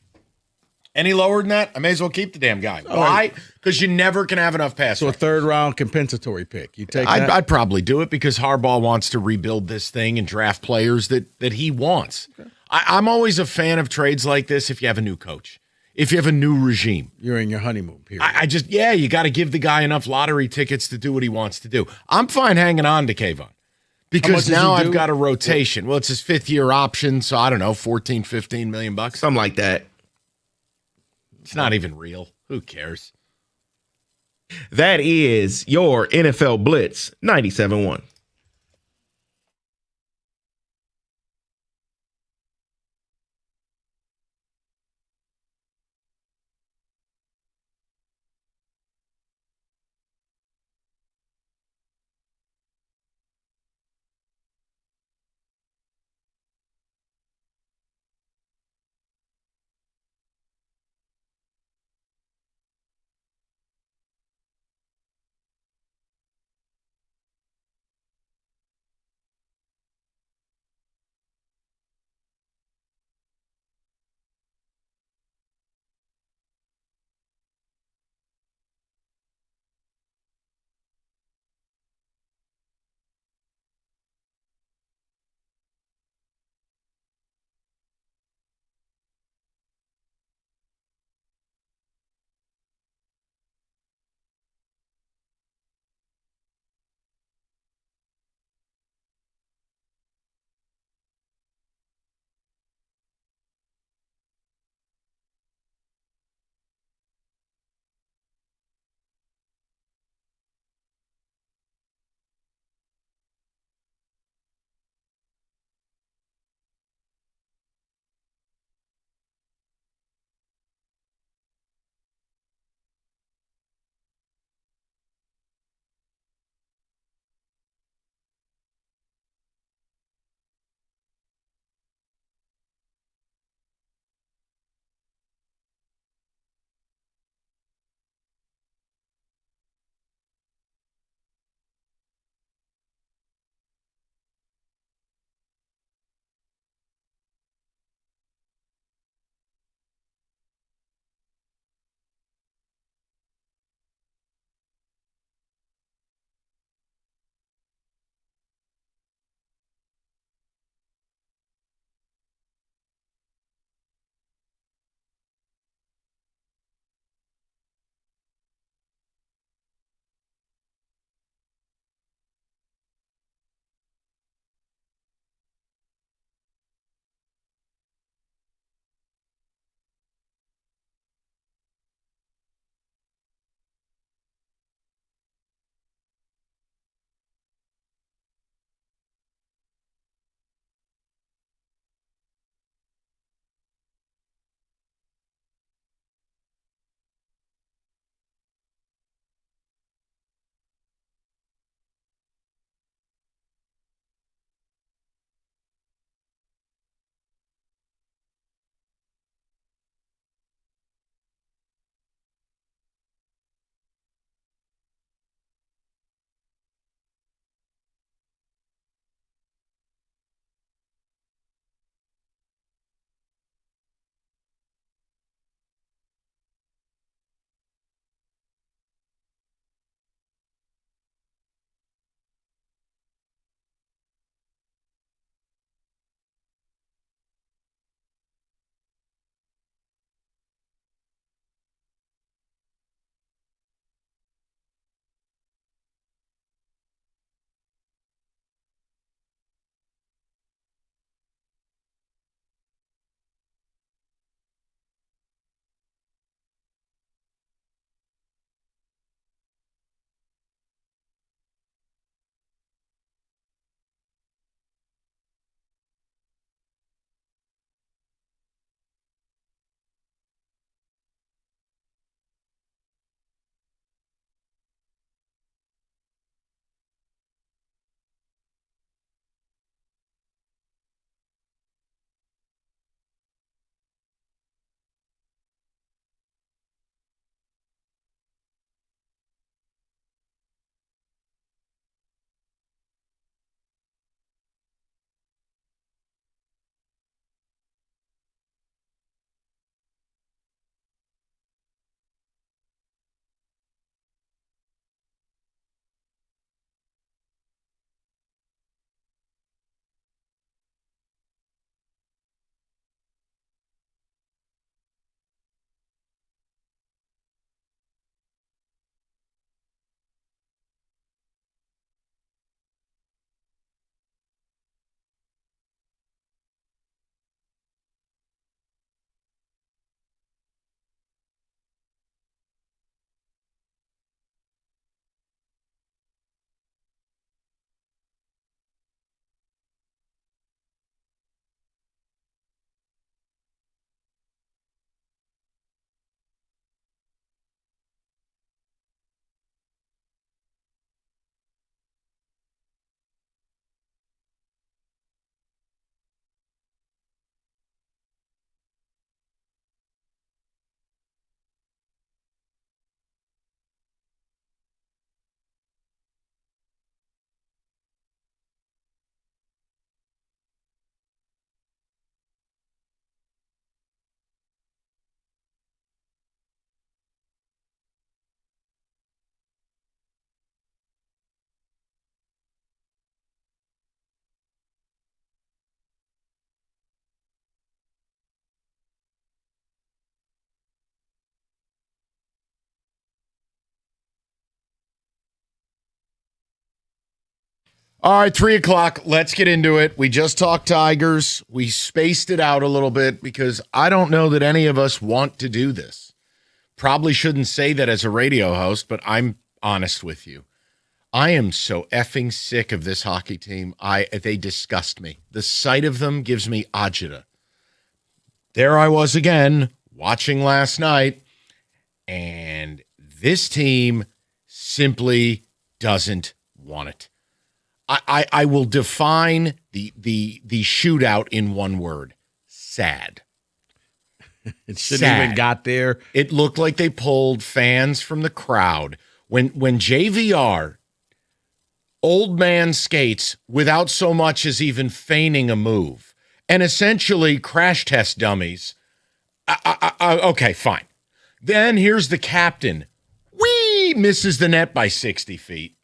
Speaker 2: Any lower than that, I may as well keep the damn guy. Why? Because you never can have enough pass.
Speaker 3: So a 3rd round compensatory pick. You take that?
Speaker 2: I'd probably do it because Harbaugh wants to rebuild this thing and draft players that he wants. Okay. I'm always a fan of trades like this if you have a new coach. If you have a new regime.
Speaker 3: You're in your honeymoon period.
Speaker 2: You got to give the guy enough lottery tickets to do what he wants to do. I'm fine hanging on to Kayvon because now I've got a rotation. Well, it's his 5th-year option, so I don't know, 14, 15 million bucks.
Speaker 5: Something like that.
Speaker 2: It's not even real. Who cares?
Speaker 5: That is your NFL Blitz 97.1.
Speaker 2: All right, 3 o'clock. Let's get into it. We just talked Tigers. We spaced it out a little bit because I don't know that any of us want to do this. Probably shouldn't say that as a radio host, but I'm honest with you. I am so effing sick of this hockey team. They disgust me. The sight of them gives me agita. There I was again, watching last night, and this team simply doesn't want it. I will define the shootout in one word: sad.
Speaker 3: It shouldn't even got there.
Speaker 2: It looked like they pulled fans from the crowd when JVR, old man skates without so much as even feigning a move, and essentially crash test dummies. Okay, fine. Then here's the captain. Misses the net by 60 feet.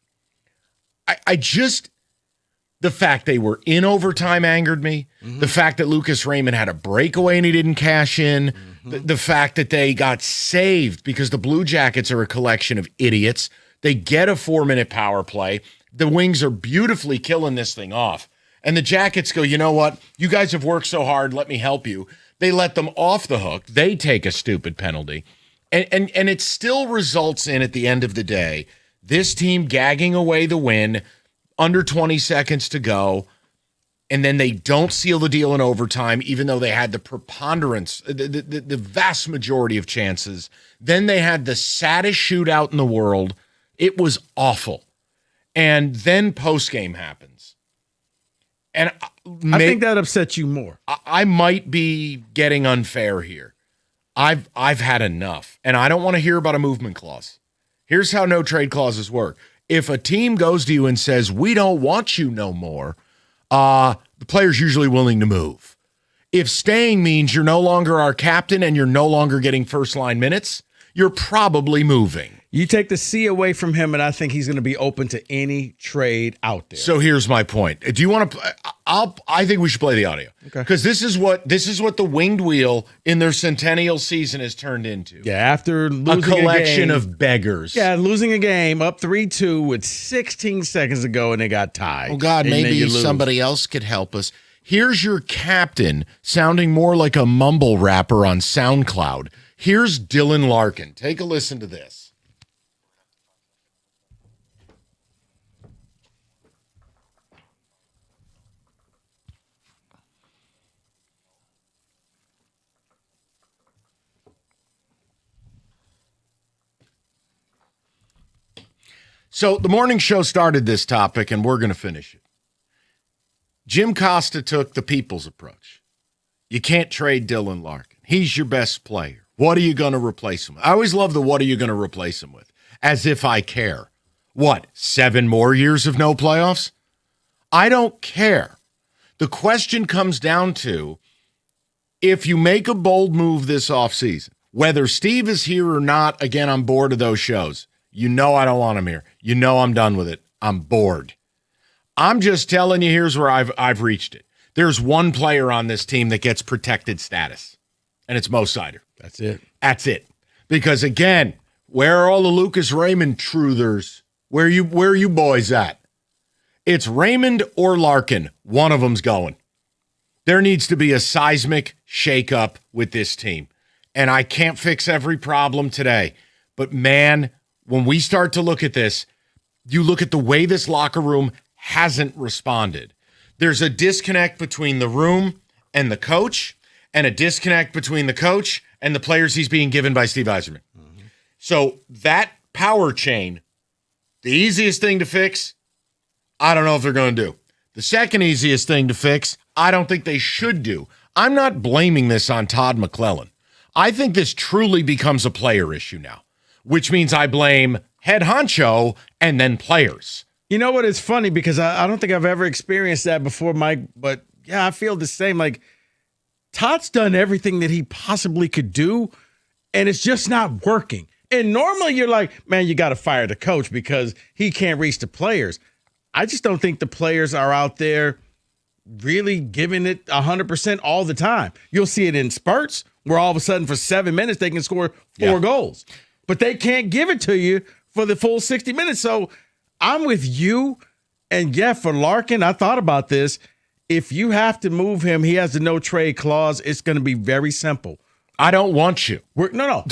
Speaker 2: The fact they were in overtime angered me. Mm-hmm. The fact that Lucas Raymond had a breakaway and he didn't cash in. Mm-hmm. The fact that they got saved because the Blue Jackets are a collection of idiots. They get a 4-minute power play. The Wings are beautifully killing this thing off. And the Jackets go, you know what? You guys have worked so hard. Let me help you. They let them off the hook. They take a stupid penalty. And it still results in, at the end of the day, this team gagging away the win, under 20 seconds to go, and then they don't seal the deal in overtime, even though they had the preponderance, the vast majority of chances. Then they had the saddest shootout in the world. It was awful. And then postgame happens. And
Speaker 3: I think that upsets you more.
Speaker 2: I might be getting unfair here. I've had enough, and I don't want to hear about a movement clause. Here's how no trade clauses work. If a team goes to you and says, we don't want you no more, the player's usually willing to move. If staying means you're no longer our captain and you're no longer getting first-line minutes, you're probably moving.
Speaker 3: You take the C away from him, and I think he's going to be open to any trade out there.
Speaker 2: So here's my point. Do you want to? I think we should play the audio because this is what the winged wheel in their centennial season has turned into.
Speaker 3: Yeah, after losing
Speaker 2: a collection of beggars.
Speaker 3: Yeah, losing a game up 3-2 with 16 seconds to go, and they got tied.
Speaker 2: Oh God, maybe somebody else could help us. Here's your captain sounding more like a mumble rapper on SoundCloud. Here's Dylan Larkin. Take a listen to this. So the morning show started this topic, and we're going to finish it. Jim Costa took the people's approach. You can't trade Dylan Larkin. He's your best player. What are you going to replace him with? I always love the what are you going to replace him with? As if I care. What, 7 more years of no playoffs? I don't care. The question comes down to, if you make a bold move this offseason, whether Steve is here or not, again, I'm bored of those shows. You know I don't want him here. You know I'm done with it. I'm bored. I'm just telling you, here's where I've reached it. There's one player on this team that gets protected status, and it's Mo Seider.
Speaker 3: That's it.
Speaker 2: That's it. Because, again, where are all the Lucas Raymond truthers? Where are you boys at? It's Raymond or Larkin. One of them's going. There needs to be a seismic shakeup with this team. And I can't fix every problem today. But, man, when we start to look at this, you look at the way this locker room hasn't responded. There's a disconnect between the room and the coach, and a disconnect between the coach and the players he's being given by Steve Yzerman. Mm-hmm. So that power chain, the easiest thing to fix, I don't know if they're going to do. The second easiest thing to fix, I don't think they should do. I'm not blaming this on Todd McClellan. I think this truly becomes a player issue now, which means I blame head honcho and then players.
Speaker 3: You know what? It's funny because I don't think I've ever experienced that before, Mike. But, yeah, I feel the same. Like, Todd's done everything that he possibly could do, and it's just not working. And normally you're like, man, you got to fire the coach because he can't reach the players. I just don't think the players are out there really giving it 100% all the time. You'll see it in spurts where all of a sudden for 7 minutes they can score 4 goals. But they can't give it to you for the full 60 minutes. So I'm with you. And yeah, for Larkin, I thought about this. If you have to move him, he has a no trade clause. It's going to be very simple.
Speaker 2: I don't want you.
Speaker 3: No.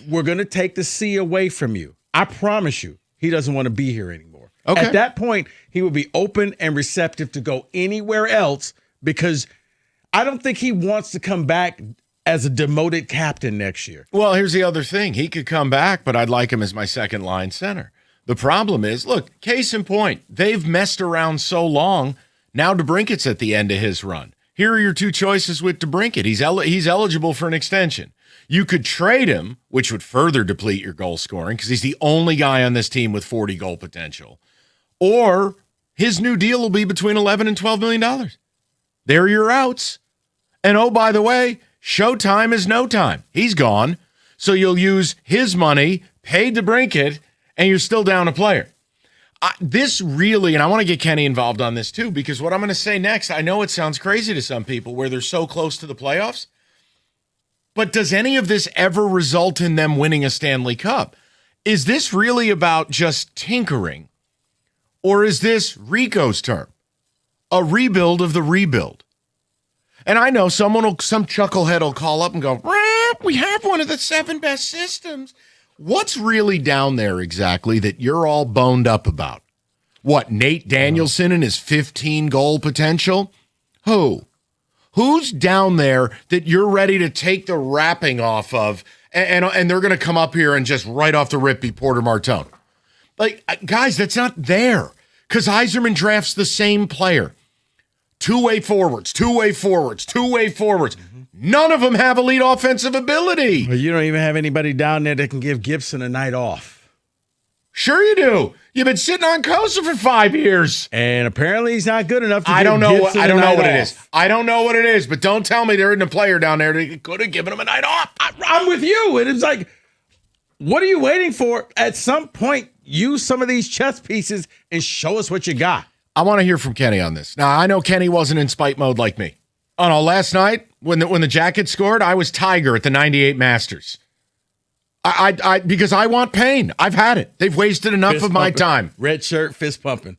Speaker 3: We're going to take the C away from you. I promise you, he doesn't want to be here anymore.
Speaker 2: Okay.
Speaker 3: At that point, he will be open and receptive to go anywhere else because I don't think he wants to come back as a demoted captain next year.
Speaker 2: Well, here's the other thing. He could come back, but I'd like him as my second line center. The problem is, look, case in point, they've messed around so long. Now DeBrincat's at the end of his run. Here are your two choices with DeBrincat. He's eligible for an extension. You could trade him, which would further deplete your goal scoring because he's the only guy on this team with 40 goal potential. Or his new deal will be between $11 and $12 million. There are your outs. And oh, by the way, Showtime is no time. He's gone. So you'll use his money, pay DeBrincat, and you're still down a player. This really, and I want to get Kenny involved on this too, because what I'm going to say next, I know it sounds crazy to some people where they're so close to the playoffs, but does any of this ever result in them winning a Stanley Cup? Is this really about just tinkering, or is this Rico's term, a rebuild of the rebuild? And I know some chucklehead will call up and go, we have one of the 7 best systems. What's really down there exactly that you're all boned up about? What, Nate Danielson and his 15-goal potential? Who's down there that you're ready to take the wrapping off of and they're going to come up here and just right off the rip be Porter Martone? Like, guys, that's not there because Yzerman drafts the same player. Two-way forwards. None of them have elite offensive ability.
Speaker 3: Well, you don't even have anybody down there that can give Gibson a night off.
Speaker 2: Sure you do. You've been sitting on Kosa for 5 years.
Speaker 3: And apparently he's not good enough to
Speaker 2: I don't know what it
Speaker 3: off.
Speaker 2: is. I don't know what it is, but don't tell me there isn't a player down there that could have given him a night off.
Speaker 3: I'm with you. And it's like, what are you waiting for? At some point, use some of these chess pieces and show us what you got.
Speaker 2: I want to hear from Kenny on this. Now, I know Kenny wasn't in spite mode like me. Oh, no, last night, when the Jackets scored, I was Tiger at the 98 Masters. I because I want pain. I've had it. They've wasted enough
Speaker 3: Fist
Speaker 2: of my
Speaker 3: pumping.
Speaker 2: time.
Speaker 3: Red shirt, fist pumping.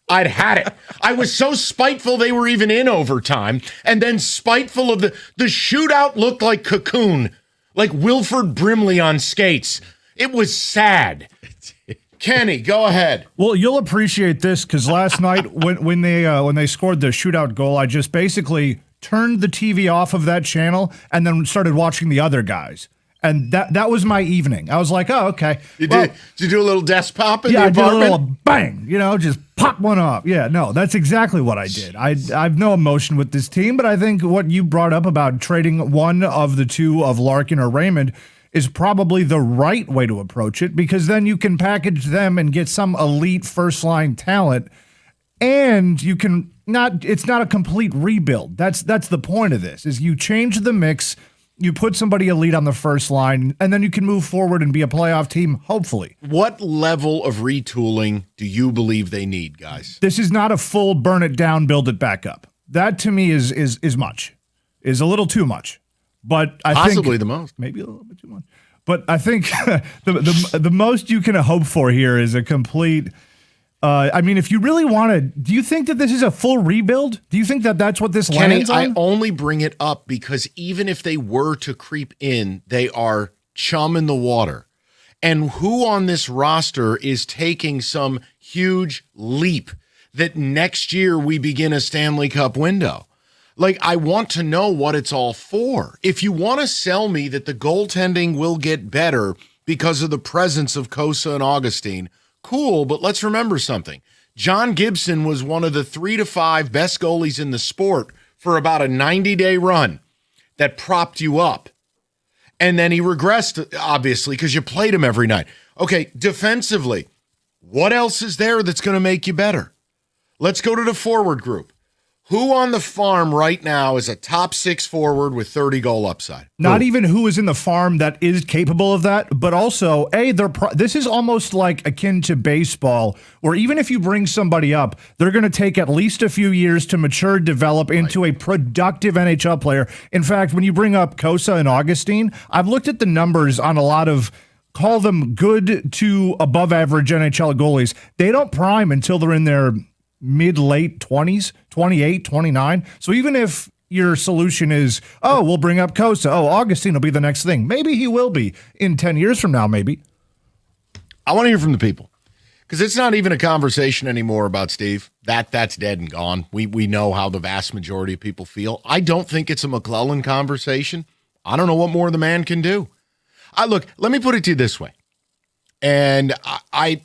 Speaker 2: I'd had it. I was so spiteful they were even in overtime, and then spiteful of the shootout looked like Cocoon, like Wilford Brimley on skates. It was sad. Kenny, go ahead.
Speaker 19: Well, you'll appreciate this because last night when they scored the shootout goal, I just basically turned the TV off of that channel and then started watching the other guys. And that was my evening. I was like, oh, okay.
Speaker 2: Did you do a little desk pop in the
Speaker 19: I did
Speaker 2: apartment?
Speaker 19: a little bang, just pop one up. Yeah, no, that's exactly what I did. I've no emotion with this team, but I think what you brought up about trading one of the two of Larkin or Raymond is probably the right way to approach it because then you can package them and get some elite first-line talent, and you can it's not a complete rebuild. That's the point of this, is you change the mix, you put somebody elite on the first line, and then you can move forward and be a playoff team, hopefully.
Speaker 2: What level of retooling do you believe they need, guys?
Speaker 19: This is not a full burn it down, build it back up. That to me is much, is a little too much. But I
Speaker 2: Possibly
Speaker 19: think
Speaker 2: the most.
Speaker 19: maybe a little bit too much. But I think the most you can hope for here is a complete. I mean, if you really want to, do you think that this is a full rebuild? Do you think that that's what this lands on?
Speaker 2: I only bring it up because even if they were to creep in, they are chum in the water. And who on this roster is taking some huge leap that next year we begin a Stanley Cup window? Like, I want to know what it's all for. If you want to sell me that the goaltending will get better because of the presence of Kosa and Augustine, cool, but let's remember something. John Gibson was one of the 3 to 5 best goalies in the sport for about a 90-day run that propped you up. And then he regressed, obviously, because you played him every night. Okay, defensively, what else is there that's going to make you better? Let's go to the forward group. Who on the farm right now is a top 6 forward with 30-goal upside?
Speaker 19: Not even who is in the farm that is capable of that, but also, this is almost like akin to baseball, where even if you bring somebody up, they're going to take at least a few years to mature, develop into a productive NHL player. In fact, when you bring up Kosa and Augustine, I've looked at the numbers on a lot of call them good to above average NHL goalies. They don't prime until they're in their mid-late 20s, 28, 29. So even if your solution is, oh, we'll bring up Costa. Oh, Augustine will be the next thing. Maybe he will be in 10 years from now, maybe.
Speaker 2: I want to hear from the people. Because it's not even a conversation anymore about Steve. That's dead and gone. We know how the vast majority of people feel. I don't think it's a McClellan conversation. I don't know what more the man can do. Look, let me put it to you this way. And I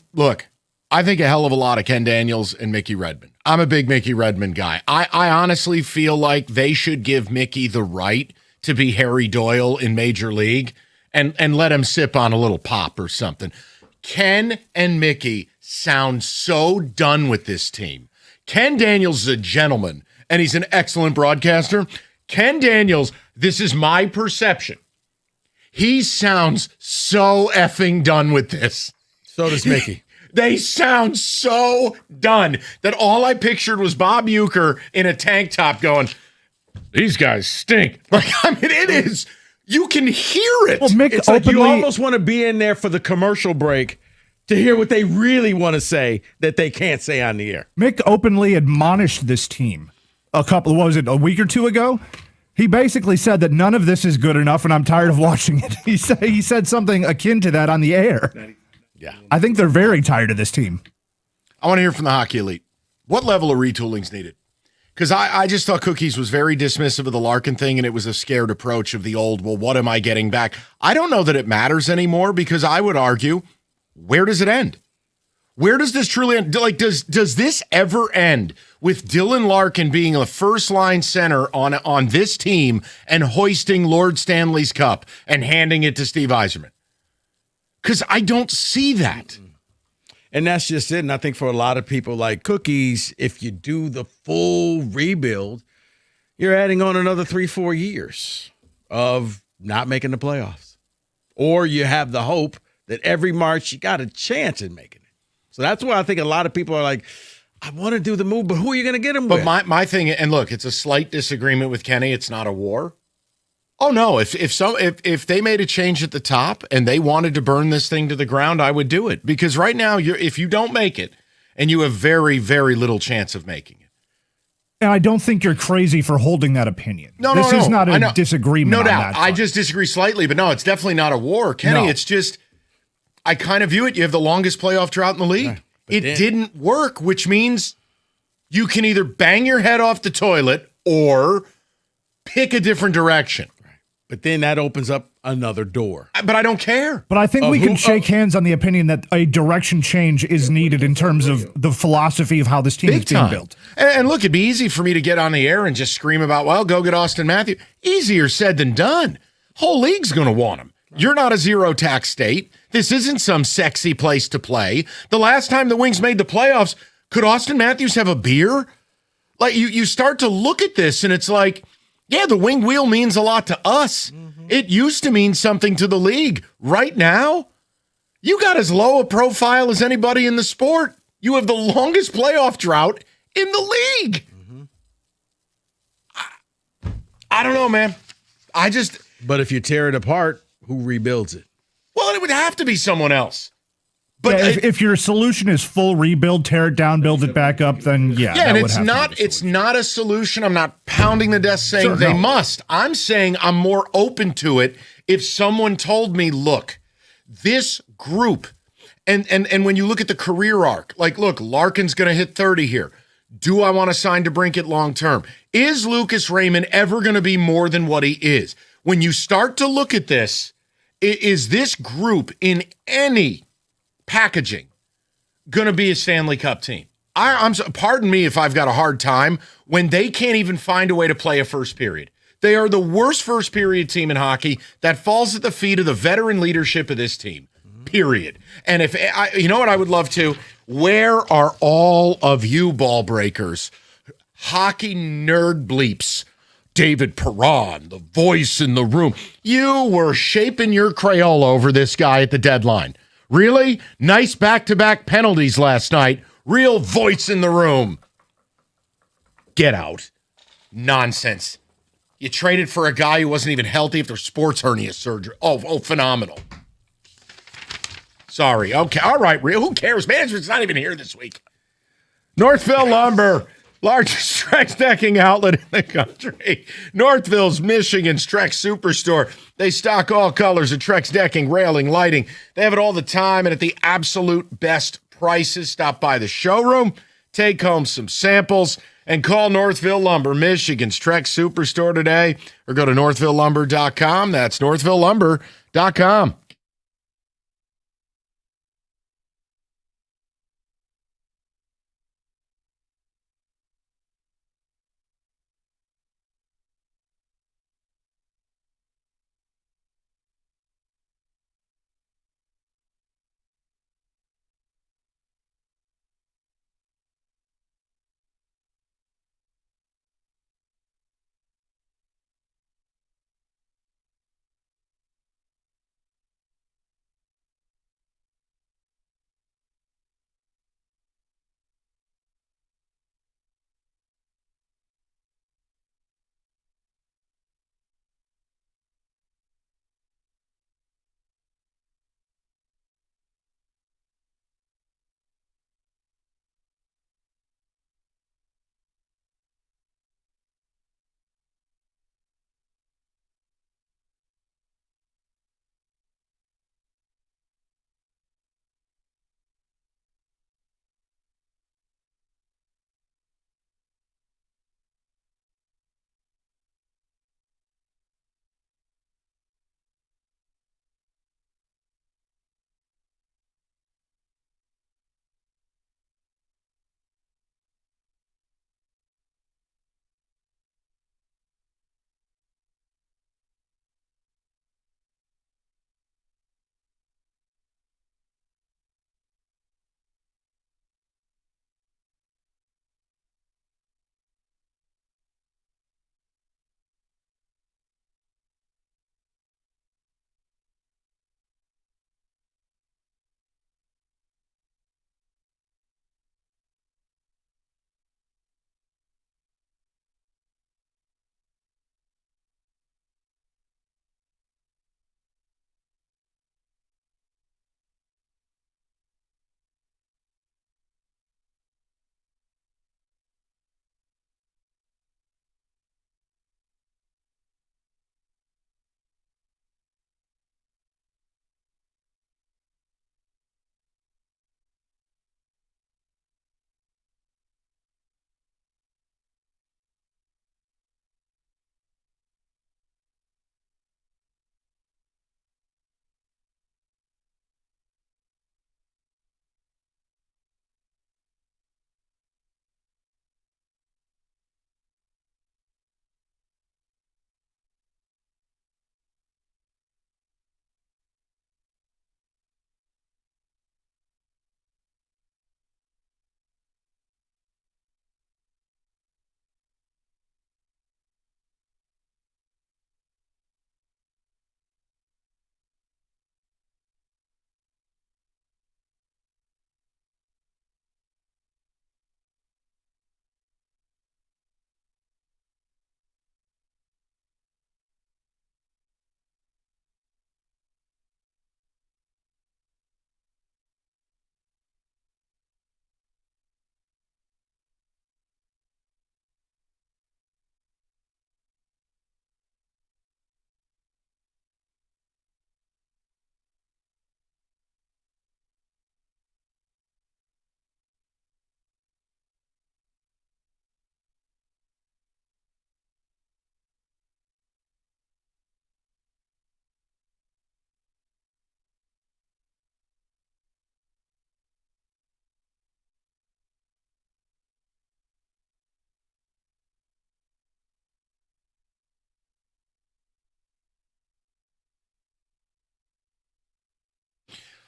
Speaker 2: think a hell of a lot of Ken Daniels and Mickey Redmond. I'm a big Mickey Redmond guy. I honestly feel like they should give Mickey the right to be Harry Doyle in Major League and let him sip on a little pop or something. Ken and Mickey sound so done with this team. Ken Daniels is a gentleman, and he's an excellent broadcaster. Ken Daniels, this is my perception. He sounds so effing done with this.
Speaker 3: So does Mickey.
Speaker 2: They sound so done that all I pictured was Bob Uecker in a tank top going, these guys stink. Like, I mean, it is. You can hear it.
Speaker 3: Well, Mick, it's like you almost want to be in there for the commercial break to hear what they really want to say that they can't say on the air.
Speaker 19: Mick openly admonished this team a week or two ago? He basically said that none of this is good enough and I'm tired of watching it. He said something akin to that on the air.
Speaker 2: Yeah.
Speaker 19: I think they're very tired of this team.
Speaker 2: I want to hear from the Hockey Elite. What level of retooling's needed? Because I just thought Cookies was very dismissive of the Larkin thing, and it was a scared approach of the old, well, what am I getting back? I don't know that it matters anymore, because I would argue, where does it end? Where does this truly end? Like, does this ever end with Dylan Larkin being a first-line center on this team and hoisting Lord Stanley's Cup and handing it to Steve Yzerman? Because I don't see that.
Speaker 3: And that's just it. And I think for a lot of people like Cookies, if you do the full rebuild, you're adding on another 3-4 years of not making the playoffs. Or you have the hope that every March you got a chance at making it. So that's why I think a lot of people are like, I want to do the move, but who are you going to get him with?
Speaker 2: But my thing, and look, it's a slight disagreement with Kenny. It's not a war. Oh no! If they made a change at the top and they wanted to burn this thing to the ground, I would do it, because right now if you don't make it, and you have very, very little chance of making it.
Speaker 19: And I don't think you're crazy for holding that opinion. This is not a disagreement.
Speaker 2: No
Speaker 19: on
Speaker 2: doubt.
Speaker 19: that
Speaker 2: I just disagree slightly, but no, it's definitely not a war, Kenny.
Speaker 19: No.
Speaker 2: It's just I kind of view it. You have the longest playoff drought in the league. It didn't work, which means you can either bang your head off the toilet or pick a different direction.
Speaker 3: But then that opens up another door.
Speaker 2: But I don't care.
Speaker 19: But I think we can shake hands on the opinion that a direction change is needed in terms of the philosophy of how this team is being built.
Speaker 2: And look, it'd be easy for me to get on the air and just scream about, well, go get Austin Matthews. Easier said than done. Whole league's going to want him. You're not a zero tax state. This isn't some sexy place to play. The last time the Wings made the playoffs, could Austin Matthews have a beer? Like, you start to look at this and it's like, yeah, the wing wheel means a lot to us. Mm-hmm. It used to mean something to the league. Right now, you got as low a profile as anybody in the sport. You have the longest playoff drought in the league. Mm-hmm. I don't know, man.
Speaker 3: But if you tear it apart, who rebuilds it?
Speaker 2: Well, it would have to be someone else.
Speaker 19: But if your solution is full rebuild, tear it down, build it back up, then
Speaker 2: and it's not a solution. I'm not pounding the desk saying they must. I'm saying I'm more open to it if someone told me, look, this group, and when you look at the career arc, like, look, Larkin's going to hit 30 here. Do I want to sign DeBrincat long term? Is Lucas Raymond ever going to be more than what he is? When you start to look at this, is this group in any packaging going to be a Stanley Cup team? Pardon me if I've got a hard time when they can't even find a way to play a first period. They are the worst first period team in hockey. That falls at the feet of the veteran leadership of this team, period. And if you know what I would love to, where are all of you ball breakers, hockey nerd bleeps, David Perron, the voice in the room? You were shaping your Crayola over this guy at the deadline. Really? Nice back-to-back penalties last night. Real voice in the room. Get out. Nonsense. You traded for a guy who wasn't even healthy after sports hernia surgery. Oh, phenomenal. Sorry. Okay. All right, Real. Who cares? Management's not even here this week. Northville Lumber, largest Trex decking outlet in the country. Northville's Michigan's Trex Superstore. They stock all colors of Trex decking, railing, lighting. They have it all the time and at the absolute best prices. Stop by the showroom, take home some samples, and call Northville Lumber, Michigan's Trex Superstore today, or go to northvillelumber.com. That's northvillelumber.com.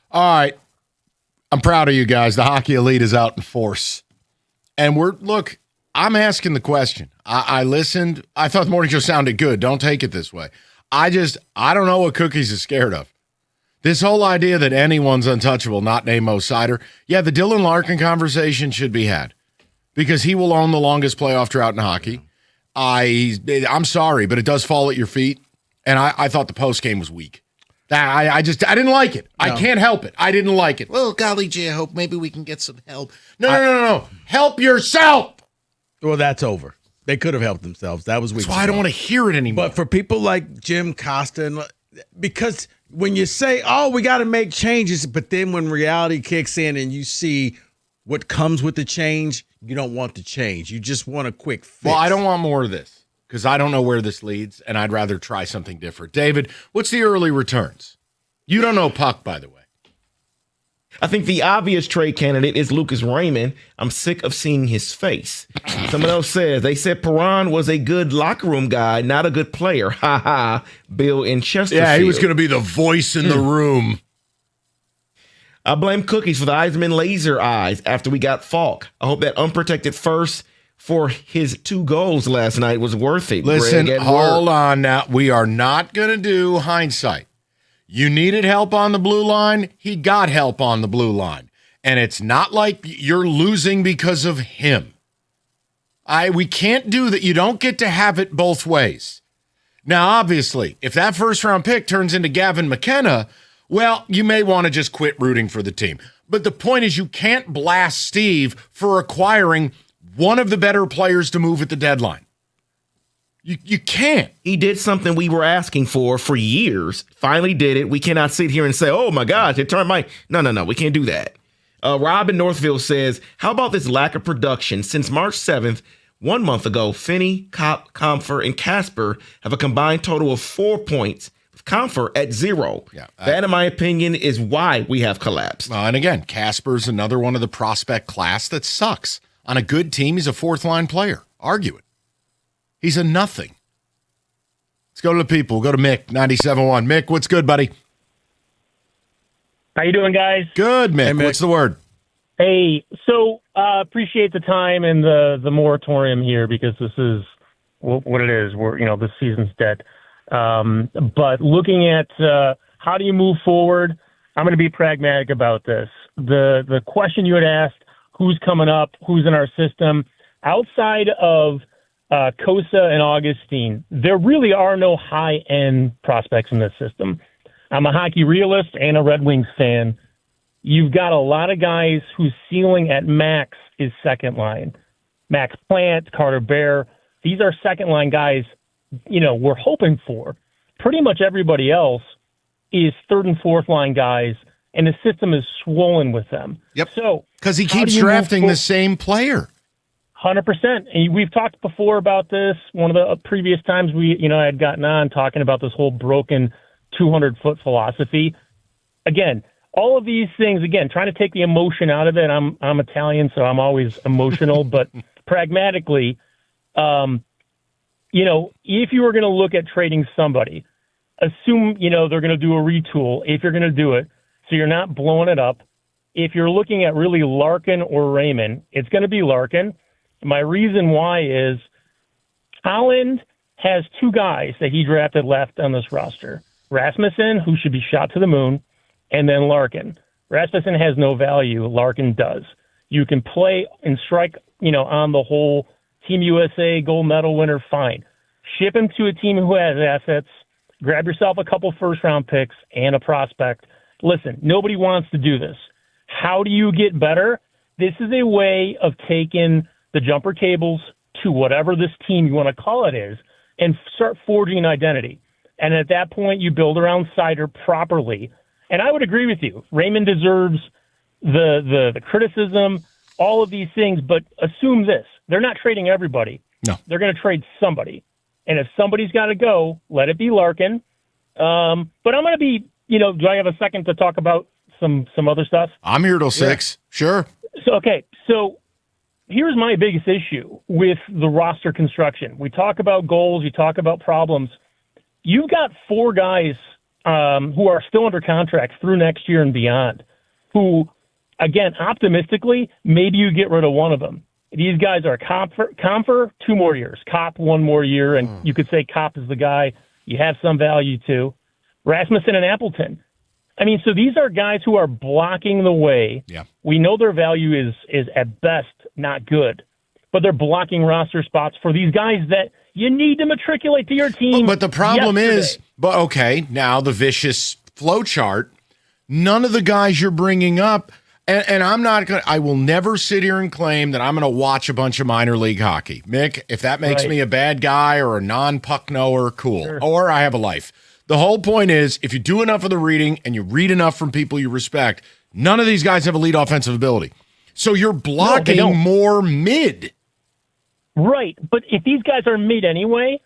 Speaker 2: All right. I'm proud of you guys. The Hockey Elite is out in force. And I'm asking the question. I listened. I thought the morning show sounded good. Don't take it this way. I don't know what Cookies is scared of. This whole idea that anyone's untouchable, not named Mo Sider. Yeah, the Dylan Larkin conversation should be had because he will own the longest playoff drought in hockey. I'm sorry, but it does fall at your feet. And I thought the post game was weak. I didn't like it. No. I can't help it. I didn't like it.
Speaker 6: Well, golly gee, I hope maybe we can get some help.
Speaker 2: No. Help yourself.
Speaker 3: Well, that's over. They could have helped themselves. That was weeks
Speaker 2: That's why I don't want to hear it anymore.
Speaker 3: But for people like Jim Costa, because when you say, oh, we got to make changes, but then when reality kicks in and you see what comes with the change, you don't want the change. You just want a quick fix.
Speaker 2: Well, I don't want more of this because I don't know where this leads, and I'd rather try something different. David, what's the early returns? You don't know Puck, by the way.
Speaker 5: I think the obvious trade candidate is Lucas Raymond. I'm sick of seeing his face. Someone else says, they said Perron was a good locker room guy, not a good player. Ha ha. Bill in Chesterfield.
Speaker 2: Yeah, he was going to be the voice in the room.
Speaker 5: I blame Cookies for the Eisman laser eyes after we got Falk. I hope that unprotected first for his 2 goals last night was worth it.
Speaker 2: Listen, hold on now. We are not going to do hindsight. You needed help on the blue line. He got help on the blue line. And it's not like you're losing because of him. We can't do that. You don't get to have it both ways. Now, obviously, if that first-round pick turns into Gavin McKenna, well, you may want to just quit rooting for the team. But the point is you can't blast Steve for acquiring one of the better players to move at the deadline. You can't.
Speaker 5: He did something we were asking for years. Finally did it. We cannot sit here and say, oh, my gosh, it turned my... No. We can't do that. Rob in Northville says, how about this lack of production? Since March 7th, 1 month ago, Finney, Kopp, Comfer, and Casper have a combined total of 4 points. Comfer at 0. Yeah, that, in my opinion, is why we have collapsed.
Speaker 2: And again, Casper's another one of the prospect class that sucks. On a good team, he's a fourth-line player. Argue it. He's a nothing. Let's go to the people. We'll go to Mick, 97.1. Mick, what's good, buddy?
Speaker 20: How you doing, guys?
Speaker 2: Good, Mick. Hey, Mick. What's the word?
Speaker 20: Hey, so appreciate the time and the moratorium here because this is what it is. This season's dead. But looking at how do you move forward, I'm going to be pragmatic about this. The question you had asked, who's coming up, who's in our system, outside of Kosa and Augustine, there really are no high-end prospects in this system. I'm a hockey realist and a Red Wings fan. You've got a lot of guys whose ceiling at max is second line. Max Plant, Carter Bear, these are second-line guys, we're hoping for. Pretty much everybody else is third and fourth line guys, and the system is swollen with them.
Speaker 2: Yep.
Speaker 20: So
Speaker 2: because he keeps drafting the same player.
Speaker 20: 100%. And we've talked before about this. One of the previous times I had gotten on talking about this whole broken 200-foot philosophy. Again, all of these things, trying to take the emotion out of it. I'm Italian, so I'm always emotional, but pragmatically, if you were going to look at trading somebody, assume, they're going to do a retool if you're going to do it, so you're not blowing it up. If you're looking at really Larkin or Raymond, it's going to be Larkin. My reason why is Holland has 2 guys that he drafted left on this roster. Rasmussen, who should be shot to the moon, and then Larkin. Rasmussen has no value. Larkin does. You can play and strike, on the whole Team USA gold medal winner, fine. Ship him to a team who has assets. Grab yourself a couple first-round picks and a prospect. Listen, nobody wants to do this. How do you get better? This is a way of taking the jumper cables to whatever this team you want to call it is and start forging an identity. And at that point, you build around Seider properly. And I would agree with you. Raymond deserves the criticism, all of these things, but assume this. They're not trading everybody.
Speaker 2: No.
Speaker 20: They're going to trade somebody. And if somebody's got to go, let it be Larkin. But I'm going to be, do I have a second to talk about some other stuff?
Speaker 2: I'm here till 6. Sure.
Speaker 20: So here's my biggest issue with the roster construction. We talk about goals. You talk about problems. You've got 4 guys who are still under contract through next year and beyond who, again, optimistically, maybe you get rid of one of them. These guys are Comfer 2 more years, Kopp 1 more year, and you could say Kopp is the guy you have some value to. Rasmussen and Appleton. I mean, so these are guys who are blocking the way.
Speaker 2: Yeah.
Speaker 20: We know their value is at best not good, but they're blocking roster spots for these guys that you need to matriculate to your team.
Speaker 2: But the problem is, now the vicious flow chart, none of the guys you're bringing up, and I'm not going to, I will never sit here and claim that I'm going to watch a bunch of minor league hockey. Mick, if that makes me a bad guy or a non-puck knower, cool.
Speaker 20: Sure.
Speaker 2: Or I have a life. The whole point is, if you do enough of the reading and you read enough from people you respect, none of these guys have elite offensive ability. So you're blocking more mid.
Speaker 20: Right. But if these guys are mid anyway,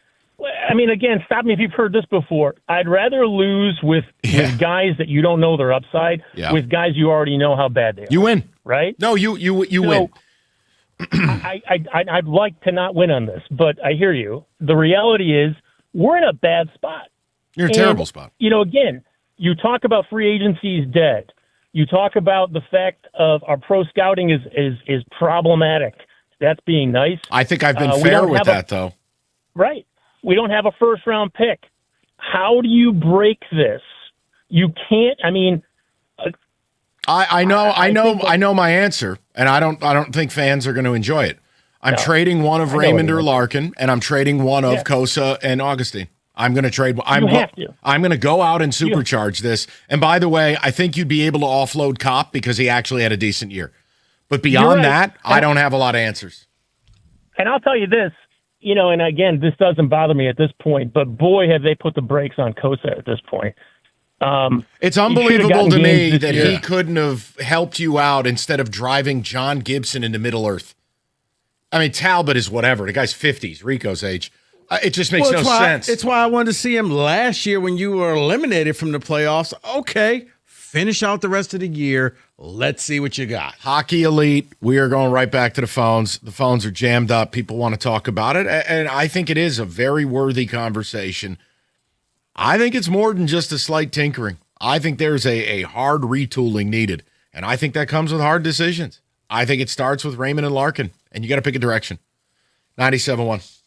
Speaker 20: I mean, again, stop me if you've heard this before. I'd rather lose with guys that you don't know their upside with guys you already know how bad they are.
Speaker 2: You win.
Speaker 20: Right?
Speaker 2: No, you win.
Speaker 20: I'd like to not win on this, but I hear you. The reality is we're in a bad spot.
Speaker 2: You're in a terrible spot.
Speaker 20: You know, again, you talk about free agency is dead. You talk about the fact of our pro scouting is problematic. That's being nice.
Speaker 2: I think I've been fair with that, though.
Speaker 20: Right. We don't have a first-round pick. How do you break this? You can't. I mean,
Speaker 2: I know my answer, and I don't think fans are going to enjoy it. I'm trading one of Raymond or Larkin, and I'm trading one of Kosa and Augustine. I'm going to trade. I'm going to go out and supercharge this. And by the way, I think you'd be able to offload Kopp because he actually had a decent year. But beyond that, I don't have a lot of answers.
Speaker 20: And I'll tell you this, you know, and again, this doesn't bother me at this point, but boy, have they put the brakes on Kosa at this point.
Speaker 2: It's unbelievable to me that he couldn't have helped you out instead of driving John Gibson into Middle Earth. I mean, Talbot is whatever. The guy's 50s, Rico's age. It just makes no sense.
Speaker 3: It's why I wanted to see him last year when you were eliminated from the playoffs. Okay, finish out the rest of the year. Let's see what you got.
Speaker 2: Hockey Elite, we are going right back to the phones. The phones are jammed up. People want to talk about it, and I think it is a very worthy conversation. I think it's more than just a slight tinkering. I think there's a hard retooling needed, and I think that comes with hard decisions. I think it starts with Raymond and Larkin, and you got to pick a direction. 97.1.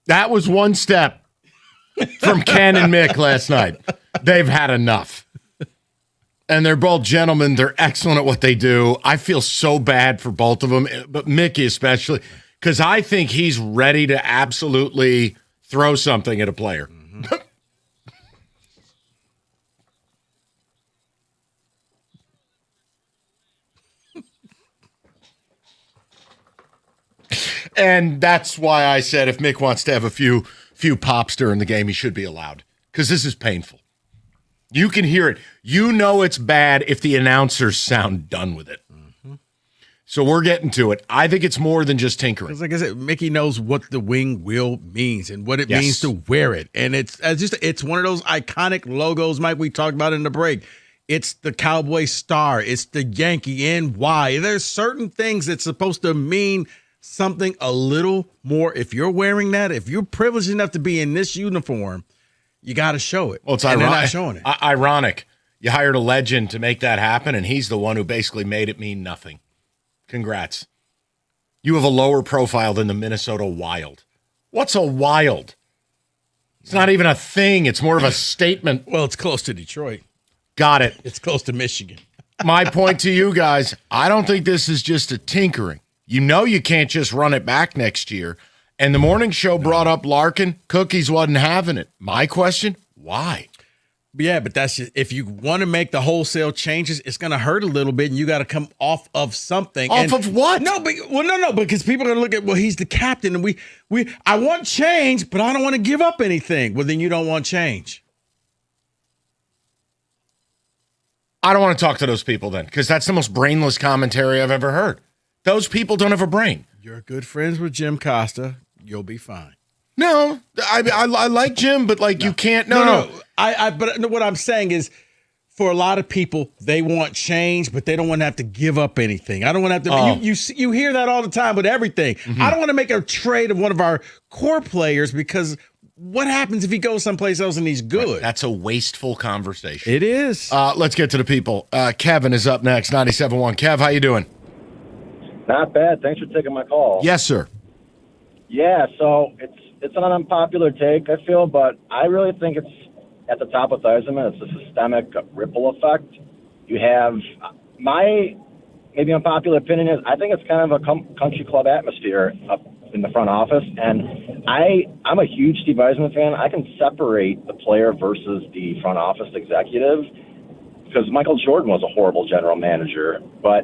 Speaker 2: That was one step from Ken and Mick last night. They've had enough. And they're both gentlemen. They're excellent at what they do. I feel so bad for both of them, but Mickey especially, because I think he's ready to absolutely throw something at a player. Mm-hmm. And that's why I said if Mick wants to have a few pops during the game, he should be allowed, because this is painful. You can hear it. You know it's bad if the announcers sound done with it. Mm-hmm. So we're getting to it. I think it's more than just tinkering.
Speaker 3: Because like I said, Mickey knows what the wing wheel means and what it means to wear it. And it's one of those iconic logos, Mike, we talked about in the break. It's the Cowboy Star. It's the Yankee NY. There's certain things that's supposed to mean something a little more. If you're wearing that, if you're privileged enough to be in this uniform, you got to show it.
Speaker 2: Well, it's
Speaker 3: ironic.
Speaker 2: ironic.
Speaker 3: They're not showing it.
Speaker 2: Ironic. You hired a legend to make that happen, and he's the one who basically made it mean nothing. Congrats. You have a lower profile than the Minnesota Wild. What's a Wild? It's not even a thing. It's more of a statement.
Speaker 3: Well, it's close to Detroit.
Speaker 2: Got it.
Speaker 3: It's close to Michigan.
Speaker 2: My point to you guys, I don't think this is just a tinkering. You know you can't just run it back next year. And the morning show brought up Larkin. Cookies wasn't having it. My question, why?
Speaker 3: Yeah, but that's just, if you want to make the wholesale changes, it's going to hurt a little bit, and you got to come off of something.
Speaker 2: Off of what?
Speaker 3: No, because people are going to look at, well, he's the captain, and I want change, but I don't want to give up anything. Well, then you don't want change.
Speaker 2: I don't want to talk to those people then, because that's the most brainless commentary I've ever heard. Those people don't have a brain.
Speaker 3: You're good friends with Jim Costa. You'll be fine.
Speaker 2: No, I like Jim, but you can't. No.
Speaker 3: But what I'm saying is, for a lot of people, they want change, but they don't want to have to give up anything. I don't want to have to. You hear that all the time with everything. Mm-hmm. I don't want to make a trade of one of our core players, because what happens if he goes someplace else and he's good?
Speaker 2: Right. That's a wasteful conversation.
Speaker 3: It is.
Speaker 2: Let's get to the people. Kevin is up next. 97.1. Kev, how you doing?
Speaker 7: Not bad. Thanks for taking my call.
Speaker 2: Yes, sir.
Speaker 7: Yeah, so it's an unpopular take, I feel, but I really think it's at the top with Yzerman. It's a systemic ripple effect. You have maybe unpopular opinion is I think it's kind of a country club atmosphere up in the front office, and I'm a huge Steve Yzerman fan. I can separate the player versus the front office executive, because Michael Jordan was a horrible general manager, but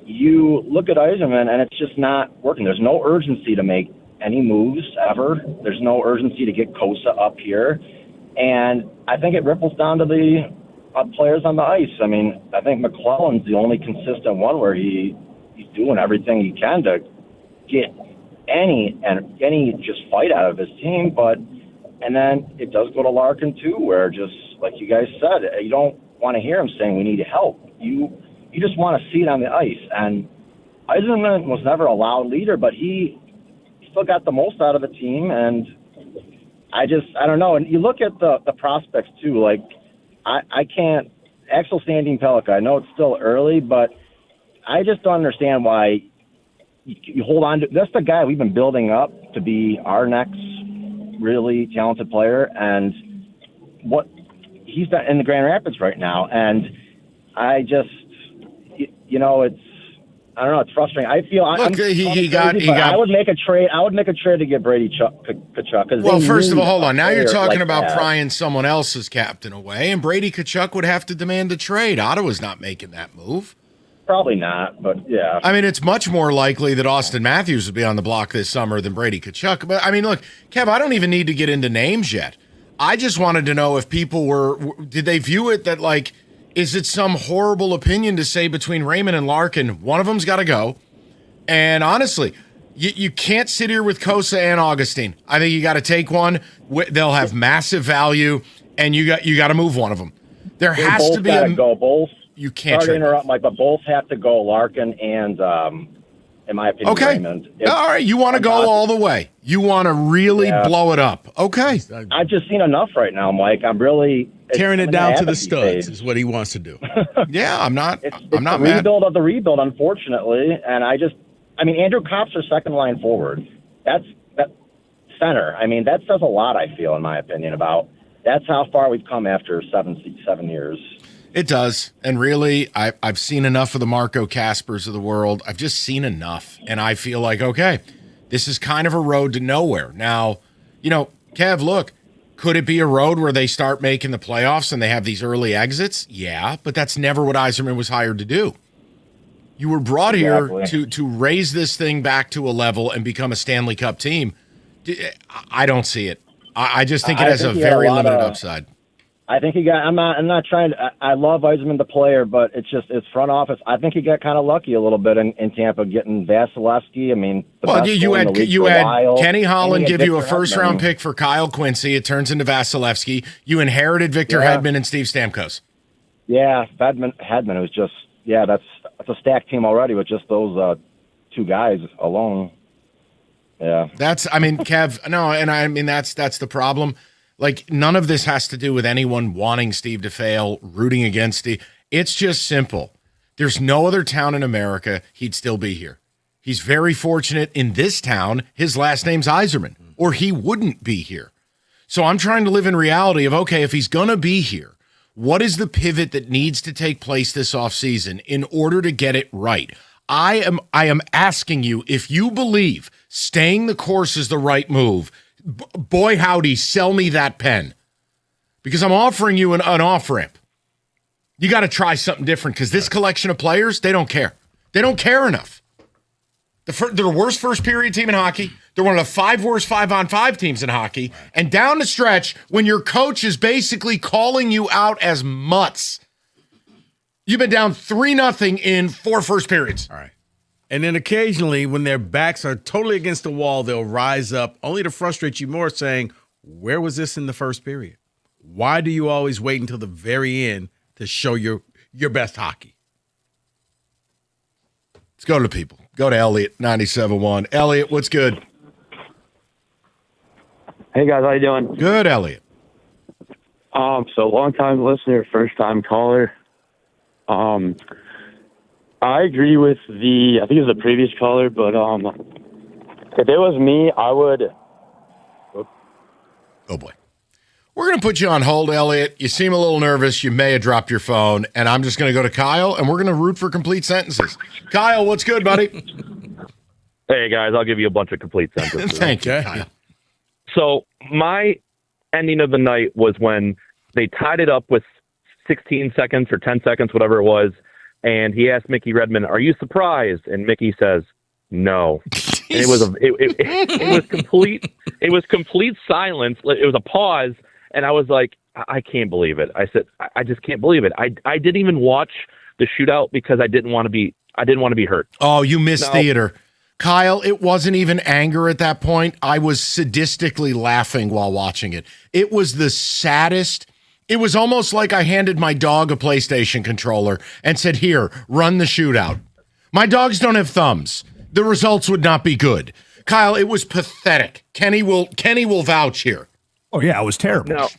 Speaker 7: you look at Yzerman and it's just not working. There's no urgency to make any moves ever. There's no urgency to get Kosa up here. And I think it ripples down to the players on the ice. I mean, I think McClellan's the only consistent one where he's doing everything he can to get any just fight out of his team. And then it does go to Larkin too, where just like you guys said, you don't want to hear him saying we need help. You just want to see it on the ice. And Yzerman was never a loud leader, but he still got the most out of the team. And I don't know. And you look at the prospects too. Like I can't. Axel Sandin Pellikka, I know it's still early, but I just don't understand why you hold on to. That's the guy we've been building up to be our next really talented player, and what he's done in the Grand Rapids right now. And I just, it's. I don't know. It's frustrating. I feel I would make a trade. I would make a trade to get Brady Tkachuk.
Speaker 2: Well, first of all, hold on. Now you're talking about prying someone else's captain away, and Brady Tkachuk would have to demand a trade. Ottawa's not making that move.
Speaker 7: Probably not, but yeah.
Speaker 2: I mean, it's much more likely that Austin Matthews would be on the block this summer than Brady Tkachuk. But I mean, look, Kev, I don't even need to get into names yet. I just wanted to know if people did they view it that like. Is it some horrible opinion to say between Raymond and Larkin, one of them's got to go? And honestly, you can't sit here with Kosa and Augustine. I think you got to take one. They'll have massive value, and you got to move one of them. There has to be
Speaker 7: go. Both.
Speaker 2: You can't.
Speaker 7: Sorry to interrupt, Mike, but both have to go. Larkin and, in my opinion,
Speaker 2: okay.
Speaker 7: Raymond.
Speaker 2: All right, you want to go all the way. You want to really blow it up. Okay.
Speaker 7: I've just seen enough right now, Mike. I'm really
Speaker 3: tearing it down to the studs is what he wants to do.
Speaker 2: Yeah, I'm not. I'm not
Speaker 7: the
Speaker 2: mad.
Speaker 7: Rebuild of the rebuild, unfortunately, and Andrew Kopp's our second line forward. That's center. I mean, that says a lot, I feel, in my opinion, about that's how far we've come after 7 years.
Speaker 2: It does. And really, I've seen enough of the Marco Caspers of the world. I've just seen enough. And I feel like, okay, this is kind of a road to nowhere. Now, Kev, look, could it be a road where they start making the playoffs and they have these early exits? Yeah, but that's never what Yzerman was hired to do. You were brought here to raise this thing back to a level and become a Stanley Cup team. I don't see it. I just think it has a very limited upside.
Speaker 7: I think he got. I'm not trying to. I love Yzerman the player, but it's front office. I think he got kind of lucky a little bit in Tampa getting Vasilevsky. I mean,
Speaker 2: you had Kenny Holland give you a first-round pick for Kyle Quincy. It turns into Vasilevsky. You inherited Victor Hedman and Steve Stamkos.
Speaker 7: Yeah, Hedman was just that's a stacked team already with just those two guys alone. Yeah,
Speaker 2: Kev. No, and I mean that's the problem. Like, none of this has to do with anyone wanting Steve to fail, rooting against Steve. It's just simple. There's no other town in America he'd still be here. He's very fortunate in this town. His last name's Yzerman, or he wouldn't be here. So I'm trying to live in reality of, okay, if he's going to be here, what is the pivot that needs to take place this offseason in order to get it right? I am asking you, if you believe staying the course is the right move, boy, howdy, sell me that pen. Because I'm offering you an off-ramp. You got to try something different because this collection of players, they don't care. They don't care enough. They're the worst first-period team in hockey. They're one of the 5 worst 5-on-5 teams in hockey. And down the stretch, when your coach is basically calling you out as mutts, you've been down 3-0 in 4 first periods.
Speaker 3: All right. And then occasionally, when their backs are totally against the wall, they'll rise up, only to frustrate you more, saying, where was this in the first period? Why do you always wait until the very end to show your best hockey?
Speaker 2: Let's go to the people. Go to Elliot, 97.1. Elliot, what's good?
Speaker 9: Hey, guys. How you doing?
Speaker 2: Good, Elliot.
Speaker 9: So long-time listener, first-time caller. I agree with I think it was the previous caller, but if it was me, I would.
Speaker 2: Oh, boy. We're going to put you on hold, Elliot. You seem a little nervous. You may have dropped your phone, and I'm just going to go to Kyle, and we're going to root for complete sentences. Kyle, what's good, buddy?
Speaker 9: Hey, guys, I'll give you a bunch of complete sentences.
Speaker 2: Thank you, Kyle.
Speaker 9: So my ending of the night was when they tied it up with 16 seconds or 10 seconds, whatever it was, and he asked Mickey Redmond, "Are you surprised?" And Mickey says, "No." And it was complete silence. It was a pause, and I was like, I can't believe it. I said, I just can't believe it. I didn't even watch the shootout because I didn't want to be hurt.
Speaker 2: Oh, you missed theater. Kyle, it wasn't even anger at that point. I was sadistically laughing while watching it. It was the saddest. It was almost like I handed my dog a PlayStation controller and said, "Here, run the shootout." My dogs don't have thumbs. The results would not be good. Kyle, it was pathetic. Kenny will vouch here.
Speaker 19: Oh, yeah, it was terrible.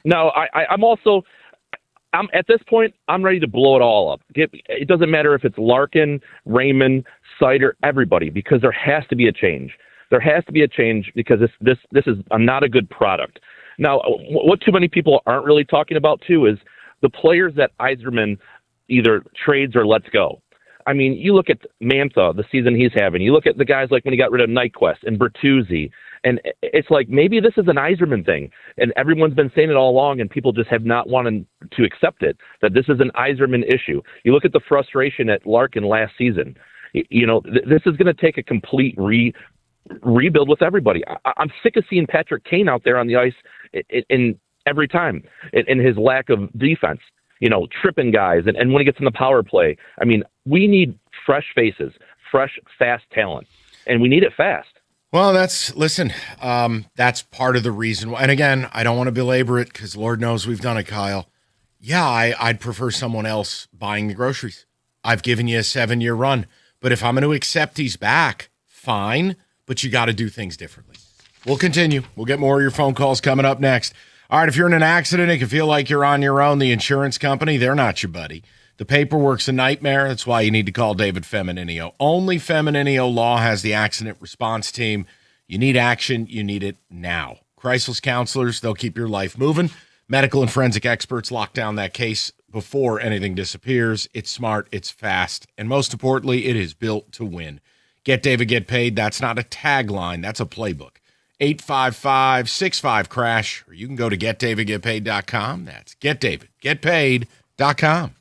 Speaker 9: No, I'm at this point, I'm ready to blow it all up. It doesn't matter if it's Larkin, Raymond, Sider, everybody, because there has to be a change. There has to be a change because this is not a good product. Now, what too many people aren't really talking about, too, is the players that Yzerman either trades or lets go. I mean, you look at Mantha, the season he's having. You look at the guys like when he got rid of Nyquist and Bertuzzi. And it's like maybe this is an Yzerman thing. And everyone's been saying it all along, and people just have not wanted to accept it, that this is an Yzerman issue. You look at the frustration at Larkin last season. This is going to take a complete rebuild with everybody. I'm sick of seeing Patrick Kane out there on the ice in every time in his lack of defense, tripping guys. And when he gets in the power play, I mean, we need fresh faces, fresh, fast talent, and we need it fast.
Speaker 2: Well, that's part of the reason why. And again, I don't want to belabor it because Lord knows we've done it, Kyle. Yeah, I'd prefer someone else buying the groceries. I've given you a 7-year run. But if I'm going to accept he's back, fine. But you got to do things differently. We'll continue. We'll get more of your phone calls coming up next. All right, if you're in an accident, it can feel like you're on your own. The insurance company, they're not your buddy. The paperwork's a nightmare. That's why you need to call David Femininio. Only Femininio Law has the accident response team. You need action. You need it now. Crisis counselors, they'll keep your life moving. Medical and forensic experts lock down that case before anything disappears. It's smart, it's fast, and most importantly, it is built to win. Get David, get paid. That's not a tagline, that's a playbook. 855-65-CRASH, or you can go to getdavidgetpaid.com. That's getdavidgetpaid.com.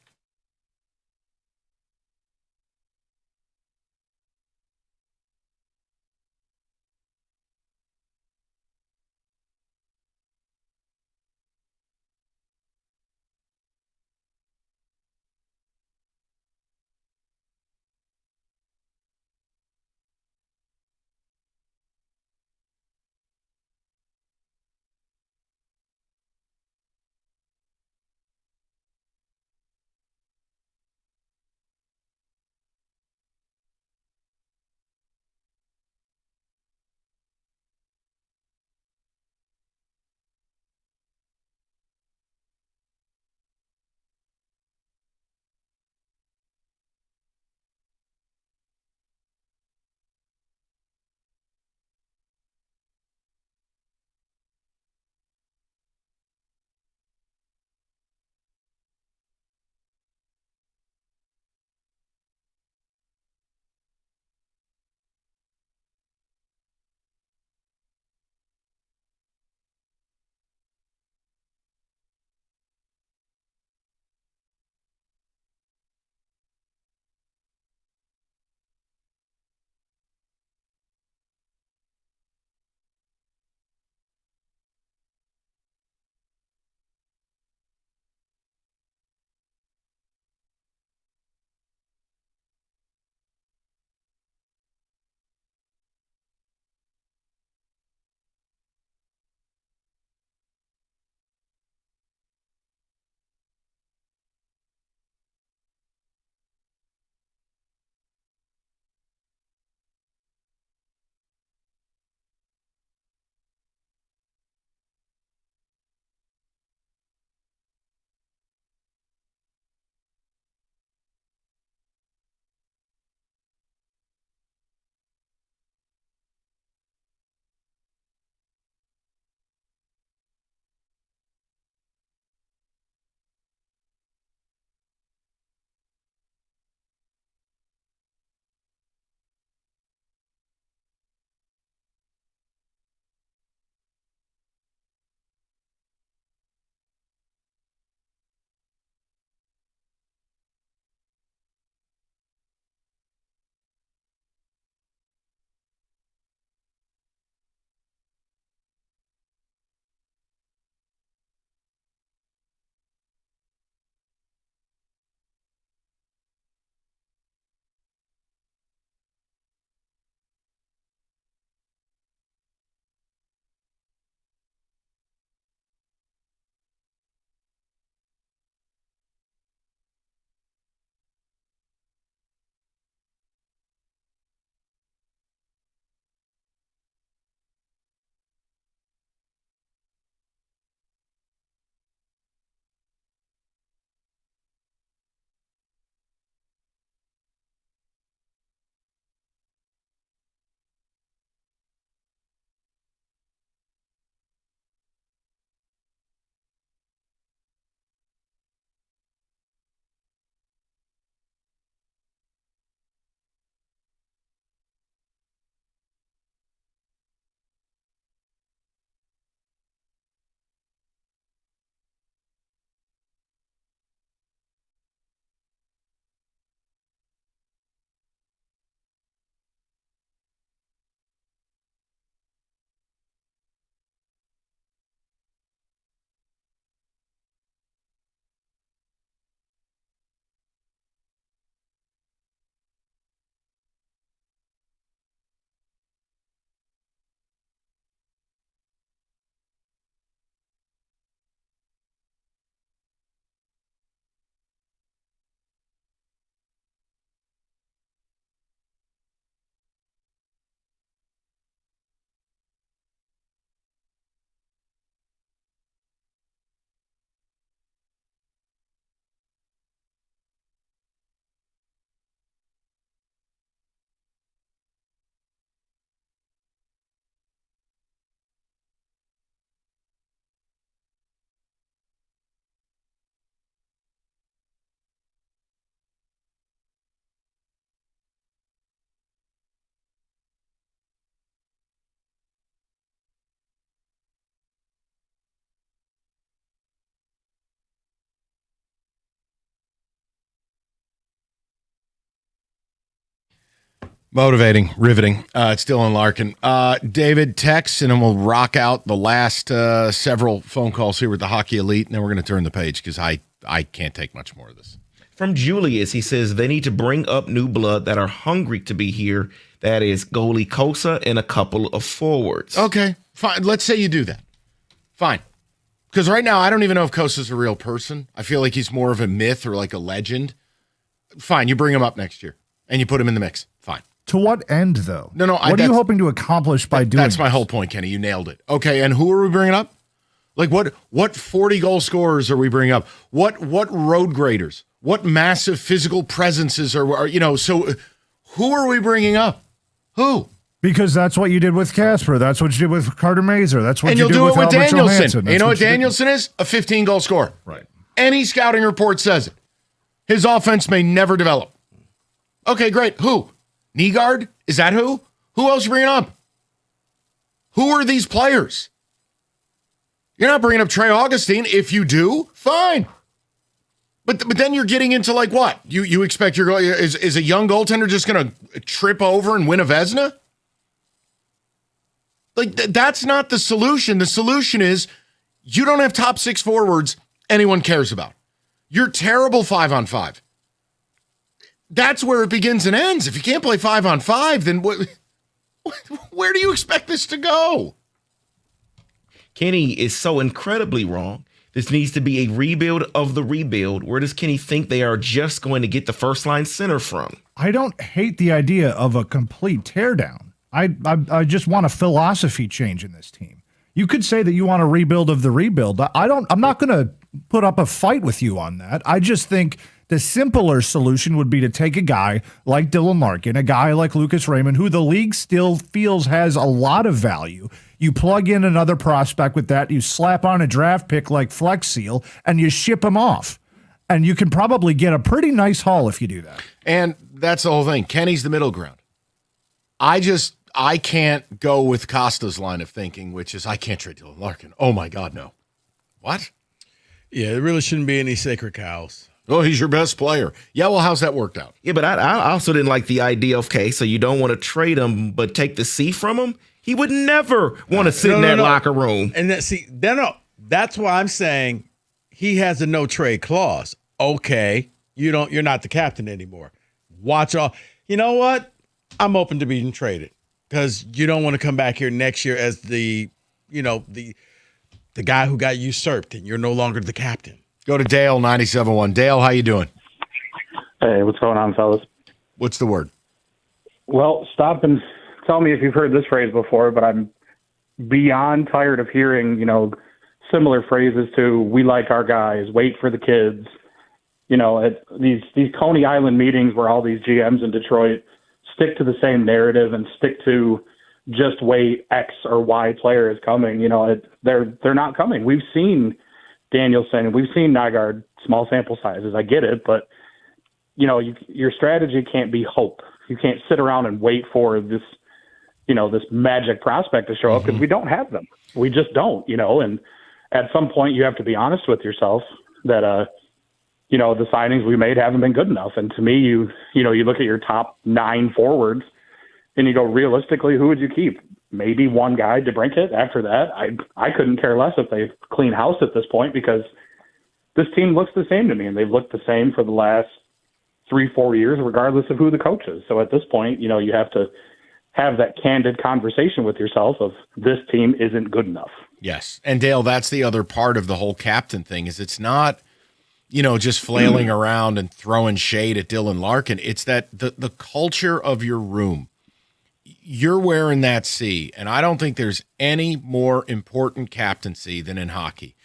Speaker 2: Motivating, riveting. It's Dylan Larkin. David, text, and then we'll rock out the last several phone calls here with the Hockey Elite, and then we're going to turn the page because I can't take much more of this.
Speaker 5: From Julius, he says they need to bring up new blood that are hungry to be here. That is goalie Kosa and a couple of forwards.
Speaker 2: Okay, fine. Let's say you do that. Fine. Because right now, I don't even know if Kosa's a real person. I feel like he's more of a myth or like a legend. Fine, you bring him up next year, and you put him in the mix. Fine.
Speaker 19: To what end, though?
Speaker 2: No.
Speaker 19: What are you hoping to accomplish by doing
Speaker 2: That's my whole point, Kenny. You nailed it. Okay, and who are we bringing up? Like what 40-goal scorers are we bringing up? What road graders? What massive physical presences are so who are we bringing up? Who?
Speaker 19: Because that's what you did with Casper. That's what you did with Carter Mazer. That's what
Speaker 2: and
Speaker 19: you
Speaker 2: you'll
Speaker 19: did
Speaker 2: do
Speaker 19: with
Speaker 2: it with
Speaker 19: Albert
Speaker 2: Danielson.
Speaker 19: Johansson.
Speaker 2: You know what Danielson is? A 15-goal scorer.
Speaker 19: Right.
Speaker 2: Any scouting report says it. His offense may never develop. Okay, great. Who? Nygaard? Is that who? Who else are you bringing up? Who are these players? You're not bringing up Trey Augustine. If you do, fine. But then you're getting into like what? You expect is a young goaltender just going to trip over and win a Vezina? Like that's not the solution. The solution is you don't have top 6 forwards anyone cares about. You're terrible 5-on-5. That's where it begins and ends. If you can't play 5-on-5, then where do you expect this to go?
Speaker 5: Kenny is so incredibly wrong. This needs to be a rebuild of the rebuild. Where does Kenny think they are just going to get the first line center from?
Speaker 19: I don't hate the idea of a complete teardown. I just want a philosophy change in this team. You could say that you want a rebuild of the rebuild. I'm not going to put up a fight with you on that. I just think the simpler solution would be to take a guy like Dylan Larkin, a guy like Lucas Raymond, who the league still feels has a lot of value. You plug in another prospect with that, you slap on a draft pick like Flex Seal, and you ship him off. And you can probably get a pretty nice haul if you do that.
Speaker 2: And that's the whole thing. Kenny's the middle ground. I can't go with Costa's line of thinking, which is I can't trade Dylan Larkin. Oh, my God, no. What?
Speaker 3: Yeah, there really shouldn't be any sacred cows.
Speaker 2: Oh, he's your best player. Yeah, well, how's that worked out?
Speaker 5: Yeah, but I also didn't like the idea of, okay, so you don't want to trade him but take the C from him? He would never want to sit in that locker room.
Speaker 3: And that's why I'm saying he has a no trade clause. Okay, you're not the captain anymore. Watch all. You know what? I'm open to being traded because you don't want to come back here next year as the guy who got usurped and you're no longer the captain.
Speaker 2: Go to Dale 97.1. Dale, how you doing?
Speaker 10: Hey, what's going on, fellas?
Speaker 2: What's the word?
Speaker 10: Well, stop and tell me if you've heard this phrase before, but I'm beyond tired of hearing, similar phrases to "we like our guys," "wait for the kids." At these Coney Island meetings where all these GMs in Detroit stick to the same narrative and stick to just wait, X or Y player is coming. They're not coming. We've seen Danielson, and we've seen Nygaard, small sample sizes. I get it, but your strategy can't be hope. You can't sit around and wait for this magic prospect to show up because we don't have them. We just don't, and at some point you have to be honest with yourself that, the signings we made haven't been good enough. And to me, you look at your top 9 forwards and you go, realistically, who would you keep? Maybe one guy, DeBrincat. After that, I couldn't care less if they clean house at this point because this team looks the same to me, and they've looked the same for the last 3-4 years, regardless of who the coach is. So at this point, you have to have that candid conversation with yourself of this team isn't good enough.
Speaker 2: Yes. And Dale, that's the other part of the whole captain thing is it's not, just flailing around and throwing shade at Dylan Larkin. It's that the culture of your room. You're wearing that C, and I don't think there's any more important captaincy than in hockey.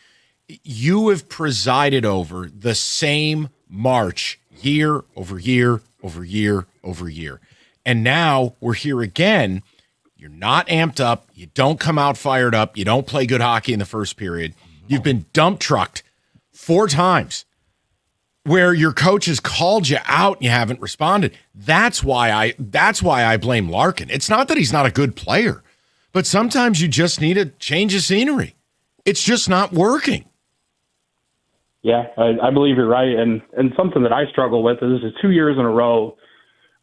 Speaker 2: You have presided over the same march year over year over year over year. And now we're here again. You're not amped up. You don't come out fired up. You don't play good hockey in the first period. You've been dump trucked 4 times where your coach has called you out and you haven't responded. That's why I blame Larkin. It's not that he's not a good player, but sometimes you just need a change of scenery. It's just not working.
Speaker 10: Yeah, I believe you're right. And something that I struggle with is 2 years in a row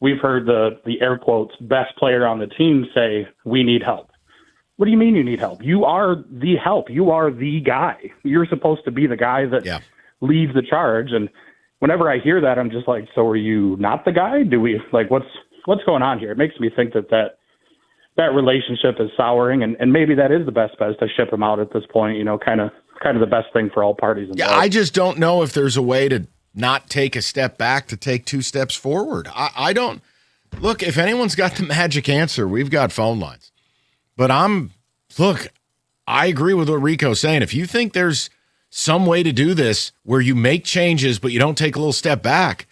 Speaker 10: we've heard the air quotes best player on the team say, we need help. What do you mean you need help? You are the help. You are the guy. You're supposed to be the guy that leads the charge. And whenever I hear that, I'm just like, so are you not the guy? Do we like what's going on here? It makes me think that relationship is souring, and maybe that is the best bet is to ship him out at this point. Kind of the best thing for all parties involved.
Speaker 2: Yeah, I just don't know if there's a way to not take a step back to take 2 steps forward. I don't look. If anyone's got the magic answer, we've got phone lines. But I agree with what Rico's saying. If you think there's some way to do this where you make changes but you don't take a little step back,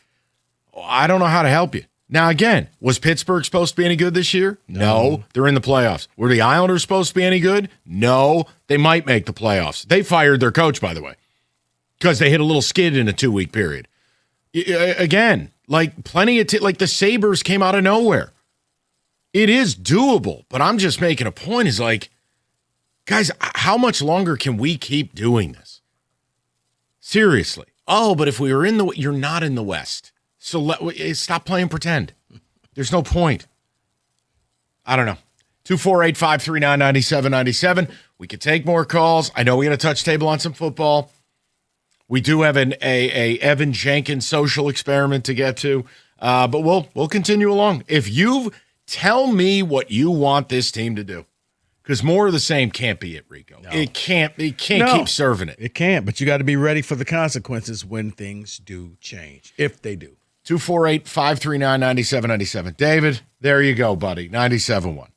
Speaker 2: I don't know how to help you. Now, again, was Pittsburgh supposed to be any good this year? No. They're in the playoffs. Were the Islanders supposed to be any good? No. They might make the playoffs. They fired their coach, by the way, because they hit a little skid in a 2-week period. Again, like plenty of like the Sabres came out of nowhere. It is doable, but I'm just making a point is like, guys, how much longer can we keep doing this? Seriously. Oh, but if we were you're not in the West. So stop playing pretend. There's no point. I don't know. 248-539-9797. We could take more calls. I know we got a touch table on some football. We do have a Evan Jenkins social experiment to get to, but we'll continue along. If you tell me what you want this team to do, because more of the same can't be it, Rico. No. It can't keep serving it.
Speaker 3: It can't, but you got to be ready for the consequences when things do change, if they do.
Speaker 2: 248-539-9797. David, there you go, buddy. 97.1.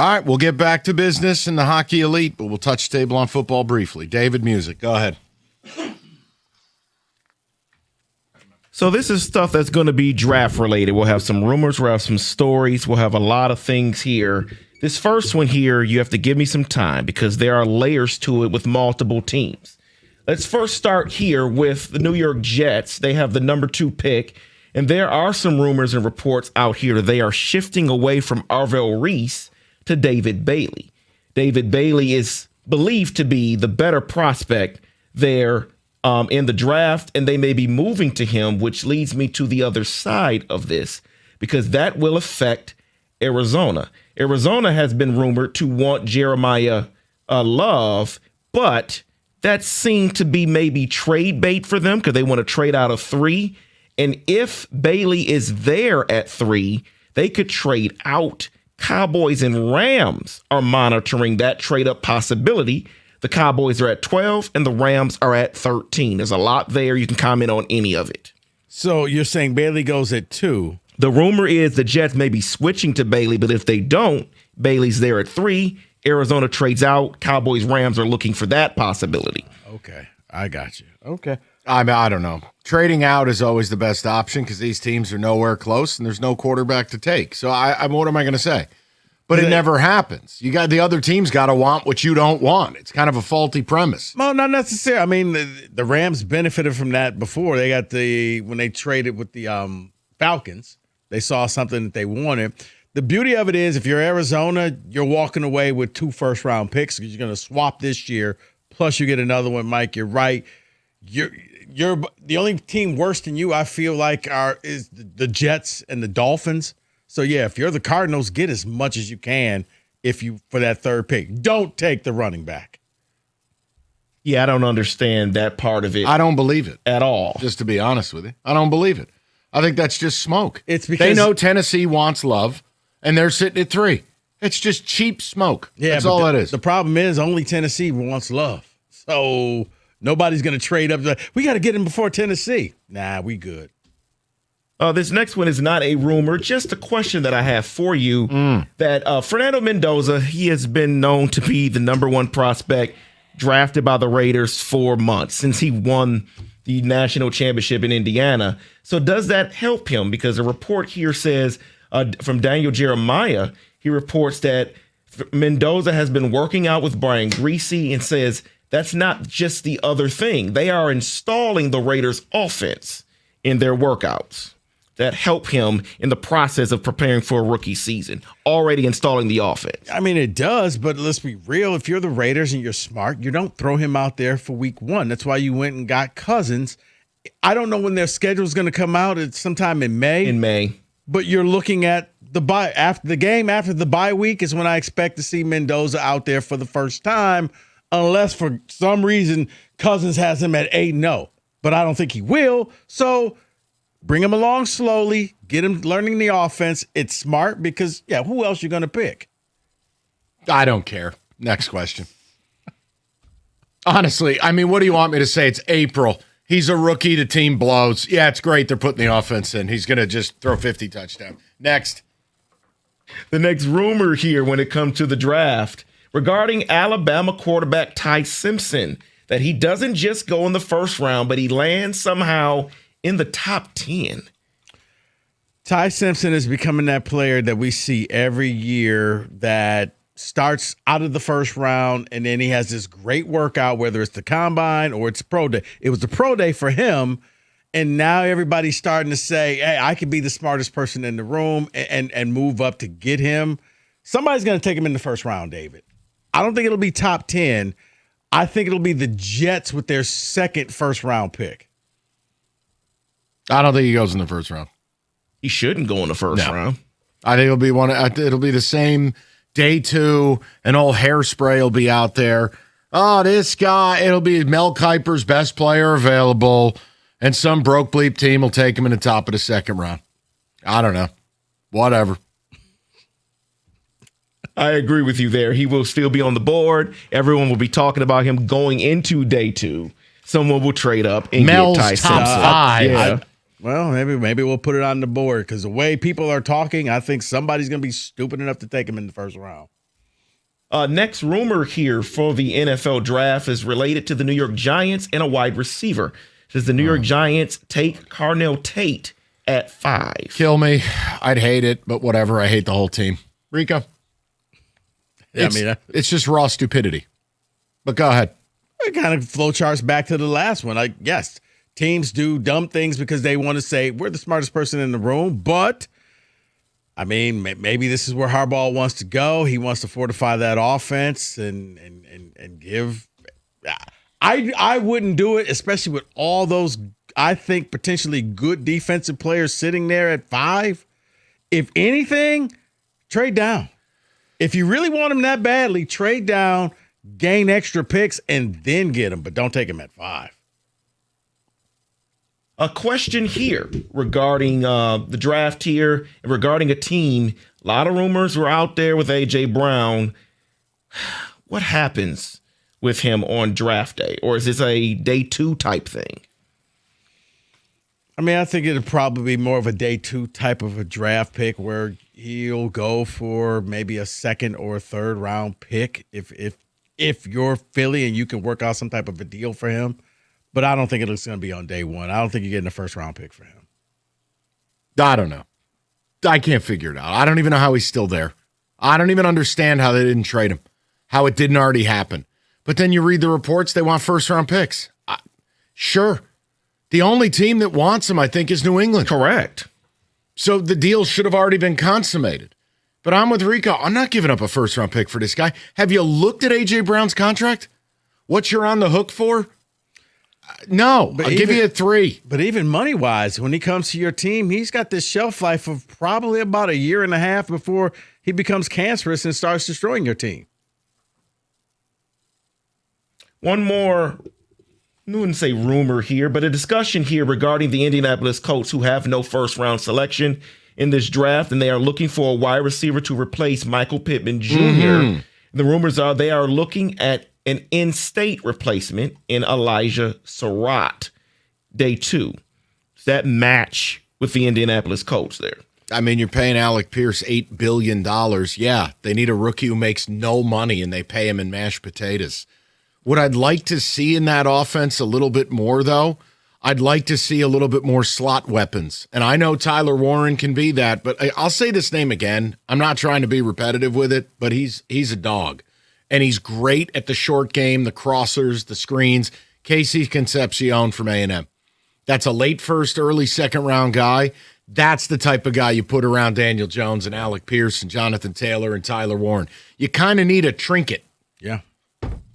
Speaker 2: All right, we'll get back to business in the Hockey Elite, but we'll touch the table on football briefly. David Music, go ahead.
Speaker 5: So this is stuff that's going to be draft related. We'll have some rumors, we'll have some stories, we'll have a lot of things here. This first one here, you have to give me some time because there are layers to it with multiple teams. Let's first start here with the New York Jets. They have the number 2 pick, and there are some rumors and reports out here that they are shifting away from Arvell Reese to David Bailey. David Bailey is believed to be the better prospect there in the draft, and they may be moving to him, which leads me to the other side of this, because that will affect Arizona. Arizona has been rumored to want Jeremiah Love, but that seemed to be maybe trade bait for them because they want to trade out of 3. And if Bailey is there at 3, they could trade out. Cowboys and Rams are monitoring that trade up possibility. The Cowboys are at 12 and the Rams are at 13. There's a lot there. You can comment on any of it.
Speaker 3: So you're saying Bailey goes at 2?
Speaker 5: The rumor is the Jets may be switching to Bailey, but if they don't, Bailey's there at 3. Arizona trades out. Cowboys, Rams are looking for that possibility.
Speaker 3: Okay, I got you. Okay.
Speaker 2: I don't know. Trading out is always the best option because these teams are nowhere close and there's no quarterback to take. So what am I going to say? But it never happens. You got the other team's got to want what you don't want. It's kind of a faulty premise.
Speaker 3: Well, not necessarily. I mean, the Rams benefited from that before. They got when they traded with the Falcons, they saw something that they wanted. The beauty of it is if you're Arizona, you're walking away with 2 first-round picks because you're going to swap this year, plus you get another one, Mike. You're right. You're the only team worse than you, I feel like, is the Jets and the Dolphins. So, yeah, if you're the Cardinals, get as much as you can for that 3rd pick. Don't take the running back.
Speaker 5: Yeah, I don't understand that part of it.
Speaker 2: I don't believe it
Speaker 5: at all.
Speaker 2: Just to be honest with you, I don't believe it. I think that's just smoke.
Speaker 3: It's because
Speaker 2: they know Tennessee wants Love, and they're sitting at 3. It's just cheap smoke.
Speaker 3: Yeah,
Speaker 2: that's all it is.
Speaker 3: The problem is only Tennessee wants Love. So nobody's going to trade up. We got to get him before Tennessee. Nah, we good.
Speaker 5: This next one is not a rumor, just a question that I have for you. That Fernando Mendoza, he has been known to be the number 1 prospect drafted by the Raiders for months since he won the national championship in Indiana. So does that help him? Because a report here says from Daniel Jeremiah, he reports that Mendoza has been working out with Brian Griese and says that's not just the other thing. They are installing the Raiders offense in their workouts that help him in the process of preparing for a rookie season, already installing the offense.
Speaker 3: I mean, it does, but let's be real. If you're the Raiders and you're smart, you don't throw him out there for week 1. That's why you went and got Cousins. I don't know when their schedule is going to come out. It's sometime in May.
Speaker 5: In May.
Speaker 3: But you're looking at the bye after the game, after the bye week is when I expect to see Mendoza out there for the first time, unless for some reason Cousins has him at 8-0. But I don't think he will. So bring him along slowly, get him learning the offense. It's smart because, who else you going to pick?
Speaker 2: I don't care. Next question. Honestly, I mean, what do you want me to say? It's April. He's a rookie. The team blows. Yeah, it's great they're putting the offense in. He's going to just throw 50 touchdowns. Next.
Speaker 5: The next rumor here when it comes to the draft regarding Alabama quarterback Ty Simpson, that he doesn't just go in the first round, but he lands somehow in the top 10.
Speaker 3: Ty Simpson is becoming that player that we see every year that starts out of the first round and then he has this great workout, whether it's the combine or it's pro day. It was the pro day for him, and now everybody's starting to say, hey, I could be the smartest person in the room and move up to get him. Somebody's going to take him in the first round, David. I don't think it'll be top 10. I think it'll be the Jets with their 2nd first-round pick.
Speaker 2: I don't think he goes in the first round.
Speaker 5: He shouldn't go in the first round.
Speaker 2: I think it'll be it'll be the same day 2, and old Hairspray will be out there. Oh, this guy, it'll be Mel Kiper's best player available, and some broke bleep team will take him in the top of the 2nd round. I don't know. Whatever.
Speaker 5: I agree with you there. He will still be on the board. Everyone will be talking about him going into day 2. Someone will trade up and
Speaker 2: Mel's
Speaker 5: get Ty
Speaker 2: top
Speaker 5: Simpson.
Speaker 2: 5.
Speaker 5: Yeah.
Speaker 3: Well, maybe we'll put it on the board because the way people are talking, I think somebody's going to be stupid enough to take him in the first round.
Speaker 5: Next rumor here for the NFL draft is related to the New York Giants and a wide receiver. Does the New York Giants take Carnell Tate at 5?
Speaker 2: Kill me. I'd hate it, but whatever. I hate the whole team. Rico?
Speaker 3: Yeah,
Speaker 2: It's just raw stupidity. But go ahead.
Speaker 3: It kind of flowcharts back to the last one. Yes, teams do dumb things because they want to say we're the smartest person in the room. But I mean, maybe this is where Harbaugh wants to go. He wants to fortify that offense and give. I wouldn't do it, especially with all those, I think, potentially good defensive players sitting there at 5. If anything, trade down. If you really want him that badly, trade down, gain extra picks, and then get him, but don't take him at 5.
Speaker 5: A question here regarding the draft here and regarding a team. A lot of rumors were out there with A.J. Brown. What happens with him on draft day? Or is this a day 2 type thing?
Speaker 3: I mean, I think it'd probably be more of a day 2 type of a draft pick where he'll go for maybe a 2nd or 3rd round pick if you're Philly and you can work out some type of a deal for him. But I don't think it's going to be on day 1. I don't think you're getting a 1st round pick for him.
Speaker 2: I don't know. I can't figure it out. I don't even know how he's still there. I don't even understand how they didn't trade him, how it didn't already happen. But then you read the reports, they want 1st round picks. Sure. The only team that wants him, I think, is New England.
Speaker 5: Correct.
Speaker 2: So the deal should have already been consummated. But I'm with Rico. I'm not giving up a 1st round pick for this guy. Have you looked at A.J. Brown's contract? What you're on the hook for? No, but I'll give you a 3.
Speaker 3: But even money-wise, when he comes to your team, he's got this shelf life of probably about a year and a half before he becomes cancerous and starts destroying your team.
Speaker 5: One more, I wouldn't say rumor here, but a discussion here regarding the Indianapolis Colts who have no 1st round selection in this draft, and they are looking for a wide receiver to replace Michael Pittman Jr.
Speaker 2: Mm-hmm.
Speaker 5: The rumors are they are looking at an in-state replacement in Elijah Surratt, day 2. Does that match with the Indianapolis Colts there?
Speaker 2: I mean, you're paying Alec Pierce $8 billion. Yeah, they need a rookie who makes no money, and they pay him in mashed potatoes. What I'd like to see in that offense a little bit more, though, I'd like to see a little bit more slot weapons. And I know Tyler Warren can be that, but I'll say this name again. I'm not trying to be repetitive with it, but he's a dog. And he's great at the short game, the crossers, the screens. Casey Concepcion from A&M. That's a late 1st, early 2nd round guy. That's the type of guy you put around Daniel Jones and Alec Pierce and Jonathan Taylor and Tyler Warren. You kind of need a trinket.
Speaker 3: Yeah.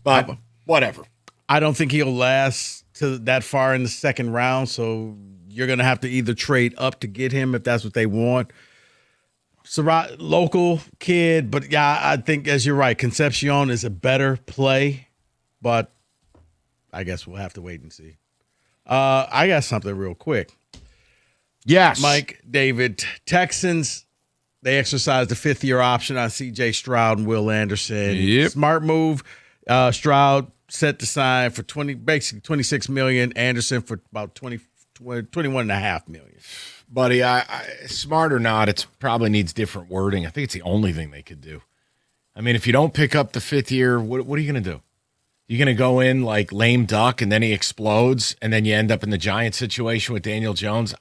Speaker 2: But whatever.
Speaker 3: I don't think he'll last to that far in the 2nd round, so you're going to have to either trade up to get him if that's what they want. Surratt, local kid, but yeah, I think, as you're right, Concepcion is a better play, but I guess we'll have to wait and see. I got something real quick.
Speaker 2: Yes.
Speaker 3: Mike, David, Texans, they exercised the 5th-year option on C.J. Stroud and Will Anderson.
Speaker 2: Yep.
Speaker 3: Smart move. Stroud set to sign for basically $26 million. Anderson for about $21.5 million.
Speaker 2: Buddy, I smart or not, it probably needs different wording. I think it's the only thing they could do. I mean, if you don't pick up the 5th year, what are you going to do? You're going to go in like lame duck and then he explodes and then you end up in the Giant situation with Daniel Jones?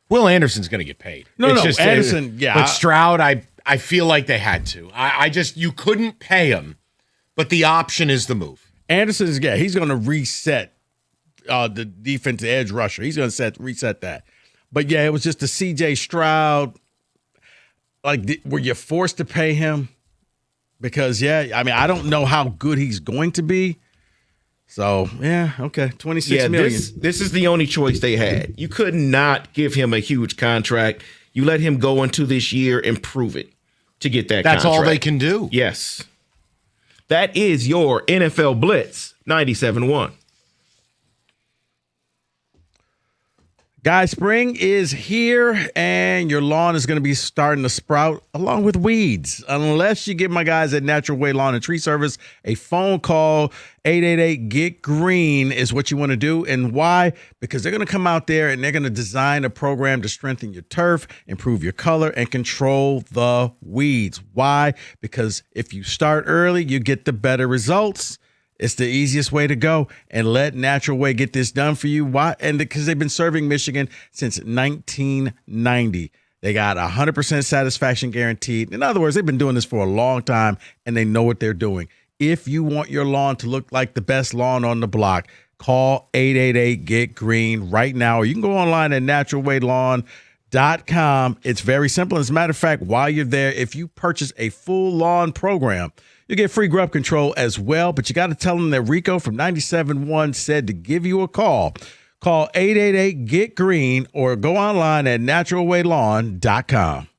Speaker 2: Will Anderson's going to get paid.
Speaker 3: No, Anderson, yeah.
Speaker 2: But Stroud, I feel like they had to. You couldn't pay him, but the option is the move.
Speaker 3: Anderson's, he's going to reset the defensive edge rusher. He's going to reset that. But, yeah, it was just the C.J. Stroud. Like, were you forced to pay him? Because, I don't know how good he's going to be. So, okay, $26 million.
Speaker 5: This is the only choice they had. You could not give him a huge contract. You let him go into this year and prove it to get that contract.
Speaker 2: That's all they can do.
Speaker 5: Yes. That is your NFL Blitz 97.1.
Speaker 3: Guys, spring is here, and your lawn is going to be starting to sprout along with weeds. Unless you give my guys at Natural Way Lawn and Tree Service a phone call, 888-GET-GREEN is what you want to do. And why? Because they're going to come out there and they're going to design a program to strengthen your turf, improve your color, and control the weeds. Why? Because if you start early, you get the better results. It's the easiest way to go, and let Natural Way get this done for you. Why? And because they've been serving Michigan since 1990. They got 100% satisfaction guaranteed. In other words, they've been doing this for a long time, and they know what they're doing. If you want your lawn to look like the best lawn on the block, call 888-GET-GREEN right now, or you can go online at naturalwaylawn.com. It's very simple. As a matter of fact, while you're there, if you purchase a full lawn program, you get free grub control as well, but you got to tell them that Rico from 97.1 said to give you a call. Call 888-GET-GREEN or go online at naturalwaylawn.com.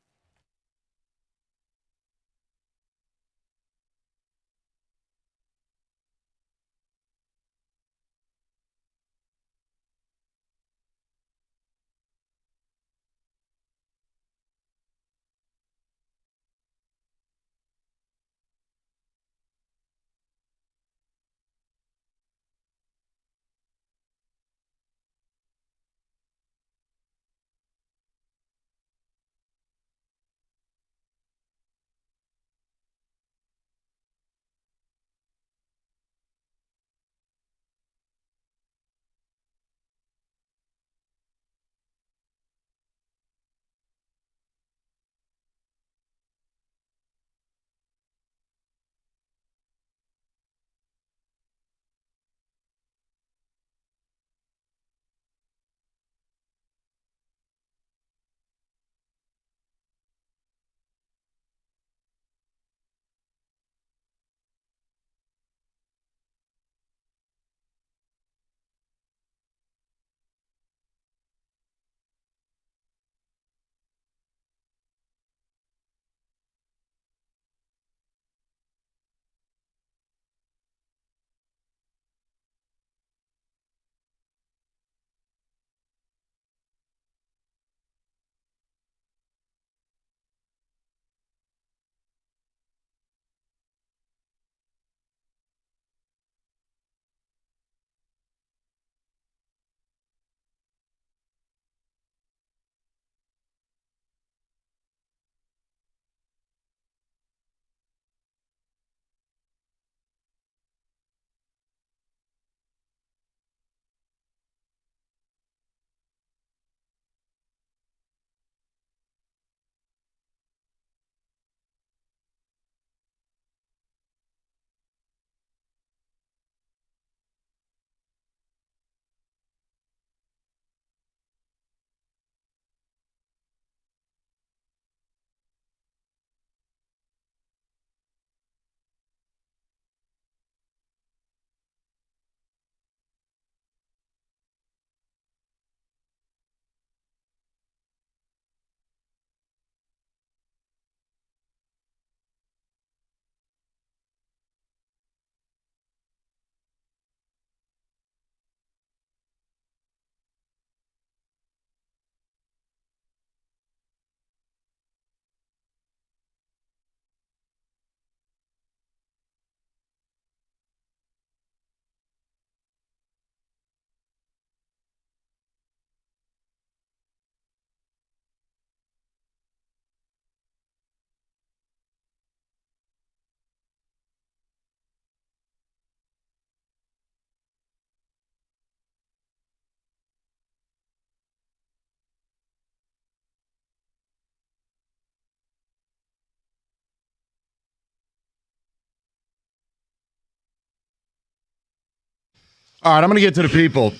Speaker 2: All right, I'm going to get to the people.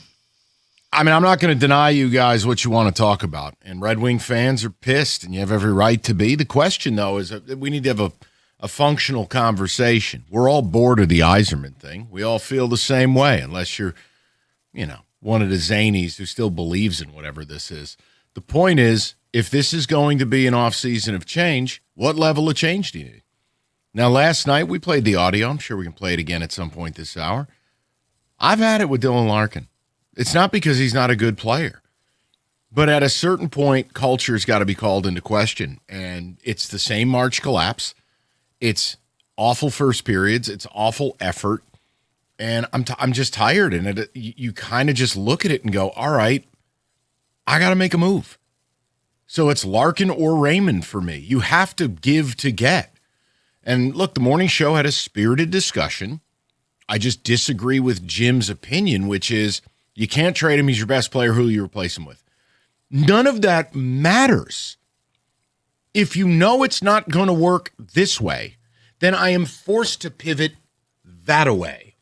Speaker 2: I mean, I'm not going to deny you guys what you want to talk about. And Red Wing fans are pissed, and you have every right to be. The question, though, is that we need to have a functional conversation. We're all bored of the Yzerman thing. We all feel the same way, unless you're, one of the zanies who still believes in whatever this is. The point is, if this is going to be an offseason of change, what level of change do you need? Now, last night we played the audio. I'm sure we can play it again at some point this hour. I've had it with Dylan Larkin. It's not because he's not a good player. But at a certain point, culture's got to be called into question. And it's the same March collapse. It's awful first periods. It's awful effort. And I'm just tired. And you kind of just look at it and go, all right, I got to make a move. So it's Larkin or Raymond for me. You have to give to get. And look, the morning show had a spirited discussion. I just disagree with Jim's opinion, which is you can't trade him. He's your best player. Who do you replace him with? None of that matters. If you know it's not going to work this way, then I am forced to pivot that way.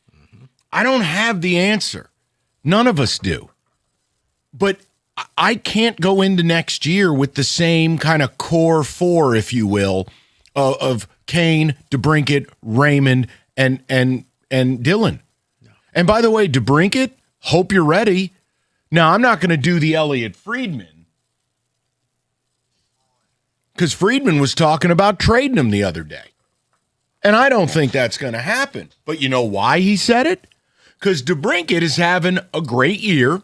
Speaker 2: I don't have the answer. None of us do. But I can't go into next year with the same kind of core four, if you will, of Kane, DeBrincat, Raymond, and Dylan. No. And by the way, DeBrincat, hope you're ready. Now, I'm not going to do the Elliott Friedman because Friedman was talking about trading him the other day. And I don't think that's going to happen. But you know why he said it? Because DeBrincat is having a great year.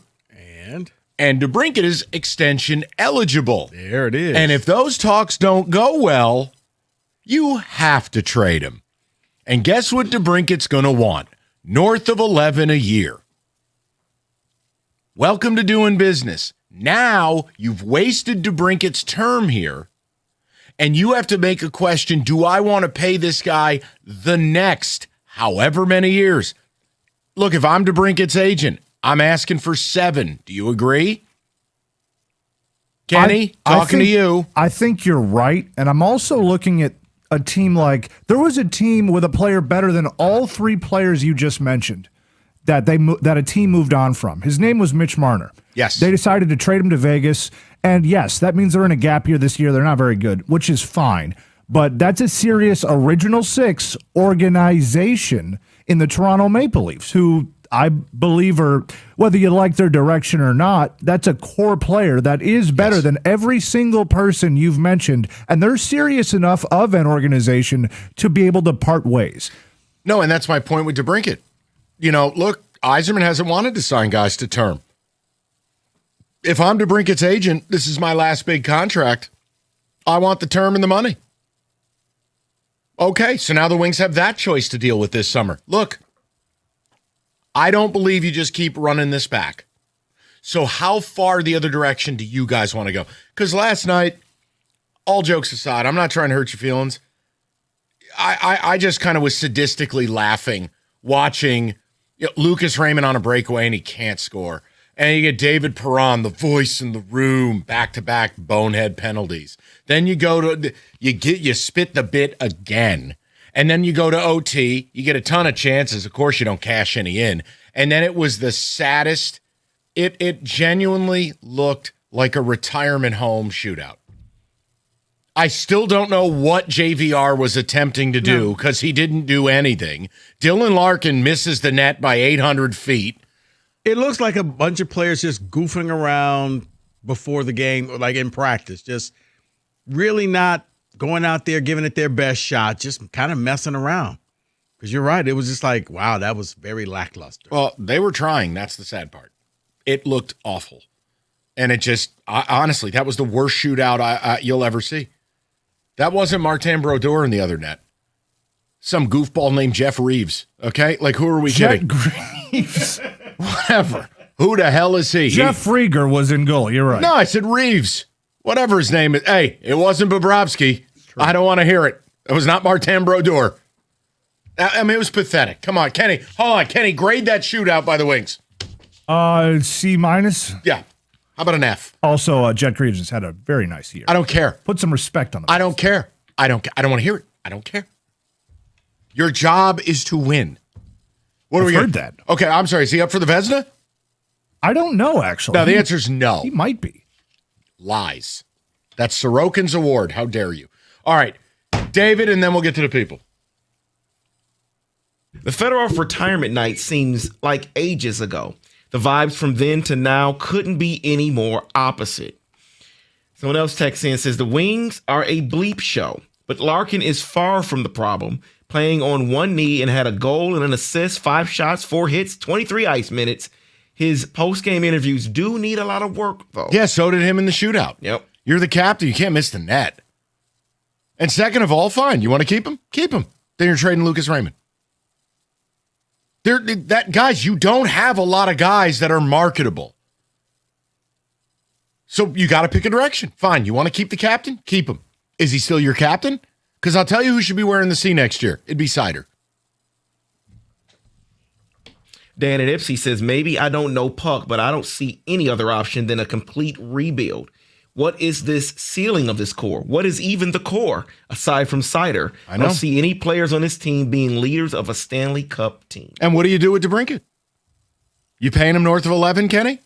Speaker 2: And DeBrincat is extension eligible.
Speaker 3: There it is.
Speaker 2: And if those talks don't go well, you have to trade him. And guess what DeBrincat's going to want? North of 11 a year. Welcome to doing business. Now you've wasted DeBrincat's term here, and you have to make a question, do I want to pay this guy the next however many years? Look, if I'm DeBrincat's agent, I'm asking for 7. Do you agree? Kenny, talking to you.
Speaker 19: I think you're right, and I'm also looking at a team like there was a team with a player better than all 3 players you just mentioned that a team moved on from. His name was Mitch Marner.
Speaker 2: Yes.
Speaker 19: They decided to trade him to Vegas, and yes, that means they're in a gap year this year. They're not very good, which is fine. But that's a serious original 6 organization in the Toronto Maple Leafs, who I believe are, whether you like their direction or not, that's a core player that is better than every single person you've mentioned, and they're serious enough of an organization to be able to part ways.
Speaker 2: No, and that's my point with DeBrincat. You know, look, Yzerman hasn't wanted to sign guys to term. If I'm DeBrincat's agent, this is my last big contract. I want the term and the money. Okay, so now the Wings have that choice to deal with this summer. Look, I don't believe you just keep running this back. So how far the other direction do you guys want to go? Because last night, all jokes aside, I'm not trying to hurt your feelings. I just kind of was sadistically laughing watching Lucas Raymond on a breakaway and he can't score. And you get David Perron, the voice in the room, back-to-back bonehead penalties. Then you go to you spit the bit again. And then you go to OT, you get a ton of chances. Of course, you don't cash any in. And then it was the saddest. It genuinely looked like a retirement home shootout. I still don't know what JVR was attempting to do because he didn't do anything. Dylan Larkin misses the net by 800 feet.
Speaker 3: It looks like a bunch of players just goofing around before the game, like in practice, just really not going out there, giving it their best shot, just kind of messing around. Because you're right. It was just like, wow, that was very lackluster.
Speaker 2: Well, they were trying. That's the sad part. It looked awful. And it just, honestly, that was the worst shootout you'll ever see. That wasn't Martin Brodeur in the other net. Some goofball named Jeff Reeves. Okay? Like, who are we kidding?
Speaker 19: Reeves.
Speaker 2: Whatever. Who the hell is he?
Speaker 19: Jeff Rieger was in goal. You're right.
Speaker 2: No, I said Reeves. Whatever his name is. Hey, it wasn't Bobrovsky. I don't want to hear it. It was not Martin Brodeur. I mean, it was pathetic. Come on, Kenny. Hold on, Kenny. Grade that shootout by the Wings.
Speaker 19: C minus.
Speaker 2: Yeah. How about an F?
Speaker 19: Also, Jet Reeves has had a very nice year.
Speaker 2: I don't care.
Speaker 19: Put some respect on the.
Speaker 2: I don't care. I don't want to hear it. I don't care. Your job is to win. What
Speaker 19: I've heard that.
Speaker 2: Okay, I'm sorry. Is he up for the Vezina?
Speaker 19: I don't know, actually.
Speaker 2: No, the answer is no.
Speaker 19: He might be.
Speaker 2: Lies. That's Sorokin's award. How dare you? All right, David, and then we'll get to the people.
Speaker 5: The Fedorov retirement night seems like ages ago. The vibes from then to now couldn't be any more opposite. Someone else texts in and says, the Wings are a bleep show, but Larkin is far from the problem, playing on one knee and had a goal and an assist, 5 shots, 4 hits, 23 ice minutes. His post-game interviews do need a lot of work, though.
Speaker 2: Yeah, so did him in the shootout.
Speaker 5: Yep.
Speaker 2: You're the captain. You can't miss the net. And second of all, fine. You want to keep him? Keep him. Then you're trading Lucas Raymond. Guys, you don't have a lot of guys that are marketable. So you got to pick a direction. Fine. You want to keep the captain? Keep him. Is he still your captain? Because I'll tell you who should be wearing the C next year. It'd be Sider.
Speaker 5: Dan at Ipsy says, maybe I don't know Puck, but I don't see any other option than a complete rebuild. What is this ceiling of this core? What is even the core aside from Sider? I don't see any players on this team being leaders of a Stanley Cup team.
Speaker 2: And what do you do with DeBrincat? You paying him north of 11, Kenny?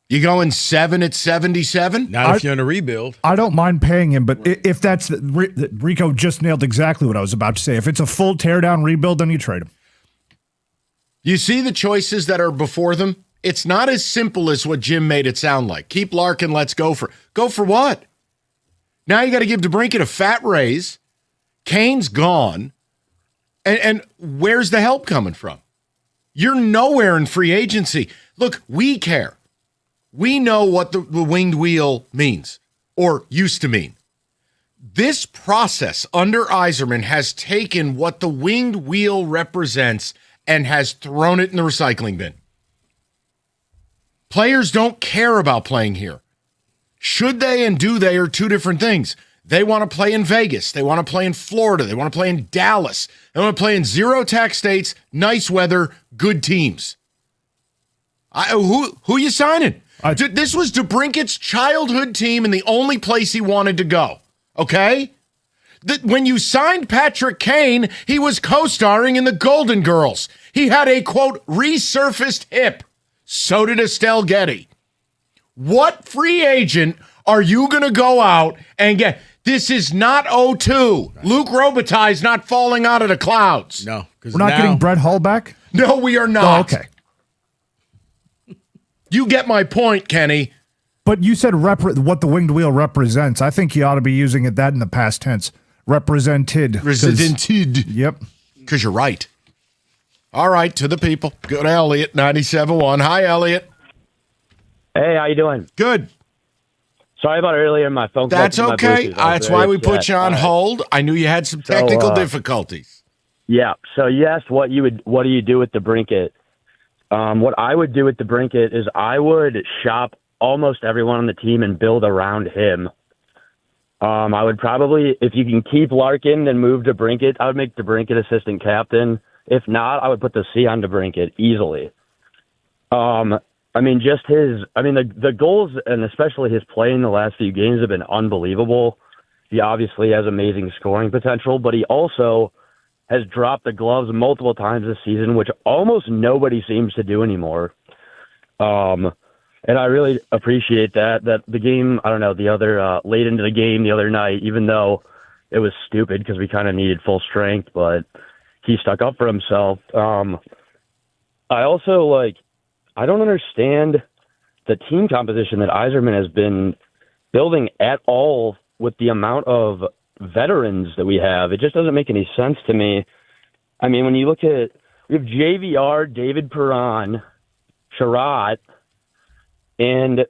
Speaker 2: You going 7 at 77?
Speaker 3: Not if you're in a rebuild.
Speaker 19: I don't mind paying him, but if that's Rico just nailed exactly what I was about to say. If it's a full teardown rebuild, then you trade him.
Speaker 2: You see the choices that are before them? It's not as simple as what Jim made it sound like. Keep Larkin, let's go for what? Now you got to give DeBrincat a fat raise. Kane's gone. And where's the help coming from? You're nowhere in free agency. Look, we care. We know what the winged wheel means or used to mean. This process under Yzerman has taken what the winged wheel represents and has thrown it in the recycling bin. Players don't care about playing here. Should they and do they are two different things. They want to play in Vegas. They want to play in Florida. They want to play in Dallas. They want to play in zero tax states, nice weather, good teams. Who you signing? This was DeBrincat's childhood team and the only place he wanted to go. Okay? When you signed Patrick Kane, he was co-starring in The Golden Girls. He had a, quote, resurfaced hip. So did Estelle Getty. What free agent are you going to go out and get? This is not 02. Right. Luc Robitaille is not falling out of the clouds.
Speaker 3: No.
Speaker 19: We're not getting Brett Hull back?
Speaker 2: No, we are not.
Speaker 19: Oh, okay.
Speaker 2: You get my point, Kenny.
Speaker 19: But you said what the winged wheel represents. I think you ought to be using that in the past tense. Represented. Yep.
Speaker 2: Because you're right. All right, to the people. Go to Elliot, 97.1. Hi, Elliot.
Speaker 4: Hey, how you doing?
Speaker 2: Good.
Speaker 4: Sorry about earlier. My phone.
Speaker 2: That's okay. That's why we put you on hold. I knew you had some technical difficulties.
Speaker 4: Yeah. So you asked what do you do with DeBrincat? What I would do with DeBrincat is I would shop almost everyone on the team and build around him. I would probably, if you can keep Larkin and move DeBrincat, I would make DeBrincat assistant captain. If not, I would put the C on DeBrincat easily. The goals and especially his play in the last few games have been unbelievable. He obviously has amazing scoring potential, but he also has dropped the gloves multiple times this season, which almost nobody seems to do anymore. And I really appreciate that the game, I don't know, the other late into the game the other night, even though it was stupid because we kind of needed full strength, but he stuck up for himself. I also I don't understand the team composition that Yzerman has been building at all with the amount of veterans that we have. It just doesn't make any sense to me. I mean, when you look at, we have JVR, David Perron, Sherratt, and,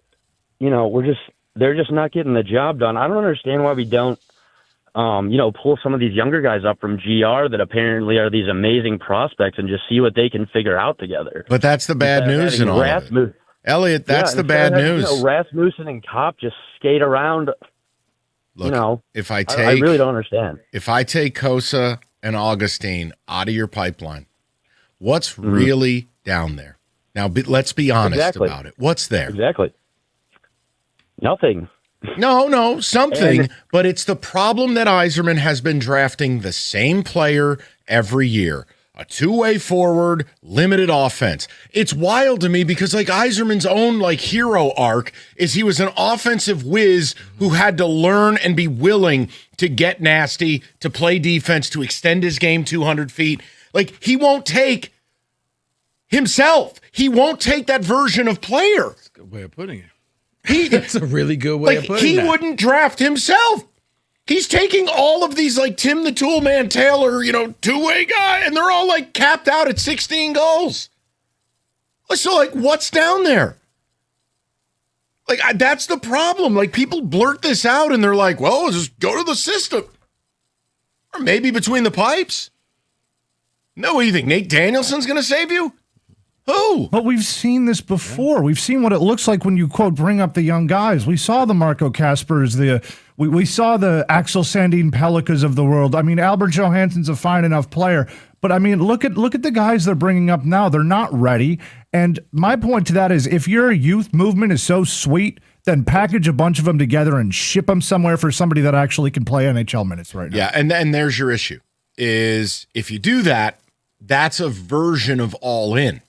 Speaker 4: they're just not getting the job done. I don't understand why we don't, pull some of these younger guys up from GR that apparently are these amazing prospects and just see what they can figure out together.
Speaker 2: But that's the bad news in all of it. Elliot, that's the bad news.
Speaker 4: Rasmussen and Kopp just skate around.
Speaker 2: Look,
Speaker 4: I really don't understand.
Speaker 2: If I take Kosa and Augustine out of your pipeline, what's really down there? Now, let's be honest about it. What's there?
Speaker 4: Exactly. Nothing.
Speaker 2: No, something. But it's the problem that Yzerman has been drafting the same player every year. A two-way forward, limited offense. It's wild to me because Yzerman's own hero arc is he was an offensive whiz who had to learn and be willing to get nasty, to play defense, to extend his game 200 feet. He won't take himself. He won't take that version of player.
Speaker 3: That's a good way of putting it. That's a really good way of putting it.
Speaker 2: He wouldn't draft himself. He's taking all of these Tim the Toolman Taylor, two-way guy, and they're all capped out at 16 goals. So, like, what's down there? Like, that's the problem. Like, people blurt this out and they're like, well, just go to the system. Or maybe between the pipes. No, what do you think? Nate Danielson's going to save you? Who?
Speaker 19: But we've seen this before. We've seen what it looks like when you, quote, bring up the young guys. We saw the Marco Caspers, we saw the Axel Sandin Pelicas of the world. I mean, Albert Johansson's a fine enough player. But, I mean, look at the guys they're bringing up now. They're not ready. And my point to that is if your youth movement is so sweet, then package a bunch of them together and ship them somewhere for somebody that actually can play NHL minutes right now.
Speaker 2: Yeah, and there's your issue, is if you do that, that's a version of all in.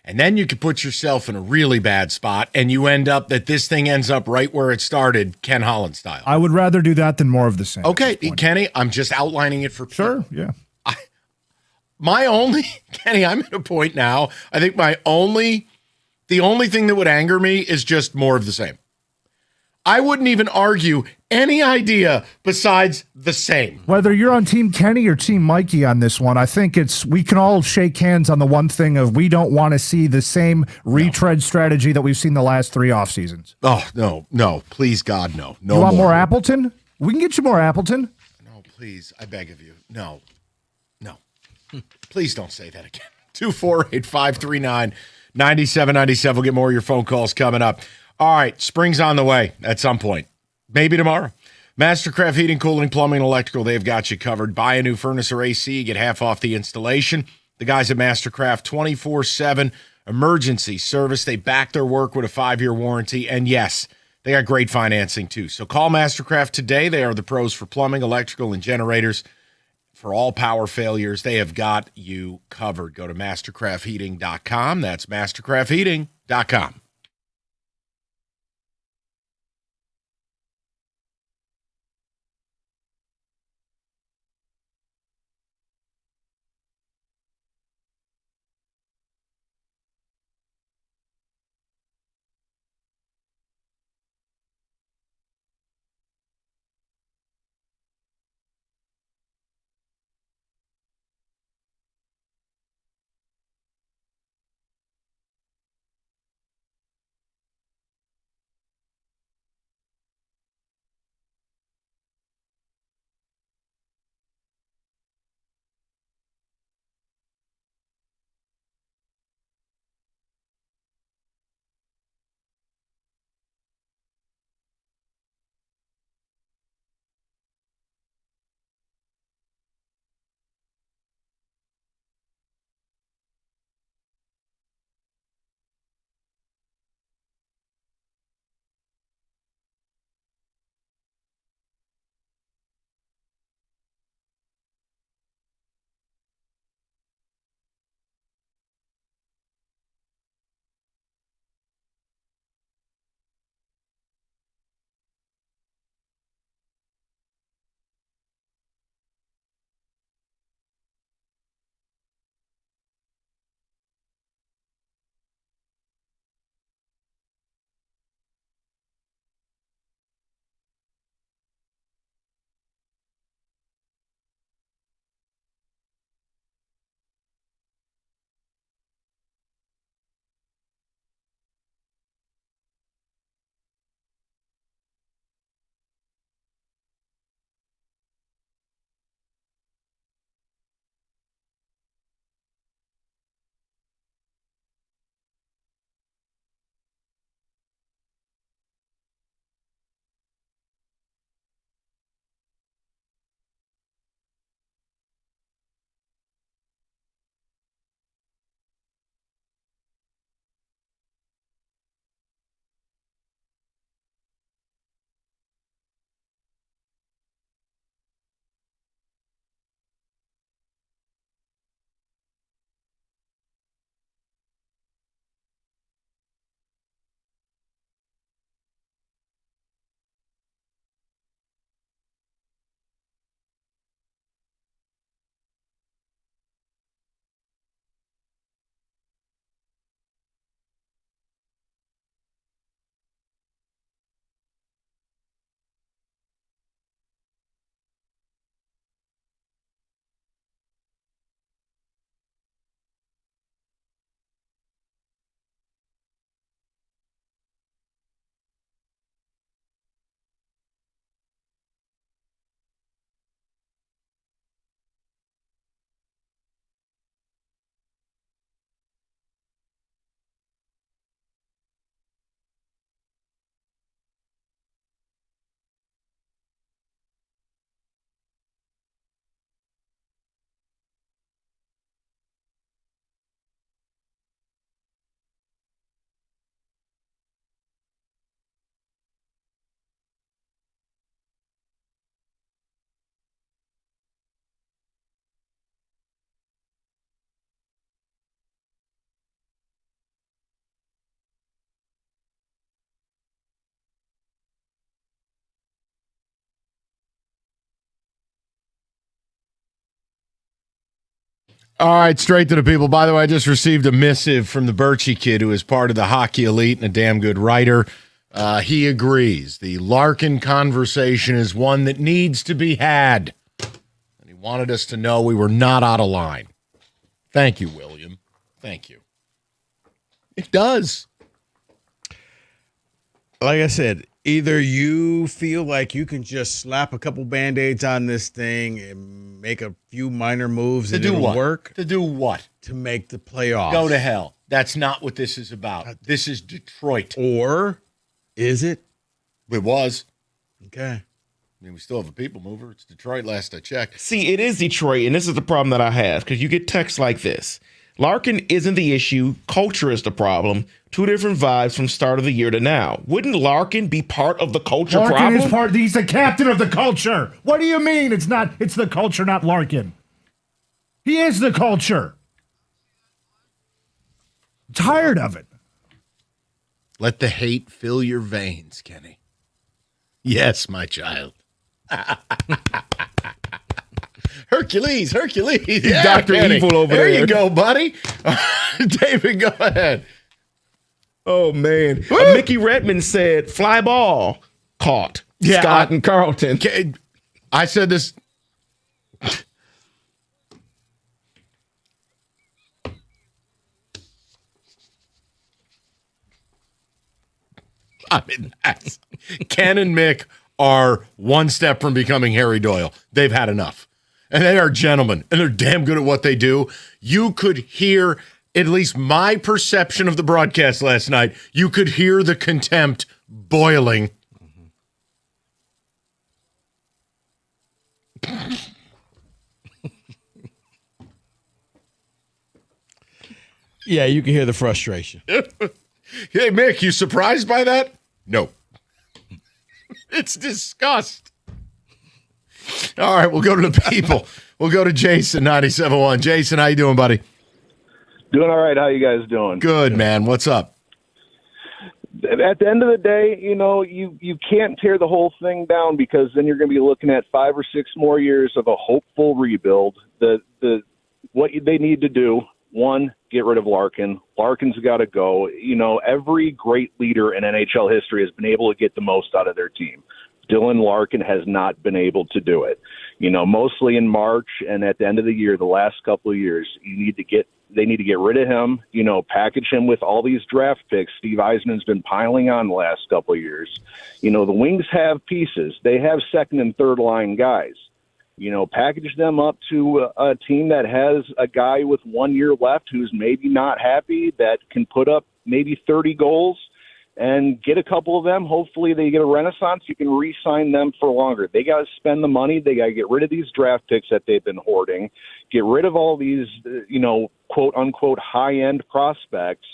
Speaker 2: And then you could put yourself in a really bad spot, and you end up that this thing ends up right where it started, Ken Holland style.
Speaker 19: I would rather do that than more of the same.
Speaker 2: Okay, Kenny, I'm just outlining it for people.
Speaker 19: Sure, yeah.
Speaker 2: Kenny, I'm at a point now, I think the only thing that would anger me is just more of the same. I wouldn't even argue any idea besides the same.
Speaker 19: Whether you're on Team Kenny or Team Mikey on this one, I think we can all shake hands on the one thing of we don't want to see the same retread strategy that we've seen the last 3 off seasons.
Speaker 2: Oh, no, please, God, no. No.
Speaker 19: You want more Appleton? We can get you more Appleton.
Speaker 2: No, please, I beg of you. No. Please don't say that again. 248-539-9797. We'll get more of your phone calls coming up. All right, spring's on the way at some point. Maybe tomorrow. Mastercraft Heating, Cooling, Plumbing, Electrical, they've got you covered. Buy a new furnace or AC, get half off the installation. The guys at Mastercraft, 24/7 emergency service. They back their work with a 5-year warranty. And yes, they got great financing too. So call Mastercraft today. They are the pros for plumbing, electrical, and generators. For all power failures, they have got you covered. Go to mastercraftheating.com. That's mastercraftheating.com. All right, straight to the people. By the way, I just received a missive from the Birchie kid, who is part of the Hockey Elite and a damn good writer. He agrees. The Larkin conversation is one that needs to be had. And he wanted us to know we were not out of line. Thank you, William. Thank you. It does.
Speaker 3: Like I said, either you feel like you can just slap a couple Band-Aids on this thing and make a few minor moves and it'll work.
Speaker 2: To do what?
Speaker 3: To make the playoffs.
Speaker 2: Go to hell. That's not what this is about. This is Detroit.
Speaker 3: Or is it?
Speaker 2: It was.
Speaker 3: Okay.
Speaker 2: I mean, we still have a people mover. It's Detroit, last I checked.
Speaker 5: See, it is Detroit, and this is the problem that I have, because you get texts like this. Larkin isn't the issue. Culture is the problem. Two different vibes from start of the year to now. Wouldn't Larkin be part of the culture problem?
Speaker 19: Larkin is part. He's the captain of the culture. What do you mean? It's not. It's the culture, not Larkin. He is the culture. I'm tired of it.
Speaker 2: Let the hate fill your veins, Kenny. Yes, my child. Hercules. Yeah,
Speaker 5: Dr.
Speaker 2: Kenny.
Speaker 5: Evil over
Speaker 2: there.
Speaker 5: there.
Speaker 2: You go, buddy. David, go ahead.
Speaker 5: Oh, man. Mickey Redmond said, fly ball caught.
Speaker 2: Yeah,
Speaker 5: Scott and Carlton.
Speaker 2: I said this. I mean, Ken and Mick are one step from becoming Harry Doyle. They've had enough. And they are gentlemen, and they're damn good at what they do. You could hear, at least my perception of the broadcast last night, you could hear the contempt boiling.
Speaker 3: Yeah, you can hear the frustration.
Speaker 2: Hey, Mick, you surprised by that? No. It's disgust. All right, we'll go to the people. We'll go to Jason, 97.1. Jason, how you doing, buddy?
Speaker 11: Doing all right. How you guys doing?
Speaker 2: Good, man. What's up?
Speaker 11: At the end of the day, you know, you can't tear the whole thing down, because then you're going to be looking at 5 or 6 more years of a hopeful rebuild. What they need to do, one, get rid of Larkin. Larkin's got to go. You know, every great leader in NHL history has been able to get the most out of their team. Dylan Larkin has not been able to do it. You know, mostly in March and at the end of the year, the last couple of years, they need to get rid of him, you know, package him with all these draft picks Steve Yzerman's been piling on the last couple of years. You know, the Wings have pieces. They have second and third line guys. You know, package them up to a team that has a guy with 1 year left who's maybe not happy, that can put up maybe 30 goals, and get a couple of them. Hopefully they get a renaissance. You can re-sign them for longer. They got to spend the money. They got to get rid of these draft picks that they've been hoarding, get rid of all these, you know, quote unquote high-end prospects.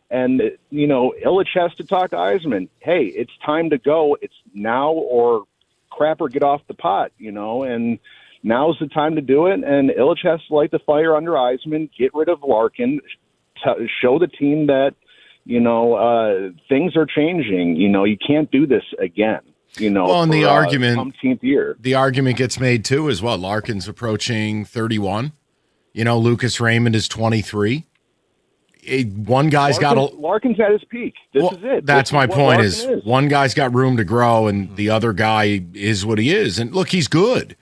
Speaker 11: And, you know, Illich has to talk to Yzerman. Hey, it's time to go. It's now or crap or get off the pot, you know, and now's the time to do it. And Illich has to light the fire under Yzerman, get rid of Larkin, show the team that, you know, things are changing. You know, you can't do this again. You know,
Speaker 2: well, and the argument,
Speaker 11: umpteenth year.
Speaker 2: The argument gets made too is what Larkin's approaching 31. You know, Lucas Raymond is 23. One guy's
Speaker 11: Larkin's at his peak. This is it.
Speaker 2: That's my point. Is one guy's got room to grow, and the other guy is what he is. And look, he's good,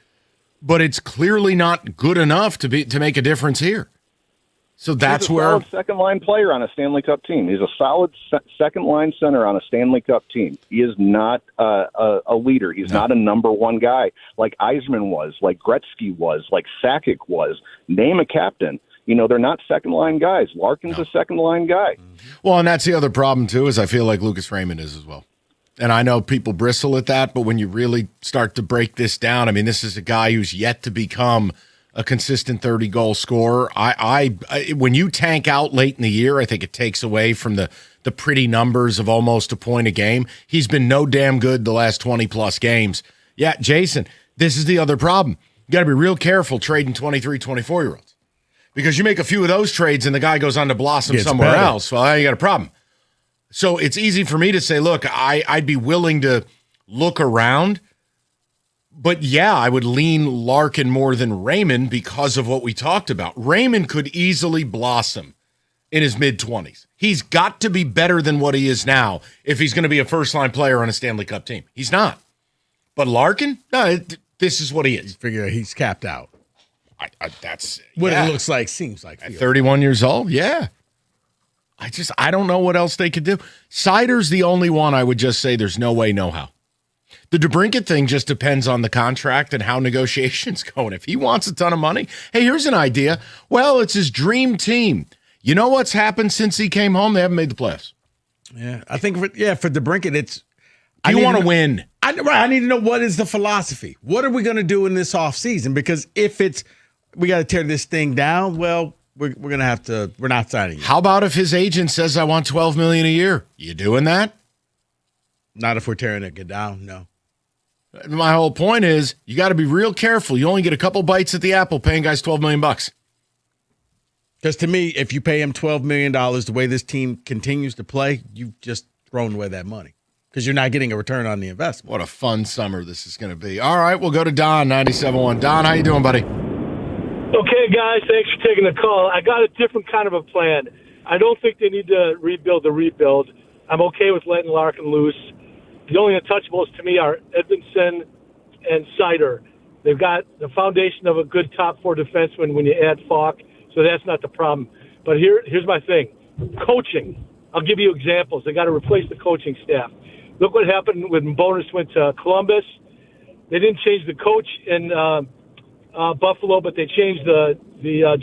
Speaker 2: but it's clearly not good enough to make a difference here. So that's
Speaker 11: he's a solid second line player on a Stanley Cup team. He's a solid second line center on a Stanley Cup team. He is not a leader. He's not a number one guy like Yzerman was, like Gretzky was, like Sakic was. Name a captain. You know, they're not second line guys. Larkin's a second line guy.
Speaker 2: Well, and that's the other problem too, is I feel like Lucas Raymond is as well. And I know people bristle at that, but when you really start to break this down, I mean, this is a guy who's yet to become a consistent 30-goal scorer. I when you tank out late in the year, I think it takes away from the pretty numbers of almost a point a game. He's been no damn good the last 20-plus games. Yeah, Jason, this is the other problem. You got to be real careful trading 23, 24-year-olds. Because you make a few of those trades and the guy goes on to blossom somewhere else. Well, you got a problem. So it's easy for me to say, look, I'd be willing to look around, But yeah, I would lean Larkin more than Raymond because of what we talked about. Raymond could easily blossom in his mid-20s. He's got to be better than what he is now if he's going to be a first-line player on a Stanley Cup team. He's not. But Larkin, no, this is what he is.
Speaker 3: You figure he's capped out.
Speaker 2: That's
Speaker 3: what it looks like, seems like.
Speaker 2: At 31 years old, yeah. I don't know what else they could do. Seider's the only one I would just say there's no way, no how. The DeBrincat thing just depends on the contract and how negotiations go. And if he wants a ton of money, hey, here's an idea. Well, it's his dream team. You know what's happened since he came home? They haven't made the playoffs.
Speaker 3: Yeah, I think for DeBrincat, it's.
Speaker 2: You want to win.
Speaker 3: I need to know what is the philosophy. What are we going to do in this offseason? Because if it's we got to tear this thing down, well, we're going to have to. We're not signing it.
Speaker 2: How about if his agent says I want $12 million a year? You doing that?
Speaker 3: Not if we're tearing it down. No.
Speaker 2: My whole point is you got to be real careful. You only get a couple bites at the apple paying guys $12 million.
Speaker 3: Because to me, if you pay him $12 million the way this team continues to play, you've just thrown away that money because you're not getting a return on the investment.
Speaker 2: What a fun summer this is going to be. All right, we'll go to Don, 97.1. Don, how you doing, buddy?
Speaker 12: Okay, guys, thanks for taking the call. I got a different kind of a plan. I don't think they need to rebuild the rebuild. I'm okay with letting Larkin loose. The only untouchables to me are Edmondson and Seider. They've got the foundation of a good top four defenseman when you add Falk, so that's not the problem. But here's my thing. Coaching. I'll give you examples. They got to replace the coaching staff. Look what happened when Bowness went to Columbus. They didn't change the coach in Buffalo, but they changed the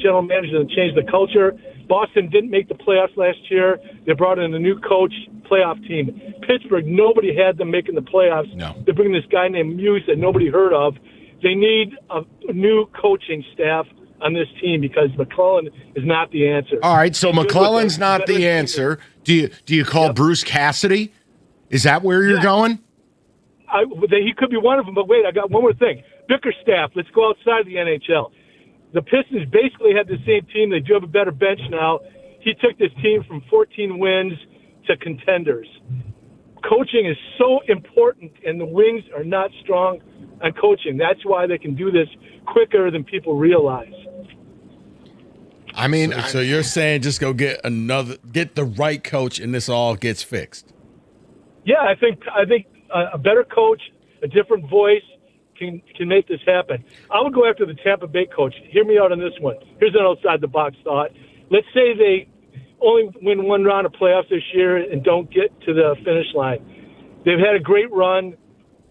Speaker 12: general manager and changed the culture. Boston didn't make the playoffs last year. They brought in a new coach, playoff team. Pittsburgh, nobody had them making the playoffs.
Speaker 2: No.
Speaker 12: They're bringing this guy named Muse that nobody heard of. They need a new coaching staff on this team because McClellan is not the answer.
Speaker 2: All right, so McClellan's not the answer. Do you call Bruce Cassidy? Is that where you're going?
Speaker 12: He could be one of them, but wait, I got one more thing. Bickerstaff, let's go outside the NHL. The Pistons basically had the same team. They do have a better bench now. He took this team from 14 wins to contenders. Coaching is so important, and the Wings are not strong on coaching. That's why they can do this quicker than people realize.
Speaker 2: I mean,
Speaker 3: so you're saying just go get the right coach, and this all gets fixed.
Speaker 12: Yeah, I think a better coach, a different voice can make this happen. I would go after the Tampa Bay coach. Hear me out on this one. Here's an outside-the-box thought. Let's say they only win one round of playoffs this year and don't get to the finish line. They've had a great run.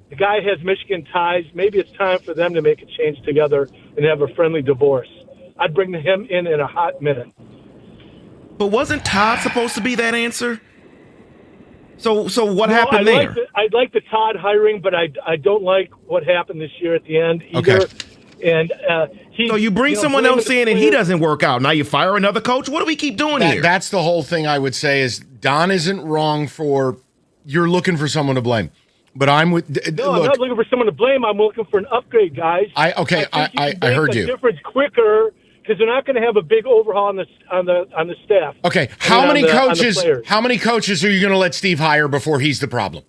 Speaker 12: The guy has Michigan ties. Maybe it's time for them to make a change together and have a friendly divorce. I'd bring him in a hot minute.
Speaker 5: But wasn't Todd supposed to be that answer? So what happened there?
Speaker 12: I'd like the Todd hiring, but I don't like what happened this year at the end either.
Speaker 5: Okay.
Speaker 12: And
Speaker 5: so you bring someone else in and he doesn't work out. Now you fire another coach? What do we keep doing here?
Speaker 2: That's the whole thing I would say is Don isn't wrong for you're looking for someone to blame. But I'm with
Speaker 12: No, I'm not looking for someone to blame. I'm looking for an upgrade, guys.
Speaker 2: I heard you.
Speaker 12: Difference quicker because they're not going to have a big overhaul on the staff.
Speaker 2: Okay, how many coaches are you going to let Steve hire before he's the problem?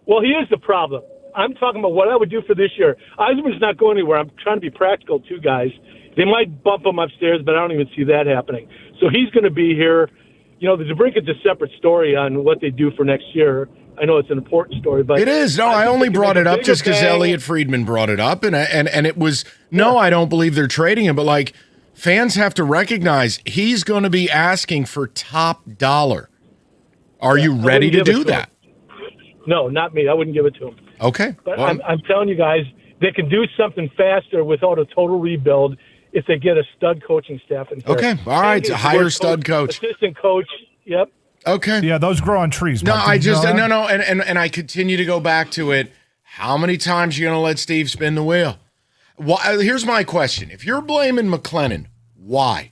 Speaker 12: Well, he is the problem. I'm talking about what I would do for this year. Eisenman's not going anywhere. I'm trying to be practical, too, guys. They might bump him upstairs, but I don't even see that happening. So he's going to be here. You know, the DeBrincat's a separate story on what they do for next year. I know it's an important story, but
Speaker 2: it is. No, I only brought it up just because Elliot Friedman brought it up, and it was I don't believe they're trading him, but like fans have to recognize he's going to be asking for top dollar. Are you ready to do that?
Speaker 12: No, not me. I wouldn't give it to him.
Speaker 2: Okay,
Speaker 12: but I'm telling you guys, they can do something faster without a total rebuild if they get a stud coaching staff in here.
Speaker 2: Okay, all right, hire stud coach,
Speaker 12: assistant coach. Yep.
Speaker 2: Okay.
Speaker 19: Yeah, those grow on trees.
Speaker 2: No,
Speaker 19: Martin.
Speaker 2: I just and I continue to go back to it. How many times are you going to let Steve spin the wheel? Here's my question: if you're blaming McLennan, why?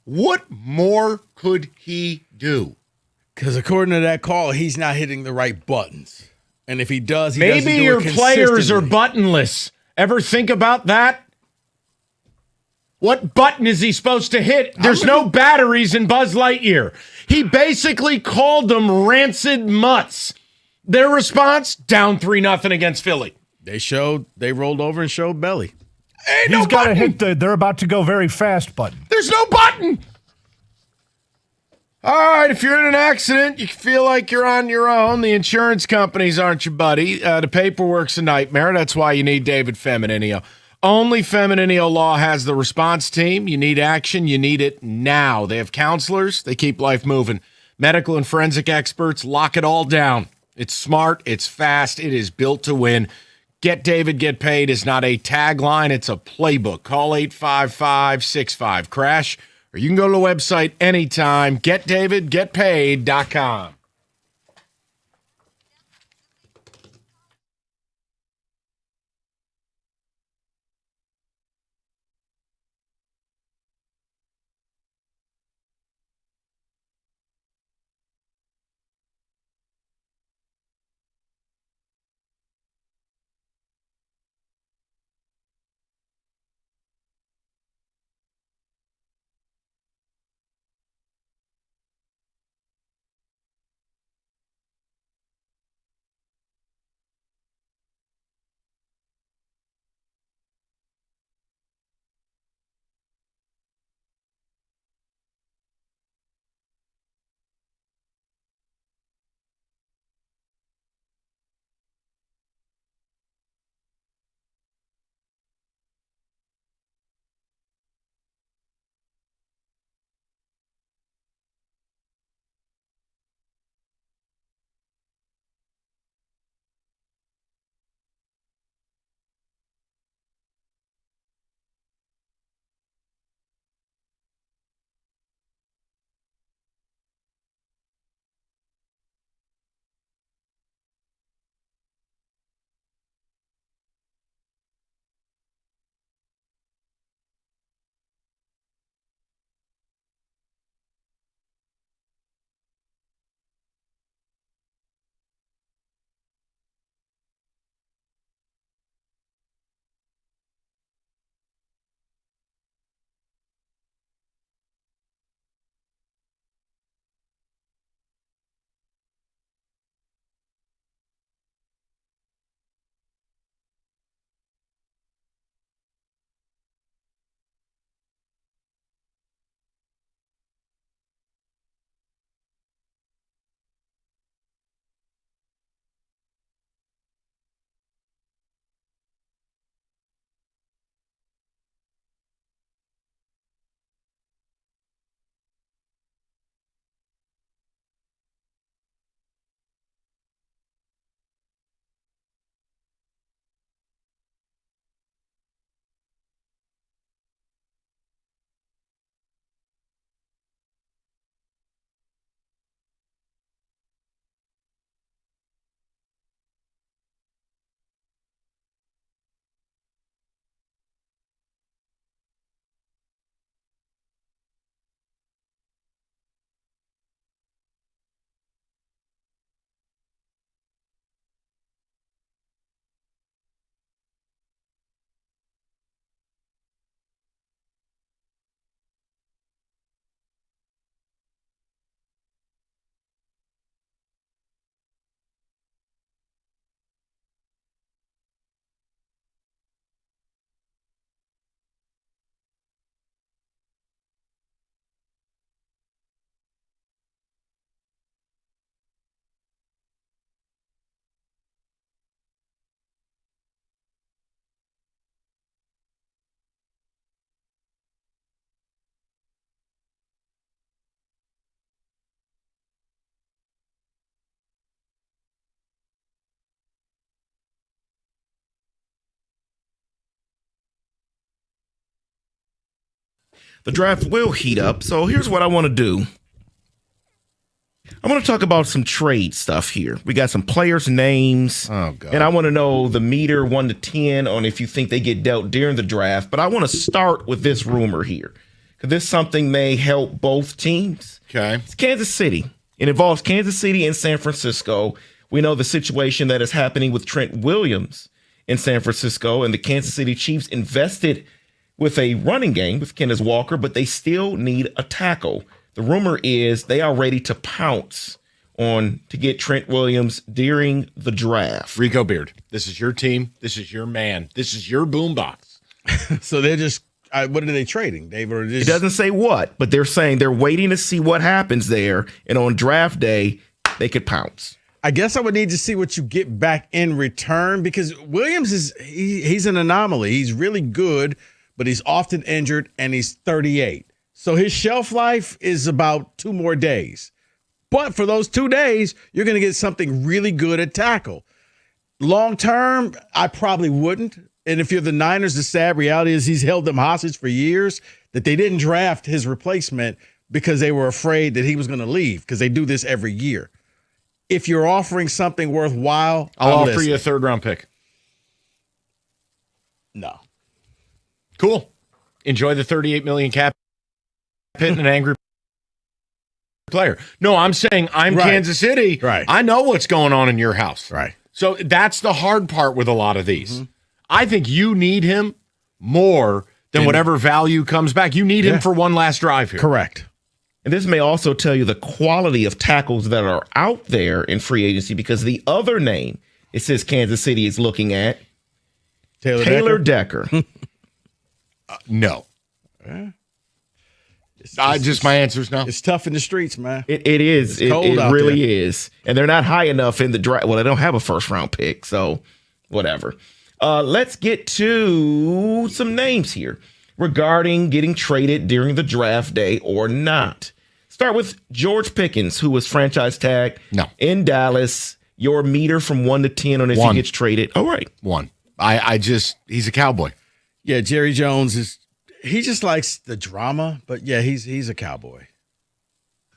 Speaker 2: What more could he do?
Speaker 3: Because according to that call, he's not hitting the right buttons, and if he does, he
Speaker 2: maybe
Speaker 3: doesn't do
Speaker 2: your
Speaker 3: it
Speaker 2: players are buttonless. Ever think about that? What button is he supposed to hit? There's no batteries in Buzz Lightyear. He basically called them rancid mutts. Their response, down 3-0 against Philly.
Speaker 3: They rolled over and showed belly.
Speaker 19: He's got to hit the "they're about to go very fast" button.
Speaker 2: There's no button. All right, if you're in an accident, you feel like you're on your own. The insurance companies aren't your buddy. The paperwork's a nightmare. That's why you need David Femininio. Only Femininio Law has the response team. You need action. You need it now. They have counselors. They keep life moving. Medical and forensic experts lock it all down. It's smart. It's fast. It is built to win. Get David, get paid is not a tagline. It's a playbook. Call 855-65-CRASH, or you can go to the website anytime. GetDavidGetPaid.com.
Speaker 5: The draft will heat up. So here's what I want to do. I want to talk about some trade stuff here. We got some players' names.
Speaker 2: Oh, God.
Speaker 5: And I want to know the meter 1 to 10 on if you think they get dealt during the draft. But I want to start with this rumor here, because this something may help both teams.
Speaker 2: Okay.
Speaker 5: It's Kansas City. It involves Kansas City and San Francisco. We know the situation that is happening with Trent Williams in San Francisco, and the Kansas City Chiefs invested with a running game with Kenneth Walker, but they still need a tackle. The rumor is they are ready to pounce on to get Trent Williams during the draft.
Speaker 2: Rico Beard, this is your team. This is your man. This is your boombox.
Speaker 3: So they're just what are they trading?
Speaker 5: It doesn't say what, but they're saying they're waiting to see what happens there, and on draft day they could pounce.
Speaker 3: I guess I would need to see what you get back in return, because Williams he's an anomaly. He's really good, but he's often injured, and he's 38. So his shelf life is about 2 more days. But for those 2 days, you're going to get something really good at tackle. Long term, I probably wouldn't. And if you're the Niners, the sad reality is he's held them hostage for years, that they didn't draft his replacement because they were afraid that he was going to leave, because they do this every year. If you're offering something worthwhile,
Speaker 2: I'll offer you a 3rd-round pick.
Speaker 3: No.
Speaker 2: Cool. Enjoy the $38 million cap hit and an angry player. No, I'm saying I'm
Speaker 3: Right.
Speaker 2: Kansas City.
Speaker 3: Right.
Speaker 2: I know what's going on in your house.
Speaker 3: Right.
Speaker 2: So that's the hard part with a lot of these. I think you need him more than whatever value comes back. You need him for one last drive here.
Speaker 3: Correct.
Speaker 5: And this may also tell you the quality of tackles that are out there in free agency, because the other name it says Kansas City is looking at, Taylor Decker.
Speaker 2: No. Just my answer is no.
Speaker 3: It's tough in the streets, man.
Speaker 5: It is.
Speaker 3: It's cold
Speaker 5: It
Speaker 3: out
Speaker 5: really
Speaker 3: there.
Speaker 5: is. And they're not high enough in the draft. Well, they don't have a 1st-round pick, so whatever. Let's get to some names here regarding getting traded during the draft day or not. Start with George Pickens, who was franchise tagged in Dallas. Your meter from 1 to 10 on if he gets traded. All right.
Speaker 2: 1. He's a Cowboy.
Speaker 3: Yeah, Jerry Jones he just likes the drama, but yeah, he's a Cowboy.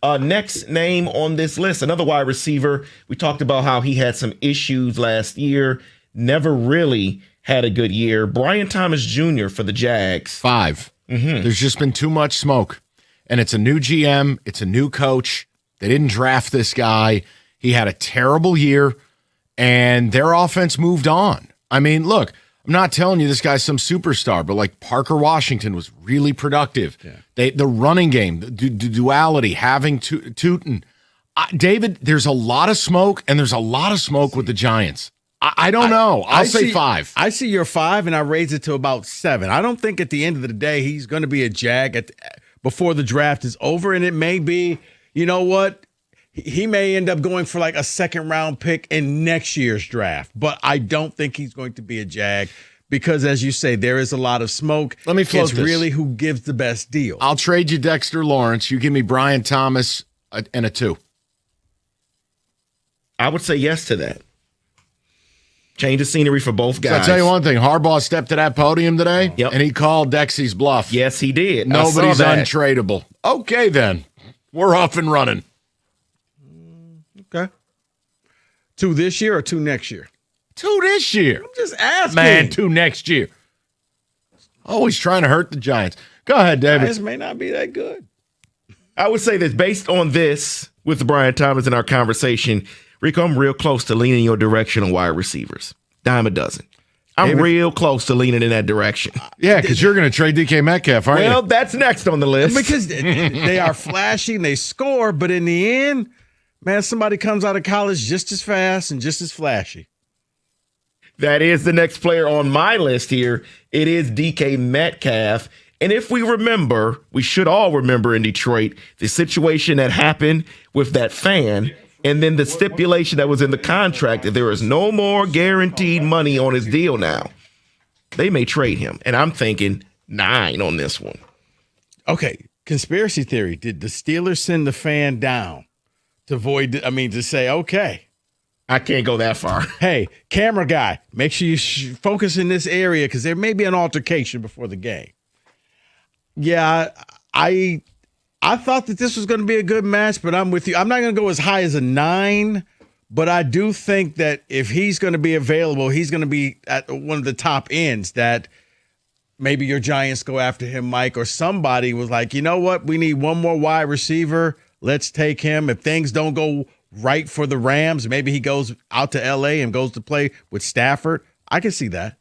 Speaker 5: Next name on this list, another wide receiver. We talked about how he had some issues last year, never really had a good year. Brian Thomas Jr. for the Jags.
Speaker 2: 5. There's just been too much smoke. And it's a new GM. It's a new coach. They didn't draft this guy. He had a terrible year, and their offense moved on. I mean, look, I'm not telling you this guy's some superstar, but like Parker Washington was really productive. Yeah. The running game, the duality, having Tootin. David, there's a lot of smoke, and there's a lot of smoke with the Giants. I don't know. I'll say 5.
Speaker 3: I see your 5, and I raise it to about 7. I don't think at the end of the day he's going to be a Jag before the draft is over, and it may be, you know what? He may end up going for like a 2nd-round pick in next year's draft, but I don't think he's going to be a Jag because, as you say, there is a lot of smoke.
Speaker 2: Let me float
Speaker 3: It's
Speaker 2: this.
Speaker 3: really who gives the best deal.
Speaker 2: I'll trade you Dexter Lawrence. You give me Brian Thomas and a 2.
Speaker 5: I would say yes to that. Change the scenery for both guys.
Speaker 2: So I'll tell you one thing. Harbaugh stepped to that podium today, and he called Dexy's bluff.
Speaker 5: Yes, he did.
Speaker 2: Nobody's untradeable. Okay, then. We're off and running.
Speaker 3: Okay. 2 this year or 2 next year?
Speaker 2: 2 this year.
Speaker 3: I'm just asking.
Speaker 2: Man, 2 next year. Always trying to hurt the Giants. Go ahead, David.
Speaker 3: Giants may not be that good.
Speaker 5: I would say that based on this, with Brian Thomas in our conversation, Rico, I'm real close to leaning your direction on wide receivers. Dime a dozen. I'm
Speaker 2: David,
Speaker 5: real close to leaning in that direction.
Speaker 2: Yeah, because you're going to trade DK Metcalf, aren't you?
Speaker 5: Well, that's next on the list.
Speaker 3: Because they are flashy and they score, but in the end, man, somebody comes out of college just as fast and just as flashy.
Speaker 5: That is the next player on my list here. It is DK Metcalf. And if we remember, we should all remember in Detroit, the situation that happened with that fan, and then the stipulation that was in the contract that there is no more guaranteed money on his deal now. They may trade him. And I'm thinking 9 on this one.
Speaker 3: Okay, conspiracy theory. Did the Steelers send the fan down to say, okay.
Speaker 5: I can't go that far.
Speaker 3: Hey, camera guy, make sure you focus in this area because there may be an altercation before the game. Yeah, I thought that this was going to be a good match, but I'm with you. I'm not going to go as high as a 9, but I do think that if he's going to be available, he's going to be at one of the top ends that maybe your Giants go after him, Mike, or somebody was like, you know what? We need one more wide receiver. Let's take him. If things don't go right for the Rams, maybe he goes out to L.A. and goes to play with Stafford. I can see that.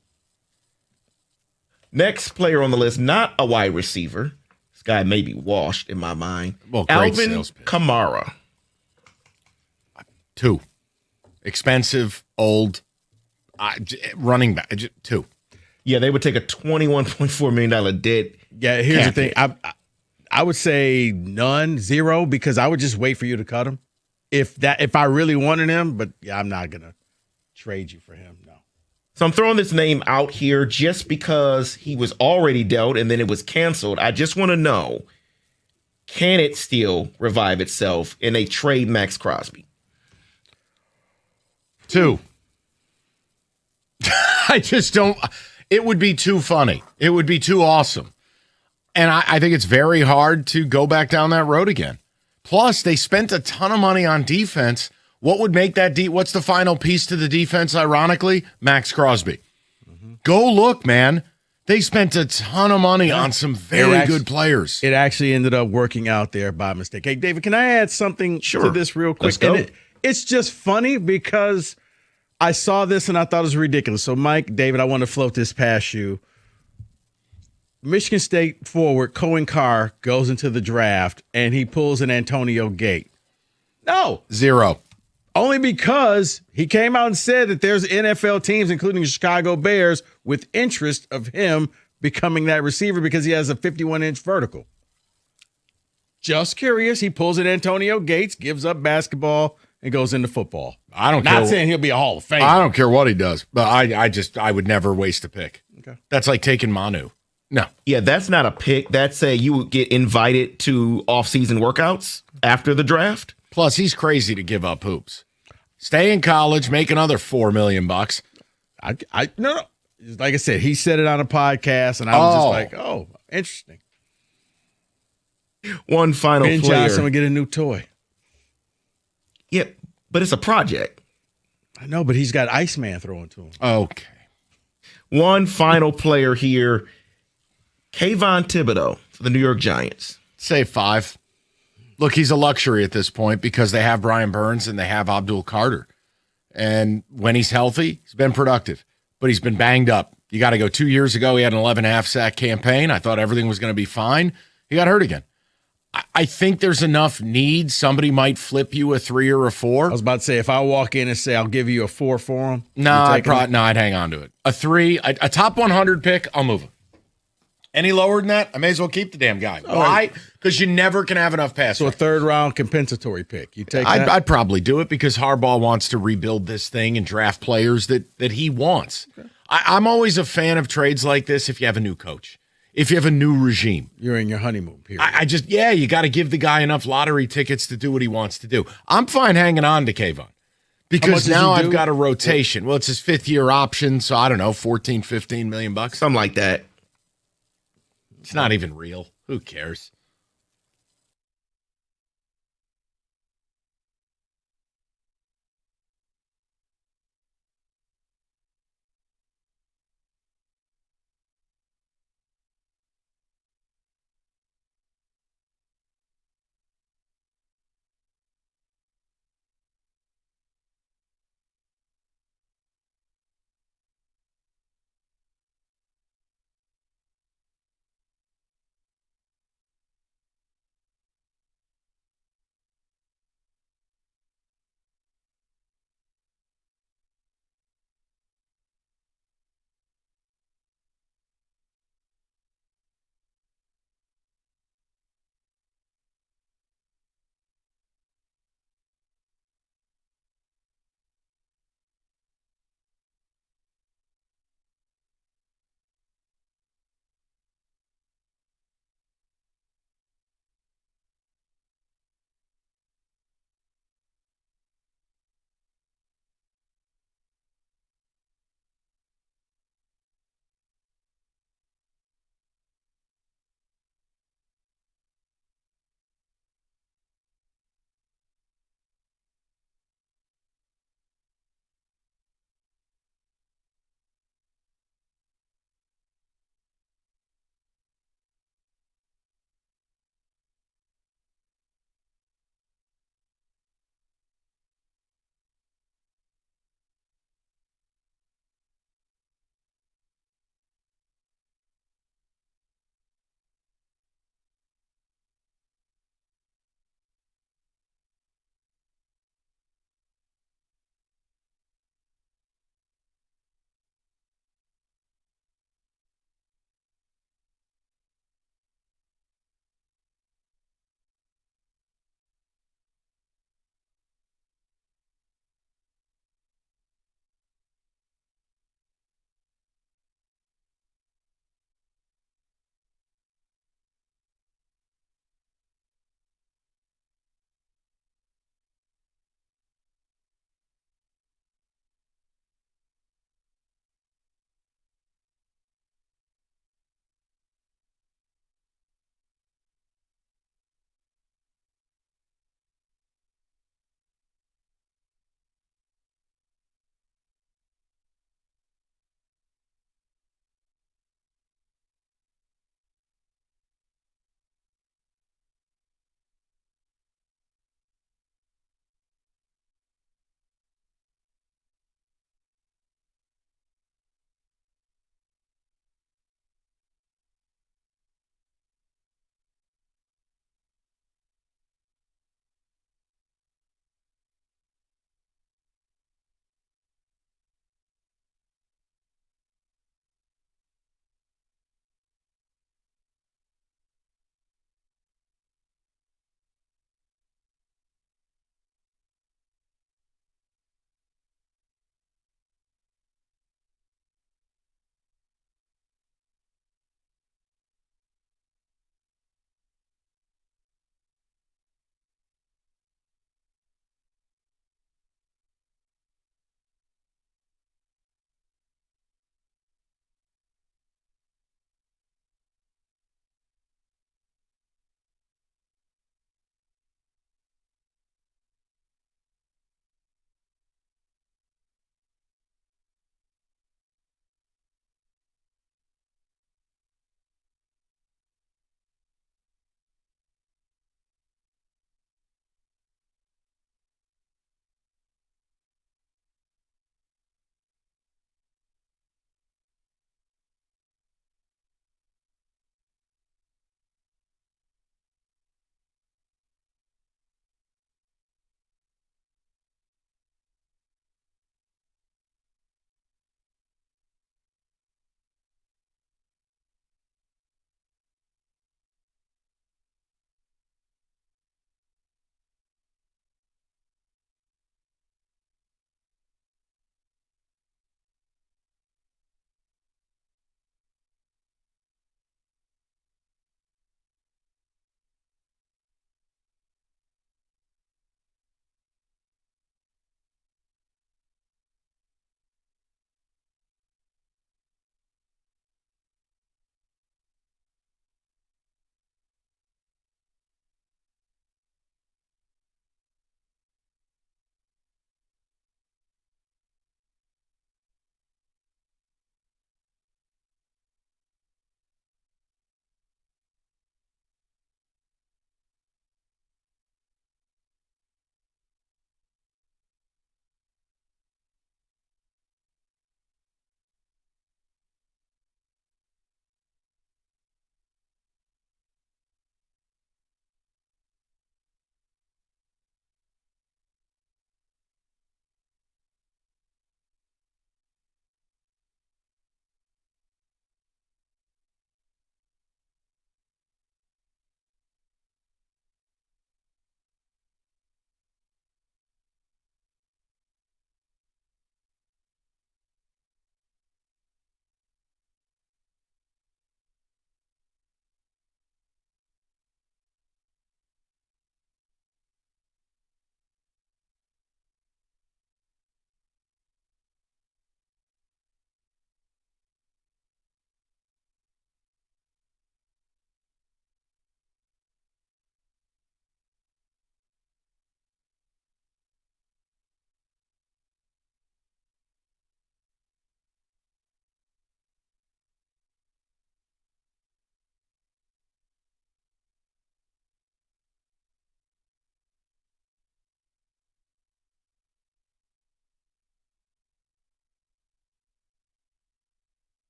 Speaker 5: Next player on the list, not a wide receiver. This guy may be washed in my mind.
Speaker 2: Well, great
Speaker 5: Alvin
Speaker 2: sales pitch.
Speaker 5: Kamara.
Speaker 2: 2. Expensive, old, running back. 2.
Speaker 5: Yeah, they would take a $21.4 million debt.
Speaker 3: Yeah, here's the thing. I would say none, 0, because I would just wait for you to cut him. If I really wanted him, but yeah, I'm not gonna trade you for him. No.
Speaker 5: So I'm throwing this name out here just because he was already dealt and then it was canceled. I just want to know, can it still revive itself in a trade Max Crosby?
Speaker 2: 2. I just don't. It would be too funny. It would be too awesome. And I think it's very hard to go back down that road again. Plus, they spent a ton of money on defense. What would make that what's the final piece to the defense, ironically? Max Crosby. Go look, man. They spent a ton of money on some very good players.
Speaker 3: It actually ended up working out there by mistake. Hey, David, can I add something to this real quick?
Speaker 5: Let's go.
Speaker 3: It's just funny because I saw this and I thought it was ridiculous. So, Mike, David, I want to float this past you. Michigan State forward Cohen Carr goes into the draft and he pulls an Antonio Gate. No.
Speaker 2: 0.
Speaker 3: Only because he came out and said that there's NFL teams, including the Chicago Bears, with interest of him becoming that receiver because he has a 51-inch vertical. Just curious. He pulls an Antonio Gates, gives up basketball, and goes into football.
Speaker 2: I don't care.
Speaker 3: Not saying he'll be a Hall of Famer.
Speaker 2: I don't care what he does, but I would never waste a pick.
Speaker 3: Okay.
Speaker 2: That's like taking Manu. No.
Speaker 5: Yeah, that's not a pick. That's you would get invited to off-season workouts after the draft.
Speaker 2: Plus, he's crazy to give up hoops. Stay in college, make another $4 million.
Speaker 3: No. Like I said, he said it on a podcast, and I was just like, oh, interesting.
Speaker 5: One final
Speaker 3: Ben
Speaker 5: player.
Speaker 3: Johnson would get a new toy.
Speaker 5: Yeah, but it's a project.
Speaker 3: I know, but he's got Iceman throwing to him.
Speaker 2: Okay.
Speaker 5: One final player here. Kayvon Thibodeau for the New York Giants.
Speaker 2: Say 5. Look, he's a luxury at this point because they have Brian Burns and they have Abdul Carter. And when he's healthy, he's been productive. But he's been banged up. You got to go 2 years ago. He had an 11.5 sack campaign. I thought everything was going to be fine. He got hurt again. I think there's enough need. Somebody might flip you a 3 or a 4.
Speaker 3: I was about to say, if I walk in and say I'll give you a 4 for him.
Speaker 2: No, I'd hang on to it. A 3, a top 100 pick, I'll move him. Any lower than that, I may as well keep the damn guy. Why? Because you never can have enough pass.
Speaker 3: So a 3rd round compensatory pick. You take that?
Speaker 2: I'd probably do it because Harbaugh wants to rebuild this thing and draft players that he wants. Okay. I'm always a fan of trades like this if you have a new coach, if you have a new regime.
Speaker 3: You're in your honeymoon period.
Speaker 2: You got to give the guy enough lottery tickets to do what he wants to do. I'm fine hanging on to Kayvon because now I've got a rotation. Well, it's his 5th-year option, so I don't know, 14, 15 million bucks.
Speaker 5: Something like that.
Speaker 2: It's not even real. Who cares?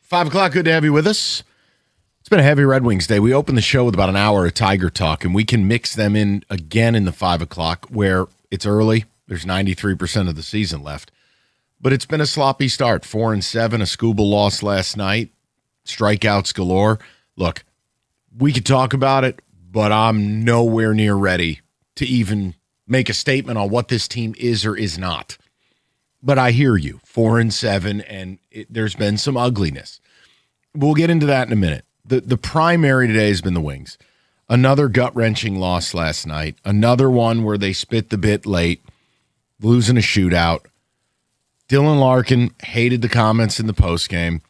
Speaker 2: 5 o'clock, good to have you with us. It's been a heavy Red Wings day. We opened the show with about an hour of Tiger talk, and we can mix them in again in the 5 o'clock where it's early. There's 93% of the season left. But it's been a sloppy start. 4-7, a Scuba loss last night, strikeouts galore. Look, we could talk about it, but I'm nowhere near ready to even make a statement on what this team is or is not. But I hear you, 4-7, and there's been some ugliness. We'll get into that in a minute. The primary today has been the Wings. Another gut-wrenching loss last night. Another one where they spit the bit late, losing a shootout. Dylan Larkin hated the comments in the postgame,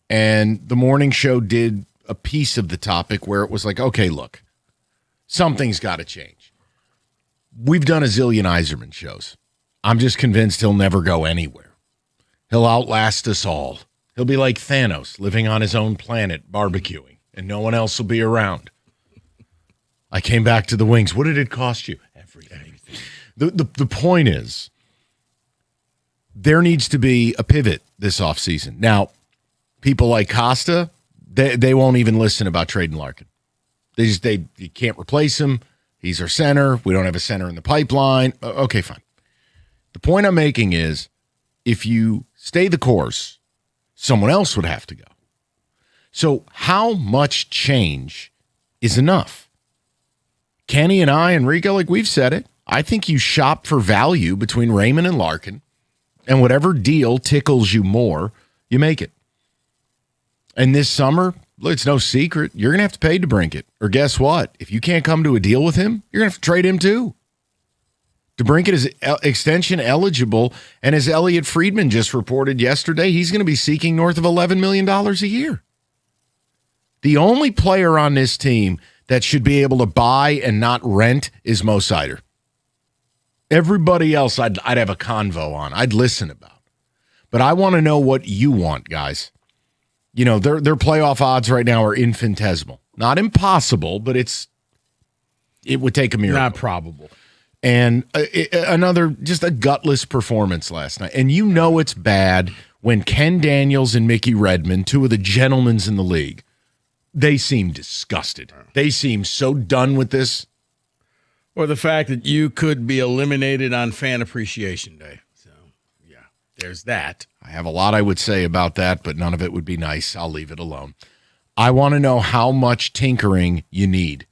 Speaker 2: and the morning show did a piece of the topic where it was like, okay, look, something's got to change. We've done a zillion Yzerman shows. I'm just convinced he'll never go anywhere. He'll outlast us all. He'll be like Thanos, living on his own planet, barbecuing, and no one else will be around. I came back to the Wings. What did it cost you? Everything. The point is, there needs to be a pivot this offseason. Now, people like Costa, they won't even listen about trading Larkin. You can't replace him. He's our center. We don't have a center in the pipeline. Okay, fine. The point I'm making is, if you stay the course, someone else would have to go. So how much change is enough? Kenny and I and Rico, like we've said it, I think you shop for value between Raymond and Larkin, and whatever deal tickles you more, you make it. And this summer, it's no secret, you're going to have to pay DeBrincat. Or guess what? If you can't come to a deal with him, you're going to have to trade him too. DeBrincat is extension eligible, and as Elliot Friedman just reported yesterday, he's going to be seeking north of $11 million a year. The only player on this team that should be able to buy and not rent is Mo Seider. Everybody else I'd have a convo on. I'd listen about. But I want to know what you want, guys. You know, their playoff odds right now are infinitesimal. Not impossible, but it would take a miracle.
Speaker 3: Not probable.
Speaker 2: And another, just a gutless performance last night. And you know it's bad when Ken Daniels and Mickey Redmond, two of the gentlemen in the league, they seem disgusted. They seem so done with this.
Speaker 3: Or the fact that you could be eliminated on Fan Appreciation Day. So, yeah, there's that.
Speaker 2: I have a lot I would say about that, but none of it would be nice. I'll leave it alone. I want to know how much tinkering you need.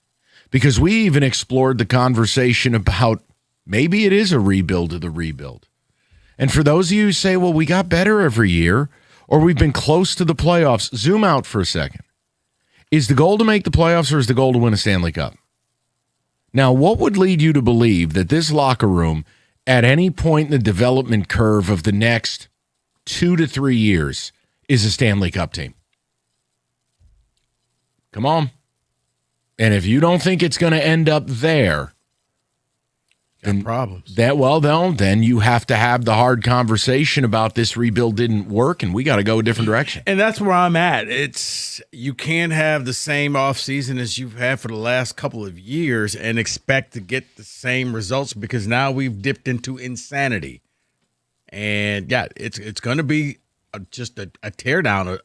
Speaker 2: Because we even explored the conversation about maybe it is a rebuild of the rebuild. And for those of you who say, well, we got better every year, or we've been close to the playoffs, zoom out for a second. Is the goal to make the playoffs, or is the goal to win a Stanley Cup? Now, what would lead you to believe that this locker room, at any point in the development curve of the next 2 to 3 years, is a Stanley Cup team? Come on. And if you don't think it's going to end up there, then
Speaker 3: problems.
Speaker 2: Then you have to have the hard conversation about this rebuild didn't work and we got to go a different direction.
Speaker 3: And that's where I'm at. You can't have the same offseason as you've had for the last couple of years and expect to get the same results, because now we've dipped into insanity. And yeah, it's going to be just a teardown,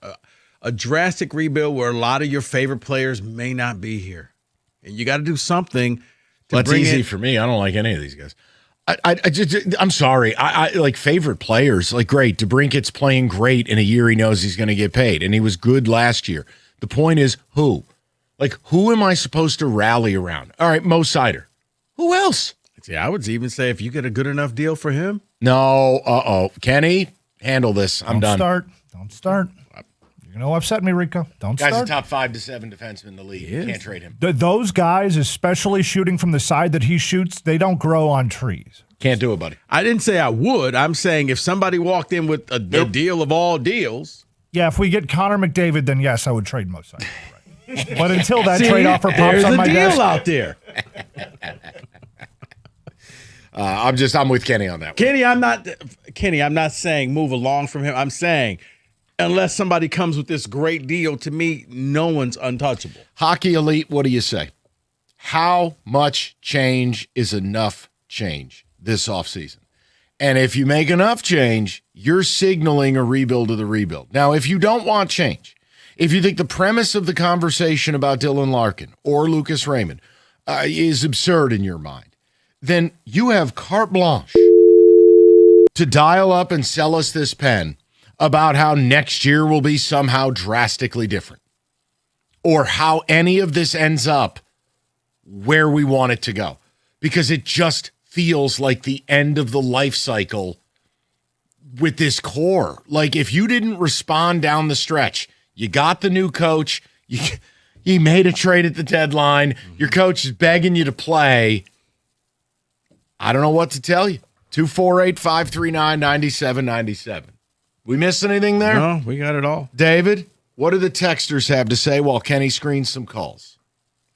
Speaker 3: a drastic rebuild where a lot of your favorite players may not be here. And you got to do something to
Speaker 2: That's
Speaker 3: bring
Speaker 2: easy
Speaker 3: it.
Speaker 2: for me. I don't like any of these guys. I'm sorry. I like favorite players. Like, great. DeBrincat's playing great in a year he knows he's going to get paid, and he was good last year. The point is, who? Like, who am I supposed to rally around? All right, Mo Seider. Who else?
Speaker 3: See, I would even say if you get a good enough deal for him.
Speaker 2: No, Kenny, handle this. I'm done.
Speaker 14: Don't start. You're going to upset me, Rico. Don't
Speaker 2: Guy's
Speaker 14: start.
Speaker 2: a top 5 to 7 defenseman in the league. You can't trade him.
Speaker 14: Those guys, especially shooting from the side that he shoots, they don't grow on trees.
Speaker 2: Can't do it, buddy.
Speaker 3: I didn't say I would. I'm saying if somebody walked in with the deal of all deals.
Speaker 14: Yeah, if we get Connor McDavid, then yes, I would trade Mo Seider. Right. But until that
Speaker 3: See,
Speaker 14: trade offer pops
Speaker 3: there's
Speaker 14: on
Speaker 3: a
Speaker 14: my
Speaker 3: deal
Speaker 14: desk.
Speaker 3: out there.
Speaker 2: I'm with Kenny on that one.
Speaker 3: Kenny, I'm not saying move along from him. I'm saying unless somebody comes with this great deal, to me, no one's untouchable.
Speaker 2: Hockey Elite, what do you say? How much change is enough change this offseason? And if you make enough change, you're signaling a rebuild of the rebuild. Now, if you don't want change, if you think the premise of the conversation about Dylan Larkin or Lucas Raymond is absurd in your mind, then you have carte blanche to dial up and sell us this pen about how next year will be somehow drastically different, or how any of this ends up where we want it to go, because it just feels like the end of the life cycle with this core. Like, if you didn't respond down the stretch, you got the new coach, you made a trade at the deadline, your coach is begging you to play. I don't know what to tell you. 248-539-9797. We missed anything there?
Speaker 3: No, we got it all.
Speaker 2: David, what do the texters have to say while Kenny screens some calls?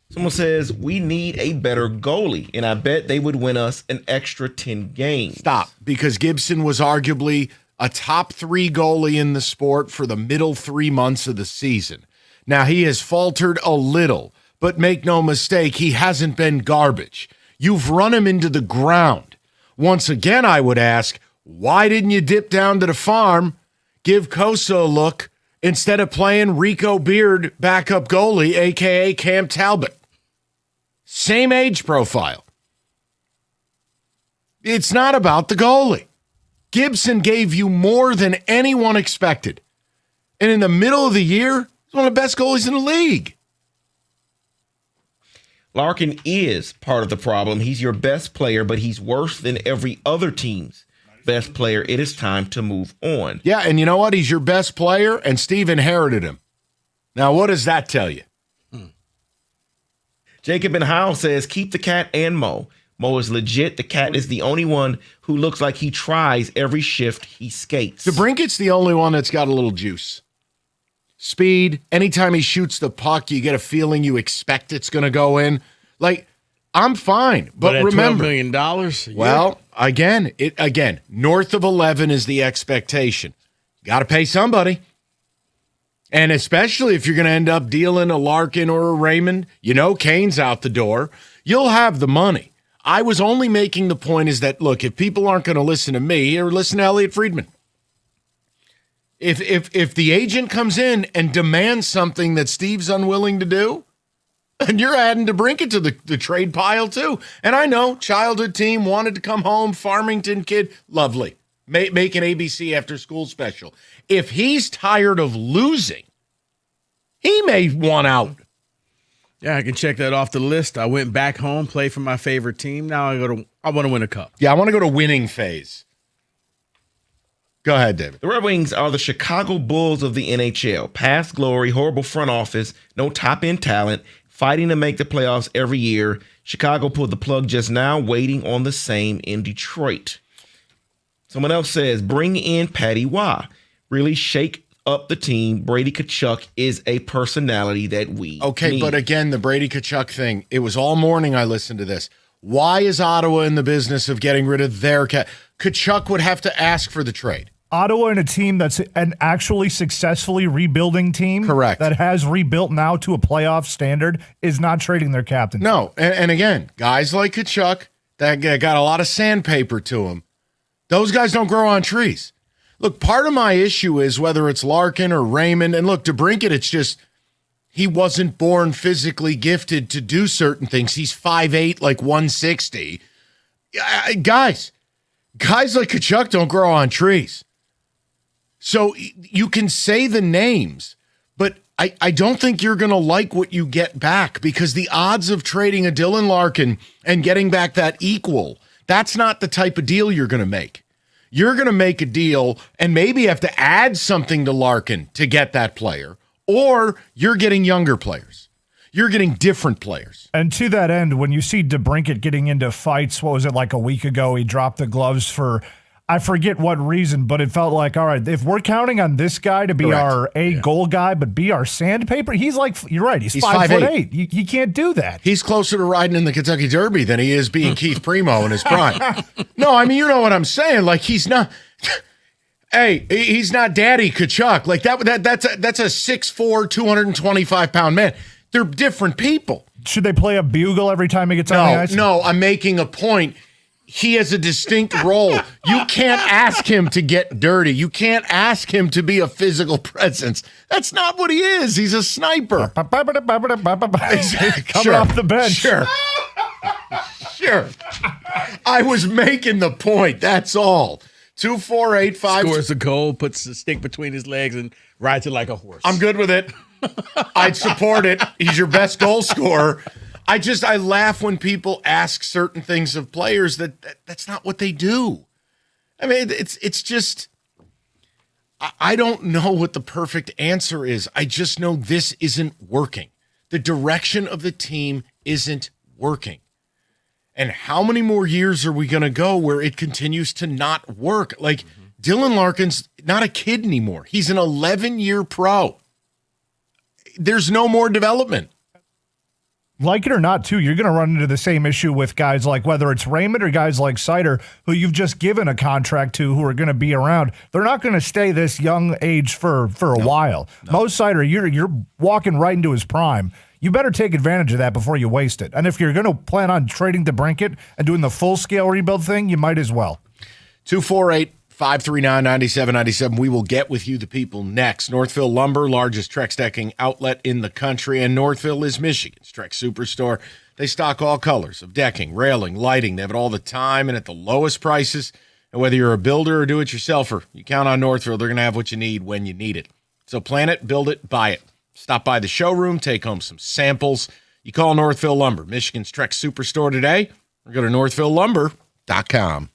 Speaker 5: Someone says, we need a better goalie, and I bet they would win us an extra 10 games.
Speaker 2: Stop, because Gibson was arguably a top 3 goalie in the sport for the middle 3 months of the season. Now, he has faltered a little, but make no mistake, he hasn't been garbage. You've run him into the ground. Once again, I would ask, why didn't you dip down to the farm, give Kosa a look, instead of playing Rico Beard backup goalie, a.k.a. Cam Talbot? Same age profile. It's not about the goalie. Gibson gave you more than anyone expected. And in the middle of the year, he's one of the best goalies in the league.
Speaker 5: Larkin is part of the problem. He's your best player, but he's worse than every other team's best player. It is time to move on.
Speaker 2: Yeah, and you know what? He's your best player, and Steve inherited him. Now, what does that tell you?
Speaker 5: Jacob and Howell says, keep the cat and Mo. Mo is legit. The cat is the only one who looks like he tries every shift he skates.
Speaker 2: DeBrincat's the only one that's got a little juice. Speed. Anytime he shoots the puck, you get a feeling you expect it's going to go in. Like, I'm fine. But
Speaker 3: at
Speaker 2: remember,
Speaker 3: $12 million?
Speaker 2: Well, again, north of 11 is the expectation. Got to pay somebody. And especially if you're going to end up dealing a Larkin or a Raymond, Kane's out the door, you'll have the money. I was only making the point is that, look, if people aren't going to listen to me, or listen to Elliot Friedman. If the agent comes in and demands something that Steve's unwilling to do, and you're adding DeBrincat to the trade pile too. And I know, childhood team, wanted to come home, Farmington kid, lovely. Make an ABC after school special. If he's tired of losing, he may want out.
Speaker 3: Yeah, I can check that off the list. I went back home, played for my favorite team. Now I want to win a cup.
Speaker 2: Yeah, I want to go to winning phase. Go ahead, David.
Speaker 5: The Red Wings are the Chicago Bulls of the NHL. Past glory, horrible front office, no top-end talent, fighting to make the playoffs every year. Chicago pulled the plug just now, waiting on the same in Detroit. Someone else says, bring in Patty Waugh. Really shake up the team. Brady Tkachuk is a personality that we need.
Speaker 2: But again, the Brady Tkachuk thing, it was all morning I listened to this. Why is Ottawa in the business of getting rid of their cat? Tkachuk would have to ask for the trade.
Speaker 19: Ottawa and a team that's an actually successfully rebuilding team.
Speaker 2: Correct.
Speaker 19: That has rebuilt now to a playoff standard is not trading their captain.
Speaker 2: No. And again, guys like Tkachuk that got a lot of sandpaper to them, those guys don't grow on trees. Look, part of my issue is whether it's Larkin or Raymond. And look, DeBrincat, it's just he wasn't born physically gifted to do certain things. He's 5'8", like 160. Guys like Tkachuk don't grow on trees. So you can say the names, but I don't think you're going to like what you get back, because the odds of trading a Dylan Larkin and getting back that equal, that's not the type of deal you're going to make. You're going to make a deal and maybe have to add something to Larkin to get that player, or you're getting younger players. You're getting different players.
Speaker 19: And to that end, when you see DeBrincat getting into fights, what was it, like a week ago, he dropped the gloves for, I forget what reason, but it felt like, all right, if we're counting on this guy to be our goal guy, but be our sandpaper, he's like, you're right, he's 5'8". You can't do that.
Speaker 2: He's closer to riding in the Kentucky Derby than he is being Keith Primo in his prime. No, I mean, you know what I'm saying. Like, he's not, he's not Daddy Tkachuk. Like, that's a 6'4", 225-pound man. They're different people.
Speaker 19: Should they play a bugle every time he gets on the ice?
Speaker 2: No, I'm making a point. he has a distinct role. You can't ask him to get dirty. You can't ask him to be a physical presence. That's not what he is. He's a sniper.
Speaker 14: Coming
Speaker 2: Sure.
Speaker 14: off the bench.
Speaker 2: Sure. Sure. I was making the point. That's all. 2-4-8-5.
Speaker 3: Scores a goal, puts the stick between his legs, and rides it like a horse.
Speaker 2: I'm good with it. I'd support it. He's your best goal scorer. I laugh when people ask certain things of players that's not what they do. I mean, it's just, I don't know what the perfect answer is. I just know this isn't working. The direction of the team isn't working. And how many more years are we going to go where it continues to not work? Like, Dylan Larkin's not a kid anymore. He's an 11-year pro. There's no more development.
Speaker 19: Like it or not, too, you're going to run into the same issue with guys like whether it's Raymond or guys like Sider, who you've just given a contract to, who are going to be around. They're not going to stay this young age for a while. Mo Sider, you're walking right into his prime. You better take advantage of that before you waste it. And if you're going to plan on trading DeBrincat and doing the full-scale rebuild thing, you might as well.
Speaker 2: 248-539-9797. We will get with you, the people, next. Northville Lumber, largest Trex decking outlet in the country, and Northville is Michigan's Trex Superstore. They stock all colors of decking, railing, lighting. They have it all the time and at the lowest prices. And whether you're a builder or do-it-yourselfer, you count on Northville. They're going to have what you need when you need it. So plan it, build it, buy it. Stop by the showroom, take home some samples. You call Northville Lumber, Michigan's Trex Superstore today, or go to northvillelumber.com.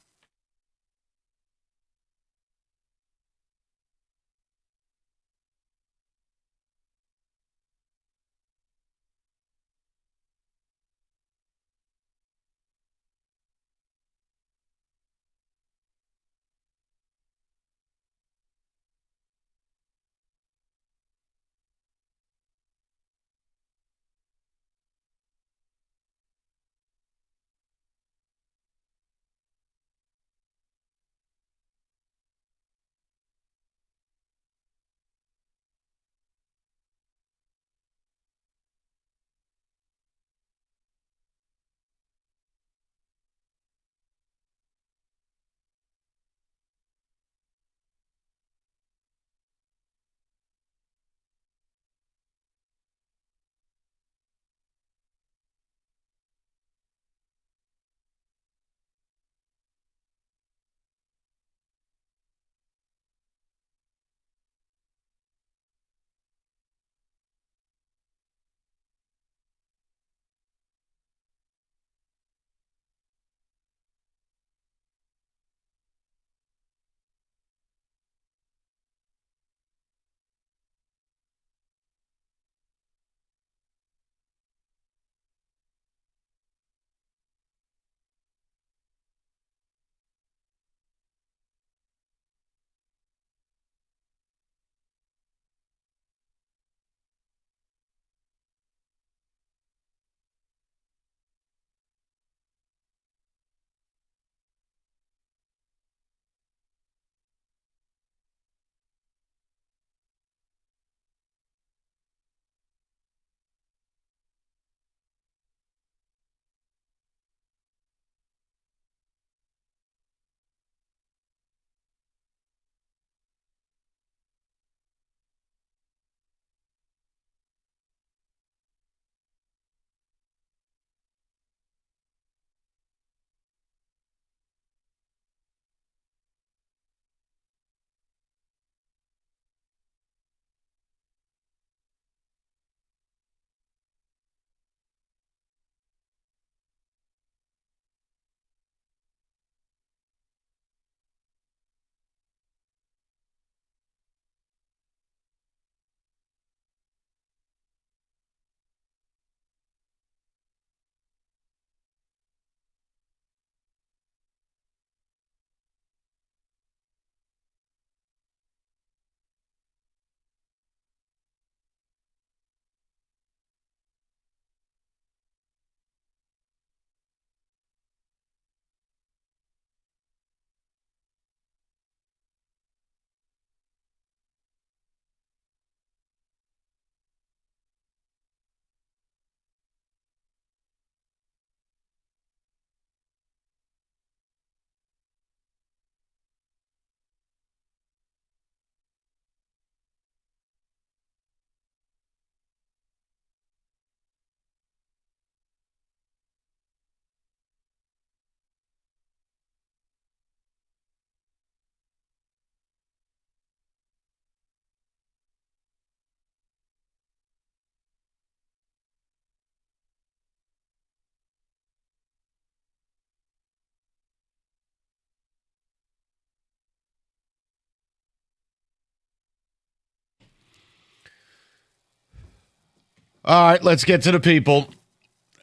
Speaker 2: All right, let's get to the people.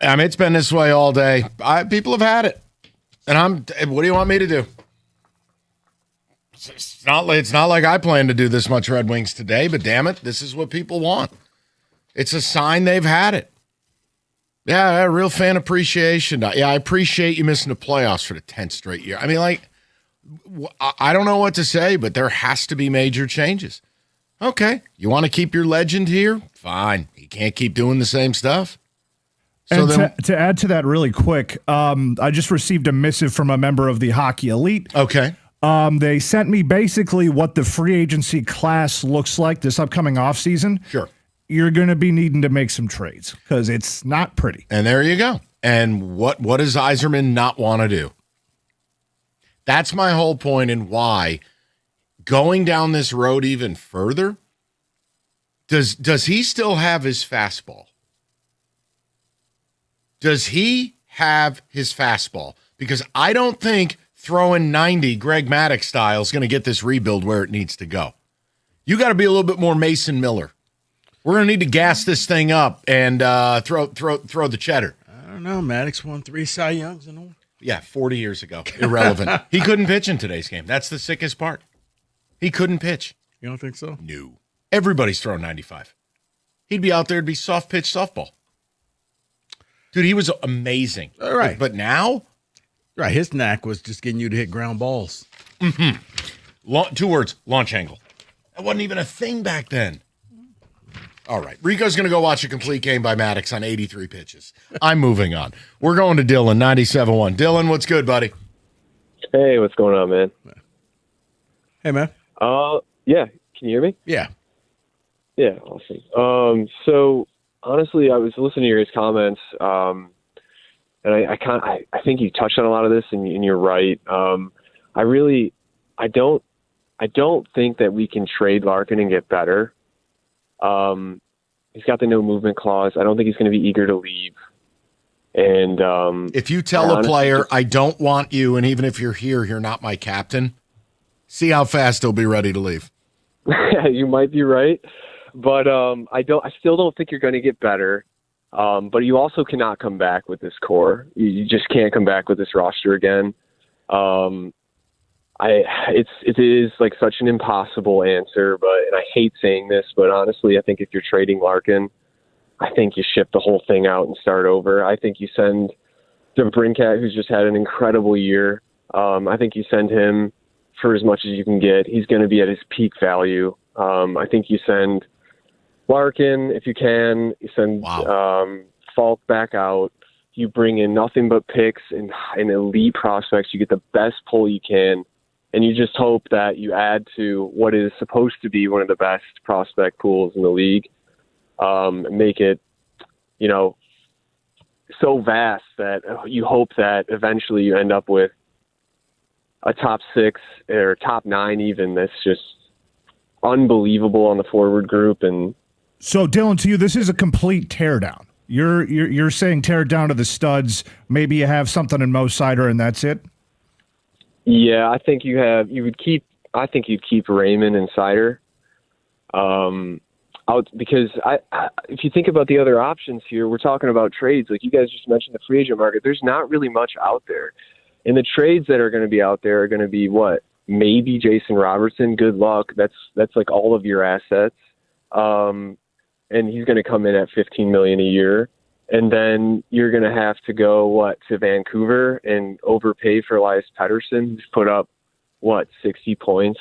Speaker 2: I mean, it's been this way all day. People have had it. And what do you want me to do? It's not like I plan to do this much Red Wings today, but damn it, this is what people want. It's a sign they've had it. Yeah, real fan appreciation. Yeah, I appreciate you missing the playoffs for the 10th straight year. I mean, like, I don't know what to say, but there has to be major changes. Okay, you want to keep your legend here? Fine. You can't keep doing the same stuff. So
Speaker 19: and to add to that really quick, I just received a missive from a member of the Hockey Elite.
Speaker 2: Okay.
Speaker 19: They sent me basically what the free agency class looks like this upcoming offseason.
Speaker 2: Sure.
Speaker 19: You're going to be needing to make some trades because it's not pretty.
Speaker 2: And there you go. And what does Yzerman not want to do? That's my whole point and why going down this road even further, does he still have his fastball? Does he have his fastball? Because I don't think throwing 90 Greg Maddux style is going to get this rebuild where it needs to go. You got to be a little bit more Mason Miller. We're going to need to gas this thing up and throw the cheddar.
Speaker 3: I don't know. Maddox won 3 Cy Youngs and all.
Speaker 2: Yeah, 40 years ago. Irrelevant. He couldn't pitch in today's game. That's the sickest part. He couldn't pitch.
Speaker 3: You don't think so?
Speaker 2: No. Everybody's throwing 95. He'd be out there to be soft pitch softball. Dude, he was amazing.
Speaker 3: All right.
Speaker 2: But now?
Speaker 3: Right. His knack was just getting you to hit ground balls.
Speaker 2: Mm-hmm. 2 words, launch angle. That wasn't even a thing back then. All right. Rico's going to go watch a complete game by Maddox on 83 pitches. I'm moving on. We're going to Dylan, 97.1. Dylan, what's good, buddy?
Speaker 16: Hey, what's going on, man?
Speaker 3: Hey, man.
Speaker 16: Yeah. Can you hear me?
Speaker 3: Yeah.
Speaker 16: Yeah, awesome. So, honestly, I was listening to your guys' comments, and I think you touched on a lot of this, and you're right. I don't think that we can trade Larkin and get better. He's got the no movement clause. I don't think he's going to be eager to leave. And
Speaker 2: if you tell a player, I don't want you, and even if you're here, you're not my captain, see how fast he'll be ready to leave.
Speaker 16: You might be right, but I still don't think you're going to get better. But you also cannot come back with this core. You just can't come back with this roster again. It is like such an impossible answer, and I hate saying this, but honestly, I think if you're trading Larkin, I think you ship the whole thing out and start over. I think you send DeBrincat, who's just had an incredible year. I think you send him for as much as you can get. He's going to be at his peak value. I think you send Larkin if you can. You send Falk back out. You bring in nothing but picks and elite prospects. You get the best pull you can. And you just hope that you add to what is supposed to be one of the best prospect pools in the league, make it, so vast that you hope that eventually you end up with a top 6 or top 9 even. That's just unbelievable on the forward group. And
Speaker 19: so, Dylan, to you, this is a complete teardown. You're saying tear it down to the studs. Maybe you have something in Mo Seider and that's it.
Speaker 16: Yeah, I think you'd keep Raymond and Seider, out because if you think about the other options here, we're talking about trades. Like you guys just mentioned the free agent market. There's not really much out there, and the trades that are going to be out there are going to be what? Maybe Jason Robertson. Good luck. That's like all of your assets, and he's going to come in at $15 million a year. And then you're going to have to go, to Vancouver and overpay for Elias Pettersson, who's put up, 60 points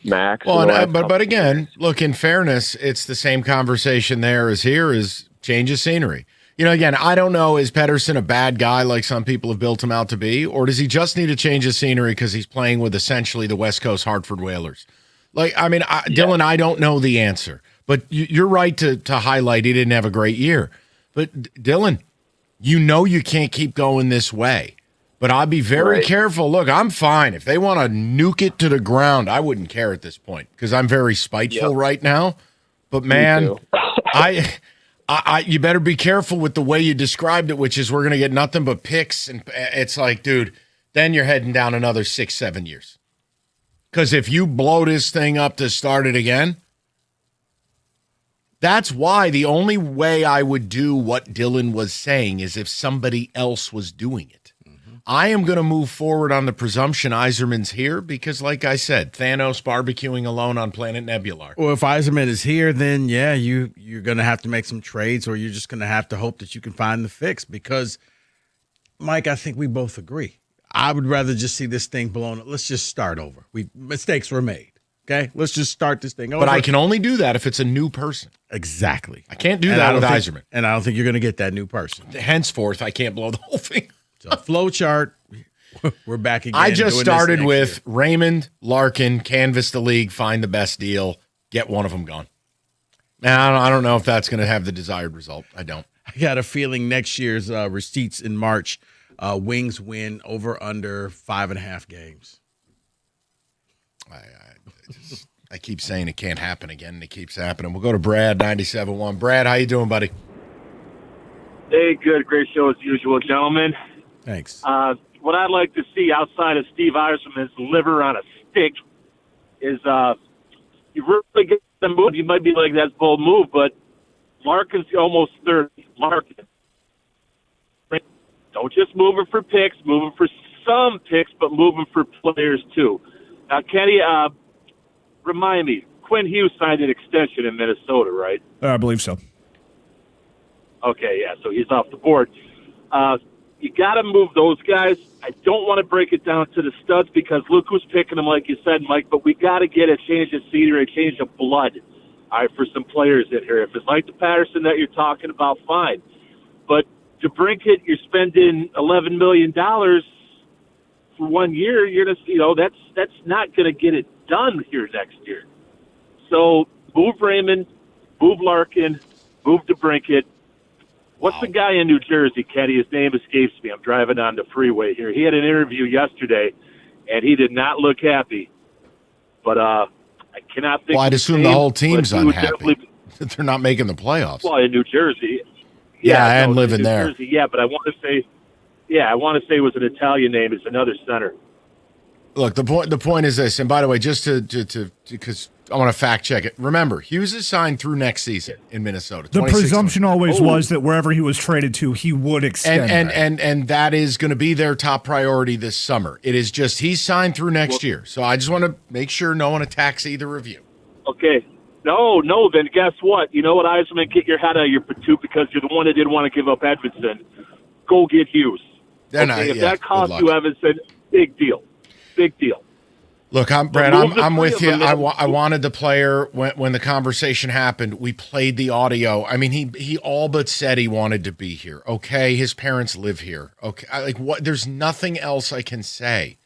Speaker 16: max?
Speaker 2: Well, but again, look, in fairness, it's the same conversation there as here is change of scenery. Again, I don't know, is Pettersson a bad guy like some people have built him out to be, or does he just need a change of scenery because he's playing with essentially the West Coast Hartford Whalers? Dylan, I don't know the answer, but you're right to highlight he didn't have a great year. But, Dylan, you can't keep going this way. But I'll be very careful. Look, I'm fine. If they want to nuke it to the ground, I wouldn't care at this point because I'm very spiteful right now. But, man, you better be careful with the way you described it, which is we're going to get nothing but picks. And it's like, dude, then you're heading down another 6-7 years. Because if you blow this thing up to start it again, That's why the only way I would do what Dylan was saying is if somebody else was doing it. I am going to move forward on the presumption Yzerman's here because, like I said, Thanos barbecuing alone on Planet Nebular.
Speaker 3: Well, if Yzerman is here, then yeah, you're going to have to make some trades, or you're just going to have to hope that you can find the fix. Because, Mike, I think we both agree. I would rather just see this thing blown up. Let's just start over. Mistakes were made. Okay, let's just start this thing over.
Speaker 2: But I can only do that if it's a new person.
Speaker 3: Exactly.
Speaker 2: I can't do that with Yzerman.
Speaker 3: And I don't think you're going to get that new person.
Speaker 2: Henceforth, I can't blow the whole thing.
Speaker 3: So flow chart, we're back again.
Speaker 2: I just started with Raymond, Larkin, canvass the league, find the best deal, get one of them gone. Now, I don't know if that's going to have the desired result. I don't.
Speaker 3: I got a feeling next year's receipts in March, Wings win over under 5.5 games.
Speaker 2: I keep saying it can't happen again, and it keeps happening. We'll go to Brad, 97.1. Brad, how you doing, buddy?
Speaker 8: Hey, good. Great show as usual, gentlemen.
Speaker 3: Thanks.
Speaker 8: What I'd like to see outside of Steve Yzerman's liver on a stick is you really get the move. You might be like, that's a bold move, but Larkin's almost 30. Larkin. Don't just move him for picks, move him for some picks, but move him for players too. Now, Kenny, remind me, Quinn Hughes signed an extension in Minnesota, right?
Speaker 19: I believe so.
Speaker 8: Okay, yeah, so he's off the board. You got to move those guys. I don't want to break it down to the studs because look who's picking them, like you said, Mike, but we got to get a change of scenery, a change of blood, all right, for some players in here. If it's like the Patterson that you're talking about, fine. But DeBrincat, you're spending $11 million for 1 year. You're just, that's not going to get it done here next year. So move Raymond, move Larkin, move DeBrincat. What's the guy in New Jersey, Kenny? His name escapes me. I'm driving on the freeway here. He had an interview yesterday, and he did not look happy. But I cannot think.
Speaker 2: Well, I'd assume the whole team's unhappy. They're not making the playoffs.
Speaker 8: Well, in New Jersey.
Speaker 2: Yeah, I am living there.
Speaker 8: Jersey, yeah, but I want to say it was an Italian name. It's another center.
Speaker 2: Look, the point is this, and by the way, just to because I want to fact check it. Remember, Hughes is signed through next season in Minnesota.
Speaker 19: The presumption always was that wherever he was traded to, he would extend.
Speaker 2: And that is going to be their top priority this summer. It is just he's signed through next year. So I just want to make sure no one attacks either of you.
Speaker 8: Okay. No, then guess what? You know what, Yzerman, get your head out of your patoot because you're the one that didn't want to give up Edmondson. Go get Hughes. If that costs you Edmondson, big deal. Big deal.
Speaker 2: Look, Brad, I'm with you. I wanted the player when the conversation happened. We played the audio. I mean, he all but said he wanted to be here. Okay, his parents live here. Okay, what? There's nothing else I can say.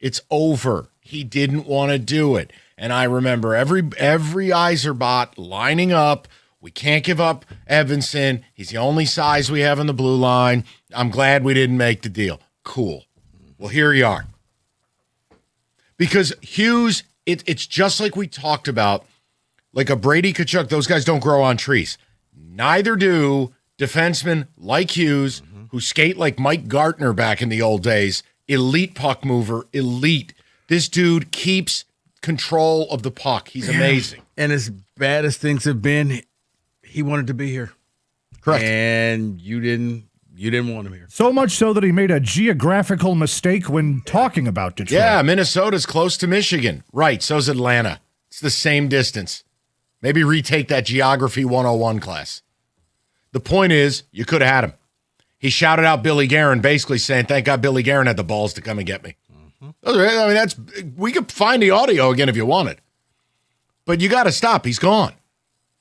Speaker 2: It's over. He didn't want to do it, and I remember every Yzerbot lining up. We can't give up Evanson. He's the only size we have in the blue line. I'm glad we didn't make the deal. Cool. Well, here you are. Because Hughes, it's just like we talked about, like a Brady Tkachuk, those guys don't grow on trees. Neither do defensemen like Hughes, who skate like Mike Gartner back in the old days. Elite puck mover, elite. This dude keeps control of the puck. He's amazing.
Speaker 3: And as bad as things have been, he wanted to be here.
Speaker 2: Correct.
Speaker 3: And you didn't want him here.
Speaker 19: So much so that he made a geographical mistake when talking about Detroit.
Speaker 2: Yeah, Minnesota's close to Michigan. Right, so's Atlanta. It's the same distance. Maybe retake that Geography 101 class. The point is, you could have had him. He shouted out Billy Guerin, basically saying, thank God Billy Guerin had the balls to come and get me. I mean, we could find the audio again if you wanted. But you got to stop. He's gone.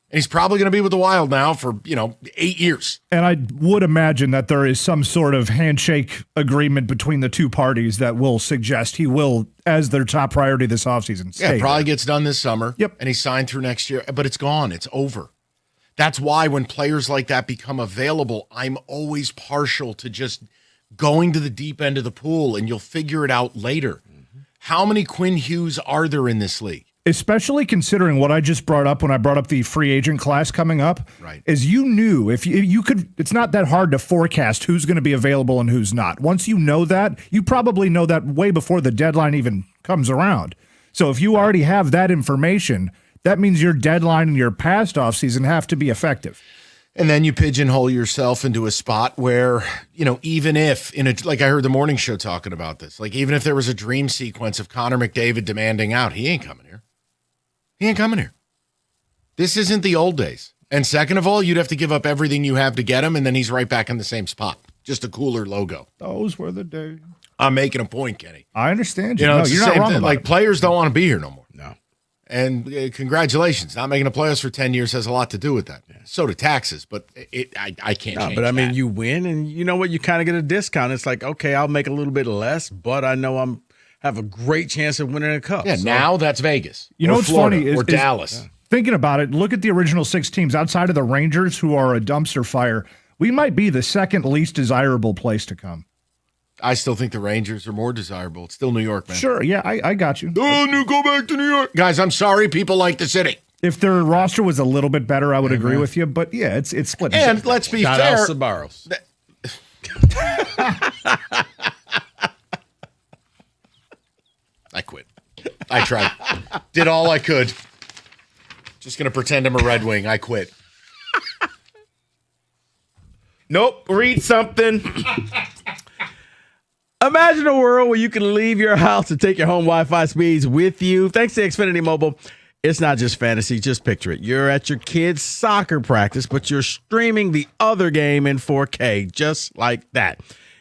Speaker 2: And he's probably going to be with the Wild now for, 8 years.
Speaker 19: And I would imagine that there is some sort of handshake agreement between the two parties that will suggest he will, as their top priority this offseason.
Speaker 2: Yeah, it probably gets done this summer.
Speaker 19: Yep.
Speaker 2: And he's signed through next year. But it's gone. It's over. That's why when players like that become available, I'm always partial to just going to the deep end of the pool, and you'll figure it out later. How many Quinn Hughes are there in this league?
Speaker 19: Especially considering what I just brought up when I brought up the free agent class coming up,
Speaker 2: right?
Speaker 19: Is you knew if you could, it's not that hard to forecast who's going to be available and who's not. Once you know that, you probably know that way before the deadline even comes around. So if you already have that information, that means your deadline and your past offseason have to be effective.
Speaker 2: And then you pigeonhole yourself into a spot where, even if like I heard the morning show talking about this, like even if there was a dream sequence of Connor McDavid demanding out, he ain't coming here. He ain't coming here. This isn't the old days. And second of all, you'd have to give up everything you have to get him, and then he's right back in the same spot. Just a cooler logo.
Speaker 19: Those were the days.
Speaker 2: I'm making a point, Kenny.
Speaker 19: I understand you.
Speaker 2: No,
Speaker 19: No,
Speaker 2: it's
Speaker 19: you're
Speaker 2: the
Speaker 19: not
Speaker 2: same
Speaker 19: wrong
Speaker 2: thing.
Speaker 19: about
Speaker 2: Like
Speaker 19: it.
Speaker 2: players don't want to be here no more.
Speaker 3: No.
Speaker 2: And congratulations, not making the playoffs for 10 years has a lot to do with that. So do taxes, but I can't.
Speaker 3: No,
Speaker 2: change
Speaker 3: but I mean,
Speaker 2: that.
Speaker 3: you win, and you know what? You kind of get a discount. It's like, okay, I'll make a little bit less, but I know I'm have a great chance of winning a cup.
Speaker 2: Yeah,
Speaker 3: So-
Speaker 2: now that's Vegas.
Speaker 19: You know
Speaker 2: or
Speaker 19: what's
Speaker 2: Florida,
Speaker 19: funny
Speaker 2: or
Speaker 19: is
Speaker 2: Dallas.
Speaker 19: Thinking about it, look at the original 6 teams outside of the Rangers, who are a dumpster fire. We might be the second least desirable place to come.
Speaker 2: I still think the Rangers are more desirable. It's still New York, man.
Speaker 19: Sure, yeah, I got you.
Speaker 2: Go back to New York. Guys, I'm sorry. People like the city.
Speaker 19: If their roster was a little bit better, I would agree with you. But yeah, it's split.
Speaker 2: And let's be
Speaker 3: Shout
Speaker 2: fair.
Speaker 3: out Sabaros.
Speaker 2: I quit. I tried. Did all I could. Just going to pretend I'm a Red Wing. I quit.
Speaker 5: Nope. Read something.
Speaker 3: Imagine a world where you can leave your house and take your home Wi-Fi speeds with you. Thanks to Xfinity Mobile, it's not just fantasy. Just picture it. You're at your kid's soccer practice, but you're streaming the other game in 4K, just like that.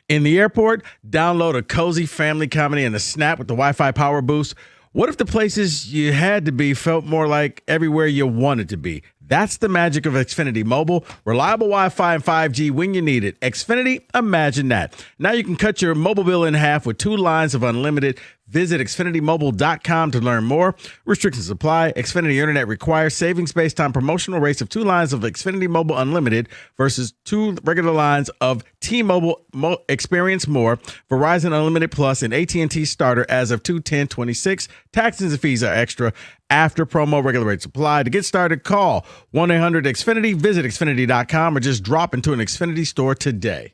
Speaker 3: In the airport, download a cozy family comedy and a snap with the Wi-Fi Power Boost. What if the places you had to be felt more like everywhere you wanted to be? That's the magic of Xfinity Mobile. Reliable Wi-Fi and 5G when you need it. Xfinity, imagine that. Now you can cut your mobile bill in half with 2 lines of unlimited. Visit XfinityMobile.com to learn more. Restrictions apply. Xfinity Internet requires savings based on promotional rates of 2 lines of Xfinity Mobile Unlimited versus 2 regular lines of T-Mobile Experience More, Verizon Unlimited Plus, and AT&T Starter as of 2/10/26. Taxes and fees are extra. After promo, regular rates apply. To get started, call 1-800-XFINITY, visit Xfinity.com, or just drop into an Xfinity store today.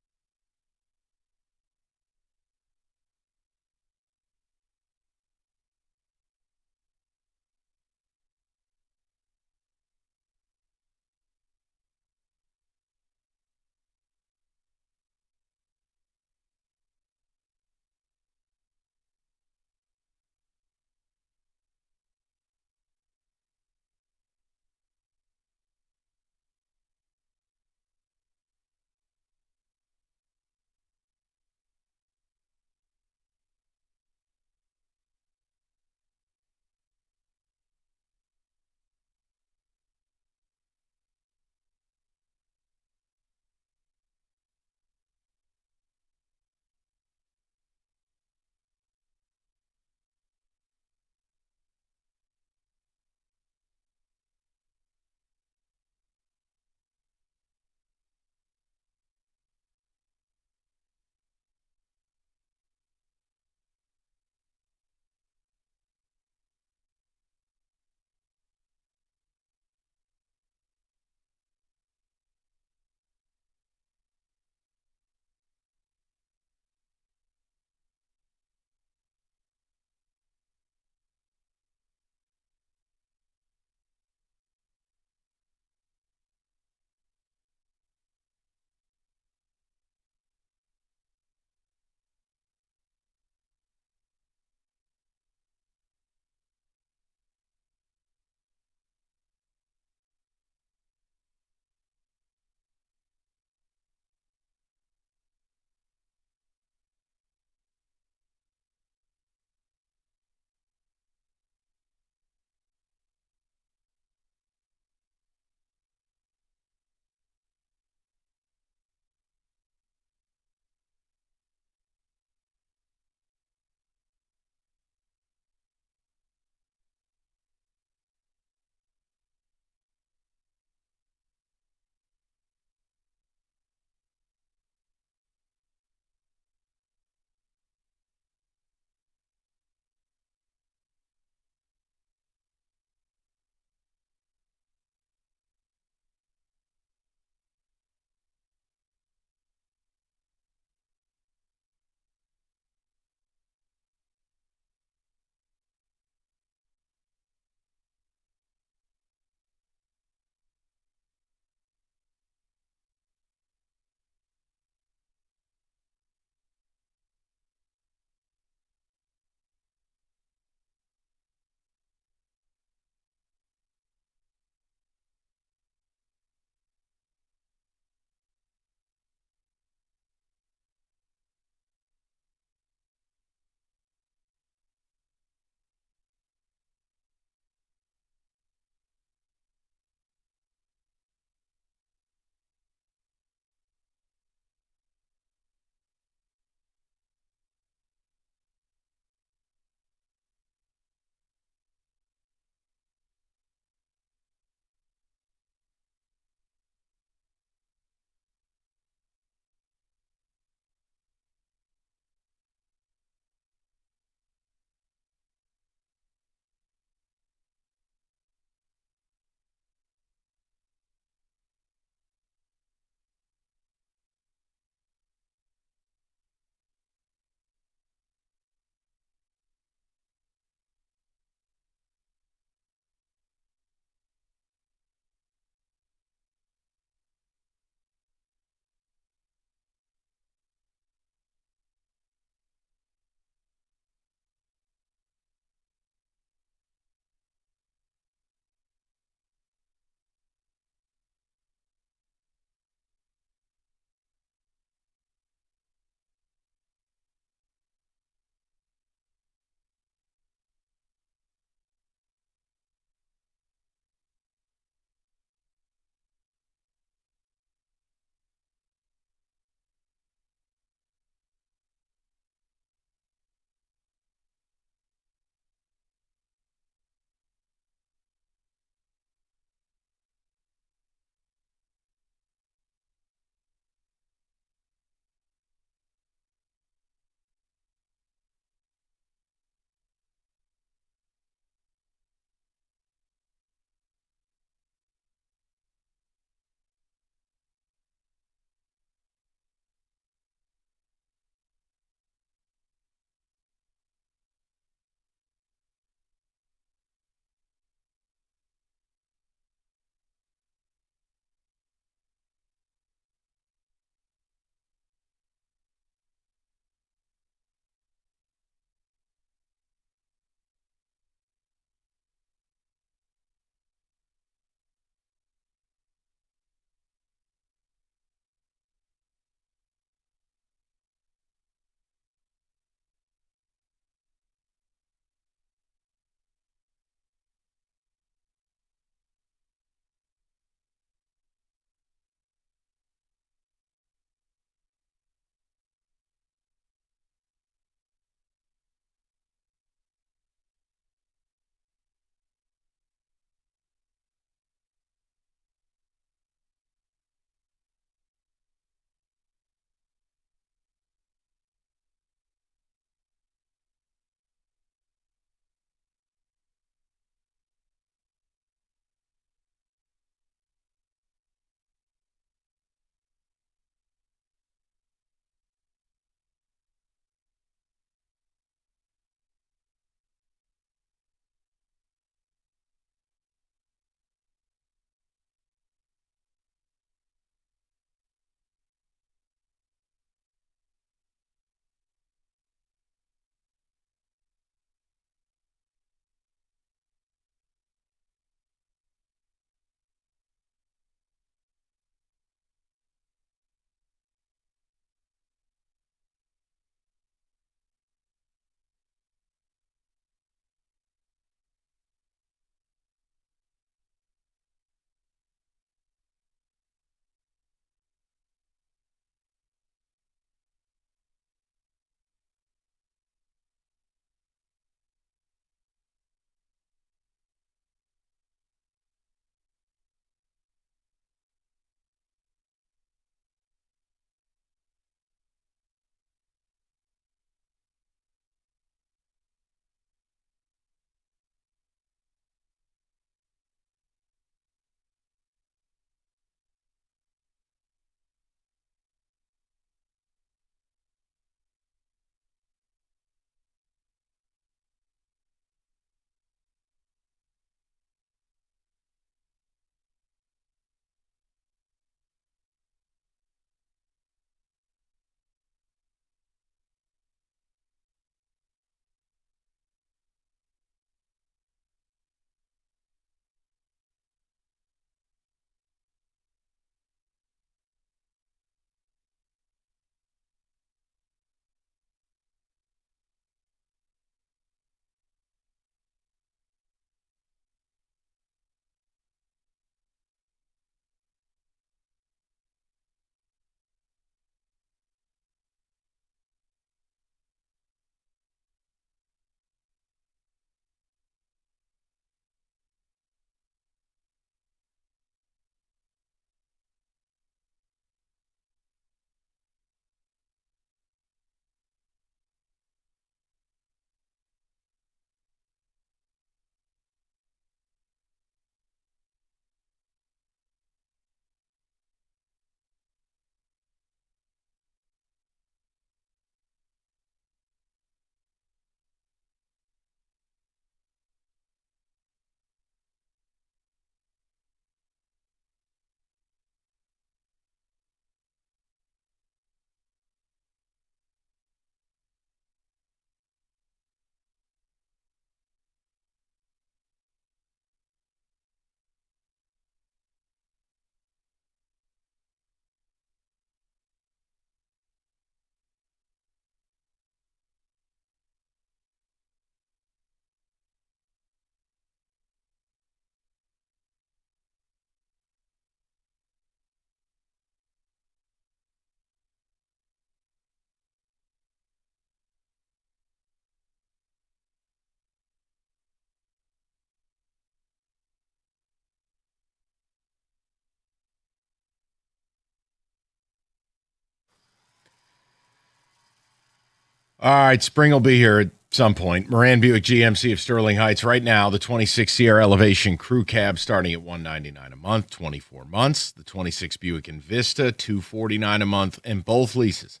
Speaker 2: All right, spring will be here at some point. Moran Buick GMC of Sterling Heights. Right now, the 26 Sierra Elevation Crew Cab starting at $199 a month, 24 months. The 26 Buick Envista, $249 a month, and both leases,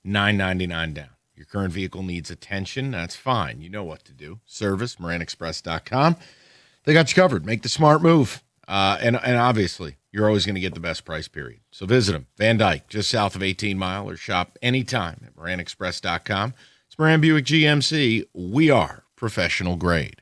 Speaker 2: $999 down. Your current vehicle needs attention. That's fine. You know what to do. Service, MoranExpress.com. They got you covered. Make the smart move. And obviously, you're always going to get the best price, period. So visit them. Van Dyke, just south of 18 Mile, or shop anytime at MoranExpress.com. It's Moran Buick GMC. We are professional grade.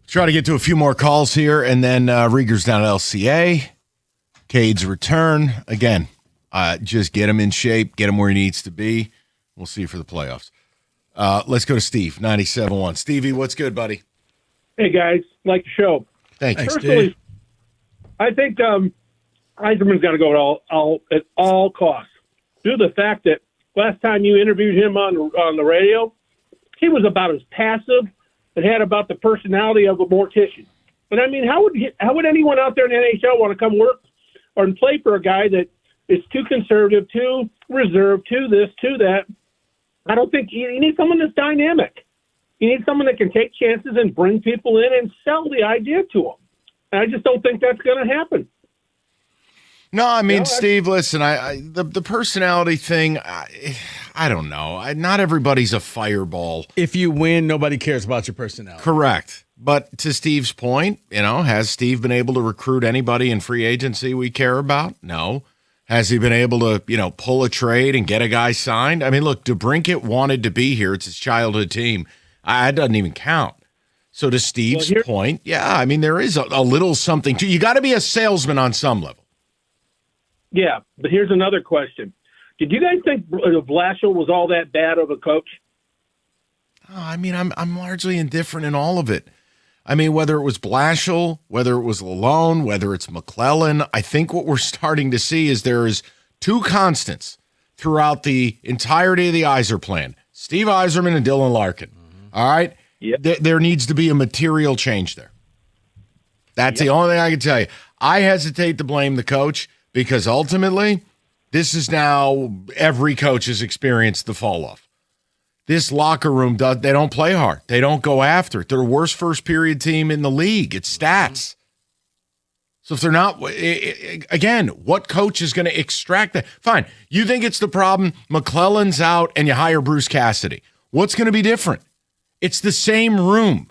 Speaker 2: Try to get to a few more calls here, and then Rieger's down at LCA. Cade's return. Again, just get him in shape, get him where he needs to be. We'll see for the playoffs. Let's go to Steve, 97.1. Stevie, what's good, buddy?
Speaker 13: Hey, guys. Like the show.
Speaker 2: Thank you.
Speaker 13: Personally, I think Yzerman's got to go at all costs. Due to the fact that last time you interviewed him on the radio, he was about as passive and had about the personality of a mortician. But, I mean, how would anyone out there in the NHL want to come work or play for a guy that is too conservative, too reserved, too this, too that? I don't think you need someone that's dynamic. You need someone that can take chances and bring people in and sell the idea to them. And I just don't think that's going to happen.
Speaker 2: No, I mean, Steve, listen, the personality thing, I don't know. Not everybody's a fireball.
Speaker 3: If you win, nobody cares about your personality.
Speaker 2: Correct. But to Steve's point, has Steve been able to recruit anybody in free agency we care about? No. Has he been able to, pull a trade and get a guy signed? I mean, look, DeBrincat wanted to be here. It's his childhood team. It doesn't even count. So to Steve's point, yeah, I mean, there is a little something to you. Got to be a salesman on some level.
Speaker 13: Yeah, but here's another question. Did you guys think Blashill was all that bad of a coach?
Speaker 2: Oh, I mean, I'm largely indifferent in all of it. I mean, whether it was Blashill, whether it was Lalone, whether it's McClellan, I think what we're starting to see is there is two constants throughout the entirety of the Yzer plan. Steve Yzerman and Dylan Larkin. All right?
Speaker 13: Yep.
Speaker 2: There needs to be a material change there. That's the only thing I can tell you. I hesitate to blame the coach because ultimately this is now every coach has experienced the fall off. This locker room, they don't play hard. They don't go after it. They're the worst first period team in the league. It's stats. So if they're not, again, what coach is going to extract that? Fine. You think it's the problem? McClellan's out and you hire Bruce Cassidy. What's going to be different? It's the same room.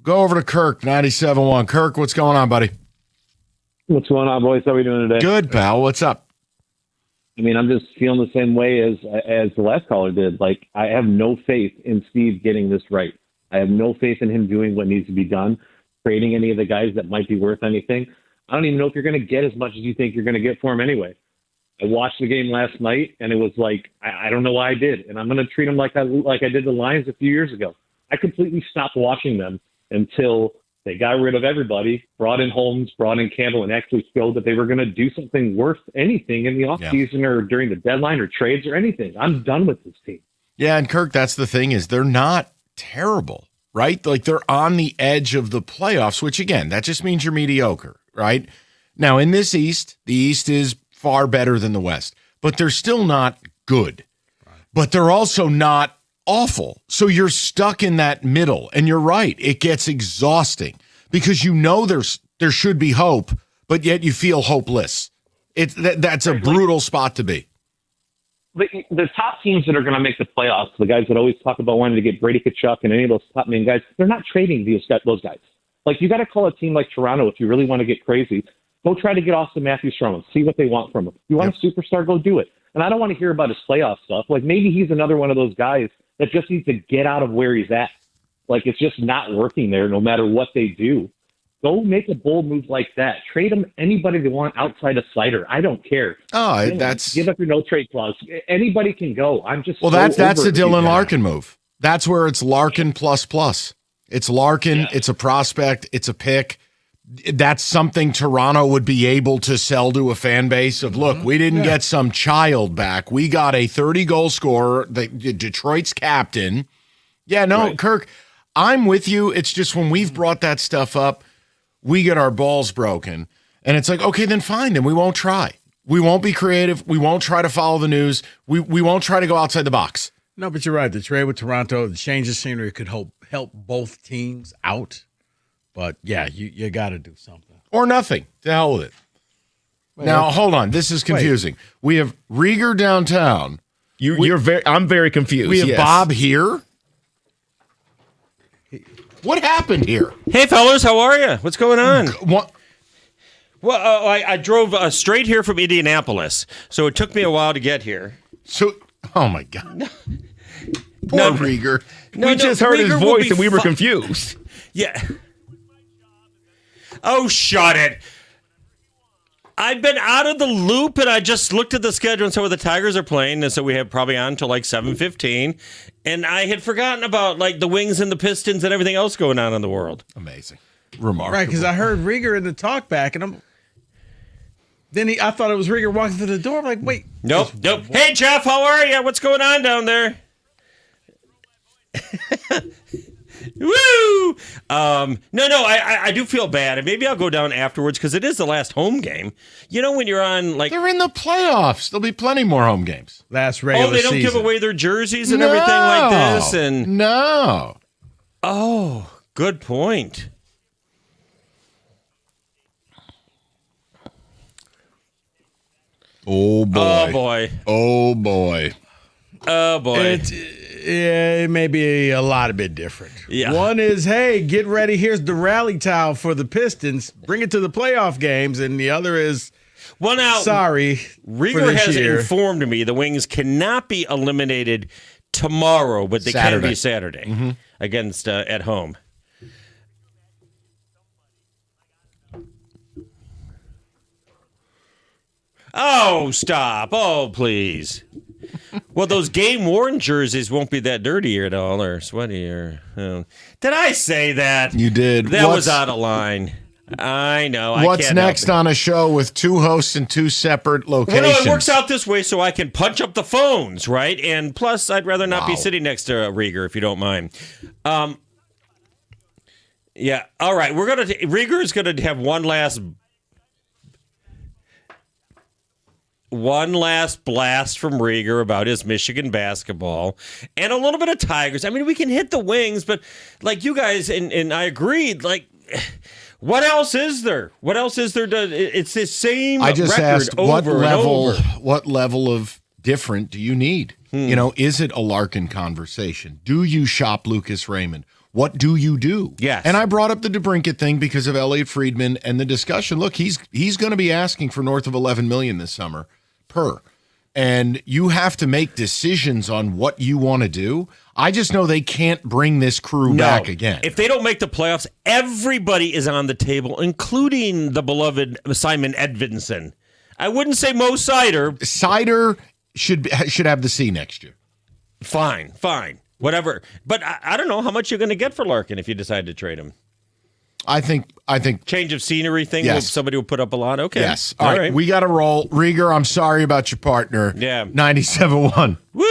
Speaker 2: Go over to Kirk, 97.1. Kirk, what's going on, buddy?
Speaker 21: What's going on, boys? How are we doing today?
Speaker 2: Good, pal. What's up?
Speaker 21: I mean, I'm just feeling the same way as the last caller did. Like, I have no faith in Steve getting this right. I have no faith in him doing what needs to be done, trading any of the guys that might be worth anything. I don't even know if you're going to get as much as you think you're going to get for him anyway. I watched the game last night, and it was like, I don't know why I did. And I'm going to treat them like I did the Lions a few years ago. I completely stopped watching them until they got rid of everybody, brought in Holmes, brought in Campbell, and actually showed that they were going to do something worth anything in the offseason or during the deadline or trades or anything. I'm done with this team.
Speaker 2: Yeah, and Kirk, that's the thing is they're not terrible, right? Like they're on the edge of the playoffs, which again, that just means you're mediocre, right? Now in this East, the East is far better than the West, but they're still not good. But they're also not awful. So you're stuck in that middle, and you're right. It gets exhausting because there should be hope, but yet you feel hopeless. That's a brutal spot to be.
Speaker 21: The top teams that are going to make the playoffs, the guys that always talk about wanting to get Brady Tkachuk and any of those top main guys, they're not trading those guys. Like, you got to call a team like Toronto if you really want to get crazy. Go try to get Austin Matthews from him. See what they want from him. You want a superstar, go do it. And I don't want to hear about his playoff stuff. Like, maybe he's another one of those guys that just needs to get out of where he's at. Like, it's just not working there no matter what they do. Go make a bold move like that. Trade them anybody they want outside of Seider. I don't care.
Speaker 2: Oh,
Speaker 21: give up your no trade clause. Anybody can go. I'm just
Speaker 2: that's the Dylan Larkin move. That's where it's Larkin plus. It's Larkin. It's a prospect. It's a pick. That's something Toronto would be able to sell to a fan base of, look, we didn't get some child back. We got a 30-goal scorer, Detroit's captain. Yeah, no, right. Kirk, I'm with you. It's just when we've brought that stuff up, we get our balls broken. And it's like, okay, then fine. Then we won't try. We won't be creative. We won't try to follow the news. We won't try to go outside the box.
Speaker 3: No, but you're right. The trade with Toronto, the change of scenery could help both teams out. But, yeah, you got to do something.
Speaker 2: Or nothing. To hell with it. Now, hold on. This is confusing. We have Rieger downtown.
Speaker 5: I'm very confused.
Speaker 2: We have Bob here. What happened here?
Speaker 23: Hey, fellas. How are you? What's going on?
Speaker 2: What?
Speaker 23: Well, I drove straight here from Indianapolis, so it took me a while to get here.
Speaker 2: So, oh, my God. Poor Rieger.
Speaker 5: We just heard his voice, and we were confused.
Speaker 23: Yeah. Oh, shut it. I've been out of the loop, and I just looked at the schedule and saw where the Tigers are playing, and so we have probably on until like 7:15, and I had forgotten about like the Wings and the Pistons and everything else going on in the world.
Speaker 2: Amazing. Remarkable.
Speaker 3: Right, because I heard Rieger in the talk back, and I thought it was Rieger walking through the door. I'm like, wait.
Speaker 23: Nope. Hey, Jeff, how are you? What's going on down there? Woo! No, I do feel bad, and maybe I'll go down afterwards because it is the last home game. You know, when you're on like
Speaker 2: they're in the playoffs, there'll be ply more home games.
Speaker 3: Last regular
Speaker 23: they don't
Speaker 3: season.
Speaker 23: give away their jerseys and everything like this, and
Speaker 2: no.
Speaker 23: Oh, good point.
Speaker 2: Oh boy!
Speaker 23: Oh boy!
Speaker 2: Oh boy!
Speaker 23: Oh boy!
Speaker 3: It may be a lot of bit different.
Speaker 23: Yeah.
Speaker 3: One is, hey, get ready. Here's the rally towel for the Pistons. Bring it to the playoff games. And the other is, sorry.
Speaker 23: Rieger has informed me the Wings cannot be eliminated tomorrow, but they can be Saturday against at home. Oh, stop. Oh, please. Well, those game-worn jerseys won't be that dirty at all or sweaty. Did I say that?
Speaker 2: You did.
Speaker 23: That was out of line. I know.
Speaker 2: What's next on a show with two hosts in two separate locations?
Speaker 23: Well, no, it works out this way so I can punch up the phones, right? And plus, I'd rather not be sitting next to Rieger, if you don't mind. Yeah. All right. Rieger is going to have one last blast from Rieger about his Michigan basketball and a little bit of Tigers. I mean, we can hit the Wings, but like you guys, and I agreed, like, what else is there? What else is there? It's the same
Speaker 2: I just
Speaker 23: record
Speaker 2: asked
Speaker 23: over and over.
Speaker 2: What level of different do you need? You know, is it a Larkin conversation? Do you shop Lucas Raymond? What do you do?
Speaker 23: Yes.
Speaker 2: And I brought up the DeBrincat thing because of Elliot Friedman and the discussion. Look, he's going to be asking for north of $11 million this summer per. And you have to make decisions on what you want to do. I just know they can't bring this crew back again.
Speaker 23: If they don't make the playoffs, everybody is on the table, including the beloved Simon Edvinson. I wouldn't say Mo Sider.
Speaker 2: Sider should have the C next year.
Speaker 23: Fine. Whatever. But I don't know how much you're going to get for Larkin if you decide to trade him.
Speaker 2: I think
Speaker 23: change of scenery thing.
Speaker 2: Yes.
Speaker 23: Somebody will put up a lot. Okay.
Speaker 2: Yes. All right. We got to roll. Rieger, I'm sorry about your partner.
Speaker 23: Yeah.
Speaker 2: 97.1.
Speaker 23: Woo!